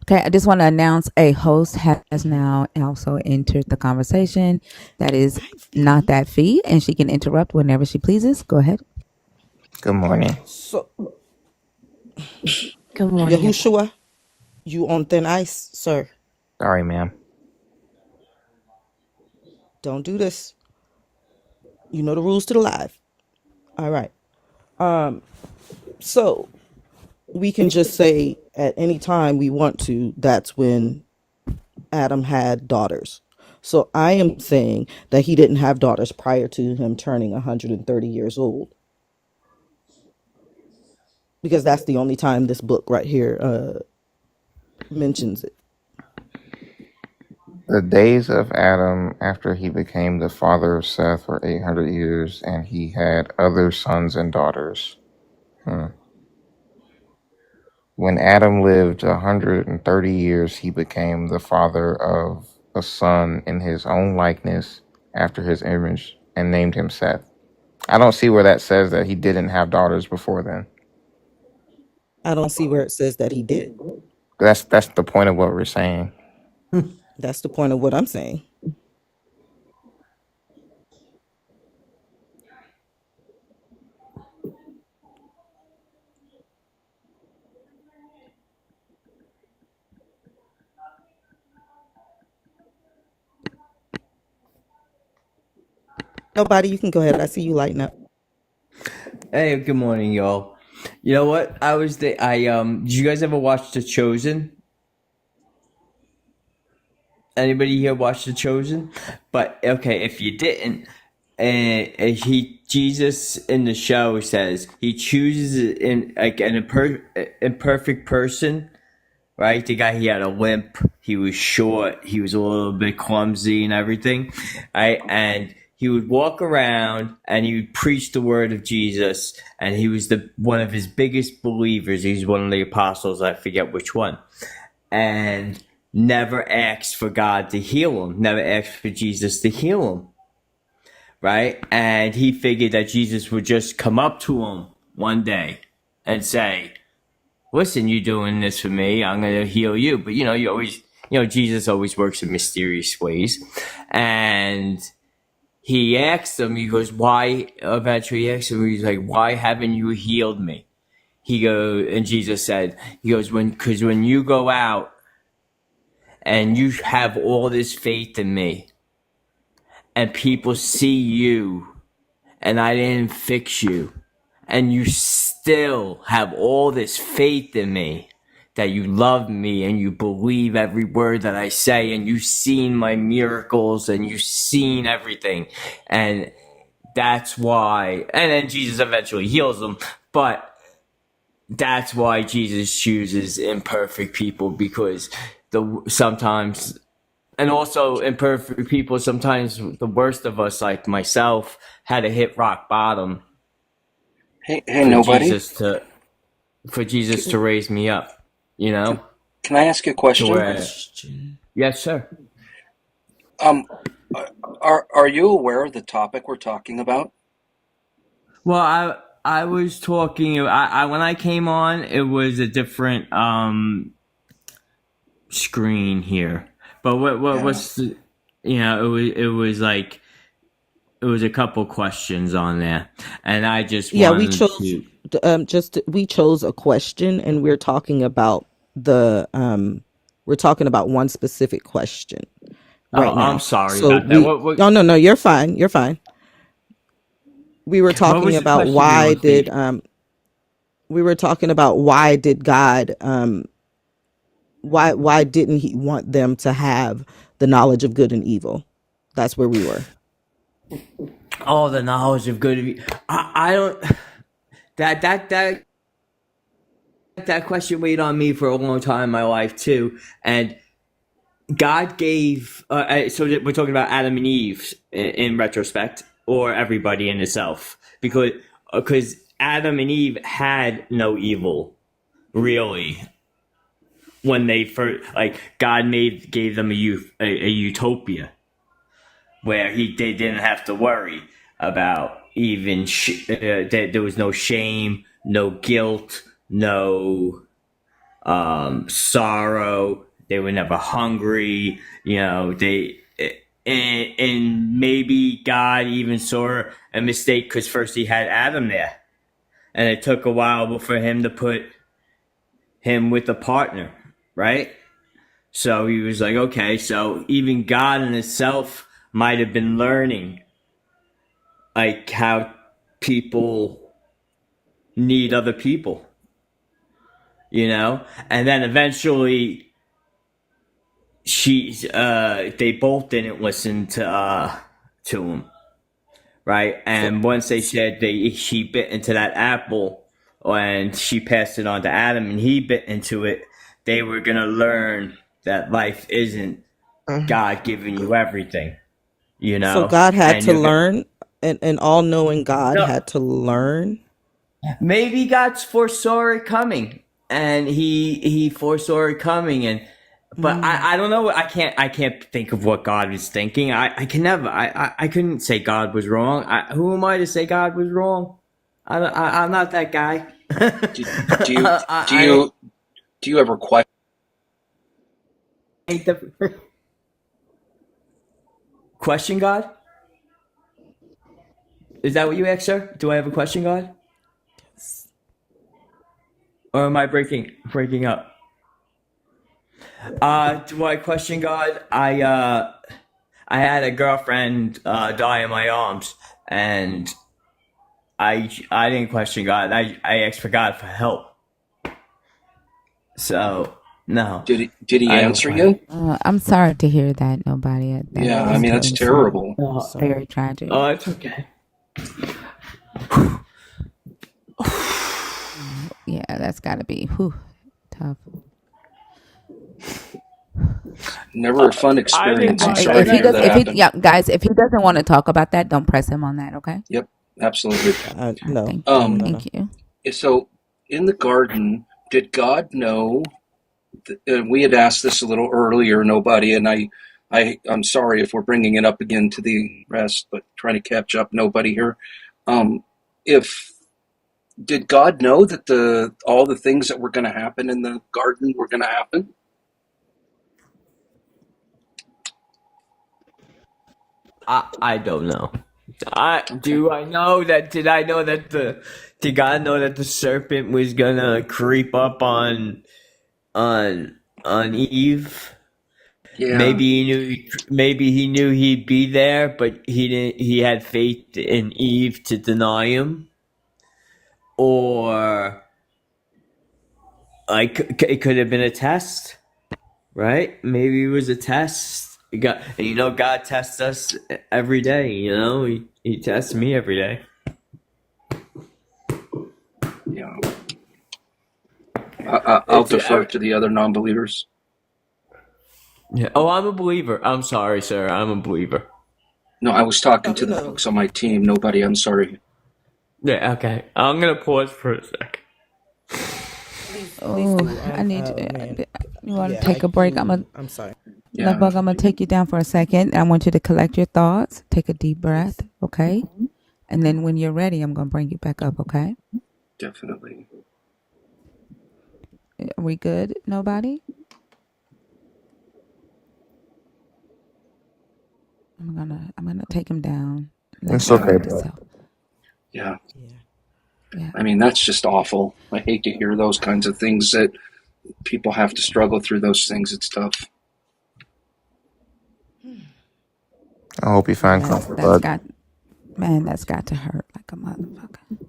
Okay, I just want to announce a host has now also entered the conversation. That is not that fee, and she can interrupt whenever she pleases. Go ahead. Good morning. So, Good morning. Yahushua, you on thin ice, sir. Sorry, ma'am. Don't do this. You know the rules to the live. All right. So we can just say at any time we want to, that's when Adam had daughters. So I am saying that he didn't have daughters prior to him turning 130 years old, because that's the only time this book right here mentions it. The days of Adam after he became the father of Seth were 800 years, and he had other sons and daughters. When Adam lived 130 years, he became the father of a son in his own likeness after his image and named him Seth. I don't see where that says that he didn't have daughters before then. I don't see where it says that he did. That's the point of what we're saying. That's the point of what I'm saying. Nobody, you can go ahead. I see you lighting up. Hey, good morning, y'all. You know what? Did you guys ever watch The Chosen? Anybody here watch The Chosen? But okay, if you didn't, Jesus in the show says he chooses an imperfect person, right? The guy, he had a limp, he was short, he was a little bit clumsy and everything, right? And he would walk around and he would preach the word of Jesus, and he was one of his biggest believers. He was one of the apostles, I forget which one, and never asked for God to heal him, never asked for Jesus to heal him, right? And he figured that Jesus would just come up to him one day and say, listen, you doing this for me, I'm going to heal you. But Jesus always works in mysterious ways. And he asked him, he goes, why? Eventually he asked him, he's like, why haven't you healed me? And Jesus said, because when you go out and you have all this faith in me, and people see you, and I didn't fix you, and you still have all this faith in me, that you love me and you believe every word that I say, and you've seen my miracles and you've seen everything. And that's why, and then Jesus eventually heals them, but that's why Jesus chooses imperfect people, because sometimes, and also imperfect people, sometimes the worst of us, like myself, had to hit rock bottom Hey, for nobody. Jesus to raise me up, Can I ask you a question? Yes, sir. Are you aware of the topic we're talking about? Well, I was talking. I when I came on, it was a different screen here. But what's the, it was like, it was a couple questions on there, and I just We wanted chose to we chose a question, and we're talking about one specific question right now. I'm sorry So about that. no, you're fine. You're fine. We were What talking was the about question you were asking? why did God Why didn't he want them to have the knowledge of good and evil? That's where we were. All the knowledge of good and evil. I don't. That question weighed on me for a long time in my life too, and God gave. So we're talking about Adam and Eve in retrospect, or everybody in itself, because Adam and Eve had no evil, really. When they first, like, God gave them a utopia where they didn't have to worry about even there was no shame, no guilt, no sorrow. They were never hungry. And maybe God even saw a mistake because first he had Adam there, and it took a while for him to put him with a partner, right? So he was like, okay, so even God in itself might have been learning, like, how people need other people, and then eventually they both didn't listen to him, right? And once they said she bit into that apple and she passed it on to Adam and he bit into it, they were gonna learn that life isn't God giving you everything, So God had and to learn, and all-knowing God No. had to learn. Maybe God foresaw it coming, and he foresaw it coming, but I don't know. I can't think of what God was thinking. I can never. I couldn't say God was wrong. Who am I to say God was wrong? I'm not that guy. Do you ever question? Question God? Is that what you asked, sir? Do I have a question, God? Or am I breaking up? Do I question God? I had a girlfriend die in my arms, and I didn't question God. I asked for God for help. So no. Did he answer you? I'm sorry to hear that. Nobody. Yeah, I mean that's terrible. Very tragic. Oh, it's okay. Yeah, that's got to be tough. Never a fun experience. I'm sorry If to he hear does, that if he, happen. yeah, guys, if he doesn't want to talk about that, don't press him on that. Okay. Yep, absolutely. No. Thank you. So in the garden, did God know? We had asked this a little earlier, nobody, and I'm sorry if we're bringing it up again to the rest, but trying to catch up, nobody here. Did God know that all the things that were going to happen in the garden were going to happen? I don't know. Did I know that did God know that the serpent was gonna creep up on Eve? Yeah. Maybe he knew he'd be there, but he had faith in Eve to deny him. Or it could have been a test, right? Maybe it was a test. God tests us every day. He tests me every day. Yeah. I'll defer to the other non-believers. Yeah. Oh, I'm a believer. I'm sorry, sir. I'm a believer. No, I was talking to the folks on my team. Nobody. I'm sorry. Yeah. Okay. I'm gonna pause for a sec. I need you. You want to take a break? I'm sorry. Nutbug, I'm gonna take you down for a second. I want you to collect your thoughts. Take a deep breath, okay? And then when you're ready, I'm gonna bring you back up, okay? Definitely. Are we good? Nobody? I'm gonna take him down. It's okay, bro. Yeah. I mean, that's just awful. I hate to hear those kinds of things, that people have to struggle through those things. It's tough. I hope you find comfort, bud. That's got to hurt like a motherfucker.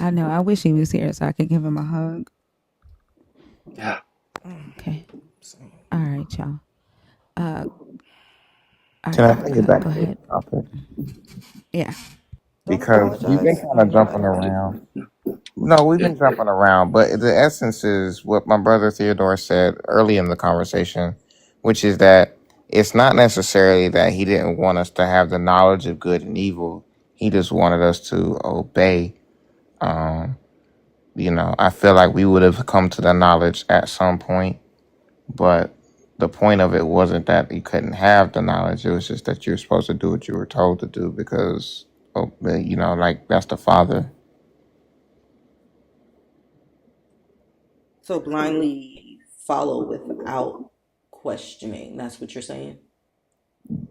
I know. I wish he was here so I could give him a hug. Yeah. All right, y'all. Uh, all Can right. I bring it back Go to the ahead. topic? Yeah. Don't Because we've been apologize. kind Oh, of go jumping ahead. around. No, we've been jumping around, but the essence is what my brother Theodore said early in the conversation, which is that it's not necessarily that he didn't want us to have the knowledge of good and evil. He just wanted us to obey. Um, I feel like we would have come to the knowledge at some point, but the point of it wasn't that you couldn't have the knowledge. It was just that you're supposed to do what you were told to do because, like that's the Father. So blindly follow without questioning. That's what you're saying?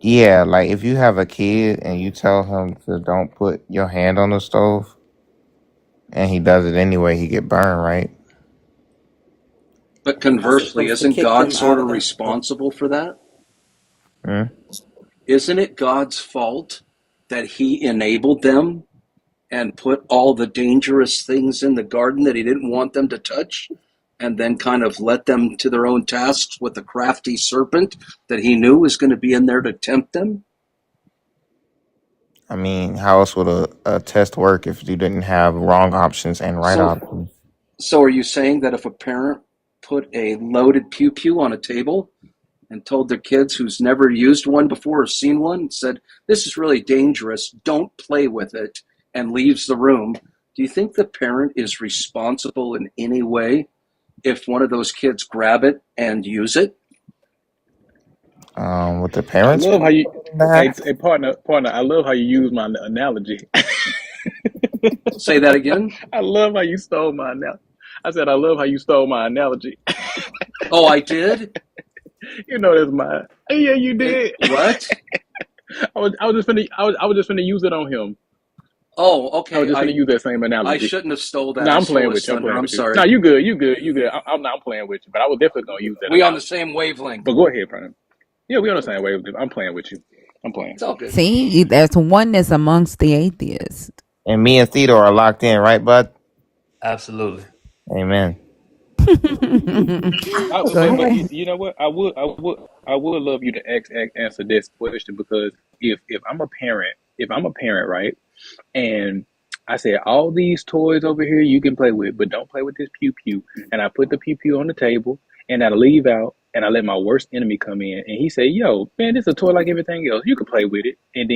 Yeah, like if you have a kid and you tell him to don't put your hand on the stove and he does it anyway, he get burned, right? But Am I conversely, supposed to isn't kick God him sort out of of the? Oh, responsible for that? Hmm? Isn't it God's fault that he enabled them and put all the dangerous things in the garden that he didn't want them to touch, and then kind of let them to their own tasks with the crafty serpent that he knew was going to be in there to tempt them? I mean, how else would a test work if you didn't have wrong options and right So, options? so are you saying that if a parent put a loaded pew pew on a table and told their kids who's never used one before or seen one, said, "This is really dangerous, don't play with it," and leaves the room, do you think the parent is responsible in any way if one of those kids grab it and use it? With the I parents love how you, in the hey, act? hey partner. I love how you use my analogy. Say that again. I love how you stole my analogy. I said I love how you stole my analogy. Oh, I did? You know that's mine. Yeah, you did. What? I was just finna use it on him. Oh, I was okay. just finna use that same I analogy. shouldn't have stole that. No, I I'm stole playing his with you. I'm thunder. playing I'm with you. No, sorry. you good. You good. You good. I'm not playing with you, but I was definitely gonna use that We on the analogy. same wavelength. But go ahead, partner. Yeah, we on the same way. I'm playing with you. I'm playing. It's all good. See, there's oneness amongst the atheists. And me and Theodore are locked in, right, bud? Absolutely. Amen. Go But ahead. you know what? I would love you to answer this question because if I'm a parent, right? And I said, all these toys over here you can play with, but don't play with this pew pew. And I put the pew pew on the table and I leave out and I let my worst enemy come in. And he said, yo, man, this is a toy like everything else. You can play with it. And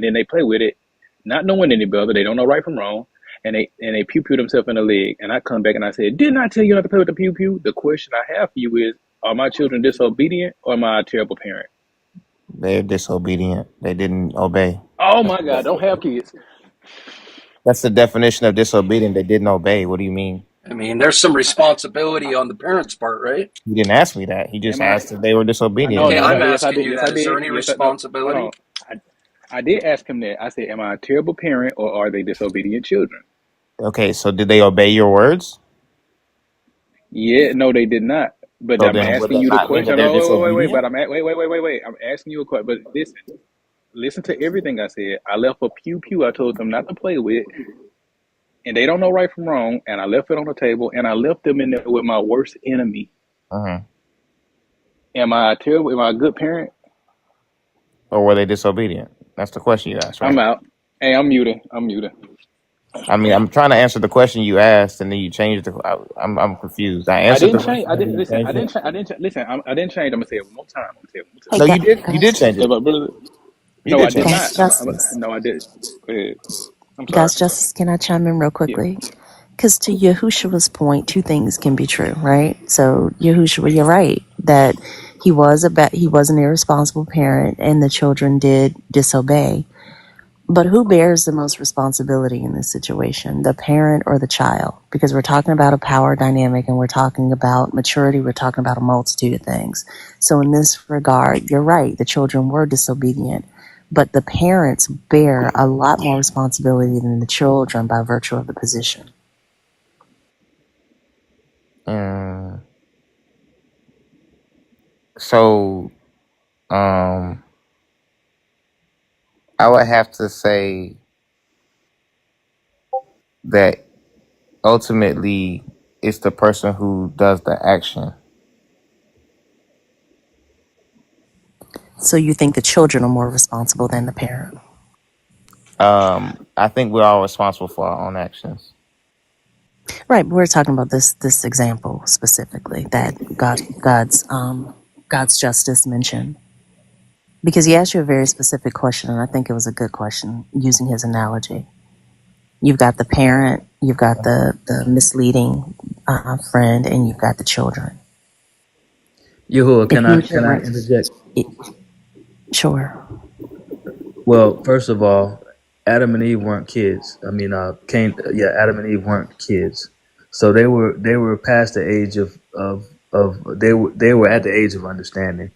then they play with it, not knowing any better. They don't know right from wrong. And they pew pew themselves in the leg. And I come back and I said, didn't I tell you not to play with the pew pew? The question I have for you is, are my children disobedient or am I a terrible parent? They're disobedient. They didn't obey. Oh That's my God, don't have kids. that's the definition of disobedient. They didn't obey. What do you mean? I mean, there's some responsibility on the parents' part, right? He didn't ask me that. He just Am I? asked if they were No, disobedient. Okay, no, I'm no. Yes, I asking did. you Yes, I that. Is there did. any Yes, I no. Hold on. responsibility? I did ask him that. I said, "Am I a terrible parent, or are they disobedient children?" Okay, so did they obey your words? Yeah, no, they did not. But So I'm then would asking that you the not mean that question. they're Oh, wait. disobedient? But wait. I'm asking you a question. But listen to everything I said. I left a pew pew. I told them not to play with, and they don't know right from wrong. And I left it on the table, and I left them in there with my worst enemy. Uh-huh. Am I a terrible? Am I a good parent? Or were they disobedient? That's the question you asked, I'm right? out. Hey, I'm muted. I'm muted. I mean, I'm trying to answer the question you asked, and then you changed the. I'm confused. I I answered the didn't change. question, I and then didn't you listen. changed it. Listen. I didn't change. I'm gonna say it one more time. I'm gonna say it one more Hey, time. No, you did. You did guys, change If it. my brother, You no, did I did change it. not. guys, Justice. No, I did. Go ahead. I'm sorry. Guys, Justice, can I chime in real Yeah. quickly? Because to Yahushua's point, two things can be true, right? So Yahushua, you're right that he was an irresponsible parent, and the children did disobey. But who bears the most responsibility in this situation, the parent or the child? Because we're talking about a power dynamic, and we're talking about maturity. We're talking about a multitude of things. So in this regard, you're right. The children were disobedient, but the parents bear a lot more responsibility than the children by virtue of the position. Mm, so, I would have to say that ultimately it's the person who does the action. So you think the children are more responsible than the parent? I think we're all responsible for our own actions. Right, but we're talking about this example specifically that God's justice mentioned. Because he asked you a very specific question, and I think it was a good question using his analogy. You've got the parent, you've got the misleading friend, and you've got the children. Yahuwah, The huge can I difference. interject? Sure. Well, first of all, Adam and Eve weren't kids. I mean, Adam and Eve weren't kids, so they were past the age of they were at the age of understanding,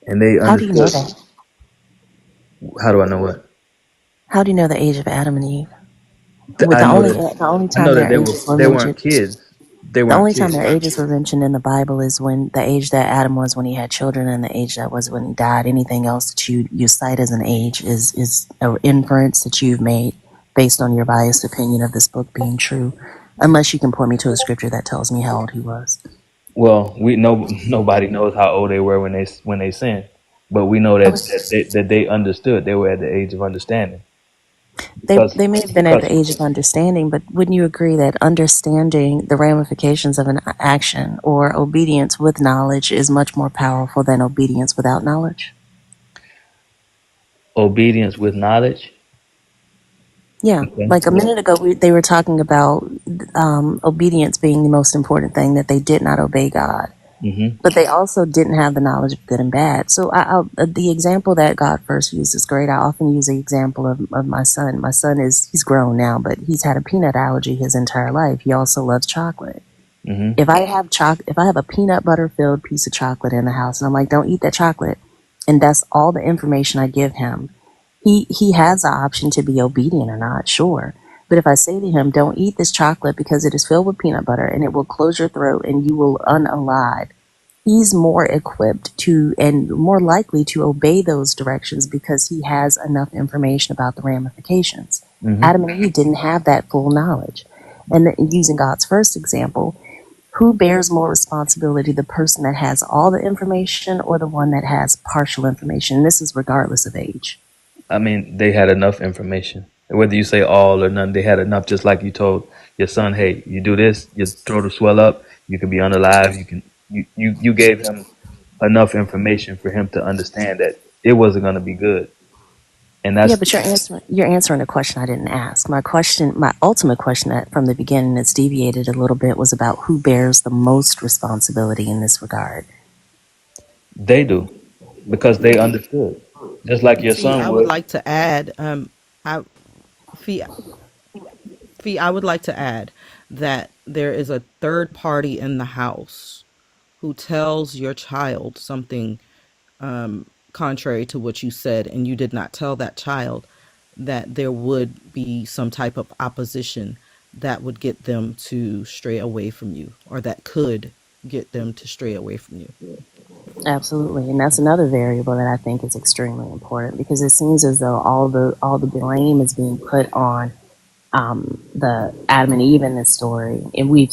and they How do you know understood. that? How do I know what? How do you know the age of Adam and Eve? With I the know only that the only I time know that their ages were they weren't mentioned. kids. They The weren't only time kids. their ages were mentioned in the Bible is when the age that Adam was when he had children and the age that was when he died. Anything else that you cite as an age is an inference that you've made based on your biased opinion of this book being true, unless you can point me to a scripture that tells me how old he was. Well, we know nobody knows how old they were when they sinned, but we know I that was, they understood. They were at the age of understanding they because they may have been at because the age of understanding, but wouldn't you agree that understanding the ramifications of an action or obedience with knowledge is much more powerful than obedience without knowledge? obedience with knowledge. Yeah, Okay. like a minute ago, they were talking about obedience being the most important thing, that they did not obey God. Hmm. But they also didn't have the knowledge of good and bad. So the example that God first used is great. I often use the example of my son. My son he's grown now, but he's had a peanut allergy his entire life. He also loves chocolate. Hmm. If I have a peanut butter filled piece of chocolate in the house and I'm like, don't eat that chocolate, and that's all the information I give him, he has the option to be obedient or not, sure. But if I say to him, don't eat this chocolate because it is filled with peanut butter and it will close your throat and you will unalive, he's more equipped to and more likely to obey those directions because he has enough information about the ramifications. Hmm. Adam and Eve didn't have that full knowledge. And using God's first example, who bears more responsibility, the person that has all the information or the one that has partial information? And this is regardless of age. I mean, they had enough information. Whether you say all or none, they had enough. Just like you told your son, "Hey, you do this, your throat will swell up. You can be unalive. You gave him enough information for him to understand that it wasn't going to be good." And Yeah, that's but you're answering a question I didn't ask. My ultimate question that from the beginning that's deviated a little bit was about who bears the most responsibility in this regard. they do because they understood, just like your See, son I would would. like to add, I, Fee, I would like to add that there is a third party in the house who tells your child something contrary to what you said, and you did not tell that child that there would be some type of opposition that would get them to stray away from you, or that could get them to stray away from you. Absolutely, and that's another variable that I think is extremely important because it seems as though all the blame is being put on the Adam and Eve in this story, and we've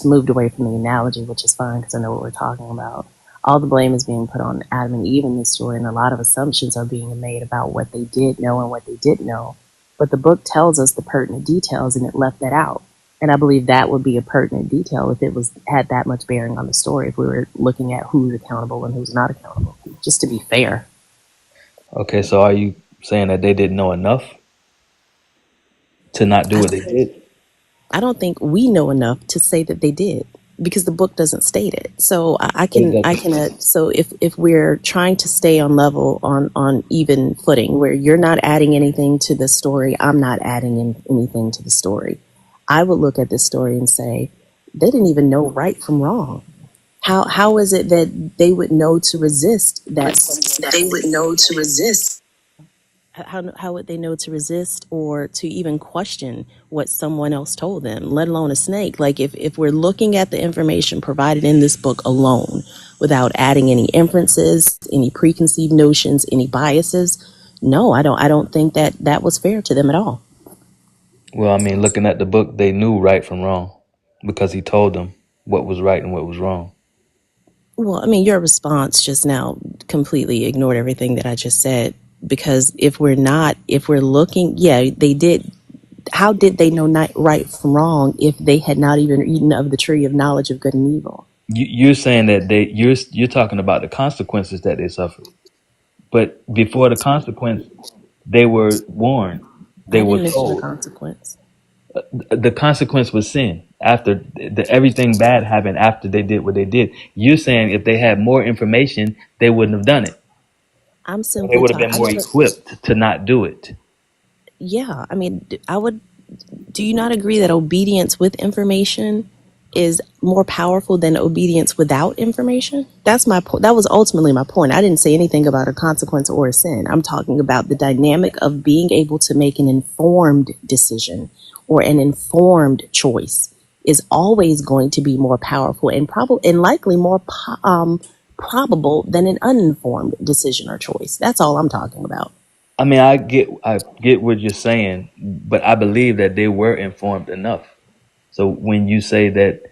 moved away from the analogy, which is fine because I know what we're talking about. All the blame is being put on Adam and Eve in this story, and a lot of assumptions are being made about what they did know and what they didn't know. But the book tells us the pertinent details, and it left that out. And I believe that would be a pertinent detail if it was had that much bearing on the story. If we were looking at who's accountable and who's not accountable, just to be fair. Okay, so are you saying that they didn't know enough to not do I what don't they think did? I don't think we know enough to say that they did because the book doesn't state it. So What does that? so if we're trying to stay on level on even footing where you're not adding anything to the story, I'm not adding anything to the story. I would look at this story and say they didn't even know right from wrong. How is it that they would know to resist that someone how would they know to resist or to even question what someone else told them, let alone a snake? Like if we're looking at the information provided in this book alone without adding any inferences, any preconceived notions, any biases, no, I don't think that was fair to them at all. Well, I mean, looking at the book, they knew right from wrong because he told them what was right and what was wrong. Well, I mean, your response just now completely ignored everything that I just said. Because if we're looking, yeah, they did. How did they know not right from wrong if they had not even eaten of the tree of knowledge of good and evil? You're saying that you're talking about the consequences that they suffered, but before the consequence, they were warned. They I were didn't mention the told. consequence. The consequence was sin. After everything bad happened, after they did what they did, you're saying if they had more information, they wouldn't have done it. I'm Or they simply would have talking. been more equipped to not do it. Yeah, I mean, I would. Do you not agree that obedience with information is more powerful than obedience without information? That's my point. That was ultimately my point. I didn't say anything about a consequence or a sin. I'm talking about the dynamic of being able to make an informed decision or an informed choice is always going to be more powerful and probably and likely more probable than an uninformed decision or choice. That's all I'm talking about. I mean, I get what you're saying, but I believe that they were informed enough. So when you say that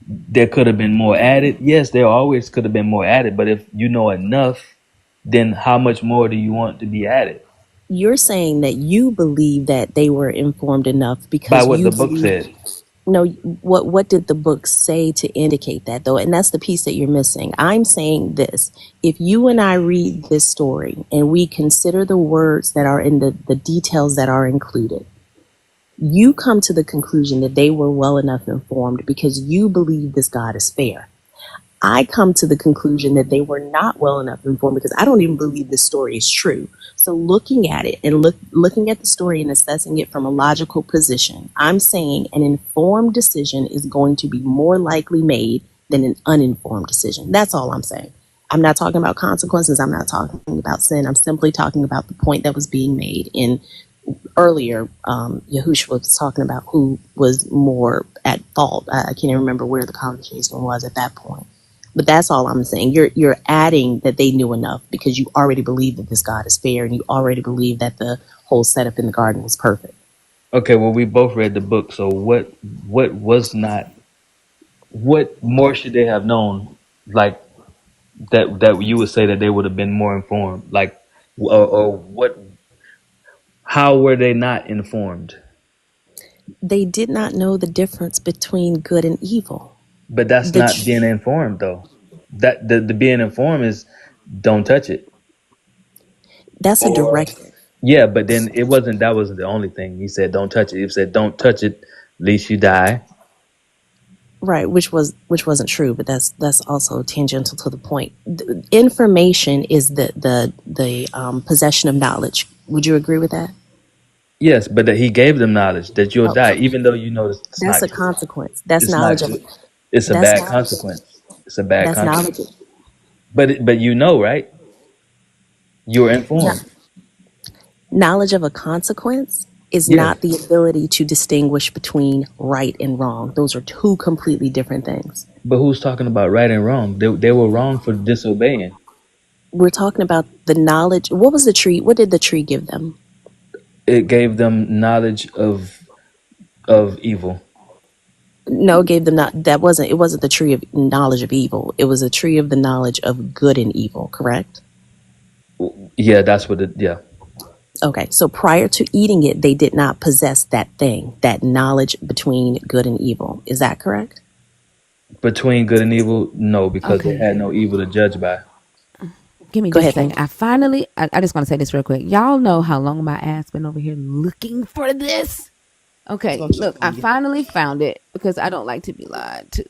there could have been more added, yes, there always could have been more added. But if you know enough, then how much more do you want to be added? You're saying that you believe that they were informed enough By because what you the book believe. said. No, what did the book say to indicate that though? And that's the piece that you're missing. I'm saying this. If you and I read this story and we consider the words that are in the details that are included, you come to the conclusion that they were well enough informed because you believe this God is fair. I come to the conclusion that they were not well enough informed because I don't even believe this story is true. So looking at it and looking at the story and assessing it from a logical position, I'm saying an informed decision is going to be more likely made than an uninformed decision. That's all I'm saying. I'm not talking about consequences. I'm not talking about sin. I'm simply talking about the point that was being made in earlier. Yahushua was talking about who was more at fault. I can't even remember where the conversation was at that point. But that's all I'm saying. You're adding that they knew enough because you already believe that this God is fair and you already believe that the whole setup in the garden was perfect. Okay, well, we both read the book, so what was not, what more should they have known, like that you would say that they would have been more informed, like, or what, how were they not informed? They did not know the difference between good and evil. But that's The not being informed, though. That the being informed is don't touch it. That's a Or directive, yeah, but then it wasn't. That wasn't the only thing he said. Don't touch it. He said don't touch it, least you die. right? Which wasn't true, but that's also tangential to the point. Information is the possession of knowledge. Would you agree with that? Yes, but that he gave them knowledge that you'll Oh, die, even though you know it's that's not a true. consequence. That's It's not knowledge of. good. It's a That's bad knowledge. consequence. It's a bad That's knowledge. consequence. But you know, right? You're informed. Knowledge of a consequence is Yes. not the ability to distinguish between right and wrong. Those are two completely different things. But who's talking about right and wrong? They were wrong for disobeying. We're talking about the knowledge. What was the tree? What did the tree give them? It gave them knowledge of evil. No, it gave them not. That wasn't. It wasn't the tree of knowledge of evil. It was a tree of the knowledge of good and evil. Correct. Yeah, that's what it. Yeah. Okay. So prior to eating it, they did not possess that thing, that knowledge between good and evil. Is that correct? Between good and evil, no, because they Okay. had no evil to judge by. Give me Go just a ahead, second. Faith. I just want to say this real quick. Y'all know how long my ass been over here looking for this. Okay, look, I finally found it because I don't like to be lied to.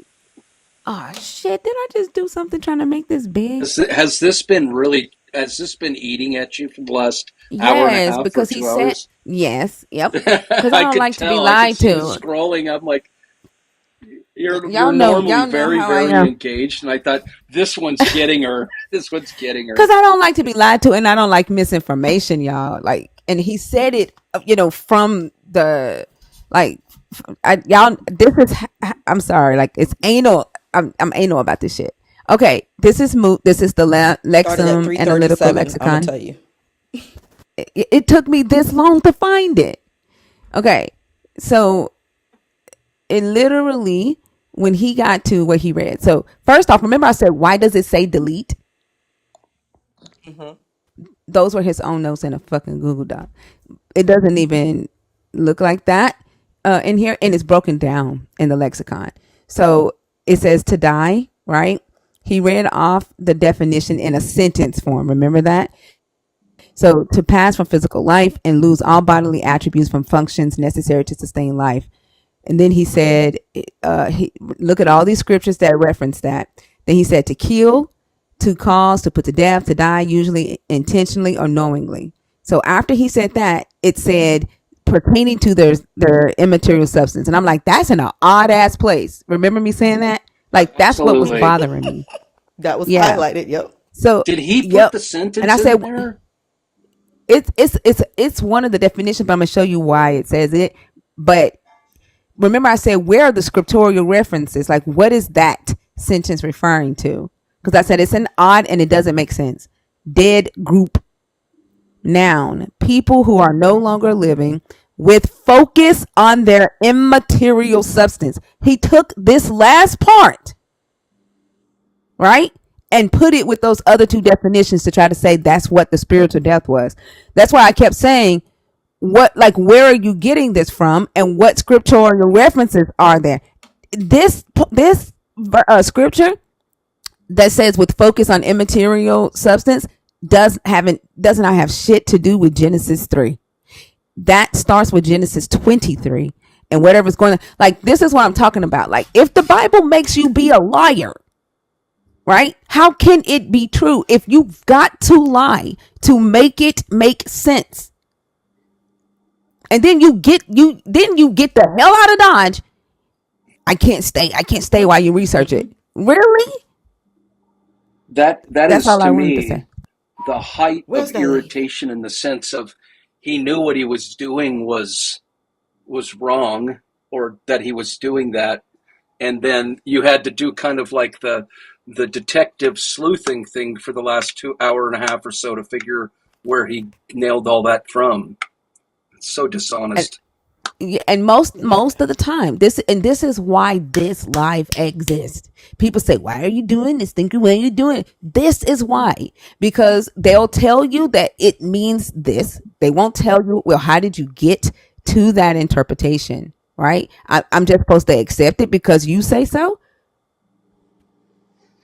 Oh shit! Did I just do something trying to make this big? Has this been really? Has this been eating at you for the last hour and a Yes, half or because he said 2 hours? yes. Yep. Because I I don't could like to be tell. I could lied see you to. scrolling. I'm like, you're Y'all know. normally Y'all know very, how I very am. engaged, and I thought this one's getting her. This one's getting Because her. I don't like to be lied to, and I don't like misinformation, y'all. Like, and he said it, from the like, y'all. This is. I'm sorry. Like, it's anal. I'm anal about this shit. Okay, this is This is the Started at Lexum Analytical 3:37. I'm gonna Lexicon. tell you. It took me this long to find it. Okay, so it literally when he got to what he read. So first off, remember I said, why does it say delete? Mm-hmm. Those were his own notes in a fucking Google Doc. It doesn't even look like that in here, and it's broken down in the lexicon. So it says to die, right? He read off the definition in a sentence form. Remember that? So to pass from physical life and lose all bodily attributes from functions necessary to sustain life. And then he said, look at all these scriptures that reference that. Then he said to kill, to cause, to put to death, to die, usually intentionally or knowingly. So after he said that, it said pertaining to their immaterial substance. And I'm like, that's in an odd ass place. Remember me saying that? Like, that's what was Absolutely. bothering me. That was Yeah. highlighted. Yep. So, Did he put yep. the And I sentence in said, there? it's one of the definitions, but I'm going to show you why it says it. But remember I said, where are the scriptural references? Like, what is that sentence referring to? Because I said it's an odd and it doesn't make sense. Dead group noun. People who are no longer living with focus on their immaterial substance. He took this last part, right? And put it with those other two definitions to try to say that's what the spiritual death was. That's why I kept saying, where are you getting this from, and what scriptural references are there? This scripture that says with focus on immaterial substance does not have shit to do with Genesis 3. That starts with Genesis 23 and whatever's going on. Like, this is what I'm talking about. Like, if the Bible makes you be a liar, right? How can it be true if you've got to lie to make it make sense? And then you get the hell out of Dodge. I can't stay while you research it. Really? That That's is all I to wanted to say. me the height Where's of that lady? irritation in the sense of he knew what he was doing was wrong, or that he was doing that, and then you had to do kind of like the detective sleuthing thing for the last 2 hours and a half or so to figure where he nailed all that from. It's so dishonest. And most of the time, this is why this life exists. People say, why are you doing this? Thinking, what are you doing? This is why. Because they'll tell you that it means this. They won't tell you, well, how did you get to that interpretation? Right? I'm just supposed to accept it because you say so.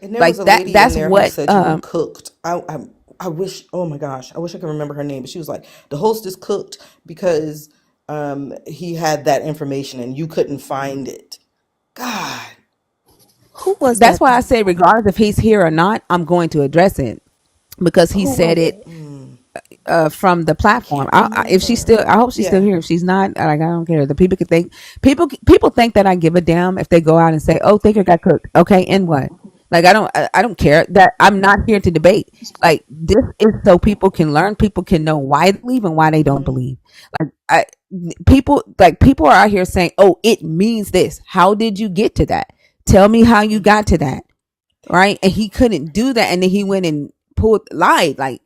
And there Like was a that. lady in That's there who what. said you cooked. I wish. Oh my gosh, I wish I could remember her name. But she was like, the hostess cooked because he had that information and you couldn't find it. God. Who was That's that? why I say, regardless if he's here or not, I'm going to address it because he Who said was it it? from the I platform. can't If she's still, remember. I hope she's still Yeah. here. If she's not, like, I don't care. The people could think people think that I give a damn if they go out and say, "Oh, Thinker got cooked." Okay, and what? Like, I don't care. That I'm not here to debate. Like, this is so people can learn, people can know why they believe and why they don't Mm-hmm. believe. People are out here saying, "Oh, it means this." How did you get to that? Tell me how you got to that, right? And he couldn't do that, and then he went and lied, like,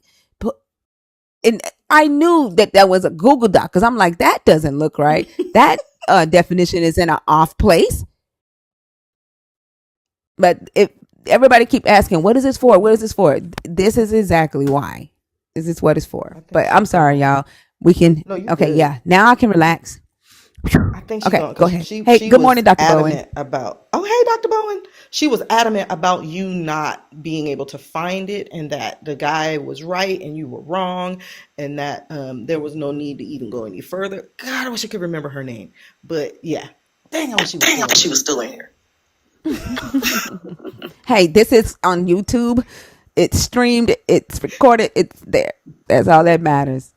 and I knew that was a Google Doc because I'm like, that doesn't look right. That definition is in an off place. But if everybody keep asking, what is this for? What is this for? This is exactly why. This is what it's for. I think But I'm she's sorry, gone. y'all. We can. No, you Okay, good. yeah. Now I can relax. I think she's Okay, gone go because ahead. she Hey, she good was morning, Dr. Bowen. adamant about. Oh, hey, Dr. Bowen. She was adamant about you not being able to find it, and that the guy was right and you were wrong, and that there was no need to even go any further. God, I wish I could remember her name, but yeah, dang, I wish she was Dang, still in she here. was still in here. Hey, this is on YouTube. It's streamed. It's recorded. It's there. That's all that matters.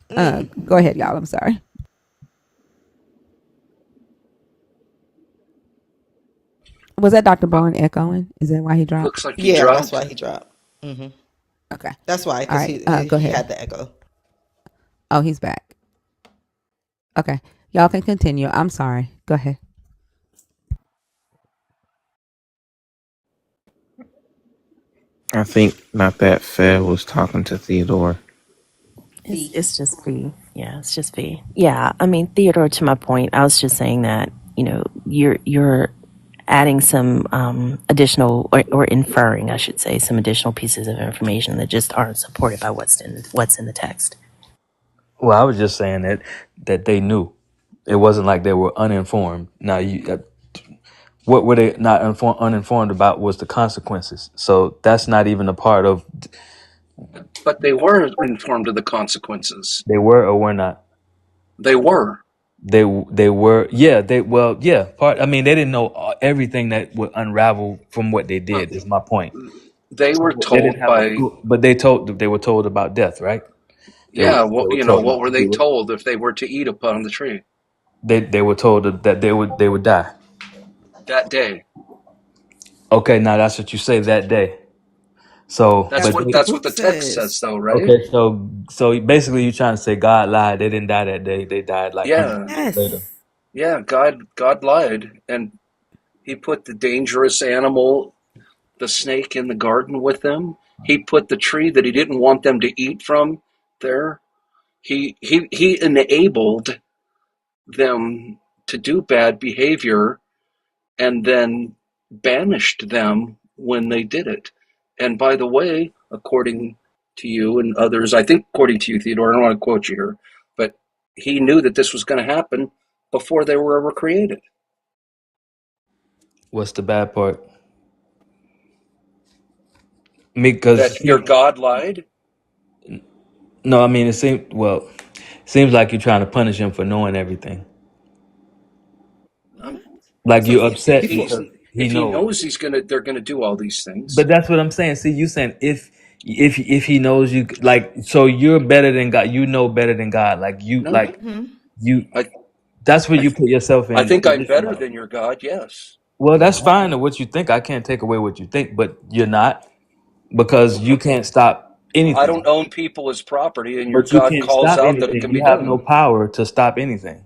Go ahead, y'all. I'm sorry. Was that Dr. Bowen echoing? Is that why he dropped? Looks like he Yeah, that's why dropped. he dropped. hmm Okay. That's why, All because right. he Go he ahead. had the echo. Oh, he's back. Okay. Y'all can continue. I'm sorry. Go ahead. I think not that fair was talking to Theodore. It's just V. Yeah, it's just V. Yeah, I mean, Theodore, to my point, I was just saying that, you're adding some additional, or inferring, I should say, some additional pieces of information that just aren't supported by what's in the text. Well, I was just saying that they knew. It wasn't like they were uninformed. Now, what were they not uninformed about was the consequences. So that's not even a part of. But they were informed of the consequences. They were or were not. They were. They were, yeah, part. I mean, they didn't know everything that would unravel from what they Well, did. Is my point. they were They didn't told have a by, clue, but they were told about death, right? yeah, They well, were told what not were to they do it. told if they were to eat upon the tree They were told that they would die. that day? Okay, now that's what you say that day. So, That's but what the That's what book the text says, says. though, right? okay, so basically you're trying to say God lied. They didn't die that day. They died like hundreds of Yeah, years later. Yes. yeah. God lied, and he put the dangerous animal, the snake, in the garden with them. He put the tree that he didn't want them to eat from there. He enabled them to do bad behavior, and then banished them when they did it. And by the way, according to you and others, I think according to you, Theodore, I don't want to quote you here, but he knew that this was going to happen before they were ever created. What's the bad part? Because That your God lied. no, I mean it seems like you're trying to punish him for knowing everything. Um, What? Like So you're upset if he's because he if he knows. knows they're gonna do all these things. But that's what I'm saying. See, you saying if he knows you, like, so you're better than God. You know better than God. No, Hmm. You. I That's where I you put yourself I in the think I'm position better of. than your God. Yes. Well, that's fine. What you think, I can't take away what you think, but you're not, because you can't stop I don't anything. own people as property, and your But you God can't calls stop out that it anything. can be You have no done. power to stop anything.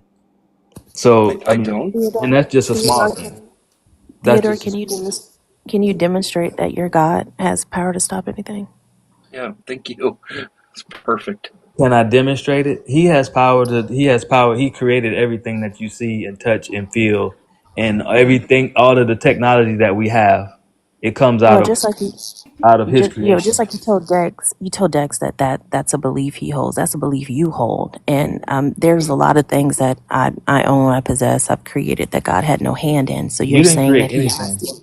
So I I mean, don't. and Theodore, that's just a small Theodore, thing. That's Theodore, just. can you demonstrate that your God has power to stop anything? Yeah, thank you. It's perfect. Can I demonstrate it? He has power to. He has power. He created everything that you see and touch and feel, and everything. All of the technology that we have, it comes No, out of just like you, his just creation. like you told Dex that's a belief he holds. That's a belief you hold. And there's a lot of things that I own, I possess, I've created that God had no hand in. So You you're didn't saying create that he anything. has.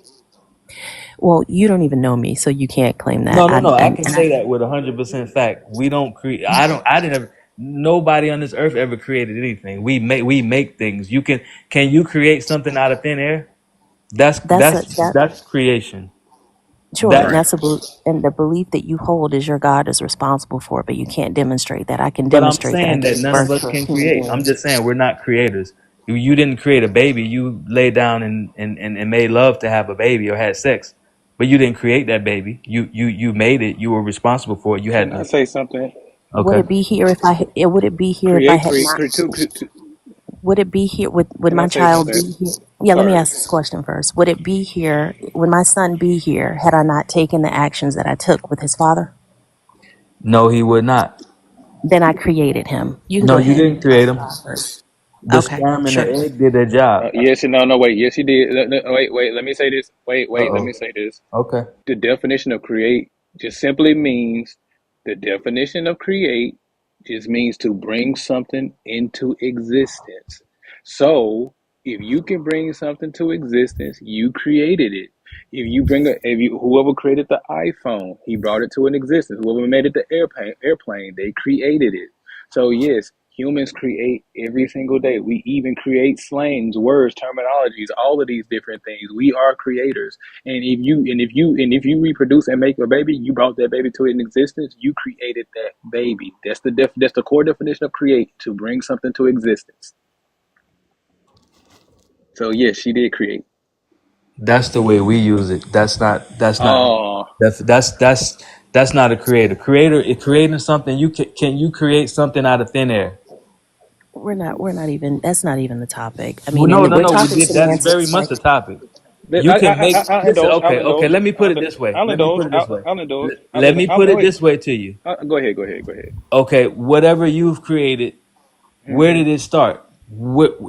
Well, you don't even know me, so you can't claim that. No, no, no. I can say that with 100% fact. We don't create. I don't. I didn't ever. Nobody on this earth ever created anything. We make things. You can you create something out of thin air? That's that's a that's that that's creation. sure, and That's. Right. that's a and the belief that you hold is your God is responsible for it, but you can't demonstrate that. I can But I'm demonstrate that I saying that gave none of birth us to a can human create. I'm being. just saying we're not creators. You didn't create a baby. You laid down and made love to have a baby or had sex, but you didn't create that baby. You made it. You were responsible for it. You Can had I to. say something? Would Okay. it be here if I? Would it be here if I Create, had create, not? create. Would it be here? Would Can I my say child something? be here? Yeah, let me Sorry. ask this question first. Would it be here? Would my son be here had I not taken the actions that I took with his father? No, he would not. Then I created him. You can No, go you ahead. didn't create him. The Okay, sperm and the sure. egg did their job. Yes, no, no, wait. Yes, you did. Wait. Let me say this. Uh Wait. Let me oh. say this. Okay. The definition of create just simply means the definition of create just means to bring something into existence. So if you can bring something to existence, you created it. If you whoever created the iPhone, he brought it to an existence. Whoever made it the airplane, they created it. So yes, humans create every single day. We even create slangs, words, terminologies, all of these different things. We are creators. And if you reproduce and make a baby, you brought that baby to an existence. You created that baby. That's the core definition of create, to bring something to existence. So yes, she did create. That's the way we use it. That's not Oh, that's not a creator. Creator is creating something. Can you create something out of thin air? We're not even. That's not even the topic. I Well, mean, no, and no, we're no. talking That's very semantics, much right? the topic. I, You I, can make. I, I'll Listen. indulge. I'll Okay, okay. indulge. Let me put it this way. I'll Let me indulge. put it this way. I'll indulge. Let me put Go it ahead. this way to you. Go ahead. Go ahead. Go ahead. Okay, whatever you've created, where Hmm. did it start? What?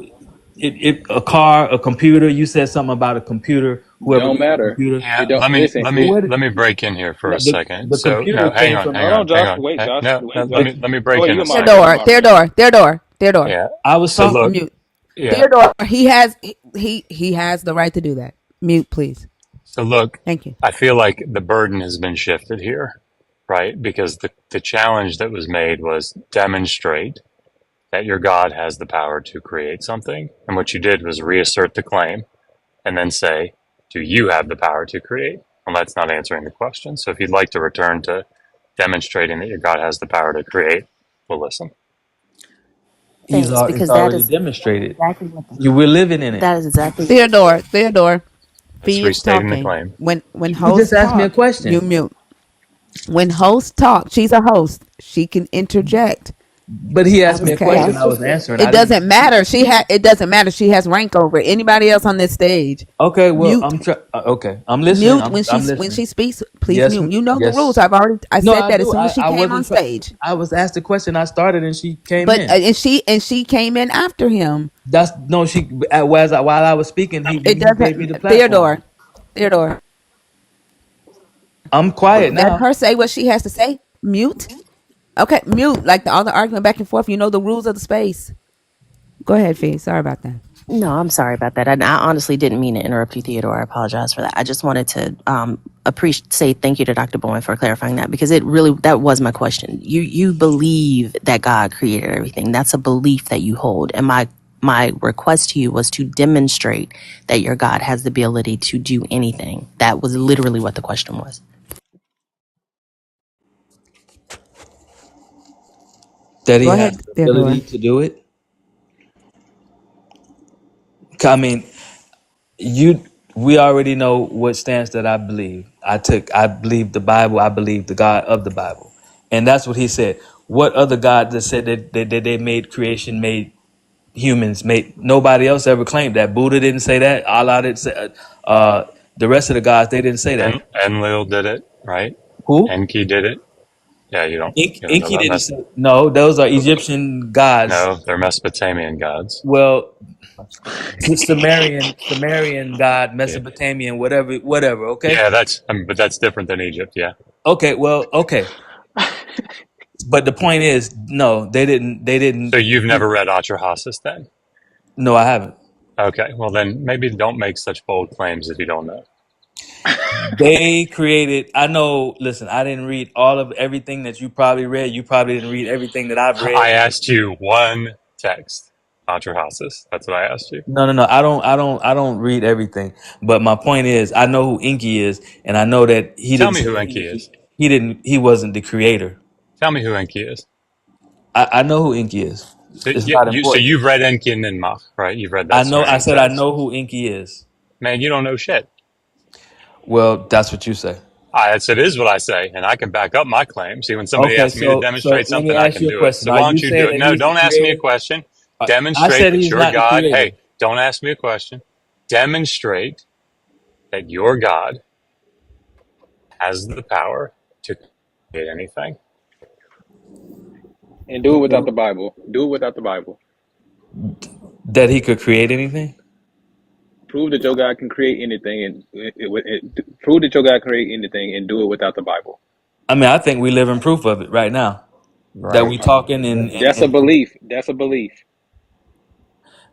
A car, a computer. You said something about a computer. Whoever Don't made the matter. computer. It Yeah, don't listen. It What? let me break in here for No, a second. the So computer no, came from. hold on, hang Josh. on. Wait, Josh. No, no, Wait, let Josh. me Go break ahead. in You a a moderator. second. You a Theodore, moderator. Theodore. Yeah. I was So Talk talking. look, mute. yeah. Theodore, he has the right to do that. Mute, please. So look, Thank you. I feel like the burden has been shifted here, right? Because the challenge that was made was demonstrate that your God has the power to create something. And what you did was reassert the claim and then say, do you have the power to create? Well, that's not answering the question. So if you'd like to return to demonstrating that your God has the power to create, we'll listen. Thanks, It's because already demonstrated. exactly what the, We're living in it. that is exactly Theodore. That's Fee is restating the talking. claim. When You just hosts asked me a talk, you question, mute. When hosts talk, she's a host. She can interject. but he asked me a Okay. question. I was answering. It I didn't. doesn't matter. It doesn't matter. She has rank over anybody else on this stage. Okay, well, Mute. okay. I'm listening. Mute I'm when listening. she speaks. Please Yes, mute. You know the rules. yes. I No, said I that as do. soon as she I came on wasn't. stage. I was asked the question. I started, and she came But in. and she came in after him. That's no. She while I was speaking, It he gave me doesn't. the platform. Theodore. I'm quiet Let now. her say what she has to say. Mute. Okay, mute. Like all the argument back and forth. You know the rules of the space. Go ahead, Fee. Sorry about that. No, I'm sorry about that. And I honestly didn't mean to interrupt you, Theodore. I apologize for that. I just wanted to say thank you to Dr. Bowen for clarifying that, because that was my question. You believe that God created everything. That's a belief that you hold. And my request to you was to demonstrate that your God has the ability to do anything. That was literally what the question was. That Go he has ahead, the ability Theodore. to do it. I mean, you. We already know what stance that I believe. I believe the Bible. I believe the God of the Bible, and that's what he said. What other God that said that they made creation, made humans, made nobody else ever claimed that. Buddha didn't say that. Allah didn't say. The rest of the gods, they didn't say that. And Enlil did it, right? Who? Enki did it. Yeah, you don't know Inky about didn't say. No, those are Egyptian gods. no, they're Mesopotamian gods. Well, Sumerian god, Yeah, Mesopotamian, whatever. Okay, yeah, but that's different than Egypt. Yeah. okay, well, okay. But the point is, no, they didn't. They So didn't. you've never read Atrahasis then? No, I haven't. Okay, well then maybe don't make such bold claims if you don't know. They created. I know. Listen, I didn't read all of everything that you probably read. You probably didn't read everything that I've read. I asked you one text, Atrahasis. That's what I asked you. No. I don't read everything. But my point is, I know who Inky is, and I know that he Tell didn't me say who that he Enki was. is. He didn't. He wasn't the creator. Tell me who Enki is. I know who Inky is. So It's not so important. you've read Enki and Ninmach, right? You've read I that know. I Sumerian said I text. know who Inky is. Man, you don't know shit. Well, that's what you say. I said it is what I say, and I can back up my claim. See, when somebody Okay, asks me to so demonstrate let me something, I ask can you a do it. question. So Are why you don't you do saying it? that No, he's the don't ask me a creator? question. I Demonstrate said that he's your not the God, creator. hey, don't ask me a question. Demonstrate that your God has the power to create anything. And do it Okay. without the Bible. Do it without the Bible. That he could create anything? Prove that your God can create anything, and prove that your God can create anything, and do it without the Bible. I mean, I think we live in proof of it right now. That Right. we talking That's a belief. That's a belief.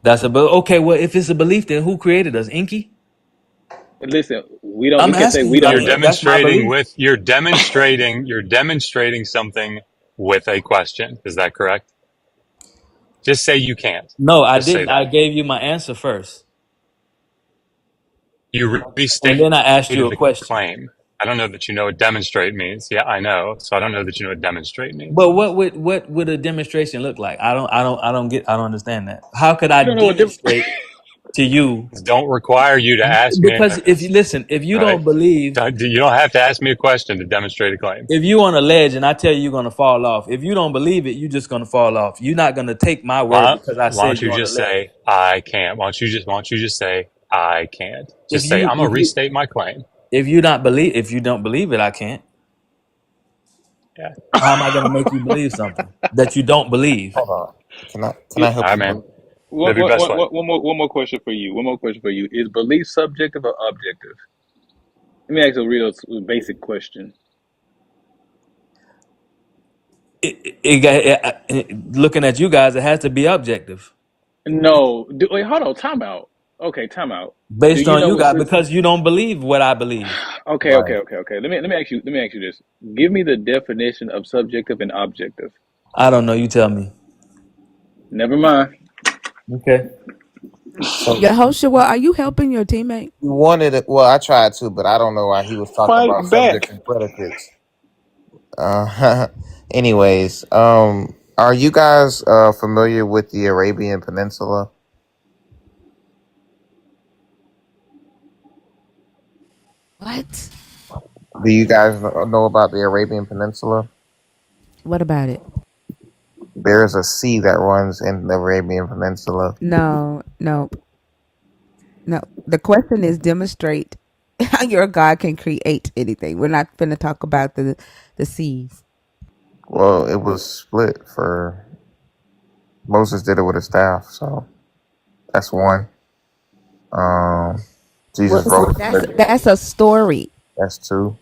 that's a okay. Well, if it's a belief, then who created us? Inky? And listen, we don't. I'm We can say asking we you. I don't You're mean, know. that's my demonstrating belief. with you're demonstrating something with a question. Is that correct? Just say you can't. No, I Just say didn't. I that. gave you my answer first, You and restated then I asked you a the question. claim. I don't know that you know what demonstrate means. Yeah, I know. So I don't know that you know what demonstrate means. But what would a demonstration look like? I don't understand that. How could I You don't know what. demonstrate to you? Don't require you to ask me. Because if you listen, if you Right? don't believe, You don't have to ask me a question to demonstrate a claim. if you on a ledge and I tell you you're gonna fall off, if you don't believe it, you're just gonna fall off. You're not gonna take my word because I Why said don't you you're on a just ledge. say I can't? Why don't you just say I can't? Just say I'm gonna restate my claim. If you don't believe it, I can't. Yeah. How am I gonna make you believe something that you don't believe? Hold on. Can I You, help All right, you man. believe? One, Live your one, best one, life. one more question for you. One more question for you. Is belief subjective or objective? Let me ask a real basic question. Looking at you guys, it has to be objective No. Wait, hold on. Time out. Okay, time out. Do based you on know you what? guys because you don't believe what I believe. Okay, okay, Right. okay, okay. Let me ask you. Let me ask you this. Give me the definition of subjective and objective. I don't know. You tell me. Never mind. Okay. So Yehoshua, are you helping your teammate? you wanted it. Well, I tried to, but I don't know why he was talking Fight about subjects back. and predicates. Anyways, are you guys familiar with the Arabian Peninsula? What? Do you guys know about the Arabian Peninsula? What about it? There's a sea that runs in the Arabian Peninsula. No, nope, no. The question is demonstrate how your God can create anything. We're not going to talk about the seas. Well, it was split for Moses did it with a staff, so that's one. Um, Jesus What was wrote. it? That's a story. That's two.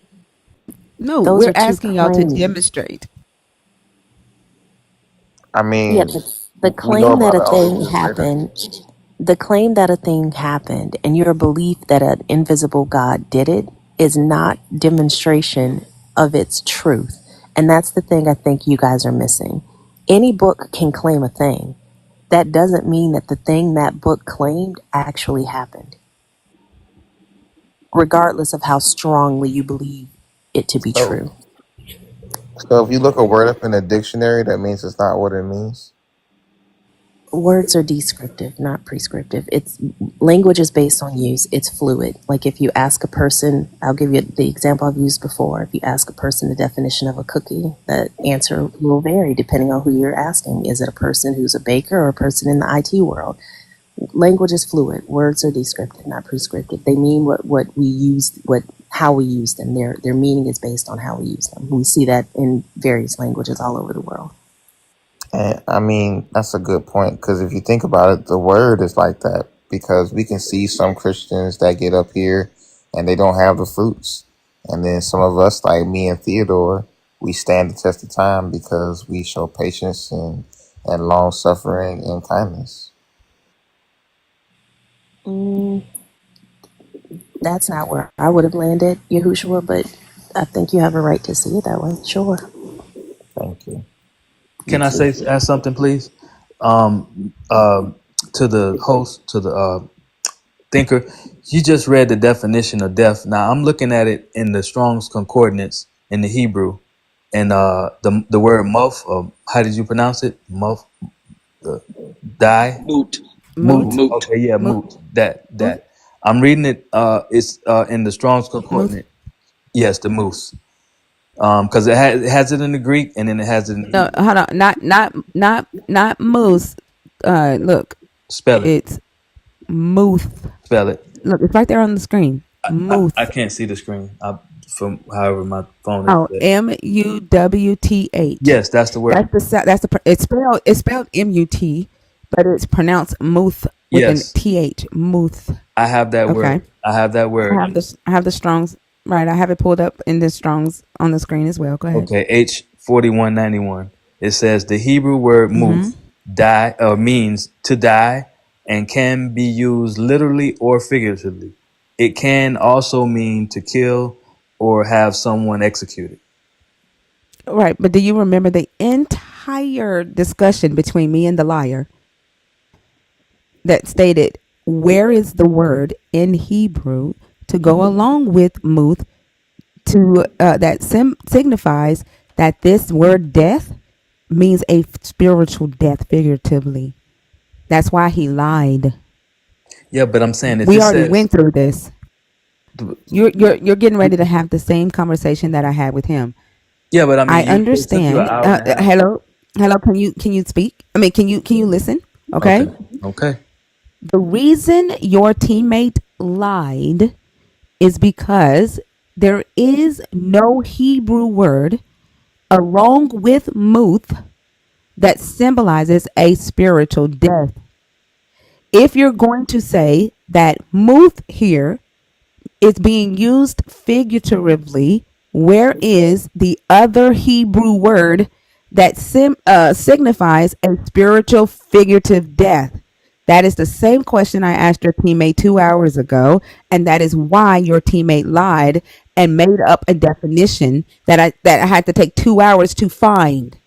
No, Those we're are two asking y'all to claims. demonstrate. I Yeah, mean, the we know claim that about a it all thing these years later. happened, the claim that a thing happened, and your belief that an invisible God did it is not demonstration of its truth. And that's the thing I think you guys are missing. Any book can claim a thing. That doesn't mean that the thing that book claimed actually happened, regardless of how strongly you believe it to be So, true. so if you look a word up in a dictionary, that means it's not what it means. Words are descriptive, not prescriptive. It's language is based on use. It's fluid. Like if you ask a person, I'll give you the example I've used before. If you ask a person the definition of a cookie, the answer will vary depending on who you're asking. Is it a person who's a baker or a person in the IT world? Language is fluid. Words are descriptive, not prescriptive. They mean what we use, what how we use them. Their meaning is based on how we use them. We see that in various languages all over the world. And I mean, that's a good point because if you think about it, the word is like that because we can see some Christians that get up here and they don't have the fruits. And then some of us, like me and Theodore, we stand the test of time because we show patience and long suffering and kindness. Mm, that's not where I would have landed, Yahushua, but I think you have a right to see it that way. Sure. Thank you. You Can I too. say ask something, please? To the host, to the thinker, you just read the definition of death. Now I'm looking at it in the Strong's Concordance in the Hebrew, and the word muff. How did you pronounce it? Muff. Die. Moot. Moot. Moot, Moot. Okay, yeah, moot, moot. That moot, that. I'm reading it. It's in the Strong's moot. Concordance. Yes, the moose. Because it has it in the Greek and then it has it in the No, Hebrew. hold on. Not moose. Look, Spell it. it's Muth. Spell it. Look, it's right there on the screen. I Muth. can't see the screen. From however my phone is Oh, set. Muwth. Yes, that's the word. That's it's spelled MUT, but it's pronounced Muth with an Yes, TH. Muth. I have that word. Okay. I have that word. I have the Strongs. Right. I have it pulled up in the Strongs on the screen as well. Go ahead. Okay, H4191. It says the Hebrew word Mm-hmm. muth die means to die and can be used literally or figuratively. It can also mean to kill or have someone executed. Right. But do you remember the entire discussion between me and the liar that stated where is the word in Hebrew to go along with Muth to that signifies that this word death means a spiritual death figuratively. That's why he lied. Yeah, but I'm saying if We it already says went through this. You're getting ready to have the same conversation that I had with him. yeah, but I I mean it took you an understand. hour and a half. Hello, hello. Can you speak? I mean, can you listen? Okay. Okay. Okay. The reason your teammate lied is because there is no Hebrew word along with muth that symbolizes a spiritual death. If you're going to say that muth here is being used figuratively, where is the other Hebrew word that signifies a spiritual figurative death? That is the same question I asked your teammate 2 hours ago, and that is why your teammate lied and made up a definition that I had to take 2 hours to find.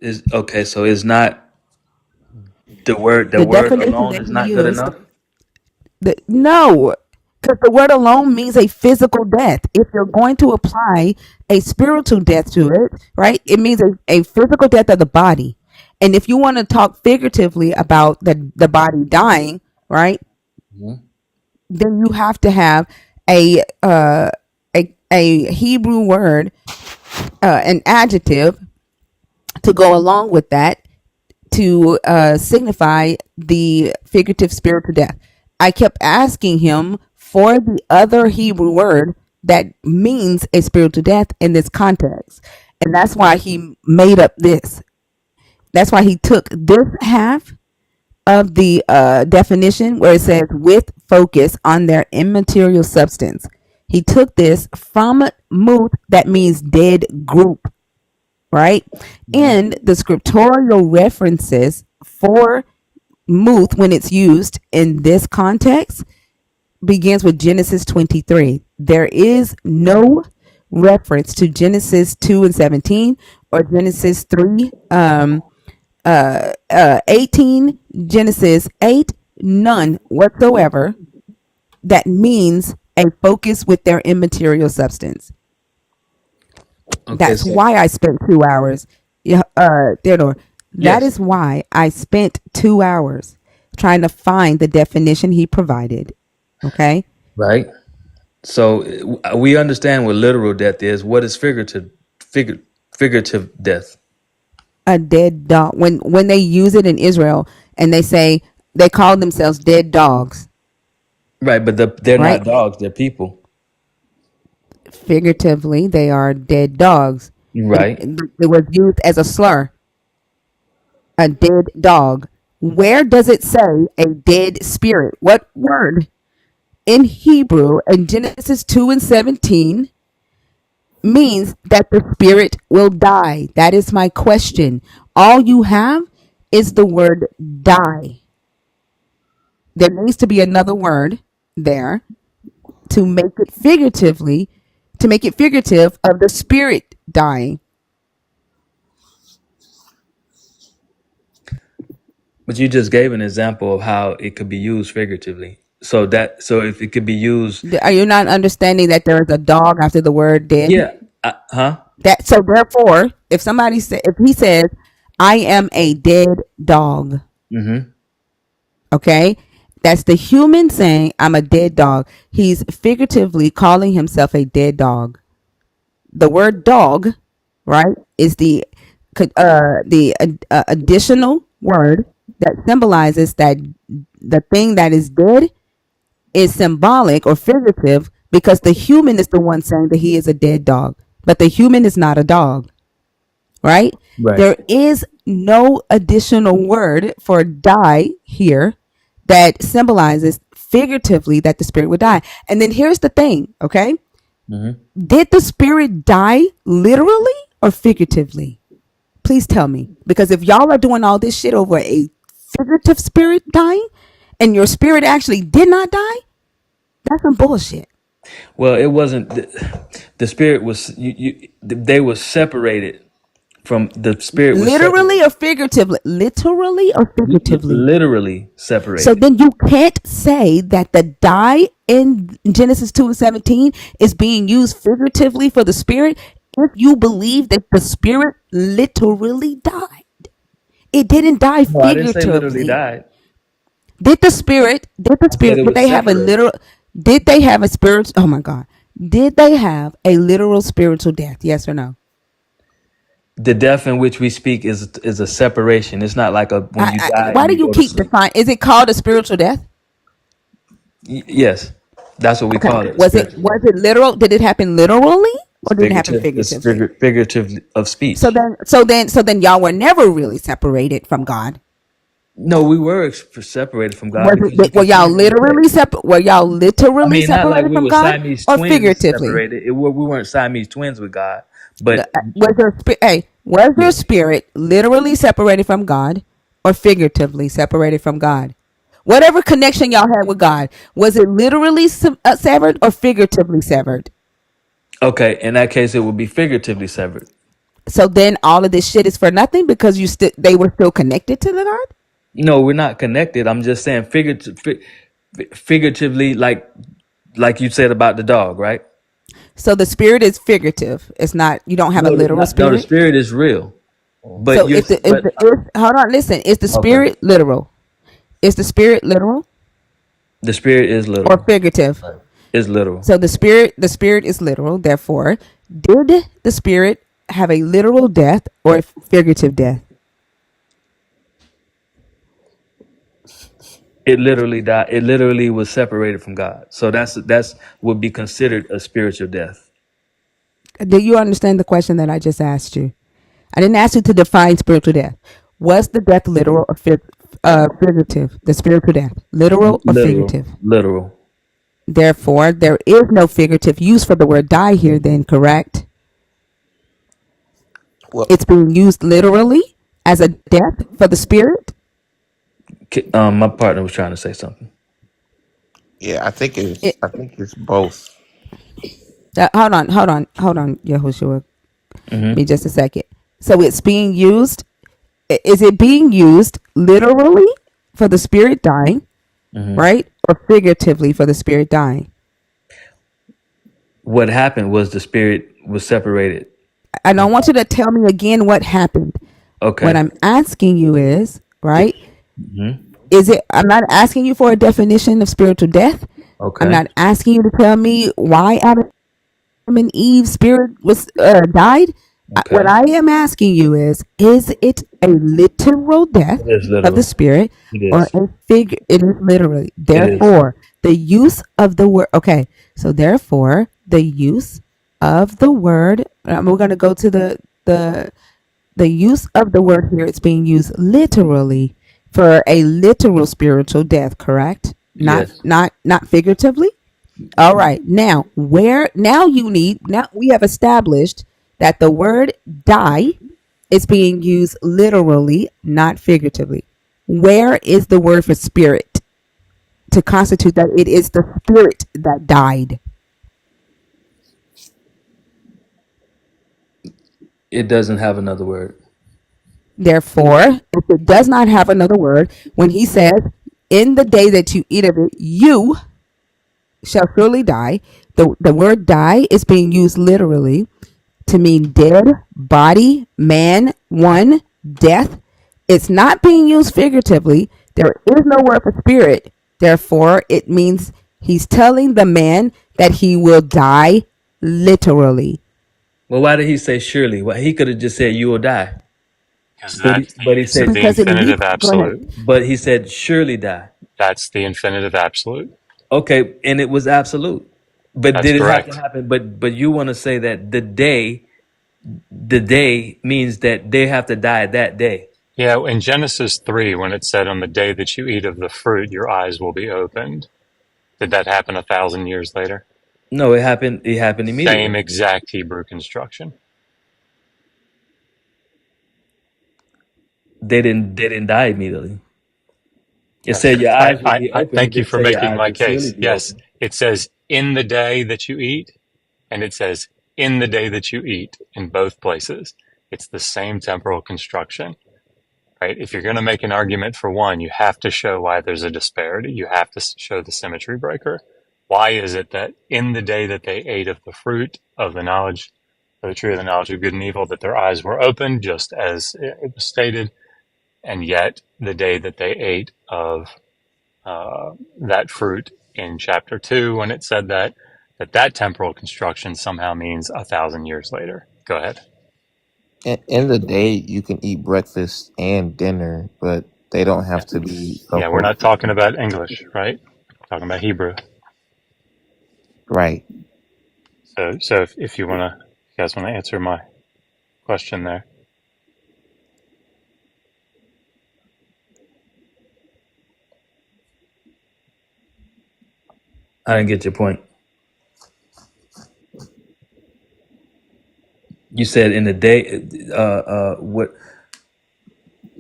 Is okay. So it's not the The word definition alone that is he not good used, enough. no, because the word alone means a physical death. If you're going to apply a spiritual death to it, right, it means a physical death of the body. And if you want to talk figuratively about the body dying, right, Mhm. then you have to have a a Hebrew word, an adjective to go along with that to signify the figurative spiritual death. I kept asking him for the other Hebrew word that means a spiritual death in this context. And that's why he made up this. That's why he took this half of the definition where it says with focus on their immaterial substance. He took this from muth, that means dead group, right? And the scriptural references for muth when it's used in this context begins with Genesis 23. There is no reference to Genesis 2 and 17 or Genesis 3 18, Genesis 8, none whatsoever that means a focus with their immaterial substance. Okay, That's so why I spent 2 hours. Yeah, Theodore, that yes, is why I spent 2 hours trying to find the definition he provided. Okay? right. So we understand what literal death is. What is figurative death? A dead dog. When they use it in Israel and they say they call themselves dead dogs, Right, but they're right? not dogs. They're people. Figuratively, they are dead dogs. Right. It was used as a slur. A dead dog. Where does it say a dead spirit? What word in Hebrew in Genesis 2 and 17 means that the spirit will die? That is my question. All you have is the word die. There needs to be another word there to make it figuratively, to make it figurative of the spirit dying. But you just gave an example of how it could be used figuratively. So if it could be used, Are you not understanding that there is a dog after the word dead? yeah, huh? That so therefore, if somebody say if he says, "I am a dead dog," Mm-hmm. okay, that's the human saying, "I'm a dead dog." He's figuratively calling himself a dead dog. The word "dog," right, is the additional word that symbolizes that the thing that is dead is symbolic or figurative because the human is the one saying that he is a dead dog, but the human is not a dog, right? Right. There is no additional word for die here that symbolizes figuratively that the spirit would die. And then here's the thing, okay? Mm-hmm. Did the spirit die literally or figuratively? Please tell me. Because if y'all are doing all this shit over a figurative spirit dying and your spirit actually did not die, that's some bullshit. Well, it wasn't. The spirit was. They were separated from the spirit was Literally or figuratively? Literally or figuratively? literally So separated. then you can't say that the die in Genesis 2 and 17 is being used figuratively for the spirit if you believe that the spirit literally died. It didn't die No, I didn't say literally figuratively. died. I said it Did was they have a separated. literal, did they have a spirit? Oh my God. Did they have a literal spiritual death? Yes or no? The death in which we speak is a separation. It's not like a when you die Why and do you you go to keep sleep. defining? Is it called a spiritual death? Yes, that's what we Okay. call it. Spiritual death. Was it literal? Did it happen literally or It's did it happen figurative. It's figuratively? figurative of So speech. then y'all were never really separated from God. No, we were separated from God Was because you it, can were see y'all it in the literally text. were y'all I literally mean, not like separated we from were God Siamese or twins figuratively? separated. We weren't Siamese twins with God, but Was your was yeah. your spirit literally separated from God or figuratively separated from God? Whatever connection y'all had with God, was it literally severed or figuratively severed? Okay, in that case, it would be figuratively severed. So then all of this shit is for nothing because they were still connected to the God. No, we're not connected. I'm just saying figuratively, like you said about the dog, right? So the spirit is figurative. It's not. You don't have a No, literal no, the spirit. spirit is real, but So you're but hold on, listen. Is the okay. spirit literal? Is the spirit literal The spirit is or literal. figurative? Is literal. So the spirit is literal. Therefore, did the spirit have a literal death or a figurative death? It literally died. It literally was separated from God. So that's would be considered a spiritual death. Do you understand the question that I just asked you? I didn't ask you to define spiritual death. Was the death literal or figurative? The spiritual death, literal or Literal. figurative? Literal. Therefore, there is no figurative use for the word die here. Then, correct? Well, It's being used literally as a death for the spirit. My partner was trying to say something. yeah, It, I think it's both. hold on, Yahushua. Give me Hmm. just a second. So it's being used. Is it being used literally for the spirit dying, Hmm. right, or figuratively for the spirit dying? What happened was the spirit was separated. I don't want you to tell me again what happened. What Okay. I'm asking you is, Yeah. right? Hmm. Is it? I'm not asking you for a definition of spiritual death. I'm Okay. not asking you to tell me why Adam and Eve's spirit was died. What Okay. I am asking you is it a literal death It is of the literal. spirit It or is. a figure? It is literally. It is. Therefore, the use of the word. Okay, so therefore, the use of the word. We're going to go to the use of the word here. It's being used literally for a literal spiritual death. Correct? Not Yes. not not figuratively. All right. Now we have established that the word die is being used literally, not figuratively. Where is the word for spirit to constitute that it is the spirit that died? It doesn't have another word. Therefore, if it does not have another word, when he says, in the day that you eat of it, you shall surely die, the word die is being used literally to mean dead, body, man, one, death. It's not being used figuratively. There is no word for spirit. Therefore, it means he's telling the man that he will die literally. Well, why did he say surely? Well, he could have just said you will die. Because But that's he, the but he use of said the Because it leads, infinitive go ahead. absolute. but he said surely die. That's the infinitive absolute. Okay, and it was absolute. But That's did it have to correct. happen? But you want to say that the day means that they have to die that day. Yeah, in Genesis 3, when it said, on the day that you eat of the fruit, your eyes will be opened, did that happen 1,000 years later? No, it happened Same immediately. exact Hebrew construction. They didn't die immediately. It Yes. said your I, eyes will I, be I open. It thank you didn't for say your making eyes my will surely case. be Yes. open. It says, in the day that you eat, and it says, in the day that you eat, in both places. It's the same temporal construction, right? If you're going to make an argument for one, you have to show why there's a disparity. You have to show the symmetry breaker. Why is it that in the day that they ate of the fruit of the knowledge, of the tree of the knowledge of good and evil, that their eyes were opened, just as it was stated, and yet the day that they ate of that fruit in chapter 2, when it said that temporal construction somehow means 1,000 years later. Go ahead. In the day, you can eat breakfast and dinner, but they don't Yeah, have to be yeah, we're not so-called talking about English, right? We're talking about Hebrew. right. So if you wanna, you guys want to answer my question there. I didn't get your point. You said in the day, what?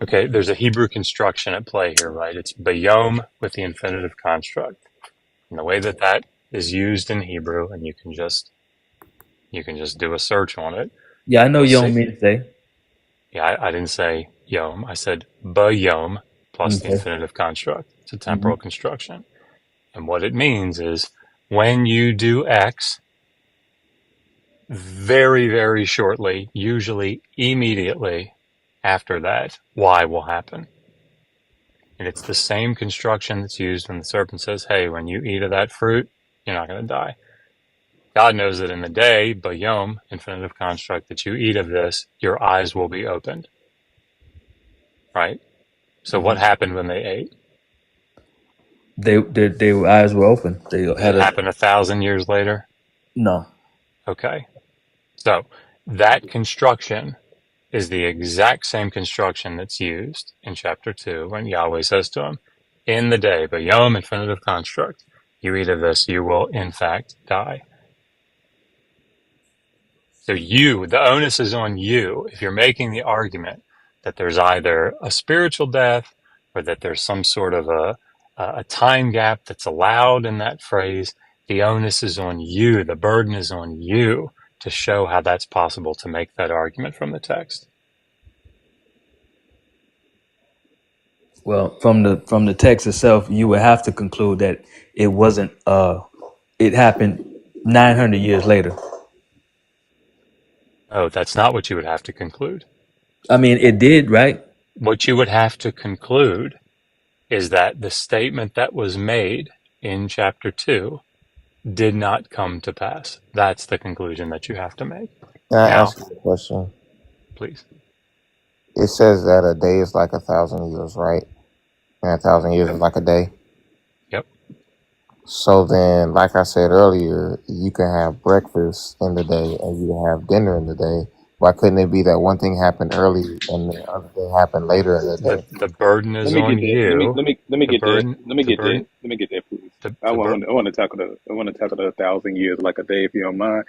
Okay, there's a Hebrew construction at play here, right? It's bayom with the infinitive construct. And the way that that is used in Hebrew, and you can just do a search on it, Yeah, I know you'll you don't see. mean to say. Yeah, I didn't say yom. I said bayom plus the Okay. infinitive construct. It's a Hmm. temporal construction. And what it means is when you do X, very, very shortly, usually immediately after that, Y will happen. And it's the same construction that's used when the serpent says, hey, when you eat of that fruit, you're not going to die. God knows that in the day, bayom, infinitive construct, that you eat of this, your eyes will be opened. Right? So what happened when they ate? Their eyes were open. They Did had it a happen 1,000 years later? no. Okay. So that construction is the exact same construction that's used in chapter 2 when Yahweh says to him, in the day, bayom, infinitive construct, you eat of this, you will in fact die. So the onus is on you if you're making the argument that there's either a spiritual death or that there's some sort of a time gap that's allowed in that phrase. The onus is on you. The burden is on you to show how that's possible to make that argument from the text. Well, from the text itself, you would have to conclude that it wasn't. It happened 900 years later. Oh, that's not what you would have to conclude. I mean, it did, right? What you would have to conclude is that the statement that was made in chapter 2 did not come to pass. That's the conclusion that you have to make. Can I Now, ask you a question? please. It says that a day is like 1,000 years, right? And 1,000 years is Yep. like a day. Yep. So then, like I said earlier, you can have breakfast in the day and you can have dinner in the day. Why couldn't it be that one thing happened early and the other thing happened later in the day? The burden Let is me on get that. Let me you. let me let me The get that. burden, Let me the get that. burden, Let me get that, please. the, I the burden. want I want to tackle the 1,000 years like a day, if you don't mind.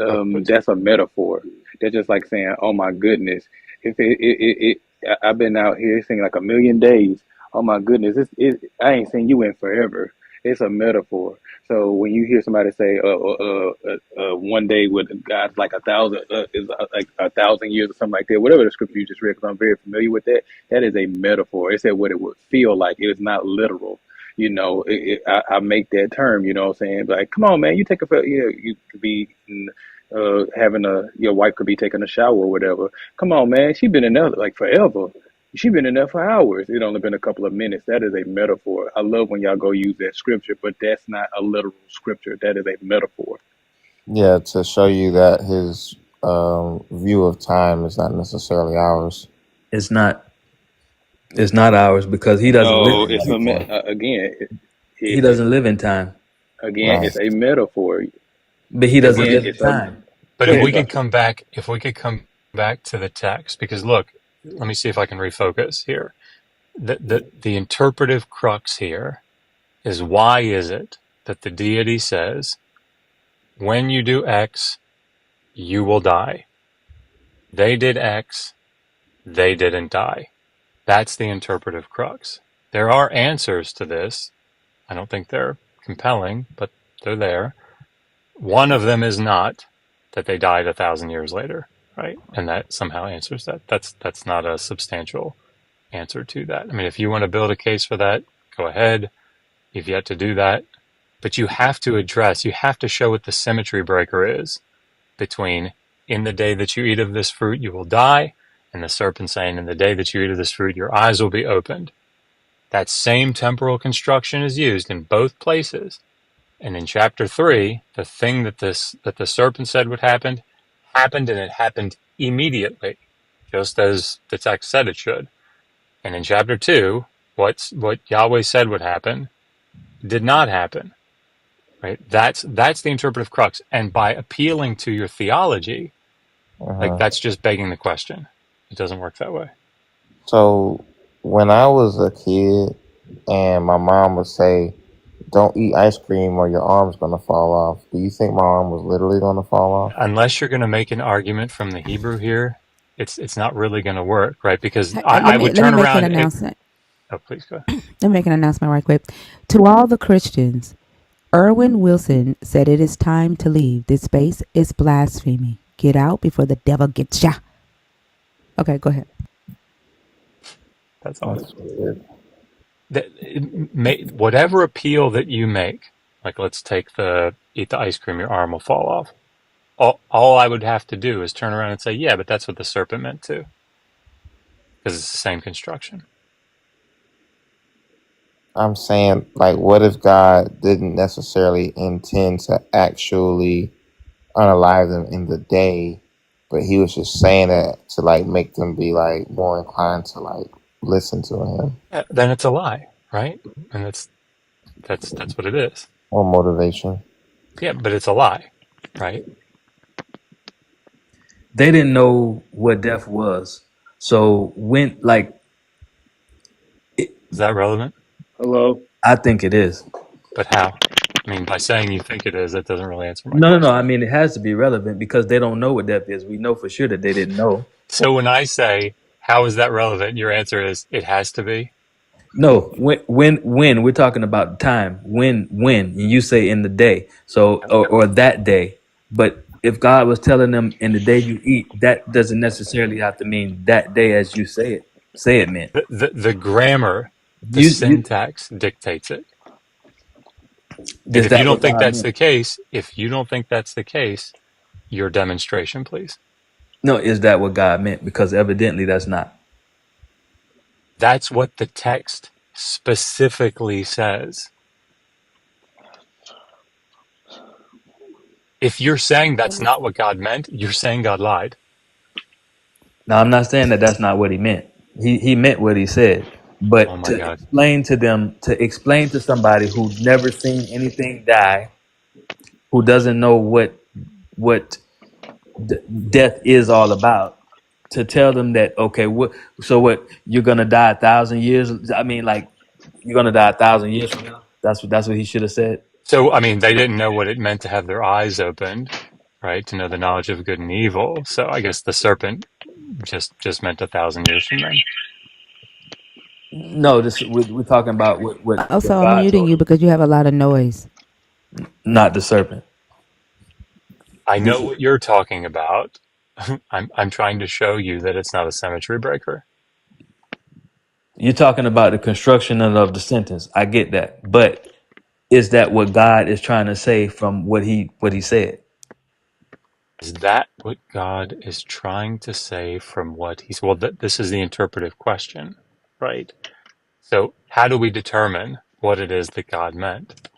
Oh, please. That's a metaphor. That's just like saying, "Oh my goodness." If I've been out here seeing like a million days. Oh my goodness, I ain't seen you in forever. It's a metaphor. So when you hear somebody say, one day with God's like 1,000 is like 1,000 years or something like that, whatever the scripture you just read, because I'm very familiar with that. That is a metaphor. It said what it would feel like. It is not literal. I make that term. You know what I'm saying? Like, come on, man, you take a, you could be your wife could be taking a shower or whatever. Come on, man, she been in there like forever. She been in there for hours. It only been a couple of minutes. That is a metaphor. I love when y'all go use that scripture, but that's not a literal scripture. That is a metaphor. Yeah, to show you that his view of time is not necessarily ours. It's not. It's not ours because he doesn't live No, in it's that time. again. He doesn't live in time. Again, Right. it's a metaphor. But he doesn't Again, live in it's a. time. But Go if ahead, we could Doctor. come back, to the text, because look, let me see if I can refocus here. The interpretive crux here is why is it that the deity says, when you do X, you will die. They did X, they didn't die. That's the interpretive crux. There are answers to this. I don't think they're compelling, but they're there. One of them is not that they died 1,000 years later, right? And that somehow answers that. That's not a substantial answer to that. I mean, if you want to build a case for that, go ahead. You've yet to do that. But you have to show what the symmetry breaker is between in the day that you eat of this fruit, you will die, and the serpent saying, in the day that you eat of this fruit, your eyes will be opened. That same temporal construction is used in both places. And in chapter 3, the thing that the serpent said would happen happened, and it happened immediately, just as the text said it should. And in chapter 2, what Yahweh said would happen did not happen. Right? That's the interpretive crux. And by appealing to your theology, like that's just begging the question. It doesn't work that way. So when I was a kid, and my mom would say don't eat ice cream or your arm's gonna fall off. Do you think my arm was literally gonna fall off? Unless you're going to make an argument from the Hebrew here, it's not really going to work, right? Because Let I me would let me turn make an around and announcement. oh, please go. Let me make an announcement right quick. To all the Christians, Erwin Wilson said it is time to leave. This space is blasphemy. Get out before the devil gets ya. Okay, go ahead. That's all. That's weird. Whatever appeal that you make, like let's take the eat the ice cream, your arm will fall off. All I would have to do is turn around and say, yeah, but that's what the serpent meant too, because it's the same construction. I'm saying, like, what if God didn't necessarily intend to actually unalive them in the day, but he was just saying that to like make them be like more inclined to like listen to him? Then it's a lie, right? And that's what it is. Or motivation. Yeah, but it's a lie, right? They didn't know what death was. So when, like, Is that relevant? Hello. I think it is. But how? I mean, by saying you think it is, that doesn't really answer my No. I question. mean, it has to be relevant because they don't know what death is. We know for sure that they didn't know. So when I say, how is that relevant? Your answer is, it has to be. No, when we're talking about time, when, and you say in the day, so or that day. But if God was telling them in the day you eat, that doesn't necessarily have to mean that day as you say it meant. The grammar, the You syntax dictates it. And is if you that don't what think God that's meant? the case, your demonstration, please. No, is that what God meant? Because evidently that's not. That's what the text specifically says. If you're saying that's not what God meant, you're saying God lied. Now I'm not saying that that's not what he meant. He meant what he said. Oh But my God. to explain to somebody who never seen anything die, who doesn't know what death is all about, to tell them that okay, what you're gonna die 1,000 years. I mean, like you're gonna die 1,000 years from now. That's what he should have said. So, I mean, they didn't know what it meant to have their eyes opened, right? To know the knowledge of good and evil. So I guess the serpent just meant 1,000 years from then. No, this we're talking about Also, what I'm God muting told you him, because you have a lot of noise. not the serpent. I know what you're talking about. I'm trying to show you that it's not a symmetry breaker. You're talking about the construction of the sentence. I get that, but is that what God is trying to say from what he said? Is that what God is trying to say from what he's, well, this is the interpretive question, right? So how do we determine what it is that God meant? I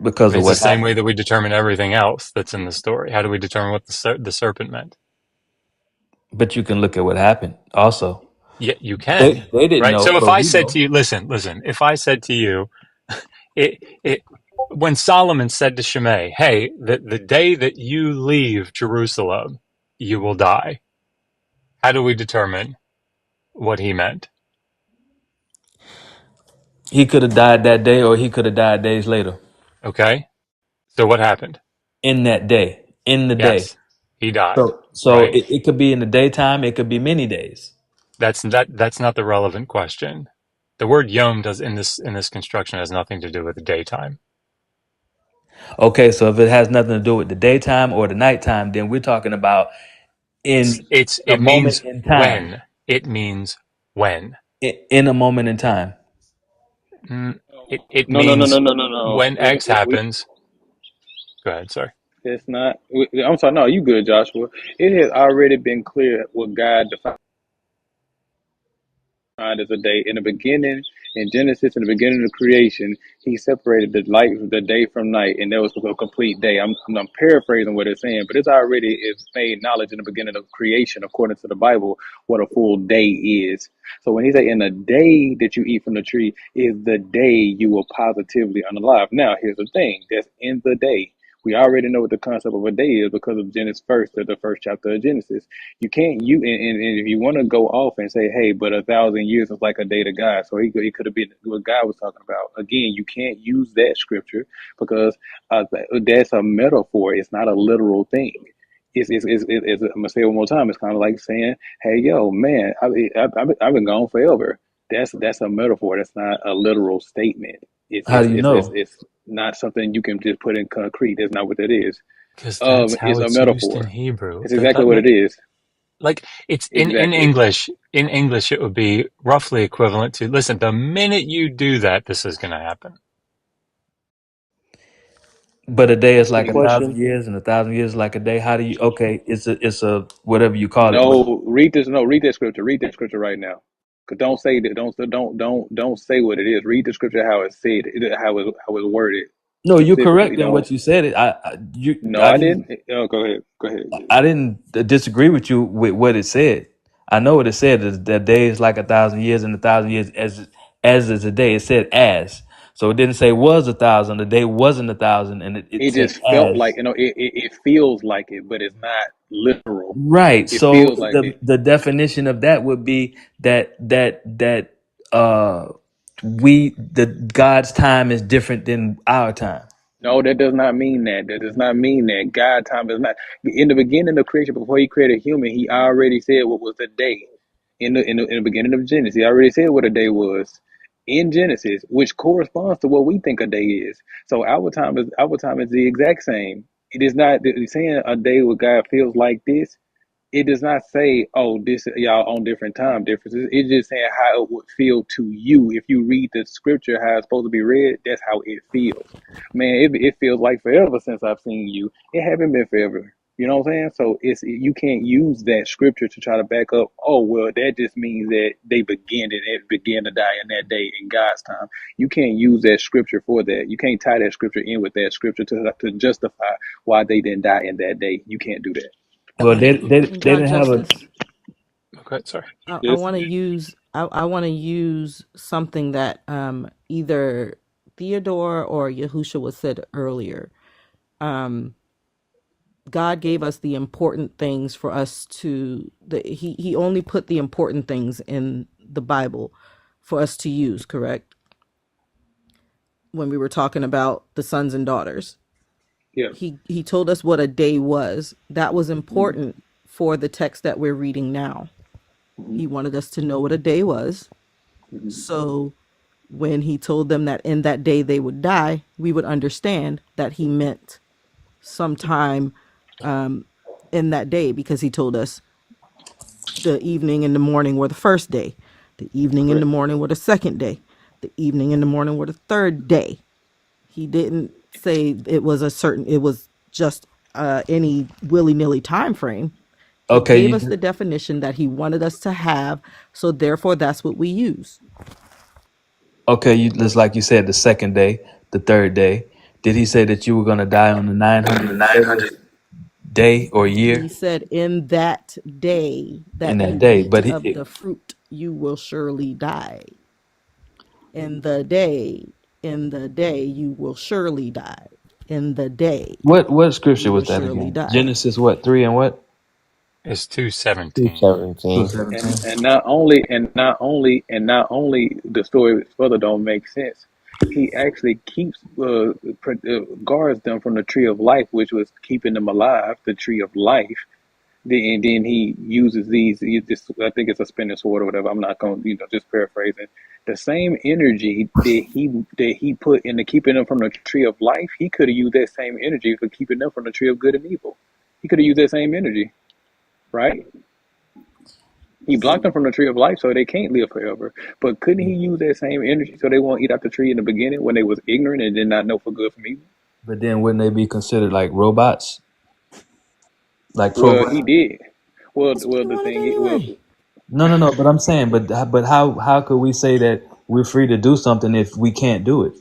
Because mean, of it's the what same way happened. that we determine everything else that's in the story. How do we determine what the serpent meant? But you can look at what happened also. Yeah, you They can, they didn't right? know, So if but I we said know. to you, listen, if I said to you, it when Solomon said to Shimei, hey, the day that you leave Jerusalem, you will die. How do we determine what he meant? He could have died that day or he could have died days later. Okay. So what happened? In that day. In the day. Yes, he died, So right? it could be in the daytime, it could be many days. That's not the relevant question. The word yom does in this construction has nothing to do with the daytime. Okay, so if it has nothing to do with the daytime or the nighttime, then we're talking about in a It moment means in time. when. It means when. In a moment in time. Mm, it No, no, no, means no, no, no, no. when X happens. Go ahead, sorry. It's not. I'm sorry. No, you good, Joshua. It has already been clear what God defined as a day. In the beginning, in Genesis, in the beginning of creation, He separated the light, the day from night, and there was a complete day. I'm paraphrasing what it's saying, but it's already is made knowledge in the beginning of creation, according to the Bible, what a full day is. So when He say, "In the day that you eat from the tree," is the day you will positively unalive. Now, here's the thing: that's in the day. We already know what the concept of a day is because of Genesis first, the first chapter of Genesis. You can't and if you want to go off and say, hey, but 1,000 years is like a day to God, so he could have been what God was talking about. Again, you can't use that scripture because that's a metaphor. It's not a literal thing. I'm gonna say it one more time. It's kind of like saying, "Hey, yo, man, I've been gone forever." That's a metaphor. That's not a literal statement. It's How it's do you it's it's, know? it's not something you can just put in concrete. That's not what that is. Because that's how It's a it's used in metaphor. Hebrew. It's exactly what Like, it is. like it's in Exactly. English. In English, it would be roughly equivalent to, listen, the minute you do that, this is going to happen. But a day is like a thousand Question. years, and a thousand years is like a day. How do you? Okay, it's a whatever you call it. But No, read this. No, read that scripture. Read that scripture right now. Cause don't say that. Don't say what it is. Read the scripture how it's said. How it's worded no, you're specifically. correct in Don't. what you said. No, I I didn't didn't. Oh, go ahead. Go ahead. I didn't disagree with you with what it said. I know what it said. That day is like a thousand years, and a thousand years as is a day. It said as. So it didn't say was 1,000. The day wasn't 1,000, and it It said just felt like as. it feels like it, but it's not literal. Right. It So feels like it. the definition of that would be that uh the God's time is different than our time. No, that does not mean that. That does not mean that. God time is not in the beginning of creation. Before He created human, He already said what was the day. In the beginning of Genesis, He already said what a day was in Genesis, which corresponds to what we think a day is. So our time is the exact same. It is not saying a day with God feels like this. It does not say, oh, this y'all on different time differences. It's just saying how it would feel to you. If you read the scripture how it's supposed to be read, that's how it feels. Man, it feels like forever since I've seen you. It haven't been forever. You know what I'm saying? So you can't use that scripture to try to back up, oh well, that just means that they began to die in that day in God's time. You can't use that scripture for that. You can't tie that scripture in with that scripture to justify why they didn't die in that day. You can't do that. Well, And they God didn't have a. Justice. Okay, sorry. I Yes. want to use I want to use something that either Theodore or Yahushua said earlier. Um, God gave us the important things for us to he only put the important things in the Bible for us to use, correct? When we were talking about the sons and daughters. Yeah. He told us what a day was. That was Mhm. important for the text that we're reading now. Mhm. He wanted us to know what a day was. Mhm. So when he told them that in that day they would die, we would understand that he meant sometime in that day, because he told us the evening and the morning were the first day, the evening and the Correct. morning were the second day, the evening and the morning were the third day. He didn't say it was just any willy-nilly time frame. He Okay, gave us the definition that he wanted us to have, so therefore that's what we use. okay. Just like you said, the second day, the third day. Did he say that you were going to die on the 930th day or He year said, in that day in that that you day? eat But of the fruit, you will surely die. In the day, in the day, you will surely die. In the day, what you scripture will was that surely again? die. Genesis what 3 and what It's Two 2:17. seventeen. 2:17. And not only the story further don't make sense. He actually keeps guards them from the tree of life, which was keeping them alive. The tree of life. And then he uses these. I think it's a spinning sword or whatever. I'm not going, just paraphrasing. The same energy that he put into keeping them from the tree of life, he could have used that same energy for keeping them from the tree of good and evil. He could have used that same energy, right? He blocked them from the tree of life so they can't live forever. But couldn't he use that same energy so they won't eat out the tree in the beginning when they was ignorant and did not know for good from evil? But then wouldn't they be considered like robots, like Well, he program? did. Well, That's what well, he the wanted thing, well, anyway. No. But I'm saying, but how could we say that we're free to do something if we can't do it?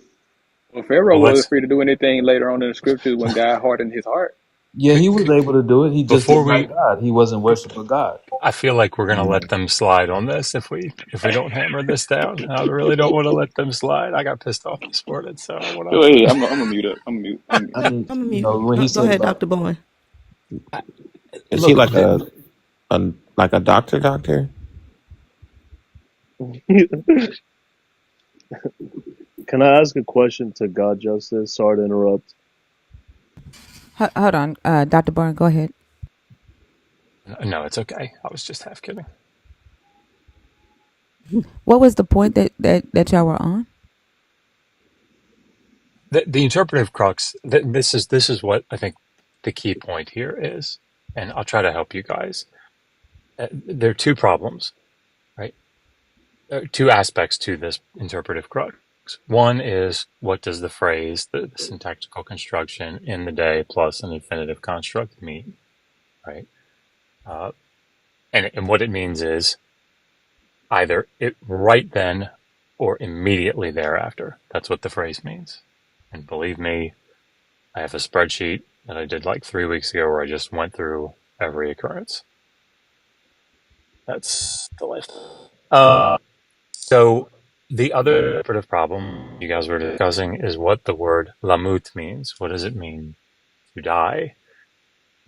well, Pharaoh Well, wasn't let's free to do anything later on in the scriptures when God hardened his heart. Yeah, he was able to do it. He just Before didn't like we, God. He wasn't worshiping God. I feel like we're gonna let them slide on this if we don't hammer this down. I really don't want to let them slide. I got pissed off this morning, so I want Go ahead. I'm gonna mute up. I'm gonna mute. I'm I mute. mean, I'm a you mute. know, when he Go said ahead, about Dr. Bowen. Is he look, like a doctor? Doctor? Can I ask a question to God Justice? Sorry to interrupt. Hold on, Dr. Bourne, go ahead. no, it's okay. I was just half kidding. What was the point that y'all were on? The interpretive crux. This is what I think the key point here is, and I'll try to help you guys. There are two problems, right? Two aspects to this interpretive crux. One is, what does the phrase, the syntactical construction, in the day plus an infinitive construct mean, right? And what it means is either it right then or immediately thereafter. That's what the phrase means. And believe me, I have a spreadsheet that I did like 3 weeks ago where I just went through every occurrence. That's the list. So the other interpretive problem you guys were discussing is what the word lamut means. What does it mean to die?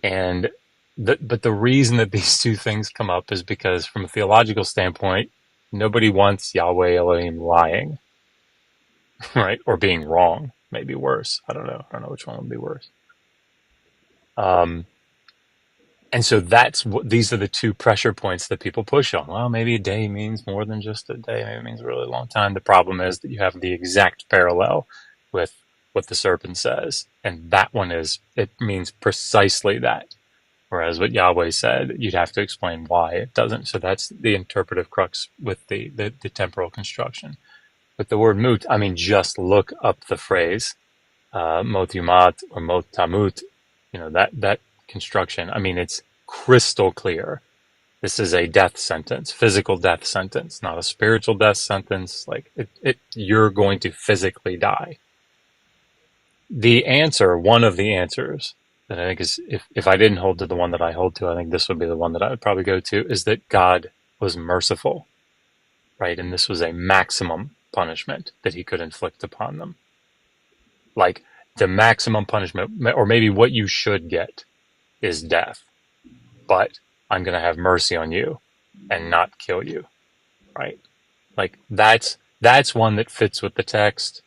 And but the reason that these two things come up is because from a theological standpoint, nobody wants Yahweh Elohim lying, right? Or being wrong, maybe worse. I don't know. I don't know which one would be worse. And so that's what these are the two pressure points that people push on. Well, maybe a day means more than just a day. Maybe it means a really long time. The problem is that you have the exact parallel with what the serpent says. And that one it means precisely that. Whereas what Yahweh said, you'd have to explain why it doesn't. So that's the interpretive crux with the temporal construction. With the word mut, I mean, just look up the phrase, mot yumat or mot tamut, that construction. I mean, it's crystal clear. This is a death sentence, physical death sentence, not a spiritual death sentence. Like you're going to physically die. The answer, one of the answers that I think is, if I didn't hold to the one that I hold to, I think this would be the one that I would probably go to, is that God was merciful, right? And this was a maximum punishment that he could inflict upon them. Like the maximum punishment, or maybe what you should get is death, but I'm going to have mercy on you and not kill you, right? Like that's one that fits with the text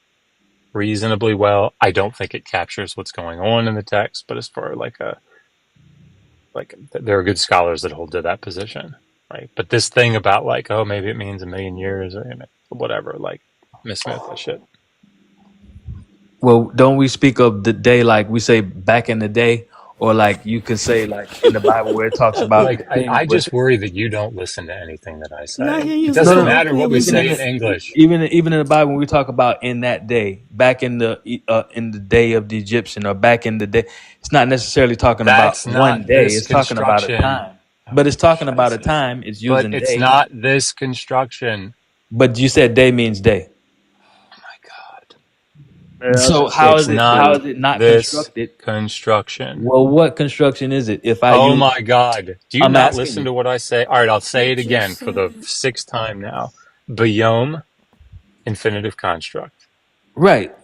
reasonably well. I don't think it captures what's going on in the text, but as far there are good scholars that hold to that position, right? But this thing about like, oh, maybe it means a million years or whatever, like Miss Smith, that shit. well, don't we speak of the day like we say back in the day, or like you could say like in the Bible where it talks about Like the things I with just worry that you don't listen to anything that I Not say. hear It you no, doesn't no, so no. matter what we clearly, Even in say in the, sis. English. even in the Bible when we talk about in that day, back in the day of the Egyptian, or back in the day, it's not necessarily talking about That's one not day. this It's talking about a construction. time. Oh, But it's talking about a scheiße. time. It's But using it's day. not this construction. But you said day means day. My God. May I ask So a It's question how not to is it not this constructed? construction. Well, what construction is it? If I Oh use, my God. Do you I'm not asking listen you. to what I say? All right, I'll say it What you again for the said. sixth time now. Biome, infinitive construct. Right.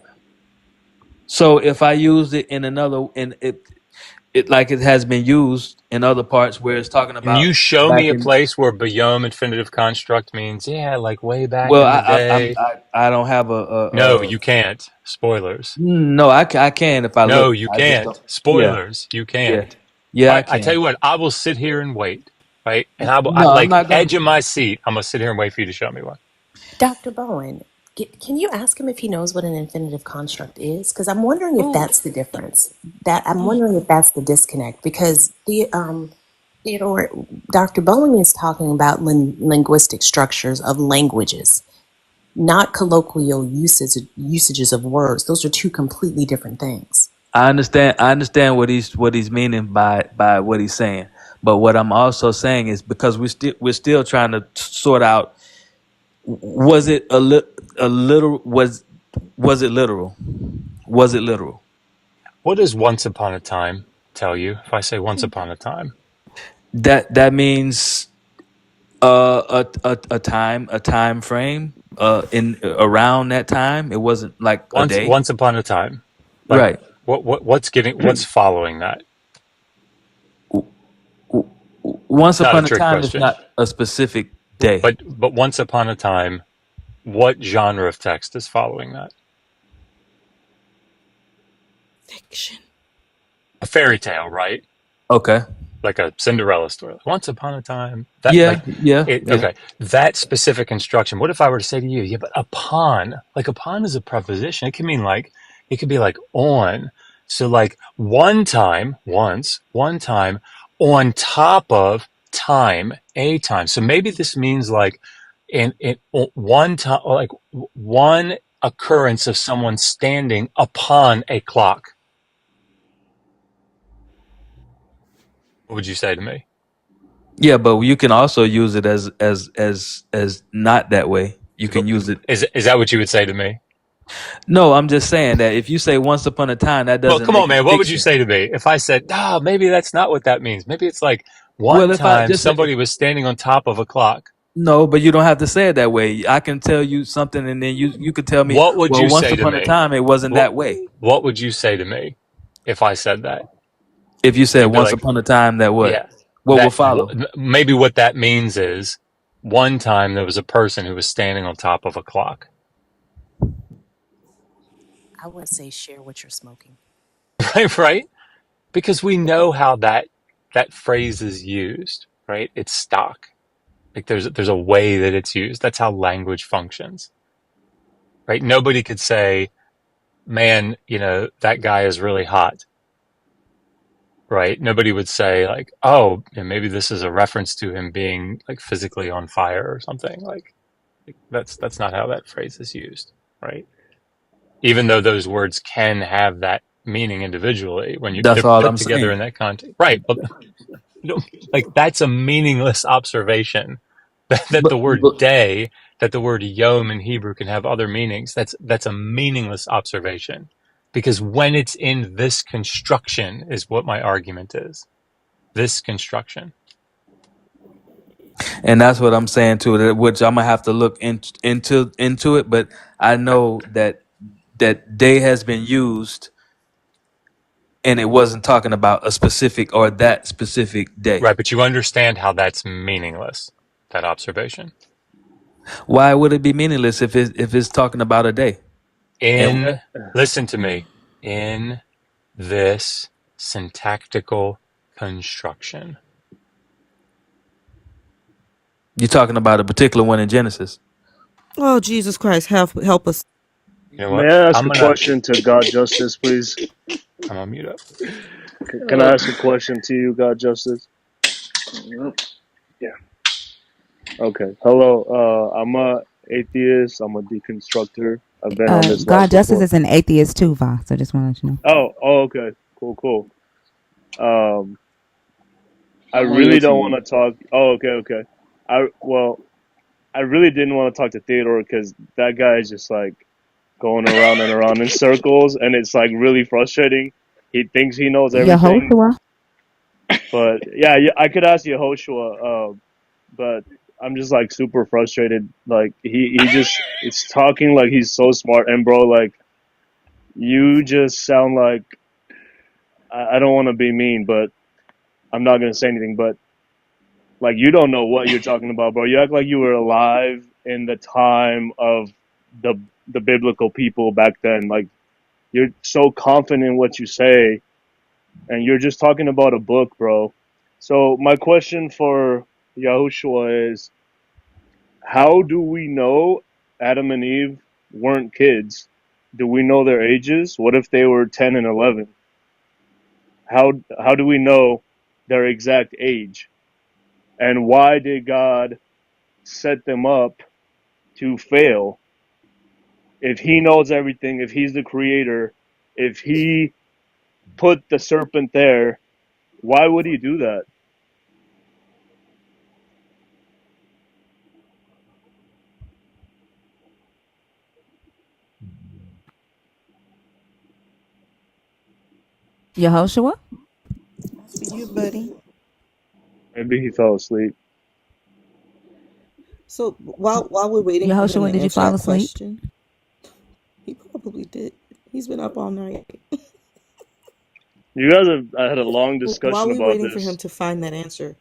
So if I use it in another, in it like it has been used in other parts where it's talking Can about you show back me a in. place where biome infinitive construct means, yeah, like way back Well, in the day? I don't have No, you can't. Spoilers. no, I can if I No, look. you I just don't. can't. Yeah, Spoilers. You yeah, can't. yeah. All I right, I tell can. you what, I will sit here and wait, right? And No, I'm like not gonna. edge of my seat, I'm gonna sit here and wait for you to show me one. Dr. Bowen, can you ask him if he knows what an infinitive construct is? Because I'm wondering if Oh, that's the difference. That I'm wondering if that's the disconnect. Because Theodore, Dr. Bowen is talking about linguistic structures of languages, not colloquial usages of words. Those are two completely different things. I understand. I understand what he's meaning by what he's saying. But what I'm also saying is because we're still trying to sort out, was it a little was it literal? Was it literal? What is once upon a time? tell you if I say once upon a time. That means a time frame in around that time. It wasn't like a day. Once upon a time. Like Right. what's following that? Once Not a upon a trick time is question. not a specific day. But once upon a time, what genre of text is following that? Fiction. A fairy tale, right? Okay. Like a Cinderella story. Once upon a time, that Yeah, like yeah, it. yeah. Okay, that specific construction. What if I were to say to you, yeah, but upon, like upon is a preposition. It can mean like it could be like on. So like one time, once, one time, on top of time, a time. So maybe this means like in one time, like one occurrence of someone standing upon a clock. What would you say to me? Yeah, but you can also use it as not that way. You can use it. Is that what you would say to me? No, I'm just saying that if you say once upon a time, that Well, doesn't come make on, it man. What would you fiction. say to me if I said, "Ah, maybe that's not what that means. Maybe it's like Well, one if I time just somebody was standing on top of a clock." no, but you don't have to say it that way. I can tell you something, and then you could tell me, What would well, you once say to upon a me? time, it wasn't What that way. What would you say to me if I said that? If you said You'd be once like, upon a time, that what? "Yeah, What will follow? maybe what that means is one time there was a person who was standing on top of a clock." I would say share what you're smoking. Right, right? Because we know how that phrase is used, right? It's stock. Like there's a way that it's used. That's how language functions, right? Nobody could say, "Man, that guy is really hot," right? Nobody would say like, "Oh, maybe this is a reference to him being like physically on fire or something." Like that's not how that phrase is used, right? Even though those words can have that meaning individually when That's they're all put I'm together saying. in that context, right? But like that's a meaningless observation. That the word But day, that the word yom in Hebrew can have other meanings. That's a meaningless observation, because when it's in this construction is what my argument is. This construction, and that's what I'm saying too. Which I'm gonna have to look into it. But I know that day has been used, and it wasn't talking about a specific or that specific day. right? But you understand how that's meaningless. That observation. Why would it be meaningless if it's talking about a day? And Listen to me. In this syntactical construction. you're talking about a particular one in Genesis. Oh, Jesus Christ, help us. You know May what? I ask a question to God Justice, please? I'm gonna mute up. Can I ask a question to you, God Justice? Yeah. Okay. Hello. I'm a atheist. I'm a deconstructor. I've been on this live God Justice before. is an atheist too, Va. So just want to let you know. Oh, okay. Cool, cool. Um, I I'm on really your don't want team. to talk. Oh, okay, okay. I really didn't want to talk to Theodore because that guy is just like going around and around in circles, and it's like really frustrating. He thinks he knows everything, Yehoshua. but yeah, I could ask Yehoshua, but I'm just like super frustrated. Like he just it's talking like he's so smart, and bro, like you just sound like I don't want to be mean, but I'm not gonna say anything, but like you don't know what you're talking about, bro. You act like you were alive in the time of the the biblical people back then. Like you're so confident in what you say, and you're just talking about a book, bro. So my question for Yahushua is, how do we know Adam and Eve weren't kids? Do we know their ages? What if they were 10 and 11? How do we know their exact age? And why did God set them up to fail? If he knows everything, if he's the creator, if he put the serpent there, why would he do that? Yehoshua. buddy? Maybe he fell asleep. So while we're waiting for him Yehoshua, to did you answer fall that asleep? question, he probably did. He's been up all night. You guys have had a long While discussion we're about waiting for him this. to find that answer,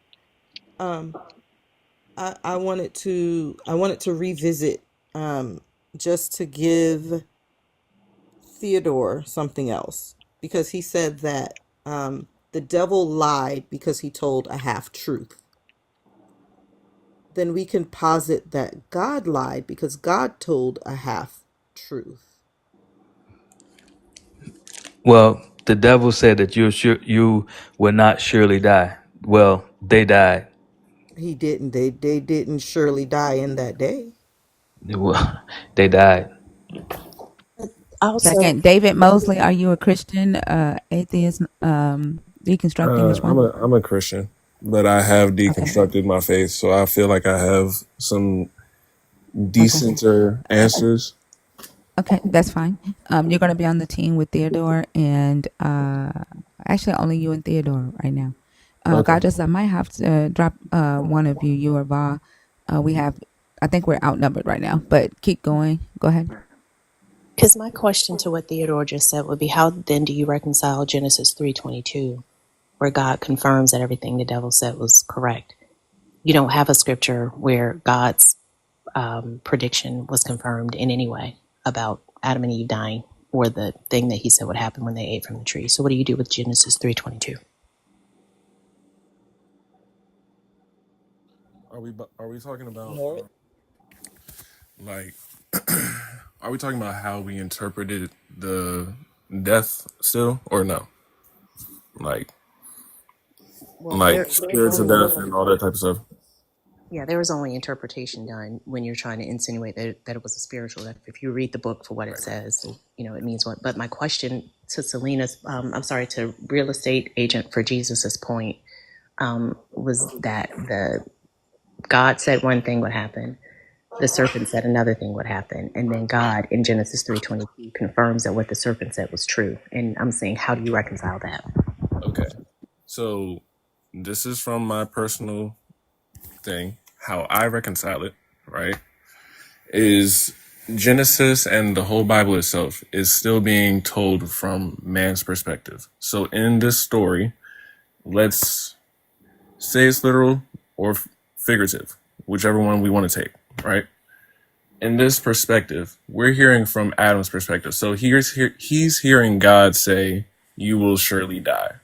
um, I wanted to revisit, just to give Theodore something else, because he said that the devil lied because he told a half truth. Then we can posit that God lied because God told a half truth. Well, the devil said that you will not surely die. Well, they died. He didn't. They didn't surely die in that day. Well, they died. Also, Second, David Mosley, are you a Christian, atheist, deconstructing? Which one? I'm a Christian, but I have Okay. deconstructed my faith, so I feel like I have some Okay. decenter answers. Okay, that's fine. You're going to be on the team with Theodore, and actually only you and Theodore right now. Okay. God, just I might have to drop one of you, you or Va. I think we're outnumbered right now, but keep going. Go ahead. because my question to what Theodore just said would be, how then do you reconcile Genesis 3:22, where God confirms that everything the devil said was correct? You don't have a scripture where God's prediction was confirmed in any way about Adam and Eve dying, or the thing that he said would happen when they ate from the tree. So what do you do with Genesis 3:22? Are we talking about Ignore it. like are we talking about how we interpreted the death still or no? Like Well, like there's spirits of only death and all that type of stuff. yeah, there was only interpretation done when you're trying to insinuate that it was a spiritual death. If you read the book for what it says, it means what. But my question to Selena's, I'm sorry, to real estate agent for Jesus's point, was that the God said one thing would happen, the serpent said another thing would happen, and then God in Genesis 3:22 confirms that what the serpent said was true. And I'm saying, how do you reconcile that? Okay. So this is from my personal thing, how I reconcile it, right? Is Genesis and the whole Bible itself is still being told from man's perspective. So in this story, let's say it's literal or figurative, whichever one we want to take, right? In this perspective, we're hearing from Adam's perspective. So he's hearing God say, "You will surely die."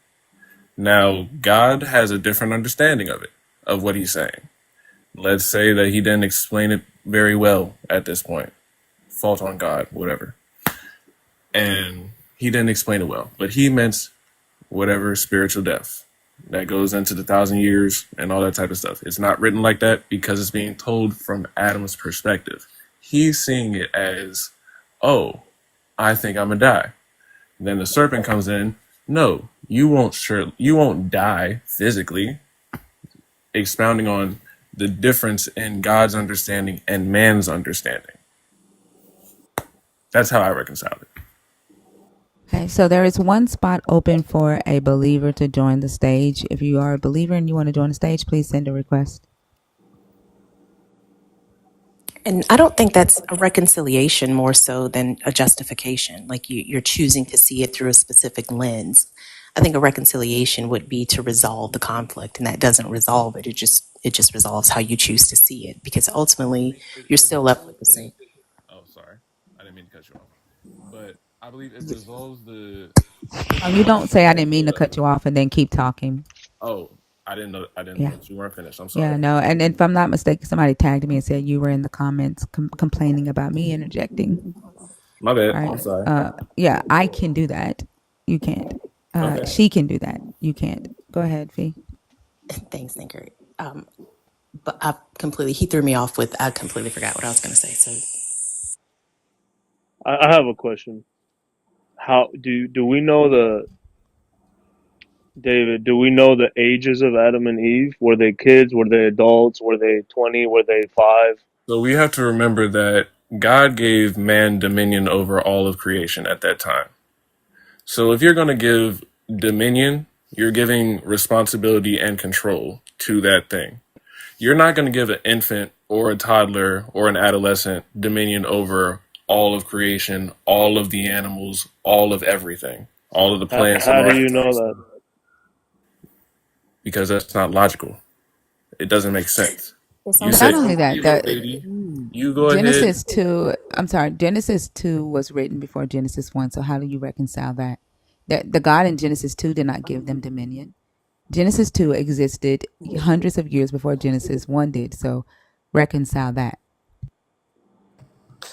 Now, God has a different understanding of it, of what he's saying. Let's say that he didn't explain it very well at this point. Fault on God, whatever. And he didn't explain it well, but he meant whatever spiritual death that goes into the 1,000 years and all that type of stuff. It's not written like that because it's being told from Adam's perspective. He's seeing it as, oh, I think I'm gonna die. Then the serpent comes in. No, you won't die physically. Expounding on the difference in God's understanding and man's understanding. That's how I reconcile it. Okay, so there is one spot open for a believer to join the stage. If you are a believer and you want to join the stage, please send a request. And I don't think that's a reconciliation more so than a justification. Like you're choosing to see it through a specific lens. I think a reconciliation would be to resolve the conflict, and that doesn't resolve it. It just resolves how you choose to see it, because ultimately you're still left with the same. Oh, sorry. I didn't mean to cut you off. But I believe it resolves the You don't say I didn't mean to cut you off and then keep talking. oh, I didn't know Yeah. that you weren't finished. I'm Yeah, sorry. no. And if I'm not mistaken, somebody tagged me and said you were in the comments complaining about me interjecting. My bad. All I'm right. sorry. Yeah, I can do that. You can't. Okay. She can do that. You can't. Go ahead, Fee. Thanks, Thinker. But he threw me off with, I completely forgot what I was going to say. So I have a question. How do we know David? Do we know the ages of Adam and Eve? Were they kids? Were they adults? Were they 20? Were they 5? So we have to remember that God gave man dominion over all of creation at that time. So if you're going to give dominion You're giving responsibility and control to that thing. You're not going to give an infant or a toddler or an adolescent dominion over all of creation, all of the animals, all of everything, all of the plants and How do you know organisms, that? because that's not logical. It doesn't make sense. It You sounds Not say, like only you that, little the baby, you go ahead. Genesis 2, I'm sorry, Genesis 2 was written before Genesis 1. So how do you reconcile that? That the God in Genesis 2 did not give them dominion. Genesis 2 existed hundreds of years before Genesis 1 did. So reconcile that.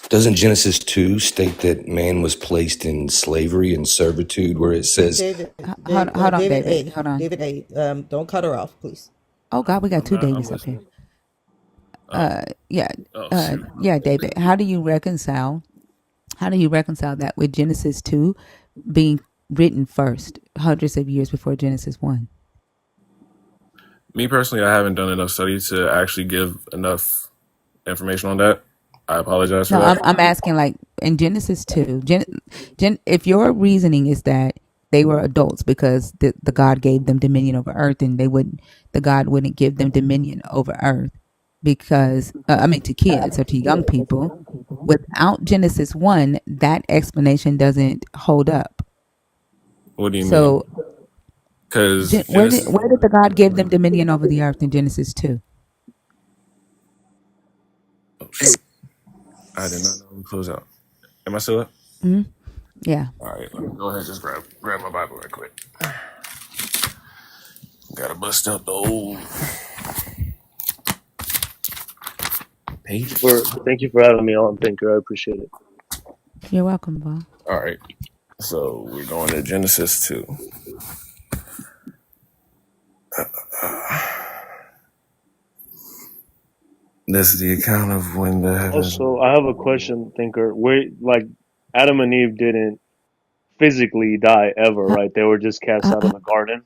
Doesn't Genesis 2 state that man was placed in slavery and servitude, where it says, David, Hold on, David David. A. Hold on. David A. Don't cut her off, please. Oh, God, we got two I'm Davids up here. listening. Oh, Yeah. shoot. Yeah, David. How do you reconcile that with Genesis 2 being written first, hundreds of years before Genesis 1? Me personally, I haven't done enough study to actually give enough information on that. I apologize for No, that. I'm asking like in Genesis 2, if your reasoning is that they were adults because the God gave them dominion over earth and the God wouldn't give them dominion over earth because, to kids or to young people, without Genesis 1, that explanation doesn't hold up. What do you mean? So Because where did Genesis. the God give them dominion over the earth in Genesis 2? Oh shoot! I did not know we close out. Am I still up? Hmm. Yeah. All right, let me go ahead and just grab my Bible right quick. Gotta bust out the old pages. Thank you for having me on, Thinker. I appreciate it. You're welcome, Bob. All right, so we're going to Genesis 2. This is the account of when the heavens. Also, I have a question, Thinker. Where, like, Adam and Eve didn't physically die ever, Huh, right? They were just cast out of the garden.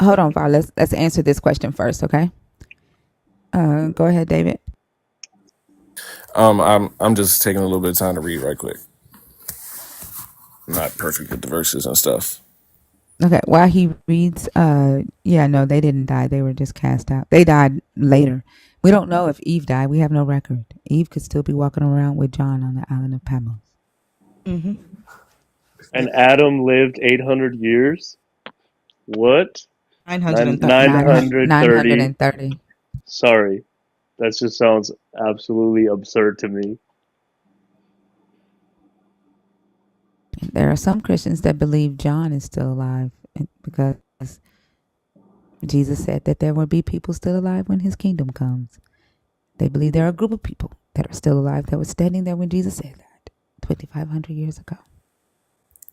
Hold on, Val. Let's answer this question first, okay? Go ahead, David. I'm just taking a little bit of time to read right quick. I'm not perfect with the verses and stuff. Okay, while he reads, yeah, no, they didn't die. They were just cast out. They died later. We don't know if Eve died. We have no record. Eve could still be walking around with John on the island of Patmos. Mm-hmm. And Adam lived 800 years. What? 930. 930. 930. Sorry. That just sounds absolutely absurd to me. There are some Christians that believe John is still alive because Jesus said that there will be people still alive when his kingdom comes. They believe there are a group of people that are still alive that were standing there when Jesus said that 2,500 years ago.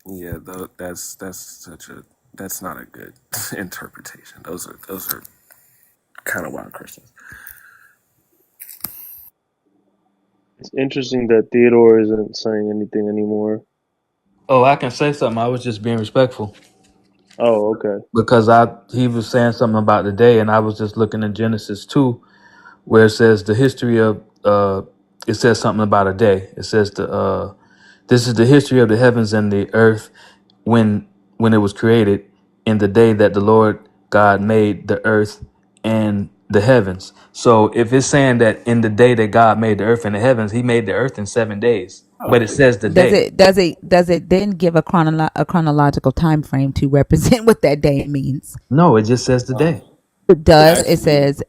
Yeah, that's not a good interpretation. Those are kind of wild Christians. It's interesting that Theodore isn't saying anything anymore. Oh, I can say something. I was just being respectful Oh, okay. because he was saying something about the day, and I was just looking in Genesis 2, where it says the history of it says something about a day. It says this is the history of the heavens and the earth when it was created, in the day that the Lord God made the earth and the heavens. So if it's saying that in the day that God made the earth and the heavens, he made the earth in 7 days. But it says the Does day. it then give a chronological time frame to represent what that day means? No, it just says the day. It does. It Actually, says,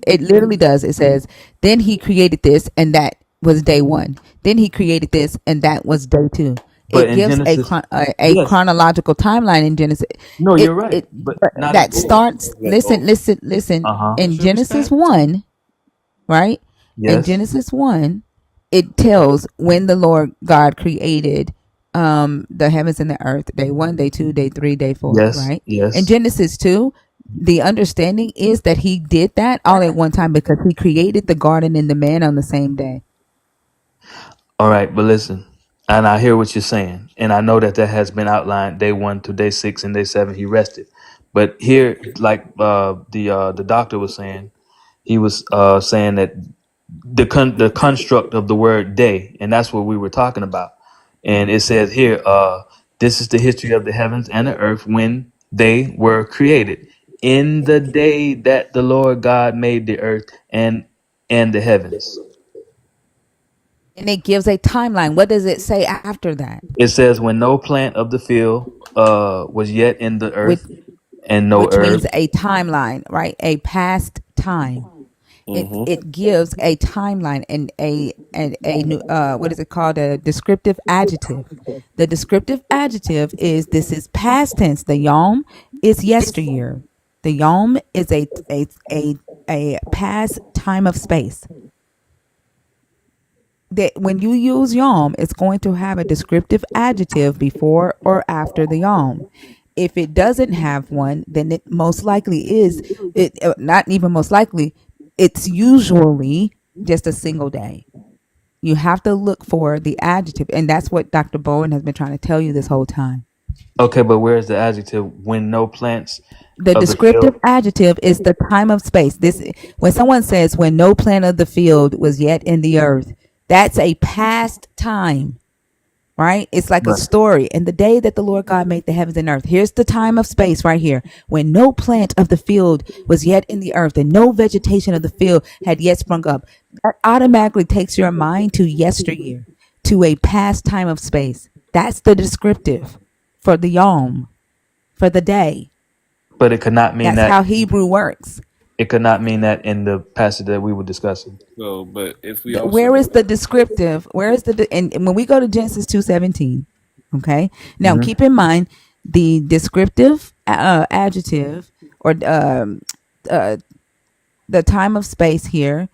it literally does. It says, then he created this and that was day one. Then he created this and that was day two. But It in gives Genesis, a yes. chronological timeline in Genesis. No, It you're right. it But but not that in. starts. Listen. Uh-huh. In Genesis 1, right? In Yes. Genesis 1, it tells when the Lord God created the heavens and the earth, day 1, day 2, day 3, day 4, Yes. right? In Yes. Genesis 2, the understanding is that he did that all at one time because he created the garden and the man on the same day. All right, but listen, and I hear what you're saying, and I know that has been outlined day 1 to day 6 and day 7 he rested. But here, like the doctor was saying, he was saying that the construct of the word day, and that's what we were talking about. And it says here, this is the history of the heavens and the earth when They were created in the day that the Lord God made the earth and the heavens. And it gives a timeline. What does it say after that? It says, when no plant of the field was yet in the With earth, and no which herb. means a timeline, right? A past time. Mm-hmm. It gives a timeline and a new what is it called, a descriptive adjective. The descriptive adjective is, this is past tense. The yom is yesteryear. The yom is a past time of space. That when you use yom, it's going to have a descriptive adjective before or after the yom. If it doesn't have one, then it most likely is it not even most likely, it's usually just a single day. You have to look for the adjective, and that's what Dr. Bowen has been trying to tell you this whole time. Okay, but where's the adjective? When no plants The of the descriptive field. adjective is the time of space. This, when someone says when no plant of the field was yet in the earth, that's a past time, right? It's like a Right. story. And the day that the Lord God made the heavens and earth, here's the time of space right here. When no plant of the field was yet in the earth and no vegetation of the field had yet sprung up, that automatically takes your mind to yesteryear, to a past time of space. That's the descriptive for the yom, for the day. But it could not mean That's that. how Hebrew works. It could not mean that in the passage that we were discussing. So, but if we also Where is the descriptive? Where is the and when we go to Genesis 2:17, okay? Now Hmm. keep in mind the descriptive adjective, or uh, the time of space here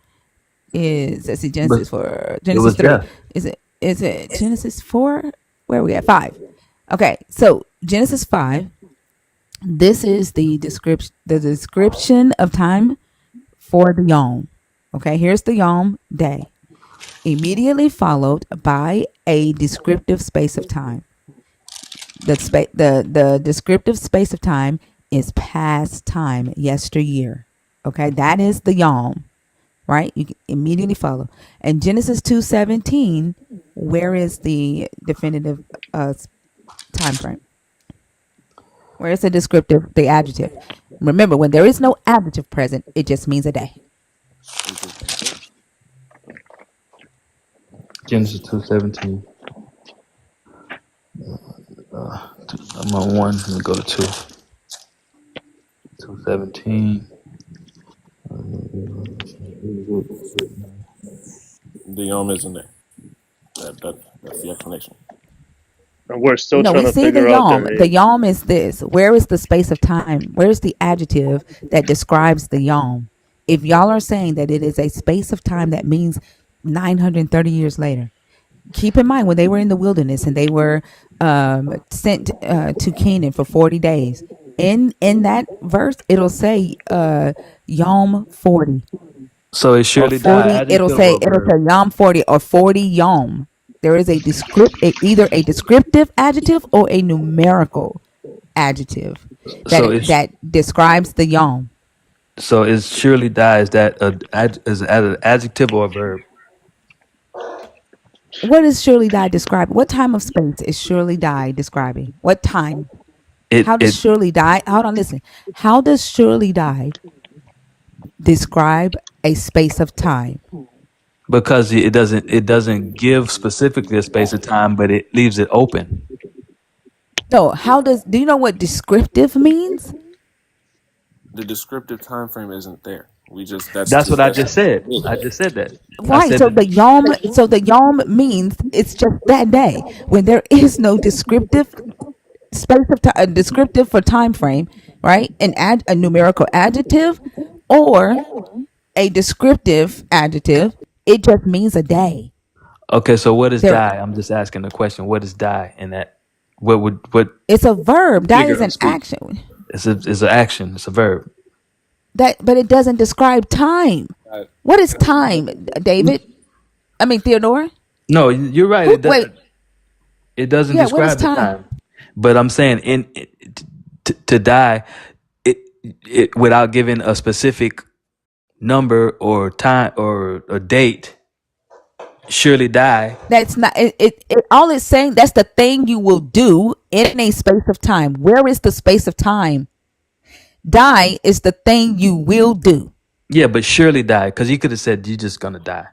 is, let's see, But Genesis 4, it Genesis was 3. death. Is it Genesis 4? Where are we at? 5. Okay, so Genesis 5. This is the description of time for the yom. Okay, here's the yom day, immediately followed by a descriptive space of time. The descriptive space of time is past time, yesteryear. Okay, that is the yom, right? You can immediately follow. And Genesis 2:17, where is the definitive time frame? Where is the descriptive, the adjective? Remember, when there is no adjective present, it just means a day. Genesis 2:17. I'm on 1. Let me go to 2. 2:17. the yom isn't there, that's the explanation. And we're still No, trying we to see the figure out yom. their The age. yom is this. Where is the space of time? Where is the adjective that describes the yom? If y'all are saying that it is a space of time, that means 930 years later. Keep in mind when they were in the wilderness and they were sent to Canaan for 40 days. In that verse, it'll say Yom 40 So it or surely died. 40. It'll Adjective say or verb? Yom 40 or 40 Yom. There is a either a descriptive adjective or a numerical adjective So it's that describes the Yom. so it's surely died. Is that is an adjective or a verb? What is surely die describing? What time of space is surely die describing? What time? How does It surely die? Hold on, listen. How does surely die describe a space of time? because it doesn't give specifically a space of time, but it leaves it open. No, do you know what descriptive means? The descriptive time frame isn't there. That's what I That's just just said. it. I just said that. I Right. said So that. the yom means it's just that day when there is no descriptive space of time, descriptive for time frame, right? A numerical adjective or a descriptive adjective. It just means a day. Okay, so what is There, die? I'm just asking the question. What is die in that? What it's a verb. That figure is of an speech? action. It's an action. It's a verb. But it doesn't describe time. I, What is time, David? I mean Theodore. No, you're right. Who? Wait. It doesn't Yeah. What is describe the time? time. But I'm saying to die, it without giving a specific number or time or a date, surely die. That's not it. All it's saying, that's the thing you will do in a space of time. Where is the space of time? Die is the thing you will do. Yeah, but surely die, because he could have said you're just gonna die.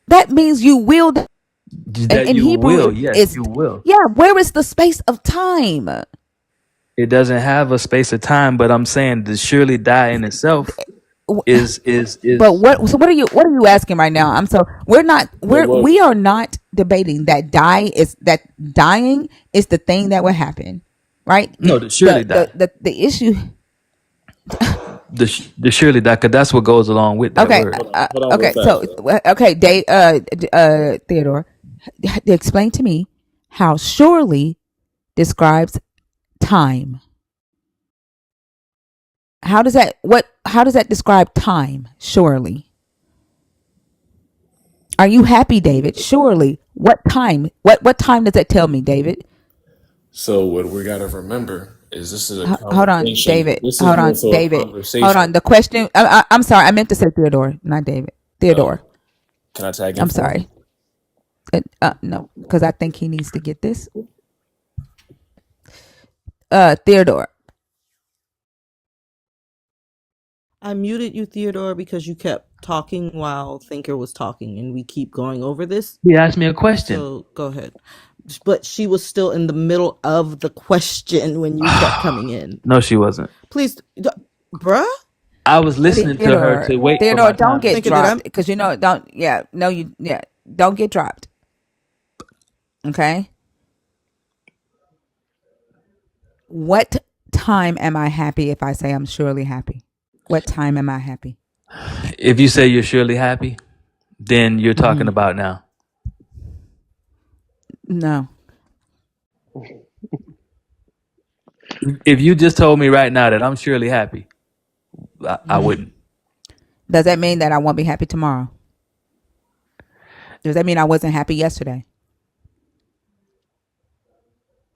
That means you will. That In you Hebrew, will, yes, is you will. yeah. Where is the space of time? It doesn't have a space of time, but I'm saying the surely die in itself But is what? So what are you asking right now? Wait, what? We are not debating that dying is the thing that will happen, right? no, the surely die. The issue. The surely die, because that's what goes along with that Okay, word. Hold on, real okay. fast. So okay, Theodore, explain to me how surely describes time. How does that describe time? Surely. Are you happy, David? Surely. What time? What time does that tell me, David? So what we got to remember is this is a Hold on, conversation. David. This is Hold more on, so a David. Hold conversation. on. The question. I'm sorry. I meant to say Theodore, not David. Theodore. Can I tag in I'm for sorry. No, because I think he needs to get this. Theodore. I muted you, Theodore, because you kept talking while Thinker was talking, and we keep going over this. He asked me a question. So go ahead. But she was still in the middle of the question when you kept coming in. No, she wasn't. Please, bruh. I was listening to her Theodore. to wait for Theodore, my don't time. get Thinker, did I? dropped because don't. Yeah, no, don't get dropped. Okay. What time am I happy if I say I'm surely happy? What time am I happy? If you say you're surely happy, then you're talking Mm-hmm. about now. No. If you just told me right now that I'm surely happy, I wouldn't. Does that mean that I won't be happy tomorrow? Does that mean I wasn't happy yesterday?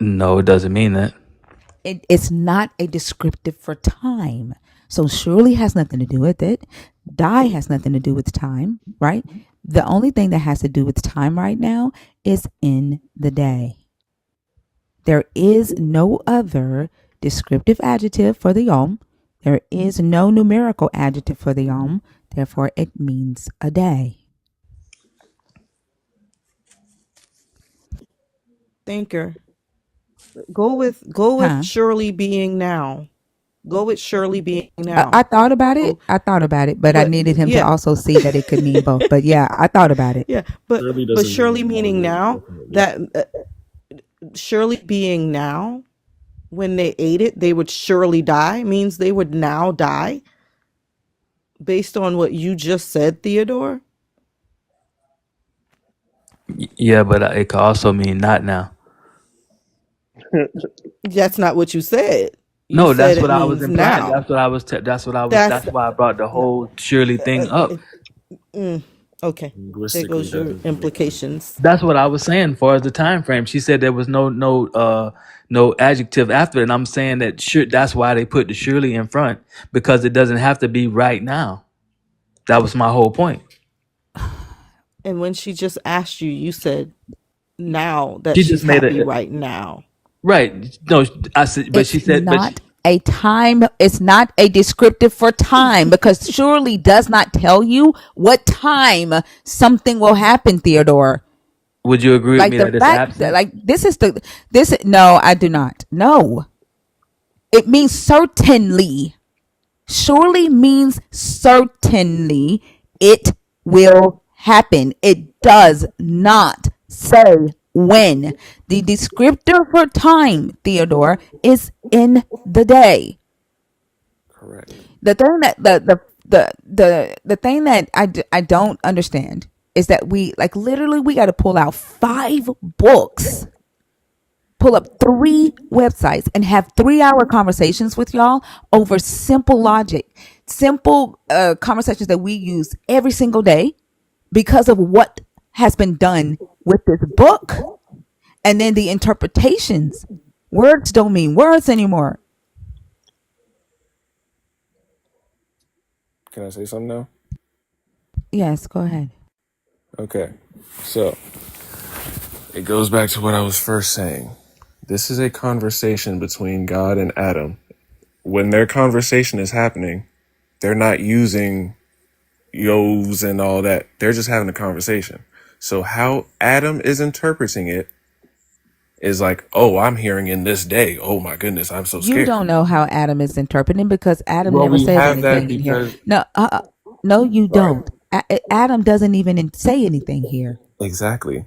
No, it doesn't mean that. It's not a descriptive for time. So surely has nothing to do with it. Die has nothing to do with time, right? The only thing that has to do with time right now is in the day. There is no other descriptive adjective for the yom. There is no numerical adjective for the yom. Therefore, it means a day. Thinker. Go with Huh? surely being now. Go with surely being now. I thought about it. But I needed him to yeah, also see that it could mean both. But yeah, I thought about it. yeah, Surely but doesn't surely mean meaning longer, now definitely. that surely being now, when they ate it, they would surely die means they would now die. Based on what you just said, Theodore. Yeah, but it could also mean not now. That's not what you said. You No, said that's it what I was means implying. now. That's what I was. That's That's why I brought the no, whole surely thing up. okay. There Linguistically, goes that your doesn't make sense. implications. That's what I was saying. For as the time frame, she said there was no adjective after it. And I'm saying that sure. That's why they put the surely in front, because it doesn't have to be right now. That was my whole point. And when she just asked you, you said now that She she's just made happy a right now. right. No, I said, but she It's said, not a time. It's not a descriptive for time because surely does not tell you what time something will happen, Theodore. would you agree with Like me the that it's fact that absent? no, I do not. No. It means certainly. Surely means certainly it will happen. It does not say when. The descriptor for time, Theodore, is in the day. Correct. The thing that the thing that I don't understand is that we literally we got to pull out 5 books, pull up 3 websites, and have 3-hour conversations with y'all over simple logic, simple conversations that we use every single day because of what has been done with this book, and then the interpretations. Words don't mean words anymore. Can I say something now? Yes, go ahead. Okay, so it goes back to what I was first saying. This is a conversation between God and Adam. When their conversation is happening, they're not using yo's and all that. They're just having a conversation. So how Adam is interpreting it is like, oh, I'm hearing in this day. Oh my goodness, I'm so You scared. don't know how Adam is interpreting because Adam Well, never we says have that anything in here. because No, no, you right, don't. Adam doesn't even say anything here. exactly.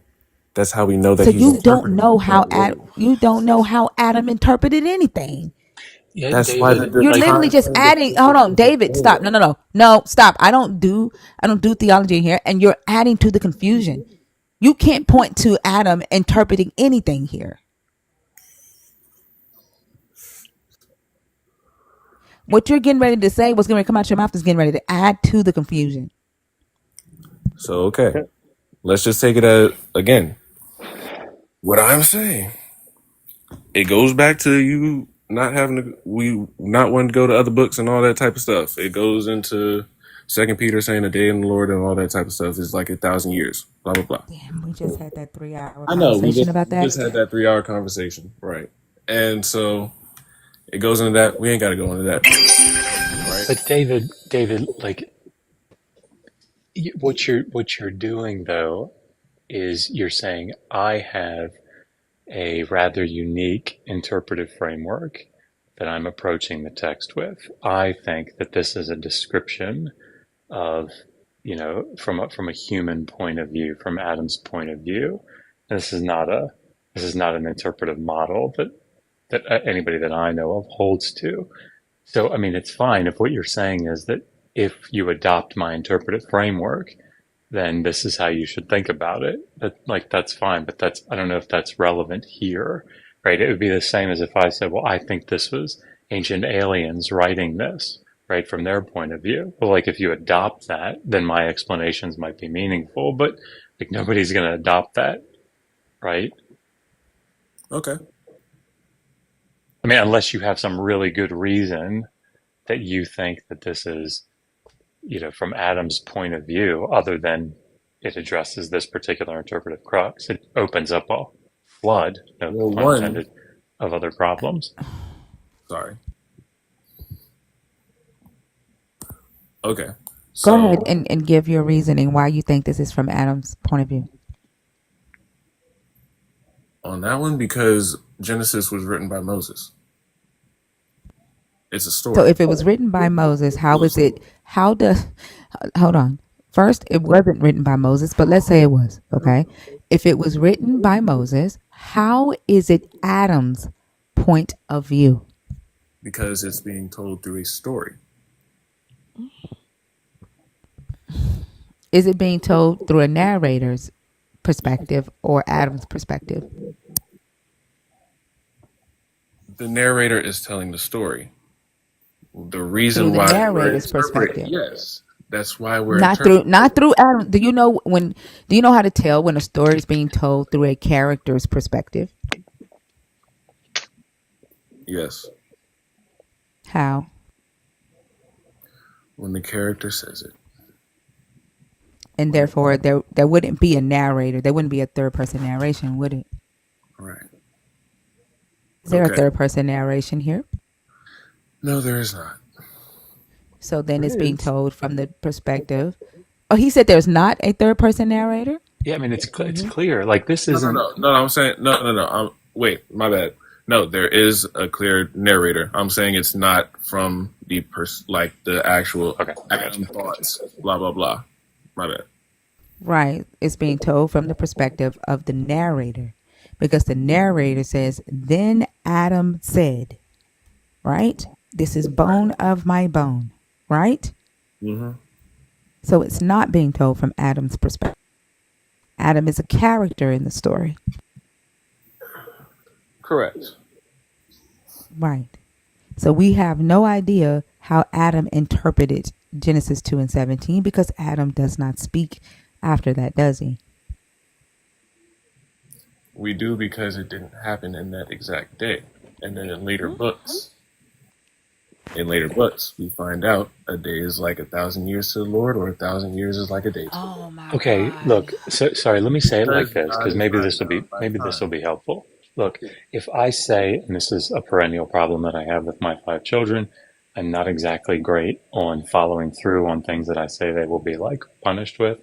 That's how we know that So he's you don't interpreting know in how that way. You don't know how Adam interpreted anything. Yeah, That's why David, the You're like, literally just content adding. is Hold on, the David. Stop. goal. No, stop. I don't do theology in here, and you're adding to the confusion. You can't point to Adam interpreting anything here. What you're getting ready to say, what's going to come out your mouth, is getting ready to add to the confusion. So okay, let's just take it as again. What I'm saying, it goes back to you not having to, we not wanting to go to other books and all that type of stuff. It goes into Second Peter saying the day in the Lord and all that type of stuff is like 1,000 years. Blah blah blah. Damn, we just had that 3 hour I know we conversation just about we that. just had that 3 hour conversation, right? And so it goes into that. We ain't got to go into that, right? but David, like, what you're doing though is you're saying I have a rather unique interpretive framework that I'm approaching the text with. I think that this is a description of, from a human point of view, from Adam's point of view. This is not an interpretive model that anybody that I know of holds to. So, I mean, it's fine if what you're saying is that if you adopt my interpretive framework, then this is how you should think about it. That's fine, but I don't know if that's relevant here, right? It would be the same as if I said, well, I think this was ancient aliens writing this, right, from their point of view. Well, like if you adopt that, then my explanations might be meaningful, but like nobody's going to adopt that, right? Okay. I mean, unless you have some really good reason that you think that this is, from Adam's point of view, other than it addresses this particular interpretive crux, it opens up a flood, no Well, pun one, intended, of other problems. sorry. Okay. Go ahead So and give your reasoning why you think this is from Adam's point of view. on that one, because Genesis was written by Moses, it's a So story. if it was written by Moses, hold on. First, it wasn't written by Moses, but let's say it was, okay? If it was written by Moses, how is it Adam's point of view? Because it's being told through a story. Is it being told through a narrator's perspective or Adam's perspective? The narrator is telling the story. The Through reason the why we're narrator's interpreting, perspective. yes, that's why we're interpreting. Not through Adam. Do you know how to tell when a story is being told through a character's perspective? Yes, How? when the character says it. And therefore there wouldn't be a narrator. There wouldn't be a third person narration, would it? Right. Is there a Okay. third person narration here? No, there is not. So then it's There being is. told from the perspective. Oh, he said there's not a third person narrator? Yeah, I mean, it's clear. Like this No, no, isn't. no, no. I'm saying no, no, no. Wait, my bad. No, there is a clear narrator. I'm saying it's not from the like the actual Okay, I got Adam you. thoughts. Blah blah blah. My bad. Right. It's being told from the perspective of the narrator. Because the narrator says, then Adam said, right? This is bone of my bone, right? Mm-hmm. So it's not being told from Adam's perspective. Adam is a character in the story. Correct. Right. So we have no idea how Adam interpreted Genesis 2 and 17 because Adam does not speak after that, does he? We do because it didn't happen in that exact day, and then in later books, in later books, we find out a day is like 1,000 years to the Lord, or 1,000 years is like a day to the Lord. Oh my Okay, God. look, so, sorry, let me say it like Because this, God because is not bound by maybe this will time. be helpful. Look, if I say, and this is a perennial problem that I have with my 5 children, I'm not exactly great on following through on things that I say they will be like punished with,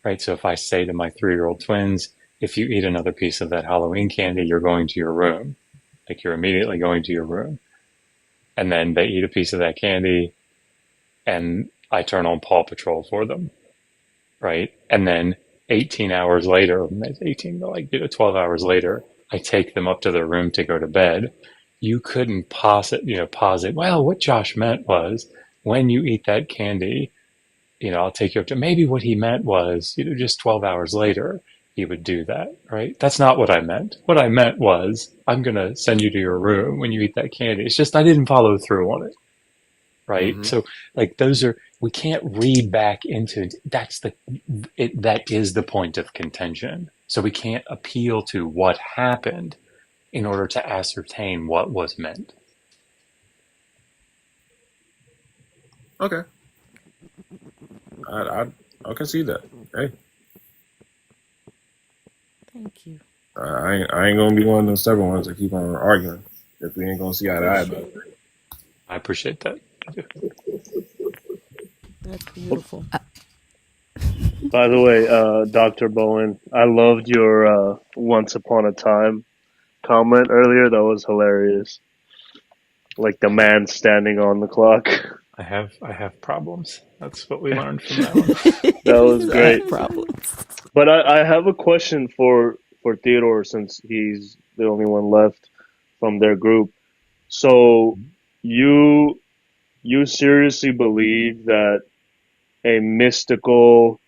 right? So if I say to my 3-year-old twins, if you eat another piece of that Halloween candy, you're going to your room. Like you're immediately going to your room. And then they eat a piece of that candy and I turn on Paw Patrol for them, right? And then 18 hours later, 18, like 12 hours later, I take them up to their room to go to bed. You couldn't posit, well, what Josh meant was when you eat that candy, I'll take you up to, maybe what he meant was, just 12 hours later, he would do that, right? That's not what I meant. What I meant was, I'm going to send you to your room when you eat that candy. It's just, I didn't follow through on it, right? Mm-hmm. So like we can't read back into, that is the point of contention. So we can't appeal to what happened in order to ascertain what was meant. Okay. I can see that. Hey, Thank you. I ain't gonna be one of those stubborn ones that keep on arguing if we ain't gonna see eye to eye about Appreciate it. it. I appreciate that. That's beautiful. By the way, Dr. Bowen, I loved your once upon a time comment earlier. That was hilarious. Like the man standing on the clock. I have problems. That's what we learned from that one. That was I have great. problems. But I have a question for Theodore since he's the only one left from their group. So you you seriously believe that a mystical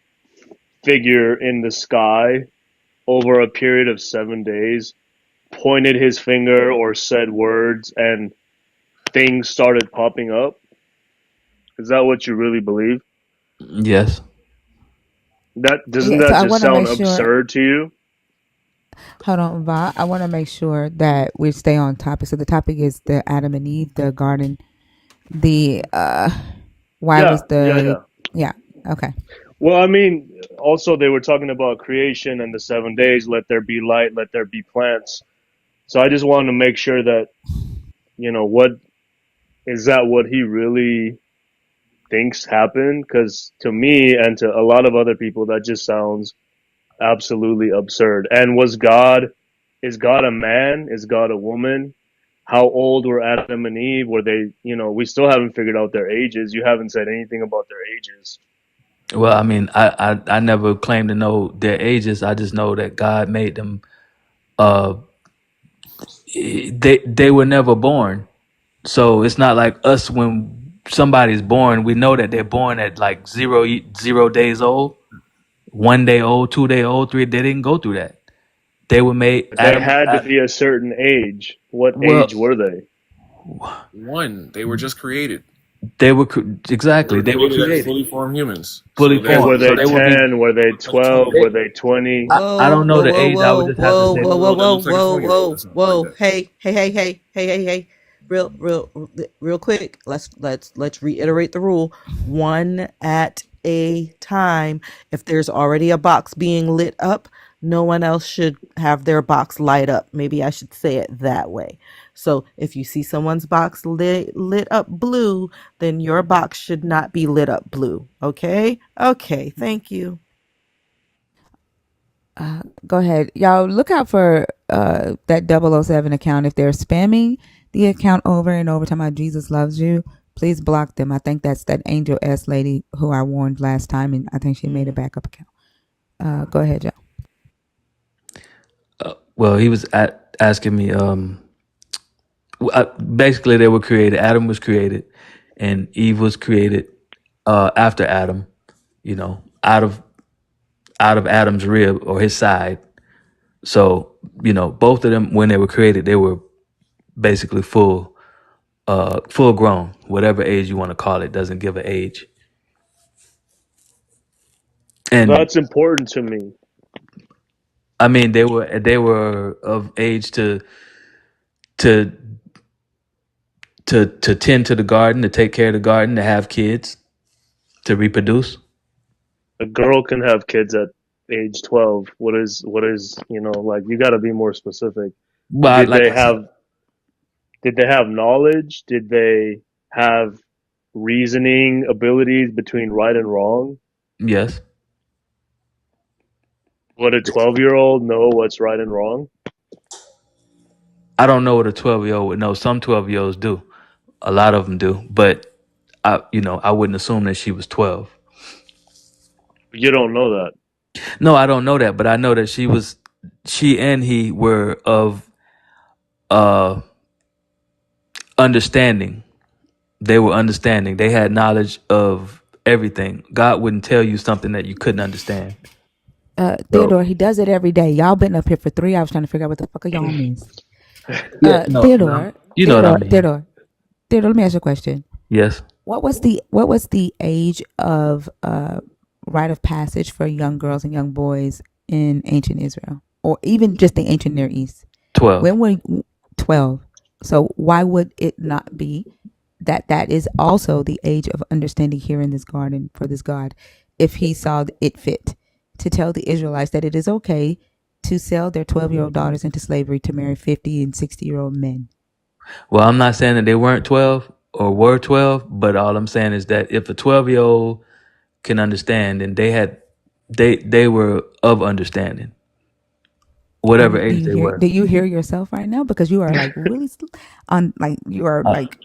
figure in the sky over a period of 7 days pointed his finger or said words and things started popping up? Is that what you really believe? Yes. That doesn't Yeah, so that I just want to sound make sure. absurd to you? Hold on, Bob. I want to make sure that we stay on topic. So the topic is the Adam and Eve, the garden, the why Yeah, was yeah, the yeah. yeah okay. Well, I mean, also they were talking about creation and the 7 days, let there be light, let there be plants. So I just wanted to make sure that, what is that what he really thinks happened? Because to me and to a lot of other people, that just sounds absolutely absurd. And is God a man? Is God a woman? How old were Adam and Eve? Were they, we still haven't figured out their ages. You haven't said anything about their ages. Well, I mean, I never claimed to know their ages. I just know that God made them. Uh, they were never born, so it's not like us when somebody's born. We know that they're born at like 0 days old, 1 day old, 2 day old, three. They didn't go through that. They were made. They Adam. had to be a certain age. What Well, age were they? One, they were just created. they were They exactly. were They were created as created fully formed humans. fully So And there's were formed, so they they like will be. 10? Were they like 12? 20. Were they 20? I Whoa, don't know whoa, the whoa, age. I would whoa, just have to whoa, say. whoa, One whoa, little that whoa, looks like a whoa, 20-year-old or whoa, something like whoa. that. Hey, hey, hey, hey, hey, hey, hey. Real quick. Let's reiterate the rule. One at a time. If there's already a box being lit up, no one else should have their box light up. Maybe I should say it that way. So if you see someone's box lit up blue, then your box should not be lit up blue. Okay? Okay, thank you. Go ahead, y'all. Look out for that 007 account. If they're spamming the account over and over, talking about Jesus loves you, please block them. I think that's that Angel S lady who I warned last time, and I think she made a backup account. Go ahead, Joe. Well, he was asking me. Basically, they were created. Adam was created, and Eve was created after Adam. Out of Adam's rib or his side. So both of them when they were created, they were basically full grown. Whatever age you want to call it, doesn't give an age. And That's important to me. I mean, they were of age to to tend to the garden, to take care of the garden, to have kids, to reproduce. A girl can have kids at age 12. What is like you got to be more specific. But Did like they I said, have knowledge? Did they have reasoning abilities between right and wrong? yes. Would a 12-year-old know what's right and wrong? I don't know what a 12-year-old would know. Some 12-year-olds do. A lot of them do. But I wouldn't assume that she was 12. You don't know that. No, I don't know that, but I know that she and he were of uh understanding. They were understanding. They had knowledge of everything. God wouldn't tell you something that you couldn't understand. So Theodore, he does it every day. Y'all been up here for 3 hours trying to figure out what the fuck are y'all missed. yeah, no, Theodore, you know what I Theodore, mean. Theodore, Theodore. Let me ask you a question. Yes. What was the age of rite of passage for young girls and young boys in ancient Israel, or even just the ancient Near East? 12. When were 12? So why would it not be that is also the age of understanding here in this garden for this God, if he saw it fit to tell the Israelites that it is okay to sell their 12-year-old daughters into slavery to marry 50 and 60-year-old men? Well, I'm not saying that they weren't 12 or were 12, but all I'm saying is that if a 12-year-old can understand, and they were of understanding, whatever age they were. Do you hear yourself right now? Because you are like really on, like you are I, like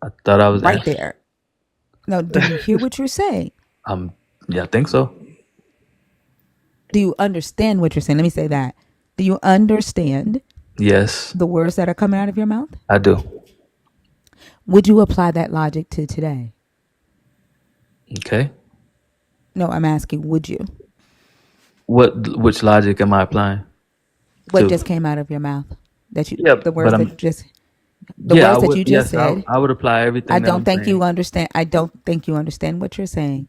I thought I was right answering. there. No, do you hear what you're saying? Yeah, I think so. Do you understand what you're saying? Let me say that. Do you understand Yes, the words that are coming out of your mouth? I do. Would you apply that logic to today? Okay. No, I'm asking, would you? Which logic am I applying What to? just came out of your mouth? That you Yeah, the but words that you just the yeah, I words that would. you just Yes, said. I would apply I everything that don't I'm think saying. you understand. I don't think you understand what you're saying.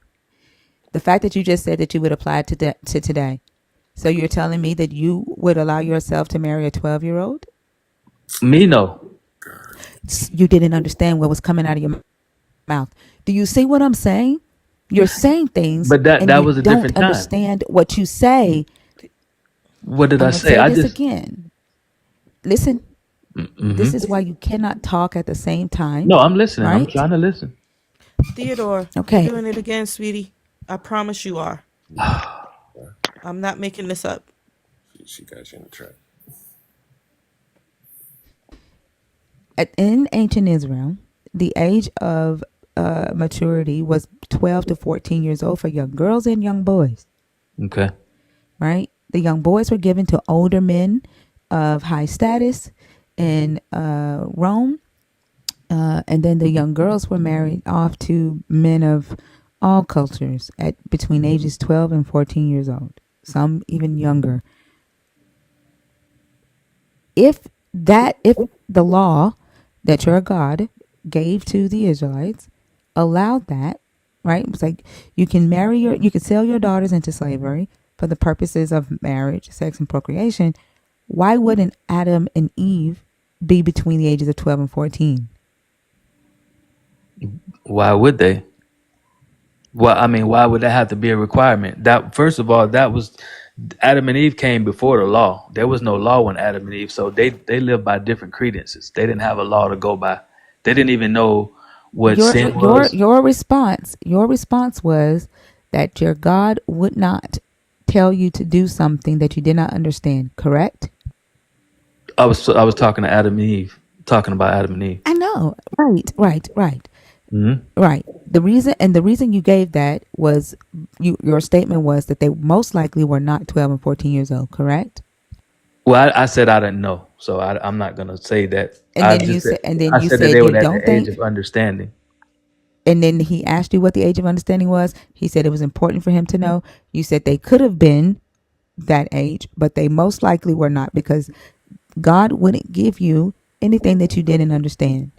The fact that you just said that you would apply it to today. So you're telling me that you would allow yourself to marry a 12-year-old? Me, no. You didn't understand what was coming out of your mouth. Do you see what I'm saying? You're saying things But that and that you was a don't different time. understand what you say. What did I'm I going to say? say I this just. again. Listen, Mm-hmm. this is why you cannot talk at the same time, No, I'm listening. I'm right? trying to listen. Theodore, you're Okay. doing it again, sweetie. I promise you are. I'm not making this up. She got you in the trap. In ancient Israel, the age of maturity was 12 to 14 years old for young girls and young boys, Okay. right? The young boys were given to older men of high status in Rome, and then the young girls were married off to men of all cultures at between ages 12 and 14 years old, some even younger. If the law that your God gave to the Israelites allowed that, right? It's like you can sell your daughters into slavery for the purposes of marriage, sex, and procreation. Why wouldn't Adam and Eve be between the ages of 12 and 14? Why would they? Well, I mean, why would that have to be a requirement? That first of all, that was Adam and Eve came before the law. There was no law when Adam and Eve, so they lived by different credences. They didn't have a law to go by. They didn't even know what Your sin your was. your response your response was that your God would not tell you to do something that you did not understand, correct? I was talking to Adam and Eve, talking about Adam and Eve. I know. Right. Mm-hmm. Right. The reason you gave that was your statement was that they most likely were not 12 and 14 years old, correct? Well, I said I didn't know, so I'm not gonna say that. And then you said I said that they you were at don't the age think. of understanding. And then he asked you what the age of understanding was. He said it was important for him to know. You said they could have been that age, but they most likely were not, because God wouldn't give you anything that you didn't understand.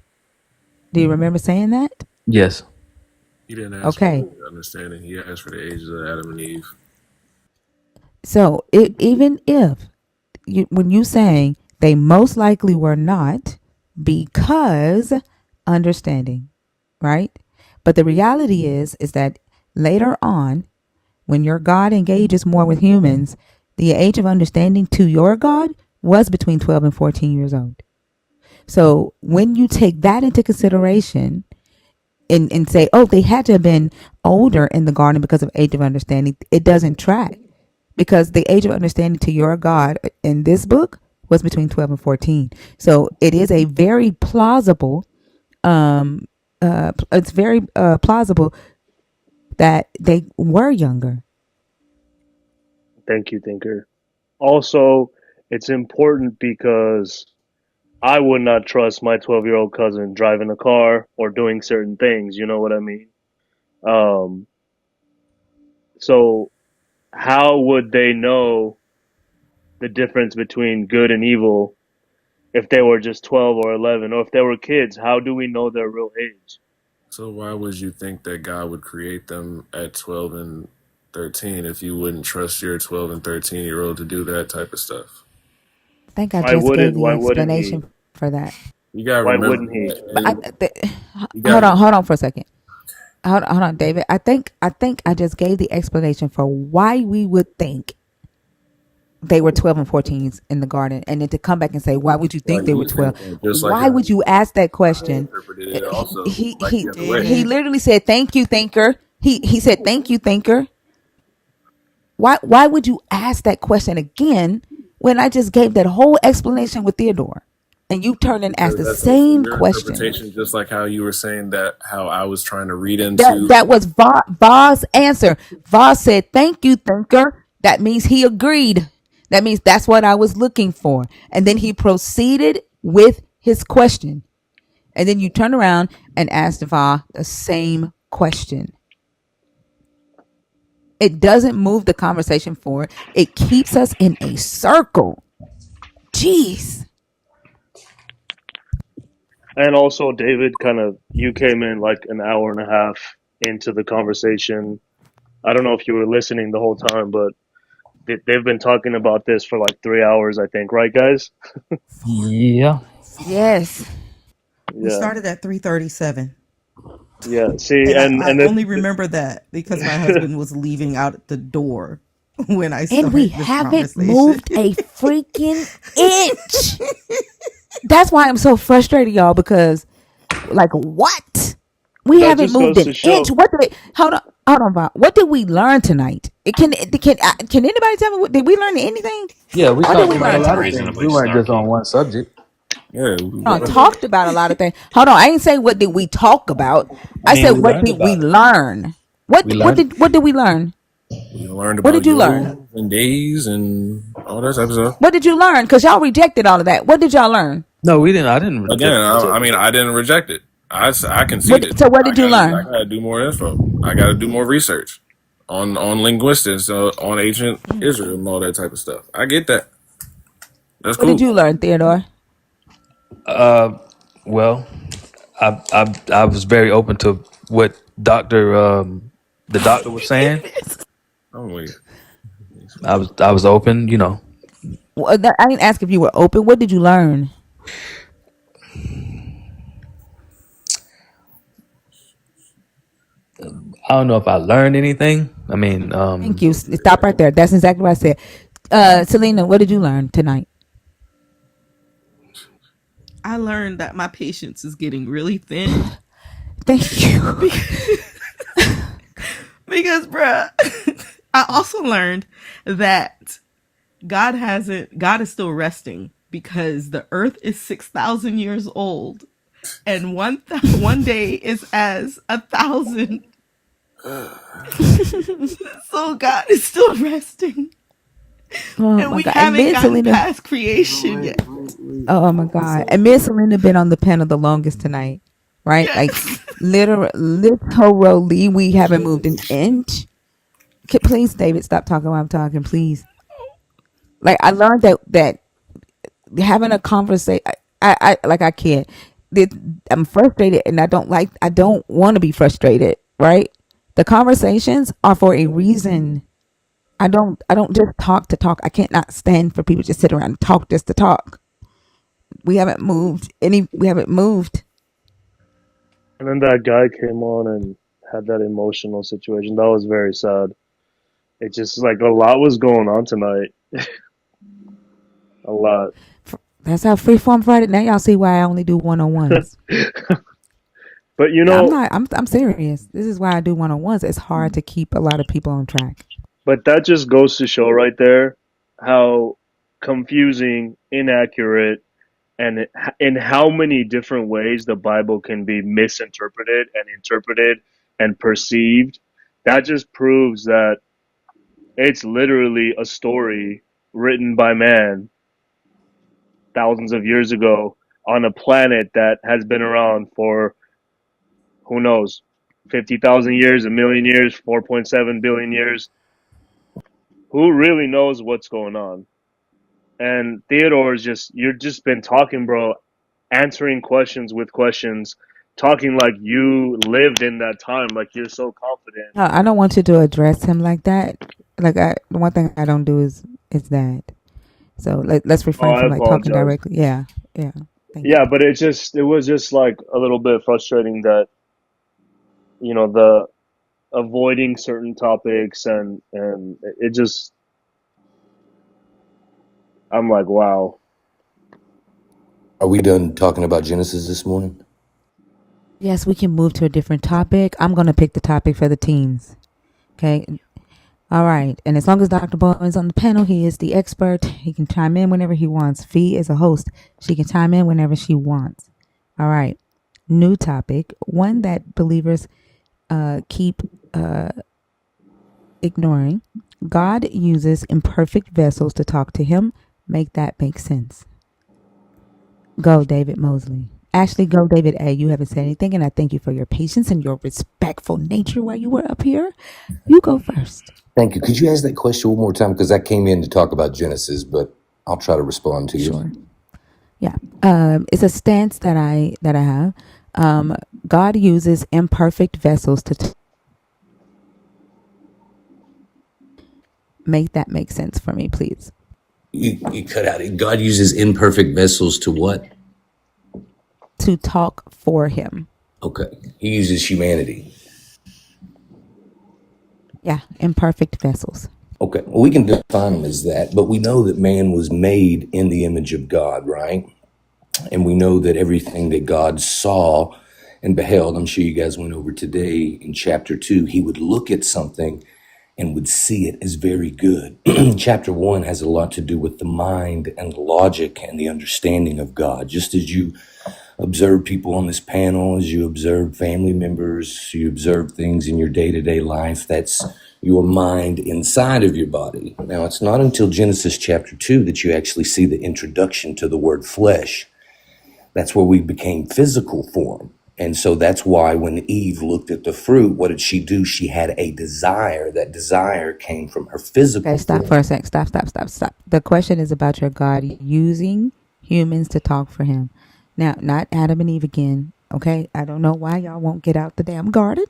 Do you remember saying that? Yes. He didn't ask for Okay. the understanding. He asked for the ages of Adam and Eve. So even if when you saying they most likely were not, because understanding, right? But the reality is that later on, when your God engages more with humans, the age of understanding to your God was between 12 and 14 years old. So when you take that into consideration and say, oh, they had to have been older in the garden because of age of understanding, it doesn't track, because the age of understanding to your God in this book was between 12 and 14. So it is a very plausible, it's very plausible that they were younger. Thank you, Thinker. Also, it's important because I would not trust my 12-year-old cousin driving a car or doing certain things. You know what I mean? Um, so how would they know the difference between good and evil if they were just 12 or 11, or if they were kids? How do we know their real age? So why would you think that God would create them at 12 and 13 if you wouldn't trust your 12 and 13-year-old to do that type of stuff? I think I just gave the Why wouldn't he? explanation for that. You gotta Why remember wouldn't he? But you got hold on for a second. Hold on, David. I think I just gave the explanation for why we would think they were 12 and 14s in the garden, and then to come back and say, why would you think like they were you think 12? that, just like Why how would you ask that I question? interpreted it also He like he the other way. he David. literally said, thank you, thinker. He said, thank you, thinker. Why would you ask that question again when I just gave that whole explanation with Theodore, and you turned and asked Because the that's also same your question? interpretation, just like how you were saying that how I was trying to read That into. that was Va's answer. Va said, thank you, thinker. That means he agreed. That means that's what I was looking for. And then he proceeded with his question. And then you turn around and ask Va the same question. It doesn't move the conversation forward. It keeps us in a circle. Jeez. And also, David, kind of, you came in like an hour and a half into the conversation. I don't know if you were listening the whole time, but they've been talking about this for like 3 hours, I think, right, guys? Yeah. Yes. We Yeah, started at 3:37. yeah. See, And and I and only remember that because my husband was leaving out the door when I And we started this haven't conversation. moved a freaking inch. That's why I'm so frustrated, y'all, because like what? We that haven't just moved goes an to inch. show. What did hold on, Bob. What did we learn tonight? Can anybody tell me, did we learn anything? Yeah, we What did talked we We about a learn got lot of tonight? things. reasonably We weren't just on snarky. one subject. Yeah, Hold on, talked about a lot of things. Hold on, I ain't saying what did we talk about. I I mean, said we what learned did we about it. learn? We learned. What did we learn? we learned What about did you learn? yo's and days and all that type of stuff. What did you learn? Because y'all rejected all of that. What did y'all learn? No, we didn't. I didn't Again, reject. I mean, I didn't reject it. I conceded. What? So what did you I learn? gotta do more info. I gotta do more research on linguistics, on ancient Israel, and all that type of stuff. I get that. That's What did cool. you learn, Theodore? Well, I was very open to what the doctor was saying. I'm weak. I was open. You know, Well, I didn't ask if you were open. What did you learn? I don't know if I learned anything. I mean, Thank you. Stop right there. That's exactly what I said. Selena, what did you learn tonight? I learned that my patience is getting really thin Thank you. because, bruh, I also learned that God is still resting because the earth is 6,000 years old and one day is as 1,000. So God is still resting. Oh And my we God. And haven't me and gotten Selena. past creation yet. Oh my God. And me and Selena been on the panel the longest tonight, right? Like Yes. literally, we haven't moved an inch. Please, David, stop talking while I'm talking, please. Like I learned that having a conversation, I can't. I'm frustrated, and I don't want to be frustrated, right? The conversations are for a reason. I don't just talk to talk. I can't not stand for people to just sit around and talk just to talk. We haven't moved. And then that guy came on and had that emotional situation. That was very sad. It just like a lot was going on tonight. A lot. That's how Freeform Friday. Now y'all see why I only do one-on-ones. But you I'm know, not. I'm serious. This is why I do one-on-ones. It's hard to keep a lot of people on track. but that just goes to show right there how confusing, inaccurate, and in how many different ways the Bible can be misinterpreted and interpreted and perceived. That just proves that it's literally a story written by man thousands of years ago on a planet that has been around for who knows 50,000 years, a million years, 4.7 billion years. Who really knows what's going on? And Theodore's just, you've just been talking, bro, answering questions with questions, talking like you lived in that time, like you're so confident. No, I don't want you to address him like that. The one thing I don't do is that. So let's Oh, refrain I from like talking apologize. directly. Yeah, yeah. Thank you. Yeah, but it was just like a little bit frustrating that, the avoiding certain topics and it just, I'm like, wow. Are we done talking about Genesis this morning? Yes, we can move to a different topic. I'm gonna pick the topic for the teams. Okay. All right. And as long as Dr. Bowen is on the panel, he is the expert. He can chime in whenever he wants. Fee is a host. She can chime in whenever she wants. All right. New topic. One that believers keep ignoring. God uses imperfect vessels to talk to him. Make that make sense. Go, David Mosley. Actually, go, David A. You haven't said anything, and I thank you for your patience and your respectful nature while you were up here. You go first. Thank you. Could you ask that question one more time? Because I came in to talk about Genesis, but I'll try to respond to you. Sure. Yeah. It's a stance that I have. God uses imperfect vessels to make that make sense for me, please. You cut out it. God uses imperfect vessels to what? To talk for him. Okay. He uses humanity. Yeah, imperfect vessels. Okay. Well, we can define them as that, but we know that man was made in the image of God, right? And we know that everything that God saw and beheld, I'm sure you guys went over today in chapter 2, he would look at something and would see it as very good. Chapter 1 has a lot to do with the mind and the logic and the understanding of God. Just as you observe people on this panel, as you observe family members, you observe things in your day-to-day life, that's your mind inside of your body. Now, it's not until Genesis chapter 2 that you actually see the introduction to the word flesh. That's where we became physical form. And so that's why when Eve looked at the fruit, what did she do? She had a desire. That desire came from her physical Okay, stop form. for a sec. Stop. The question is about your God using humans to talk for him. Now, not Adam and Eve again. Okay, I don't know why y'all won't get out the damn garden,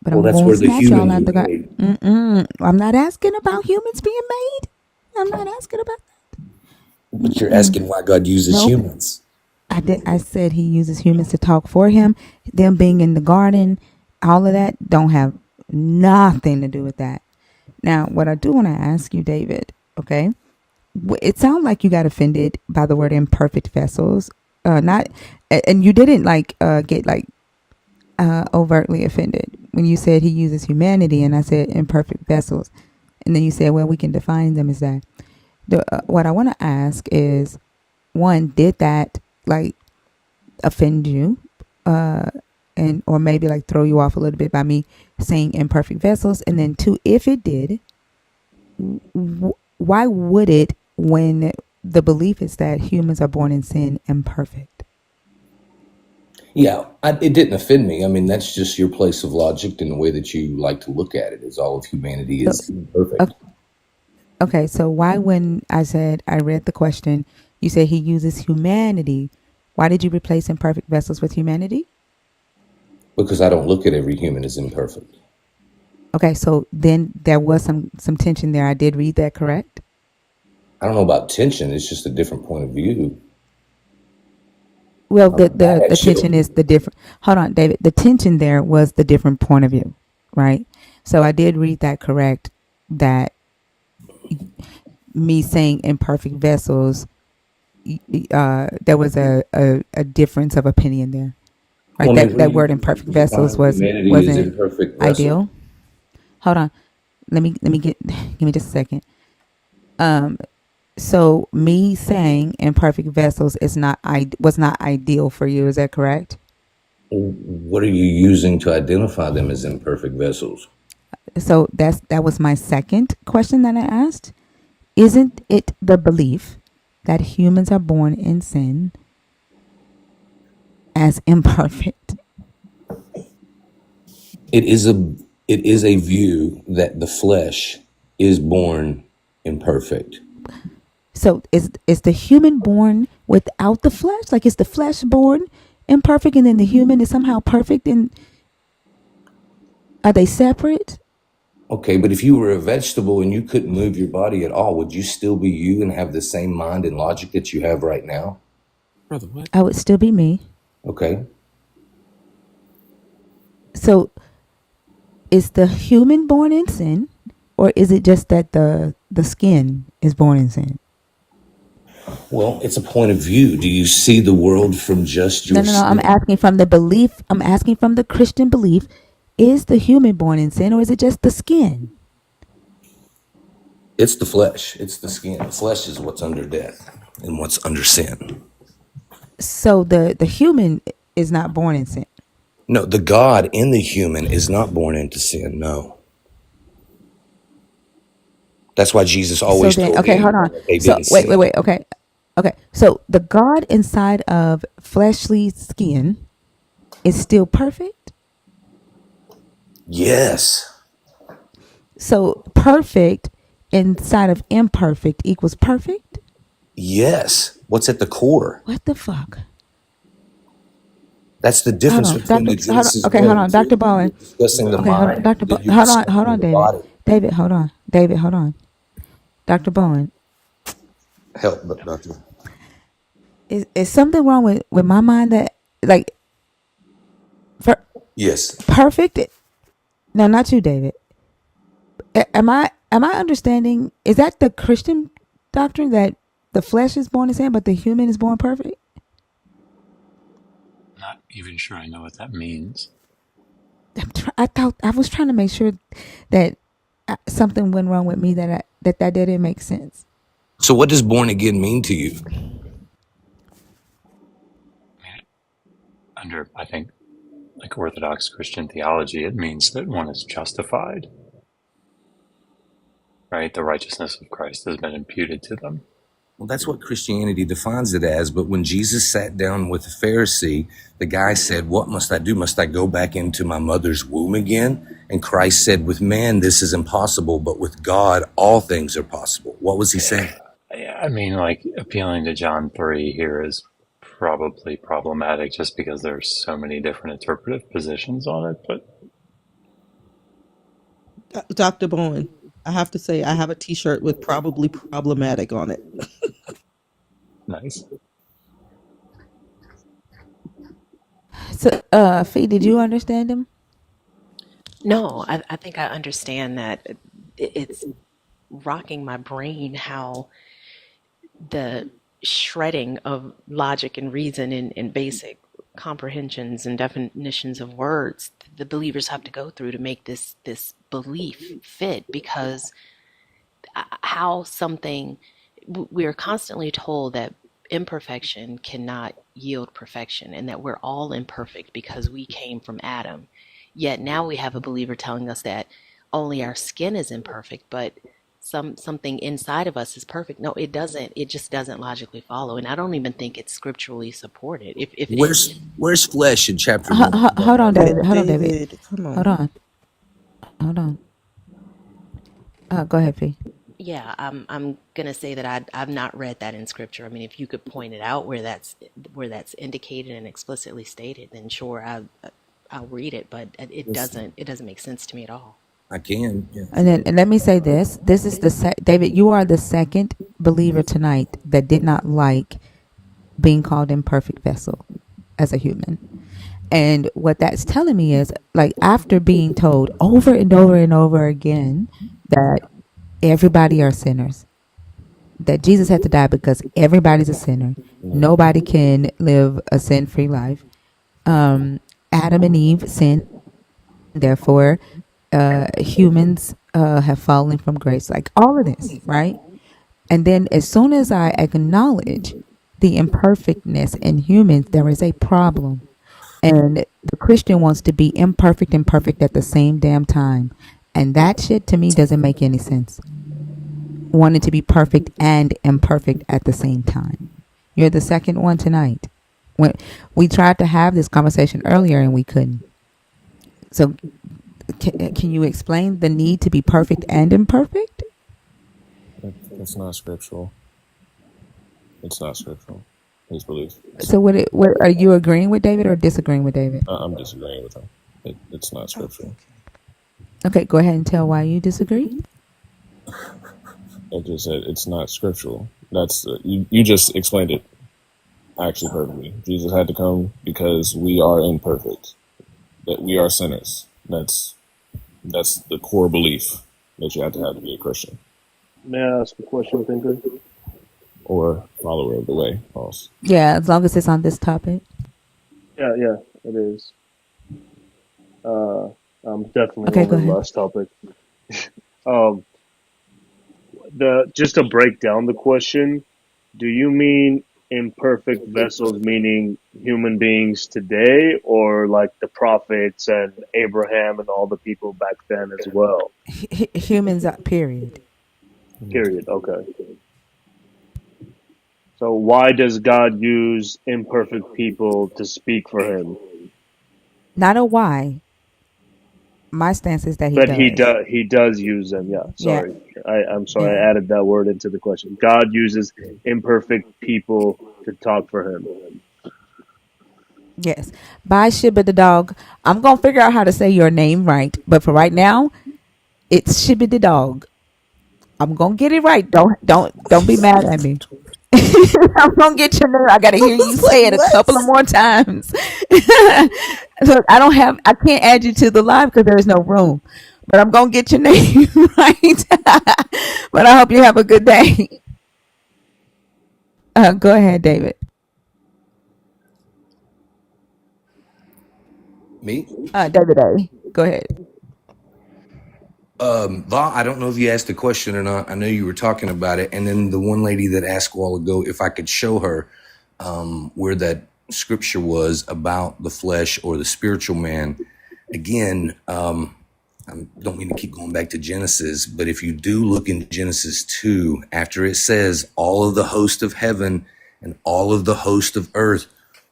but Well, I'm that's going to where the snatch y'all humans out were the garden. made. I'm not asking about humans being made. I'm not asking about that. But you're asking why God uses Nope. humans. I said he uses humans to talk for him. Them being in the garden, all of that don't have nothing to do with that. Now, what I do want to ask you, David, okay? It sounds like you got offended by the word imperfect vessels. Not, and you didn't get overtly offended when you said he uses humanity, and I said imperfect vessels, and then you said, well, we can define them as that. What I want to ask is, one, did that offend you, and or maybe throw you off a little bit by me saying imperfect vessels, and then two, if it did, why would it when the belief is that humans are born in sin imperfect? Yeah, it didn't offend me. I mean, that's just your place of logic and the way that you like to look at it, is all of humanity So, is imperfect. okay, so why when I said I read the question, you said he uses humanity, why did you replace imperfect vessels with humanity? Because I don't look at every human as imperfect. Okay, so then there was some tension there. I did read that correct? I don't know about tension. It's just a different point of view. Well, I the asked tension you. is the different. Hold on, David. The tension there was the different point of view, right? So I did read that correct. That me saying imperfect vessels, there was a difference of opinion there, right? Well, I mean, That who word you imperfect vessels define humanity as wasn't imperfect vessel? ideal. Hold on. Let me give me just a second. So me saying imperfect vessels is not was not ideal for you. Is that correct? What are you using to identify them as imperfect vessels? So that was my second question that I asked. Isn't it the belief that humans are born in sin as imperfect? It is a view that the flesh is born imperfect. So is the human born without the flesh? Like is the flesh born imperfect and then the human is somehow perfect, and are they separate? Okay, but if you were a vegetable and you couldn't move your body at all, would you still be you and have the same mind and logic that you have right now? Brother, what? I would still be me. Okay. So is the human born in sin, or is it just that the skin is born in sin? Well, it's a point of view. Do you see the world from just No, your no, no. I'm skin? asking from the belief. I'm asking from the Christian belief. Is the human born in sin, or is it just the skin? It's the flesh. It's the skin. The flesh is what's under death and what's under sin. So the human is not born in sin. No, the God in the human is not born into sin. No. That's why Jesus So always then, told okay, hold on. anyone that they So didn't wait, wait, sin. wait. Okay, okay. So the God inside of fleshly skin is still perfect. Yes. So perfect inside of imperfect equals perfect. Yes. What's at the core? What the fuck? That's the Hold difference on, between Doctor. the Hold on. Genesis Okay, hold 1 and on, 2. Doctor Bowen. You're discussing the Okay, hold on, mind, Doctor. then you're Hold on, hold discussing on, the David. body. David, hold on. David, hold on. Doctor Bowen, Help, doctor. is something wrong with my mind that like for Yes. perfect? No, not you, David. Am I understanding? Is that the Christian doctrine that the flesh is born in sin, but the human is born perfect? Not even sure I know what that means. I thought I was trying to make sure that something went wrong with me that didn't make sense. So what does born again mean to you? I mean, under, I think, like Orthodox Christian theology, it means that one is justified, right? The righteousness of Christ has been imputed to them. Well, that's what Christianity defines it as. But when Jesus sat down with the Pharisee, the guy said, "What must I do? Must I go back into my mother's womb again?" And Christ said, "With man, this is impossible, but with God, all things are possible." What was he saying? I mean, like, appealing to John 3 here is probably problematic just because there's so many different interpretive positions on it, but Dr. Bowen, I have to say, I have a T-shirt with probably problematic on it. nice. So, Fee, did you understand him? No, I think I understand that it's rocking my brain how the shredding of logic and reason and basic comprehensions and definitions of words the believers have to go through to make this belief fit, because how something we're constantly told that imperfection cannot yield perfection and that we're all imperfect because we came from Adam. Yet now we have a believer telling us that only our skin is imperfect, but something inside of us is perfect. No, it doesn't. It just doesn't logically follow, and I don't even think it's scripturally supported. If Where's flesh in chapter 1? Hold on, David. Hold on, David. David, come Hold on. on. Hold on. Go ahead, Fee. Yeah, I'm gonna say that I've not read that in scripture. I mean, if you could point it out where that's indicated and explicitly stated, then sure, I'll read it. But it doesn't make sense to me at all. I can. Yeah. And let me say this. This is David, you are the second believer tonight that did not like being called imperfect vessel as a human. And what that's telling me is, like, after being told over and over and over again that everybody are sinners, that Jesus had to die because everybody's a sinner, nobody can live a sin-free life. Adam and Eve sinned, therefore humans have fallen from grace, like all of this, right? And then as soon as I acknowledge the imperfectness in humans, there is a problem. And the Christian wants to be imperfect and perfect at the same damn time. And that shit to me doesn't make any sense. Wanting to be perfect and imperfect at the same time. You're the second one tonight. When we tried to have this conversation earlier and we couldn't. So can you explain the need to be perfect and imperfect? That's not scriptural. It's not scriptural. His belief. So what are you agreeing with David or disagreeing with David? I'm disagreeing with him. It's not scriptural. Okay, go ahead and tell why you disagree. I just said it's not scriptural. That's you just explained it actually perfectly. Jesus had to come because we are imperfect, that we are sinners. That's the core belief that you have to be a Christian. May I ask a question, Thinker? Or follower of the way, false. Yeah, as long as it's on this topic. Yeah, it is. I'm definitely okay, on the last topic. Just to break down the question, do you mean imperfect vessels, meaning human beings today, or like the prophets and Abraham and all the people back then as well? Humans, period. Period. Okay. So why does God use imperfect people to speak for him? Not a why. My stance is that he does use them. Yeah. Sorry. Yeah. I'm sorry. I added that word into the question. God uses imperfect people to talk for him. Yes. Bye, Shibba the dog. I'm going to figure out how to say your name right. But for right now, it's Shibba the dog. I'm going to get it right. Don't be mad at me. I'm gonna get your name. I gotta hear you say it a couple of more times. Look, I can't add you to the live because there is no room. But I'm gonna get your name right. But I hope you have a good day. Go ahead, David. Me? David A. Go ahead. Va, I don't know if you asked the question or not. I know you were talking about it. And then the one lady that asked a while ago if I could show her where that scripture was about the flesh or the spiritual man. Again, I don't mean to keep going back to Genesis, but if you do look in Genesis 2, after it says all of the host of heaven and all of the host of earth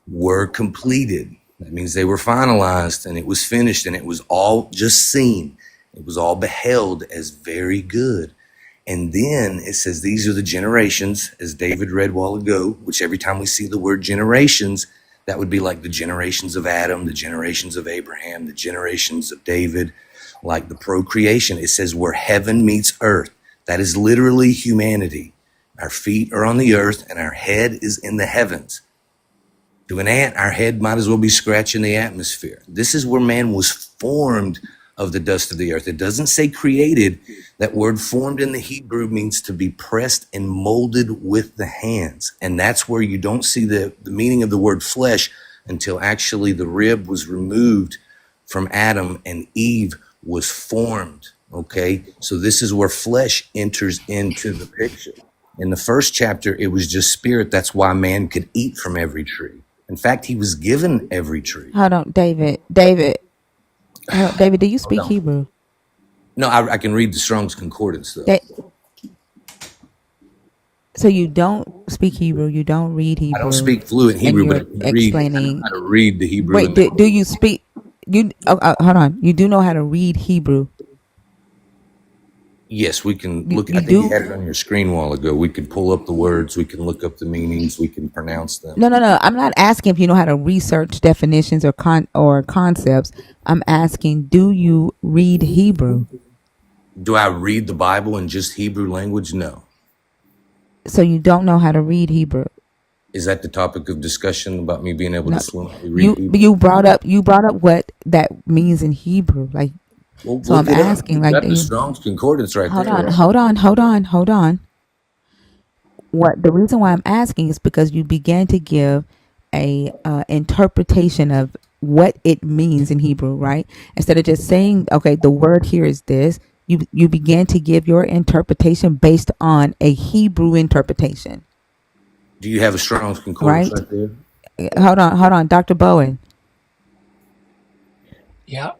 were completed, that means they were finalized and it was finished and it was all just seen. It was all beheld as very good. And then it says, these are the generations, as David read a while ago, which every time we see the word generations, that would be like the generations of Adam, the generations of Abraham, the generations of David, like the procreation. It says where heaven meets earth. That is literally humanity. Our feet are on the earth and our head is in the heavens. To an ant, our head might as well be scratching the atmosphere. This is where man was formed of the dust of the earth. It doesn't say created. That word formed in the Hebrew means to be pressed and molded with the hands. And that's where you don't see the meaning of the word flesh until actually the rib was removed from Adam and Eve was formed. Okay. So this is where flesh enters into the picture. In the first chapter, it was just spirit. That's why man could eat from every tree. In fact, he was given every tree. Hold on, David, do you speak Hebrew? No, I can read the Strong's Concordance, though. So you don't speak Hebrew, you don't read Hebrew. I don't speak fluent Hebrew, but I can read how to read the Hebrew. Wait, do you speak, hold on, you do know how to read Hebrew? Yes, we can look. I think you had it on your screen a while ago. We could pull up the words. We can look up the meanings. We can pronounce them. No. I'm not asking if you know how to research definitions or concepts. I'm asking, do you read Hebrew? Do I read the Bible in just Hebrew language? No. So you don't know how to read Hebrew? Is that the topic of discussion about me being able to No, fluently read people? you brought up what that means in Hebrew. Like, Well, so I'm look it up. asking, You like, got do the you Strong's Concordance right hold there, on, right? hold on. What the reason why I'm asking is because you began to give a interpretation of what it means in Hebrew, right? Instead of just saying, okay, the word here is this, you began to give your interpretation based on a Hebrew interpretation, Do you have a Strong's Concordance right? right there? Hold on, Dr. Bowen. Yeah,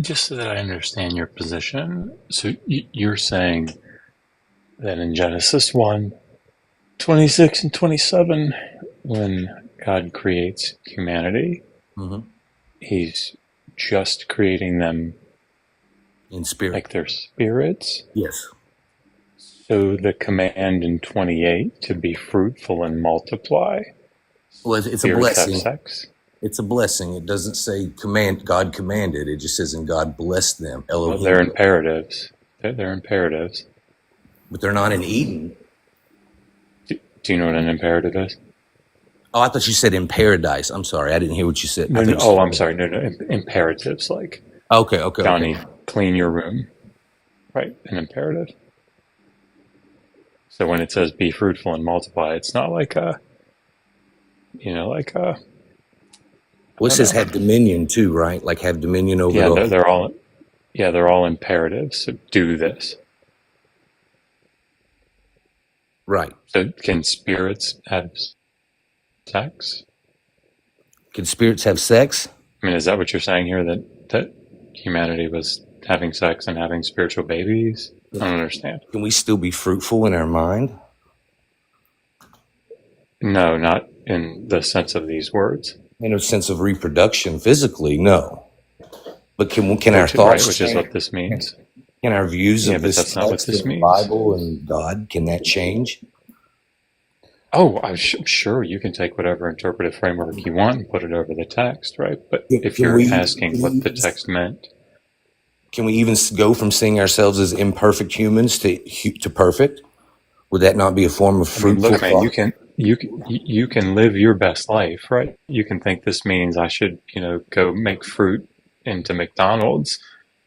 just so that I understand your position. So you're saying that in Genesis 1:26 and 27, when God creates humanity, he's just creating them in spirit, like they're spirits. Yes. So the command in 28 to be fruitful and multiply, Well, it's a spirits have blessing. sex. It's a blessing. It doesn't say God commanded. It just says, and God blessed them. Well, Elohim. they're imperatives. They're imperatives. But they're not in Eden. Do you know what an imperative is? Oh, I thought you said in paradise. I'm sorry. I didn't hear what you said. No, I'm sorry. No, imperatives like Okay. Johnny, clean your room. Right, an imperative. So when it says be fruitful and multiply, it's not like a. Well, it says have dominion too, right? Like have dominion over Yeah, they're all imperatives. So do this. Right. So can spirits have sex? Can spirits have sex? I mean, is that what you're saying here? That humanity was having sex and having spiritual babies? I don't understand. Can we still be fruitful in our mind? No, not in the sense of these words. In a sense of reproduction physically, no. But can our thoughts right, which is what this means. Can our views of this that's not what this in the means. Bible and God, can that change? Oh, I'm sure you can take whatever interpretive framework you want and put it over the text, right? But if you're asking what the text meant. Can we even go from seeing ourselves as imperfect humans to perfect? Would that not be a form of fruitful look, man, thought? you can live your best life, right? You can think this means I should, go make fruit into McDonald's,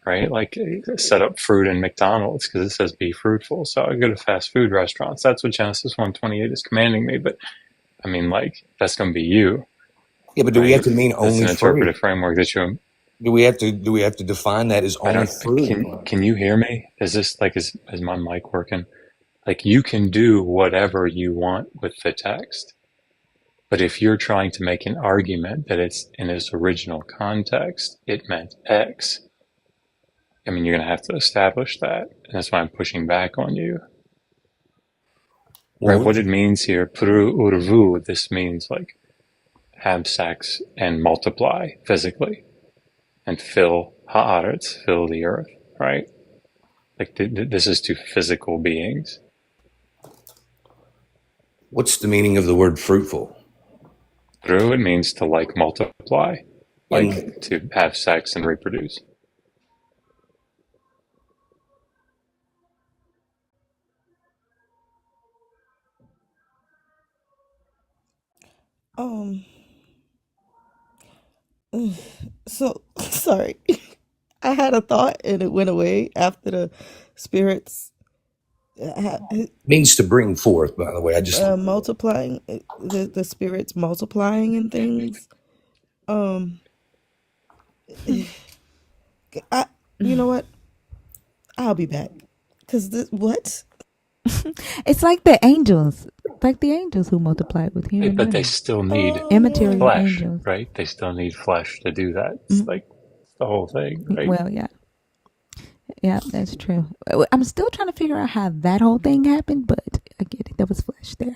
right? Like set up fruit in McDonald's because it says be fruitful. So I go to fast food restaurants. That's what Genesis 1:28 is commanding me. But I mean, like that's going to be you. Yeah, but do we have to mean only an interpretive framework that you? Do we have to define that as only fruit? Can you hear me? Is this like is my mic working? Like you can do whatever you want with the text. But if you're trying to make an argument that it's in its original context, it meant X, I mean, you're going to have to establish that. And that's why I'm pushing back on you. Right? What it means here, pru urvu, this means like have sex and multiply physically and fill haaretz, fill the earth, right? Like this is to physical beings. What's the meaning of the word fruitful? Pru, it means to like multiply, like to have sex and reproduce. So sorry. I had a thought and it went away after the spirits means to bring forth, by the way. I just multiplying the spirits multiplying and things. You know what? I'll be back. Cause what? It's like the angels, who multiplied with human. But they still need immaterial flesh, angels, right? They still need flesh to do that. It's like the whole thing, right? Well, yeah, that's true. I'm still trying to figure out how that whole thing happened, but I get it. There was flesh there.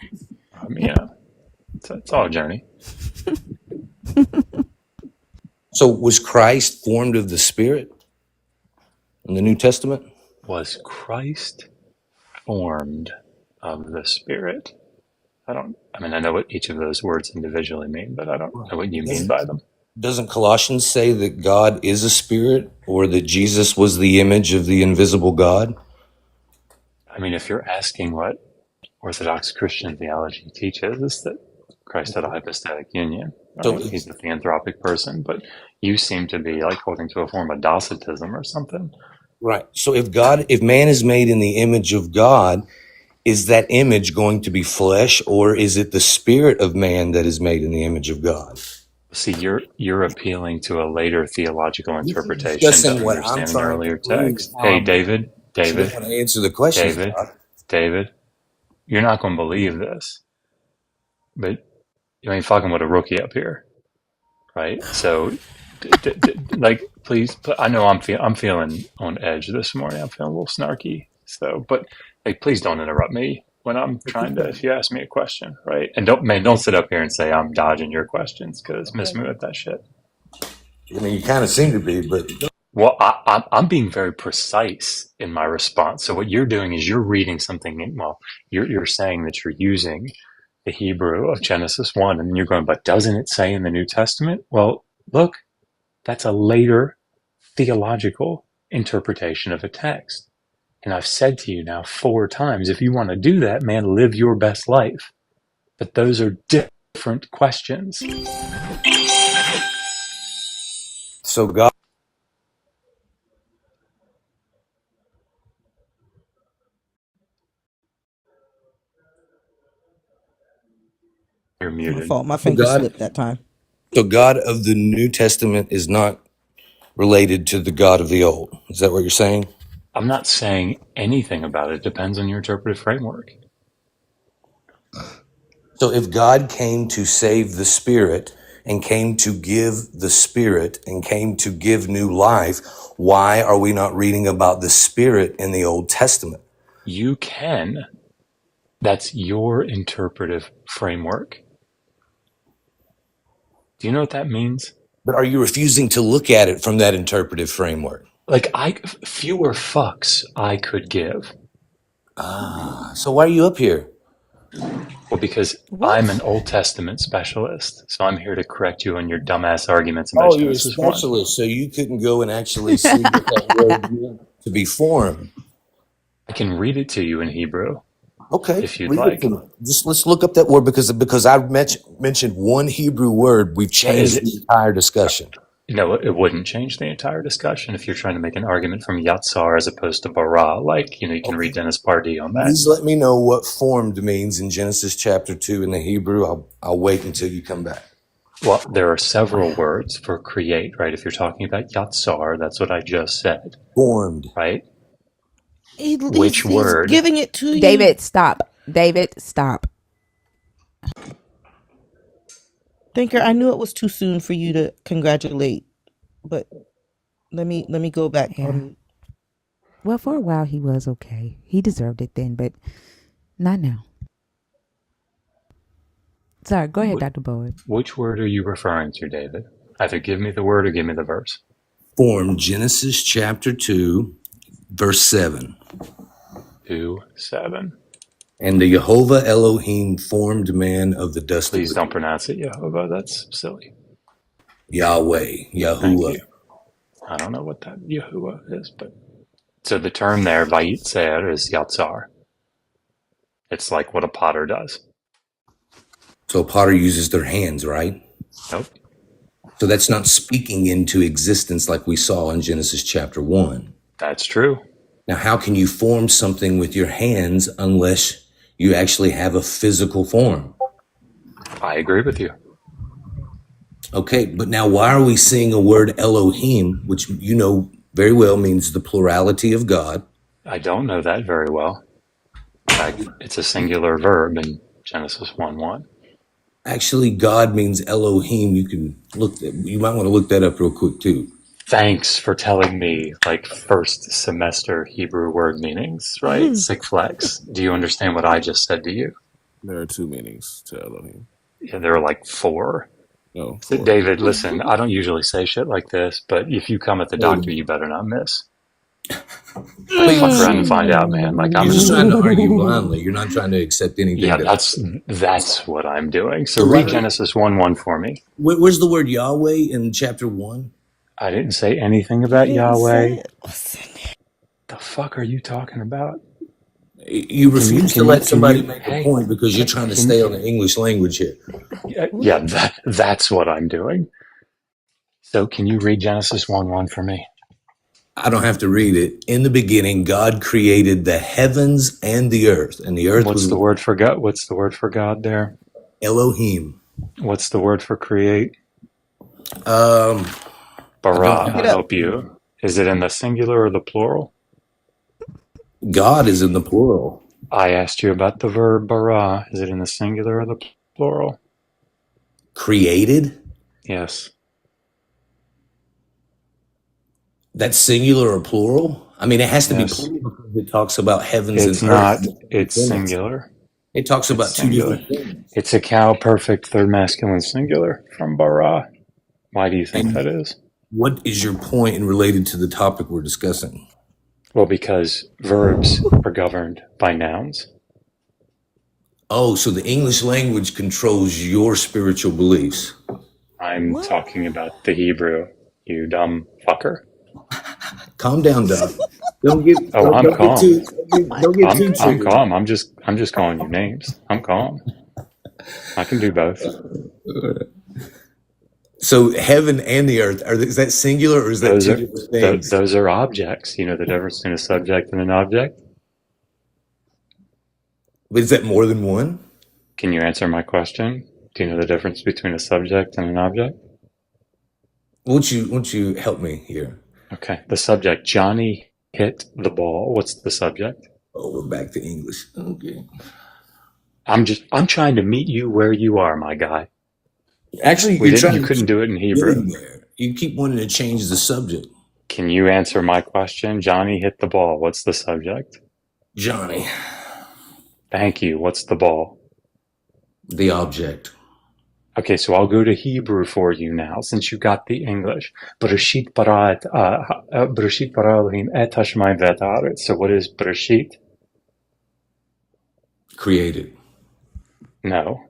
I mean, it's all a journey. So was Christ formed of the Spirit in the New Testament? Was Christ formed of the Spirit? I know what each of those words individually mean, but I don't know what you mean by them. Doesn't Colossians say that God is a spirit, or that Jesus was the image of the invisible God? I mean, if you're asking what Orthodox Christian theology teaches is that Christ had a hypostatic union, So, right? He's a theanthropic person, but you seem to be like holding to a form of Docetism or something. right. So if man is made in the image of God, is that image going to be flesh, or is it the spirit of man that is made in the image of God? See, you're appealing to a later theological This is interpretation to discussing what I'm understand an trying to earlier prove is text. how Hey, I'm doing. David, You don't David, want to answer the questions, David, Doc. David, you're not going to believe this, but you ain't fucking with a rookie up here, right? So, like, please, I know I'm feeling on edge this morning. I'm feeling a little snarky. So, but like, please don't interrupt me when I'm trying to. If you ask me a question, right? And don't sit up here and say I'm dodging your questions because miss me with that shit. I mean, you kind of seem to be, but Well, I'm being very precise in my response. So what you're doing is you're reading something in, well, you're saying that you're using the Hebrew of Genesis 1, and then you're going, but doesn't it say in the New Testament? Well, look, that's a later theological interpretation of a text. And I've said to you now 4 times, if you want to do that, man, live your best life. But those are different questions. so God. You're My muted. fault. My So finger God, slipped that time. so God of the New Testament is not related to the God of the Old. Is that what you're saying? I'm not saying anything about it. It depends on your interpretive framework. So if God came to save the Spirit and came to give the Spirit and came to give new life, why are we not reading about the Spirit in the Old Testament? You can. That's your interpretive framework. Do you know what that means? But are you refusing to look at it from that interpretive framework? Like, fewer fucks I could give. So why are you up here? Well, because I'm an What? Old Testament specialist, so I'm here to correct you on your dumbass arguments about Oh, you're a Genesis 1. specialist, so you couldn't go and actually see what that word meant to be formed. I can read it to you in Hebrew Okay, if you'd read it to like. me. Just let's look up that word because I mentioned one Hebrew word, we've But is changed it? the entire discussion. No, it wouldn't change the entire discussion if you're trying to make an argument from Yatsar as opposed to Bara. Like, you can read Okay. Dennis Pardee on that. Please let me know what formed means in Genesis chapter 2 in the Hebrew. I'll wait until you come back. Well, there are several words for create, right? If you're talking about Yatsar, that's what I just said, Formed. right? Which He's word? giving it to you. David, stop. David, stop. Thinker, I knew it was too soon for you to congratulate, but let me go back Yeah. on. Well, for a while he was okay. He deserved it then, but not now. Sorry, go ahead, Dr. Boyd. Which word are you referring to, David? Either give me the word or give me the verse. Formed, Genesis chapter 2, verse 7. 2:7. And the Jehovah Elohim formed man of the dust of Please the don't ground. pronounce it Yehovah. That's silly. Yahweh, Thank Yahuwah. you. I don't know what that Yahuwah is, but so the term there, Vayitzer, is Yatsar. It's like what a potter does. So a potter uses their hands, right? Nope. So that's not speaking into existence like we saw in Genesis chapter 1. That's true. Now, how can you form something with your hands unless you actually have a physical form? I agree with you. Okay, but now why are we seeing a word Elohim, which you know very well means the plurality of God? I don't know that very well. In fact, it's a singular verb in Genesis 1:1. Actually, God means Elohim. You might want to look that up real quick too. Thanks for telling me, like, first semester Hebrew word meanings, right? Sick flex. Do you understand what I just said to you? There are 2 meanings to Elohim. Yeah, there are like 4. No, So, 4. David, listen, I don't usually say shit like this, but if you come at the Wait a doctor, minute. you better not miss. Like, fuck Please. around and find out, man. Like, You're I'm just in. trying to argue blindly. You're not trying to accept anything Yeah, that I say. that's what I'm doing. So So read Genesis 1:1 for me. where's the word Yahweh in chapter 1? I didn't say anything You about didn't say Yahweh. it. The fuck are you talking about? You refuse to let somebody make a hey, point because you're trying to stay on the English language here. yeah, that's what I'm doing. So can you read Genesis 1:1 for me? I don't have to read it. In the beginning, God created the heavens and the earth. And the earth What's was the word for God? What's the word for God there? Elohim. What's the word for create? I don't Bara. have I'll help you. Is it in the singular or the plural? God is in the plural. I asked you about the verb bara. Is it in the singular or the plural? Created? Yes. That's singular or plural? I mean, it has to be Yes. plural because it talks about heavens It's and earth. not. It's singular. It talks It's about two singular. different things. It's a cow perfect third masculine singular from bara. Why do you think And that is? what is your point in related to the topic we're discussing? Well, because verbs are governed by nouns. Oh, so the English language controls your spiritual beliefs. I'm talking about the Hebrew, you dumb fucker. Calm down, Doc. Don't get Oh, I'm calm. don't get too I'm triggered. calm. I'm just calling you names. I'm calm. I can do both. So heaven and the earth, is that singular or is that two different things? Those are objects. You know the difference between a subject and an object? But is that more than one? Can you answer my question? Do you know the difference between a subject and an object? Won't you help me here? Okay. The subject, Johnny hit the ball. What's the subject? Oh, we're back to English. Okay. I'm trying to meet you where you are, my guy. Actually, You couldn't do it in Hebrew. There. You keep wanting to change the subject. Can you answer my question? Johnny hit the ball. What's the subject? Johnny. Thank you. What's the ball? The object. Okay, so I'll go to Hebrew for you now, since you got the English. Bereshit bara Elohim et hashamayim ve'et haaretz. So what is Bereshit? Created. No.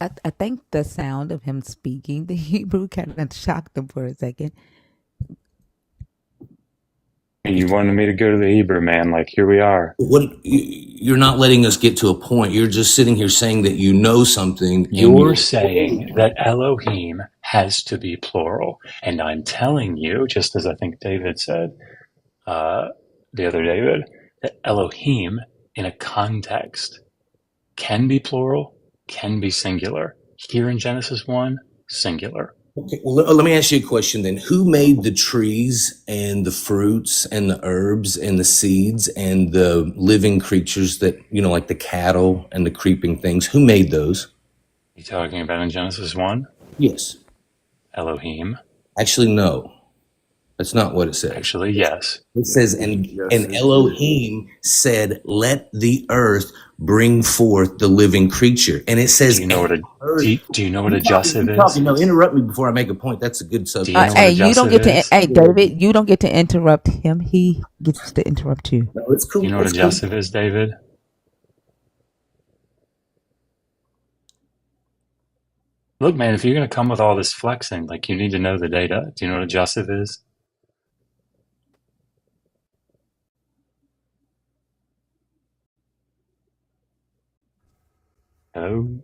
I think the sound of him speaking the Hebrew kind of shocked him for a second. And you wanted me to go to the Hebrew, man. Like, here we are. You're not letting us get to a point. You're just sitting here saying that you know something. You're saying that Elohim has to be plural. And I'm telling you, just as I think David said, the other David, that Elohim in a context can be plural, can be singular. Here in Genesis 1, singular. Okay, well, let me ask you a question then. Who made the trees and the fruits and the herbs and the seeds and the living creatures that, like the cattle and the creeping things? Who made those? You talking about in Genesis 1? Yes. Elohim. Actually, no. That's not what it says. Actually, yes. It says, and Elohim said, let the earth bring forth the living creature. And it says, do you know what a Joseph is? No, interrupt me before I make a point. That's a good subject. Hey, you don't get to. Hey, David, you don't get to interrupt him. He gets to interrupt you. No, it's cool. Do you know what a Joseph is, David? Look, man, if you're going to come with all this flexing, like, you need to know the data. Do you know what a Joseph is? No.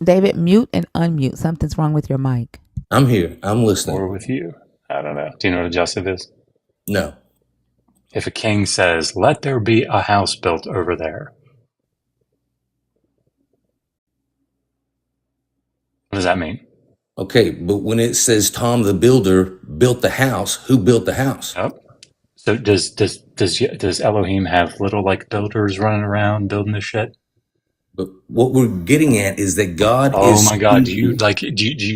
David, mute and unmute. Something's wrong with your mic. I'm here. I'm listening. Or with you. I don't know. Do you know what a Joseph is? No. If a king says, let there be a house built over there, what does that mean? Okay, but when it says Tom the builder built the house, who built the house? Oh. So does Elohim have little like builders running around building this shit? But what we're getting at is that God is. Oh my God! Do you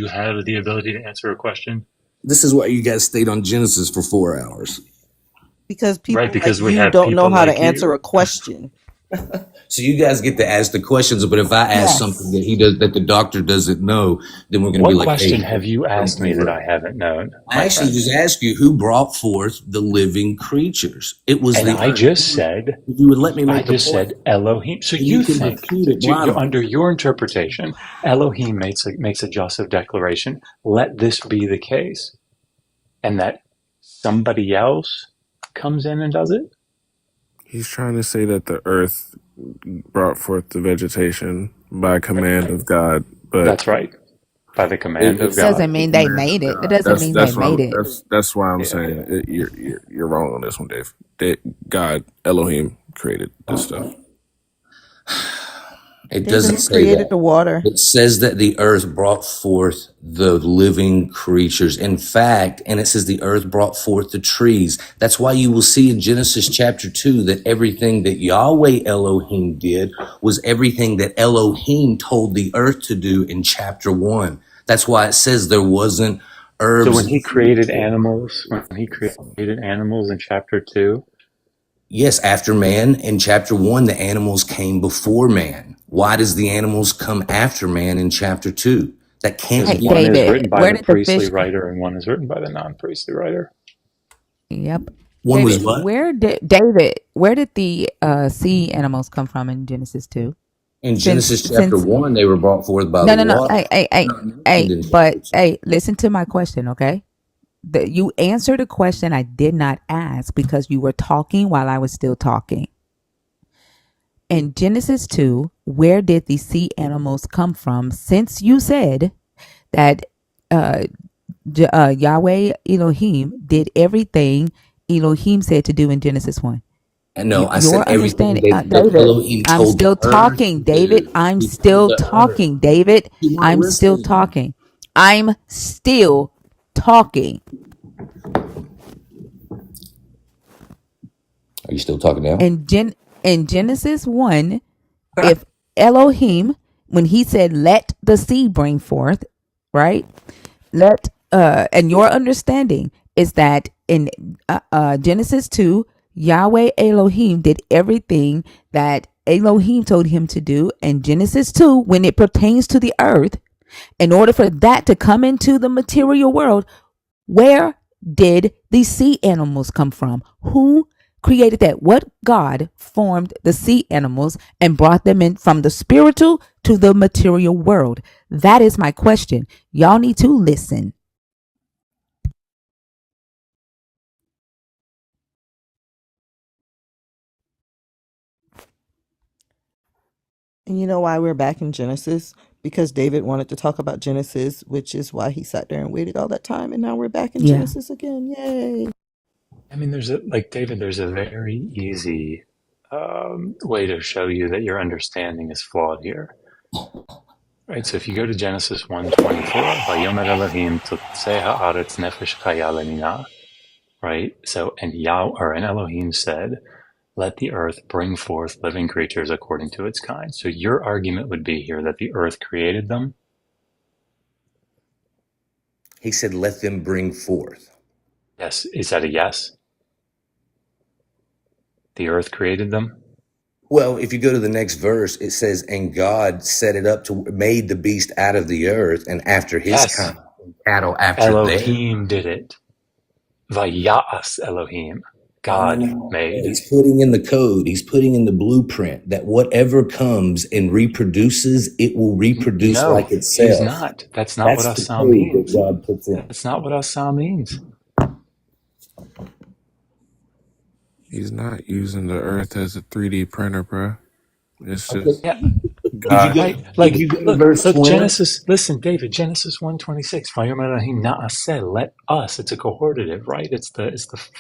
have the ability to answer a question? This is why you guys stayed on Genesis for 4 hours. Because people right, because like we you have don't know how like to answer a question. So you guys get to ask the questions, but if I ask something that the doctor doesn't know, then we're going to be like, what question have you asked me that I haven't known? I actually just asked you who brought forth the living creatures. It was and I just said, if you would let me make I just said Elohim. So you think that under your interpretation, Elohim makes a Joseph declaration, let this be the case, and that somebody else comes in and does it? He's trying to say that the earth brought forth the vegetation by command of God, but That's right. By the command of it's God. Doesn't the mean they command made of it. That God. doesn't mean they made it. That's why I'm Yeah. saying you're wrong on this one, Dave. God Elohim created this stuff. David, It doesn't who say created that. the water? It says that the earth brought forth the living creatures. In fact, and it says the earth brought forth the trees. That's why you will see in Genesis chapter 2 that everything that Yahweh Elohim did was everything that Elohim told the earth to do in chapter 1. That's why it says there wasn't So herbs when and he fruit. created animals, in chapter 2, Yes, after man, in chapter 1, the animals came before man. Why does the animals come after man in chapter 2? That because can't Hey, be. one is David, written by where the did the priestly fish? writer and one is written by the non-priestly writer. Yep. One was David, what? where did the sea animals come from in Genesis 2? In Since Genesis chapter since 1, they were brought forth by the no. water. Hey, Not mentioned in chapter 2. listen to my question, okay? You answered a question I did not ask because you were talking while I was still talking. In Genesis 2, where did the sea animals come from? Since you said that uh, Yahweh Elohim did everything Elohim said to do in Genesis 1. And no, I said Your everything understanding, that David, Elohim I'm told the still earth talking, to David. do. I'm He told still the earth. talking, David. You weren't I'm still listening. talking. I'm still talking. Are you still talking now? In Genesis 1, if Elohim, when he said, let the sea bring forth, right? And your understanding is that in Genesis 2, Yahweh Elohim did everything that Elohim told him to do. In Genesis 2, when it pertains to the earth, in order for that to come into the material world, where did the sea animals come from? Who created that? What God formed the sea animals and brought them in from the spiritual to the material world? That is my question. Y'all need to listen. And you know why we're back in Genesis? Because David wanted to talk about Genesis, which is why he sat there and waited all that time. And now we're back in Yeah. Genesis again. Yay. I mean, David, there's a very easy way to show you that your understanding is flawed here. Right, so if you go to Genesis 1:24, Vayomer Elohim totsei haaretz nefesh chaya lemina, right? So, and Elohim said, let the earth bring forth living creatures according to its kind. So your argument would be here that the earth created them? He said, let them bring forth. Yes. Is that a yes? The earth created them? Well, if you go to the next verse, it says, and God set it up to made the beast out of the earth and after his Yes. kind, cattle after theirs. Elohim did it. Vayas Elohim. God made. He's putting in the code. He's putting in the blueprint that whatever comes and reproduces, it will reproduce No, like he's itself. not. That's not what That's the Asa code that means. God puts in. That's not what Asa means. He's not using the earth as a 3D printer, bro. It's Okay. just Yeah, If you God. go, right. if Like, you go to look, verse 20, Genesis, listen, David, Genesis 1:26. Vayomer Elohim na'aseh, let us. It's a cohortative, right? It's the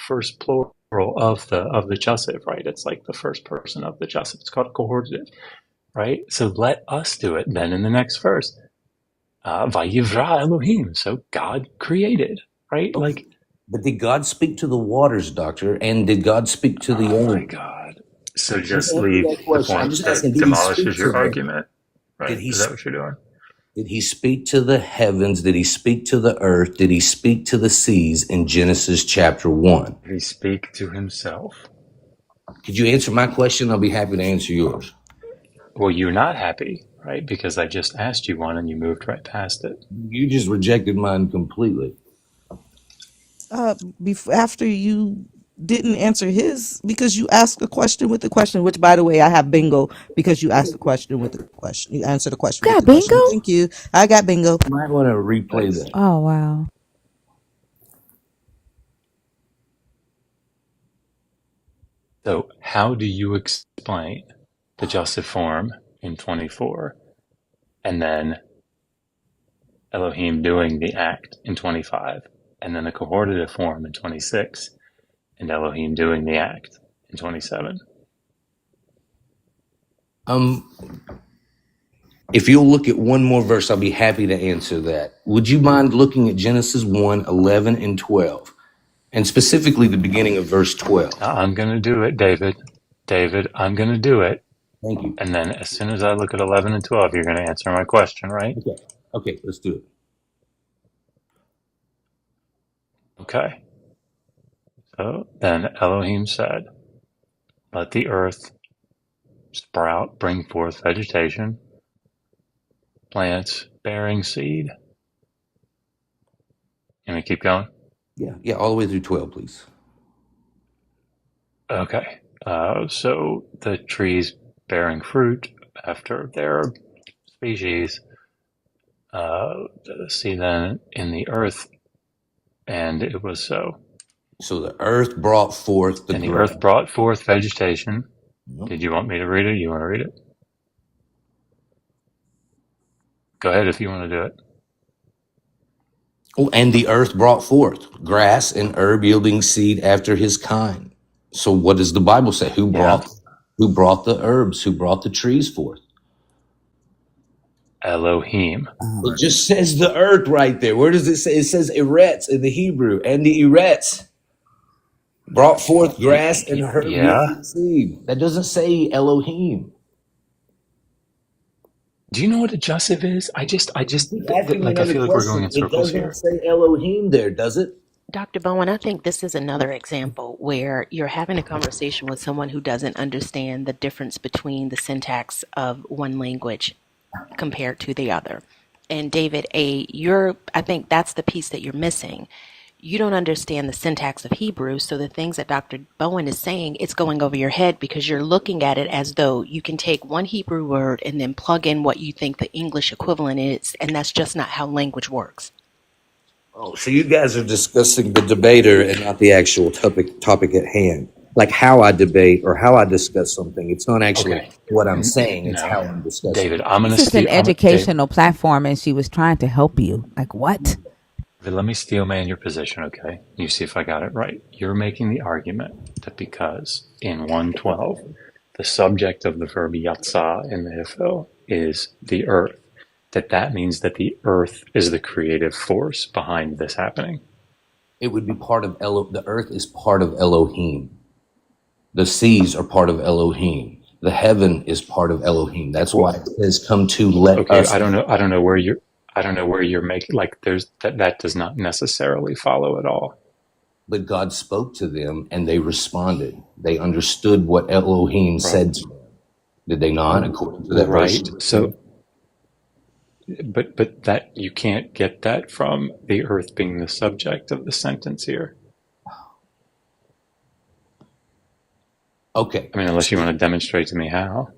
first plural of the Joseph, right? It's like the first person of the Joseph. It's called a cohortative, right? So let us do it. Then in the next verse, Vayivra Elohim. So God created, right? okay. Like, But did God speak to the waters, doctor? And did God speak to the oh my earth? God. So Just just answer leave that the question. I'm point just that asking, did he speak demolishes to your them? argument, Did right? he Is that what you're doing? did he speak to the heavens? Did he speak to the earth? Did he speak to the seas in Genesis chapter 1? Did he speak to himself? Could you answer my question? I'll be happy to answer yours. Well, you're not happy, right? Because I just asked you one and you moved right past it. You just rejected mine completely. After you didn't answer his, because you asked a question with the question, which, by the way, I have bingo because you asked the question with the question. You answered the question with Got the question. bingo? Thank you. I got bingo. You might want to replay Nice. that. Oh, wow. So how do you explain the jussive form in 24 and then Elohim doing the act in 25 and then the cohortative form in 26 and Elohim doing the act in 27? If you'll look at one more verse, I'll be happy to answer that. Would you mind looking at Genesis 1, 11, and 12? And specifically the beginning of verse 12. I'm going to do it, David. David, I'm going to do it. Thank you. And then as soon as I look at 11 and 12, you're going to answer my question, right? Okay, let's do it. Okay. So then Elohim said, let the earth sprout, bring forth vegetation, plants bearing seed. Can we keep going? Yeah, all the way through 12, please. Okay. So the trees bearing fruit after their species, see then in the earth, and it was so. So the earth brought forth the earth brought forth vegetation. Yep. Did you want me to read it? You want to read it? Go ahead if you want to do it. Oh, and the earth brought forth grass and herb yielding seed after his kind. So what does the Bible say? Who brought the herbs? Who brought the trees forth? Elohim. It just says the earth right there. Where does it say? It says eretz in the Hebrew, and the eretz brought forth grass and herb yielding seed. That doesn't say Elohim. Do you know what a jussive is? I feel like we're going in circles here. It doesn't say Elohim there, does it? Dr. Bowen, I think this is another example where you're having a conversation with someone who doesn't understand the difference between the syntax of one language compared to the other. And David, I think that's the piece that you're missing. You don't understand the syntax of Hebrew, so the things that Dr. Bowen is saying, it's going over your head because you're looking at it as though you can take one Hebrew word and then plug in what you think the English equivalent is, and that's just not how language works. Oh, so you guys are discussing the debater and not the actual topic at hand. Like how I debate or how I discuss something. It's not actually what I'm saying. It's how I'm discussing. David, I'm going to This is an educational platform, and she was trying to help you. Like what? Let me steel man your position, okay? You see if I got it right. You're making the argument that because in 112, the subject of the verb yatsa in the hifil is the earth, that means that the earth is the creative force behind this happening. It would be part of the earth is part of Elohim. The seas are part of Elohim. The heaven is part of Elohim. That's why it says, "Come to let us." I don't know where you're making, like, there's that does not necessarily follow at all. But God spoke to them and they responded. They understood what Elohim said to them. Did they not? According to that right. So, but that you can't get that from the earth being the subject of the sentence here. Okay. I mean, unless you want to demonstrate to me how.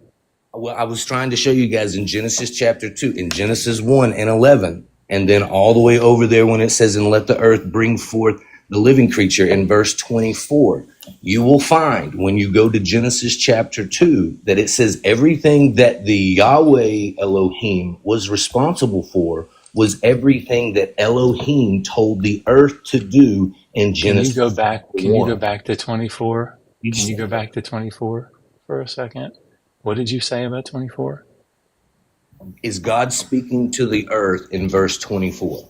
Well, I was trying to show you guys in Genesis chapter 2, in Genesis 1 and 11, and then all the way over there when it says, "And let the earth bring forth the living creature," in verse 24. You will find when you go to Genesis chapter 2 that it says everything that the Yahweh Elohim was responsible for was everything that Elohim told the earth to do in Genesis. Can you go back to 24? Can you go back to 24 for a second? What did you say about 24? Is God speaking to the earth in verse 24?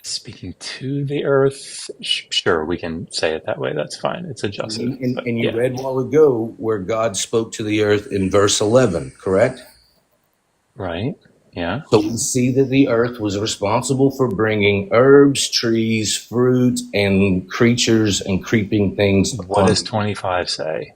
Speaking to the earth? Sure, we can say it that way. That's fine. It's adjusted. And you read a while ago where God spoke to the earth in verse 11, correct? Right. Yeah. So we see that the earth was responsible for bringing herbs, trees, fruit, and creatures and creeping things. What does 25 say?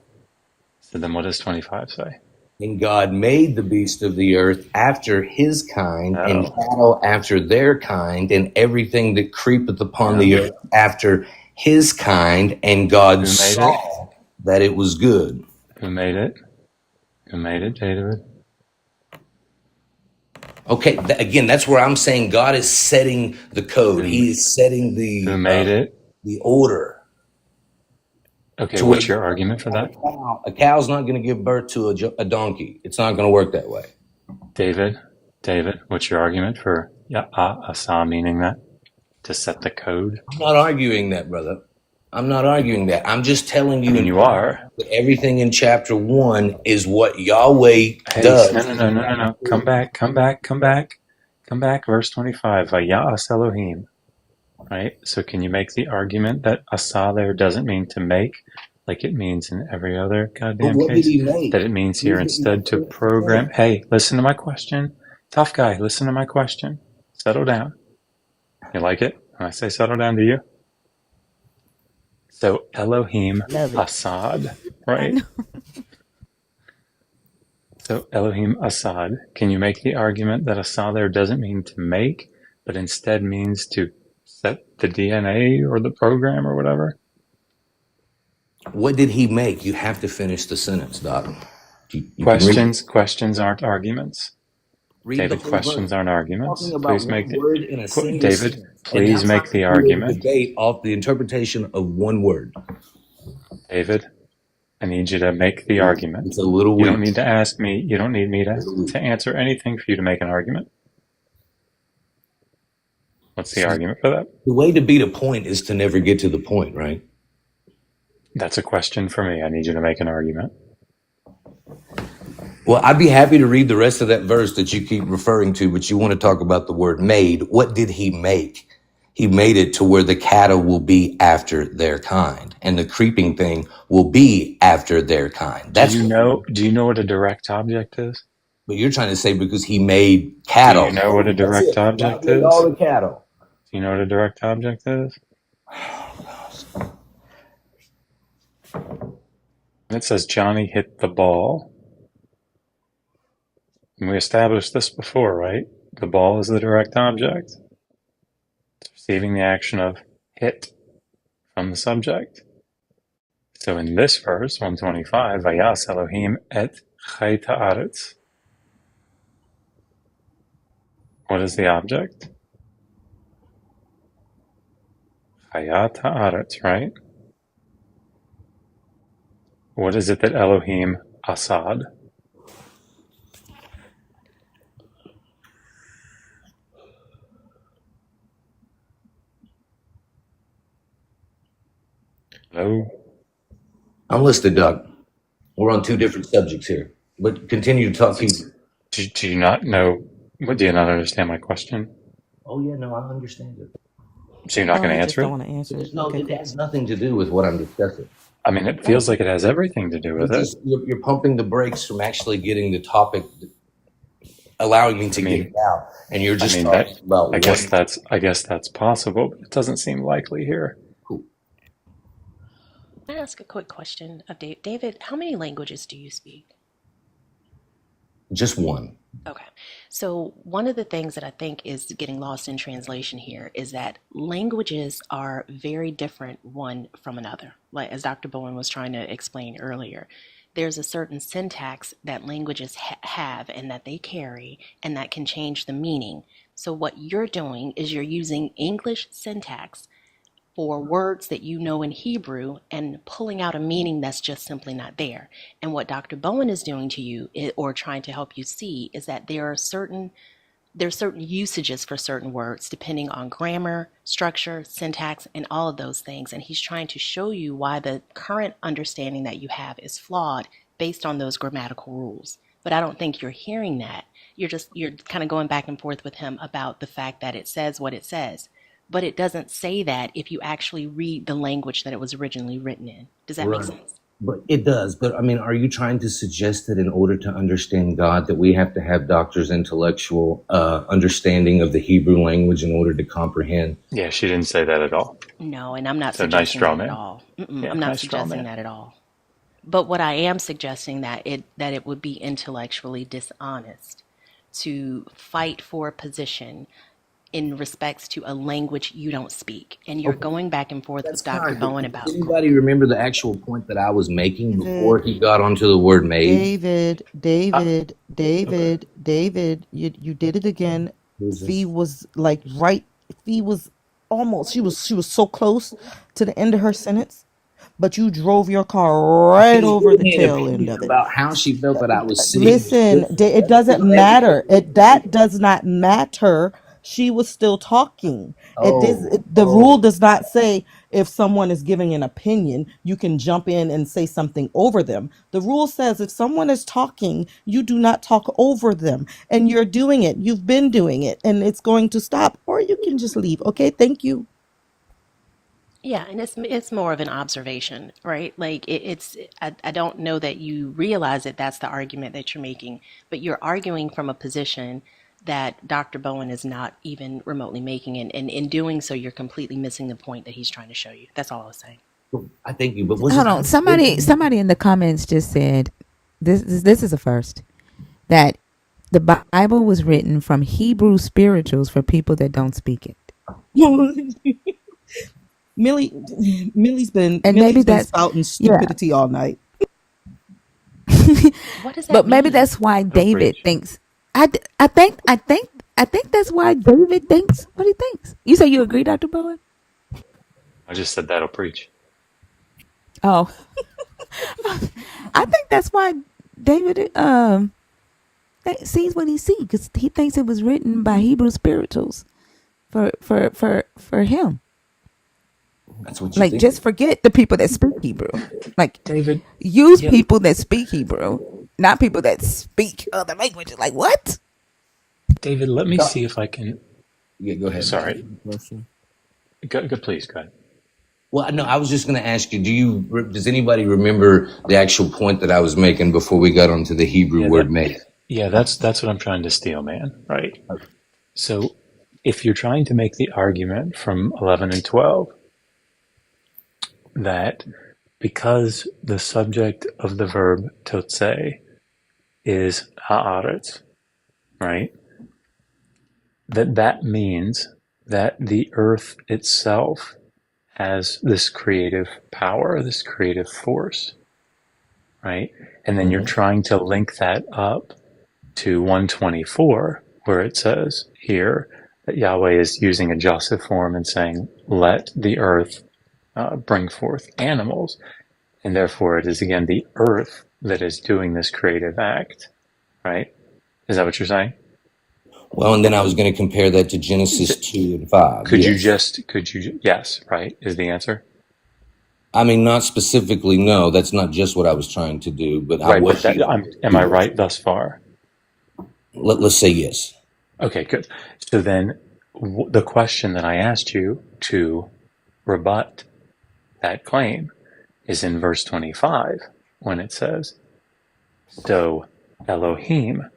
So then what does 25 say? And God made the beast of the earth after his kind, and cattle after their kind, and everything that creepeth upon the earth after his kind. And God saw that it was good. Who made it? Who made it, David? Okay, again, that's where I'm saying God is setting the code. He is setting the Who made it? The order. Okay, To where what's your argument for that? a cow's not going to give birth to a donkey. It's not going to work that way. David, what's your argument for asa meaning that? To set the code? I'm not arguing that, brother. I'm not arguing that. I'm just telling I you mean, you are. that everything in chapter 1 is what Yahweh Hey, does. no. Come back. Verse 25. Vayas Elohim. Right? So can you make the argument that asa there doesn't mean to make, like it means in every other But goddamn what did case? he make? That it means here instead to program. Hey, listen to my question. Tough guy, listen to my question. Settle down. You like it when I say settle down to you? So Elohim Love it. Assad, I right? know. So Elohim Assad, can you make the argument that Assad there doesn't mean to make, but instead means to set the DNA or the program or whatever? What did he make? You have to finish the sentence, Doc. You can read Questions aren't arguments. the David, whole verse. questions aren't Talking arguments. about Please make one the word in a single David. sentence. And Please I'm not make the going to do a argument. debate off the interpretation of one word. David, I need you to make the argument. It's a little You don't weak. need to ask me. You don't need me to answer anything for you to make an argument. What's the argument for that? The way to beat a point is to never get to the point, right? That's a question for me. I need you to make an argument. Well, I'd be happy to read the rest of that verse that you keep referring to, but you want to talk about the word made. What did he make? He made it to where the cattle will be after their kind, and the creeping thing will be after their kind. Do you know what a direct object is? But you're trying to say because he made cattle. Do you know what a direct object is? All the cattle. Do you know what a direct object is? It says Johnny hit the ball. And we established this before, right? The ball is the direct object. It's receiving the action of hit from the subject. So in this verse, 125, Vayas Elohim et chayt haaretz. What is the object? Chayat haaretz, right? What is it that Elohim Assad? Hello? I'm listening, Doug. We're on two different subjects here, but continue to talk. Do you not know? Do you not understand my question? Oh yeah, no, I understand it. So you're not going to I just answer don't it? want to answer it. No, Okay, it cool. has nothing to do with what I'm discussing. I mean, it feels like it has everything to do with it. You're pumping the brakes from actually getting the topic, allowing me to get it out, and you're just talking about. I guess that's possible, but it doesn't seem likely here. Cool. Can I ask a quick question of David? David, how many languages do you speak? Just one. Okay. So one of the things that I think is getting lost in translation here is that languages are very different one from another. Like as Dr. Bowen was trying to explain earlier, there's a certain syntax that languages have and that they carry and that can change the meaning. So what you're doing is you're using English syntax for words that you know in Hebrew and pulling out a meaning that's just simply not there. And what Dr. Bowen is doing to you, or trying to help you see, is that there's certain usages for certain words depending on grammar, structure, syntax, and all of those things. And he's trying to show you why the current understanding that you have is flawed based on those grammatical rules. But I don't think you're hearing that. You're kind of going back and forth with him about the fact that it says what it says. But it doesn't say that if you actually read the language that it was originally written in. Does that make sense? But it does. But I mean, are you trying to suggest that in order to understand God, that we have to have doctors' intellectual understanding of the Hebrew language in order to comprehend? Yeah, she didn't say that at all. No, and I'm not suggesting that at all. I'm not suggesting that at all. But what I am suggesting that it would be intellectually dishonest to fight for a position in respects to a language you don't speak. And you're going back and forth with Dr. Bowen about. Does anybody remember the actual point that I was making before he got onto the word made? David, you did it again. Fee was like right. Fee was almost. She was so close to the end of her sentence, but you drove your car I right can't over give the me an tail end opinion of it. about how she felt that I was sitting. Listen, it doesn't matter. That does not matter. She was still talking. The rule Oh, does not say if someone is giving an opinion, you can jump in and say something over them. The rule says if someone is talking, you do not talk over them. And you're doing it. You've been doing it, and it's going to stop. Or you can just leave. Okay, thank you. Yeah, and it's more of an observation, right? Like I don't know that you realize that that's the argument that you're making, but you're arguing from a position that Dr. Bowen is not even remotely making, and in doing so, you're completely missing the point that he's trying to show you. That's all I was saying. I thank you, but Hold wasn't I on. the first one? Somebody in the comments just said this is a first that the Bible was written from Hebrew spirituals for people that don't speak it. Millie's And maybe been that's spouting yeah. stupidity all night. What does that But maybe mean? that's why Don't David preach. thinks I think that's why David thinks what he thinks. You say you agree, Dr. Bowen? I just said that'll preach. Oh. I think that's why David sees what he sees because he thinks it was written by Hebrew spirituals for him. That's what you Like, think. just forget the people that speak Hebrew. Like, David, use yeah, people that speak Hebrew, not people that speak other languages. Like, what? David, let me see if I can. Yeah, go ahead. Sorry, please go ahead. Well, no, I was just going to ask you: does anybody remember the actual point that I was making before we got onto the Hebrew Yeah, word "made"? that's what I'm trying to steal, man. Right. So, if you're trying to make the argument from 11 and 12 that because the subject of the verb totse is haaretz, right? That means that the earth itself has this creative power, this creative force, right? And then you're trying to link that up to 124, where it says here that Yahweh is using a Joseph form and saying, let the earth bring forth animals. And therefore, it is again the earth that is doing this creative act, right? Is that what you're saying? Well, and then I was going to compare that to Genesis 2 and 5. Yes, right, is the answer. I mean, not specifically, no. That's not just what I was trying to do, but I Right, but was. am I right thus far? Let's say yes. Okay, good. So then the question that I asked you to rebut that claim is in verse 25 when it says, so Elohim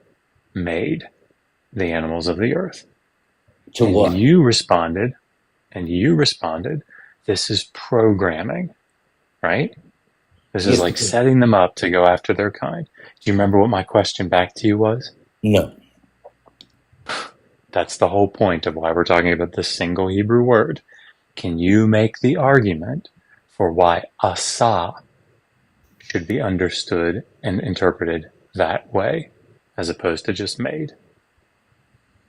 made the animals of the earth. To And what? you responded, this is programming, right? This is Yes. like setting them up to go after their kind. Do you remember what my question back to you was? No. That's the whole point of why we're talking about this single Hebrew word. Can you make the argument for why asa should be understood and interpreted that way as opposed to just made?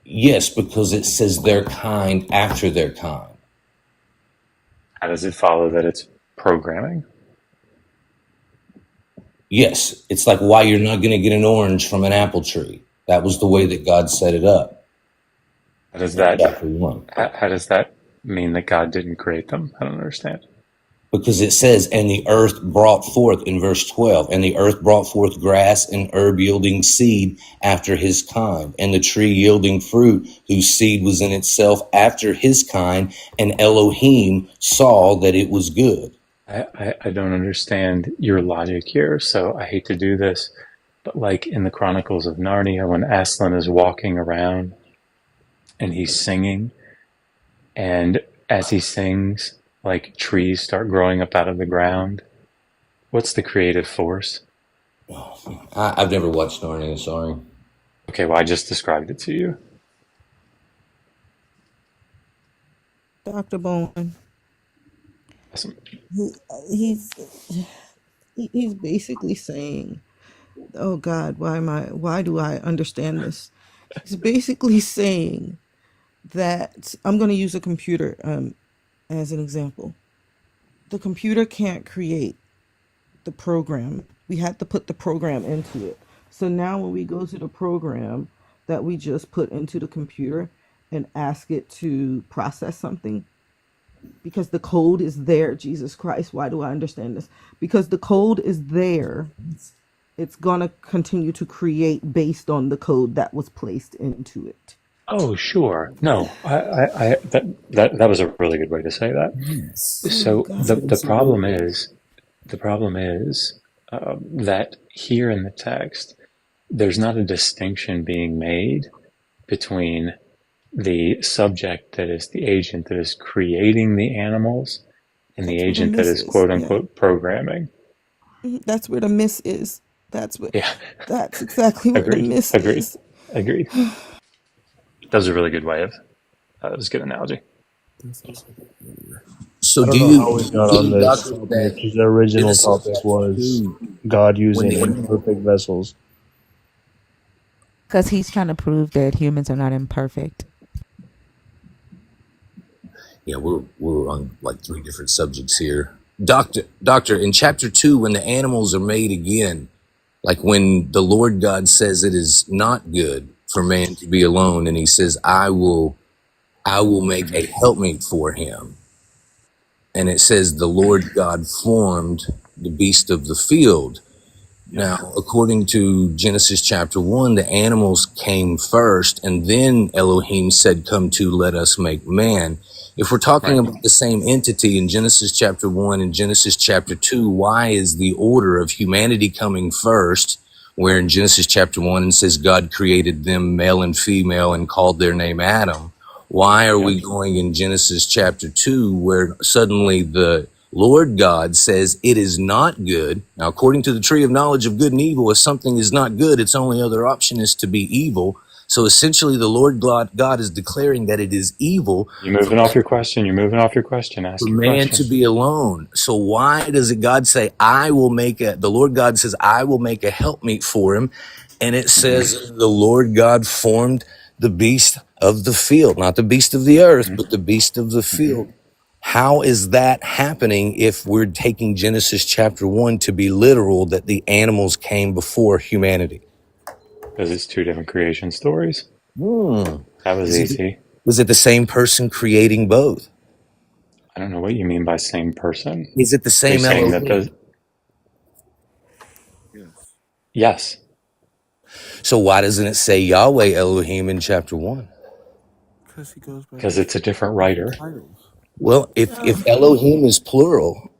Yes, because it says their kind after their kind. How does it follow that it's programming? Yes, it's like why you're not going to get an orange from an apple tree. That was the way that God set it up. How does that Chapter 1. how does that mean that God didn't create them? I don't understand. Because it says, and the earth brought forth in verse 12, and the earth brought forth grass and herb yielding seed after his kind, and the tree yielding fruit whose seed was in itself after his kind, and Elohim saw that it was good. I don't understand your logic here, so I hate to do this, but like in the Chronicles of Narnia, when Aslan is walking around and he's singing, and as he sings, like trees start growing up out of the ground. What's the creative force? I've never watched Narnia, sorry. Okay, well, I just described it to you. Dr. Bowen. Awesome. He's basically saying, oh God, why do I understand this? He's basically saying that I'm going to use a computer as an example. The computer can't create the program. We had to put the program into it. So now when we go to the program that we just put into the computer and ask it to process something, because the code is there, Jesus Christ, why do I understand this? Because the code is there, it's going to continue to create based on the code that was placed into it. Oh, sure. No, that was a really good way to say that. Yes. Oh my So God. the problem is that here in the text, there's not a distinction being made between the subject that is the agent that is creating the animals and the That's where the agent that miss is is. quote Yeah. unquote programming. That's where the miss is. Yeah, That's exactly where the agreed, miss agreed, is. agreed. That was a really good way of, that was a good analogy. I So don't do know how we got you on believe, this Doctor, topic, that because the original Genesis topic chapter was 2, God when using the animal, imperfect vessels. Because he's trying to prove that humans are not imperfect. yeah, we're on like 3 different subjects here. Doctor, in chapter 2, when the animals are made again, like when the Lord God says it is not good for man to be alone, and he says, I will make a helpmate for him. And it says the Lord God formed the beast of the field. Now, according to Genesis chapter 1, the animals came first, and then Elohim said, come to, let us make man. If we're talking Right. about the same entity in Genesis chapter 1 and Genesis chapter 2, why is the order of humanity coming first, where in Genesis chapter 1 it says God created them male and female and called their name Adam? Why are we going in Genesis chapter 2 where suddenly the Lord God says it is not good? Now, according to the tree of knowledge of good and evil, if something is not good, its only other option is to be evil. So essentially, the Lord God is declaring that it is evil You're moving off your question. You're moving off your question. for Ask your man question. to be alone. So why does it God say, the Lord God says, I will make a helpmeet for him. And it says the Lord God formed the beast of the field, not the beast of the earth, but the beast of the field. How is that happening if we're taking Genesis chapter 1 to be literal, that the animals came before humanity? Because it's 2 different creation stories. Hmm. That was easy. Was it the same person creating both? I don't know what you mean by same person. Is it the Are you same saying that Elohim? those? Yes. So why doesn't it say Yahweh Elohim in chapter 1? Because it's a different writer. Well, if Elohim is plural,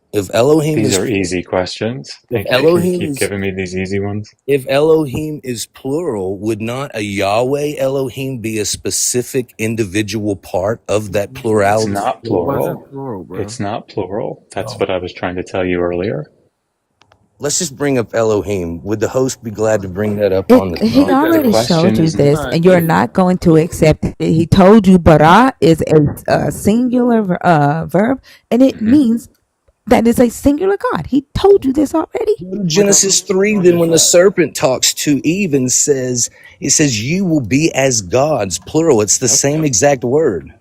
These are easy questions. if Can you Elohim keep is giving me these easy ones? if Elohim is plural, would not a Yahweh Elohim be a specific individual part of that It's plurality? not plural. It's not plural. That's what I was trying to tell you earlier. Let's just bring up Elohim. Would the host be glad to bring that up on the He screen? The already showed question you is, this, and you're not going to accept it. He told you bara is a singular verb, and it means that is a singular God. He told you this already. Genesis 3, then when the serpent talks to Eve and it says, you will be as gods, plural. It's the same exact word.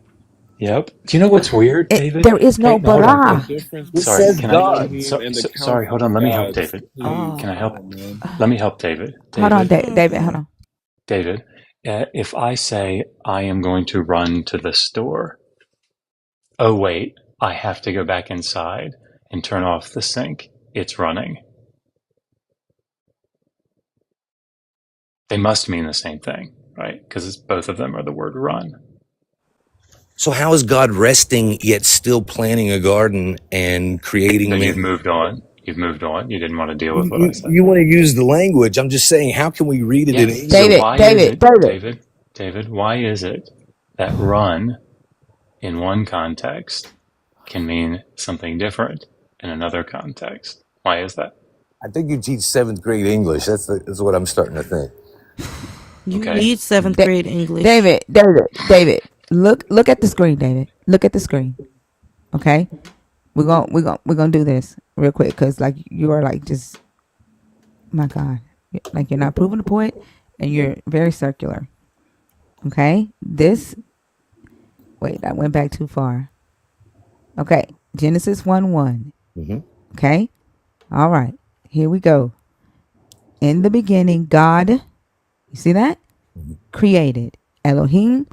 yep. Do you know what's weird, David? There is no Hey, no, hold on. bara. It Sorry. says Can I? gods. Sorry. Hold on. Let me help David. Oh, Can I help? Let me help David. hold on, David. David. Hold on. David. If I say I am going to run to the store, oh wait, I have to go back inside and turn off the sink. It's running. They must mean the same thing, right? Because both of them are the word run. So how is God resting yet still planting a garden and creating No, you've man? moved on. You've moved on. You didn't want to deal with what I said. You want to use the language. I'm just saying, how can we read it in Yes. English? So David, why is David, it, David. David, why is it that run in one context can mean something different in another context? Why is that? I think you teach 7th grade English. That's what I'm starting to think. You Okay. need 7th grade English. David. Look at the screen, David. Look at the screen. Okay, we're gonna do this real quick because like you are like just my God, like you're not proving the point, and you're very circular. Okay, wait, I went back too far. Okay, Genesis 1:1. Hmm. Okay? All right. Here we go. In the beginning, God, you see that? Created. Elohim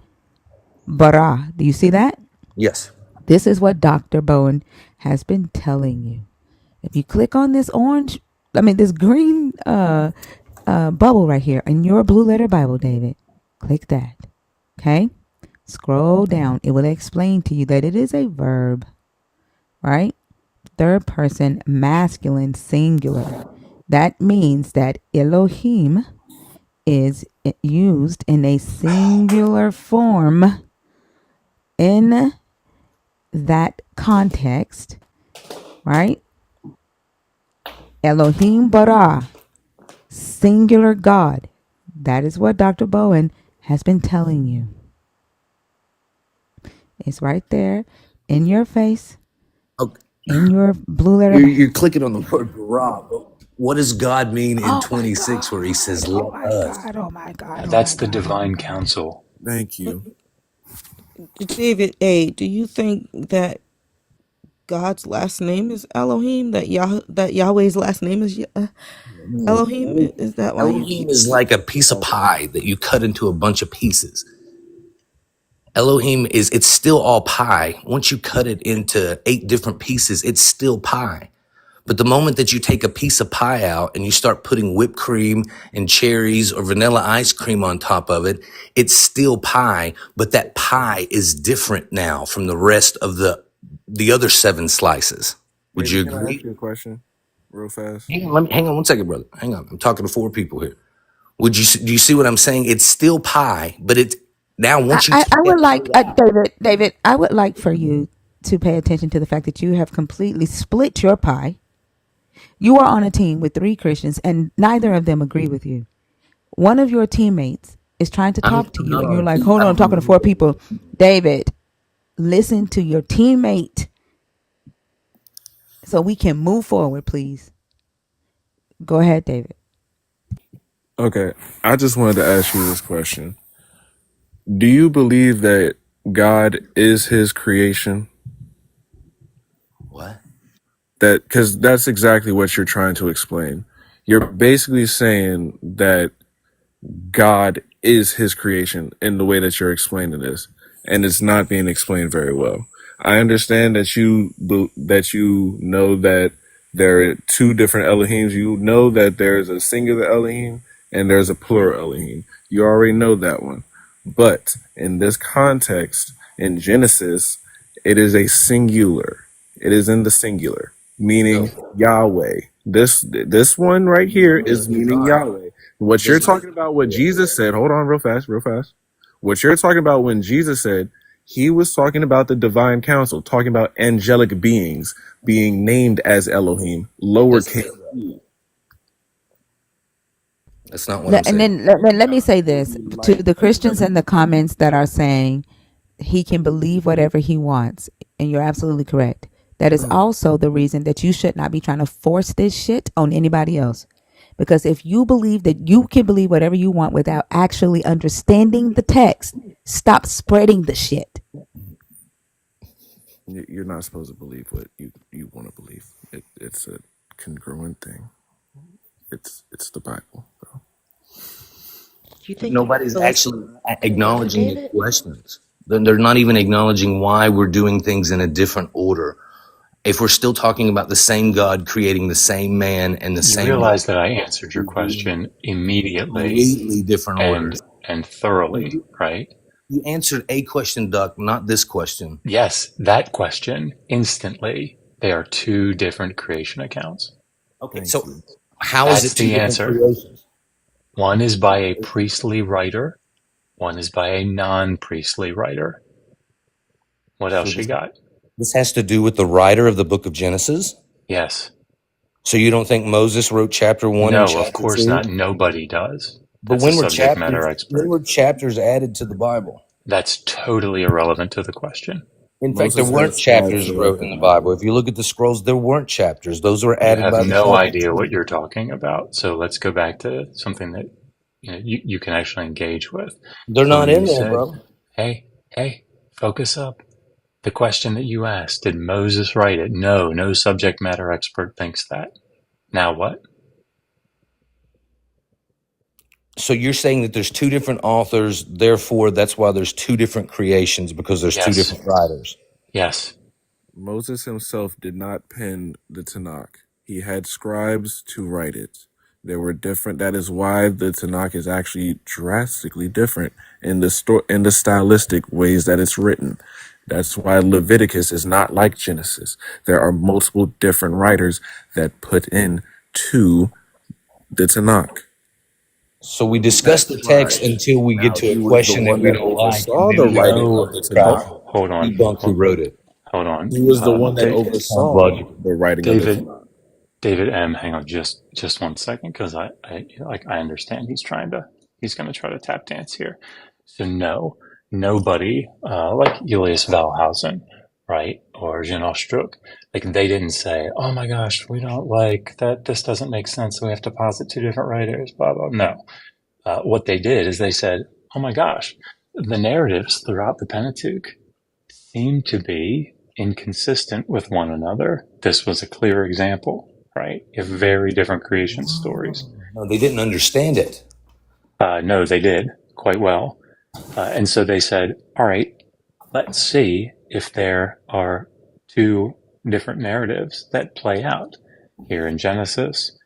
bara. Do you see that? Yes. This is what Dr. Bowen has been telling you. If you click on this this green bubble right here in your blue letter Bible, David, click that. Okay? Scroll down. It will explain to you that it is a verb, right? Third person masculine singular. That means that Elohim is used in a singular form in that context, right? Elohim bara, singular God. That is what Dr. Bowen has been telling you. It's right there in your face, Okay. in your blue letter. You're clicking on the word bara, but what does God mean in Oh my 26 where he God. says, Oh let my us? God. Oh my God. Oh That's my the God. Oh my divine God. counsel. Thank you. David A, do you think that God's last name is Elohim? That Yahweh's last name is Elohim? Is that why you Elohim keep? is like a piece of pie that you cut into a bunch of pieces. Elohim it's still all pie. Once you cut it into 8 different pieces, it's still pie. But the moment that you take a piece of pie out and you start putting whipped cream and cherries or vanilla ice cream on top of it, it's still pie, but that pie is different now from the rest of the other 7 slices. Would you David, can I ask agree? you a question real fast? Hang on 1 second, brother. Hang on. I'm talking to 4 people here. Do you see what I'm saying? It's still pie, but it's now once you I take would that like, plate out. David, I would like for you to pay attention to the fact that you have completely split your pie. You are on a team with 3 Christians and neither of them agree with you. One of your teammates is trying to I'm talk to you not and on you're a like, team. hold I on, I'm don't talking to agree 4 with it. people. David, listen to your teammate so we can move forward, please. Go ahead, David. Okay, I just wanted to ask you this question. Do you believe that God is his creation? What? That because that's exactly what you're trying to explain. You're basically saying that God is his creation in the way that you're explaining this, and it's not being explained very well. I understand that you know that there are 2 different Elohims. You know that there's a singular Elohim and there's a plural Elohim. You already know that one. But in this context, in Genesis, it is a singular. It is in the singular, meaning So Yahweh. This one right here is does meaning God? Yahweh. What you're Does talking about, what Jesus said, hold on real fast, real fast. What you're talking about when Jesus said, he was talking about the divine council, talking about angelic beings being named as Elohim, does lowercase. That's not what I'm And saying. then let me say this to the Christians in the comments that are saying he can believe whatever he wants. And you're absolutely correct. That is also the reason that you should not be trying to force this shit on anybody else. Because if you believe that you can believe whatever you want without actually understanding the text, stop spreading the shit. You're not supposed to believe what you want to believe. It's a congruent thing. It's the Bible, bro. Do you think Nobody's so? Let's actually say what, acknowledging the David? questions. They're not even acknowledging why we're doing things in a different order. If we're still talking about the same God creating the same man and the You same woman, realize that I answered your we do it in question immediately completely different orders. and And thoroughly, right? you answered a question, Duck, not this question. Yes, that question instantly. They are 2 different creation accounts. Okay, Thank so you. how is That's it 2 the different answer. creations? One is by a priestly writer, one is by a non-priestly writer. What So else you got? this has to do with the writer of the book of Genesis? Yes. So you don't think Moses wrote chapter 1 and No, of chapter course 2? not. Nobody does. But That's a subject matter when expert. were chapters added to the Bible? That's totally irrelevant to the question. In fact, there Moses weren't has 5 chapters wrote throughout the in the Bible. If Bible. you look at the scrolls, there weren't chapters. Those were You added have by the no prophets. idea what you're talking about. So let's go back to something that you can actually engage with. They're So not when in you there, said, bro. hey, focus up. The question that you asked, did Moses write it? No, no subject matter expert thinks that. Now what? So you're saying that there's two different authors, therefore that's why there's two different creations, because there's two Yes. different writers. Yes. Moses himself did not pen the Tanakh. He had scribes to write it. There were different. That is why the Tanakh is actually drastically different in the stylistic ways that it's written. That's why Leviticus is not like Genesis. There are multiple different writers that put in to the Tanakh. So we discuss the text until we get Now, to he a was the question that one we that don't like, oversaw and the then we writing go of the try Tanakh. to Hold on. debunk who wrote it. Hold on. He was the one that Sounds oversaw logical. the writing of the David, Tanakh. David M, hang on just 1 second, because I understand he's going to try to tap dance here. So no, nobody like Julius Valhausen, right, or Jean Ostruck, like they didn't say, oh my gosh, we don't like that, this doesn't make sense, so we have to posit two different writers, blah blah. No, what they did is they said, oh my gosh, the narratives throughout the Pentateuch seem to be inconsistent with one another. This was a clear example, right? You have very different creation stories. No, they didn't understand it. No, they did quite well. And so they said, all right, let's see if there are two different narratives that play out here in Genesis,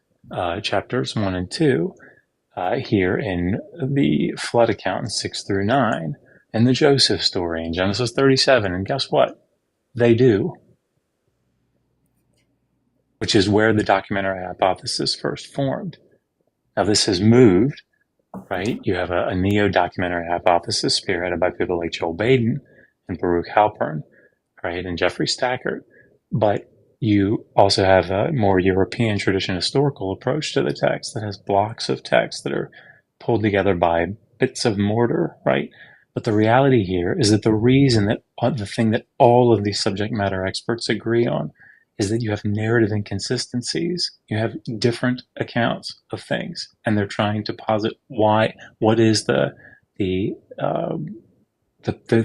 chapters 1 and 2, here in the flood account in 6 through 9, and the Joseph story in Genesis 37. And guess what? They do. Which is where the documentary hypothesis first formed. Now this has moved, right? You have a neo-documentary hypothesis spearheaded by people like Joel Baden and Baruch Halpern, right, and Jeffrey Stackert. But you also have a more European tradition historical approach to the text that has blocks of text that are pulled together by bits of mortar, right? But the reality here is that the reason that the thing that all of these subject matter experts agree on is that you have narrative inconsistencies. You have different accounts of things, and they're trying to posit what is the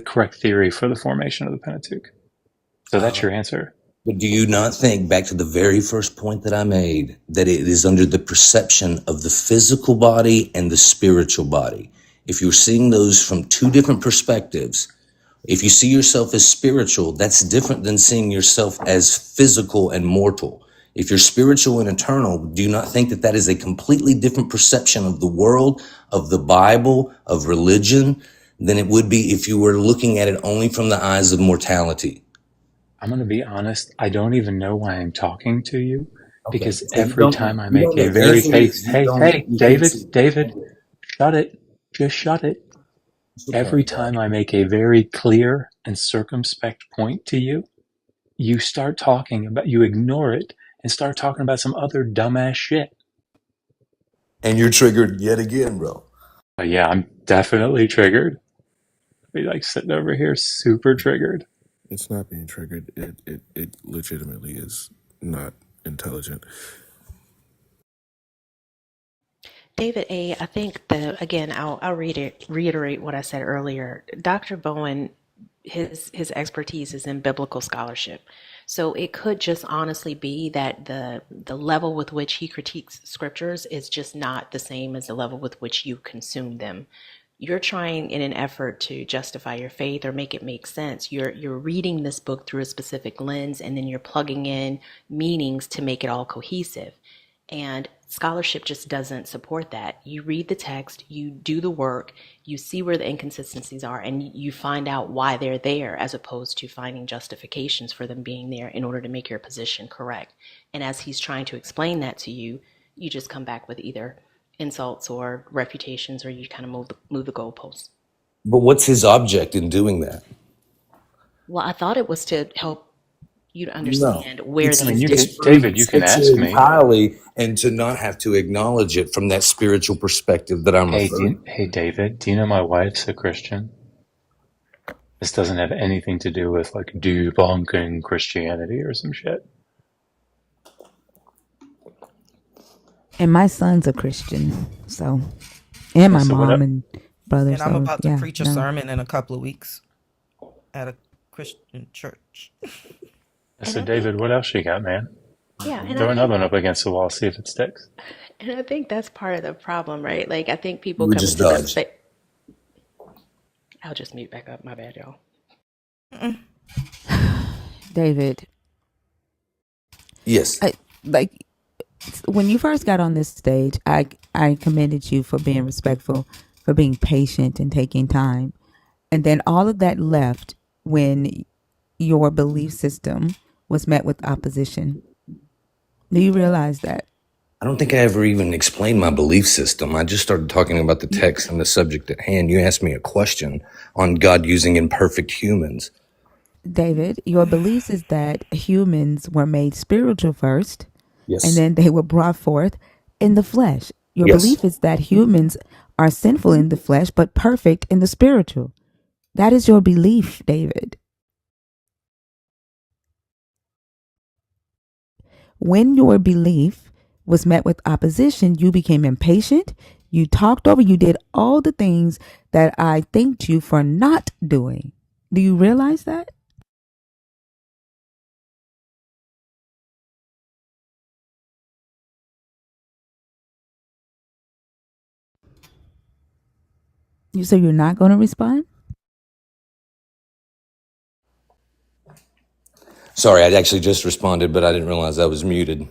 correct theory for the formation of the Pentateuch. So that's your answer. But do you not think, back to the very first point that I made, that it is under the perception of the physical body and the spiritual body? If you're seeing those from two different perspectives, if you see yourself as spiritual, that's different than seeing yourself as physical and mortal. If you're spiritual and eternal, do you not think that that is a completely different perception of the world, of the Bible, of religion, than it would be if you were looking at it only from the eyes of mortality? I'm going to be honest. I don't even know why I'm talking to you, because So every time I make a very David, shut it. Just shut it. Every time I make a very clear and circumspect point to you, you ignore it and start talking about some other dumbass shit. And you're triggered yet again, bro. Yeah, I'm definitely triggered. Be like sitting over here super triggered. It's not being triggered. It legitimately is not intelligent. David A., I think that, again, I'll reiterate what I said earlier. Dr. Bowen, his expertise is in biblical scholarship. So it could just honestly be that the level with which he critiques scriptures is just not the same as the level with which you consume them. You're trying, in an effort to justify your faith or make it make sense, you're reading this book through a specific lens, and then you're plugging in meanings to make it all cohesive. And scholarship just doesn't support that. You read the text, you do the work, you see where the inconsistencies are, and you find out why they're there, as opposed to finding justifications for them being there in order to make your position correct. And as he's trying to explain that to you, you just come back with either insults or refutations, or you kind of move the goalposts. But what's his object in doing that? Well, I thought it was to help you to understand where It's, these David, you can ask me entirely, and to not have to acknowledge it from that spiritual perspective that I'm referring. Hey, David, do you know my wife's a Christian? This doesn't have anything to do with like debunking Christianity or some shit. And my son's a Christian, so, and my mom and brother. And I'm about to preach a sermon in a couple of weeks at a Christian church. And So, I think, David, what else you got, man? yeah, and I Throw think, another one up against the wall, see if it sticks. and I think that's part of the problem, right? Like, I think You people would come just into this dodge. space. I'll just mute back up. My bad, y'all. David, Yes. I, like when you first got on this stage, I commended you for being respectful, for being patient and taking time. And then all of that left when your belief system was met with opposition. Do you realize that? I don't think I ever even explained my belief system. I just started talking about the text and the subject at hand. You asked me a question on God using imperfect humans. David, your beliefs is that humans were made spiritual first, and Yes. then they were brought forth in the flesh. Your Yes. belief is that humans are sinful in the flesh, but perfect in the spiritual. That is your belief, David. When your belief was met with opposition, you became impatient. You talked over, you did all the things that I thanked you for not doing. Do you realize that? So you're not going to respond? Sorry, I actually just responded, but I didn't realize I was muted.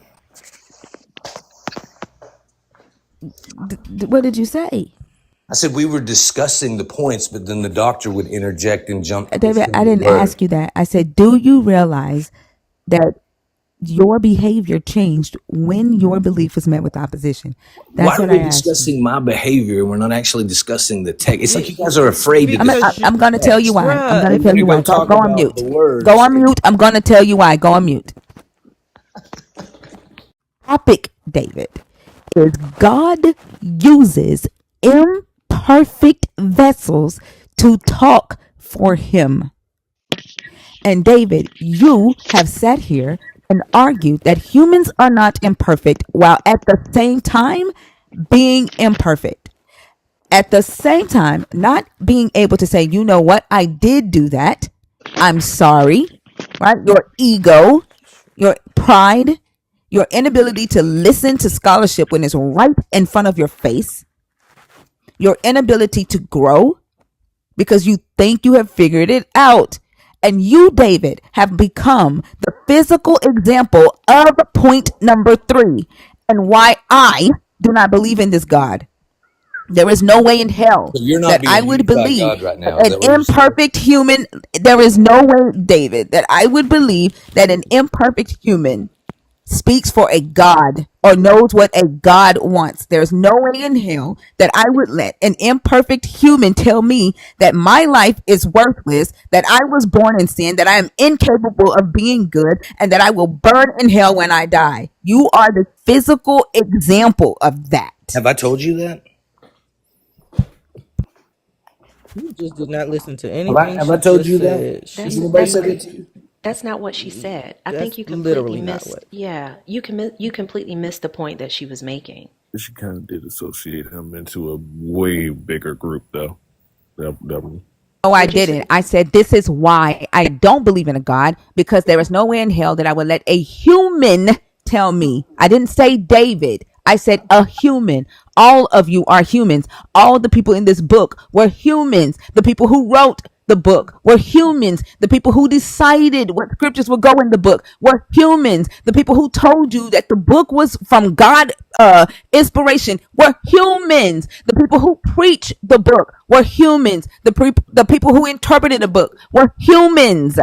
What did you say? I said we were discussing the points, but then the doctor would interject and jump to a David, I single didn't word. ask you that. I said, do you realize that your behavior changed when your belief was met with opposition? Why That's are what I we asked you. discussing my behavior? We're not actually discussing the text. It's like you guys are afraid to Because discuss I'm going to the tell you text. why. I'm bruh, going to You if tell want to you go why. talk Go on about mute. the Go words. on mute. I'm going to tell you why. Go on mute. Topic, David, is God uses imperfect vessels to talk for him. And David, you have sat here and argued that humans are not imperfect while at the same time being imperfect. At the same time, not being able to say, you know what, I did do that. I'm sorry, right? Your ego, your pride, your inability to listen to scholarship when it's right in front of your face, your inability to grow because you think you have figured it out. And you, David, have become the physical example of point number 3 and why I do not believe in this God. There is no way in hell So you're not that I being would used by believe God right that now. Is an that what you're saying? imperfect human, there is no way, David, that I would believe that an imperfect human speaks for a God or knows what a God wants. There's no way in hell that I would let an imperfect human tell me that my life is worthless, that I was born in sin, that I am incapable of being good, and that I will burn in hell when I die. You are the physical example of that. Have I told you that? you just did not listen to Have I anything have I she told just you that? said, Has That's she anybody that's said not that you to you? that's not what she said. I think that's you completely literally not missed. what. Yeah, you completely missed the point that she was making. She kind of did associate him into a way bigger group, though. Definitely. No, I Would you say? didn't. I said, this is why I don't believe in a God, because there is no way in hell that I would let a human tell me. I didn't say David. I said a human. All of you are humans. All the people in this book were humans. The people who wrote the book were humans. The people who decided what scriptures would go in the book were humans. The people who told you that the book was from God, inspiration, were humans. The people who preached the book were humans. The people who interpreted the book were humans.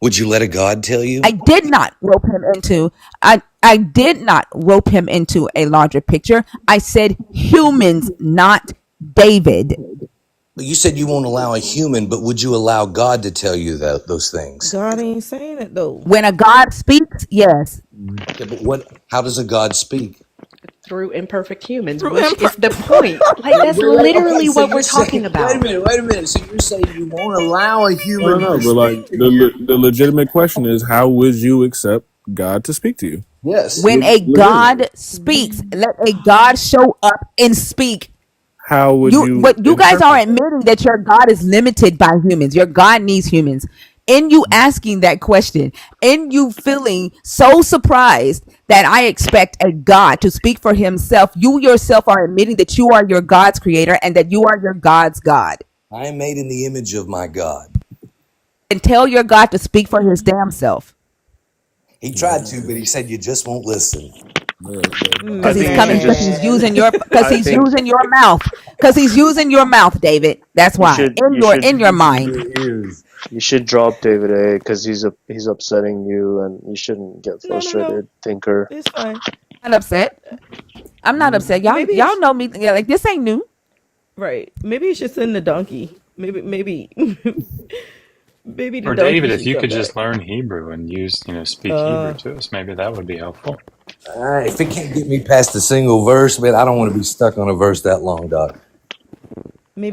Would you let a God tell I you? did not rope him into I did not rope him into a larger picture. I said humans, not David. You said you won't allow a human, but would you allow God to tell you those things? God ain't saying it though. When a God speaks, yes. Yeah, but what? How does a God speak? Through imperfect humans, Through which is the point. Like, that's Wait. Okay, literally so what you're we're talking saying, wait a about. minute, wait a minute. So you're saying you won't allow a No, human no, no. to But like speak to you? the legitimate question is, how would you accept God to speak to you? Yes. When a Legitimately. God speaks, let a God show up and speak. how would You you But you guys are interpret admitting that your God is limited by humans. Your God needs humans. In you asking that question, in you feeling so surprised that I expect a God to speak for himself, you yourself are admitting that you are your God's creator and that you are your God's God. I am made in the image of my God. And tell your God to speak for his damn self. He tried to, but he said you just won't listen. Because I he's think you should coming, because just. he's Man. I think using your mouth. Because he's using your mouth, David. That's you why. should. You should. In your mind. You should drop David A because he's upsetting you, and you shouldn't get No. frustrated, thinker. It's fine. I'm not upset. I'm not upset. Maybe Y'all know me. Yeah, like this ain't new. right. Maybe you should send the donkey. Maybe maybe the Or donkey David, if should you come could back. just learn Hebrew and use, speak Hebrew Uh to us, maybe that would be helpful. If it can't get me past a single verse, man, I don't want to be stuck on a verse that long, Doc.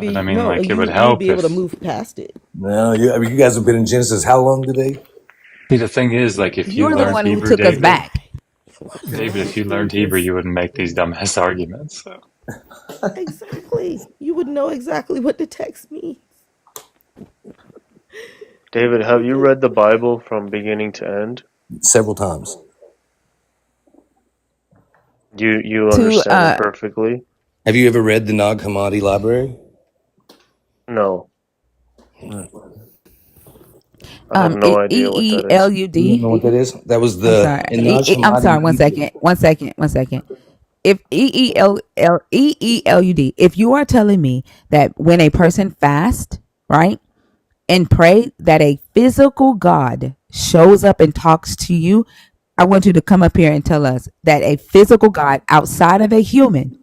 But I maybe mean, no, like, it would you'd help be able to if, move past it. No, you guys have been in Genesis how long today? see, the thing is, like, if you You're the learned one who Hebrew, took us David, back. if you learned Hebrew, you wouldn't make these dumbass arguments. So. Exactly. You would know exactly what the text means. David, have you Because read the Bible from beginning to end? Several times. You To understand it perfectly? Have you ever read the Nag Hammadi library? No, I have no idea what that is. You don't know EELUD. what that is? That was I'm the sorry. in Nag I'm sorry. Hammadi Egypt. One second. If EELUD, if you are telling me that when a person fasts, right, and pray, that a physical God shows up and talks to you, I want you to come up here and tell us that a physical God outside of a human,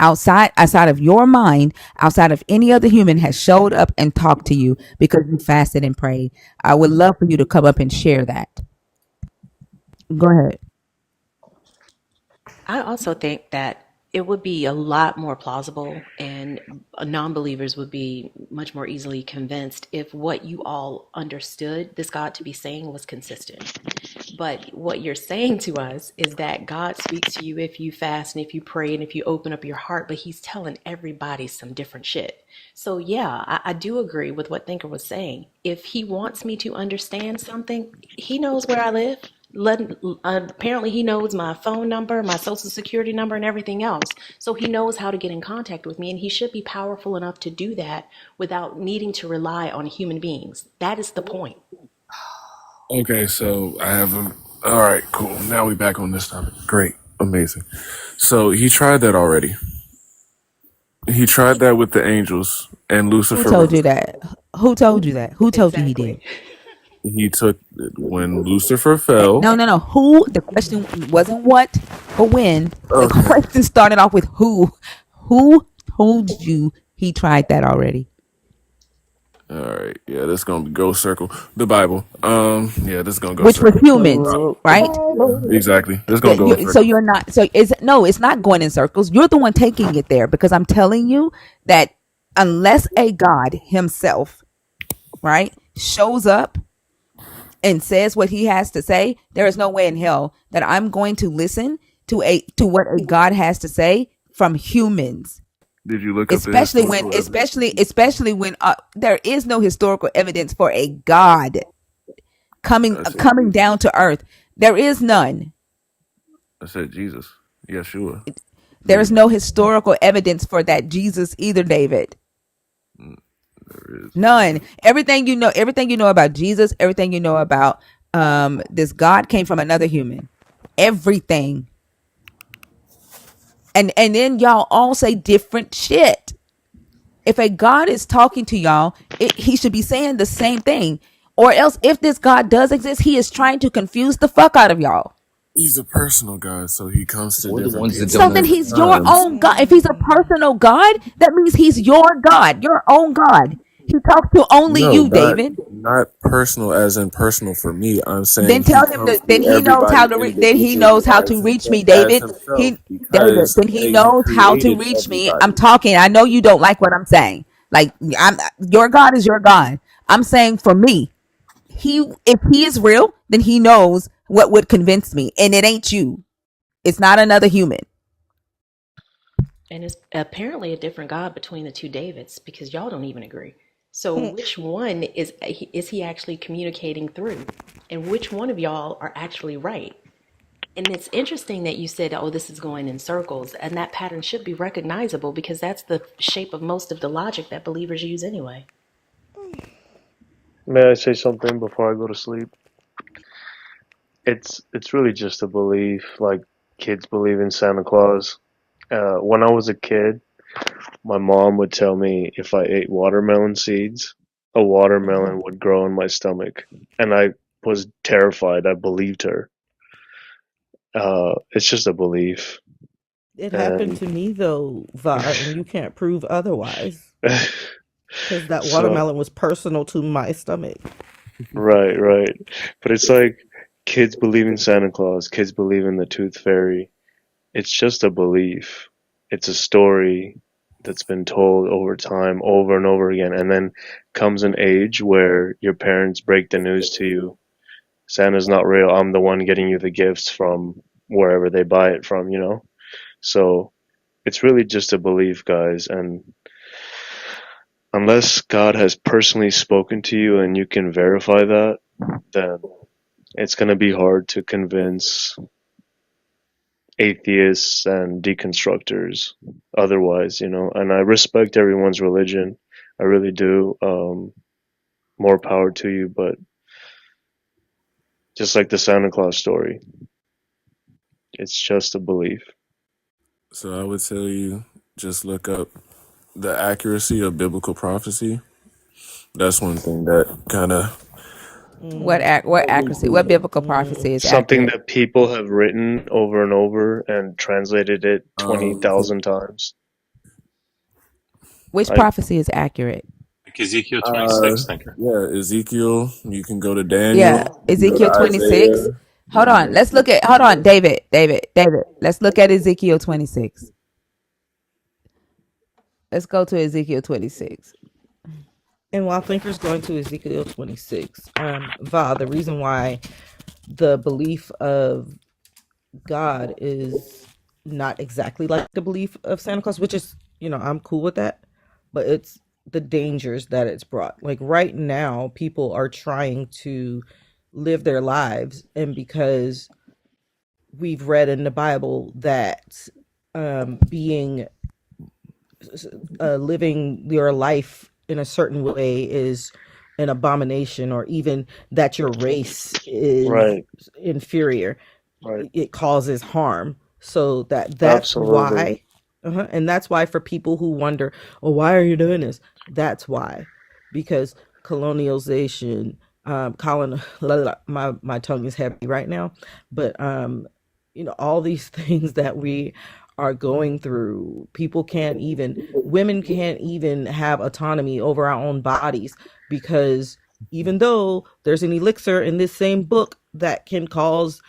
outside of your mind, outside of any other human, has showed up and talked to you because you fasted and prayed. I would love for you to come up and share that. Go ahead. I also think that it would be a lot more plausible and non-believers would be much more easily convinced if what you all understood this God to be saying was consistent. But what you're saying to us is that God speaks to you if you fast and if you pray and if you open up your heart, but he's telling everybody some different shit. So yeah, I do agree with what Thinker was saying. If he wants me to understand something, he knows where I live. Apparently he knows my phone number, my social security number, and everything else. So he knows how to get in contact with me, and he should be powerful enough to do that without needing to rely on human beings. That is the point. Okay, so I have a. All right, cool. Now we back on this topic. Great, amazing. So he tried that already. He tried that with the angels and Who Lucifer. told you that? Who told you that? Who told you he Exactly. did? He took when Lucifer fell. No. Who? The question wasn't what or when. The Okay. question started off with who. Who told you he tried that already? All right. Yeah, that's gonna go circle the Bible. Yeah, this is gonna go Which were circle. humans, right? Exactly. This is gonna go in So circle. you're not. So is no. It's not going in circles. You're the one taking it there because I'm telling you that unless a God himself, right, shows up and says what he has to say, there is no way in hell that I'm going to listen to what a God has to say from humans. Did you look up the Especially when, historical evidence? especially when there is no historical evidence for a God I said coming Jesus. down to earth. There is none. I said Jesus. Yeshua. There is Jesus. no historical evidence for that Jesus either, David. There is. None. Everything you know about Jesus, everything you know about this God came from another human. Everything. And then y'all all say different shit. If a God is talking to y'all, he should be saying the same thing. Or else, if this God does exist, he is trying to confuse the fuck out of y'all. He's a personal God, so he comes to We're the different ones that people So don't at then know the different he's your times. times. own God. If he's a personal God, that means he's your God, your own God. He talks to only No, you, not David. not personal as in personal for me. I'm Then saying he tell him comes that. Then to he knows how everybody to. Then he individually knows how to reach me, as David. himself He, David. because Then he he knows how to created reach me. I'm everybody. talking. I know you don't like what I'm saying. Like I'm. Your God is your God. I'm saying for me, if he is real, then he knows what would convince me, and it ain't you. It's not another human. And it's apparently a different God between the two Davids because y'all don't even agree. So which one is he actually communicating through? And which one of y'all are actually right? And it's interesting that you said, oh, this is going in circles. And that pattern should be recognizable because that's the shape of most of the logic that believers use anyway. May I say something before I go to sleep? It's really just a belief, like kids believe in Santa Claus. When I was a kid, my mom would tell me if I ate watermelon seeds, a watermelon would grow in my stomach, and I was terrified. I believed her. It's just a belief, It happened and to me though, Va, and you can't prove otherwise because that so watermelon was personal to my stomach. right, right. But it's like kids believe in Santa Claus, kids believe in the Tooth Fairy. It's just a belief. It's a story that's been told over time, over and over again, and then comes an age where your parents break the news to you. Santa's not real. I'm the one getting you the gifts from wherever they buy it from, you know? So it's really just a belief, guys, and unless God has personally spoken to you and you can verify that, then it's going to be hard to convince atheists and deconstructors otherwise, you know. And I respect everyone's religion. I really do. More power to you, but just like the Santa Claus story, it's just a belief. So I would tell you just look up the accuracy of biblical prophecy. That's one thing that kind of What accuracy? What biblical prophecy is Something accurate? that people have written over and over and translated it um 20,000 times. Which I prophecy is accurate? Like Ezekiel uh 26 thinker. yeah, Ezekiel, you can go to Yeah, Daniel, you can go to Ezekiel 26. Isaiah. Hold on. Let's look at, hold on, David. Let's look at Ezekiel 26. Let's go to Ezekiel 26. And while Thinker's going to Ezekiel 26, Va, the reason why the belief of God is not exactly like the belief of Santa Claus, which is, I'm cool with that, but it's the dangers that it's brought. Like right now, people are trying to live their lives, and because we've read in the Bible that being living your life in a certain way is an abomination, or even that your race is right, inferior, right, it causes harm. So that's absolutely, why, and that's why for people who wonder, oh, why are you doing this? That's why, because colonialization, colon, my tongue is heavy right now, but all these things that we are going through, women can't even have autonomy over our own bodies, because even though there's an elixir in this same book that can cause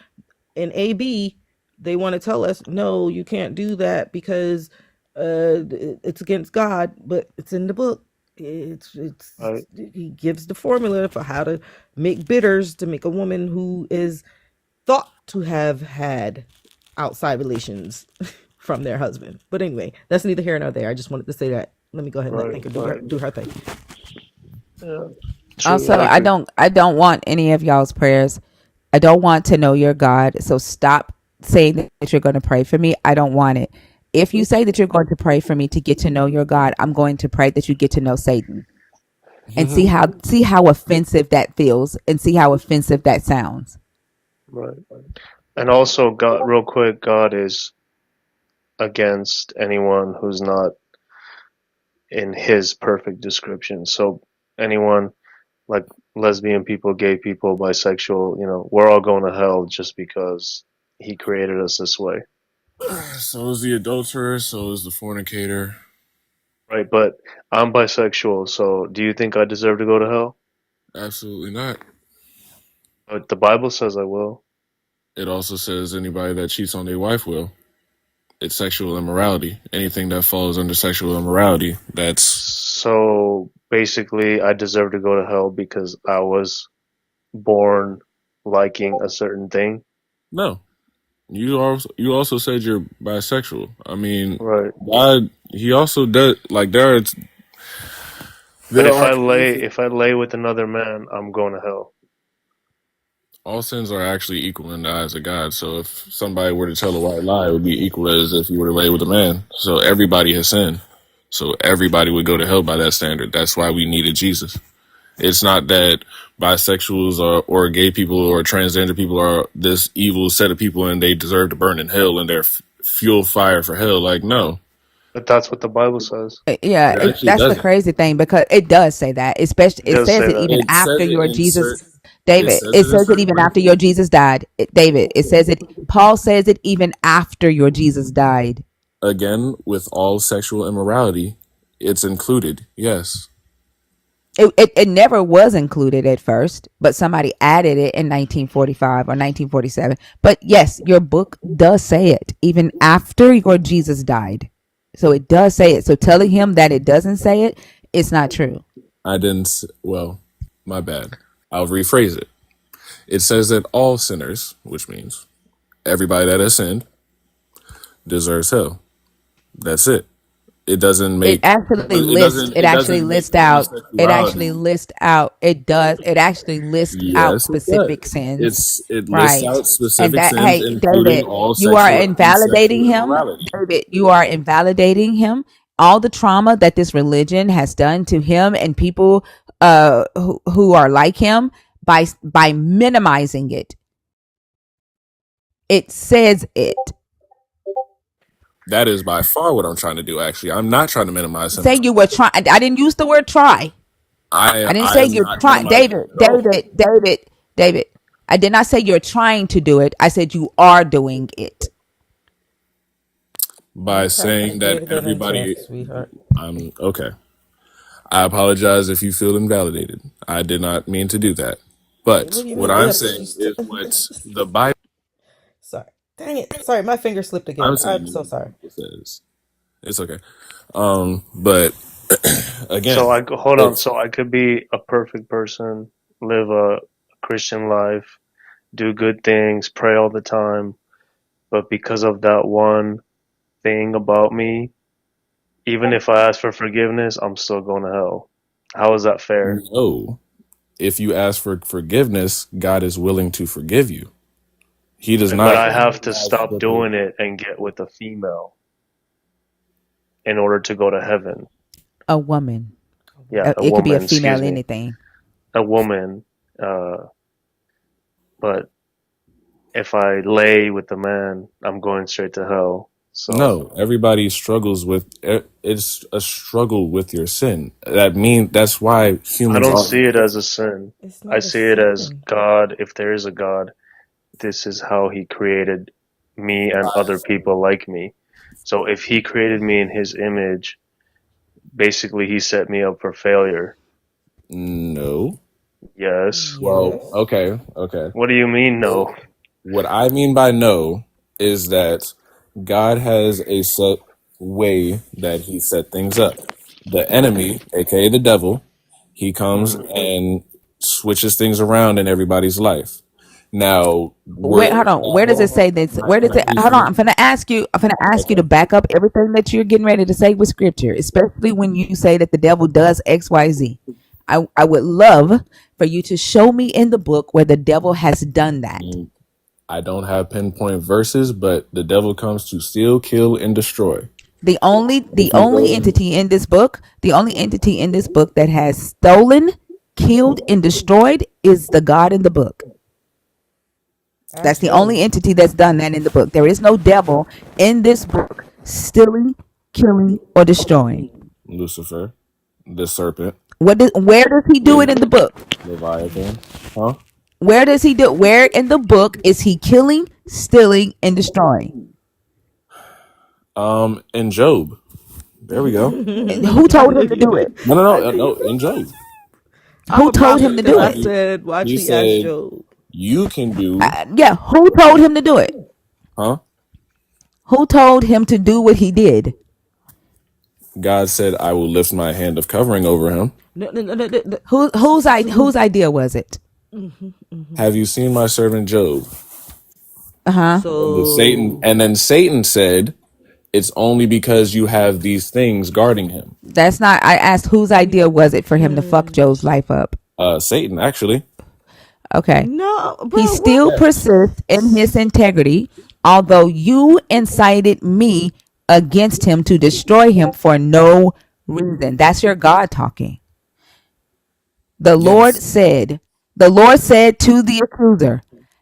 an AB, they want to tell us, no, you can't do that because it's against God, but it's in the book. right, He gives the formula for how to make bitters to make a woman who is thought to have had outside relations from their husband. But anyway, that's neither here nor there. I just wanted to say that. Let me go ahead and let right, Thinker right. do her thing. Yeah, true. Also, I I agree. don't I don't want any of y'all's prayers. I don't want to know your God. So stop saying that you're going to pray for me. I don't want it. If you say that you're going to pray for me to get to know your God, I'm going to pray that you get to know Satan, and see how offensive that feels, and see how offensive that sounds. Right. And also, God, real quick, God is against anyone who's not in His perfect description. So anyone like lesbian people, gay people, bisexual, we're all going to hell just because He created us this way. so is the adulterer, so is the fornicator. Right, but I'm bisexual, so do you think I deserve to go to hell? Absolutely not. But the Bible says I will. It also says anybody that cheats on their wife will. It's sexual immorality. Anything that falls under sexual immorality, that's So basically, I deserve to go to hell because I was born liking a certain thing. no. You also said you're bisexual. I mean, Right. God, he also does like But there are cases. if I lay with another man, I'm going to hell. All sins are actually equal in the eyes of God. So if somebody were to tell a white lie, it would be equal as if you were to lay with a man. So everybody has sinned. So everybody would go to hell by that standard. That's why we needed Jesus. It's not that bisexuals or gay people or transgender people are this evil set of people and they deserve to burn in hell and they're fuel fire for hell. Like, no, But that's what the Bible says. Yeah, it actually that's the doesn't. crazy thing because it does say that. Especially, It it does says say it that. even It after says it your in Jesus, certain. It David. says It it in says it certain even after places. your Jesus died, David. It says it. Paul says it even after your Jesus died. Again, with all sexual immorality, it's included. Yes. It never was included at first, but somebody added it in 1945 or 1947. But yes, your book does say it even after your Jesus died. So it does say it. So telling him that it doesn't say it, it's not true. I didn't. Well, my bad. I'll rephrase it. It says that all sinners, which means everybody that has sinned, deserves hell. That's it. It doesn't It make. actually It lists. doesn't. It It actually doesn't make lists out. It actually homosexuality. lists out. It does. It actually lists out Yes, it specific does. sins, It lists right? out And specific that, sins, hey, including David, all you are sexual and invalidating sexual him. immorality. David, you are invalidating him. All the trauma that this religion has done to him and people who are like him by minimizing it. It says it. That is by far what I'm trying to do. Actually, I'm not trying to minimize him Say at you all. were trying. I didn't use the word try. I didn't I say am you're not trying, minimizing him David, at all. David. I did not say you're trying to do it. I said you are doing it. By Okay, saying say that it again in everybody, chat, sweetheart. I'm okay. I apologize if you feel invalidated. I did not mean to do that. Wait, But what do you what mean? I'm Yes, saying she's. is what the Bible. Sorry. Dang it. Sorry, my finger slipped I'm again. I'm saying so what the sorry. Bible says. It's okay. But So again, I hold on. if So I could be a perfect person, live a Christian life, do good things, pray all the time, but because of that one thing about me, even if I ask for forgiveness, I'm still going to hell. How is that fair? no, if you ask for forgiveness, God is willing to forgive you. He does But not I have to have stop doing it and get with a female in order to go to heaven. A woman. Yeah, a It could be a woman, female, excuse me. anything. A woman. Uh, but if I lay with a man, I'm going straight to hell. So No, everybody struggles with it's a struggle with your sin. That's why I humans don't are. see it as a sin. It's I not a see it as sin. God. If there is a God, this is how he created me and other people like me. So if he created me in his image, basically he set me up for failure. No. Yes. Well, Yes. okay. What do you mean So no? what I mean by no is that God has a set way that he set things up. The enemy, aka the devil, he comes Mm. and switches things around in everybody's life. Now, Wait, hold on. Where does hold it on. say this? Where does Can I it? please Hold on. finish? I'm gonna ask you. I'm gonna ask you to Okay. back up everything that you're getting ready to say with scripture, especially when you say that the devil does X, Y, Z. I would love for you to show me in the book where the devil has done that. I don't have pinpoint verses, but the devil comes to steal, kill, and destroy. The only If the you only go, entity in this book, the only entity in this book that has stolen, killed, and destroyed is the God in the book. That's Ask the Job. only entity that's done that in the book. There is no devil in this book stealing, killing, or destroying. Lucifer, the serpent, Where does he do it in the book? Leviathan, huh? Where does he do? Where in the book is he killing, stealing, and destroying? In Job. There we go. And who told him to do it? No. In Job, I'm Who a told prophet him to because do I it? said, watch he me ask said Job. you can do, Yeah, who told him to do it? huh? Who told him to do what he did? God said, "I will lift my hand of covering over him." No. Whose idea was it? Have you seen my servant Job? Uh-huh. So And then Satan said, it's only because you have these things guarding him. That's not, I asked whose idea was it for him to fuck Joe's life up? Satan, actually. Okay. no, He bro, what? still persists in his integrity, although you incited me against him to destroy him for no reason. That's your God talking. The Lord Yes. said to the accuser,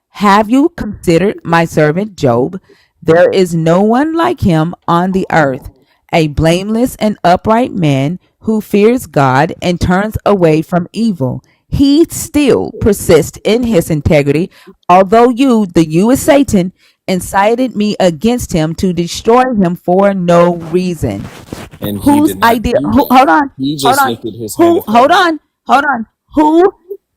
have you considered my servant Job? There is no one like him on the earth, a blameless and upright man who fears God and turns away from evil. He still persists in his integrity, although you, the you is Satan, incited me against him to destroy him for no reason. And he Whose did not idea? do that. He Hold just on. lifted his hand Who? of faith. Hold on. Who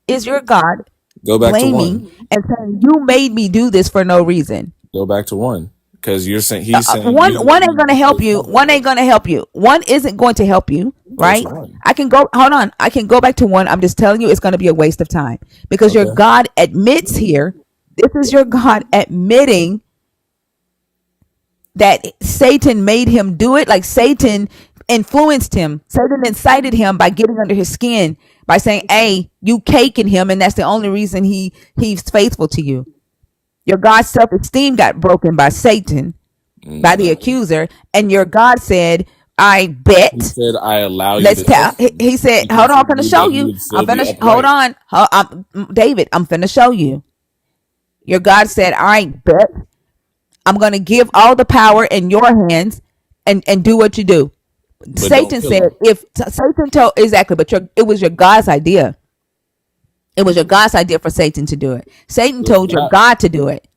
is your God Go back to blaming 1. and saying you made me do this for no reason? Go back to 1. Because he's saying One you one made ain't me gonna do help this you. One ain't gonna help you. One isn't going to help you, Go to right? 1. I can go. Hold on. I can go back to 1. I'm just telling you, it's going to be a waste of time because your Okay. God admits here. This is your God admitting that Satan made him do it. Like Satan influenced him. Satan incited him by getting under his skin by saying, "Hey, you caking him, and that's the only reason he's faithful to you." Your God's self-esteem got broken by Satan, by the No. accuser, and your God said, "I He bet." said, I allow you Let's to tell. test me He said, "Hold because on, he I'm finna knew show that he you. would I'm still be finna hold upright. on, David. I'm finna show you." Your God said, "I bet I'm gonna give all the power in your hands, and do what you do." But don't Satan kill said, him. "If Satan told exactly, but it was your God's idea. It was your God's idea for Satan to do it. Satan It's told your not. God to do it.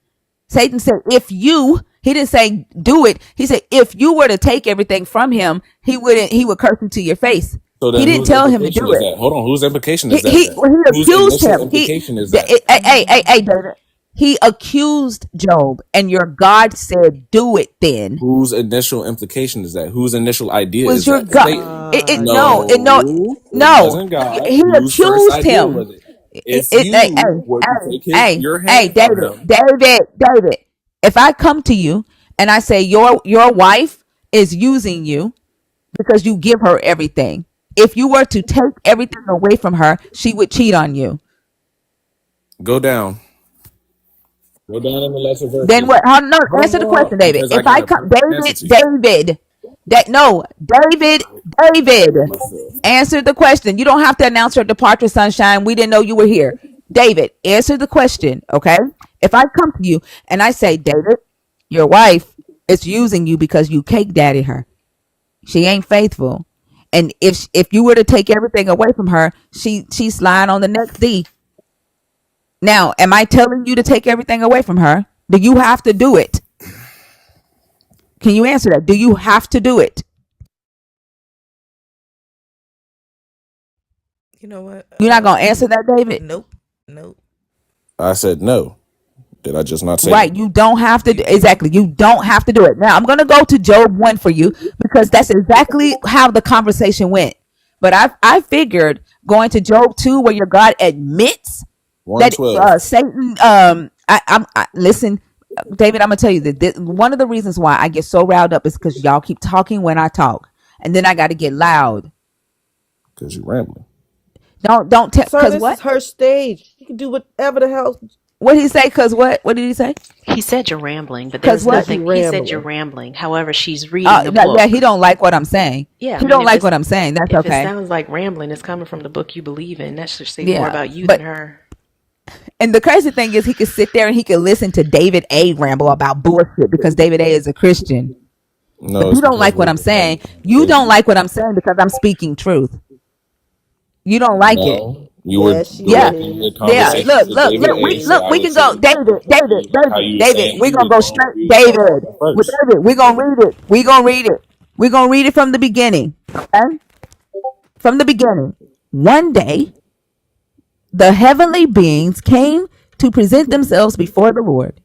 Satan said, if you, he didn't say do it. He said, if you were to take everything from him, he would curse you to your face. So He then didn't whose tell him to implication do is it. that? Hold on. Whose implication is He, that he, then? when he Whose accused initial him, implication is that? hey, David, he accused Job and your God said, do it then. Whose initial implication is that? Whose initial idea Was is your that? God. Satan. No, It wasn't God. he Whose first accused idea him. was it? If you were to take your hand from him, David, if I come to you and I say your wife is using you because you give her everything, if you were to take everything away from her, she would cheat on you. go down. Go down in the lesser Then verses. what? How, no, Hold on, answer hold the on, hold question, on. David. Because I If I got a come, perfect answer to you. David, Myself. answer the question. You don't have to announce your departure, sunshine. We didn't know you were here. David, answer the question, okay? If I come to you and I say, David, your wife is using you because you cake daddy her. She ain't faithful. And if you were to take everything away from her, she's lying on the next D. Now, am I telling you to take everything away from her? Do you have to do it? Can you answer that? Do you have to do it? You know what? You're not gonna answer that, David? Nope. Nope. I said no. Did I just not say Right. no? You don't have to exactly. You don't have to do it. Now I'm gonna go to Job 1 for you because that's exactly how the conversation went. But I figured going to Job 2 where your God admits that 112. Satan I listen, David, I'm gonna tell you that one of the reasons why I get so riled up is because y'all keep talking when I talk, and then I got to get loud. Because you're rambling. Don't tell. Sir, Cause this what? is her stage. She can do whatever the hell. What did he say? Cause what? What did he say? He said you're rambling, but there Cause was That what? you nothing. He said you're rambling. rambling. However, she's reading the Yeah, he book. don't like what I'm saying. Yeah, I He mean, don't like what I'm saying. That's if it okay. sounds like rambling, it's coming from the book you believe in. That should say more Yeah, about you than but her. and the crazy thing is, he could sit there and he could listen to David A. ramble about bullshit because David A. is a Christian. But No, you it's don't because like what we're I'm saying. different. You don't like what I'm saying because I'm speaking truth. You don't like it. No, you were Yes, she Yeah, directing the did. yeah. conversation Yes, Look, to she look, David look. A. We did. So look. I We would can say go, that you were directing it like how you were David. saying We're he gonna was go wrong. straight, We was talking about David. that With first. David, we're gonna read it. We're gonna read it. We're gonna read it from the beginning. Okay, from the beginning. One day, the heavenly beings came to present themselves before the Lord,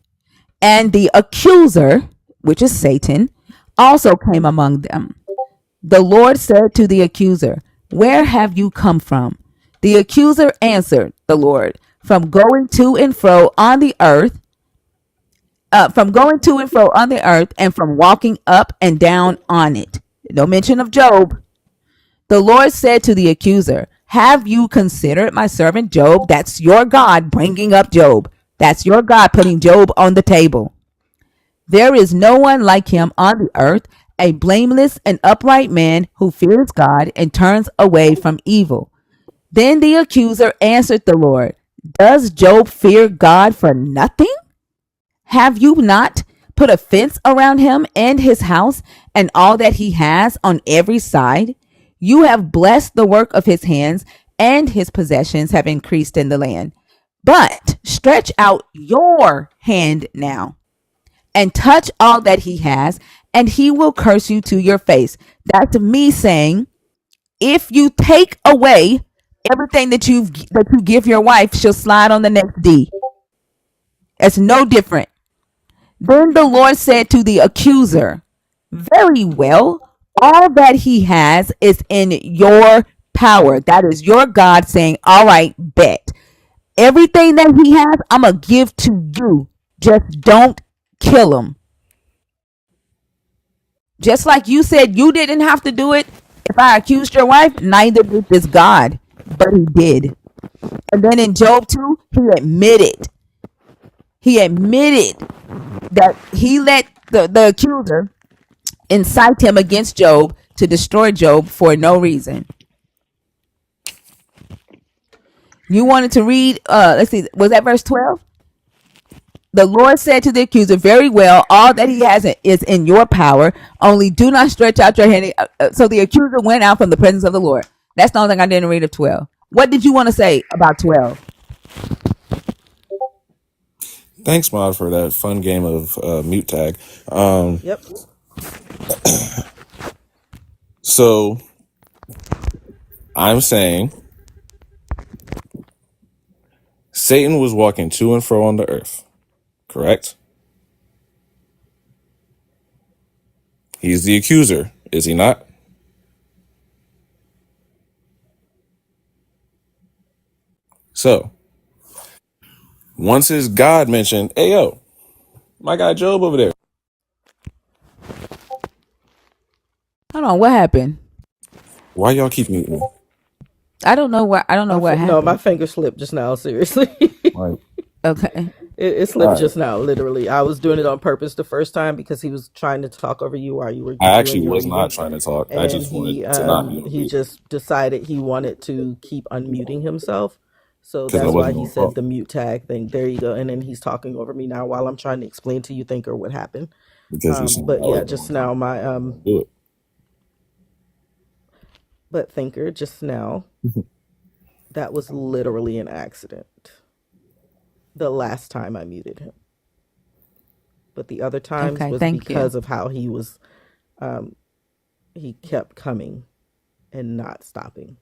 and the accuser, which is Satan, also came among them. The Lord said to the accuser, where have you come from? The accuser answered the Lord, from going to and fro on the earth, from going to and fro on the earth, and from walking up and down on it. No mention of Job. The Lord said to the accuser, have you considered my servant Job? That's your God bringing up Job. That's your God putting Job on the table. There is no one like him on the earth, a blameless and upright man who fears God and turns away from evil. Then the accuser answered the Lord, does Job fear God for nothing? Have you not put a fence around him and his house and all that he has on every side? You have blessed the work of his hands, and his possessions have increased in the land. But stretch out your hand now and touch all that he has, and he will curse you to your face. That's me saying, if you take away everything that you give your wife, she'll slide on the next D. It's no different. Then the Lord said to the accuser, very well, all that he has is in your power. That is your God saying, all right, bet. Everything that he has, I'm going to give to you. Just don't kill him. Just like you said you didn't have to do it. If I accused your wife, neither did this God, but he did. And then in Job 2, he admitted that he let the accuser incite him against Job to destroy Job for no reason. You wanted to read, let's see, was that verse 12? The Lord said to the accuser, very well, all that he has is in your power, only do not stretch out your hand. So the accuser went out from the presence of the Lord. That's the only thing I didn't read of 12. What did you want to say about 12? Thanks, Maud, for that fun game of mute tag. Yep. So I'm saying Satan was walking to and fro on the earth, correct? He's the accuser, is he not? So once his God mentioned, hey, yo, my guy Job over there. Hold on, what happened? Why y'all keep muting me? I don't know what happened. No, my finger slipped just now. Seriously, Like, okay. it all slipped right. just now. Literally, I was doing it on purpose the first time because he was trying to talk over you while you were I doing actually your was not reading, trying to talk. I and just wanted to not be on he mute just decided he wanted to keep unmuting himself. So because I that's why wasn't he going to said talk the mute tag thing. There you go. And then he's talking over me now while I'm trying to explain to you, Thinker, what happened. because you're saying But I yeah, wasn't just going to talk. now my Do it. but Thinker, just now, that was literally an accident. The last time I muted him. But the other times Okay, was thank you. because of how he was he kept coming and not stopping.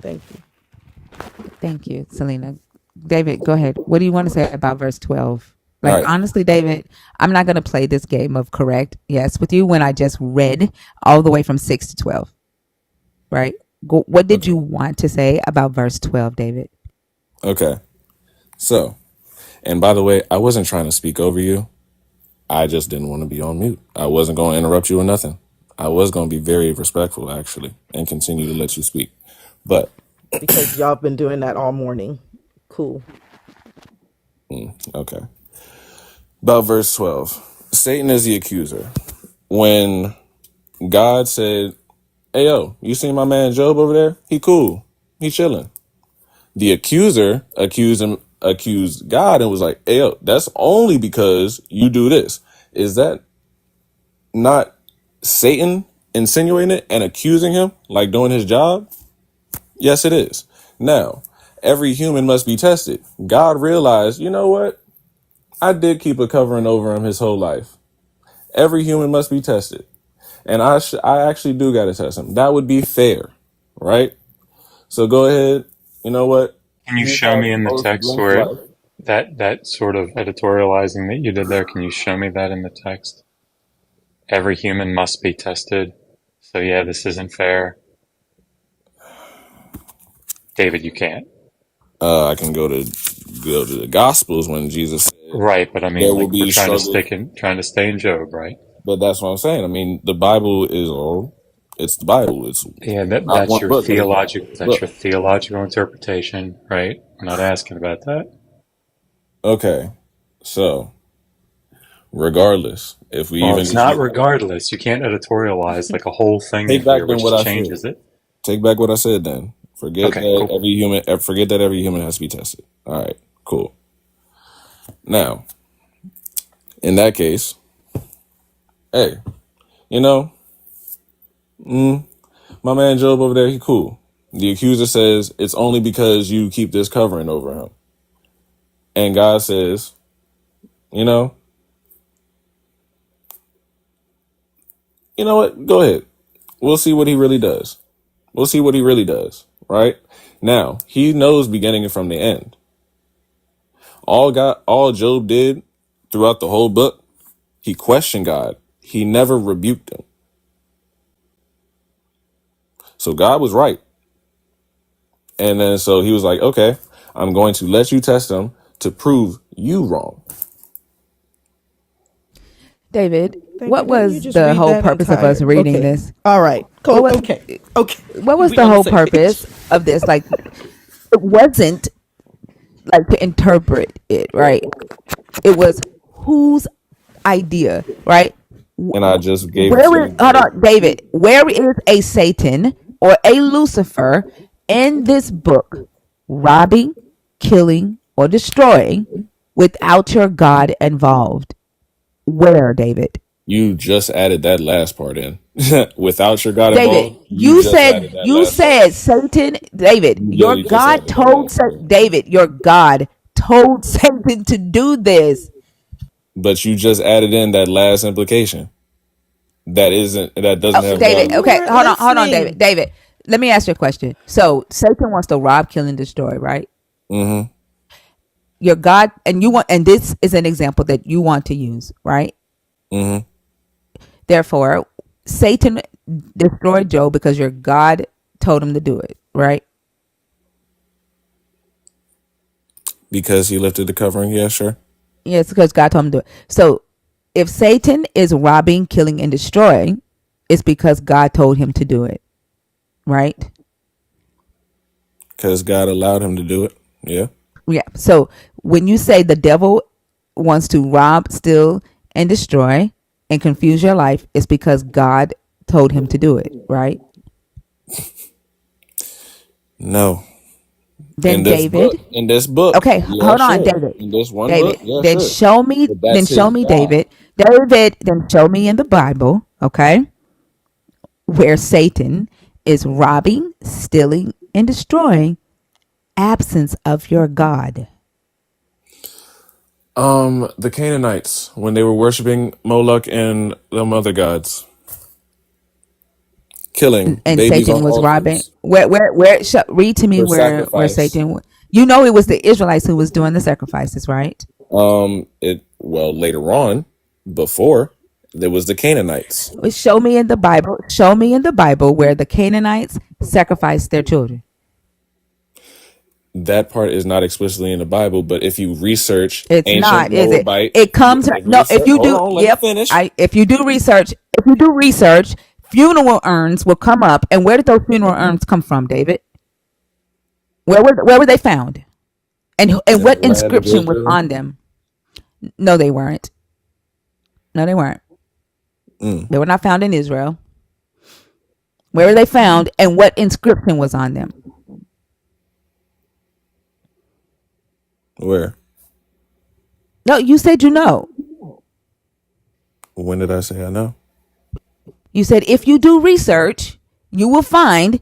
Thank you. Thank you, Selena. David, go ahead. What do you want to say about verse 12? All Like, right. honestly, David, I'm not going to play this game of correct yes with you when I just read all the way from 6 to 12. Right? What did Okay. you want to say about verse 12, David? Okay. So, and by the way, I wasn't trying to speak over you. I just didn't want to be on mute. I wasn't going to interrupt you or nothing. I was going to be very respectful, actually, and continue to let you speak. But, Because y'all been doing that all morning. Cool. okay. About verse 12. Satan is the accuser. When God said, hey, yo, you see my man Job over there? He cool. He chilling. The accuser accused God and was like, hey, yo, that's only because you do this. Is that not Satan insinuating it and accusing him, like doing his job? Yes, it is. Now, every human must be tested. God realized, you know what? I did keep a covering over him his whole life. Every human must be tested. And I actually do got to test him. That would be fair, right? So go ahead. You know what? Can you He's show had me the in the most text blessed where life. that sort of editorializing that you did there? Can you show me that in the text? Every human must be tested. So yeah, this isn't fair. David, you can't. I can go to the Gospels when Jesus said, Right, but I mean, There will like we're be struggle. trying to stay in Job, right? But that's what I'm saying. I mean, the Bible is all. It's the Bible. It's Yeah, not one book, but it's one that's book. your theological interpretation, right? We're not asking about that. Okay, so regardless, if we Well, even it's just not regardless. You can't editorialize like a whole thing in take back here, then which what just I said. changes it. Take back what I said. Then Okay, cool. forget that every human has to be tested. All right, cool. Now, in that case, hey, you know, my man Job over there, he cool. The accuser says it's only because you keep this covering over him, and God says, you know, you know what? Go ahead. We'll see what he really does. We'll see what he really does. Right now, he knows beginning from the end. All Job did throughout the whole book, he questioned God. He never rebuked him. So God was right. And then so he was like, okay, I'm going to let you test him to prove you wrong. David, Thank you. what Didn't you was just the read whole that purpose of us entire? reading Okay. this? All right. What Cool. was Okay. Okay. what was We the on the whole same page. purpose of this? Like, it wasn't like to interpret it, right? It was whose idea, right? And I just gave it to Where is, you hold very on, quickly. David, where is a Satan or a Lucifer in this book robbing, killing, or destroying without your God involved? Where, David? You just added that last part in. Without your God David, involved, you just added that you last part. said Satan, David, You your literally just God added that told last part. David, your God told Satan to do this. But you just added in that last implication. That doesn't Oh, have David, God. You okay, weren't hold on, David. listening. David, let me ask you a question. So Satan wants to rob, kill, and destroy, right? Mm-hmm. Your God, and you want, and this is an example that you want to use, right? Mm-hmm. Therefore, Satan destroyed Job because your God told him to do it, right? Because he lifted the covering, yeah, sure. Yes, because God told him to do it. So if Satan is robbing, killing, and destroying, it's because God told him to do it, right? Because God allowed him to do it. Yeah. Yeah. So when you say the devil wants to rob, steal, and destroy and confuse your life, it's because God told him to do it, right? No. Then David, In this book, okay, yeah, hold on, sure. David. In this one book, David, yeah, then sure. show me, But that's his job. David. David, then show me in the Bible, okay, where Satan is robbing, stealing, and destroying, absence of your God. The Canaanites, when they were worshiping Moloch and them other gods, killing And babies on Satan was robbing. altars Read to me for where sacrifice. Satan. You know, it was the Israelites who was doing the sacrifices, right? Later on, before there was the Canaanites. Show me in the Bible. Show me in the Bible where the Canaanites sacrificed their children. That part is not explicitly in the Bible, but if you research It's ancient not, is it? Moabite, It comes no. If you hold do, on, let me yep. finish. If you do research, funeral urns will come up. And where did those funeral urns come from, David? Where were they found? And In what the land of inscription was Israel. on them? No, they weren't. No, they weren't. They were not found in Israel. Where were they found, and what inscription was on them? Where? No, you said you know. When did I say I know? You said if you do research, you will find.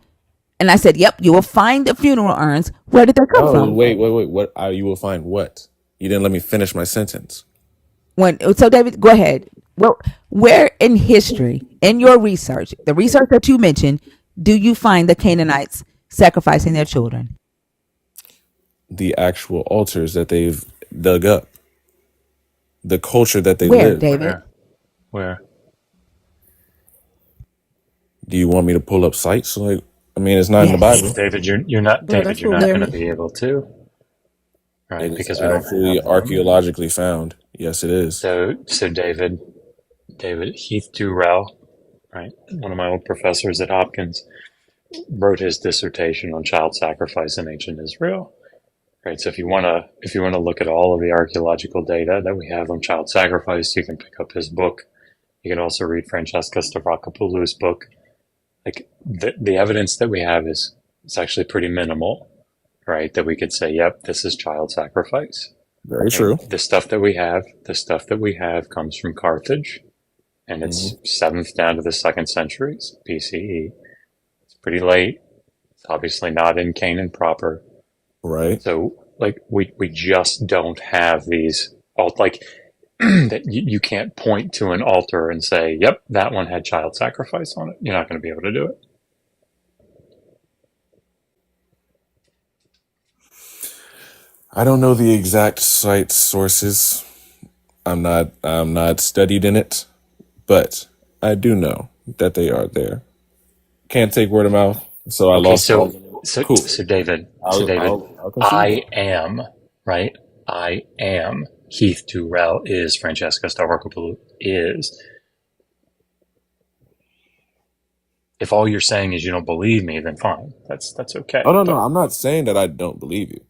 And I said, yep, you will find the funeral urns. Where did they come Oh, from? wait. What? You will find what? You didn't let me finish my sentence. So, David, go ahead. Well, where in history, in your research, the research that you mentioned, do you find the Canaanites sacrificing their children? The actual altars that they've dug up, the culture that they Where, live. David? Where? Do you want me to pull up sites? Like, I mean, it's not in the Yes. Bible. David, Bro, you're that's not what going to we're. be able to. right? It is Because we don't actually have them. archaeologically found. Yes, it is. So David Heath Durrell, right? One of my old professors at Hopkins wrote his dissertation on child sacrifice in ancient Israel. Right. So if you wanna look at all of the archaeological data that we have on child sacrifice, you can pick up his book. You can also read Francesca Stavrakopoulou's book. Like the evidence that we have is it's actually pretty minimal, right? That we could say, yep, this is child sacrifice. Very Right? true. The stuff that we have comes from Carthage, and it's Hmm. 7th down to the 2nd centuries BCE. It's pretty late. It's obviously not in Canaan proper. Right. So like we just don't have these like that you can't point to an altar and say, yep, that one had child sacrifice on it. You're not going to be able to do it. I don't know the exact site sources. I'm not studied in it, but I do know that they are there. Can't take word of mouth, so I Okay, lost all. Cool. so David, I'll concede I that. am right. I am Heath Durrell is Francesca Stavrakopoulou is. If all you're saying is you don't believe me, then fine. That's Oh okay. no, no, But I'm not saying that I don't believe you.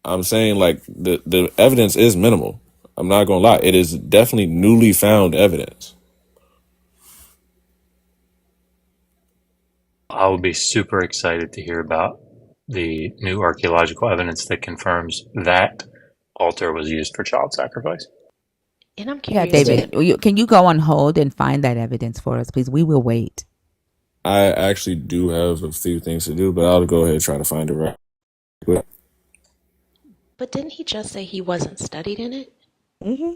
I'm saying like the evidence is minimal. I'm not gonna lie. It is definitely newly found evidence. I will be super excited to hear about the new archaeological evidence that confirms that altar was used for child sacrifice. And I'm Yeah, curious David, too. can you go on hold and find that evidence for us, please? We will wait. I actually do have a few things to do, but I'll go ahead and try to find it right quick. But didn't he just say he wasn't studied in it? Mm-hmm.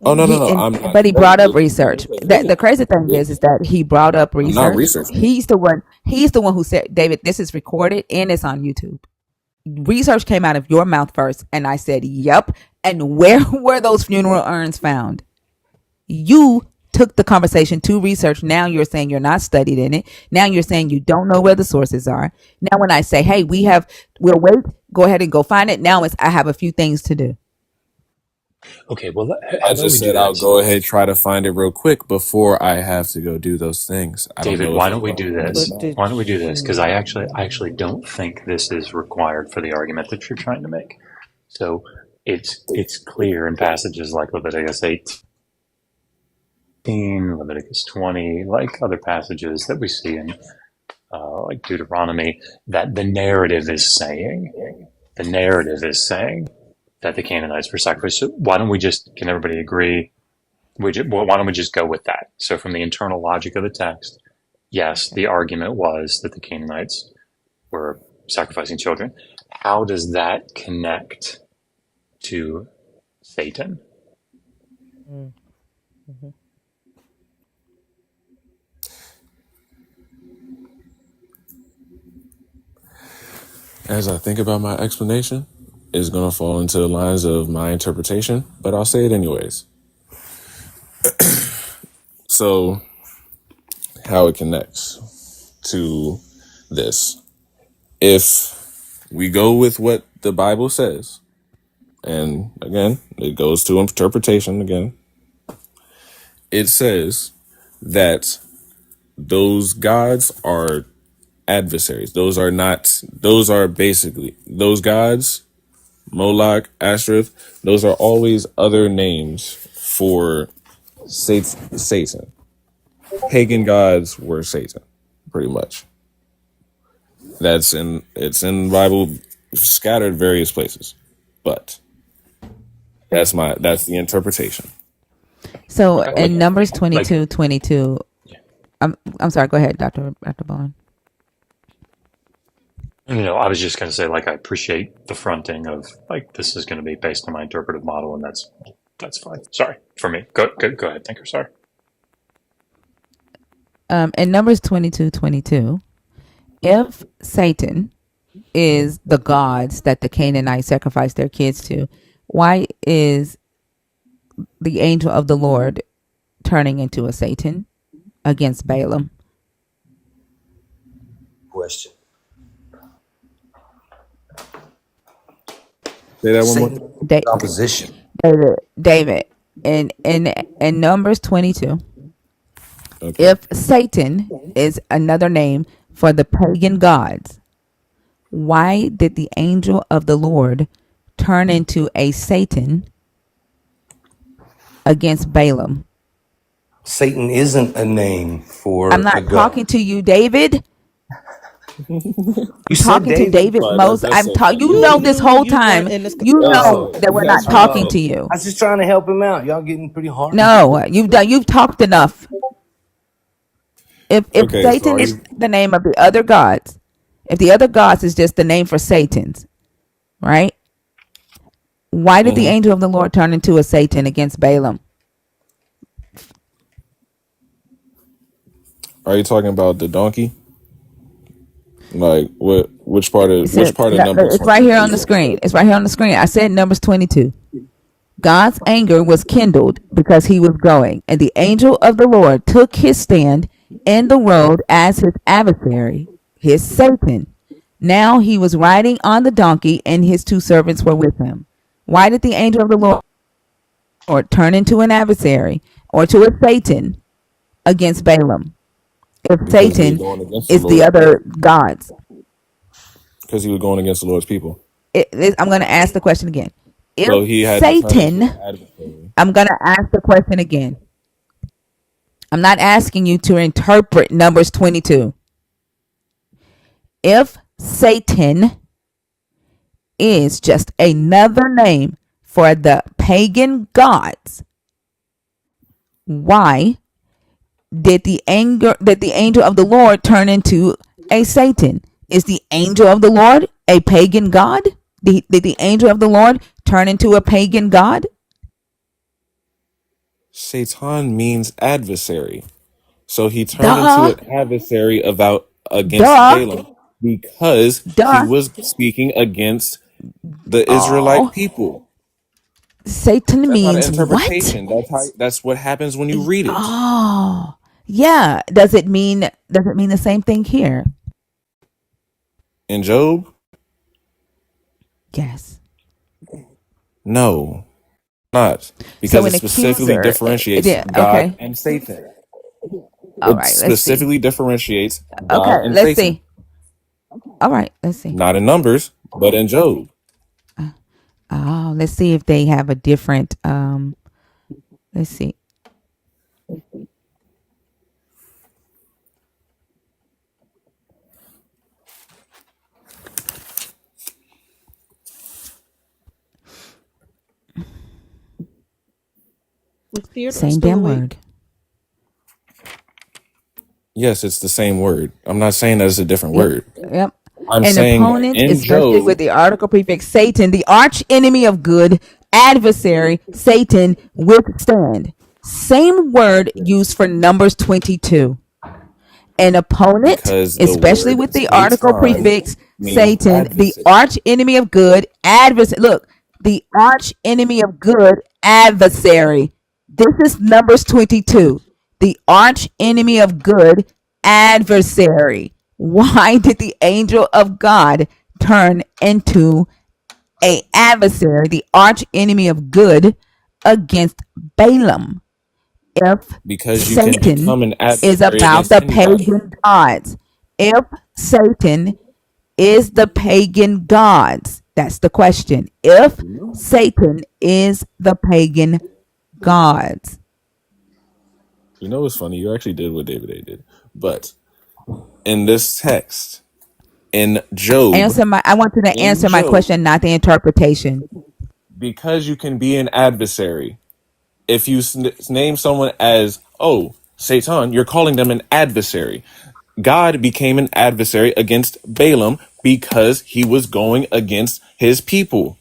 Oh no, no, He no. and I'm not. but he Wait, brought up wait, research. wait. That the crazy thing is that he brought up I'm not research. researching. He's the one. He's the one who said, "David, this is recorded and it's on YouTube." Research came out of your mouth first, and I said, "Yep." And where were those funeral urns found? You took the conversation to research. Now you're saying you're not studied in it. Now you're saying you don't know where the sources are. Now when I say, "Hey, we'll wait," go ahead and go find it. Now I have a few things to do. Okay, well, I how about just we do said I'll this? go ahead and try to find it real quick before I have to go do those things. I don't David, know if why it's don't we do this? But did Why don't we do this? Because you? I actually don't think this is required for the argument that you're trying to make. So it's clear in passages like Leviticus 18, Leviticus 20, like other passages that we see in like Deuteronomy, that the narrative is saying that the Canaanites were sacrificed. So why don't we just? Can everybody agree? Why don't we just go with that? So from the internal logic of the text, yes, the argument was that the Canaanites were sacrificing children. How does that connect to Satan? Mm-hmm. As I think about my explanation, it's going to fall into the lines of my interpretation, but I'll say it anyways. So, how it connects to this. If we go with what the Bible says, and again, it goes to interpretation again, it says that those gods are adversaries. Those are basically, those gods, Moloch, Ashtoreth, those are always other names for Satan. Pagan gods were Satan, pretty much. It's in the Bible, scattered various places, but that's the interpretation. So Okay, in Numbers like 22:22, yeah. I'm sorry. Go ahead, Dr. Bowen. I was just going to say, like, I appreciate the fronting of like this is going to be based on my interpretive model, and that's fine. Sorry for me. Go ahead, thinker. Sorry. In Numbers 22:22, if Satan is the gods that the Canaanites sacrificed their kids to, why is the angel of the Lord turning into a Satan against Balaam? Question. Say that one more Satan time. Da- opposition. David, in Numbers 22, Okay. if Satan is another name for the pagan gods, why did the angel of the Lord turn into a Satan against Balaam? Satan isn't a name I'm for a not talking god. to you, David. You I'm said talking to David. David Fine. Moses. That's I'm so talking. funny. You You know David. this you whole you weren't time. in this. You That's know so that we're that's not I talking wild. to know. you. I was just trying to help him out. Y'all getting pretty hard. No, you've talked enough. If Okay, so Satan are is you the name of the other gods, if the other gods is just the name for Satan's, right? Why did the mhm. angel of the Lord turn into a Satan against Balaam? Are you talking about the donkey? Like what It which said part of no, number it's right 22 here are on you the talking about? screen. It's right here on the screen. I said Numbers 22. God's anger was kindled because he was going, and the angel of the Lord took his stand in the road as his adversary, his Satan. Now he was riding on the donkey, and his two servants were with him. Why did the angel of the Lord turn into an adversary or to a Satan against Balaam if Because he was Satan going against the is the Lord. other gods? Because he was going against the Lord's people. I'm going to ask the question again. If So he had to turn into an Satan, adversary. I'm going to ask the question again. I'm not asking you to interpret Numbers 22. If Satan is just another name for the pagan gods, why did the angel of the Lord turn into a Satan? Is the angel of the Lord a pagan god? Did the angel of the Lord turn into a pagan god? Satan means adversary. So he turned into Duh, an adversary about against duh, Balaam because he duh. was speaking against the Israelite Oh, people. Satan That's not an means what? interpretation. That's what happens when you read it. Oh, yeah. Does it mean the same thing here? In Job, Yes. no, not So because it an specifically accuser. differentiates God Okay. and Satan. All It right. Let's see. specifically differentiates God Okay. and Let's Satan. see. All right. Let's see. Not in Numbers, but in Job. Oh, let's see if they have a different. Let's see. Is Theodore Same still damn awake? word. Yes, it's the same word. I'm not saying that it's a different Yep. word. Yep. I'm An saying opponent, in especially with Job, the article prefix Satan, the arch enemy of good, adversary, Satan, withstand. Same word used for Numbers 22. An opponent, because the especially word with the article Satan prefix means Satan, the adversary. arch enemy of good, adversary. Look, the arch enemy of good, adversary. This is Numbers 22. The arch enemy of good, adversary. Why did the angel of God turn into a adversary, the arch enemy of good, against Balaam? If Because you can Satan become an is adversary about against the anybody. pagan gods, if Satan is the pagan gods, that's the question. If Satan is the pagan gods, You know what's funny? You actually did what David A did. But in this text, in Job, I want you to in answer my Job, question, not the interpretation. because you can be an adversary, if you name someone as, oh, Satan, you're calling them an adversary. God became an adversary against Balaam because he was going against his people.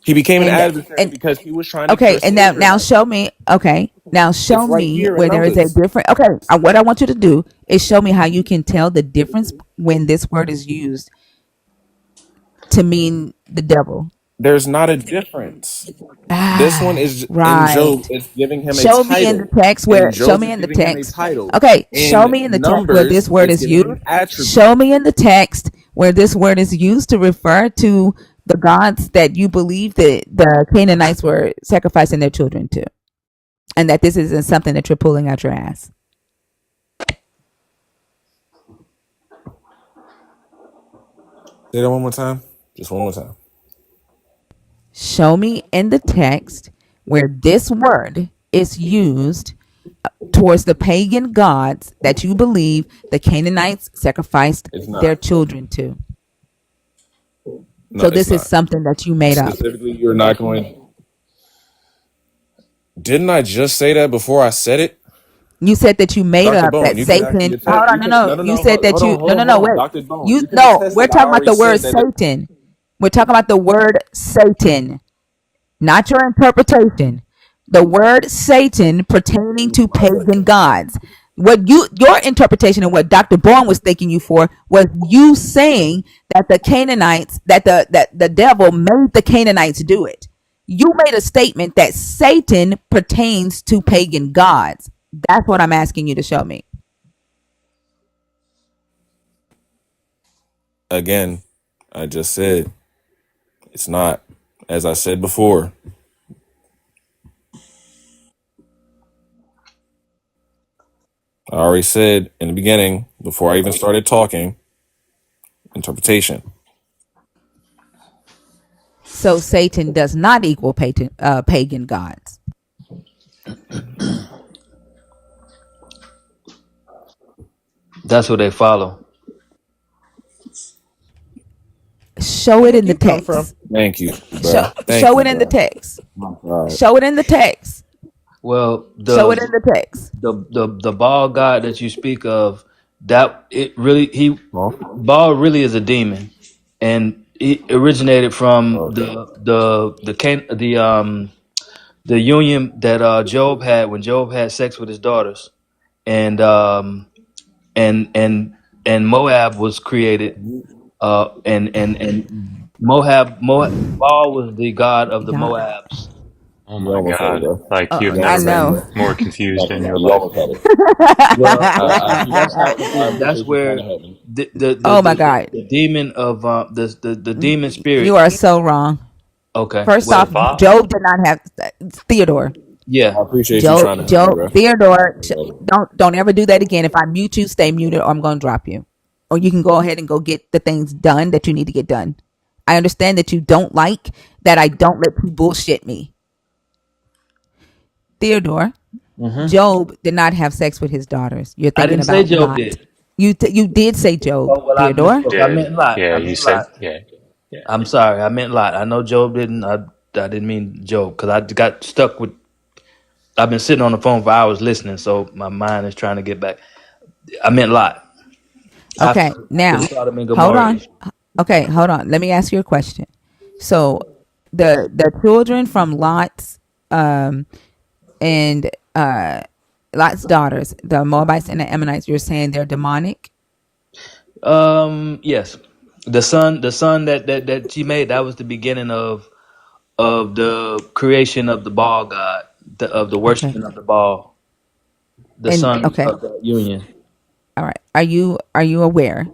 He became an adversary And because he was trying to okay, curse and the now Israelites. show me. Okay, now show It's right me here in where there is a Numbers. different. Okay, what I want you to do is show me how you can tell the difference when this word is used to mean the devil. There's not a difference. This one Ah, is in Job, right. it's giving him a Show me in the title. text In where. Show Job, me it's in the giving him a text. title. Okay, show In me in the text where Numbers, this word it's is giving him used. an attribute. Show me in the text where this word is used to refer to the gods that you believe that the Canaanites were sacrificing their children to, and that this isn't something that you're pulling out your ass. Say that one more time. Just one more time. Show me in the text where this word is used towards the pagan gods that you believe the Canaanites sacrificed It's their not. children to. No, So it's this is not. something that you made up. Specifically, you're not going. Didn't I just say that before I said it? You said that you made Dr. up Bone, that you can actually Satan. attest. Hold on, You no, can no. no no You no. said Hold, that hold you on, hold no, on, no, no. hold on. Wait. Dr. Bone, You you can no. attest We're that I talking about the already word said that. Satan. We're talking about the word Satan, not your interpretation. The word Satan pertaining to pagan gods. What your interpretation and what Dr. Bourne was thanking you for was you saying that the Canaanites, that the devil made the Canaanites do it. You made a statement that Satan pertains to pagan gods. That's what I'm asking you to show me. Again, I just said it's not. As I said before, I already said in the beginning, before I even started talking, interpretation. So Satan does not equal pagan gods. That's what they follow. Show Where it did in the you come from? text. Thank you, Show, bruh. Thank show you, it in the bruh. text. All right. Show it in the text. Well, Show it in the text. the Baal god that you speak of, that it really he Huh? Baal really is a demon, and it originated from Okay. the union that Job had when Job had sex with his daughters, and and and and Moab was created, and Baal was the god of the Y'all, Moabs. Oh You my almost had it, God. bro. Like you've You I never almost had it, know. been bro. more confused Thank in you, your bro. You life. almost had it. Well, That's how that's interpretation kind where of happened. Oh my God. the demon of the demon You spirit. are so wrong. Okay, First So off, well, Bob, Job did not have Theodore. yeah, I appreciate you trying to help me, bro. Theodore. Brother. Don't ever do that again. If I mute you, stay muted, or I'm gonna drop you. Or you can go ahead and go get the things done that you need to get done. I understand that you don't like that I don't let you bullshit me. Theodore, hmm Job did not have sex with his daughters. You're I thinking didn't say about Job Lot. did. You did say Job, Oh well, I Theodore. you misspoke. I meant did. Lot. Yeah, I you meant said, Lot. yeah, yeah. I'm sorry. I meant Lot. I know Job didn't. I didn't mean Job because I got stuck with. I've been sitting on the phone for hours listening, so my mind is trying to get back. I meant Lot Okay, after now Sodom and hold Gomorrah. on. Okay, hold on. Let me ask you a question. So the children from Lot's and Lot's daughters, the Moabites and the Ammonites, you're saying they're demonic? Yes, the son that she made, that was the beginning of the creation of the Baal god, of the Okay. worshiping of the Baal, the And son okay, of the union. all right. Are you aware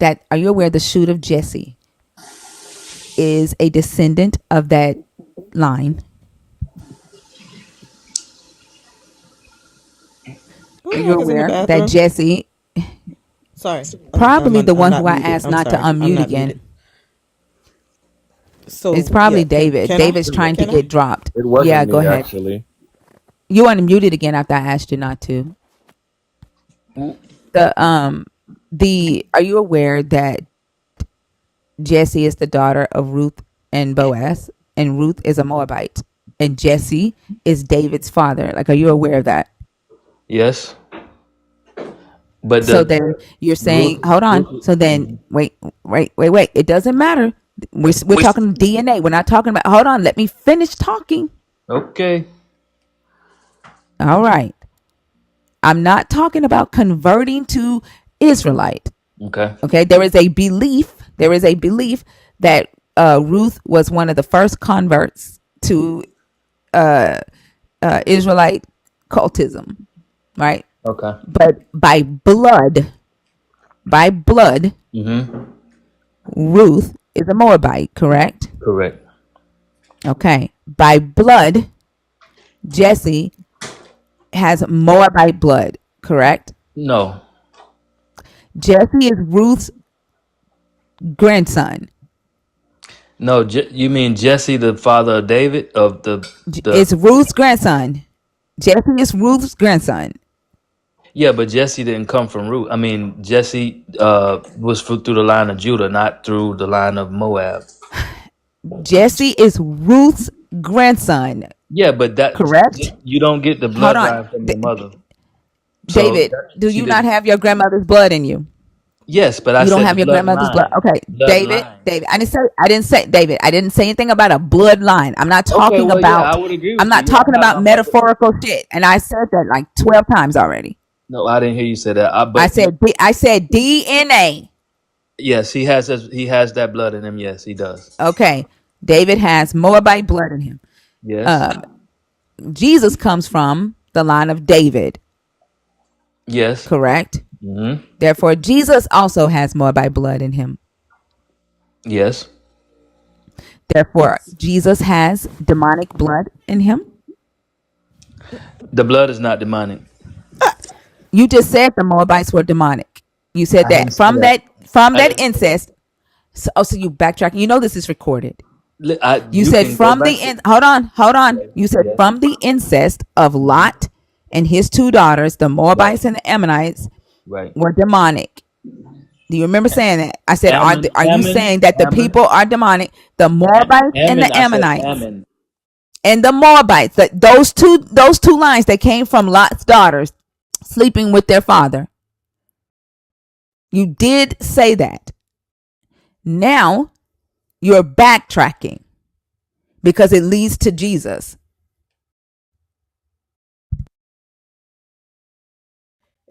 the shoot of Jesse is a descendant of that line? Who Are the you heck is in the aware that bathroom? Jesse, Sorry, probably the I'm one who not I muted. asked I'm not to sorry. I'm unmute not muted. again? It's So probably yeah, David. can I? David's trying to Can I? get dropped. It Yeah, wasn't go me, ahead. actually. You want to mute it again after I asked you not to. Are you aware that Jesse is the daughter of Ruth and Boaz, and Ruth is a Moabite, and Jesse is David's father? Like, are you aware of that? Yes, but So then you're saying, hold on. So then, wait. It doesn't matter. We're talking DNA. We're not talking about. Hold on. Let me finish talking. okay. All right. I'm not talking about converting to Israelite. Okay. Okay. There is a belief. That Ruth was one of the first converts to Israelite cultism, right? Okay. But by blood, Mm-hmm. Ruth is a Moabite, correct? Correct. Okay. By blood, Jesse has Moabite blood, correct? No. Jesse is Ruth's grandson. No, you mean Jesse, the father of David, of the It's Ruth's grandson. Jesse is Ruth's grandson. yeah, but Jesse didn't come from Ruth. I mean, Jesse was through the line of Judah, not through the line of Moab. Jesse is Ruth's grandson, Yeah, but correct? you don't get the Hold on. bloodline from your mother. So David, do she you not did. have your grandmother's blood in you? Yes, but I You don't said have your grandmother's blood. bloodline. Okay, David, Bloodline. I didn't say David. I didn't say anything about a bloodline. I'm not Okay, talking well, yeah, about I would agree I'm with you. not Yeah, talking I'm not. about I'm not. metaphorical shit. And I said that like 12 times already. No, I didn't hear you say that. I said DNA. Yes, he has. He has that blood in him. Yes, he does. Okay. David has Moabite blood in him. Yes. Jesus comes from the line of David, Yes. correct? Mm-hmm. Therefore, Jesus also has Moabite blood in him. Yes. Therefore, Jesus has demonic blood in him. The blood is not demonic. You just said the Moabites were demonic. You said I didn't that say that. from I that didn't. incest. So you backtracking. You know this is recorded. You You said can go from back. hold on. Yes. You said Yes. from the incest of Lot and his two daughters, the Right. Moabites and the Ammonites Right. were demonic. Do you remember saying that? I said, are you saying that the Ammon, people are demonic? The Moabites and Ammon. the I said Ammonites Ammon. and the Moabites. Those two lines that came from Lot's daughters sleeping with their father. You did say that. Now you're backtracking because it leads to Jesus.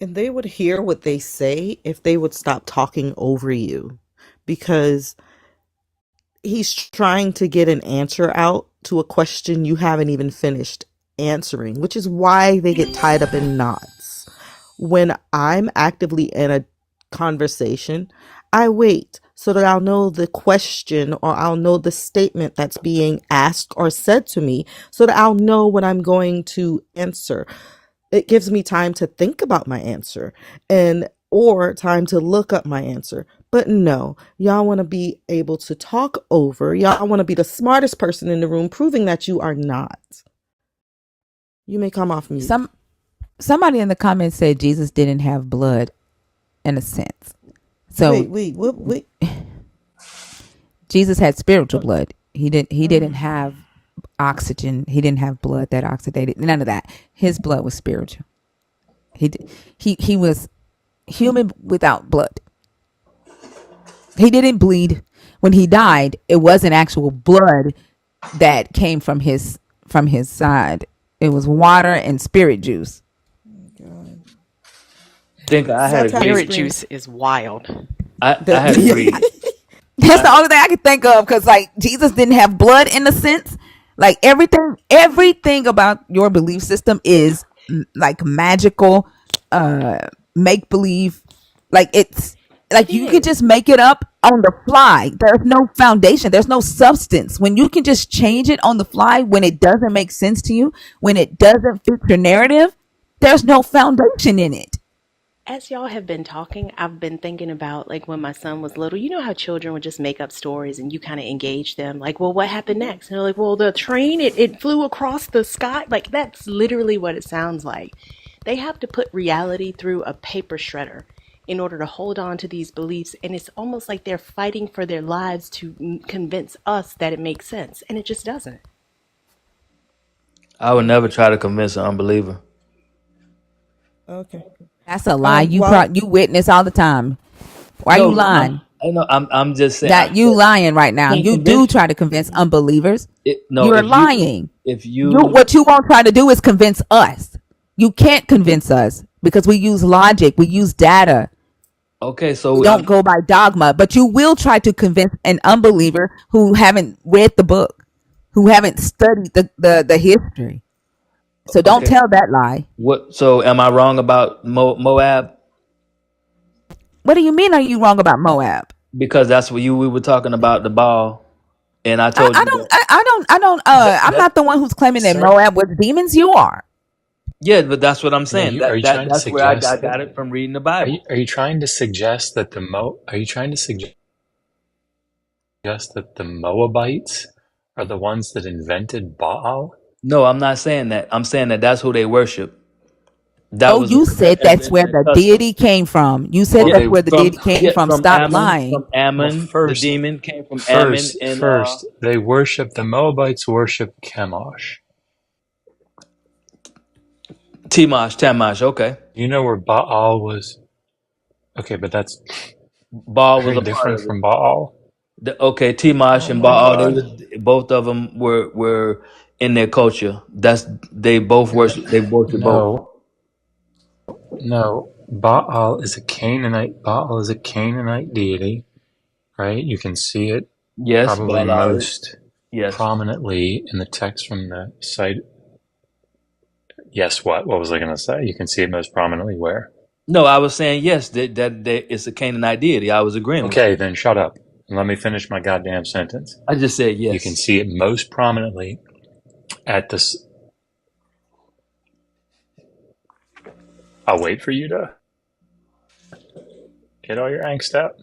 And they would hear what they say if they would stop talking over you, because he's trying to get an answer out to a question you haven't even finished answering, which is why they get tied up in knots. When I'm actively in a conversation, I wait so that I'll know the question or I'll know the statement that's being asked or said to me so that I'll know what I'm going to answer. It gives me time to think about my answer or time to look up my answer. But no, y'all want to be able to talk over. Y'all want to be the smartest person in the room, proving that you are not. You may come off mute. Somebody in the comments said Jesus didn't have blood in a sense. So Wait. Jesus had spiritual blood. He didn't have oxygen. He didn't have blood that oxidated. None of that. His blood was spiritual. He was human without blood. He didn't bleed. When he died, it wasn't actual blood that came from his side. It was water and spirit juice. Think I had Spirit agreed. juice is wild. I had agreed. That's the only thing I could think of, because like Jesus didn't have blood in a sense. Like everything about your belief system is like magical, make believe. Like it's like you can just make it up on the fly. There's no foundation. There's no substance. When you can just change it on the fly when it doesn't make sense to you, when it doesn't fit your narrative, there's no foundation in it. As y'all have been talking, I've been thinking about like when my son was little, you know how children would just make up stories and you kind of engage them. Like, well, what happened next? And they're like, well, the train, it flew across the sky. Like, that's literally what it sounds like. They have to put reality through a paper shredder in order to hold on to these beliefs. And it's almost like they're fighting for their lives to convince us that it makes sense. And it just doesn't. I would never try to convince an unbeliever. Okay. That's a lie. You Well, you witness all the time. Why No, you lying? I'm just saying. That you lying right now. Can't You do convince. try to convince unbelievers. No, You're lying. if What you won't try to do is convince us. You can't convince us because we use logic. We use data. okay, so We don't go by dogma. But you will try to convince an unbeliever who haven't read the book, who haven't studied the history. So don't okay. tell that lie. What? So am I wrong about Moab? What do you mean? Are you wrong about Moab? because that's what we were talking about the ball, and I I, told I you don't. that. I don't. I'm That not the one who's claiming that Sir, Moab was demons. You are. yeah, but that's what I'm no, saying. are you trying to That's where I suggest that? got it from reading the Bible. Are you trying to suggest that are you trying to suggest that the Moabites are the ones that invented Baal? No, I'm not saying that. I'm saying that that's who they worship. That Oh, was you said that's where a the custom. deity came from. You said Well, Yeah, that's they where the deity came from. from Stop Ammon, lying. well The first demon came from Ammon, and they worship the Moabites worship Chemosh. Tamash. Okay, You know where Baal was? Okay, but that's Baal was very a part different of it. from Baal. Okay, Timash Oh and my Baal, God. both of them were in their culture. They both worship both. No, no. Baal is a Canaanite. Baal is a Canaanite deity, right? You can see it Yes, probably Baal. most Yes. prominently in the text from the site. Yes, what? What was I going to say? You can see it most prominently where? No, I was saying yes. That it's a Canaanite deity. I was agreeing with you. Okay, then shut up and let me finish my goddamn sentence. I just said You can yes. see it most prominently at this. I'll wait for you to get all your angst out.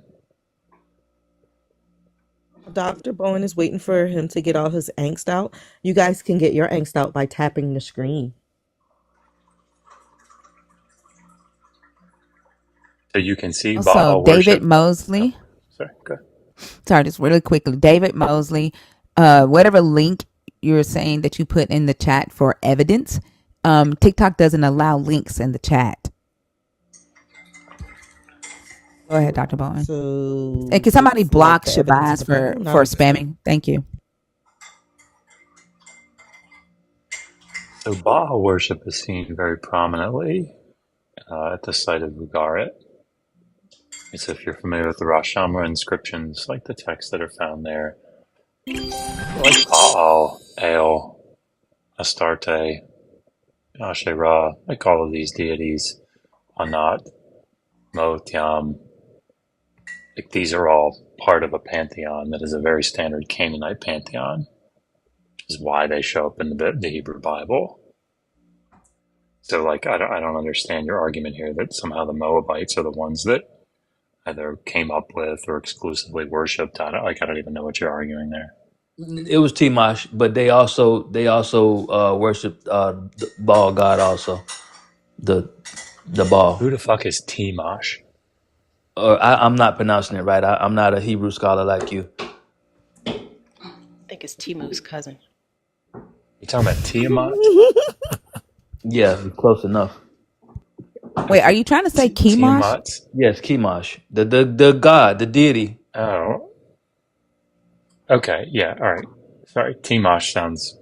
Dr. Bowen is waiting for him to get all his angst out. You guys can get your angst out by tapping the screen. So you can see Also, Baal David worship. Oh, Mosley. sorry. Go. Sorry, just really quickly. David Mosley. Whatever link you're saying that you put in the chat for evidence, TikTok doesn't allow links in the chat. Go ahead, Dr. Bowen. So And can somebody it's like block the evidence of Shabazz the Bible, not for of the script. spamming? Thank you. So Baal worship is seen very prominently at the site of Ugarit. It's if you're familiar with the Rosh Hashanah inscriptions, like the texts that are found there, like Baal, El, Astarte, Asherah, like all of these deities, Anat, Motiam, like these are all part of a pantheon that is a very standard Canaanite pantheon, which is why they show up in the Hebrew Bible. So, like, I don't understand your argument here that somehow the Moabites are the ones that either came up with or exclusively worshipped. I don't even know what you're arguing there. It was Timash, but they also worshiped the Baal god also, the Baal. Who the fuck is Timash? Or I'm not pronouncing it right. I'm not a Hebrew scholar like you. I think it's Timu's cousin. You talking about Tiamat? Yeah, close enough. Wait, are you trying to say Chemosh? Tiamat? Yes, Kimash, the god, the deity. Oh, okay, yeah, all right. Sorry, Timash sounds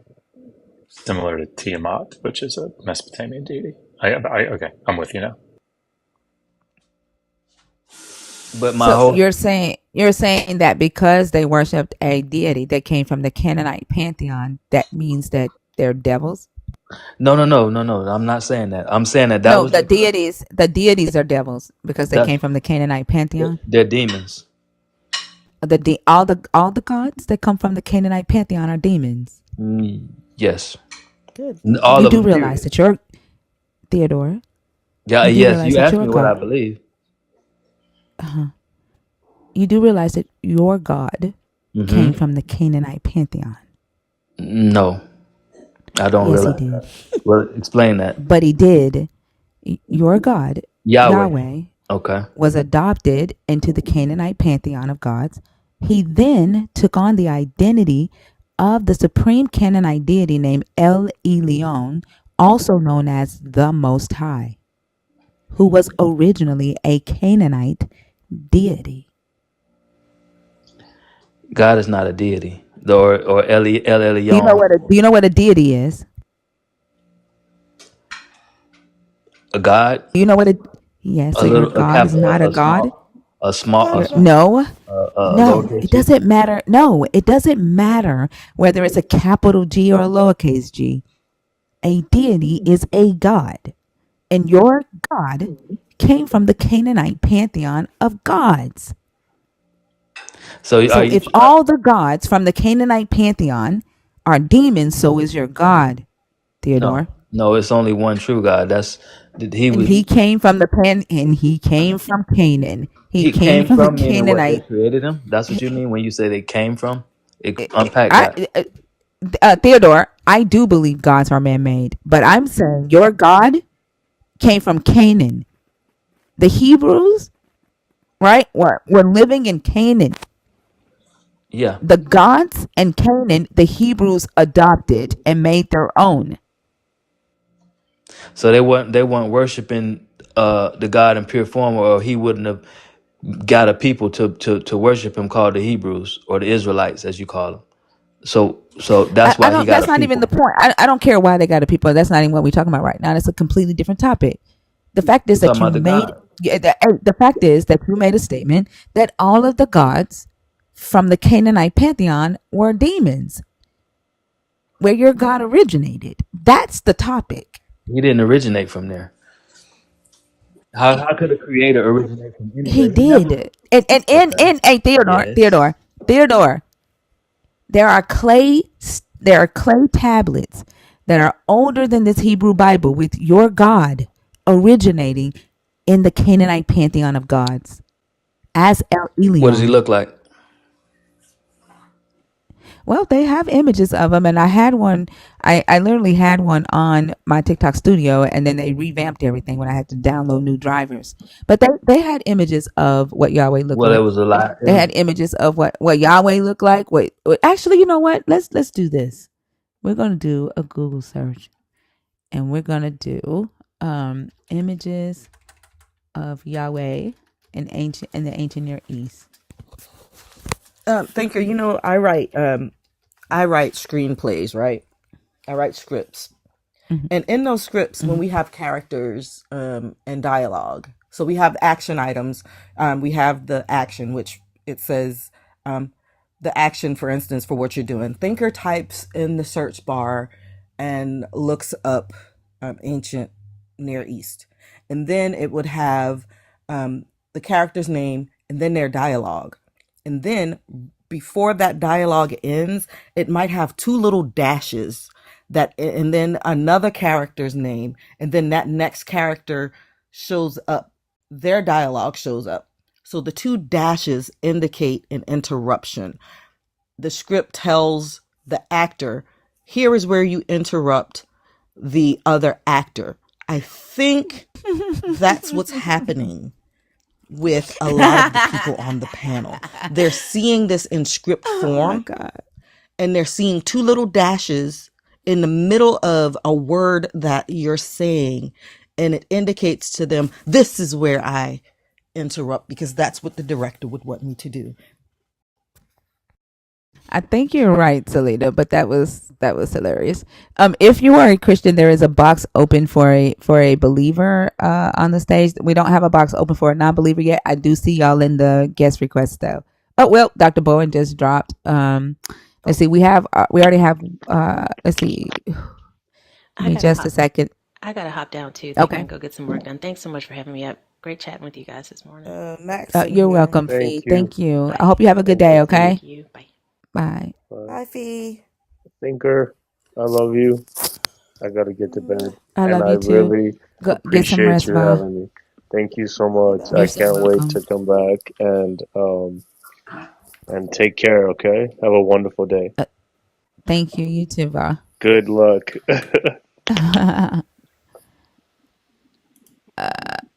similar to Tiamat, which is a Mesopotamian deity. Okay, I'm with you now. But my So whole you're saying that because they worshipped a deity that came from the Canaanite pantheon, that means that they're devils? no. I'm not saying that. I'm saying that No, was the deities are devils because they that's came from the Canaanite pantheon. they're demons. All the gods that come from the Canaanite pantheon are demons. Yes, Good. all You of do them. realize Period. that you're Theodora. Yeah, You do yes. realize You that asked you're a me what I god. believe. You do realize that your god came Mm-hmm. from the Canaanite pantheon. No, I don't Yes, he realize did. that. Well, explain that. But he did. Your god, Yahweh. Yahweh, Okay. was adopted into the Canaanite pantheon of gods. He then took on the identity of the supreme Canaanite deity named El Elyon, also known as the Most High, who was originally a Canaanite deity. God is not a deity. Or El Do you know Elyon, what a deity is? a God, Do you know what a Yes, so your a God is capital, not a god? No. a No, lowercase it g. doesn't matter. No, it doesn't matter whether it's a capital G or a lowercase g. A deity is a god. And your God came from the Canaanite pantheon of gods. So are So you? if all the gods from the Canaanite pantheon are demons, so is your God, No, Theodore. no. It's only one true God. That's he And was. he came from and he came from Canaan. He He came came from the from meaning what they Canaanite. created him. That's what you mean when you say they came from. Unpack I, that. Theodore, I do believe gods are man-made, but I'm saying your God came from Canaan. The Hebrews, right, were living in Canaan. Yeah. The gods and Canaan, the Hebrews adopted and made their own. So they weren't worshiping the God in pure form, or he wouldn't have got a people to worship him called the Hebrews or the Israelites as you call them. So that's I why he don't. got a That's not even the people. point. I don't care why they got a people. That's not even what we're talking about right now. That's a completely different topic. The fact is We're talking that you about the made. God. Yeah, the fact is that you made a statement that all of the gods from the Canaanite pantheon were demons, where your God originated. That's the topic. He didn't originate from there. How could a creator originate from He anywhere? He never. did. And hey, Yes. Theodore, there are clay tablets that are older than this Hebrew Bible with your God originating in the Canaanite pantheon of gods as El What does he Elyon. look like? Well, they have images of them, and I had one. I literally had one on my TikTok studio, and then they revamped everything when I had to download new drivers. But they had images of what Yahweh looked Well, it like. was a lie. They had images of what Yahweh looked like. Actually, you know what? Let's do this. We're gonna do a Google search, and we're gonna do images of Yahweh in the ancient Near East. Thinker, I write screenplays, right? I write scripts. Mhm. And in those scripts, when Mhm. we have characters and dialogue, so we have action items. We have the action, which it says um, the action, for instance, for what you're doing. Thinker types in the search bar and looks up ancient Near East. And then it would have the character's name and then their dialogue. And then before that dialogue ends, it might have two little dashes and then another character's name, and then that next character shows up, their dialogue shows up. So the two dashes indicate an interruption. The script tells the actor, here is where you interrupt the other actor. I think that's what's happening with a lot of the people on the panel. They're seeing this in script Oh my form, God. and they're seeing two little dashes in the middle of a word that you're saying, and it indicates to them, this is where I interrupt, because that's what the director would want me to do. I think you're right, Salida, but that was hilarious. If you are a Christian, there is a box open for a believer on the stage. We don't have a box open for a non-believer yet. I do see y'all in the guest requests though. Oh well, Dr. Bowen just dropped. Let's see. We already have. Let's see. Give I me gotta just a hop. second. I gotta hop down too. Think I Okay. can go get some work done. Thanks so much for having me up. Great chatting with you guys this morning. Max in You're here. welcome, Thank Fee. you. Thank you. I Bye. hope you have a good Thank day. you, Fee. Okay. Thank you. Bye. Bye. Bye. Hi, Fee. Thinker, I love you. I gotta get to bed, I and love I you too. really Go get some appreciate rest, you Va. having me. Thank you so much. You're I so can't wait welcome. to come back and take care. Okay. Have a wonderful day. Thank you. You too, Va. Good luck.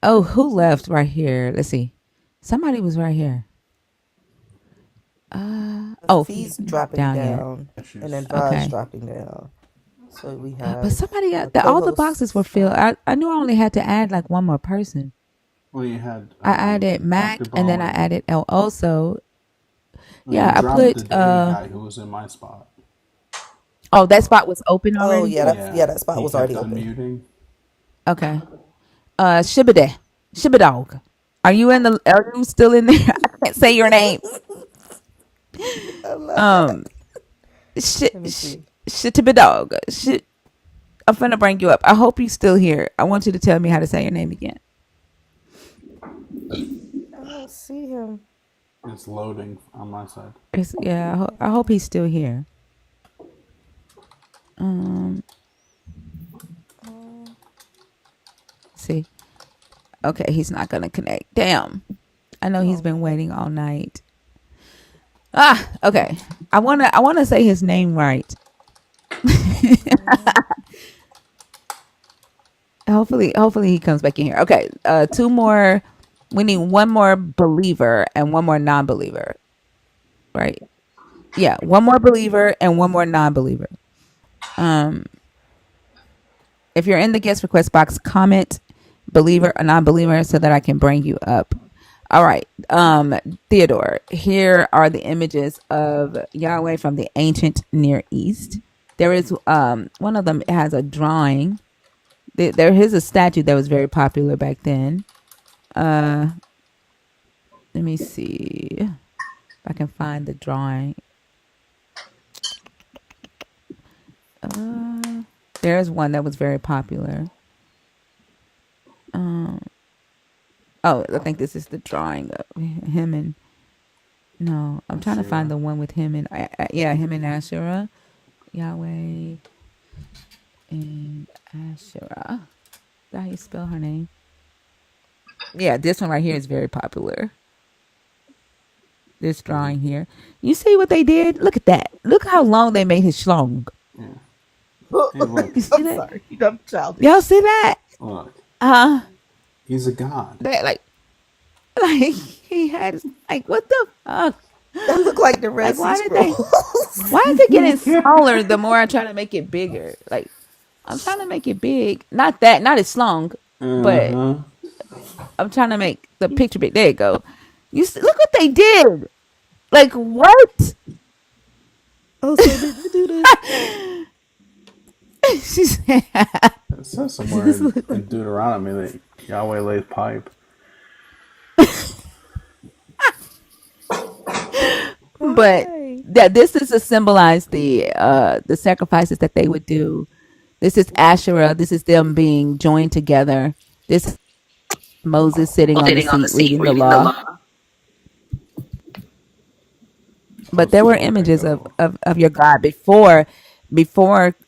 Oh, who left right here? Let's see. Somebody was right here. Oh, he's Fee's not dropping down yet. down, and then Va's Okay. dropping down. So we But have somebody a got all the boxes were co-host. filled. I knew I only had to add like one more person. Well, you had I added Dr. Mac and then I Bowen. added El Oso. Well, Yeah, you I dropped the put day guy who was in my spot. oh, that spot was open Oh already? yeah, Yeah, that spot he was kept already open. unmuting. Okay. Shibade. Shibadog. Are you still in there? I can't say your name. I love that. Um shit Let me see. Shitibadog. Shit, I'm finna bring you up. I hope you're still here. I want you to tell me how to say your name again. I don't see him. It's loading on my side. Yeah, I hope he's still here. See. Okay, he's not gonna connect. Damn. I know he's been waiting all night. Okay. I wanna say his name right. Hopefully he comes back in here. Okay. Two more. We need one more believer and one more non-believer. Right? Yeah, one more believer and one more non-believer. If you're in the guest request box, comment believer or non-believer so that I can bring you up. All right. Theodore, here are the images of Yahweh from the ancient Near East. There is one of them has a drawing. There is a statue that was very popular back then. Let me see if I can find the drawing. There's one that was very popular. Oh, I think this is the drawing of him and. No, I'm trying to find the one with him and him and Asherah, Yahweh and Asherah. Is that how you spell her name? Yeah, this one right here is very popular. This drawing here. You see what they did? Look at that. Look how long they made his schlong. Yeah. Hey, look. You see I'm that? sorry. I'm childish. Y'all see that? Look. He's a god. That like he had like what the fuck? That look like the Red Like Sea why is it getting smaller the more I try to make it bigger? Like I'm trying to make it big. Not as long, but I'm trying to make the picture big. There you go. You see, look what they did. Like what? Oh, so did you do this? She said, it says somewhere in Deuteronomy that Yahweh lays pipe. But that this is to symbolize the sacrifices that they would do. This is Asherah. This is them being joined together. This is Moses sitting on the seat reading the law. But there were images of your God before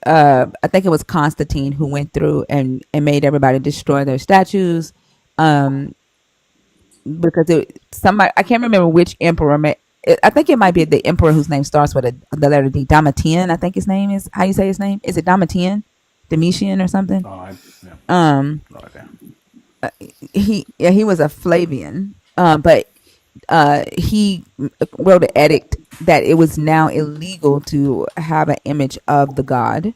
I think it was Constantine who went through and made everybody destroy their statues. Because somebody, I can't remember which emperor I think it might be the emperor whose name starts with the letter D. Domitian, I think his name is. How you say his name? Is it Domitian? Domitian or something? Oh, no idea. He was a Flavian, but he wrote an edict that it was now illegal to have an image of the god,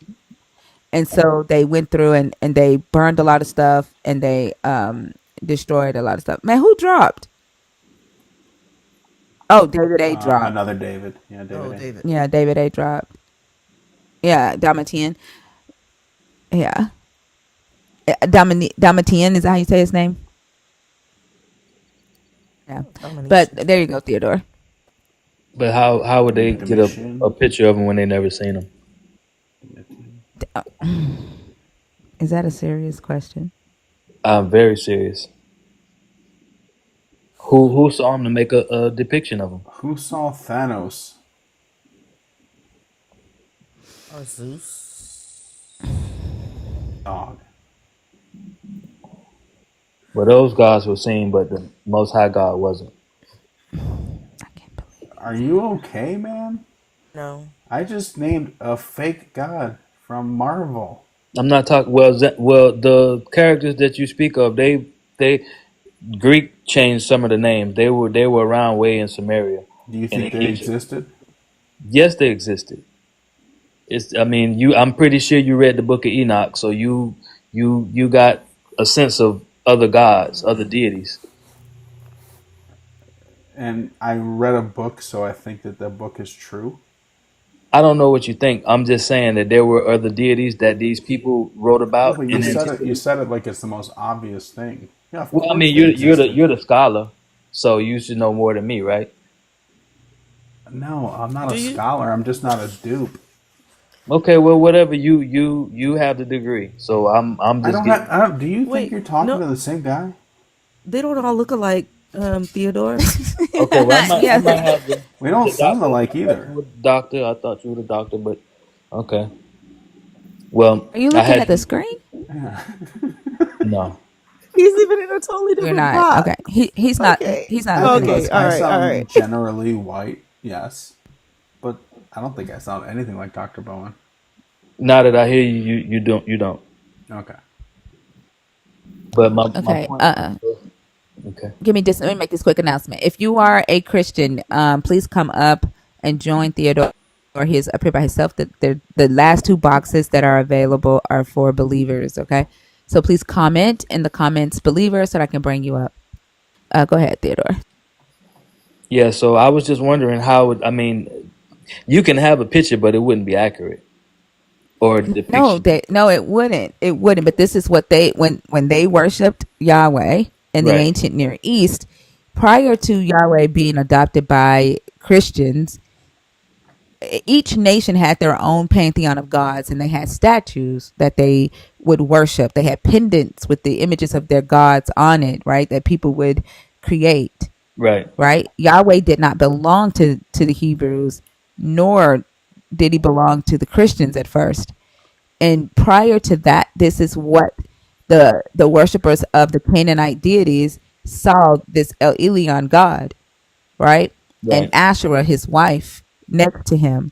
and so they went through and they burned a lot of stuff and they destroyed a lot of stuff. Man, who dropped? Oh, David A. dropped. Another David. Yeah, David A. David. Yeah, David A. dropped. Yeah, Domitian. Yeah. Domitian, is that how you say his name? Yeah. But there you go, Theodore. But how would they get a picture of him when they never seen him? Is that a serious question? I'm very serious. Who saw him to make a depiction of him? Who saw Thanos? Or Zeus? Dog. Well, those gods were seen, but the Most High God wasn't. Are you okay, man? No. I just named a fake god from Marvel. I'm not talking. Well, the characters that you speak of, they Greek changed some of the names. They were around way in Samaria. Do you think they existed? Yes, they existed. I'm pretty sure you read the Book of Enoch, so you got a sense of other gods, other deities. And I read a book, so I think that the book is true. I don't know what you think. I'm just saying that there were other deities that these people wrote about. No, but you said it like it's the most obvious thing. Yeah, well, I mean, you're the scholar, so you should know more than me, right? No, I'm not a scholar. I'm just not a dupe. Okay, well, whatever. You have the degree, so I'm just. Do you think you're talking to the same guy? They don't all look alike. Theodore. Okay, well, I Yeah. might have We don't the sound doctor. alike I thought you either. were the doctor. I thought you were the doctor, but okay. Well, Are you I looking had at the screen? Yeah. no. He's even in a totally You're different not. Okay. box. He's not. Okay. He's not I looking think at the Okay. All I screen. right. All right. sound generally white, yes, but I don't think I sound anything like Dr. Bowen. Now that I hear you, you don't. Okay. But my Okay. point. Okay. Give me this. Let me make this quick announcement. If you are a Christian, please come up and join Theodore. Or he's up here by himself. The last two boxes that are available are for believers. Okay, so please comment in the comments, believer, so that I can bring you up. Go ahead, Theodore. Yeah. So I was just wondering how. I mean, you can have a picture, but it wouldn't be accurate or a No, depiction. no, it wouldn't. It wouldn't. But this is what they when they worshipped Yahweh in the Right. ancient Near East, prior to Yahweh being adopted by Christians, each nation had their own pantheon of gods, and they had statues that they would worship. They had pendants with the images of their gods on it, right? That people would create, Right. right? Yahweh did not belong to the Hebrews, nor did he belong to the Christians at first. And prior to that, this is what the worshippers of the Canaanite deities saw, this El Elyon god, right? And Right. Asherah, his wife, next to him.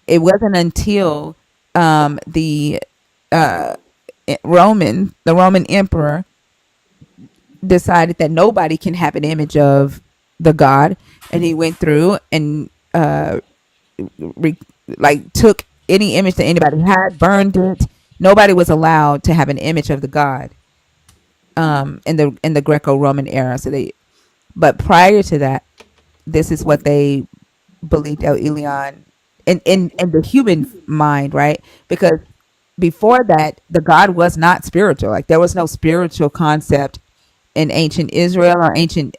It wasn't until the uh, the Roman emperor decided that nobody can have an image of the god, and he went through and re- took any image that anybody had, burned it. Nobody was allowed to have an image of the god in the Greco-Roman era. But prior to that, this is what they believed El Elyon in the human mind, right? Because before that, the God was not spiritual. Like there was no spiritual concept in ancient Israel or ancient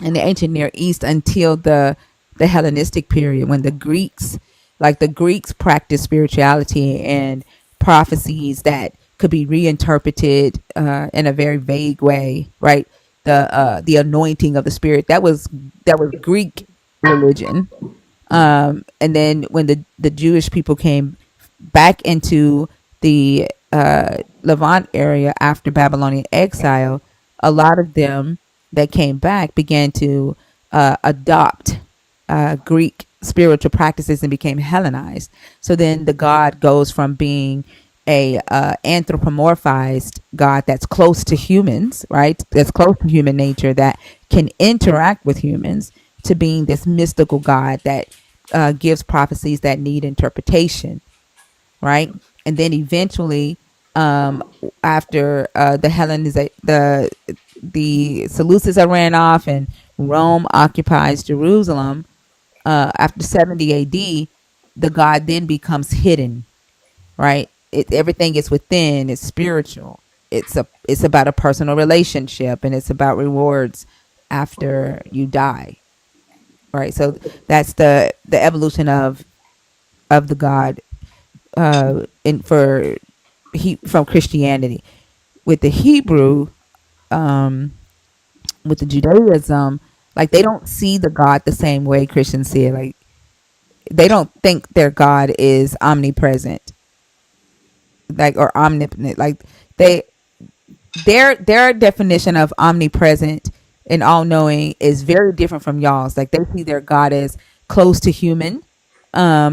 in the ancient Near East until the Hellenistic period, when the Greeks practiced spirituality and prophecies that could be reinterpreted in a very vague way, right? The anointing of the Spirit, that was Greek religion. And then when the Jewish people came back into the Levant area after Babylonian exile, a lot of them that came back began to adopt Greek spiritual practices and became Hellenized. So then the God goes from being a anthropomorphized God that's close to humans, right? That's close to human nature, that can interact with humans, to being this mystical God that gives prophecies that need interpretation, right? And then eventually, after the the Seleucids ran off and Rome occupies Jerusalem, after 70 AD, the God then becomes hidden, right? Everything is within. It's spiritual. It's about a personal relationship, and it's about rewards after you die, right? So that's the evolution of the God in for he from Christianity. With the Hebrew, um, with the Judaism, like they don't see the God the same way Christians see it. Like they don't think their God is omnipresent, like, or omnipotent. Like they their definition of omnipresent and all knowing is very different from y'all's. Like they see their God as close to human.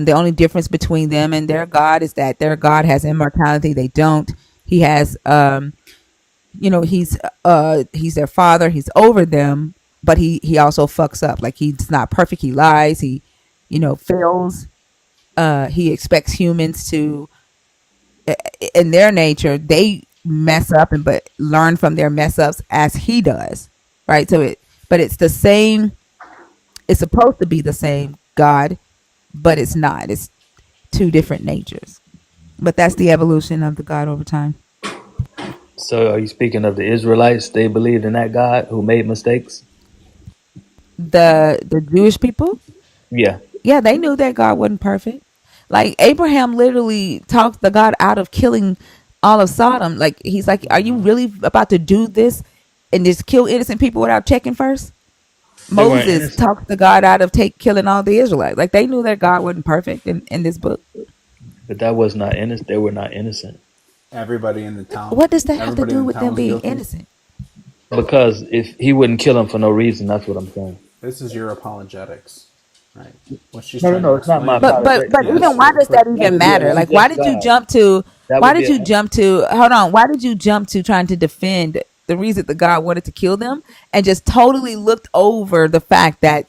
The only difference between them and their God is that their God has immortality. They don't. He has he's their father, he's over them, but he also fucks up. Like he's not perfect, he lies, he fails. He expects humans to, in their nature, they mess up and but learn from their mess ups as he does, right? But it's the same. It's supposed to be the same God, but it's not. It's two different natures. But that's the evolution of the God over time. So are you speaking of the Israelites? They believed in that God who made mistakes? The Jewish people, Yeah. yeah, they knew that God wasn't perfect. Like Abraham literally talked the God out of killing all of Sodom. Like he's like, "Are you really about to do this?" and just kill innocent people without checking first? They weren't Moses innocent, talked the God out of killing all the Israelites. Like they knew that God wasn't perfect in this book. but that was not innocent. They were not innocent. Everybody in the town, What does that have to everybody do in the with town them was being guilty. innocent? Because if he wouldn't kill them for no reason, that's what I'm saying. This is your apologetics, right? What she's No, no, trying to no. It's not my explain. But even Yes, apologetic. why does that That even would be an matter? Like why unjust did you God. jump to That why would did be you an jump to hold on, why did you jump to trying to defend the reason that God wanted to kill them and just totally looked over the fact that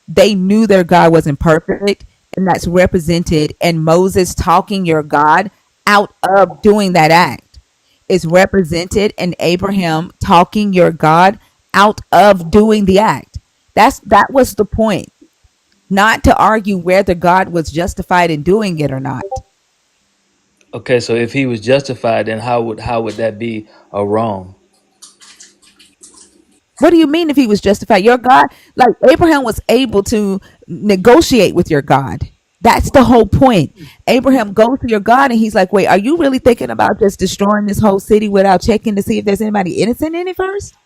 they knew their God wasn't perfect, and that's represented in Moses talking your God out of doing that act. Is represented in Abraham talking your God out of doing the act. That was the point. Not to argue whether God was justified in doing it or not. okay. So if he was justified, then how would that be a wrong? What do you mean if he was justified? Your God, like Abraham was able to negotiate with your God. That's the whole point. Abraham goes to your God and he's like, wait, are you really thinking about just destroying this whole city without checking to see if there's anybody innocent in it first?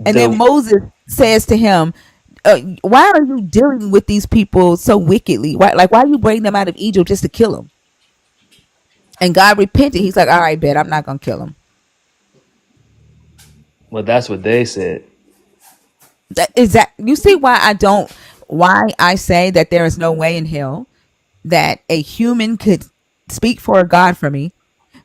And then The Moses says to him, why are you dealing with these people so wickedly? Why you bring them out of Egypt just to kill them? And God repented. He's like, all right, bet I'm not going to kill them. well, that's what they said. You see why I say that there is no way in hell that a human could speak for a God for me,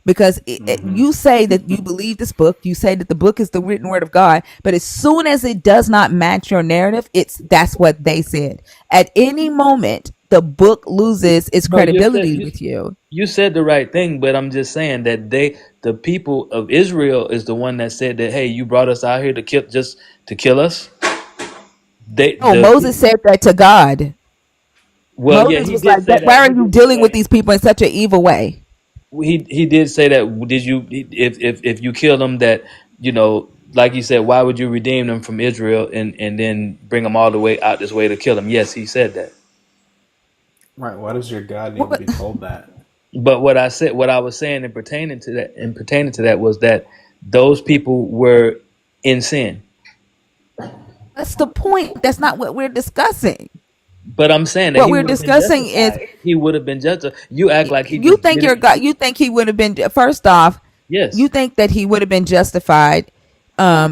because you say that you believe this book, you say that the book is the written word of God, but as soon as it does not match your narrative, that's what they said. At any moment the book loses its No, you said credibility you with you. you said the right thing, but I'm just saying that the people of Israel, is the one that said that. Hey, you brought us out here to kill, just to kill us. They No, Moses said that to God. well, yeah, Moses he was did like, say that. why are He you did say dealing with that. these people in such an evil way? He did say that. Did you, if you kill them, that, like you said, why would you redeem them from Israel and then bring them all the way out this way to kill them? Yes, he said that. Right? Why does your God need to What? be told that? But what I was saying and pertaining to that was that those people were in sin. That's the point. That's not what we're discussing. But I'm saying that What he we're would have been discussing is, justified. He would have been justified. You act like he you just think your didn't. God, you think he would have been, first off, Yes, you think that he would have been justified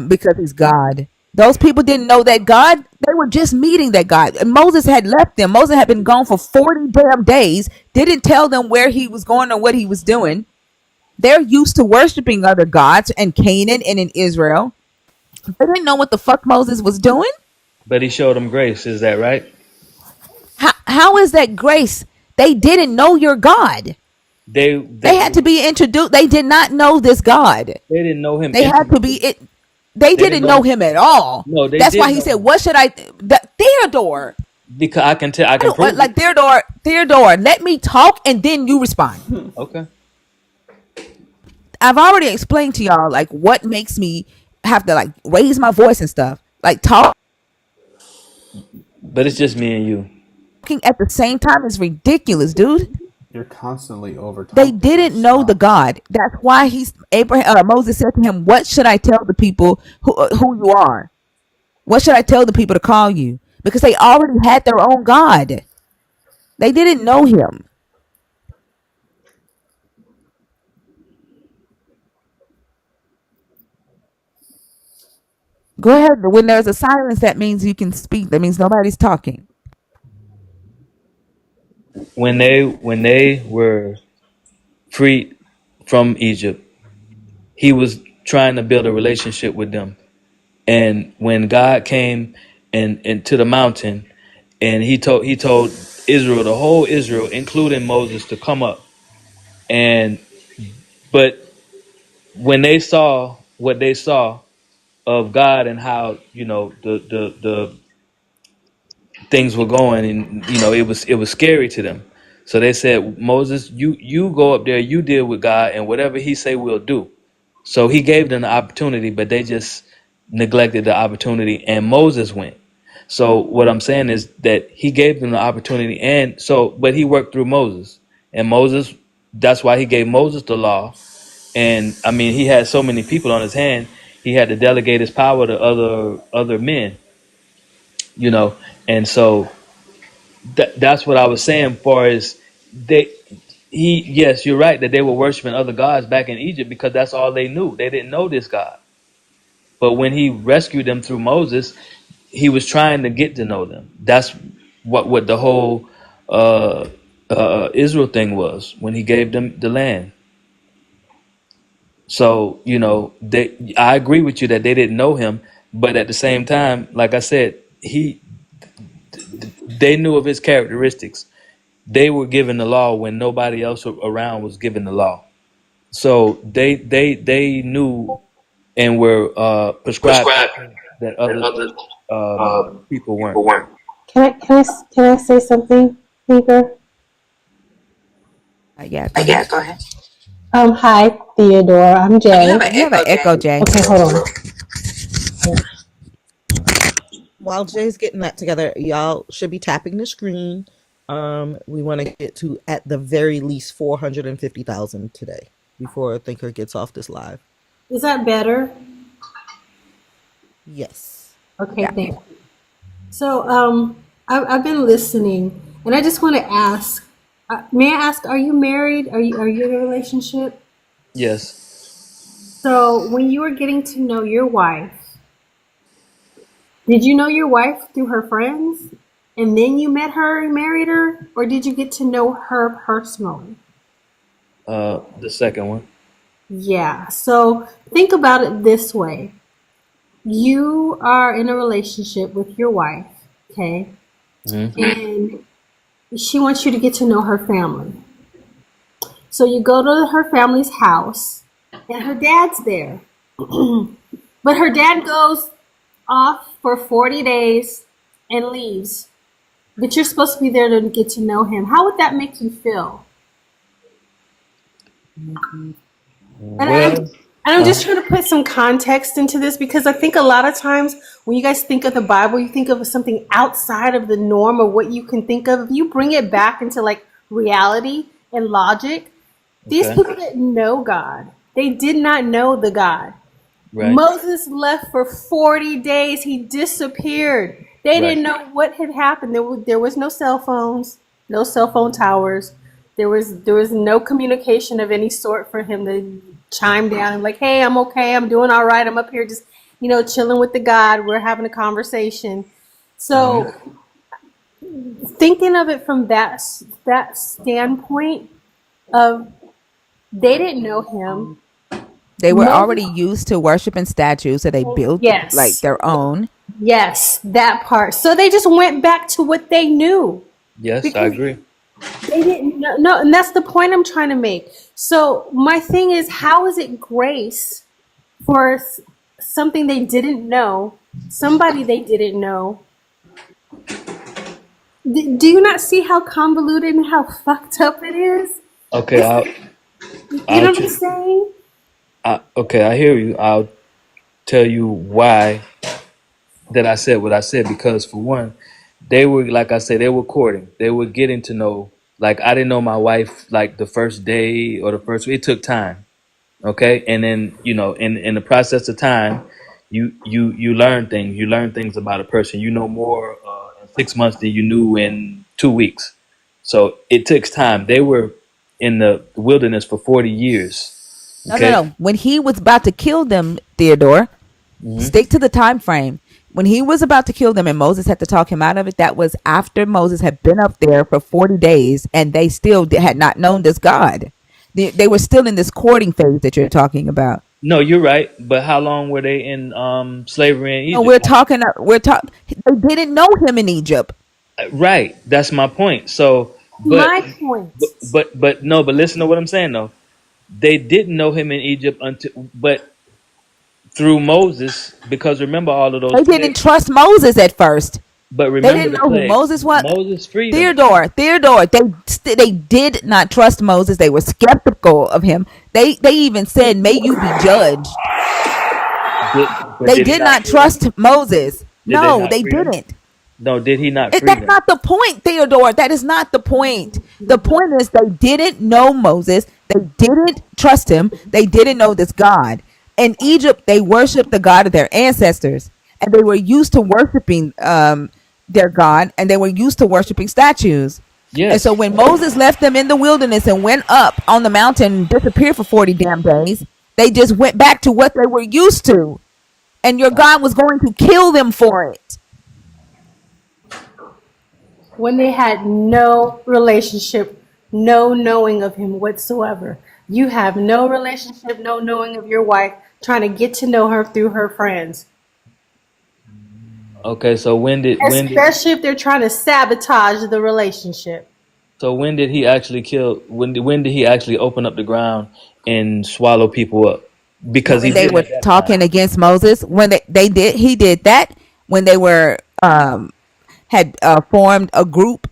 because he's God. Those people didn't know that God. They were just meeting that God. And Moses had left them. Moses had been gone for 40 damn days. Didn't tell them where he was going or what he was doing. They're used to worshiping other gods in Canaan and in Israel. They didn't know what the fuck Moses was doing. but he showed them grace. Is that right? How is that grace? They didn't know your God. They They they had to be introduced. They did not know this God. they didn't know him They had to be intimately. it. They They didn't didn't know know him. him at all. No, they That's why did he know said, him "What should I?" Theodore, because I can tell. I I can don't prove it. like Theodore. Theodore, let me talk and then you respond. Okay, I've already explained to y'all like what makes me have to like raise my voice and stuff. Like talking but it's just me and you. at the same time is ridiculous, dude. You're constantly over They talking didn't us. know the Stop. God. That's why Moses said to him, "What should I tell the people who you are? What should I tell the people to call you?" Because they already had their own God. They didn't know him. Go ahead. When there's a silence, that means you can speak. That means nobody's talking. When they were freed from Egypt, he was trying to build a relationship with them. And when God came and to the mountain, and he told Israel, the whole Israel, including Moses, to come up. And but when they saw what they saw of God and how the things were going, and it was scary to them. So they said, Moses, you go up there, you deal with God, and whatever he say, we'll do. So he gave them the opportunity, but they just neglected the opportunity, and Moses went. So what I'm saying is that he gave them the opportunity, but he worked through Moses, and Moses. That's why he gave Moses the law. And I mean, he had so many people on his hand. he had to delegate his power to other men, you know. And so that's what I was saying. Far as they, yes, you're right that they were worshiping other gods back in Egypt because that's all they knew. They didn't know this God. But when he rescued them through Moses, he was trying to get to know them. That's what the whole Israel thing was when he gave them the land. So, you know, I agree with you that they didn't know him, but at the same time, like I said, they knew of his characteristics. They were given the law when nobody else around was given the law. So they knew and were prescribed that other people weren't. Can I say something, Nigger? Yeah, go ahead. Hi, Theodore. I'm Jay. You have an echo, Jay. Okay, hold on. While Jay's getting that together, y'all should be tapping the screen. We want to get to at the very least 450,000 today before Thinker gets off this live. Is that better? Yes. Okay, thank you. So, I've been listening, and I just want to ask. May I ask? Are you married? Are you in a relationship? Yes. So, when you were getting to know your wife, did you know your wife through her friends, and then you met her and married her, or did you get to know her personally? The second one. Yeah. So think about it this way. You are in a relationship with your wife, okay? Mm-hmm. And she wants you to get to know her family. So you go to her family's house, and her dad's there. But her dad goes off for 40 days and leaves. But you're supposed to be there to get to know him. How would that make you feel? And I'm just trying to put some context into this because I think a lot of times when you guys think of the Bible, you think of something outside of the norm of what you can think of. If you bring it back into like reality and logic, these people didn't know God. They did not know the God. Right. Moses left for 40 days. He disappeared. They didn't know what had happened. There was no cell phones, no cell phone towers. There was no communication of any sort for him to chime down and like, hey, I'm okay. I'm doing all right. I'm up here just, chilling with the God. We're having a conversation. So thinking of it from that standpoint of they didn't know him. They were already used to worshiping statues, so they built like their own. Yes, that part. So they just went back to what they knew. Yes, I agree. They didn't know, and that's the point I'm trying to make. So my thing is, how is it grace for something they didn't know, somebody they didn't know? Do you not see how convoluted and how fucked up it is? Okay, you know what I'm saying? Okay, I hear you. I'll tell you why that I said what I said. Because for one, they were, like I said, they were courting. They were getting to know. Like, I didn't know my wife like the first day or the first week. It took time. Okay, and then in the process of time, you learn things. You learn things about a person. You know more in 6 months than you knew in 2 weeks. So it takes time. They were in the wilderness for 40 years. Okay? No. When he was about to kill them, Theodore, stick to the time frame. When he was about to kill them and Moses had to talk him out of it, that was after Moses had been up there for 40 days and they still had not known this God. They were still in this courting phase that you're talking about. No, you're right. But how long were they in slavery in Egypt? No, they didn't know him in Egypt. Right. That's my point. So, my point. But listen to what I'm saying though. They didn't know him in Egypt but through Moses, because remember all of those. They didn't trust Moses at first. But remember, they didn't know who Moses was. Moses freed Theodore. They did not trust Moses. They were skeptical of him. They even said, "May you be judged." They did not trust Moses. No, they didn't. No, did he not? That's not the point, Theodore. That is not the point. The point is they didn't know Moses. They didn't trust him. They didn't know this God. In Egypt, they worshiped the God of their ancestors, and they were used to worshiping their God, and they were used to worshiping statues. And so Yes. when Moses left them in the wilderness and went up on the mountain and disappeared for 40 damn days, they just went back to what they were used to. And your God was going to kill them for it. When they had no relationship, no knowing of him whatsoever. You have no relationship, no knowing of your wife, trying to get to know her through her friends. Okay, so Especially if they're trying to sabotage the relationship. when did he actually kill? When did he actually open up the ground and swallow people up? Because he When they did were at that time. talking against Moses, when he did that when they were had formed a group,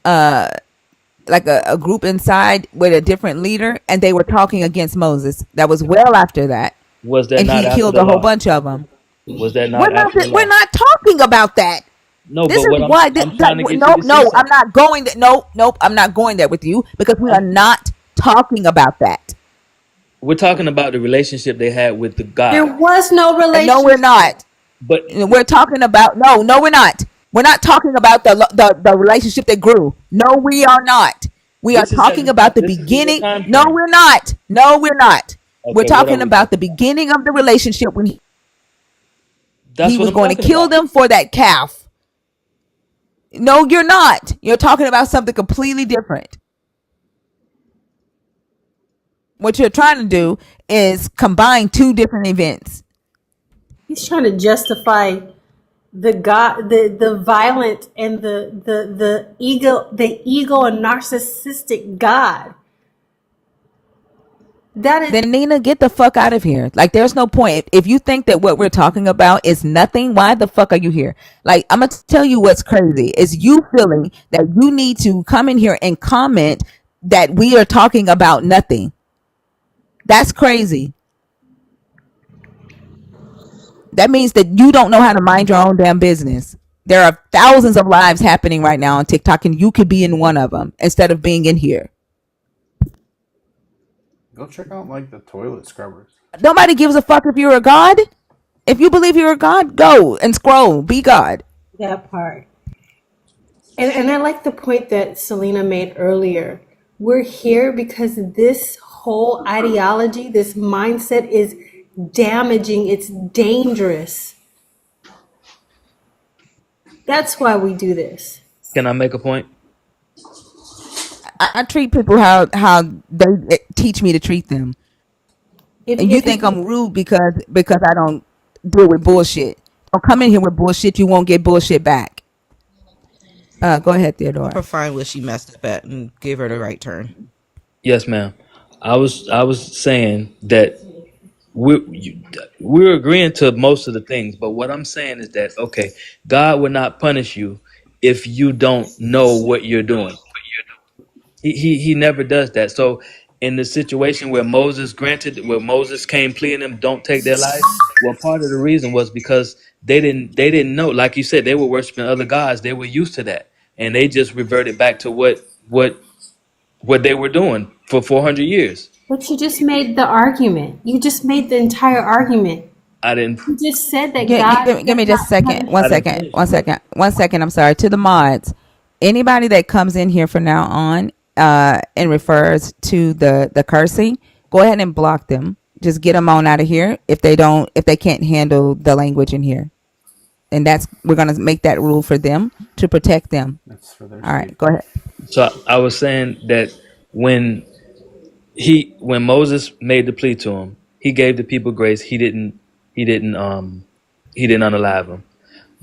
like a group inside with a different leader, and they were talking against Moses. That was well after that, Was that and not he after killed the a whole law? bunch of them. Was that not after the We're law? not talking about that. No, This but is what why. I'm trying to get you to see No, I'm something. not going. Nope. I'm not going there with you because we are not talking about that. We're talking about the relationship they had with the There God. was no And no, we're relationship. not. But We're talking about no, we're not. We're not talking about the relationship that grew. No, we are not. We are this is at talking the about time. the This is in what beginning. time No, frame? we're not. No, we're not. We're Okay, what are talking we about the talking about? beginning of the relationship when he That's what was I'm going to talking kill about. them for that calf. No, you're not. You're talking about something completely different. What you're trying to do is combine two different events. He's trying to justify the God, the violent and the ego and narcissistic God. That is Then Nina, get the fuck out of here. Like, there's no point. If you think that what we're talking about is nothing, why the fuck are you here? Like, I'm gonna tell you what's crazy is you feeling that you need to come in here and comment that we are talking about nothing. That's crazy. That means that you don't know how to mind your own damn business. There are thousands of lives happening right now on TikTok, and you could be in one of them instead of being in here. Go check out like the toilet scrubbers. Nobody gives a fuck if you're a god. If you believe you're a god, go and scroll. Be God. that part. And I like the point that Selena made earlier. We're here because this whole ideology, this mindset is damaging, it's dangerous. That's why we do this. Can I make a point? I treat people how they teach me to treat them. And you If think I'm rude because I don't deal with bullshit. Don't come in here with bullshit. You won't get bullshit back. Go ahead, Theodore. Her find where she messed up at and give her the right turn. Yes, ma'am. I was saying that we're agreeing to most of the things, but what I'm saying is that okay, God will not punish you if you don't know what you're doing. He never does that. So in the situation where Moses came pleading them, don't take their life. Well, part of the reason was because they didn't know. Like you said, they were worshiping other gods. They were used to that, and they just reverted back to what they were doing for 400 years. But you just made the argument. You just made the entire argument. I didn't. You just said that God Give me does just a not second. punish. One I didn't second. finish. One second. 1 second. I'm sorry. To the mods, anybody that comes in here from now on and refers to the cursing, go ahead and block them. Just get them on out of here if they can't handle the language in here. And we're gonna make that rule for them to protect them. That's for their All right, go safety. ahead. So I was saying that when when Moses made the plea to him, he gave the people grace. He didn't unalive them.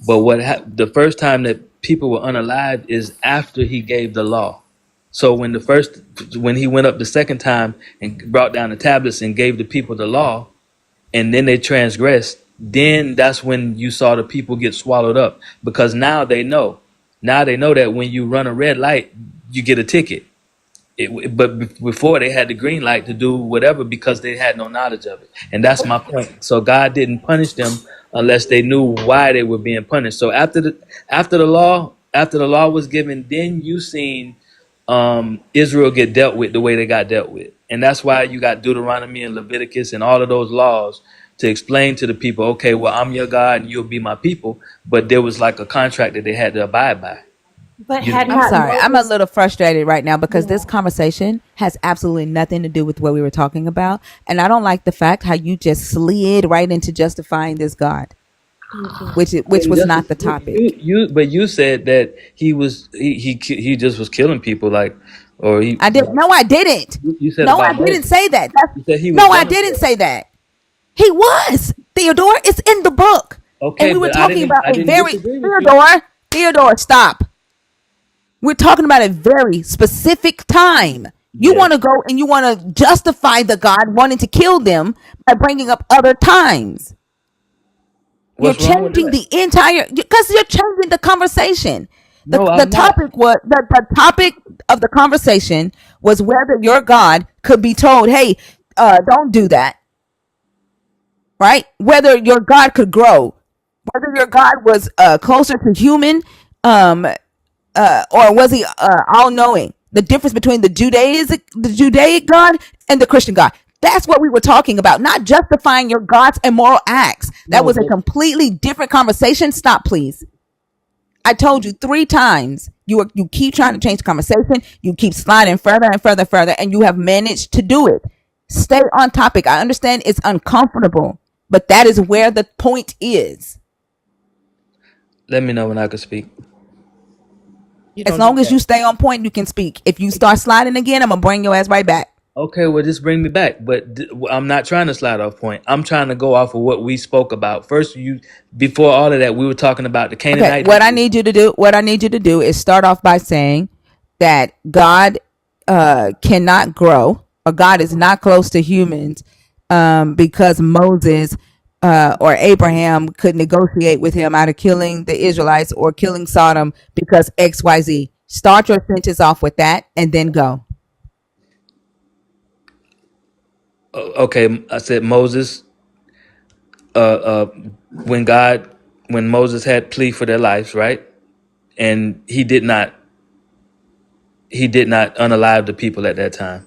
But the first time that people were unalived is after he gave the law. So when he went up the second time and brought down the tablets and gave the people the law, and then they transgressed, then that's when you saw the people get swallowed up because now they know. Now they know that when you run a red light, you get a ticket. But before they had the green light to do whatever because they had no knowledge of it. And that's my point. So God didn't punish them unless they knew why they were being punished. So after the law was given, then you seen Israel get dealt with the way they got dealt with. And that's why you got Deuteronomy and Leviticus and all of those laws to explain to the people, okay, well, I'm your God and you'll be my people. But there was like a contract that they had to abide by. But You had I'm not sorry. I'm a Moses, little frustrated right now because yeah. this conversation has absolutely nothing to do with what we were talking about. And I don't like the fact how you just slid right into justifying this God, which was not the topic. But you said that he just was killing people, like, or he. I didn't. No, I didn't. You said No, I about didn't Moses. say that. You said he was No, I gonna didn't kill. say that. He was Theodore. It's in the book, and Okay, we were but I talking didn't. about I a didn't very disagree with you. Theodore. Stop. We're talking about a very specific time. You Yes. want to go and you want to justify the God wanting to kill them by bringing up other times. You're What's wrong with changing that? the entire because you're changing the conversation. The No, the I'm not. topic was the topic of the conversation was whether your God could be told, "Hey, don't do that." Right? Whether your God could grow, whether your God was closer to human, um, or was he all knowing? The difference between the Judaic God and the Christian God. That's what we were talking about, not justifying your God's immoral acts. That No, was a but completely different conversation. Stop, please. I told you 3 times. You keep trying to change the conversation. You keep sliding further and further, and you have managed to do it. Stay on topic. I understand it's uncomfortable, but that is where the point is. let me know when I can speak. You As don't do long as that. you stay on point, you can speak. If you start sliding again, I'm gonna bring your ass right back. Okay, well, just bring me back. But I'm not trying to slide off point. I'm trying to go off of what we spoke about. First, before all of that, we were talking about the Okay, Canaanite. what I need you to do is start off by saying that God cannot grow, or God is not close to humans, because Moses or Abraham could negotiate with him out of killing the Israelites or killing Sodom because XYZ. Start your sentence off with that and then go. Okay, I said Moses. Uh, when God, when Moses had plea for their lives, right, and he did not unalive the people at that time,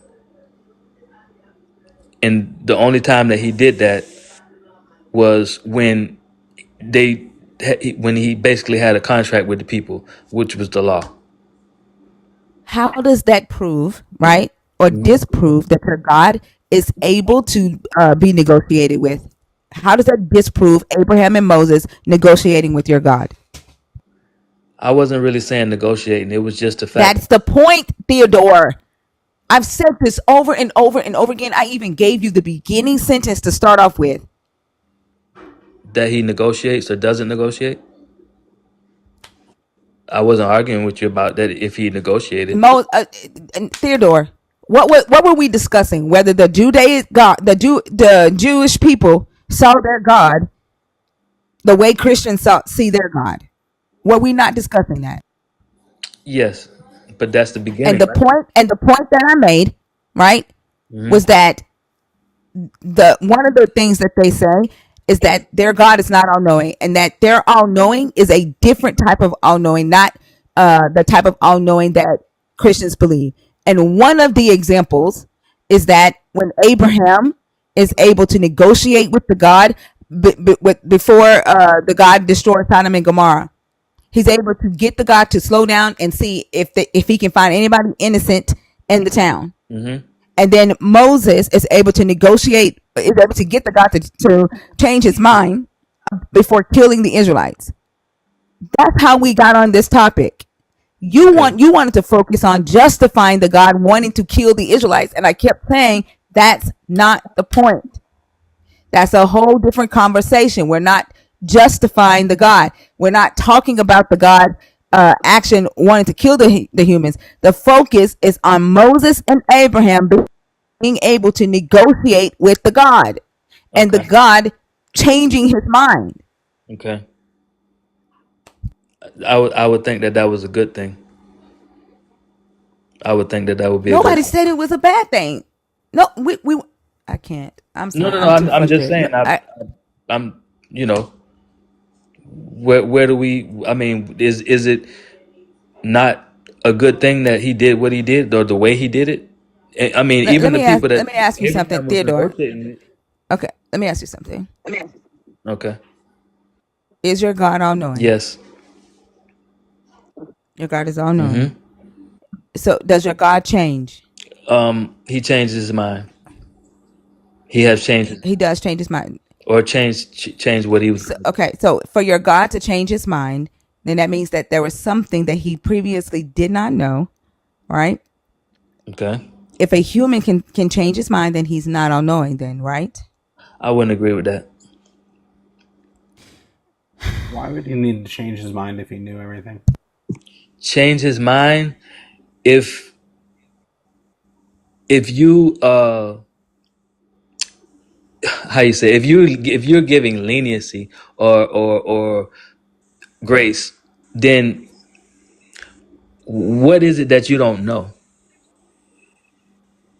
and the only time that he did that was when he basically had a contract with the people, which was the law. How does that prove, right, or disprove that your God is able to be negotiated with? How does that disprove Abraham and Moses negotiating with your God? I wasn't really saying negotiating. It was just the fact That's the point, Theodore. I've said this over and over and over again. I even gave you the beginning sentence to start off with. that he negotiates or doesn't negotiate. I wasn't arguing with you about that if he negotiated. Theodore, what were we discussing? Whether the Judaic God, the Jewish people saw their God the way Christians see their God. Were we not discussing that? Yes, but that's the And beginning, the right? point that I made, right, Hmm. was that the one of the things that they say is that their God is not all knowing, and that their all knowing is a different type of all knowing, not the type of all knowing that Christians believe. And one of the examples is that when Abraham is able to negotiate with the God before the God destroyed Sodom and Gomorrah, he's able to get the God to slow down and see if he can find anybody innocent in the town. Hmm. And then Moses is able to is able to get the God to change his mind before killing the Israelites. That's how we got on this topic. You Okay. wanted to focus on justifying the God wanting to kill the Israelites, and I kept saying that's not the point. That's a whole different conversation. We're not justifying the God. We're not talking about the God action wanting to kill the humans. The focus is on Moses and Abraham being able to negotiate with the God, and the Okay. God changing his mind. Okay. I would think that was a good thing. I would think that would be a good Nobody thing. said it was a bad thing. No, we I can't. I'm No, sorry. no, no. I'm too I'm just frustrated. No, saying. I'm. Where do we? I mean, is it not a good thing that he did what he did, or the way he did it, I mean, even the people Let that me ask you something, Abraham was Theodore. negotiating it. Okay, let me ask you something. Okay. Is your God all knowing? Yes. Your God is all knowing. Mm-hmm. So does your God change? He changed his mind. He has changed He does change his mind. or changed what he was So, going to do. okay, so for your God to change his mind, then that means that there was something that he previously did not know, right? Okay. If a human can change his mind, then he's not all knowing, then, right? I wouldn't agree with that. Why would he need to change his mind if he knew everything? Change his mind if you how you say, if you're giving leniency or grace, then what is it that you don't know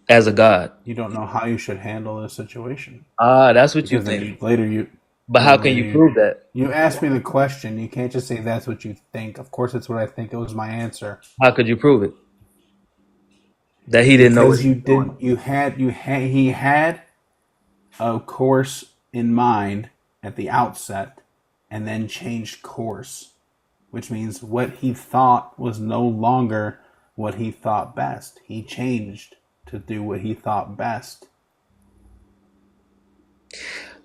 as a God? You don't know how you should handle a situation That's what you because then think. you later you But yeah how can later you prove that? you asked me the question. You can't just say that's what you think. Of course, it's what I think. It was my answer How could you prove it? That he didn't know what because he you was doing. didn't. You had he had a course in mind at the outset, and then changed course, which means what he thought was no longer what he thought best. He changed to do what he thought best.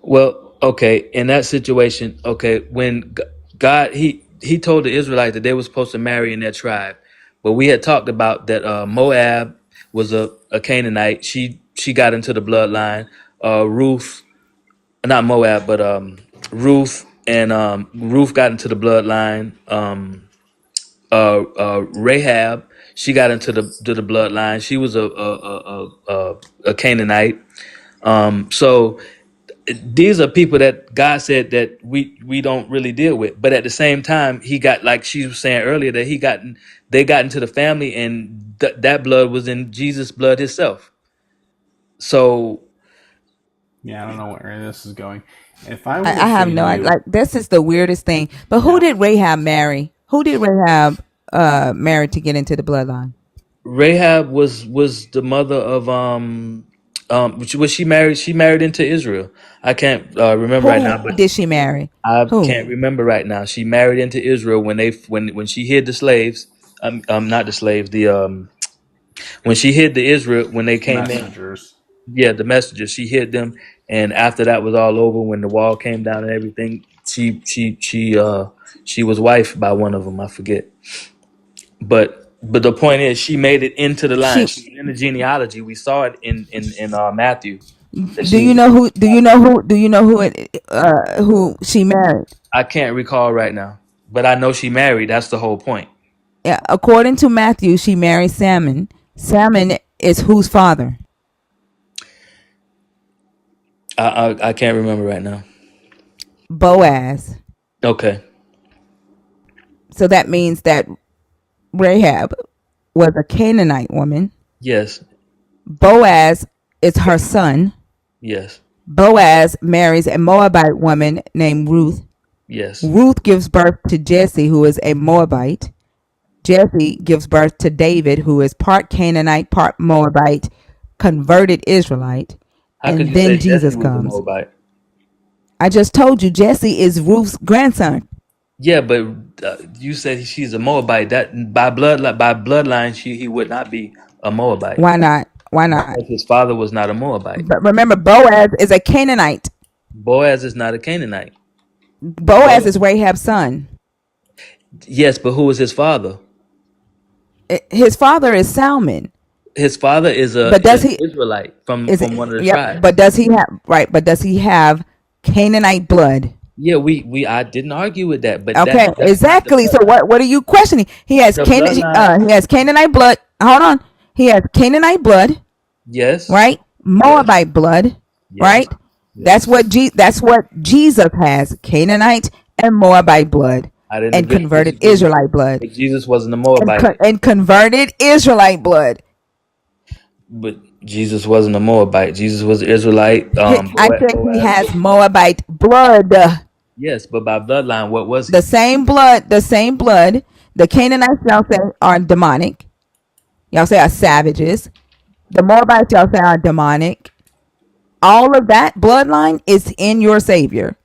Well, okay, in that situation, okay, when God he told the Israelites that they were supposed to marry in their tribe, but we had talked about that Moab was a Canaanite. She got into the bloodline. Ruth, not Moab, but Ruth and Ruth got into the bloodline. Rahab, she got into the bloodline. She was a Canaanite. So these are people that God said that we don't really deal with. But at the same time, he got, like she was saying earlier, that they got into the family, and that blood was in Jesus' blood himself. So Yeah, I don't know where this is going. If I were to I have say to no idea. you, Like, this is the weirdest thing. But who yeah, did Rahab marry? Who did Rahab marry to get into the bloodline? Rahab was the mother of was she married? She married into Israel. I can't remember right now, Who but did she marry? I Who? can't remember right now. She married into Israel when she hid the slaves. Not the slaves. The when she hid the Israel when they came in. messengers. Yeah, the messengers. She hid them, and after that was all over, when the wall came down and everything, she was wifed by one of them. I forget, but the point is, she made it into the line. She. She was in the genealogy. We saw it in Matthew that Do she you was. know who? Do you know who? Do you know who she married? I can't recall right now, but I know she married. That's the whole point. Yeah, according to Matthew, she married Salmon. Salmon is whose father? I can't remember right now. Boaz. Okay. So that means that Rahab was a Canaanite woman. Yes. Boaz is her son. Yes. Boaz marries a Moabite woman named Ruth. Yes. Ruth gives birth to Jesse, who is a Moabite. Jesse gives birth to David, who is part Canaanite, part Moabite, converted Israelite. How could And you say then Jesse Jesus was a comes. Moabite? I just told you Jesse is Ruth's grandson. Yeah, but you said she's a Moabite. That by bloodline, he would not be a Moabite Why not? Why not? because his father was not a Moabite. But remember, Boaz is a Canaanite. Boaz is not a Canaanite. Boaz is Rahab's son. Yes, but who is his father? His father is Salmon. His father is But does an he Israelite from is one of the yep, tribes. but does he have right, but does he have Canaanite blood? Yeah, we I didn't argue with that, but Okay, that's not the exactly. So point. what are you questioning? He has The bloodline. He has Canaanite blood. Hold on. He has Canaanite blood, Yes. right? Yes. Moabite blood, Yes. right? That's Yes. what Jesus has, Canaanite and Moabite blood, I didn't and agree and converted disagree with Israelite that. blood, But Jesus wasn't a Moabite. and converted Israelite blood. But Jesus wasn't a Moabite. Jesus was an Israelite. I said he Boaz has was. Moabite blood. Yes, but by bloodline, what was The he? same blood, the same blood. The Canaanites, y'all say, are demonic. Y'all say are savages. The Moabites y'all say are demonic. All of that bloodline is in your Savior.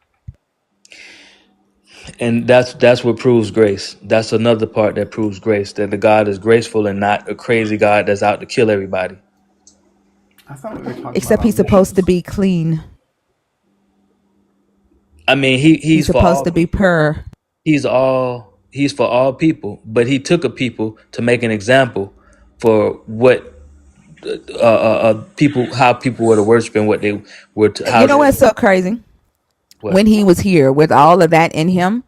And that's what proves grace. That's another part that proves grace, that the God is graceful and not a crazy God that's out to kill everybody. I thought we were talking about Except he's supposed to omniscience. be clean. I mean, He's he's for supposed all to be people. pure. He's for all people, but he took a people to make an example for what people, how people were to worship and what they were to, how You know they what's so crazy? what. When he was here with all of that in him,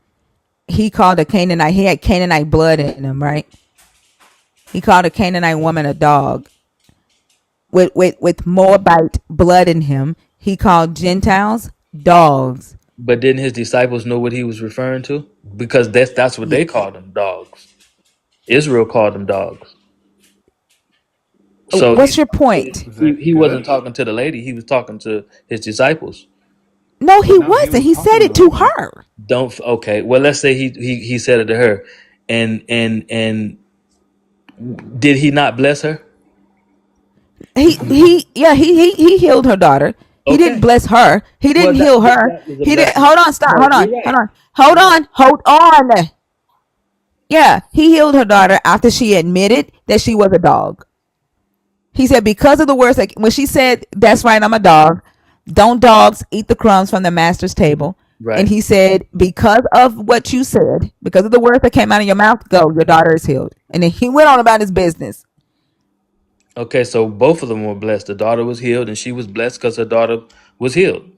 he called a Canaanite, he had Canaanite blood in him, right? He called a Canaanite woman a dog. With Moabite blood in him, he called Gentiles dogs. But didn't his disciples know what he was referring to? Because that's what Yeah. they called them, dogs. Israel called them dogs. So What's your point? Is he it wasn't good? talking to the lady. He was talking to his disciples. No, he No, he wasn't. was He talking said to it the to woman. her. Don't okay. Well, let's say he said it to her, and did he not bless her? He healed her daughter. He didn't Okay. bless her. He Well, didn't heal her. that was a He didn't. blessing. Hold on. Stop. No, Hold on. you're right. Hold on. Hold You're right. on. Hold on. Yeah, he healed her daughter after she admitted that she was a dog. He said because of the words, like when she said, "That's right, I'm a dog." Don't dogs eat the crumbs from the master's table? And Right. he said, because of what you said, because of the words that came out of your mouth, go, your daughter is healed. And then he went on about his business. Okay, so both of them were blessed. The daughter was healed, and she was blessed because her daughter was healed.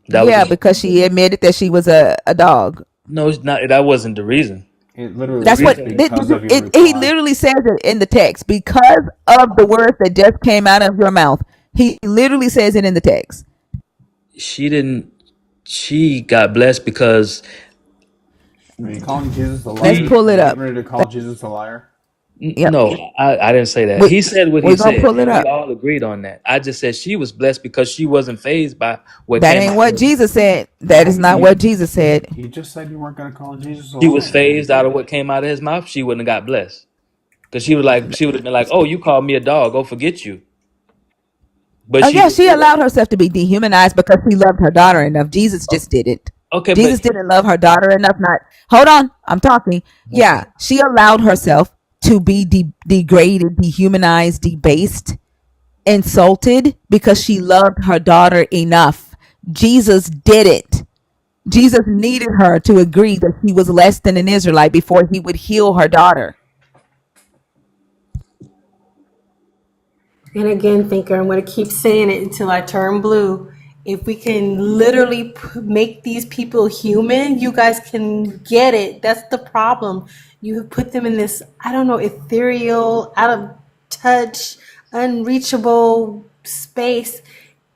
That was Yeah, the because she admitted that she was a dog. no, it's not. That wasn't the reason. It literally The That's what says reason because of your he reply. literally says it in the text. Because of the words that just came out of your mouth, he literally says it in the text. she didn't. She got blessed because Are you calling Jesus a Let's liar? she. pull Are it you up. getting ready to call Jesus a liar? Yep. No, I didn't say that. We, He said what he we're going to said, pull it and we up. all agreed on that. I just said she was blessed because she wasn't phased by what That came ain't out of what her. Jesus said. That No, is not what Jesus said. you just said you weren't going to call Jesus a She was liar. phased out of what came out of his mouth. She wouldn't have got blessed because she would have been like, "Oh, you called me a dog. Oh, forget you." But Oh she yeah, didn't she do that. allowed herself to be dehumanized because she loved her daughter enough. Jesus just didn't. Okay, but Jesus didn't love her daughter enough. Not hold on, I'm talking. okay. Yeah, she allowed herself to be degraded, dehumanized, debased, insulted because she loved her daughter enough. Jesus didn't. Jesus needed her to agree that she was less than an Israelite before he would heal her daughter. And again, thinker, I'm going to keep saying it until I turn blue. If we can literally make these people human, you guys can get it. That's the problem. You have put them in this, I don't know, ethereal, out of touch, unreachable space.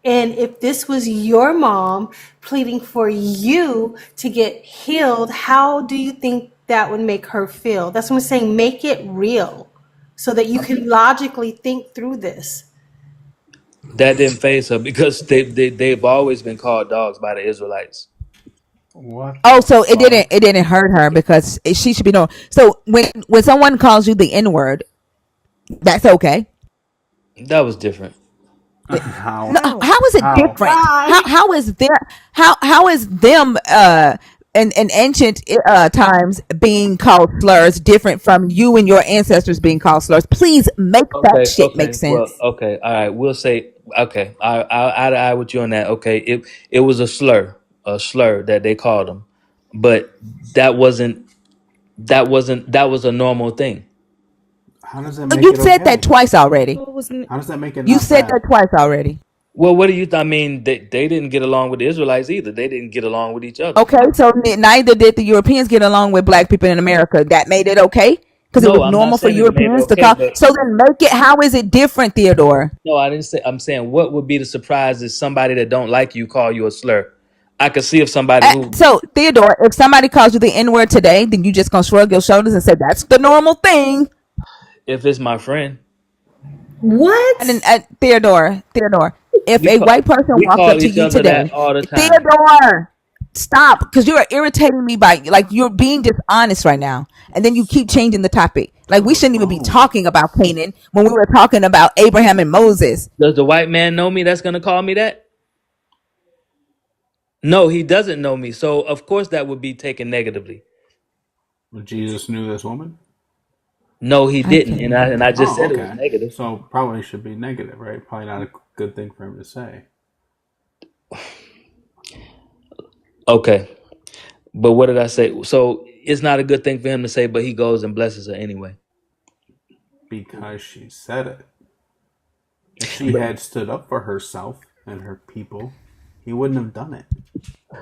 And if this was your mom pleading for you to get healed, how do you think that would make her feel? That's what I'm saying. Make it real so that you can logically think through this. That didn't phase her because they've always been called dogs by the Israelites. What Oh, the so fuck? it didn't hurt her because she should be known. So when someone calls you the N word, that's okay. That was different. No, How? how is it How? different? How is there how is them in ancient times being called slurs different from you and your ancestors being called slurs? Please make that Okay, shit make okay. Well, sense. okay. All right. We'll say okay. I'll eye to eye with you on that. Okay. It was a slur that they called them, but that wasn't that was a normal thing. How does that make You it said that okay? twice already. How does that make it You not said that bad? twice already. Well, what do you? I mean, they didn't get along with the Israelites either. They didn't get along with each other. Okay, so neither did the Europeans get along with black people in America. That made it okay because it was No, I'm not normal for saying it made it Europeans to okay, call. but So then make it. How is it different, Theodore? no, I didn't say. I'm saying what would be the surprise if somebody that don't like you call you a slur? I could see if somebody who, So Theodore, if somebody calls you the N word today, then you just gonna shrug your shoulders and say that's the normal thing. if it's my friend, What? And then Theodore, if we a call white person we walked up call to each you other that today, all the time. Theodore, stop, because you are irritating me by like you're being dishonest right now, and then you keep changing the topic. Like we shouldn't even be talking about Canaan when we were talking about Abraham and Moses. Does the white man know me that's going to call me that? No, he doesn't know me. So, of course, that would be taken negatively. Well, Jesus knew this woman? No, he I didn't. can't And I even. just Oh, said it was okay. negative. So probably should be negative, right? Probably not a good thing for him to say. Okay. But what did I say? So, it's not a good thing for him to say, but he goes and blesses her anyway. Because she said it. If she But, had stood up for herself and her people, he wouldn't have done it.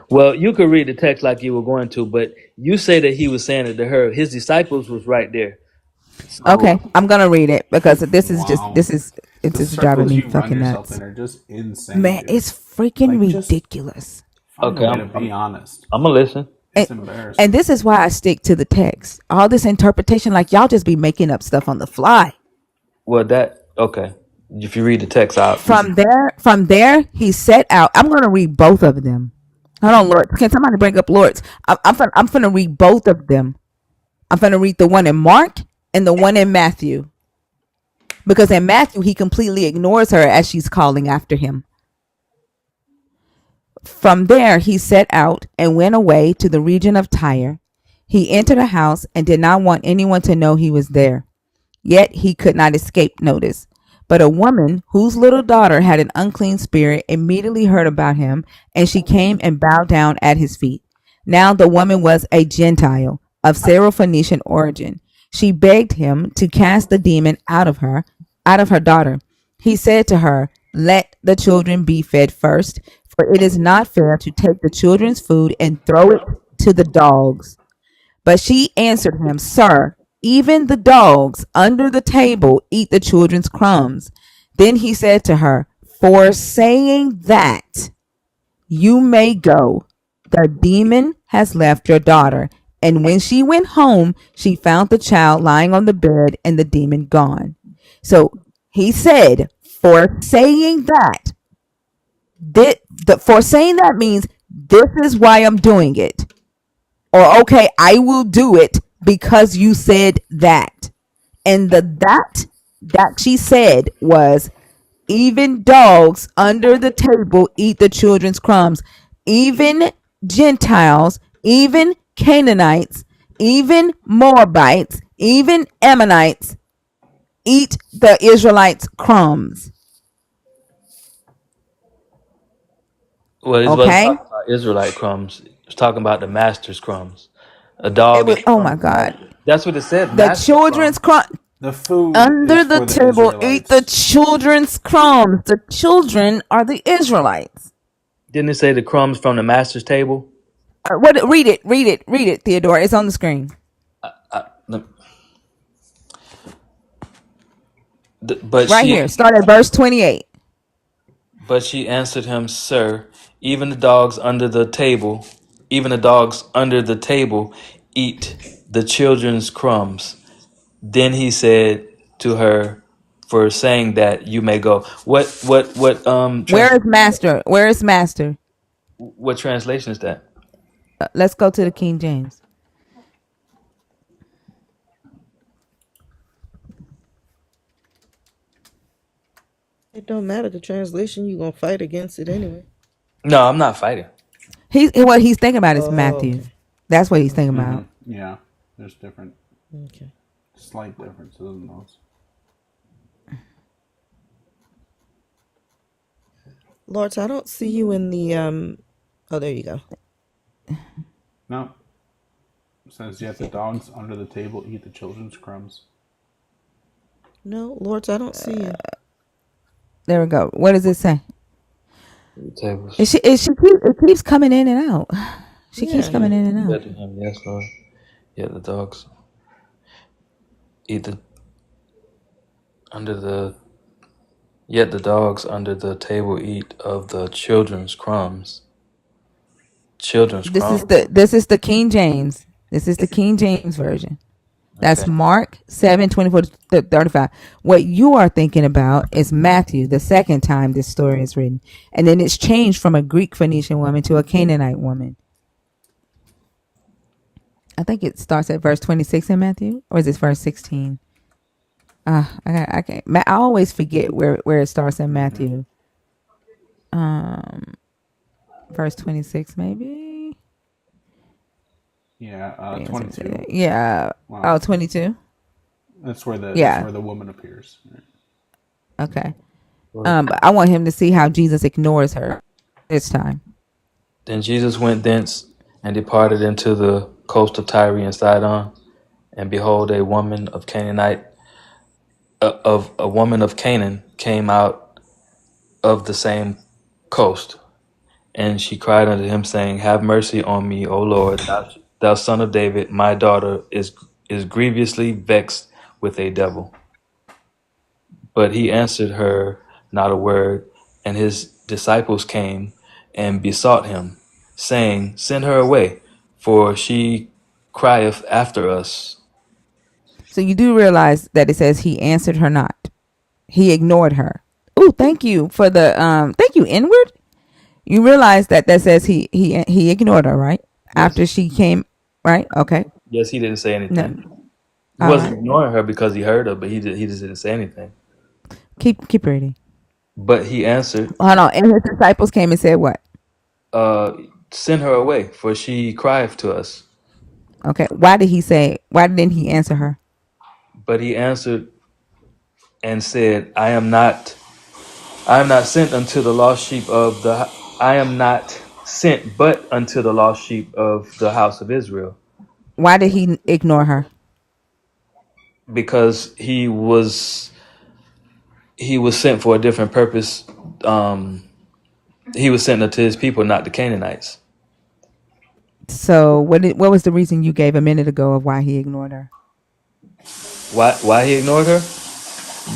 well, you could read the text like you were going to, but you say that he was saying it to her. His disciples was right there. Okay, So, I'm gonna read it because Wow. it's The just driving circles me you run fucking yourself nuts. in are just insane, Man, dude. it's freaking Like, just ridiculous. find a okay, way to be honest. I'm going to listen. And, It's and embarrassing. this is why I stick to the text. All this interpretation, like y'all just be making up stuff on the fly. Well, okay. If you read the text out, From there, he set out. I'm gonna read both of them. Hold on, Lord. Can somebody bring up Lords? I'm gonna read both of them. I'm gonna read the one in Mark and the one in Matthew. Because in Matthew, he completely ignores her as she's calling after him. From there, he set out and went away to the region of Tyre. He entered a house and did not want anyone to know he was there. Yet he could not escape notice. But a woman whose little daughter had an unclean spirit immediately heard about him, and she came and bowed down at his feet. Now the woman was a Gentile of Syrophoenician origin. She begged him to cast the demon out of her daughter. He said to her, "Let the children be fed first, for it is not fair to take the children's food and throw it to the dogs." But she answered him, "Sir, even the dogs under the table eat the children's crumbs." Then he said to her, "For saying that, you may go. The demon has left your daughter." And when she went home, she found the child lying on the bed and the demon gone. So he said, for saying that, for saying that means this is why I'm doing it. Or, okay, I will do it because you said that. And that she said was, even dogs under the table eat the children's crumbs. Even Gentiles, even Canaanites, even Moabites, even Ammonites eat the Israelites' crumbs. Well, it wasn't Okay? talking about Israelite crumbs. It was talking about the master's crumbs. A It dog was, ate oh my from the God. master. That's what it said, The master children's crumbs. crumbs. The food is Under the for the table eat the Israelites. children's crumbs. The children are the Israelites. Didn't it say the crumbs from the master's table? What? Read it, Theodore. It's on the screen. But Right she here. Start at verse 28. But she answered him, "Sir, even the dogs under the table, even the dogs under the table eat the children's crumbs." Then he said to her, "For saying that, you may go." Where is master? What translation is that? Let's go to the King James. It don't matter the translation. You gonna fight against it anyway. No, I'm not fighting. What he's thinking about is Oh, Matthew. okay. That's what he's thinking Mm-hmm. about. Yeah, there's different, Okay. slight differences in those. Lord, I don't see you in the Oh, there you go. No, it says yet the dogs under the table eat the children's crumbs. No, Lord, I don't see you. There we go. What does it say? Tables. It keeps coming in and out. She keeps coming in and out. Yes, Lord. Yeah, the dogs eat the under the. Yet the dogs under the table eat of the children's crumbs. Children's crumbs. This is the King James. This is the King James version. That's Okay. Mark 7:24-35. What you are thinking about is Matthew, the second time this story is written. And then it's changed from a Greek Phoenician woman to a Canaanite woman. I think it starts at verse 26 in Matthew, or is this verse 16? I can't. I always forget where it starts in Matthew. Verse 26 maybe. Yeah, 22. Yeah. Wow. Oh, 22. That's where Yeah. the woman appears. Okay. But I want him to see how Jesus ignores her this time. Then Jesus went thence and departed into the coast of Tyre and Sidon, and behold, a woman of a woman of Canaan came out of the same coast, and she cried unto him, saying, Have mercy on me, O Lord, thou son of David. My daughter is grievously vexed with a devil. But he answered her not a word. And his disciples came and besought him, saying, Send her away, for she crieth after us. So you do realize that it says he answered her not. He ignored her. Oh, thank you for the thank you, inward. You realize that says he ignored her, right? Yes. After she came, right? Okay. Yes, he didn't say anything. No. He All wasn't right. ignoring her because he heard her, but he just didn't say anything. Keep reading. But he answered, Hold on. And his disciples came and said what? Send her away, for she crieth to us. Okay. Why didn't he answer her? But he answered and said, I am not sent unto the lost sheep of the I am not sent but unto the lost sheep of the house of Israel. Why did he ignore her? Because he was sent for a different purpose. He was sent unto his people, not the Canaanites. So what was the reason you gave a minute ago of why he ignored her? Why he ignored her?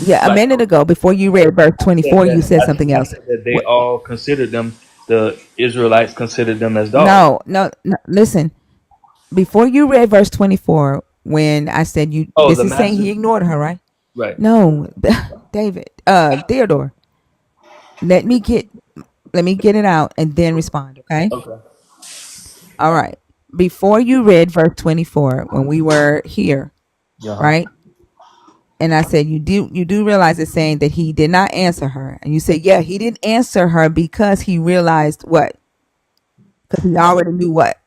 Yeah, a minute ago, before you read verse 24, you said something I else. said that they What? all considered them, the Israelites considered them as dogs. No. Listen, before you read verse 24, when I said Oh, this the is saying master? he ignored her, right? Right. No, David, Theodore, let me get it out and then respond, okay? Okay. All right. Before you read verse 24, when we were here, right? And I said, you do realize it's saying that he did not answer her. And you said, yeah, he didn't answer her because he realized what? Because he already knew what?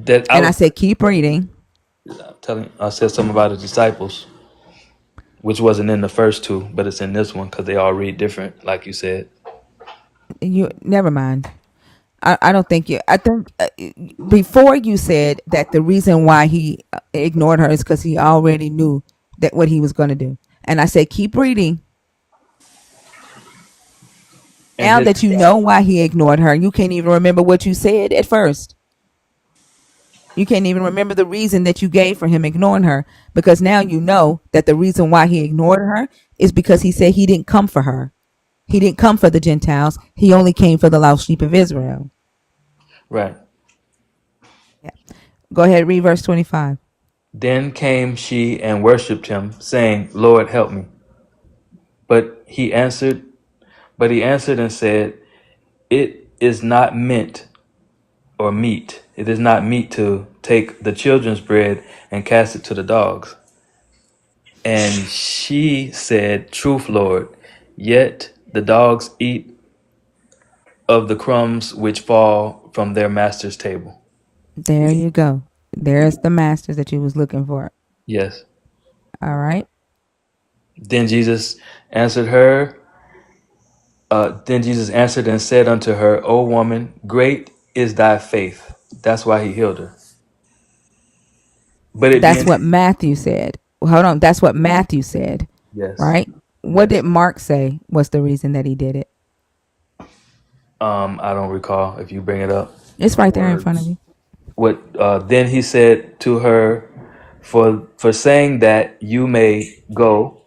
I said, keep reading. I said something about the disciples, which wasn't in the first two, but it's in this one because they all read different, like you said. You never mind. I don't think you. I think before you said that the reason why he ignored her is because he already knew that what he was going to do. And I said, keep reading. And Now that you know why he ignored her, you can't even remember what you said at first. You can't even remember the reason that you gave for him ignoring her, because now you know that the reason why he ignored her is because he said he didn't come for her. He didn't come for the Gentiles. He only came for the lost sheep of Israel. Right. Yeah. Go ahead, read verse 25. Then came she and worshipped him, saying, Lord, help me. But he answered and said, It is not meet. It is not meet to take the children's bread and cast it to the dogs. And she said, Truth, Lord, yet the dogs eat of the crumbs which fall from their master's table. There you go. There's the masters that you was looking for. Yes. All right. Then Jesus answered and said unto her, O woman, great is thy faith. That's why he healed her. But that's what Matthew said. Hold on. That's what Matthew said. Yes. Right? What did Mark say was the reason that he did it? I don't recall. If you bring it up. It's right there in front of you. Then he said to her, for saying that you may go,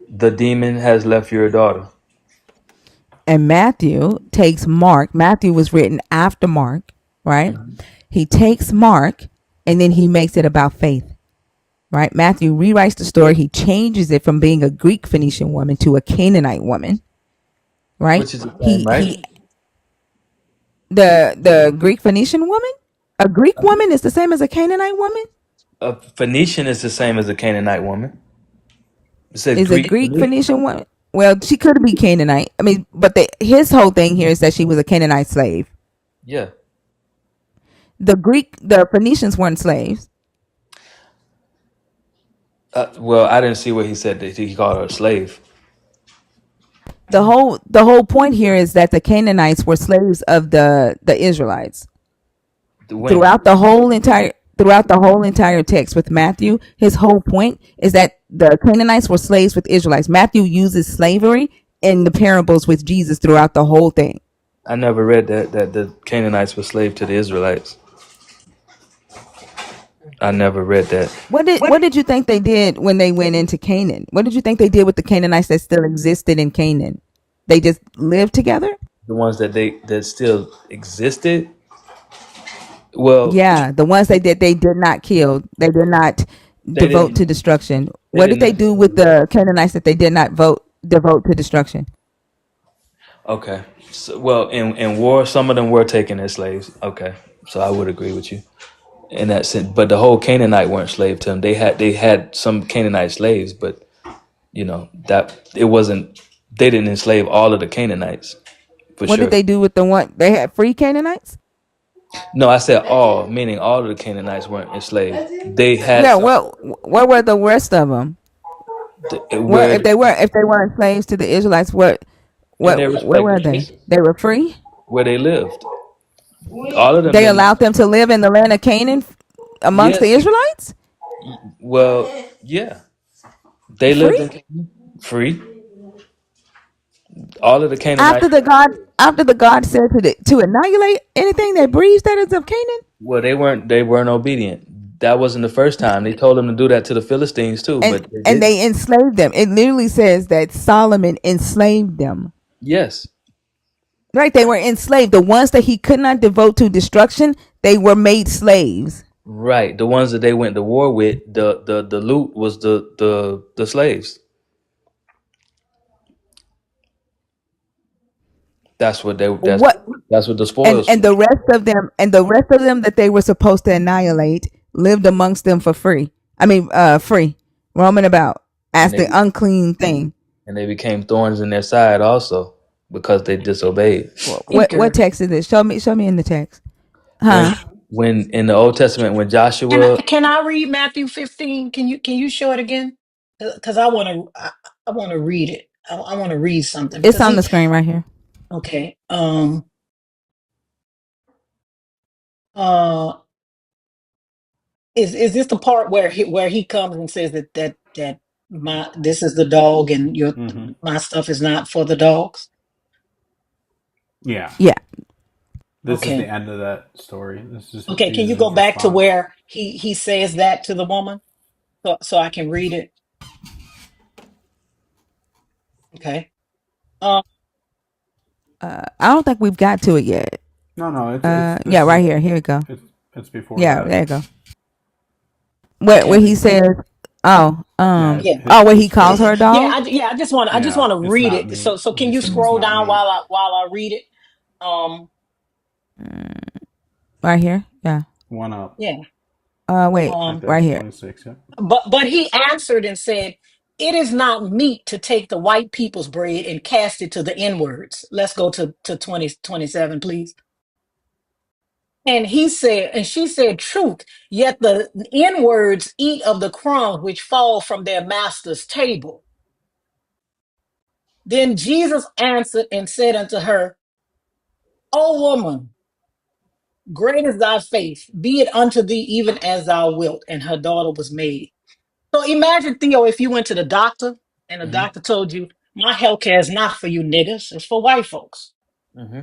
the demon has left your daughter. And Matthew takes Mark. Matthew was written after Mark, right? Mm-hmm. He takes Mark and then he makes it about faith, right? Matthew rewrites the story. He changes it from being a Greek Phoenician woman to a Canaanite woman, right? Which is the same, right? The Greek Phoenician woman? A Greek woman is the same as a Canaanite woman? A Phoenician is the same as a Canaanite woman. It says Is a Greek Greek Phoenician. Phoenician woman? Well, she could be Canaanite. I mean, but his whole thing here is that she was a Canaanite slave. Yeah. The Phoenicians weren't slaves. Well, I didn't see what he said that he called her a slave. The whole point here is that the Canaanites were slaves of the Israelites. When? Throughout the whole entire text with Matthew, his whole point is that the Canaanites were slaves with Israelites. Matthew uses slavery in the parables with Jesus throughout the whole thing. I never read that the Canaanites were slave to the Israelites. I never read that. What did you think they did when they went into Canaan? What did you think they did with the Canaanites that still existed in Canaan? They just lived together? The ones that still existed. Well, Yeah, the ones they did not kill, they did not they devote didn't. to destruction. They What did didn't they do with necessarily. the Canaanites that they did not devote to destruction? Okay. So, well, in war, some of them were taken as slaves. Okay, so I would agree with you in that sense. But the whole Canaanite weren't slave to them. They had some Canaanite slaves, but that it wasn't. They didn't enslave all of the Canaanites for What did sure. they do with the one they had free Canaanites? No, I said all, meaning all of the Canaanites weren't enslaved. They had Yeah, some well, where were the rest of them? Where where if they weren't slaves to the Israelites, in their where were respective they? places They were free. where they lived. All of them They didn't. allowed them to live in the land of Canaan amongst the Yes. Israelites Well, yeah. They lived free. in Canaan free. All of the After Canaanites. the God said to annihilate anything that breathes that is of Canaan, Well, they weren't obedient. That wasn't the first time. They told them to do that to the Philistines too, and but they and didn't. they enslaved them. It literally says that Solomon enslaved them. Yes. Right, they were enslaved. The ones that he could not devote to destruction, they were made slaves. Right. The ones that they went to war with, the loot was the slaves. That's what they that's What that's what the and spoils and were. the rest of them that they were supposed to annihilate lived amongst them for free. I mean, free, roaming about And as they the unclean thing. and they became thorns in their side also because they disobeyed. What text is this? Show me in the text, When huh? when in the Old Testament when Can I Joshua can I read Matthew 15? Can you show it again? Because I want to read it. I want to read something It's because on the he screen right here. okay. Uh is this the part where he comes and says that my this is the dog and your Hmm. my stuff is not for the dogs? Yeah. Yeah. This is the Okay. end of that story. This is Okay, can you go Jesus' back to response. where he says that to the woman so I can read it? Okay. Um I don't think we've got to it yet. No, no, it's Yeah, this is right here. Here we go. it's before Yeah, that. there you go. Where okay. he says, oh, Yeah, Yeah. where he his calls her first. a dog. I just Yeah, want to it's read not it. me. So can He's you saying it's scroll not down me. while I read it? Um Right here. Yeah. One up yeah. Wait, right Um there, right here. 26. Yep. but he answered and said, "It is not meet to take the white people's bread and cast it to the inwards." Let's go to 2027, please. And she said, "Truth, yet the inwards eat of the crumbs which fall from their master's table." Then Jesus answered and said unto her, "O woman, great is thy faith, be it unto thee even as thou wilt." And her daughter was made. So imagine, Theo, if you went to the doctor and the hmm doctor told you, "My health care is not for you niggas, it's for white folks." hmm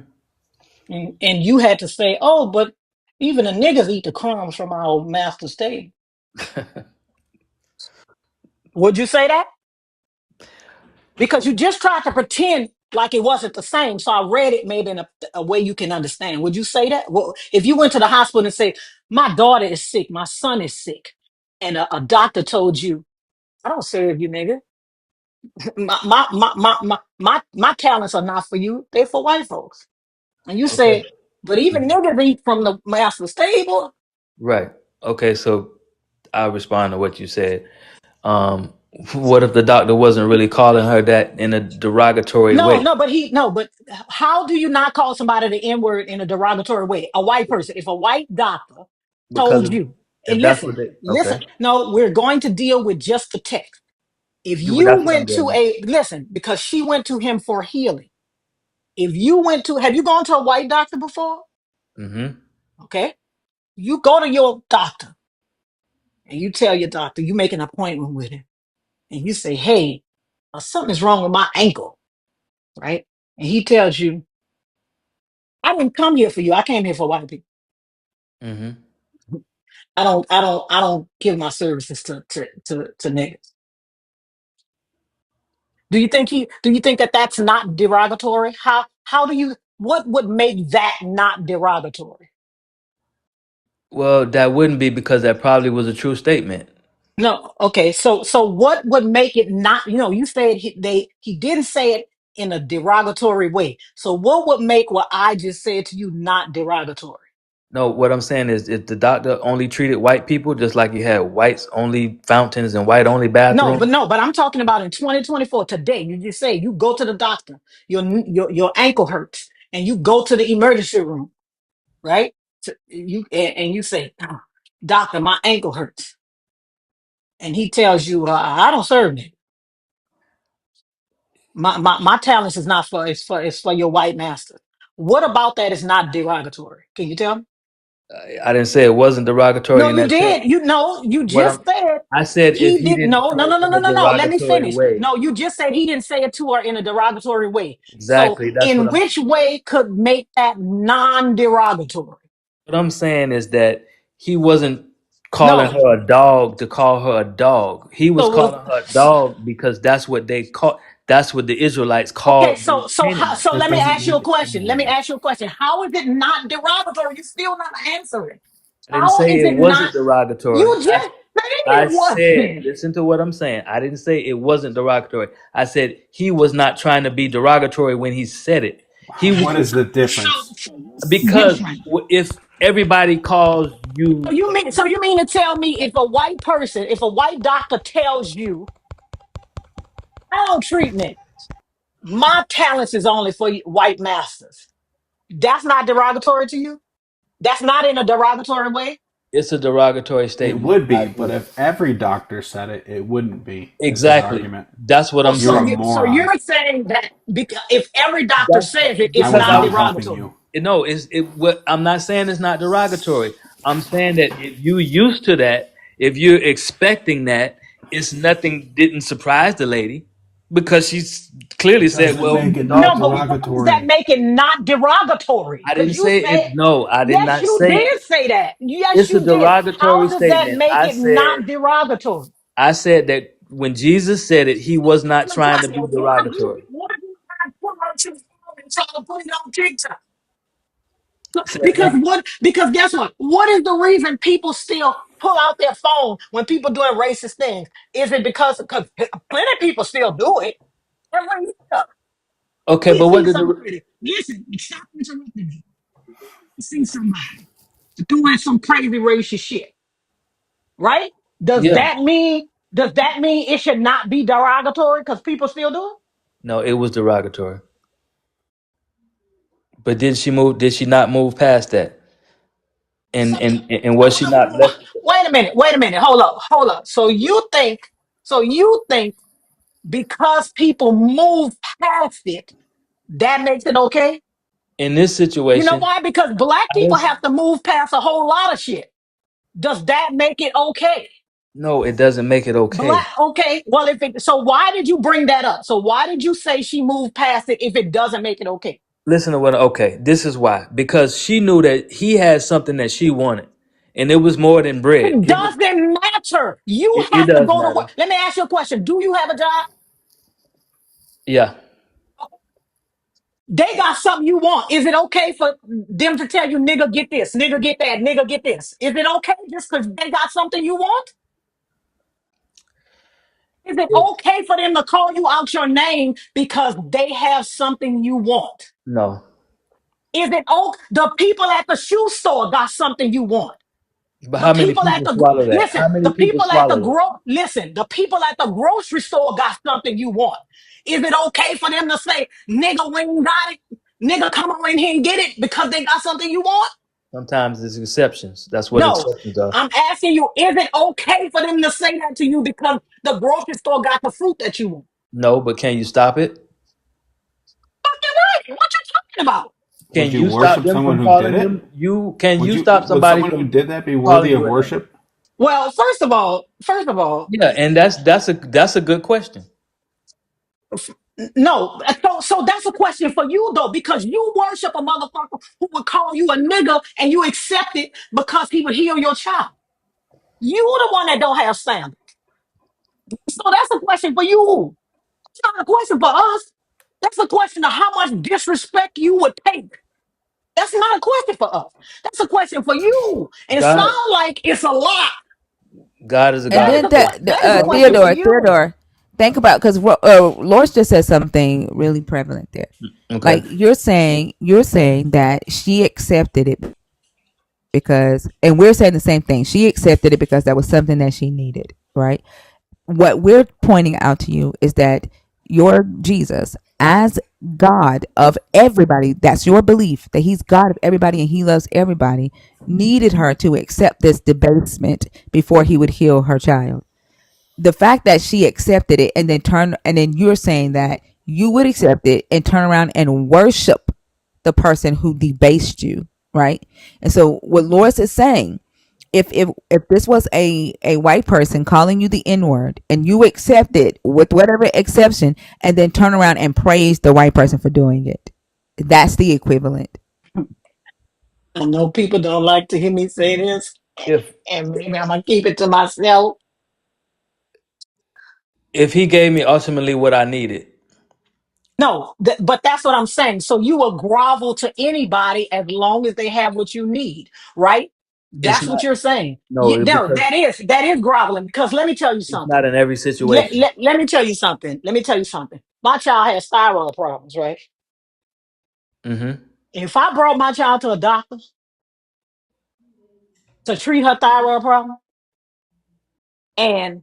And you had to say, "Oh, but even the niggas eat the crumbs from our master's table." Would you say that? Because you just tried to pretend like it wasn't the same. So I read it maybe in a way you can understand. Would you say that? Well, if you went to the hospital and say, "My daughter is sick, my son is sick," and a doctor told you, "I don't serve you, nigga. My talents are not for you. They're for white folks." And you Okay. say, But even niggas eat from the master's table. Right. Okay, so I'll respond to what you said. Um, what if the doctor wasn't really calling her that in a derogatory No, way? no, but how do you not call somebody the N word in a derogatory way? A white person. If a white doctor Because told you, if and that's what they listen, okay, no, we're going to deal with just the text. If yeah, but you that's what I'm went to doing. listen, because she went to him for healing. If you went to, have you gone to a white doctor before? Mm-hmm. Okay. You go to your doctor and you tell your doctor, you make an appointment with him and you say, hey, something's wrong with my ankle, right? And he tells you, I didn't come here for you. I came here for white people. Mm-hmm. I don't give my services to niggas. Do you think that that's not derogatory? What would make that not derogatory? Well, that wouldn't be because that probably was a true statement. No, okay. So what would make it not? You said he didn't say it in a derogatory way. So what would make what I just said to you not derogatory? No, what I'm saying is if the doctor only treated white people just like he had whites only fountains and white only bathrooms. No, but I'm talking about in 2024 today. You just say you go to the doctor, your ankle hurts, and you go to the emergency room, right? And you say, "Oh, doctor, my ankle hurts," and he tells you, I don't serve me. My talents is not for it's for your white master. What about that is not derogatory? Can you tell me? I didn't say it wasn't derogatory No, in you that text. did. You What I'm just said I said if he he didn't. didn't No, say no, it no, no, in no, a no, no. Let me derogatory finish. way. No, you just said he didn't say it to her in a derogatory way. So, Exactly. That's in which way could make that non-derogatory? what I'm saying is that he wasn't calling No. her a dog to call her a dog. He was So, calling her a dog because that's what they call that's what the Israelites okay. called the So Canaanites. let me doesn't ask you mean a the question. same Let me thing. ask you a question. How is it not derogatory? You're still not answering. I didn't How say is it it not? wasn't derogatory. You just said I it said, wasn't. listen to what I'm saying. I didn't say it wasn't derogatory. I said he was not trying to be derogatory when he said it. He was What is the So, difference? what's because different? if everybody calls you, So you mean to tell me if a white person, if a white doctor tells you, I don't treat niggas, my talents is only for white masters. That's not derogatory to you? That's not in a derogatory way? it's a derogatory It statement. would I be, but agree. if every doctor said it, it wouldn't be. Is his Exactly. argument? That's what Oh, I'm You're so a saying. you so moron. you're saying that because if every doctor That's says it, it's I was because not not helping derogatory. you. no, what I'm not saying it's not derogatory. I'm saying that if you used to that, if you're expecting that, it's nothing didn't surprise the lady because she's clearly It said, doesn't well, make it not No, but what does that derogatory. make it not derogatory? I didn't Because you say said, it. No, I did yes, not you say did say that. Yes, it's a you did. derogatory How does that statement. make it not derogatory? I said that when Jesus said it, he was not The trying to question, be derogatory. what do you not put on your phone and try to put it on TikTok? So- Say it Because again. what? Because guess what? What is the reason people still pull out their phone when people doing racist things? Is it because plenty of people still do it? Every year Okay, we but what see did the somebody. Listen, stop interrupting me. We see somebody doing some crazy racist shit, right? Does yeah? that mean? Does that mean it should not be derogatory because people still do it? No, it was derogatory. But did she move? Did she not move past that? So, And was she not left? wait a minute, hold up. So you think because people move past it, that makes it okay? In this You know situation, why? Because black I people didn't. have to move past a whole lot of shit. Does that make it okay? No, it doesn't make it okay. Black, okay. Well, so why did you bring that up? So why did you say she moved past it if it doesn't make it okay? Listen to what. Okay, this is why. Because she knew that he had something that she wanted, and it was more than bread. It doesn't matter. You It have to does go to matter. work. Let me ask you a question. Do you have a job? Yeah. They got something you want. Is it okay for them to tell you, nigga, get this, nigga, get that, nigga, get this? Is it okay just because they got something you want? Is it It, okay for them to call you out your name because they have something you want? no. Is it the people at the shoe store got something you want? But The how many people at people the swallow that? listen, How many the people people at the swallow that? the people at the grocery store got something you want. Is it okay for them to say, nigga, we ain't got it? Nigga, come on in here and get it because they got something you want? Sometimes there's exceptions. That's what No. exceptions are. I'm asking you, is it okay for them to say that to you because the grocery store got the fruit that you want? No, but can you stop it? Fucking right. What you talking about? Can Would you you stop worship them someone from who did calling it? them you? Can you stop Would somebody someone who from did that be worthy calling of you a name? worship? Well, first of all, Yeah, and that's a good question. no. So that's a question for you though, because you worship a motherfucker who would call you a nigga and you accept it because he would heal your child. You the one that don't have standards. So that's a question for you. It's not a question for us. That's a question of how much disrespect you would take. That's not a question for us. That's a question for you. And it God sounds like it's a lot. God is a And That God is of then a question. justice. That is a question for you. Theodore, think about because Lawrence just said something really prevalent there. Okay. Like you're saying that she accepted it because, and we're saying the same thing. She accepted it because that was something that she needed, right? What we're pointing out to you is that your Jesus, as God of everybody, that's your belief that he's God of everybody and he loves everybody, needed her to accept this debasement before he would heal her child. The fact that she accepted it and then you're saying that you would accept it and turn around and worship the person who debased you, right? And so what Lois is saying, if this was a white person calling you the N-word and you accept it with whatever exception and then turn around and praise the white person for doing it, that's the equivalent. I know people don't like to hear me say this, If and maybe I'm gonna keep it to myself. if he gave me ultimately what I needed, No, but that's what I'm saying. So you will grovel to anybody as long as they have what you need, right? it's That's what not you're saying. no No, because that is groveling. Because let me tell you it's something. not in every Let, situation. let, let me tell you something. Let me tell you something. My child has thyroid problems, right? Mm-hmm. If I brought my child to a doctor to treat her thyroid problem, and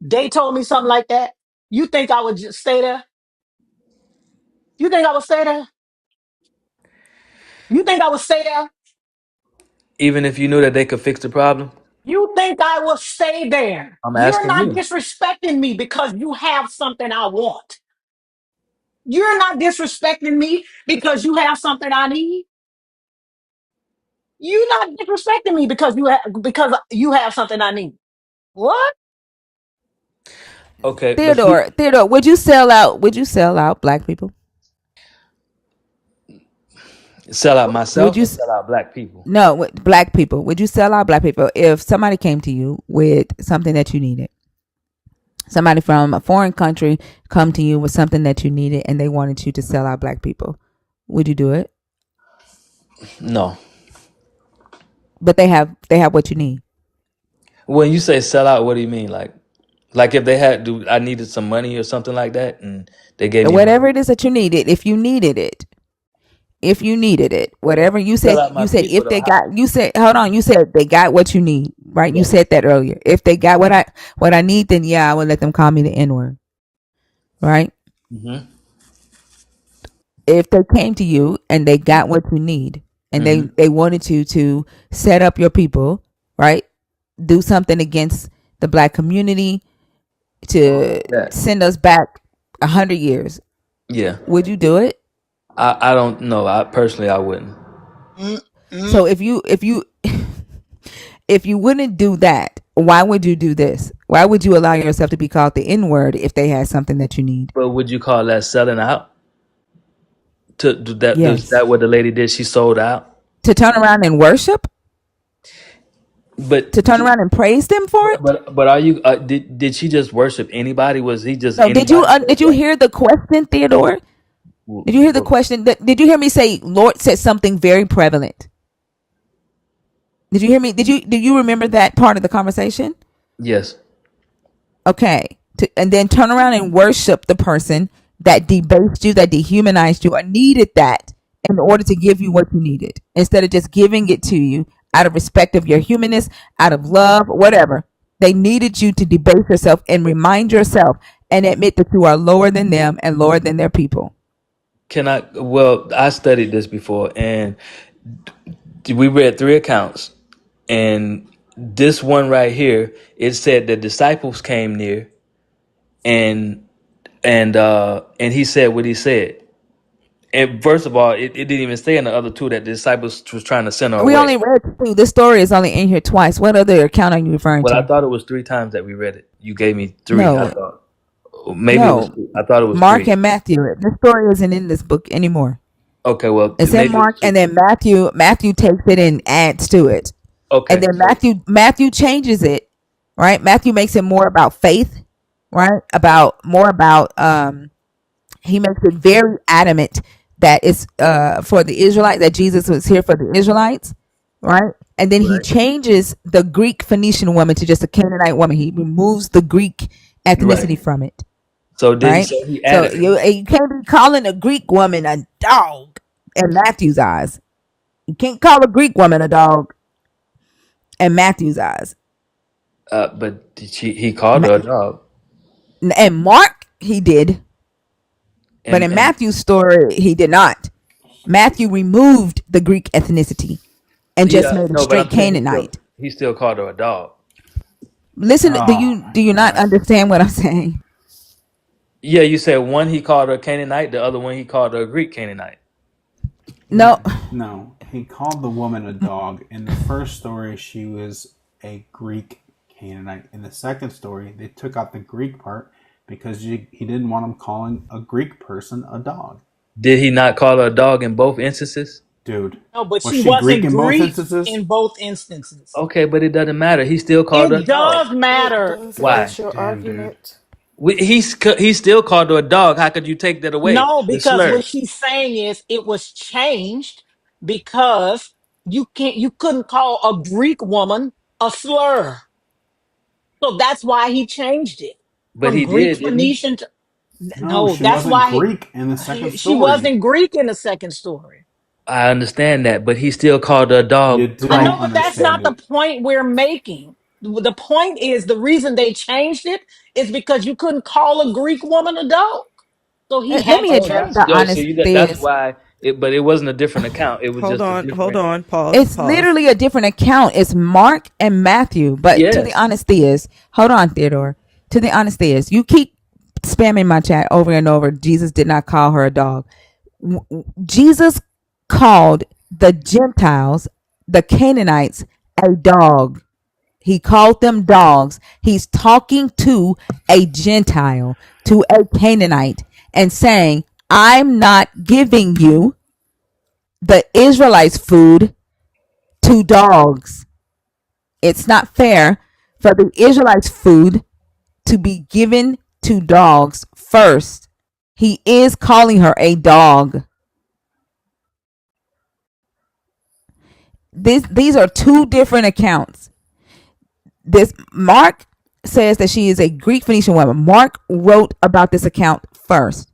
they told me something like that, you think I would just stay there? You think I would stay there? You think I would stay there? Even if you knew that they could fix the problem, You think I will stay there? I'm You're asking not you. disrespecting me because you have something I want. You're not disrespecting me because you have something I need. You're not disrespecting me because you have something I need. What? Okay, but see, Theodore, would you sell out black people? sell out Would myself you or sell out black people. no with black people? Would you sell out black people if somebody came to you with something that you needed? Somebody from a foreign country come to you with something that you needed and they wanted you to sell out black people. Would you do it? No. But they have what you need. When you say sell out, what do you mean? Like if they had do I needed some money or something like that and they gave me money? Whatever it is that you needed, if you needed it, whatever Sell out my you said people if though. they got you said hold on, you said they got what you need, right? You Yeah. said that earlier. If they got what I need, then yeah, I would let them call me the N-word, right? Mm-hmm. If they came to you and they got what you need and they Mm-hmm. they wanted you to set up your people, right? Do something against the black community to That. send us back 100 years, Yeah. would you do it? I don't know. I personally I wouldn't. Mm-mm. So if you if you wouldn't do that, why would you do this? Why would you allow yourself to be called the N-word if they had something that you need? But would you call that selling out? To do that is Yes. that what the lady did? She sold out. To turn around and worship? But To turn around and praise them for it? but are you did she just worship anybody? Was he just No, anybody? did you hear the question, Theodore? Did you hear the question? Did you hear me say Lord said something very prevalent? Did you hear me? Do you remember that part of the conversation? Yes. Okay. And then turn around and worship the person that debased you, that dehumanized you, or needed that, in order to give you what you needed, instead of just giving it to you out of respect of your humanness, out of love, whatever. They needed you to debase yourself and remind yourself and admit that you are lower than them and lower than their people. Can I? Well, I studied this before, and we read 3 accounts, and this one right here, it said the disciples came near, and and he said what he said. And first of all, it didn't even say in the other 2 that the disciples was trying to send her We away. only read 2. This story is only in here twice. What other account are you referring Well, I to? thought it was 3 times that we read it. You gave me 3. I No, thought maybe it was. no. I thought it was Mark 3. and Matthew. This story isn't in this book anymore. Okay, well It's in maybe it Mark, was and 3. then Matthew takes it and adds to it. And Okay, then so Matthew changes it, right? Matthew makes it more about faith, right? About more about he makes it very adamant that it's for the Israelites, that Jesus was here for the Israelites, right? And then he right, changes the Greek Phoenician woman to just a Canaanite woman. He removes the Greek right. ethnicity from it, So did right? so he So added her. you can't be calling a Greek woman a dog in Matthew's eyes. You can't call a Greek woman a dog in Matthew's eyes. But he called her a dog, And Mark, he did, but in and Matthew's story, he did not. Matthew removed the Greek ethnicity and just yeah, made it no, but straight I'm saying Canaanite. he still called her a dog. Listen, Oh my do you not god. understand what I'm saying? Yeah, you said one he called her a Canaanite, the other one he called her a Greek Canaanite. No, No, he called the woman a dog. In the first story, she was a Greek Canaanite. In the second story, they took out the Greek part because he didn't want him calling a Greek person a dog. Did he not call her a dog in both instances? Dude, No, but was she she Greek wasn't in both Greek instances? in both instances. Okay, but it doesn't matter. He still called her a It dog. does It matter. does Why? hurt your Damn, dude. argument. He still called her a dog. How could you take that away? No, The because what slur. she's saying is it was changed because you couldn't call a Greek woman a slur. So that's why he changed it But from he Greek did, didn't he? Phoenician to No, no, she that's wasn't why Greek in the second she story. wasn't Greek in the second story. I understand that, but he still called her a You dog I like know, don't but that's understand not the it. point we're making. The point is the reason they changed it is because you couldn't call a Greek woman a dog. So he let had me to oh address that's the change it. yo, so honest you that's thing. why but it wasn't a different account. It was just a Hold different on, pause, It's pause. literally a different account. It's Mark and Matthew. But to the yes. honest is, hold on, Theodore. To the honest is, you keep spamming my chat over and over. Jesus did not call her a dog. Jesus called the Gentiles, the Canaanites, a dog. He called them dogs. He's talking to a Gentile, to a Canaanite, and saying, I'm not giving you the Israelites' food to dogs. It's not fair for the Israelites' food to be given to dogs first. He is calling her a dog. These are 2 different accounts. This Mark says that she is a Greek Phoenician woman. Mark wrote about this account first.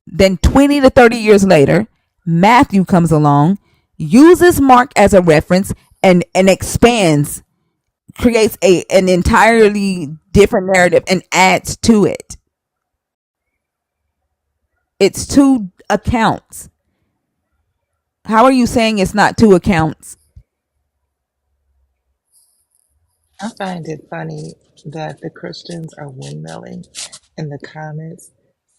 Then 20 to 30 years later, Matthew comes along, uses Mark as a reference, and expands, creates an entirely different narrative and adds to it. It's 2 accounts. How are you saying it's not 2 accounts? I find it funny that the Christians are windmilling in the comments,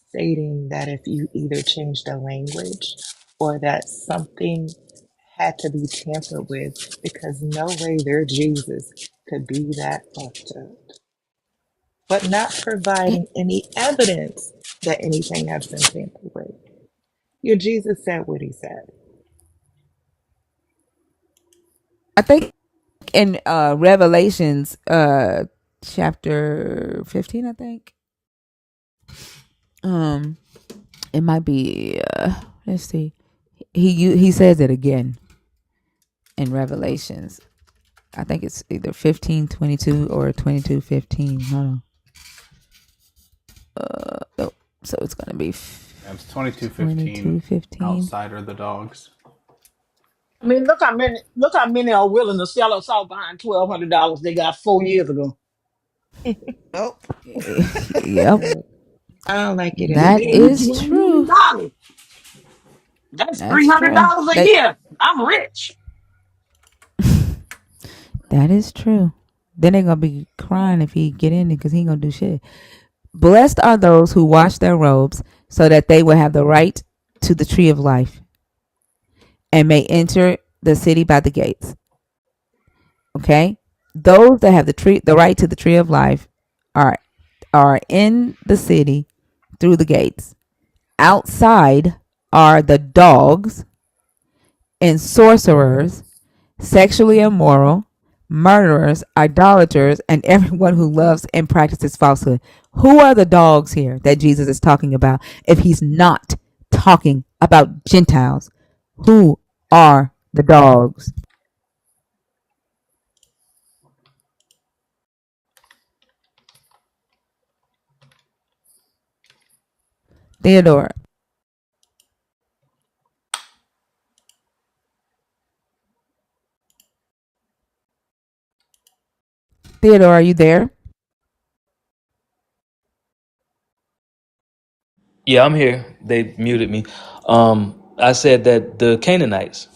stating that if you either change the language or that something had to be tampered with because no way their Jesus could be that fucked up, but not providing any evidence that anything has been tampered with. Your Jesus said what he said. I think in Revelations chapter 15, I think. It might be let's see. He says it again in Revelations. I think it's either 15:22 or 22:15. Hold on. Oh, so it's gonna be It's 22:15. 22:15. Outside are the dogs. I mean, look how many are willing to sell us out behind $1,200 they got 4 years ago. Oh, Yep, I don't like it They that either. gave me is true. $1 million. That's three That's hundred true. dollars a year. I'm rich. That is true. Then they're gonna be crying if he get in it because he ain't gonna do shit. Blessed are those who wash their robes so that they will have the right to the tree of life and may enter the city by the gates. Okay? Those that have the right to the tree of life are in the city through the gates. Outside are the dogs and sorcerers, sexually immoral, murderers, idolaters, and everyone who loves and practices falsehood. Who are the dogs here that Jesus is talking about if he's not talking about Gentiles? Who are the dogs? Theodore. Theodore, are you there? Yeah, I'm here. They muted me. I said that the Canaanites.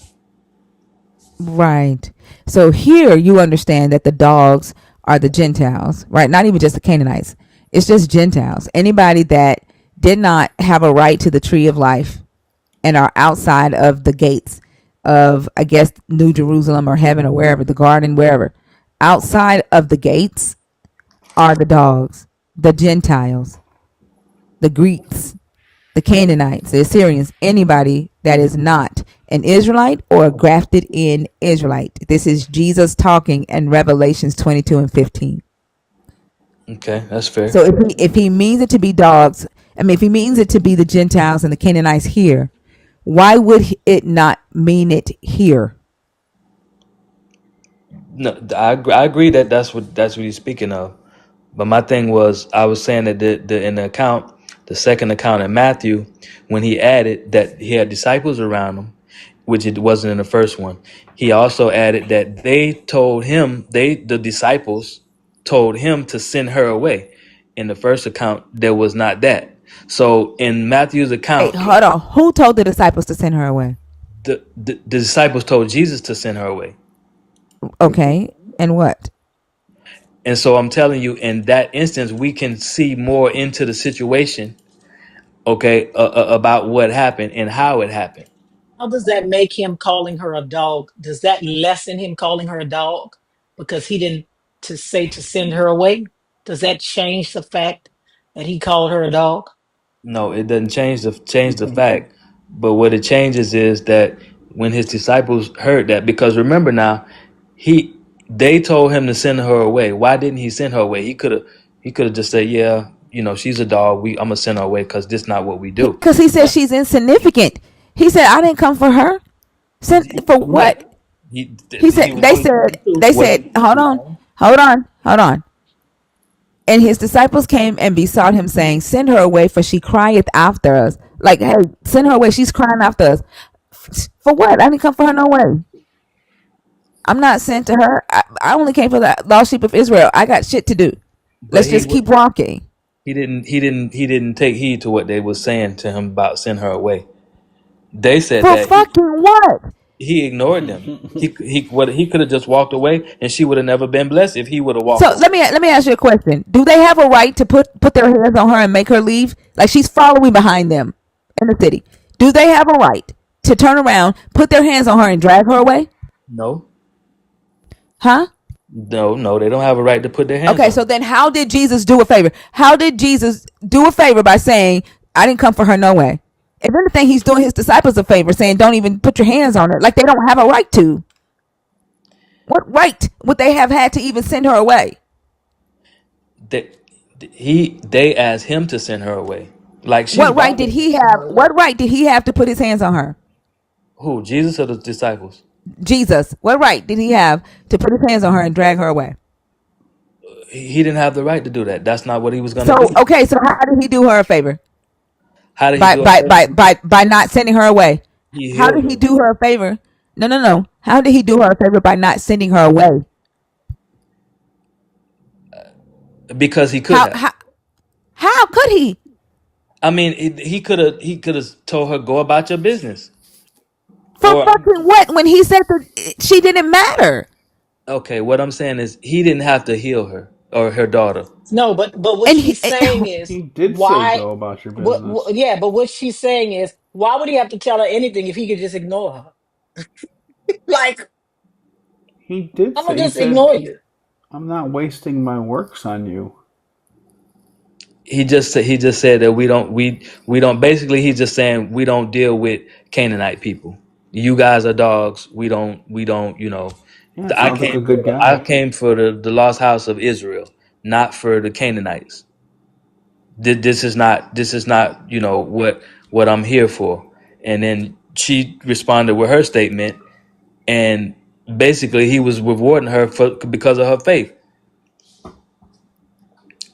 Right. So here you understand that the dogs are the Gentiles, right? Not even just the Canaanites. It's just Gentiles. Anybody that did not have a right to the tree of life and are outside of the gates of, I guess, New Jerusalem or heaven or wherever, the garden, wherever. Outside of the gates are the dogs, the Gentiles, the Greeks, the Canaanites, the Assyrians, anybody that is not an Israelite or a grafted in Israelite. This is Jesus talking in Revelations 22 and 15. Okay, that's fair. So if he means it to be dogs, I mean, if he means it to be the Gentiles and the Canaanites here, why would it not mean it here? No, I agree that that's what he's speaking of. But my thing was, I was saying that in the account, the second account in Matthew, when he added that he had disciples around him, which it wasn't in the first one, he also added that the disciples told him to send her away. In the first account, there was not that. So in Matthew's Hey, account, hold on. Who told the disciples to send her away? the disciples told Jesus to send her away. Okay, and what? And so I'm telling you, in that instance, we can see more into the situation, okay, about what happened and how it happened. How does that make him calling her a dog? Does that lessen him calling her a dog because he didn't to say to send her away? Does that change the fact that he called her a dog? No, it doesn't change the fact. But what it changes is that when his disciples heard that, because remember now, they told him to send her away. Why didn't he send her away? He could have just said, yeah, she's a dog. I'm gonna send her away because this not what we do. Because he said she's insignificant. He said, I didn't come for her. Sent for Right. what? He He said, he they wasn't said, what hold on. And his disciples came and besought him, saying, send her away, for she crieth after us. Like, hey, send her away. She's crying after us. For what? I didn't come for her no way. I'm not sent to her. I only came for the lost sheep of Israel. I got shit to do. but Let's just keep walking. he didn't take heed to what they was saying to him about send her away. They said For that fucking what? he ignored them. He could have just walked away, and she would have never been blessed if he would have walked So away. let me ask you a question. Do they have a right to put their hands on her and make her leave? Like she's following behind them in the city. Do they have a right to turn around, put their hands on her, and drag her away? No, Huh? no, they don't have a right to put their hands Okay, on so her. then how did Jesus do a favor? How did Jesus do a favor by saying, I didn't come for her no way? If anything, he's doing his disciples a favor, saying, don't even put your hands on her. Like they don't have a right to. What right would they have had to even send her away? They, they asked him to send her away. Like she's What right did bothering them. he Send her have? away. What right did he have to put his hands on her? Who? Jesus or the disciples? Jesus, what right did he have to put his hands on her and drag her away? He didn't have the right to do that. That's not what he was gonna So, do. okay, so how did he do her a favor? How did he by do a by favor? by by by not sending her away. He How healed did he her do her a favor? No, no, no. How did he do her a favor by not sending her away? because he could How have. how how could he? I mean, he could have told her go about your business. For Or fucking what? When he said that she didn't matter. okay, what I'm saying is he didn't have to heal her or her daughter. No, but what And she's saying is He did say why? go about your business. Yeah, but what she's saying is why would he have to tell her anything if he could just ignore her? Like, He did I'm gonna say, he just said, ignore you. I'm not wasting my works on you. He just said that we don't basically he's just saying we don't deal with Canaanite people. You guys are dogs. We don't Yeah, it I sounds like a came good I guy. came for the lost house of Israel, not for the Canaanites. This is not what I'm here for. And then she responded with her statement, and basically he was rewarding her because of her faith.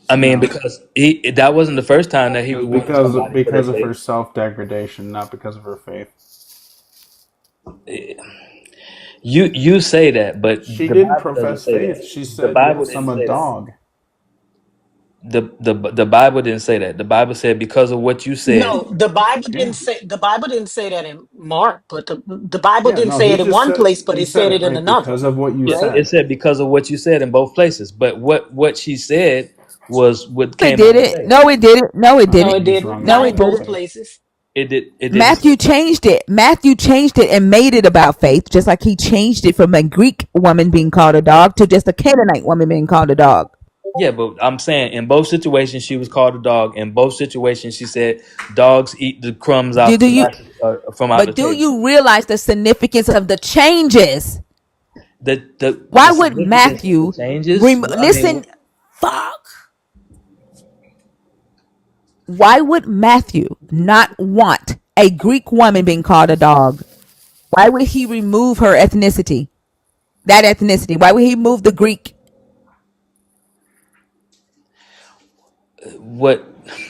I mean, No, because he that wasn't the first time that he it was rewarded because somebody for their because of faith. her self degradation, not because of her faith. You say that, but She the didn't Bible doesn't profess say faith. that. She The said, Bible "Yes, I'm didn't a say that. dog." The Bible didn't say that. The Bible said because of what you said. No, Yeah, the Bible didn't say that in Mark, but the Bible yeah. didn't No, say he it in just one said place, but he it said said it it in right another, because of what you Yeah, right? it said. said because of what you said in both places. But what she said was what it came out did of it. faith. No, it didn't. No, it I No, didn't. it think he's didn't. wrong No, Not about it in that. both didn't. places. It didn't say Matthew that. changed it. Matthew changed it and made it about faith, just like he changed it from a Greek woman being called a dog to just a Canaanite woman being called a dog. Yeah, but I'm saying in both situations she was called a dog. In both situations she said dogs eat the crumbs Do, out do the you? from out the But do table. you realize the significance of the changes? The Why would significance of the Matthew changes. I mean, listen? Fuck. Why would Matthew not want a Greek woman being called a dog? Why would he remove her ethnicity? That ethnicity. Why would he move the Greek? what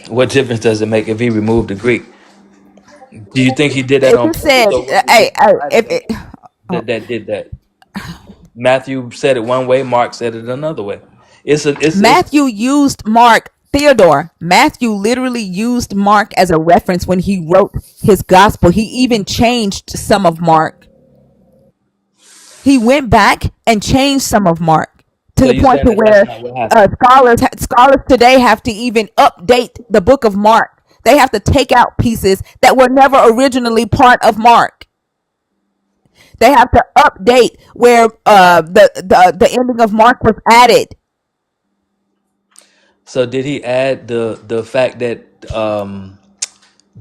what difference does it make if he removed the Greek? Do you think he did that If on it purpose, said, or was it hey, just the if writing it, oh, that did that? Matthew said it one way, Mark said it another way. It's Matthew used Mark, Theodore, Matthew literally used Mark as a reference when he wrote his gospel. He even changed some of Mark. He went back and changed some of Mark to so the you point saying to that that's where not what happened. scholars today have to even update the book of Mark. They have to take out pieces that were never originally part of Mark. They have to update where the ending of Mark was added. So did he add the fact that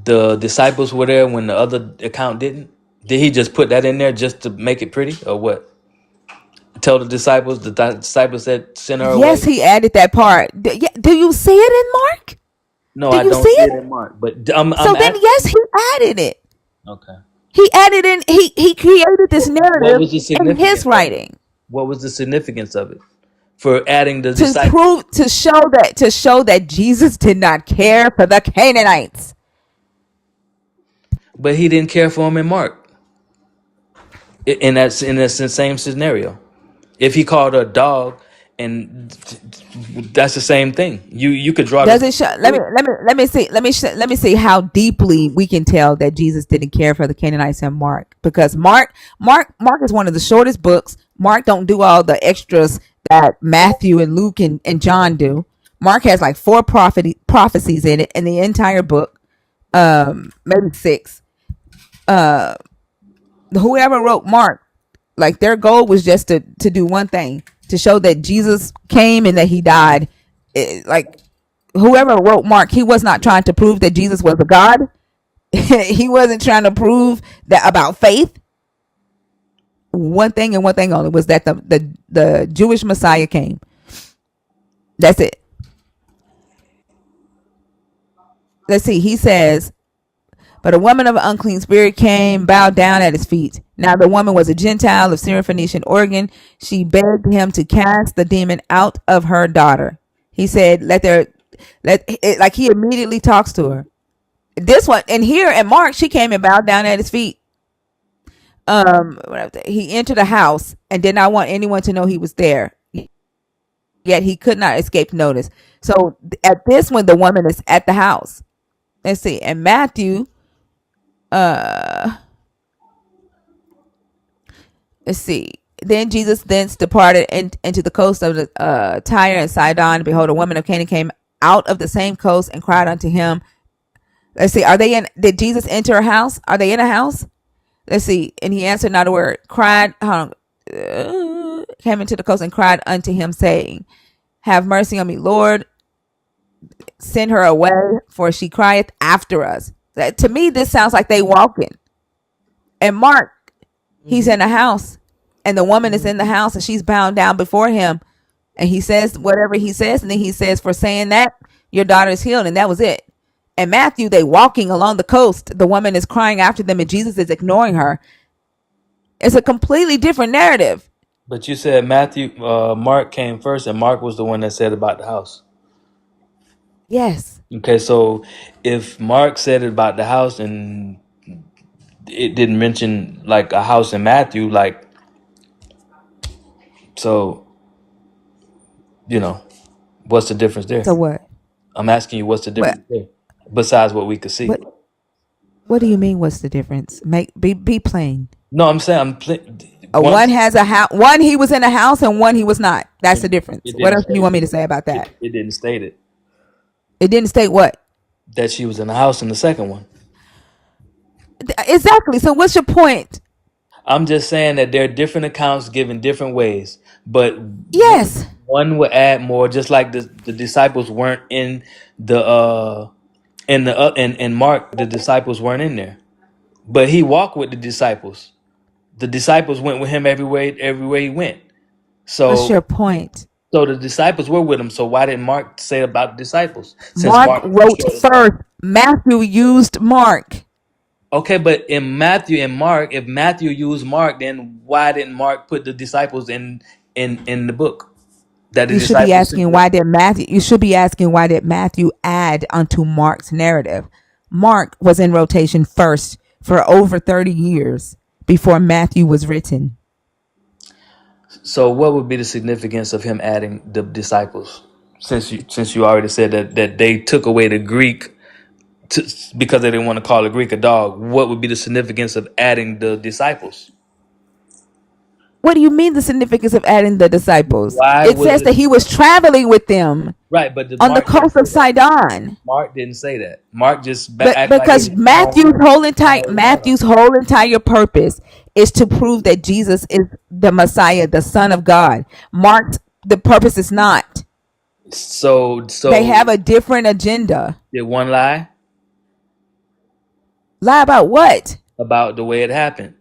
the disciples were there when the other account didn't? Did he just put that in there just to make it pretty, or what? Tell the disciples that sent her Yes, away. he added that part. Yeah, do you see it in Mark? No, Do I you see don't see it it? in Mark, but I'm So then, asking. yes, he added it. Okay. He added in. He created this What narrative was the in his significance of it? writing What was the significance of it for adding the to disciples? prove to show that Jesus did not care for the Canaanites. But he didn't care for him in Mark. In that same scenario. If he called her a dog, and that's the same thing. You could draw the Does it show? conclusion. Let me see how deeply we can tell that Jesus didn't care for the Canaanites in Mark, because Mark is one of the shortest books. Mark don't do all the extras that Matthew and Luke and John do. Mark has like four prophecies in it in the entire book, maybe six. Whoever wrote Mark, like their goal was just to do one thing, to show that Jesus came and that he died. Like whoever wrote Mark, he was not trying to prove that Jesus was a God. He wasn't trying to prove that about faith. One thing and one thing only was that the Jewish Messiah came. That's it. Let's see. He says, but a woman of an unclean spirit came, bowed down at his feet. Now the woman was a Gentile of Syrophoenician origin. She begged him to cast the demon out of her daughter. He said, let it, like he immediately talks to her. This one, and here at Mark, she came and bowed down at his feet. He entered a house and did not want anyone to know he was there. Yet he could not escape notice. So at this one, the woman is at the house. Let's see. And Matthew, let's see. Then Jesus thence departed into the coast of the Tyre and Sidon. And behold, a woman of Canaan came out of the same coast and cried unto him. Let's see. Did Jesus enter a house? Are they in a house? Let's see. And he answered not a word. Came into the coast and cried unto him, saying, have mercy on me, Lord. Send her away, for she crieth after us. To me, this sounds like they walking. And Mark, he's in a house, and the woman is in the house, and she's bound down before him. And he says whatever he says, and then he says, for saying that, your daughter is healed, and that was it. And Matthew, they walking along the coast. The woman is crying after them, and Jesus is ignoring her. It's a completely different narrative. But you said Mark came first, and Mark was the one that said about the house. Yes. Okay, so if Mark said it about the house and it didn't mention like a house in Matthew, like, so, what's the difference there? So what? I'm asking you, what's the difference What? there besides what we could see? What do you mean? What's the difference? Be plain. No, I'm saying one has a house. One he was in a house, and one he was not. That's the difference. What else do you want me to say about that? It didn't state it. It didn't state what? That she was in the house in the second one. Exactly. So what's your point? I'm just saying that there are different accounts given different ways, but yes, one would add more. Just like the disciples weren't in in Mark, the disciples weren't in there, but he walked with the disciples. The disciples went with him everywhere he went. So what's your point? So the disciples were with him. So why didn't Mark say about the disciples? Since Mark wrote first. Matthew used Mark. Okay, but in Matthew and Mark, if Matthew used Mark, then why didn't Mark put the disciples in the book? You should be asking why did Matthew? You should be asking why did Matthew add onto Mark's narrative? Mark was in rotation first for over 30 years before Matthew was written. So what would be the significance of him adding the disciples? Since you already said that they took away the Greek because they didn't want to call a Greek a dog, what would be the significance of adding the disciples? What do you mean the significance of adding the disciples? It says that he was traveling with them. Right, but on the coast of Sidon. Mark didn't say that. Mark just because Matthew's whole entire purpose is to prove that Jesus is the Messiah, the Son of God. Mark's the purpose is not. So they have a different agenda. Did one lie? Lie about what? About the way it happened.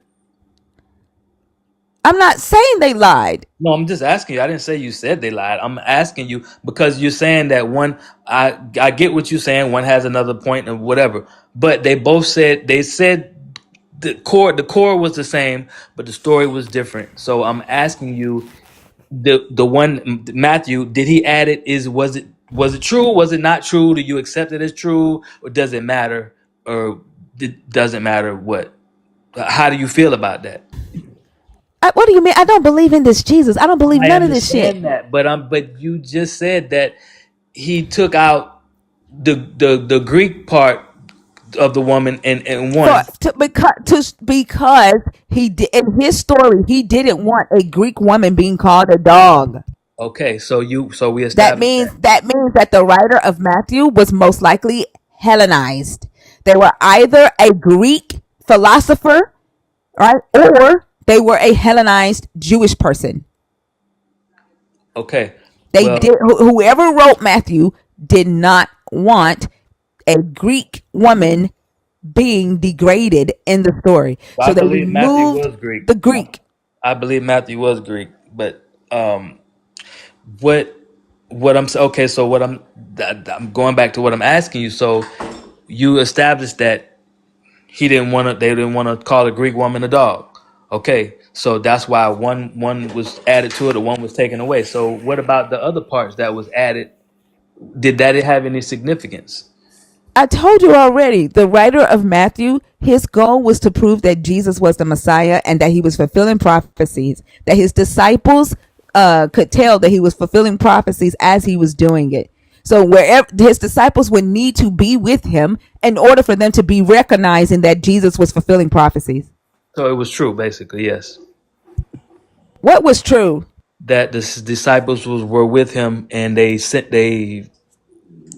I'm not saying they lied. No, I'm just asking you. I didn't say you said they lied. I'm asking you because you're saying that one. I get what you're saying. One has another point and whatever. But they both said the core was the same, but the story was different. So I'm asking you, the one Matthew, did he add it? Was it true? Was it not true? Do you accept it as true, or does it matter? Or it doesn't matter what? How do you feel about that? What do you mean? I don't believe in this Jesus. I don't believe none of this shit. That, but you just said that he took out the Greek part of the woman and one because he did in his story he didn't want a Greek woman being called a dog. Okay, so we established that means that the writer of Matthew was most likely Hellenized. They were either a Greek philosopher, right, or they were a Hellenized Jewish person. Okay. Whoever wrote Matthew did not want a Greek woman being degraded in the story. Well, so they removed the Greek. I believe Matthew was Greek, but what I'm okay, so I'm going back to what I'm asking you. So you established that they didn't want to call a Greek woman a dog. Okay, so that's why one was added to it, or one was taken away. So what about the other parts that was added? Did that have any significance? I told you already, the writer of Matthew, his goal was to prove that Jesus was the Messiah and that he was fulfilling prophecies, that his disciples could tell that he was fulfilling prophecies as he was doing it. So wherever his disciples would need to be with him in order for them to be recognizing that Jesus was fulfilling prophecies. So it was true, basically, yes. What was true? That the disciples were with him, and they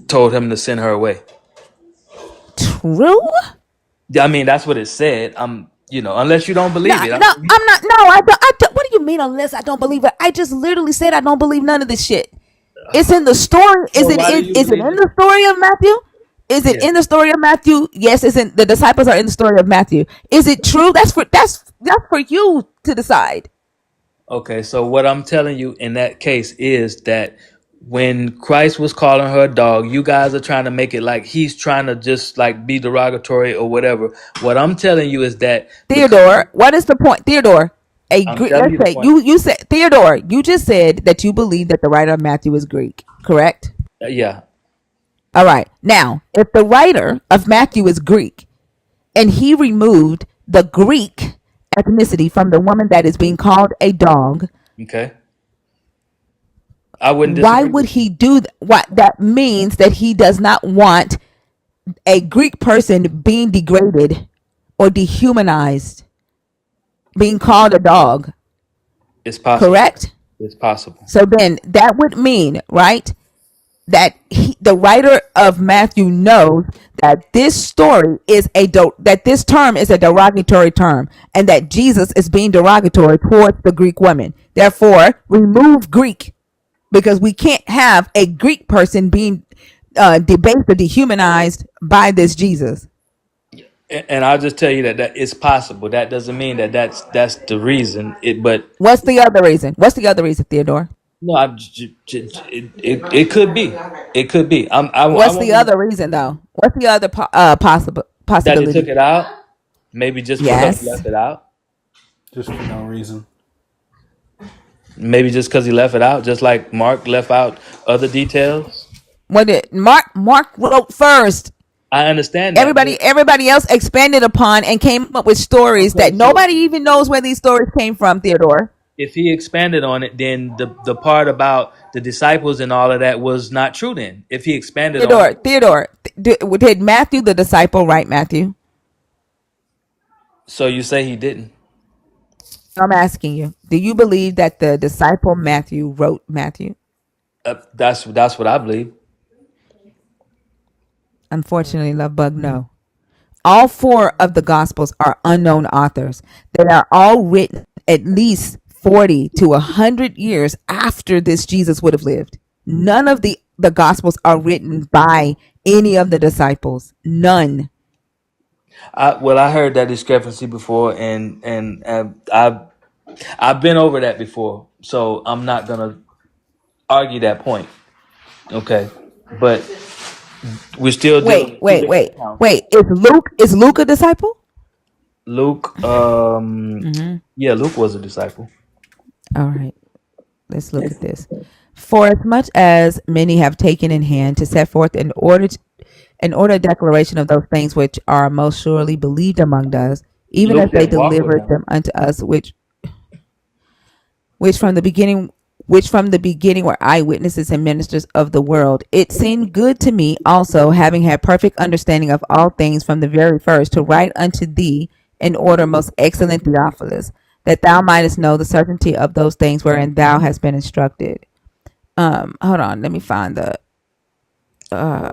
told him to send her away. True? I mean, that's what it said. Unless you don't No, believe it. no, I'm not. No, I don't. What do you mean? Unless I don't believe it, I just literally said I don't believe none of this shit. It's in the story. Is Well, it? why do you Is it believe in it? the story of Matthew? Is it Yeah. in the story of Matthew? Yes, it's in. The disciples are in the story of Matthew. Is it true? That's for you to decide. Okay, so what I'm telling you in that case is that when Christ was calling her a dog, you guys are trying to make it like he's trying to just like be derogatory or whatever. What I'm telling you is that because Theodore, what is the point? Theodore, I'm telling let's you the say point. you said Theodore. You just said that you believe that the writer of Matthew is Greek, correct? Yeah. All right. Now, if the writer of Matthew is Greek and he removed the Greek ethnicity from the woman that is being called a dog, Okay. I wouldn't why disagree would with you. he do that? What that means that he does not want a Greek person being degraded or dehumanized, being called a dog, It's possible. correct? It's possible. So then that would mean, right, that the writer of Matthew knows that this story is that this term is a derogatory term, and that Jesus is being derogatory towards the Greek women. Therefore, remove Greek, because we can't have a Greek person being debased or dehumanized by this Jesus. And I'll just tell you that it's possible. That doesn't mean that that's the reason. But What's the other reason? What's the other reason, Theodore? no, it could be. It could be. I What's the won't other reason, though? What's the other that they took possibility? it out. Maybe just because he Yes. left it out. Just for no reason. Maybe just because he left it out, just like Mark left out other details. What did Mark wrote first? I understand that, but Everybody else expanded upon and came up with stories okay, that so nobody even knows where these stories came from, Theodore. if he expanded on it, then the part about the disciples and all of that was not true. Then, if he expanded on it, Did Matthew the disciple write Matthew? so you say he didn't. I'm asking you. Do you believe that the disciple Matthew wrote Matthew? That's what I believe. Unfortunately, love bug, no. All four of the gospels are unknown authors. They are all written at least 40 to 100 years after this Jesus would have lived. None of the gospels are written by any of the disciples. None. I heard that discrepancy before, and I've been over that before, so I'm not gonna argue that point. Okay, but we're still dealing Wait, with two wait, different wait, accounts. wait. Is Luke a disciple? Luke, Mm-hmm. yeah, Luke was a disciple. All right. Let's look at this. For as much as many have taken in hand to set forth an order declaration of those things which are most surely believed among us, even Luke as they didn't walk with delivered him. them unto us, which from the beginning were eyewitnesses and ministers of the world. It seemed good to me also, having had perfect understanding of all things from the very first, to write unto thee in order, most excellent Theophilus, that thou mightest know the certainty of those things wherein thou hast been instructed. Hold on, let me find the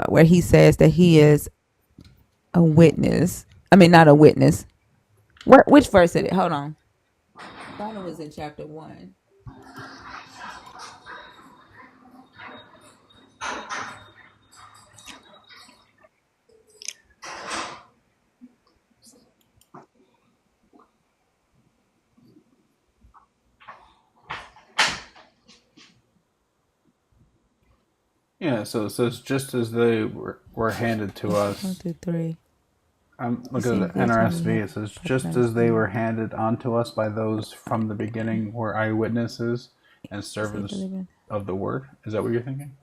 where he says that he is a witness. I mean, not a witness. Which verse is it? Hold on. I thought it was in chapter 1. Yeah, so it says just as they were handed to 1 us. through 3. I'm It looking seemed at the good to me. NRSV. It says Perfect just as they were understanding. handed onto us by those from the beginning were eyewitnesses and Is he servants believing? of the word. Is that what you're thinking?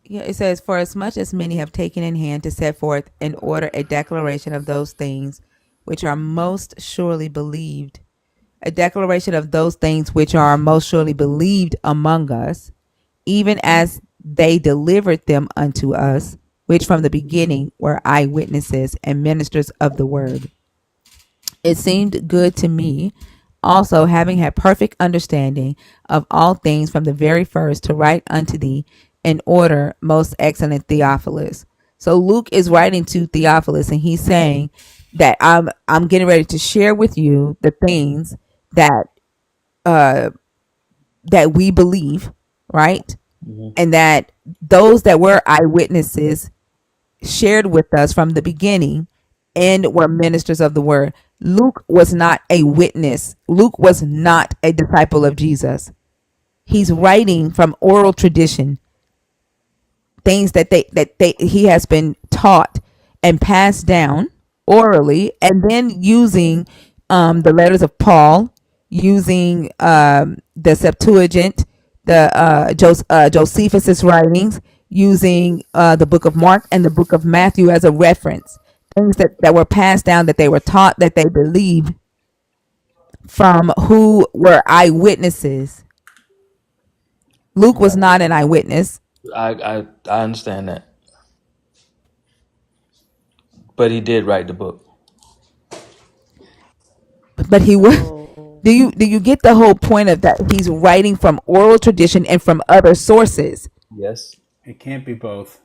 Yeah, it says, "For as much as many have taken in hand to set forth in order a declaration of those things which are most surely believed, a declaration of those things which are most surely believed among us, even as they delivered them unto us, which from the beginning were eyewitnesses and ministers of the word." It seemed good to me also, having had perfect understanding of all things from the very first, to write unto thee in order, most excellent Theophilus. So Luke is writing to Theophilus, and he's saying that I'm getting ready to share with you the things that uh that we believe, right? Mhm. And that those that were eyewitnesses shared with us from the beginning and were ministers of the word. Luke was not a witness. Luke was not a disciple of Jesus. He's writing from oral tradition, things that they he has been taught and passed down orally, and then using the letters of Paul, using the Septuagint, the Josephus's writings, using the book of Mark and the book of Matthew as a reference, things that were passed down, that they were taught, that they believed from who were eyewitnesses. Luke was Right. not an eyewitness, I understand that, but he did write the book. but he was. So Do you get the whole point of that? He's writing from oral tradition and from other sources. Yes. It can't be both.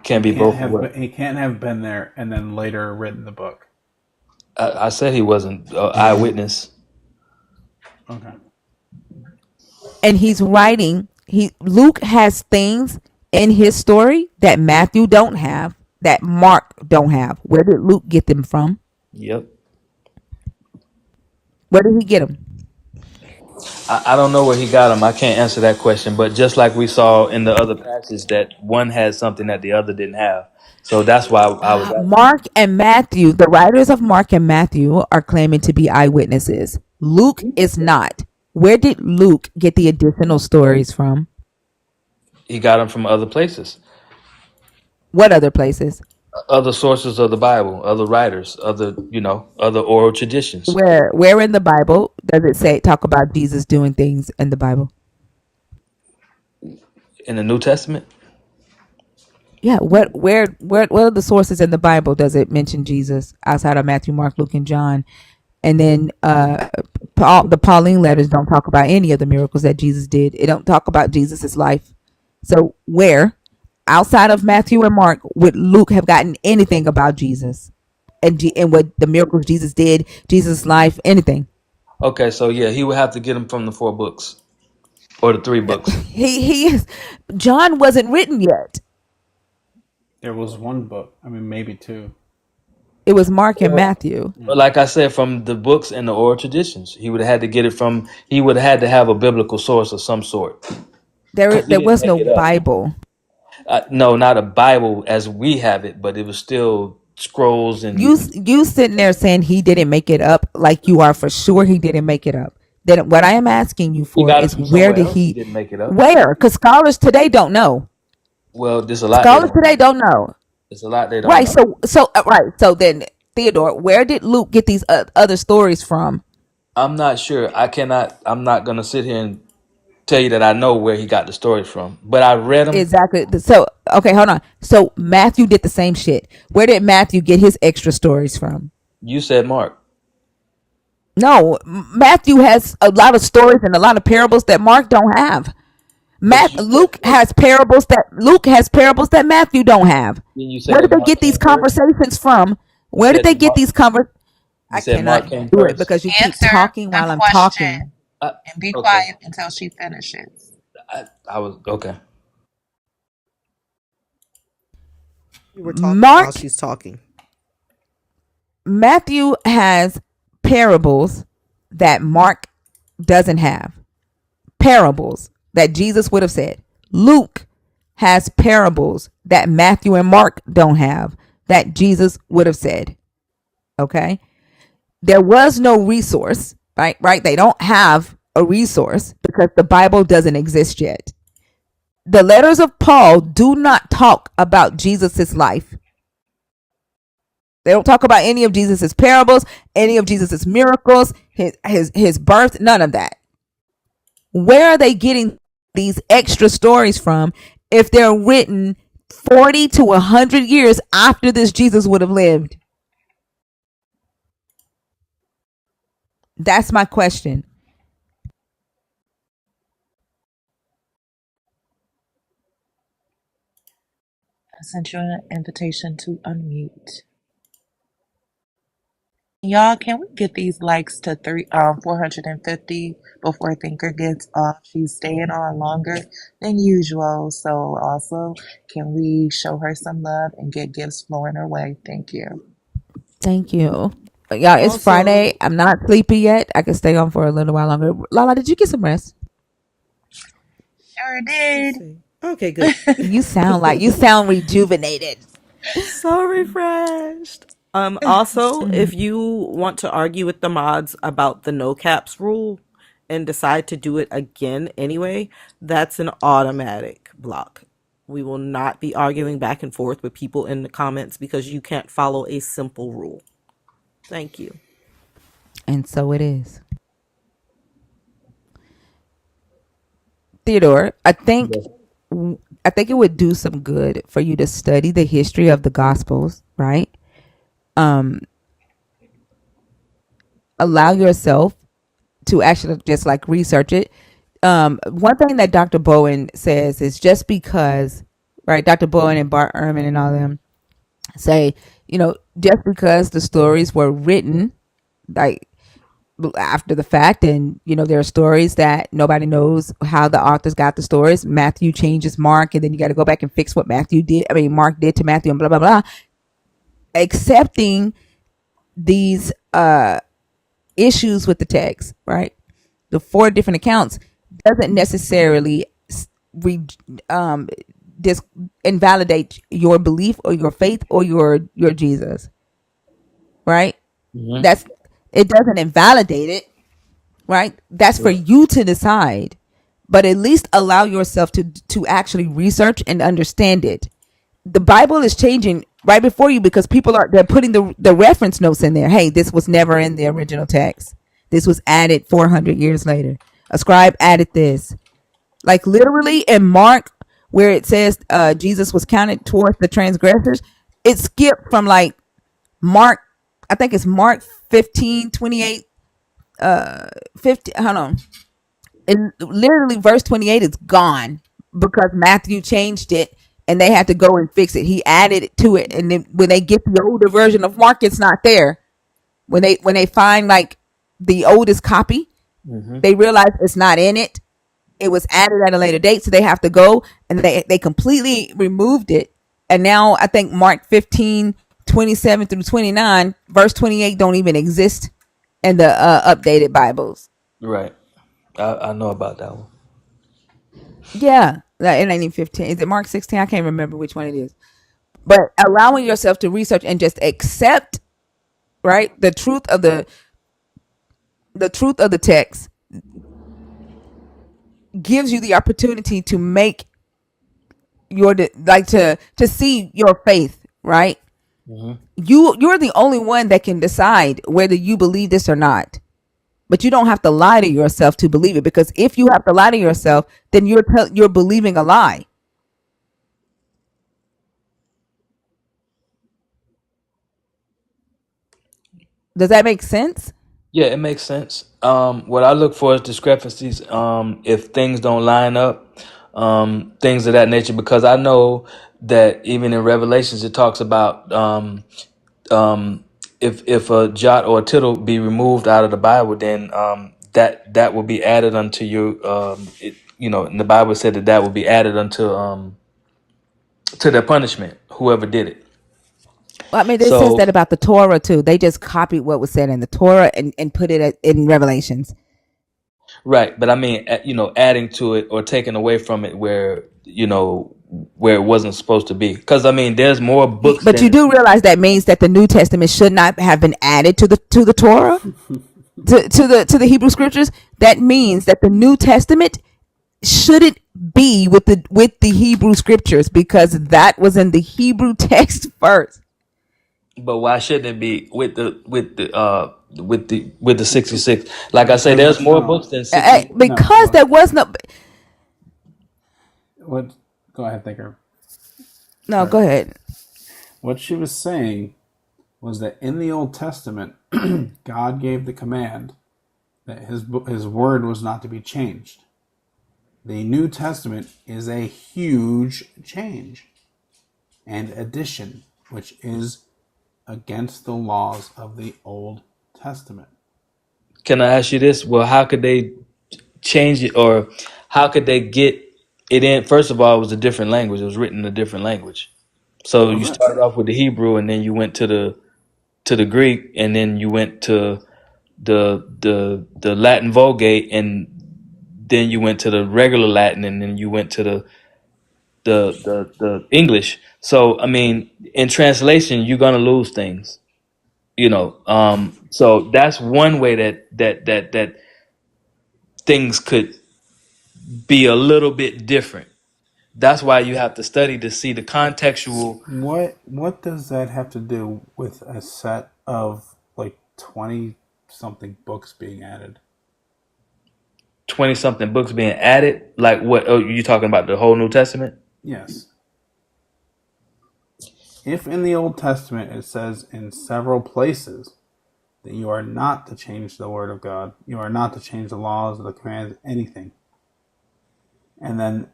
Can be both of what? He can't have been there and then later written the book. I said he wasn't eyewitness. Okay. And he's writing. Luke has things in his story that Matthew don't have, that Mark don't have. Where did Luke get them from? Yep. Where did he get them? I don't know where he got them. I can't answer that question. But just like we saw in the other passage, that one had something that the other didn't have. So that's why I was asking. Mark and Matthew, the writers of Mark and Matthew, are claiming to be eyewitnesses. Luke is not. Where did Luke get the additional stories from? He got them from other places, What other places? other sources of the Bible, other writers, other oral traditions. Where in the Bible does it say talk about Jesus doing things in the Bible? In the New Testament, Yeah, what are the sources in the Bible does it mention Jesus outside of Matthew, Mark, Luke, and John? And then the Pauline letters don't talk about any of the miracles that Jesus did. It don't talk about Jesus's life. So where outside of Matthew and Mark would Luke have gotten anything about Jesus and what the miracles Jesus did, Jesus' life, anything? okay, so yeah, he would have to get them from the 4 books or the 3 books. He is. John wasn't written yet. There was one book. I mean, maybe two. It was Mark and Matthew. But like I said, from the books and the oral traditions, he would have had to get it from. He would have had to have a biblical source of some sort. There He there didn't was make no it up. Bible. No, not a Bible as we have it, but it was still scrolls and You sitting there saying he didn't make it up, like you are for sure he didn't make it up. Then what I am asking you he for got it is from where somewhere did else. He he, didn't make it up. where? Because scholars today don't know. Well, there's a lot they Scholars don't today know. don't know. There's a lot they don't Right. know. So then Theodore, where did Luke get these other stories from? I'm not sure. I'm not gonna sit here and tell you that I know where he got the stories from, but I read them. Exactly. So okay, hold on. So Matthew did the same shit. Where did Matthew get his extra stories from? You said Mark, No, Matthew has a lot of stories and a lot of parables that Mark don't have. but you said Luke has parables that Matthew don't have. then you said Where did that they Mark get these came first. conversations from? You Where did said they that get Mark. these conver? You I said Mark cannot came do it first. because you keep Answer talking the while I'm talking. question I, and be okay. quiet until she finishes. I was okay. you were talking while Mark she's talking. Matthew has parables that Mark doesn't have. Parables that Jesus would have said. Luke has parables that Matthew and Mark don't have that Jesus would have said. Okay? There was no resource, right? Right? They don't have a resource because the Bible doesn't exist yet. The letters of Paul do not talk about Jesus's life. They don't talk about any of Jesus's parables, any of Jesus's miracles, his birth, none of that. Where are they getting these extra stories from if they're written 40 to 100 years after this Jesus would have lived? That's my question. I sent you an invitation to unmute. Y'all, can we get these likes to 450 before Thinker gets off? She's staying on longer than usual. So also, can we show her some love and get gifts flowing her way? Thank you. Thank you. Y'all, it's Also, Friday. I'm not sleepy yet. I can stay on for a little while longer. Lala, did you get some rest? Sure let's did. see. Okay, good. You sound rejuvenated. So refreshed. Also, if you want to argue with the mods about the no caps rule and decide to do it again anyway, that's an automatic block. We will not be arguing back and forth with people in the comments because you can't follow a simple rule. Thank you. And so it is. Theodore, I think it would do some good for you to study the history of the Gospels, right? Allow yourself to actually just like research it. One thing that Dr. Bowen says is just because, right? Dr. Bowen and Bart Ehrman and all them say, just because the stories were written like after the fact, and there are stories that nobody knows how the authors got the stories. Matthew changes Mark, and then you got to go back and fix what Mark did to Matthew, and blah blah blah. Accepting these issues with the text, right? The 4 different accounts doesn't necessarily invalidate your belief or your faith or your Jesus, right? Mm-hmm. It doesn't invalidate it, right? That's for you to decide, but at least allow yourself to actually research and understand it. The Bible is changing right before you because they're putting the reference notes in there. Hey, this was never in the original text. This was added 400 years later. A scribe added this. Like literally in Mark, where it says Jesus was counted towards the transgressors, it skipped from like Mark, I think it's Mark 15:28, 50. Hold on. And literally verse 28 is gone because Matthew changed it and they had to go and fix it. He added it to it, and then when they get the older version of Mark, it's not there. When they find like the oldest copy, they realize it's not in it. It was added at a later date, so they have to go and they completely removed it. And now I think Mark 15:27 through 29, verse 28 don't even exist in the updated Bibles. Right. I know about that one. Yeah, it ain't even 15. Is it Mark 16? I can't remember which one it is. But allowing yourself to research and just accept, right, the truth of the text gives you the opportunity to make to see your faith, right? You're the only one that can decide whether you believe this or not. But you don't have to lie to yourself to believe it, because if you have to lie to yourself, then you're believing a lie. Does that make sense? Yeah, it makes sense. What I look for is discrepancies. If things don't line up, things of that nature, because I know that even in Revelations it talks about if a jot or a tittle be removed out of the Bible, then that will be added unto you. And the Bible said that will be added unto to their punishment, whoever did it. Well, I mean, it says So that about the Torah too. They just copied what was said in the Torah and put it in Revelations. right, but I mean, adding to it or taking away from it where it wasn't supposed to be. Because I mean, there's more books But you than. do realize that means that the New Testament should not have been added to the Torah, to the Hebrew Scriptures. That means that the New Testament should it be with the Hebrew scriptures, because that was in the Hebrew text first. But why shouldn't it be with the 66? Like I say, there's more no, books than 60. no. Because there was no. What? Go ahead, Thinker. No, Sorry. go ahead. What she was saying was that in the Old Testament, God gave the command that his word was not to be changed. The New Testament is a huge change and addition, which is against the laws of the Old Testament. Can I ask you this? Well, how could they change it, or how could they get it in? First of all, it was a different language. It was written in a different language. So you Was it? started off with the Hebrew, and then you went to the Greek, and then you went to the Latin Vulgate, and then you went to the regular Latin, and then you went to the English. So I mean, in translation, you're gonna lose things, you know. So that's one way that things could be a little bit different. That's why you have to study to see the contextual. What does that have to do with a set of like 20 something books being added? 20 something books being added. Like what? Oh, you talking about the whole New Testament? Yes. If in the Old Testament it says in several places that you are not to change the word of God, you are not to change the laws, the commands, anything, and then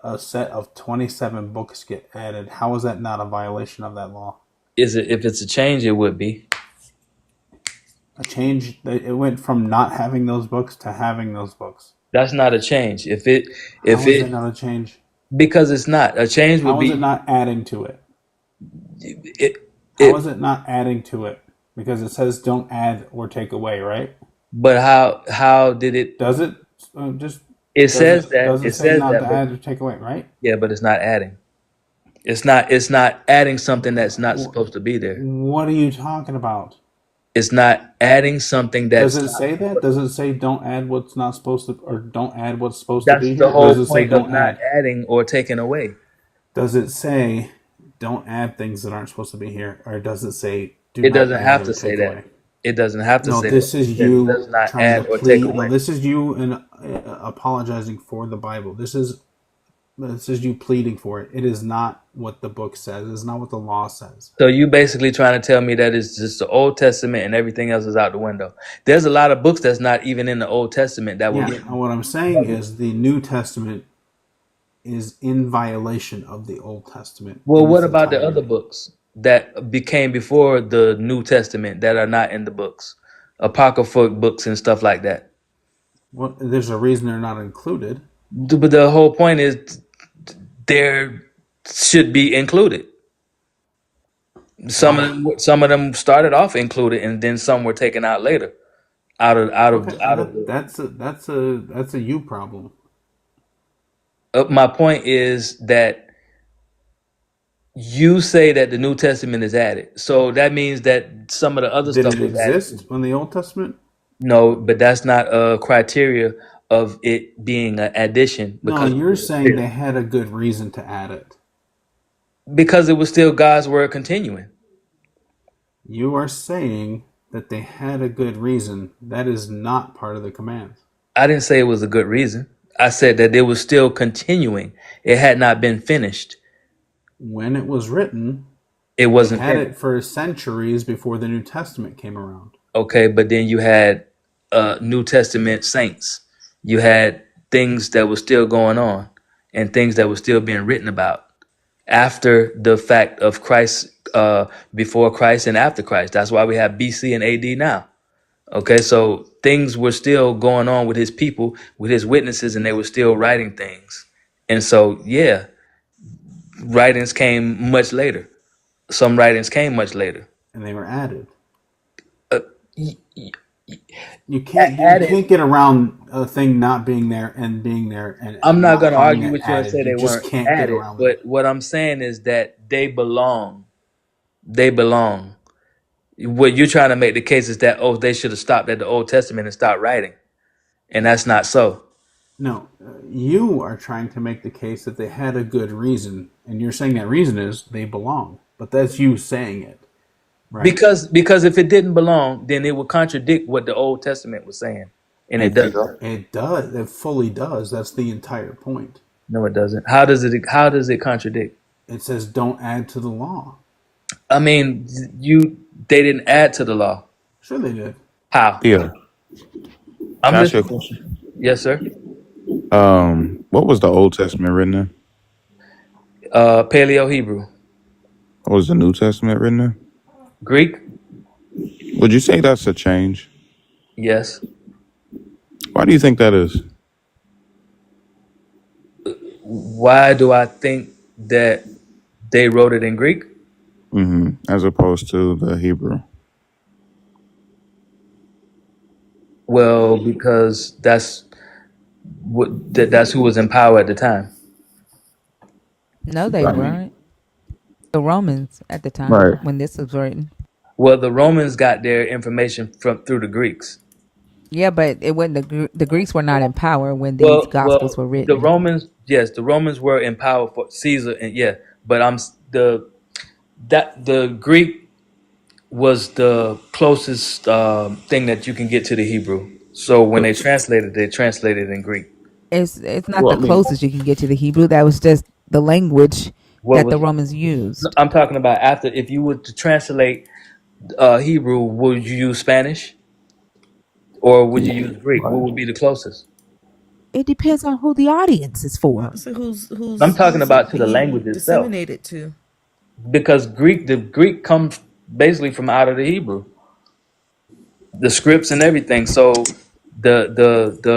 a set of 27 books get added, how is that not a violation of that law? Is it? If it's a change, it would be. A change, it went from not having those books to having those books. That's not a change. If it How is it not a change? because it's not a change would How is it be not adding to it? it How it. is it not adding to it? Because it says don't add or take away, right? But how did it? Does it just It says that. does it It say says not that. to But add or take away, right? yeah, but it's not adding. It's not. It's not adding something that's not supposed to be there. What are you talking about? It's not adding something Does that's it not. say that? Does it say don't add what's not supposed to, or don't add what's supposed to That's be the here? Or whole does it say point of don't not add? adding or taking away. Does it say don't add things that aren't supposed to be here, or does it say do It not doesn't add have or to say take that. away? It doesn't have to No, say that. this is It says you does not trying to add or take plead. No, away. this is you and apologizing for the Bible. This is you pleading for it. It is not what the book says. It is not what the law says. So you basically trying to tell me that it's just the Old Testament and everything else is out the window. There's a lot of books that's not even in the Old Testament that were Yeah, written. and what I'm saying is the New Testament is in violation of the Old Testament Well, in what its about the other entirety. books that became before the New Testament that are not in the books? Apocryphal books and stuff like that. Well, there's a reason they're not included. But the whole point is there should be included. Why? Some of them started off included and then some were taken out later. Okay, Out of the, that's a you problem. my point is that you say that the New Testament is added. So that means that some of the other Did stuff it was added too. exist in the Old Testament? No, but that's not a criteria of it being an addition No, because you're saying they had a good reason to add it. it was still God's word continuing. You are saying that they had a good reason. That is not part of the command. I didn't say it was a good reason. I said that it was still continuing. It had not been finished. When it was written, It they wasn't had finished. it for centuries before the New Testament came around. Okay, but then you had New Testament saints. You had things that were still going on and things that were still being written about after the fact of Christ, before Christ and after Christ. That's why we have BC and AD now. Okay, so things were still going on with his people, with his witnesses, and they were still writing things. And so, yeah, writings came much later. Some writings came much later. And they were added. Uh, You can't get around a thing not being there and being there I'm and not not going to calling argue it with you and say added. You they just weren't can't get added, around that. but what I'm saying is that they belong. They belong. What you're trying to make the case is that, oh, they should have stopped at the Old Testament and stopped writing. And that's not so. No, you are trying to make the case that they had a good reason, and you're saying that reason is they belong. But that's you saying it, right? Because if it didn't belong, then it would contradict what the Old Testament was saying, and it doesn't. It does. It fully does. That's the entire point. No, it doesn't. How does it contradict? It says don't add to the law. I mean, they didn't add to the law. Sure they did. How? Yeah. I'm Can I ask you a listening. question? Yes, sir. What was the Old Testament written in? Paleo Hebrew, What was the New Testament written in? Greek. Would you say that's a change? Yes. Why do you think that is? Why do I think that they wrote it in Greek? As opposed to the Hebrew. Well, because that's who was in power at the time. No, they I mean, weren't. The Romans at the time right. when this was written. Well, the Romans got their information through the Greeks. Yeah, but it wasn't the Greeks were not in power when these Well, gospels were the written. Romans, yes, the Romans were in power for Caesar, and yeah, but the Greek was the closest thing that you can get to the Hebrew. So when they translated in Greek. It's not Well, the I mean, closest you can get to the Hebrew. That was just the language What that the was Romans used. I'm talking about after? If you were to translate Hebrew, would you use Spanish or would you use Greek? What right. would be the closest? It depends on who the audience is for. So I'm talking who's it about to the being language itself, disseminated to? because the Greek comes basically from out of the Hebrew, the scripts and everything. So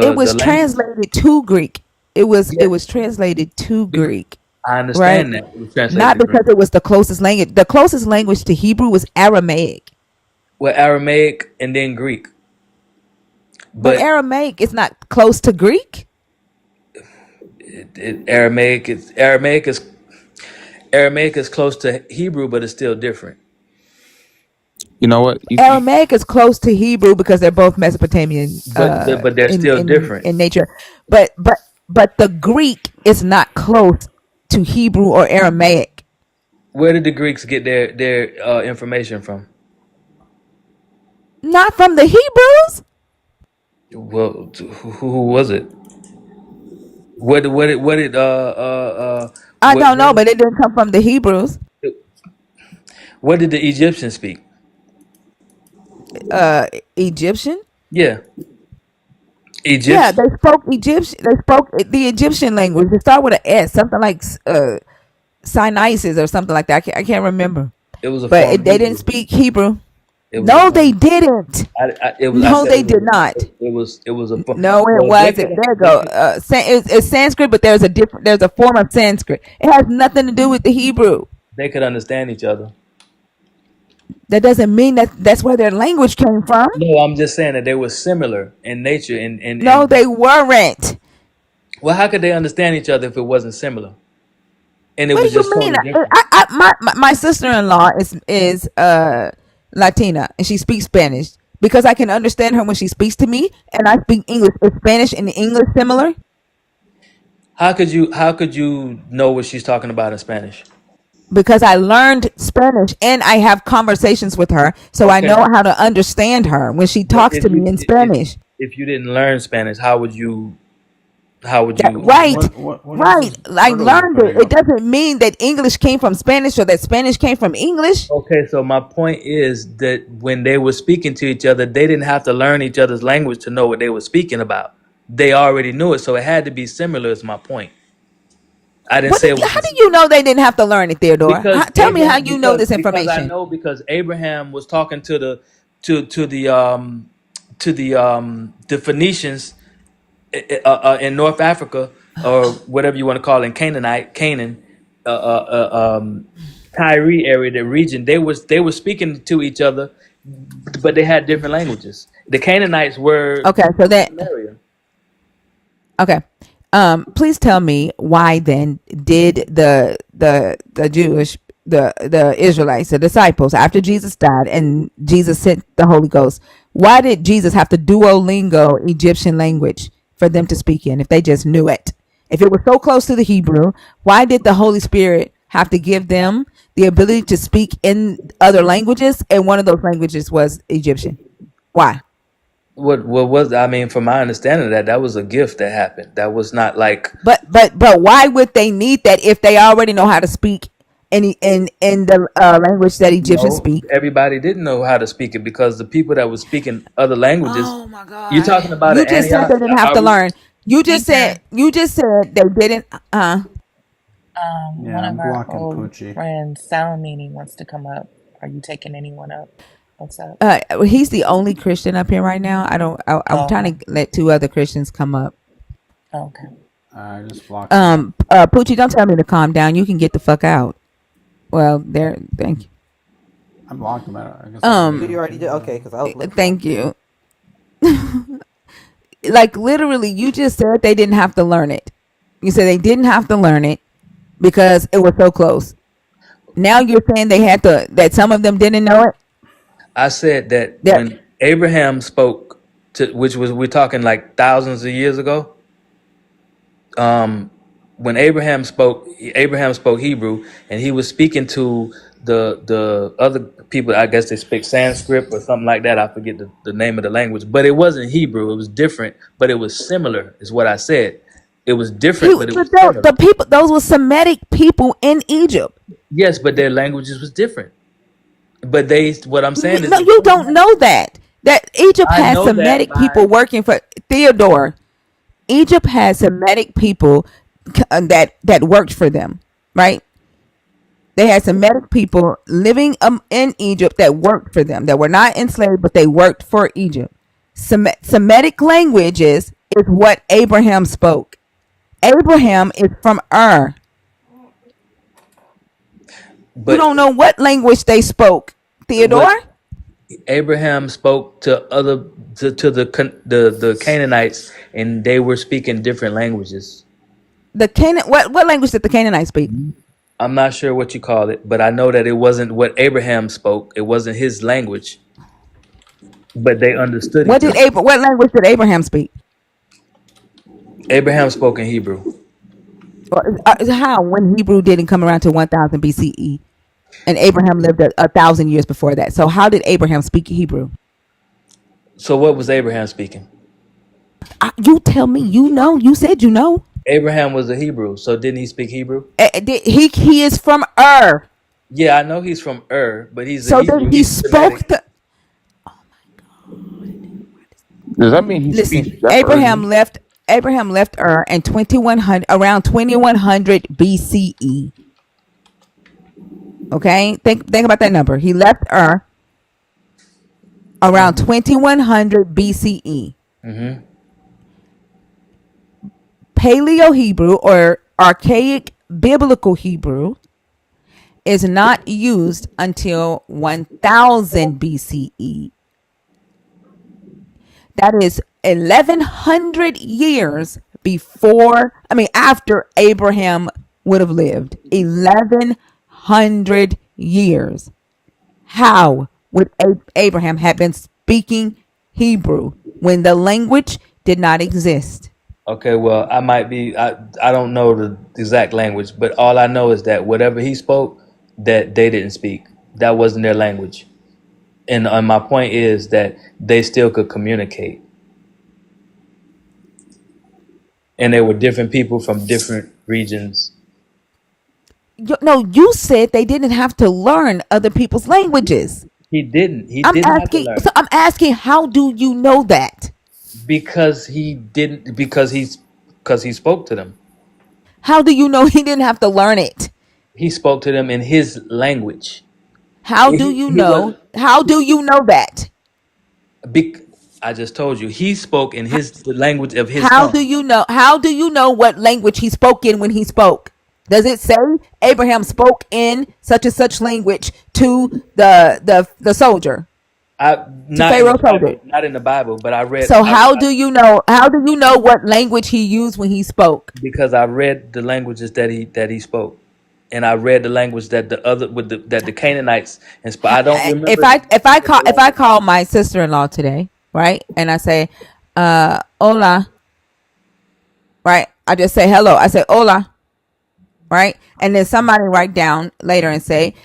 It the was language. translated to Greek. It was Yeah, it was translated to because Greek, I right? understand that it was translated Not to Greek. because it was the closest language. The closest language to Hebrew was Aramaic. Well, Aramaic and then Greek, But but Aramaic is not close to Greek. Aramaic is close to Hebrew, but it's still different. You know what? You Aramaic is close to Hebrew because they're both Mesopotamian But they're in still different. nature. But the Greek is not close to Hebrew or Aramaic. Where did the Greeks get their information from? Not from the Hebrews. Well, who was it? What did I don't know, but it didn't come from the Hebrews. what did the Egyptians speak? Egyptian. Yeah, Yeah, Egyptian. they spoke Egyptian. They spoke the Egyptian language. They start with an S, something like Sinaisis or something like that. I can't remember. It was a But form of they didn't Hebrew. speak Hebrew. It was a No, they form. didn't. I No, said they did not. it was a form. No, it Well, wasn't. There you go. It's Sanskrit, but there's a form of Sanskrit. It has nothing to do with the Hebrew. they could understand each other. That doesn't mean that that's where their language came from. No, I'm just saying that they were similar in nature No, they weren't. well, how could they understand each other if it wasn't similar? And it What was do you just mean? totally different. My sister-in-law is Latina and she speaks Spanish because I can understand her when she speaks to me, and I speak English. Is Spanish and English similar? How could you know what she's talking about in Spanish? Because I learned Spanish and I have conversations with her, so I Okay. know how to understand her when she But talks to me in Spanish. if you didn't learn Spanish, how would you Right, What is right. this I hurdle you're learned it. putting It up? doesn't mean that English came from Spanish or that Spanish came from English. Okay, so my point is that when they were speaking to each other, they didn't have to learn each other's language to know what they were speaking about. They already knew it, so it had to be similar is my point. I didn't say it How do was you know they didn't have to learn it, Theodore? Tell me how you know this because I information. know because Abraham was talking to the Phoenicians in North Africa, or whatever you want to call it, Canaan, uh, uh, Tyre area, the region. They were speaking to each other, but they had different languages. The Canaanites were Okay, so from that Samaria. okay. Please tell me why then did the Jewish the Israelites, the disciples, after Jesus died and Jesus sent the Holy Ghost, why did Jesus have to Duolingo Egyptian language for them to speak in if they just knew it? If it was so close to the Hebrew, why did the Holy Spirit have to give them the ability to speak in other languages? And one of those languages was Egyptian. Why? What was, I mean, from my understanding, that was a gift that happened. That was not like, But why would they need that if they already know how to speak in the language that Egyptians no, speak? everybody didn't know how to speak it, because the people that were speaking other languages. Oh my You're God! talking about You at just said Antioch? they didn't have Are to we? learn. You just said they didn't. Yeah, One I'm of our blocking old Poochie. friends, Salamini, wants to come up. Are you taking anyone up? What's up? He's the only Christian up here right now. I'm Oh, okay. trying to let two other Christians come up. Okay. I just blocked him. Poochie, don't tell me to calm down. You can get the fuck out. Well, there. Thank you. I blocked him. I guess I didn't You even already kick did? him Okay, down. because I was looking for him. Thank you. Like literally, you just said they didn't have to learn it. You said they didn't have to learn it because it was so close. Now you're saying they had to. That some of them didn't know it. I said that That when Abraham spoke to, which was, we're talking like thousands of years ago. When Abraham spoke Hebrew, and he was speaking to the other people. I guess they speak Sanskrit or something like that. I forget the name of the language, but it wasn't Hebrew. It was different, but it was similar. Is what I said. It was different, but it was the similar. people, those were Semitic people in Egypt. Yes, but their languages was different. But they, what I'm saying is, No, the you don't Canaanite, know that. That Egypt I has know that Semitic people by, working for Theodore. Egypt has Semitic people that worked for them, right? They had Semitic people living in Egypt that worked for them, that were not enslaved, but they worked for Egypt. Semitic languages is what Abraham spoke. Abraham is from Ur. You but don't know what language they spoke, what Theodore. Abraham spoke to other, to the Canaanites, and they were speaking different languages. What language did the Canaanites speak? I'm not sure what you call it, but I know that it wasn't what Abraham spoke. It wasn't his language, but they understood each other. What language did Abraham speak? Abraham spoke in Hebrew. How when Hebrew didn't come around to 1000 BCE and Abraham lived 1,000 years before that. So how did Abraham speak Hebrew? So what was Abraham speaking? You tell me. You know. You said you know. Abraham was a Hebrew, so didn't he speak Hebrew? He is from Ur. Yeah, I know he's from Ur, but he's a So then Hebrew. he He's Semitic. spoke the. Does that mean he speaks Listen, Sephardi? Abraham left Ur in 2100 around 2100 BCE. Okay, think about that number. He left Ur around 2100 BCE. Mm-hmm. Paleo Hebrew or archaic biblical Hebrew is not used until 1000 BCE. That is 1100 years after Abraham would have lived. 1100 years. How would Abraham have been speaking Hebrew when the language did not exist? Okay, well, I might be. I don't know the exact language, but all I know is that whatever he spoke, that they didn't speak. That wasn't their language. And my point is that they still could communicate, and they were different people from different regions. No, you said they didn't have to learn other people's languages. He didn't. He I'm didn't have to asking. learn So it I'm asking, how do you know that? because he didn't. Because he spoke to them. How do you know he didn't have to learn it? He spoke to them in his language. How do He, you he know? wasn't. How do you know that? Bec- I just told you he spoke in the language of his How do tongue. you know? How do you know what language he spoke in when he spoke? Does it say Abraham spoke in such and such language to the soldier, to Not in the Pharaoh's soldier? Bible, not in the Bible, but I read. So how do you know? How do you know what language he used when he spoke? Because I read the languages that he spoke, and I read the language that the other that the Canaanites and I don't If remember the if I language. call my sister-in-law today, right, and I say, "Hola," right? I just say hello. I say hola, right? And then somebody write down later and say,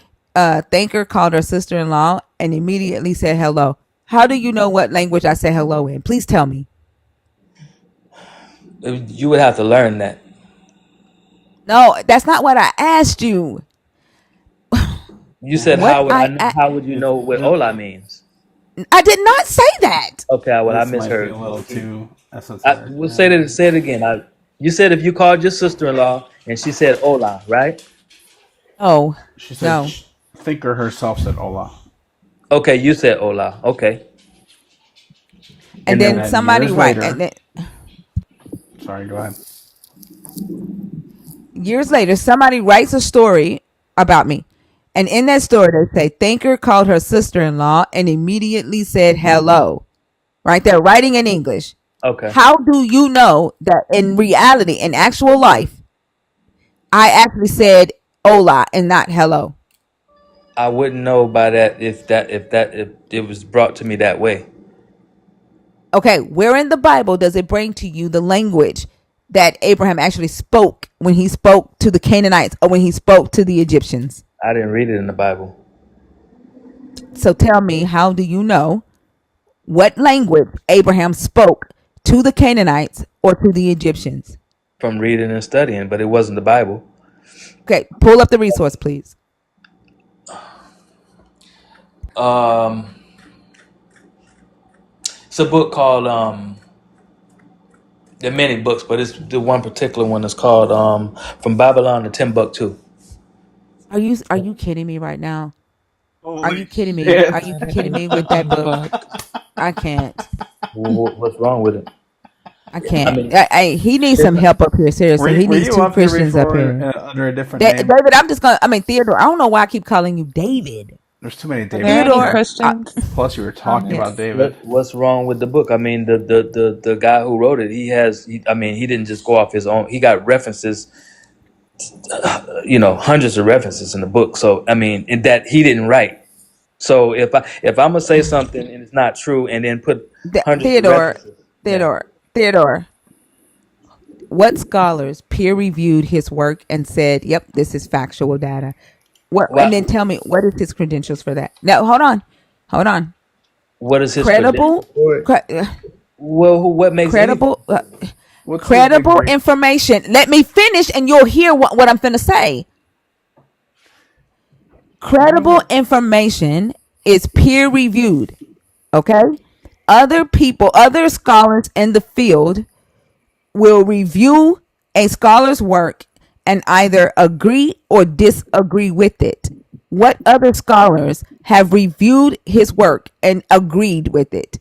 Thinker called her sister-in-law and immediately said hello. How do you know what language I say hello in? Please tell me. You would have to learn that. No, that's not what I asked you. You said, What how would you know what hola means? I did not say that. Okay, well, I This might be misheard. a little too esoteric. We'll say it again. You said if you called your sister-in-law and she said hola, right? Oh, She said, no. Thinker herself said hola. Okay, you said hola. Okay. And And And then then then somebody years write, and later, then sorry, go ahead. years later, somebody writes a story about me. And in that story, they say, Thinker called her sister-in-law and immediately said hello. Right? They're writing in English. okay. How do you know that in reality, in actual life, I actually said hola and not hello? I wouldn't know by that if it was brought to me that way. Okay, where in the Bible does it bring to you the language that Abraham actually spoke when he spoke to the Canaanites or when he spoke to the Egyptians? I didn't read it in the Bible. So tell me, how do you know what language Abraham spoke to the Canaanites or to the Egyptians? From reading and studying, but it wasn't the Bible. Okay, pull up the resource, please. Um, it's a book called there are many books, but it's the one particular one is called From Babylon to Timbuktu. Are you kidding me right now? Are Holy you kidding me? shit. Are you kidding me with that book? I can't. What's wrong with it? I I can't. mean, He needs some help up here. Seriously, he Were needs you two up here Christians up before here. under a different name? David, I'm just gonna. I mean, Theodore. I don't know why I keep calling you David. There's too many Are there Davids any in Theodore. here. Christians Plus, you were on talking here? about David. what's wrong with the book? I mean, the guy who wrote it, I mean, he didn't just go off his own. He got references, hundreds of references in the book. So, I mean, in that he didn't write. So if I'm gonna say something and it's not true, and then put hundreds of Theodore. references, yeah. Theodore. What scholars peer reviewed his work and said, "Yep, this is factual data"? What? And then Well, tell me, what is his credentials for that? Now, hold on. what is his credential Credible, for it? cre- Well, what makes anything? credible, What's his credible degree? information. Let me finish, and you'll hear what I'm finna say. Go Credible ahead. information is peer reviewed. Okay, other people, other scholars in the field will review a scholar's work and either agree or disagree with it. What other scholars have reviewed his work and agreed with it?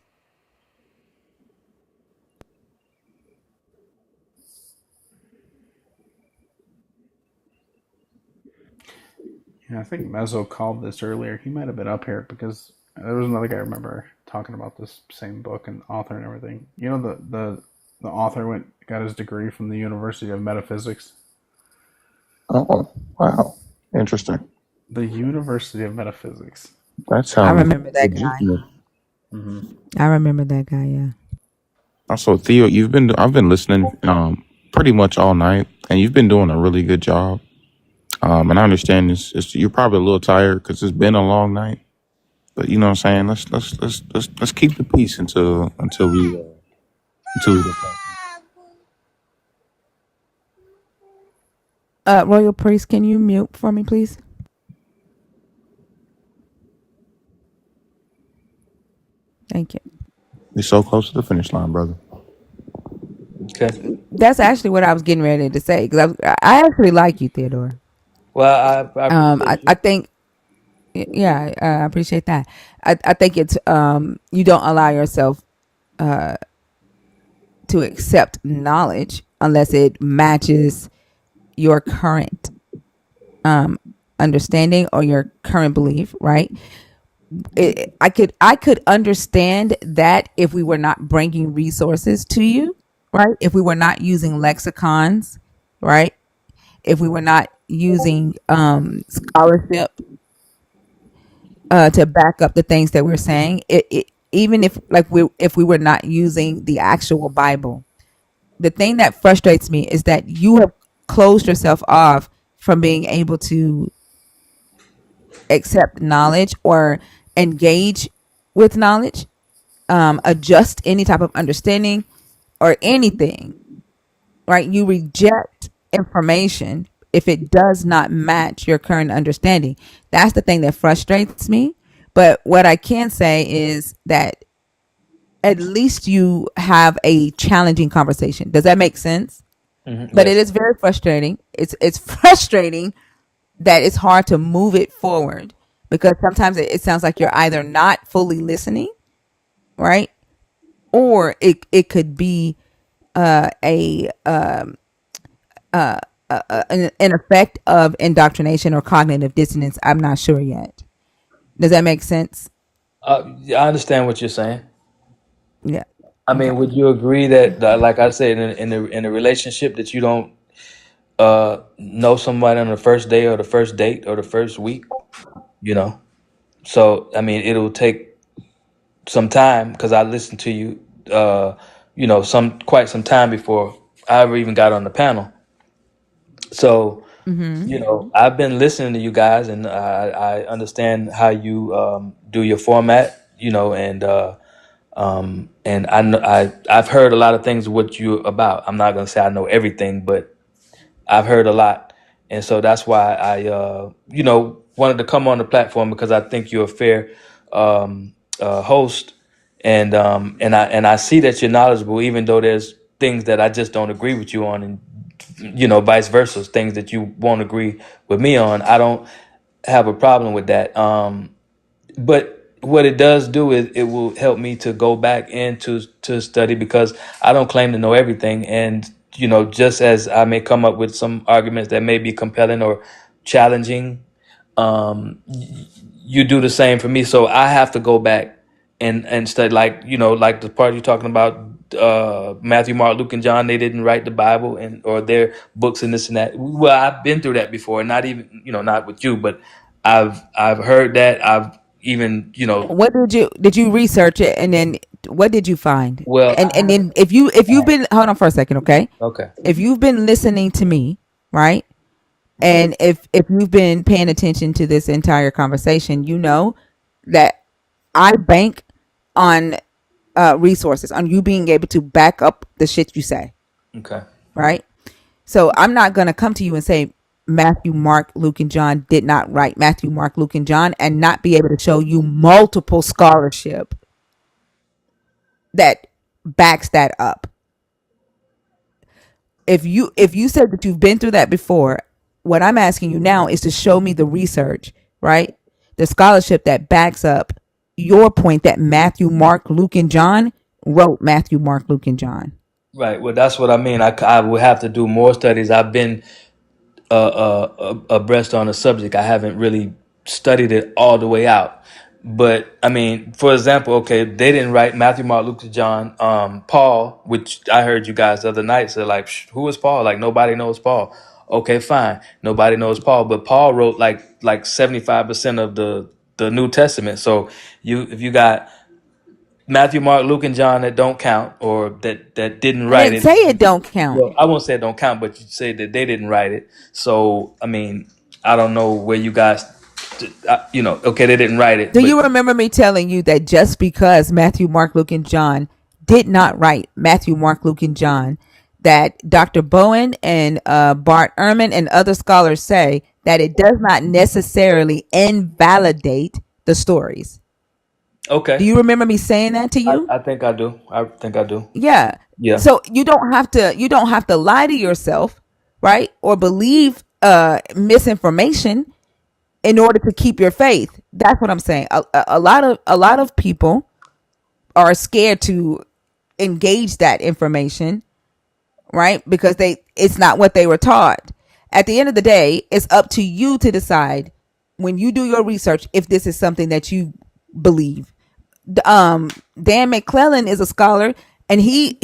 Yeah, I think Mezzo called this earlier. He might have been up here because there was another guy I remember talking about this same book and author and everything. You know, the author got his degree from the University of Metaphysics. Oh, wow. Interesting. The University of Metaphysics. That I sounds remember that guy. legitimate. Mm-hmm. I remember that guy. Yeah. Also, Theo, I've been listening pretty much all night, and you've been doing a really good job. And I understand you're probably a little tired because it's been a long night. But you know what I'm saying? Let's keep the peace until we get back. Royal Priest, can you mute for me, please? Thank you. You're so close to the finish line, brother. Okay. That's actually what I was getting ready to say because I actually like you, Theodore. Well, I appreciate I you. think, yeah, I appreciate that. I think it's you don't allow yourself to accept knowledge unless it matches your current understanding or your current belief, right? I could understand that if we were not bringing resources to you, right? If we were not using lexicons, right? If we were not using scholarship to back up the things that we're saying, even if we were not using the actual Bible, the thing that frustrates me is that you have closed yourself off from being able to accept knowledge or engage with knowledge, adjust any type of understanding or anything, right? You reject information if it does not match your current understanding. That's the thing that frustrates me. But what I can say is that at least you have a challenging conversation. Does that make sense? But it Yes. is very frustrating. It's frustrating that it's hard to move it forward because sometimes it sounds like you're either not fully listening, right? Or it could be a an effect of indoctrination or cognitive dissonance. I'm not sure yet. Does that make sense? Yeah, I understand what you're saying. Yeah. I Okay. mean, would you agree that like I said, in a relationship that you don't know somebody on the first day or the first date or the first week, you know? So I mean, it'll take some time because I listened to you, some quite some time before I ever even got on the panel. So Mm-hmm. I've been listening to you guys, and I understand how you do your format, and I've heard a lot of things what you about. I'm not gonna say I know everything, but I've heard a lot, and so that's why I wanted to come on the platform because I think you're a fair host, and I see that you're knowledgeable, even though there's things that I just don't agree with you on, and vice versa, things that you won't agree with me on. I don't have a problem with that. But what it does do is it will help me to go back into to study because I don't claim to know everything. And just as I may come up with some arguments that may be compelling or challenging, you do the same for me. So I have to go back and study, like the part you're talking about, Matthew, Mark, Luke, and John. They didn't write the Bible or their books and this and that. Well, I've been through that before, not even not with you, but I've heard that. I've even What did you research it and then what did you find? well, And then if you've been hold on for a second, okay? okay, If you've been listening to me, right? And if you've been paying attention to this entire conversation, you know that I bank on resources, on you being able to back up the shit you say, okay. right? So I'm not gonna come to you and say Matthew, Mark, Luke, and John did not write Matthew, Mark, Luke, and John, and not be able to show you multiple scholarship that backs that up. If you said that you've been through that before, what I'm asking you now is to show me the research, right? The scholarship that backs up your point that Matthew, Mark, Luke, and John wrote Matthew, Mark, Luke, and John. Right. Well, that's what I mean. I will have to do more studies. I've been abreast on the subject. I haven't really studied it all the way out. But I mean, for example, okay, they didn't write Matthew, Mark, Luke, and John. Paul, which I heard you guys the other night say, like, who is Paul? Like nobody knows Paul. Okay, fine, nobody knows Paul, but Paul wrote like 75% of the New Testament. So if you got Matthew, Mark, Luke, and John that don't count or that didn't I write didn't it. say it don't count. Well, I won't say it don't count, but you say that they didn't write it. So, I mean, I don't know where you guys, okay, they didn't write it, Do but you remember me telling you that just because Matthew, Mark, Luke, and John did not write Matthew, Mark, Luke, and John, that Dr. Bowen and Bart Ehrman and other scholars say that it does not necessarily invalidate the stories? Do okay. you remember me saying that to you? I think I do. I think I do. Yeah. Yeah. So you don't have to lie to yourself, right? Or believe misinformation in order to keep your faith. That's what I'm saying. A lot of people are scared to engage that information, right? Because it's not what they were taught. At the end of the day, it's up to you to decide when you do your research if this is something that you believe. Dan McClellan is a scholar, and he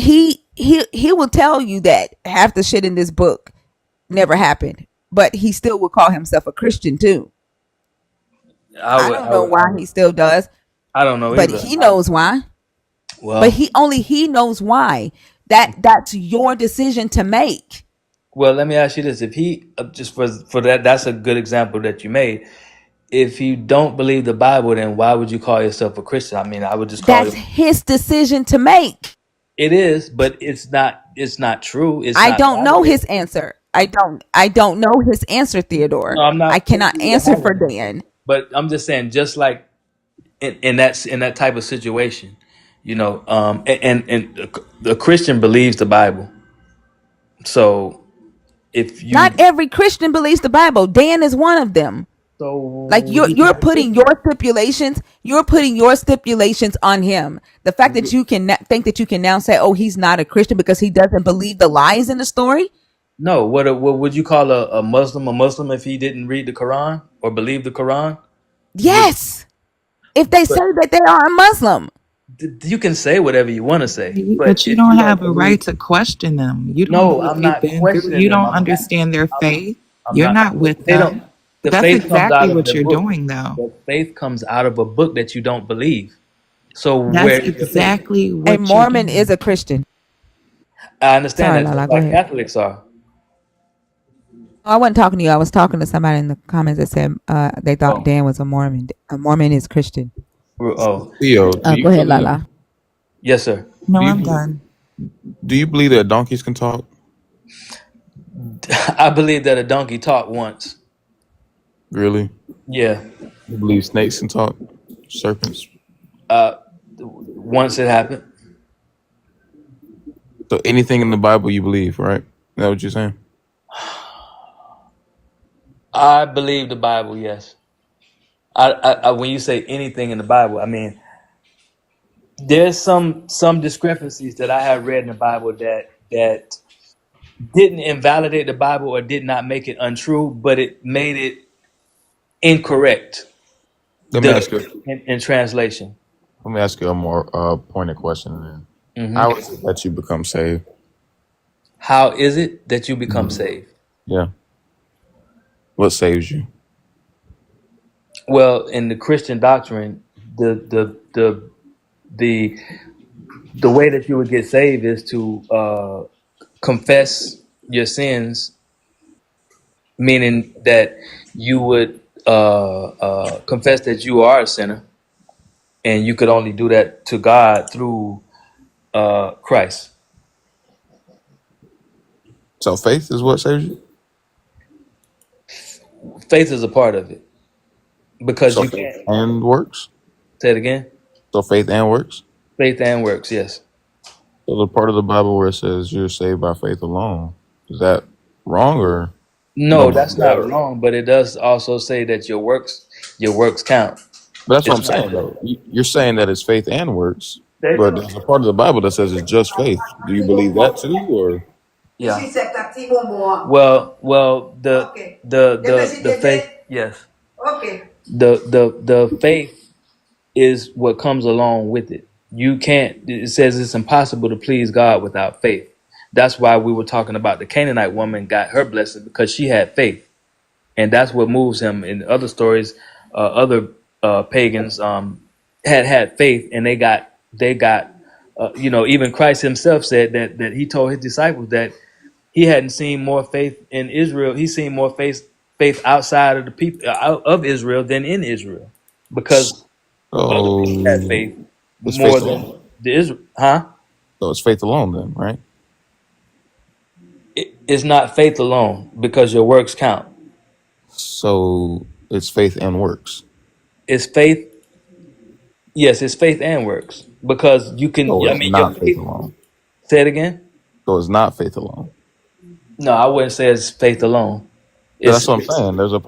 will tell you that half the shit in this book never happened, but he still would call himself a Christian too. I I would, don't I know would, why he still does, I don't know but either. he knows why. But Well, he knows why. That's your decision to make. Well, let me ask you this: if he just for that, that's a good example that you made. If you don't believe the Bible, then why would you call yourself a Christian? I mean, I would just call That's you. his decision to make. It is, but it's not. It's not true. It's I not don't know valid. his answer. I don't know his answer, Theodore. No, I'm I not cannot pushing you to answer have for it. Dan. But I'm just saying, just like in that type of situation, and the Christian believes the Bible. So if Not you, every Christian believes the Bible. Dan is one of them. Like so you're putting your stipulations on him. The fact that you can think that you can now say, "Oh, he's not a Christian because he doesn't believe the lies in the story." no, what would you call a Muslim a Muslim if he didn't read the Quran or believe the Quran? Would Yes, if they say but that they are a Muslim. you can say whatever you want to say, but But you if don't you don't have a believe, right to question them. You don't know no, what I'm they've not been through. questioning You them. don't understand their faith. I'm You're not. not with They don't. them. The That's faith comes exactly out of what the you're book. doing, though. The faith comes out of a book that you don't believe. So That's where is your faith? exactly A what you're Mormon is doing. a Christian. I understand Sorry, that, just Lala. Go like ahead. Catholics are. I wasn't talking to you. I was talking to somebody in the comments that said they thought Oh, Dan was a Mormon. A Mormon is Christian. oh, Theo, do you Go ahead, believe? Lala. yes, sir. No, Do you I'm believe? done. Do you believe that donkeys can talk? I believe that a donkey talked once. Really? Yeah, You believe snakes can talk? Serpents? uh, once it happened. So anything in the Bible you believe, right? Is that what you're saying? I believe the Bible. Yes. When you say anything in the Bible, I mean there's some discrepancies that I have read in the Bible that didn't invalidate the Bible or did not make it untrue, but it made it incorrect. Let me ask you. In translation. Let me ask you a more pointed question. Then, Hmm. how is it that you become saved? How is it that you become Mhm. saved? Yeah. What saves you? Well, in the Christian doctrine, the the way that you would get saved is to confess your sins, meaning that you would confess that you are a sinner, and you could only do that to God through Christ. So faith is what saves you. Faith is a part of it because So you faith can't and works. say it again. So faith and works. Faith and works, yes. So the part of the Bible where it says you're saved by faith alone, is that wrong or you No, don't believe that's not that? wrong, but it does also say that your works count. But that's what It's I'm not saying though. You're saying that it's faith and works, but that, there's a part of the Bible that says it's just faith. Do you believe that too, or yeah. Well, the faith, yes. The faith is what comes along with it. You can't. It says it's impossible to please God without faith. That's why we were talking about the Canaanite woman got her blessing because she had faith, and that's what moves him. In other stories, other pagans had faith, and they got. Even Christ Himself said that He told His disciples that He hadn't seen more faith in Israel. He's seen more faith outside of the people out of Israel than in Israel, because other people had so faith it's faith more than alone? the Israel. Huh? So it's faith alone then, right? It's not faith alone because your works count. So it's faith and works. It's faith. Yes, it's faith and works because you can. So I it's mean, your not faith faith. alone. Say it again. So it's not faith alone. No, I wouldn't say it's faith alone. That's It's what I'm saying. There's a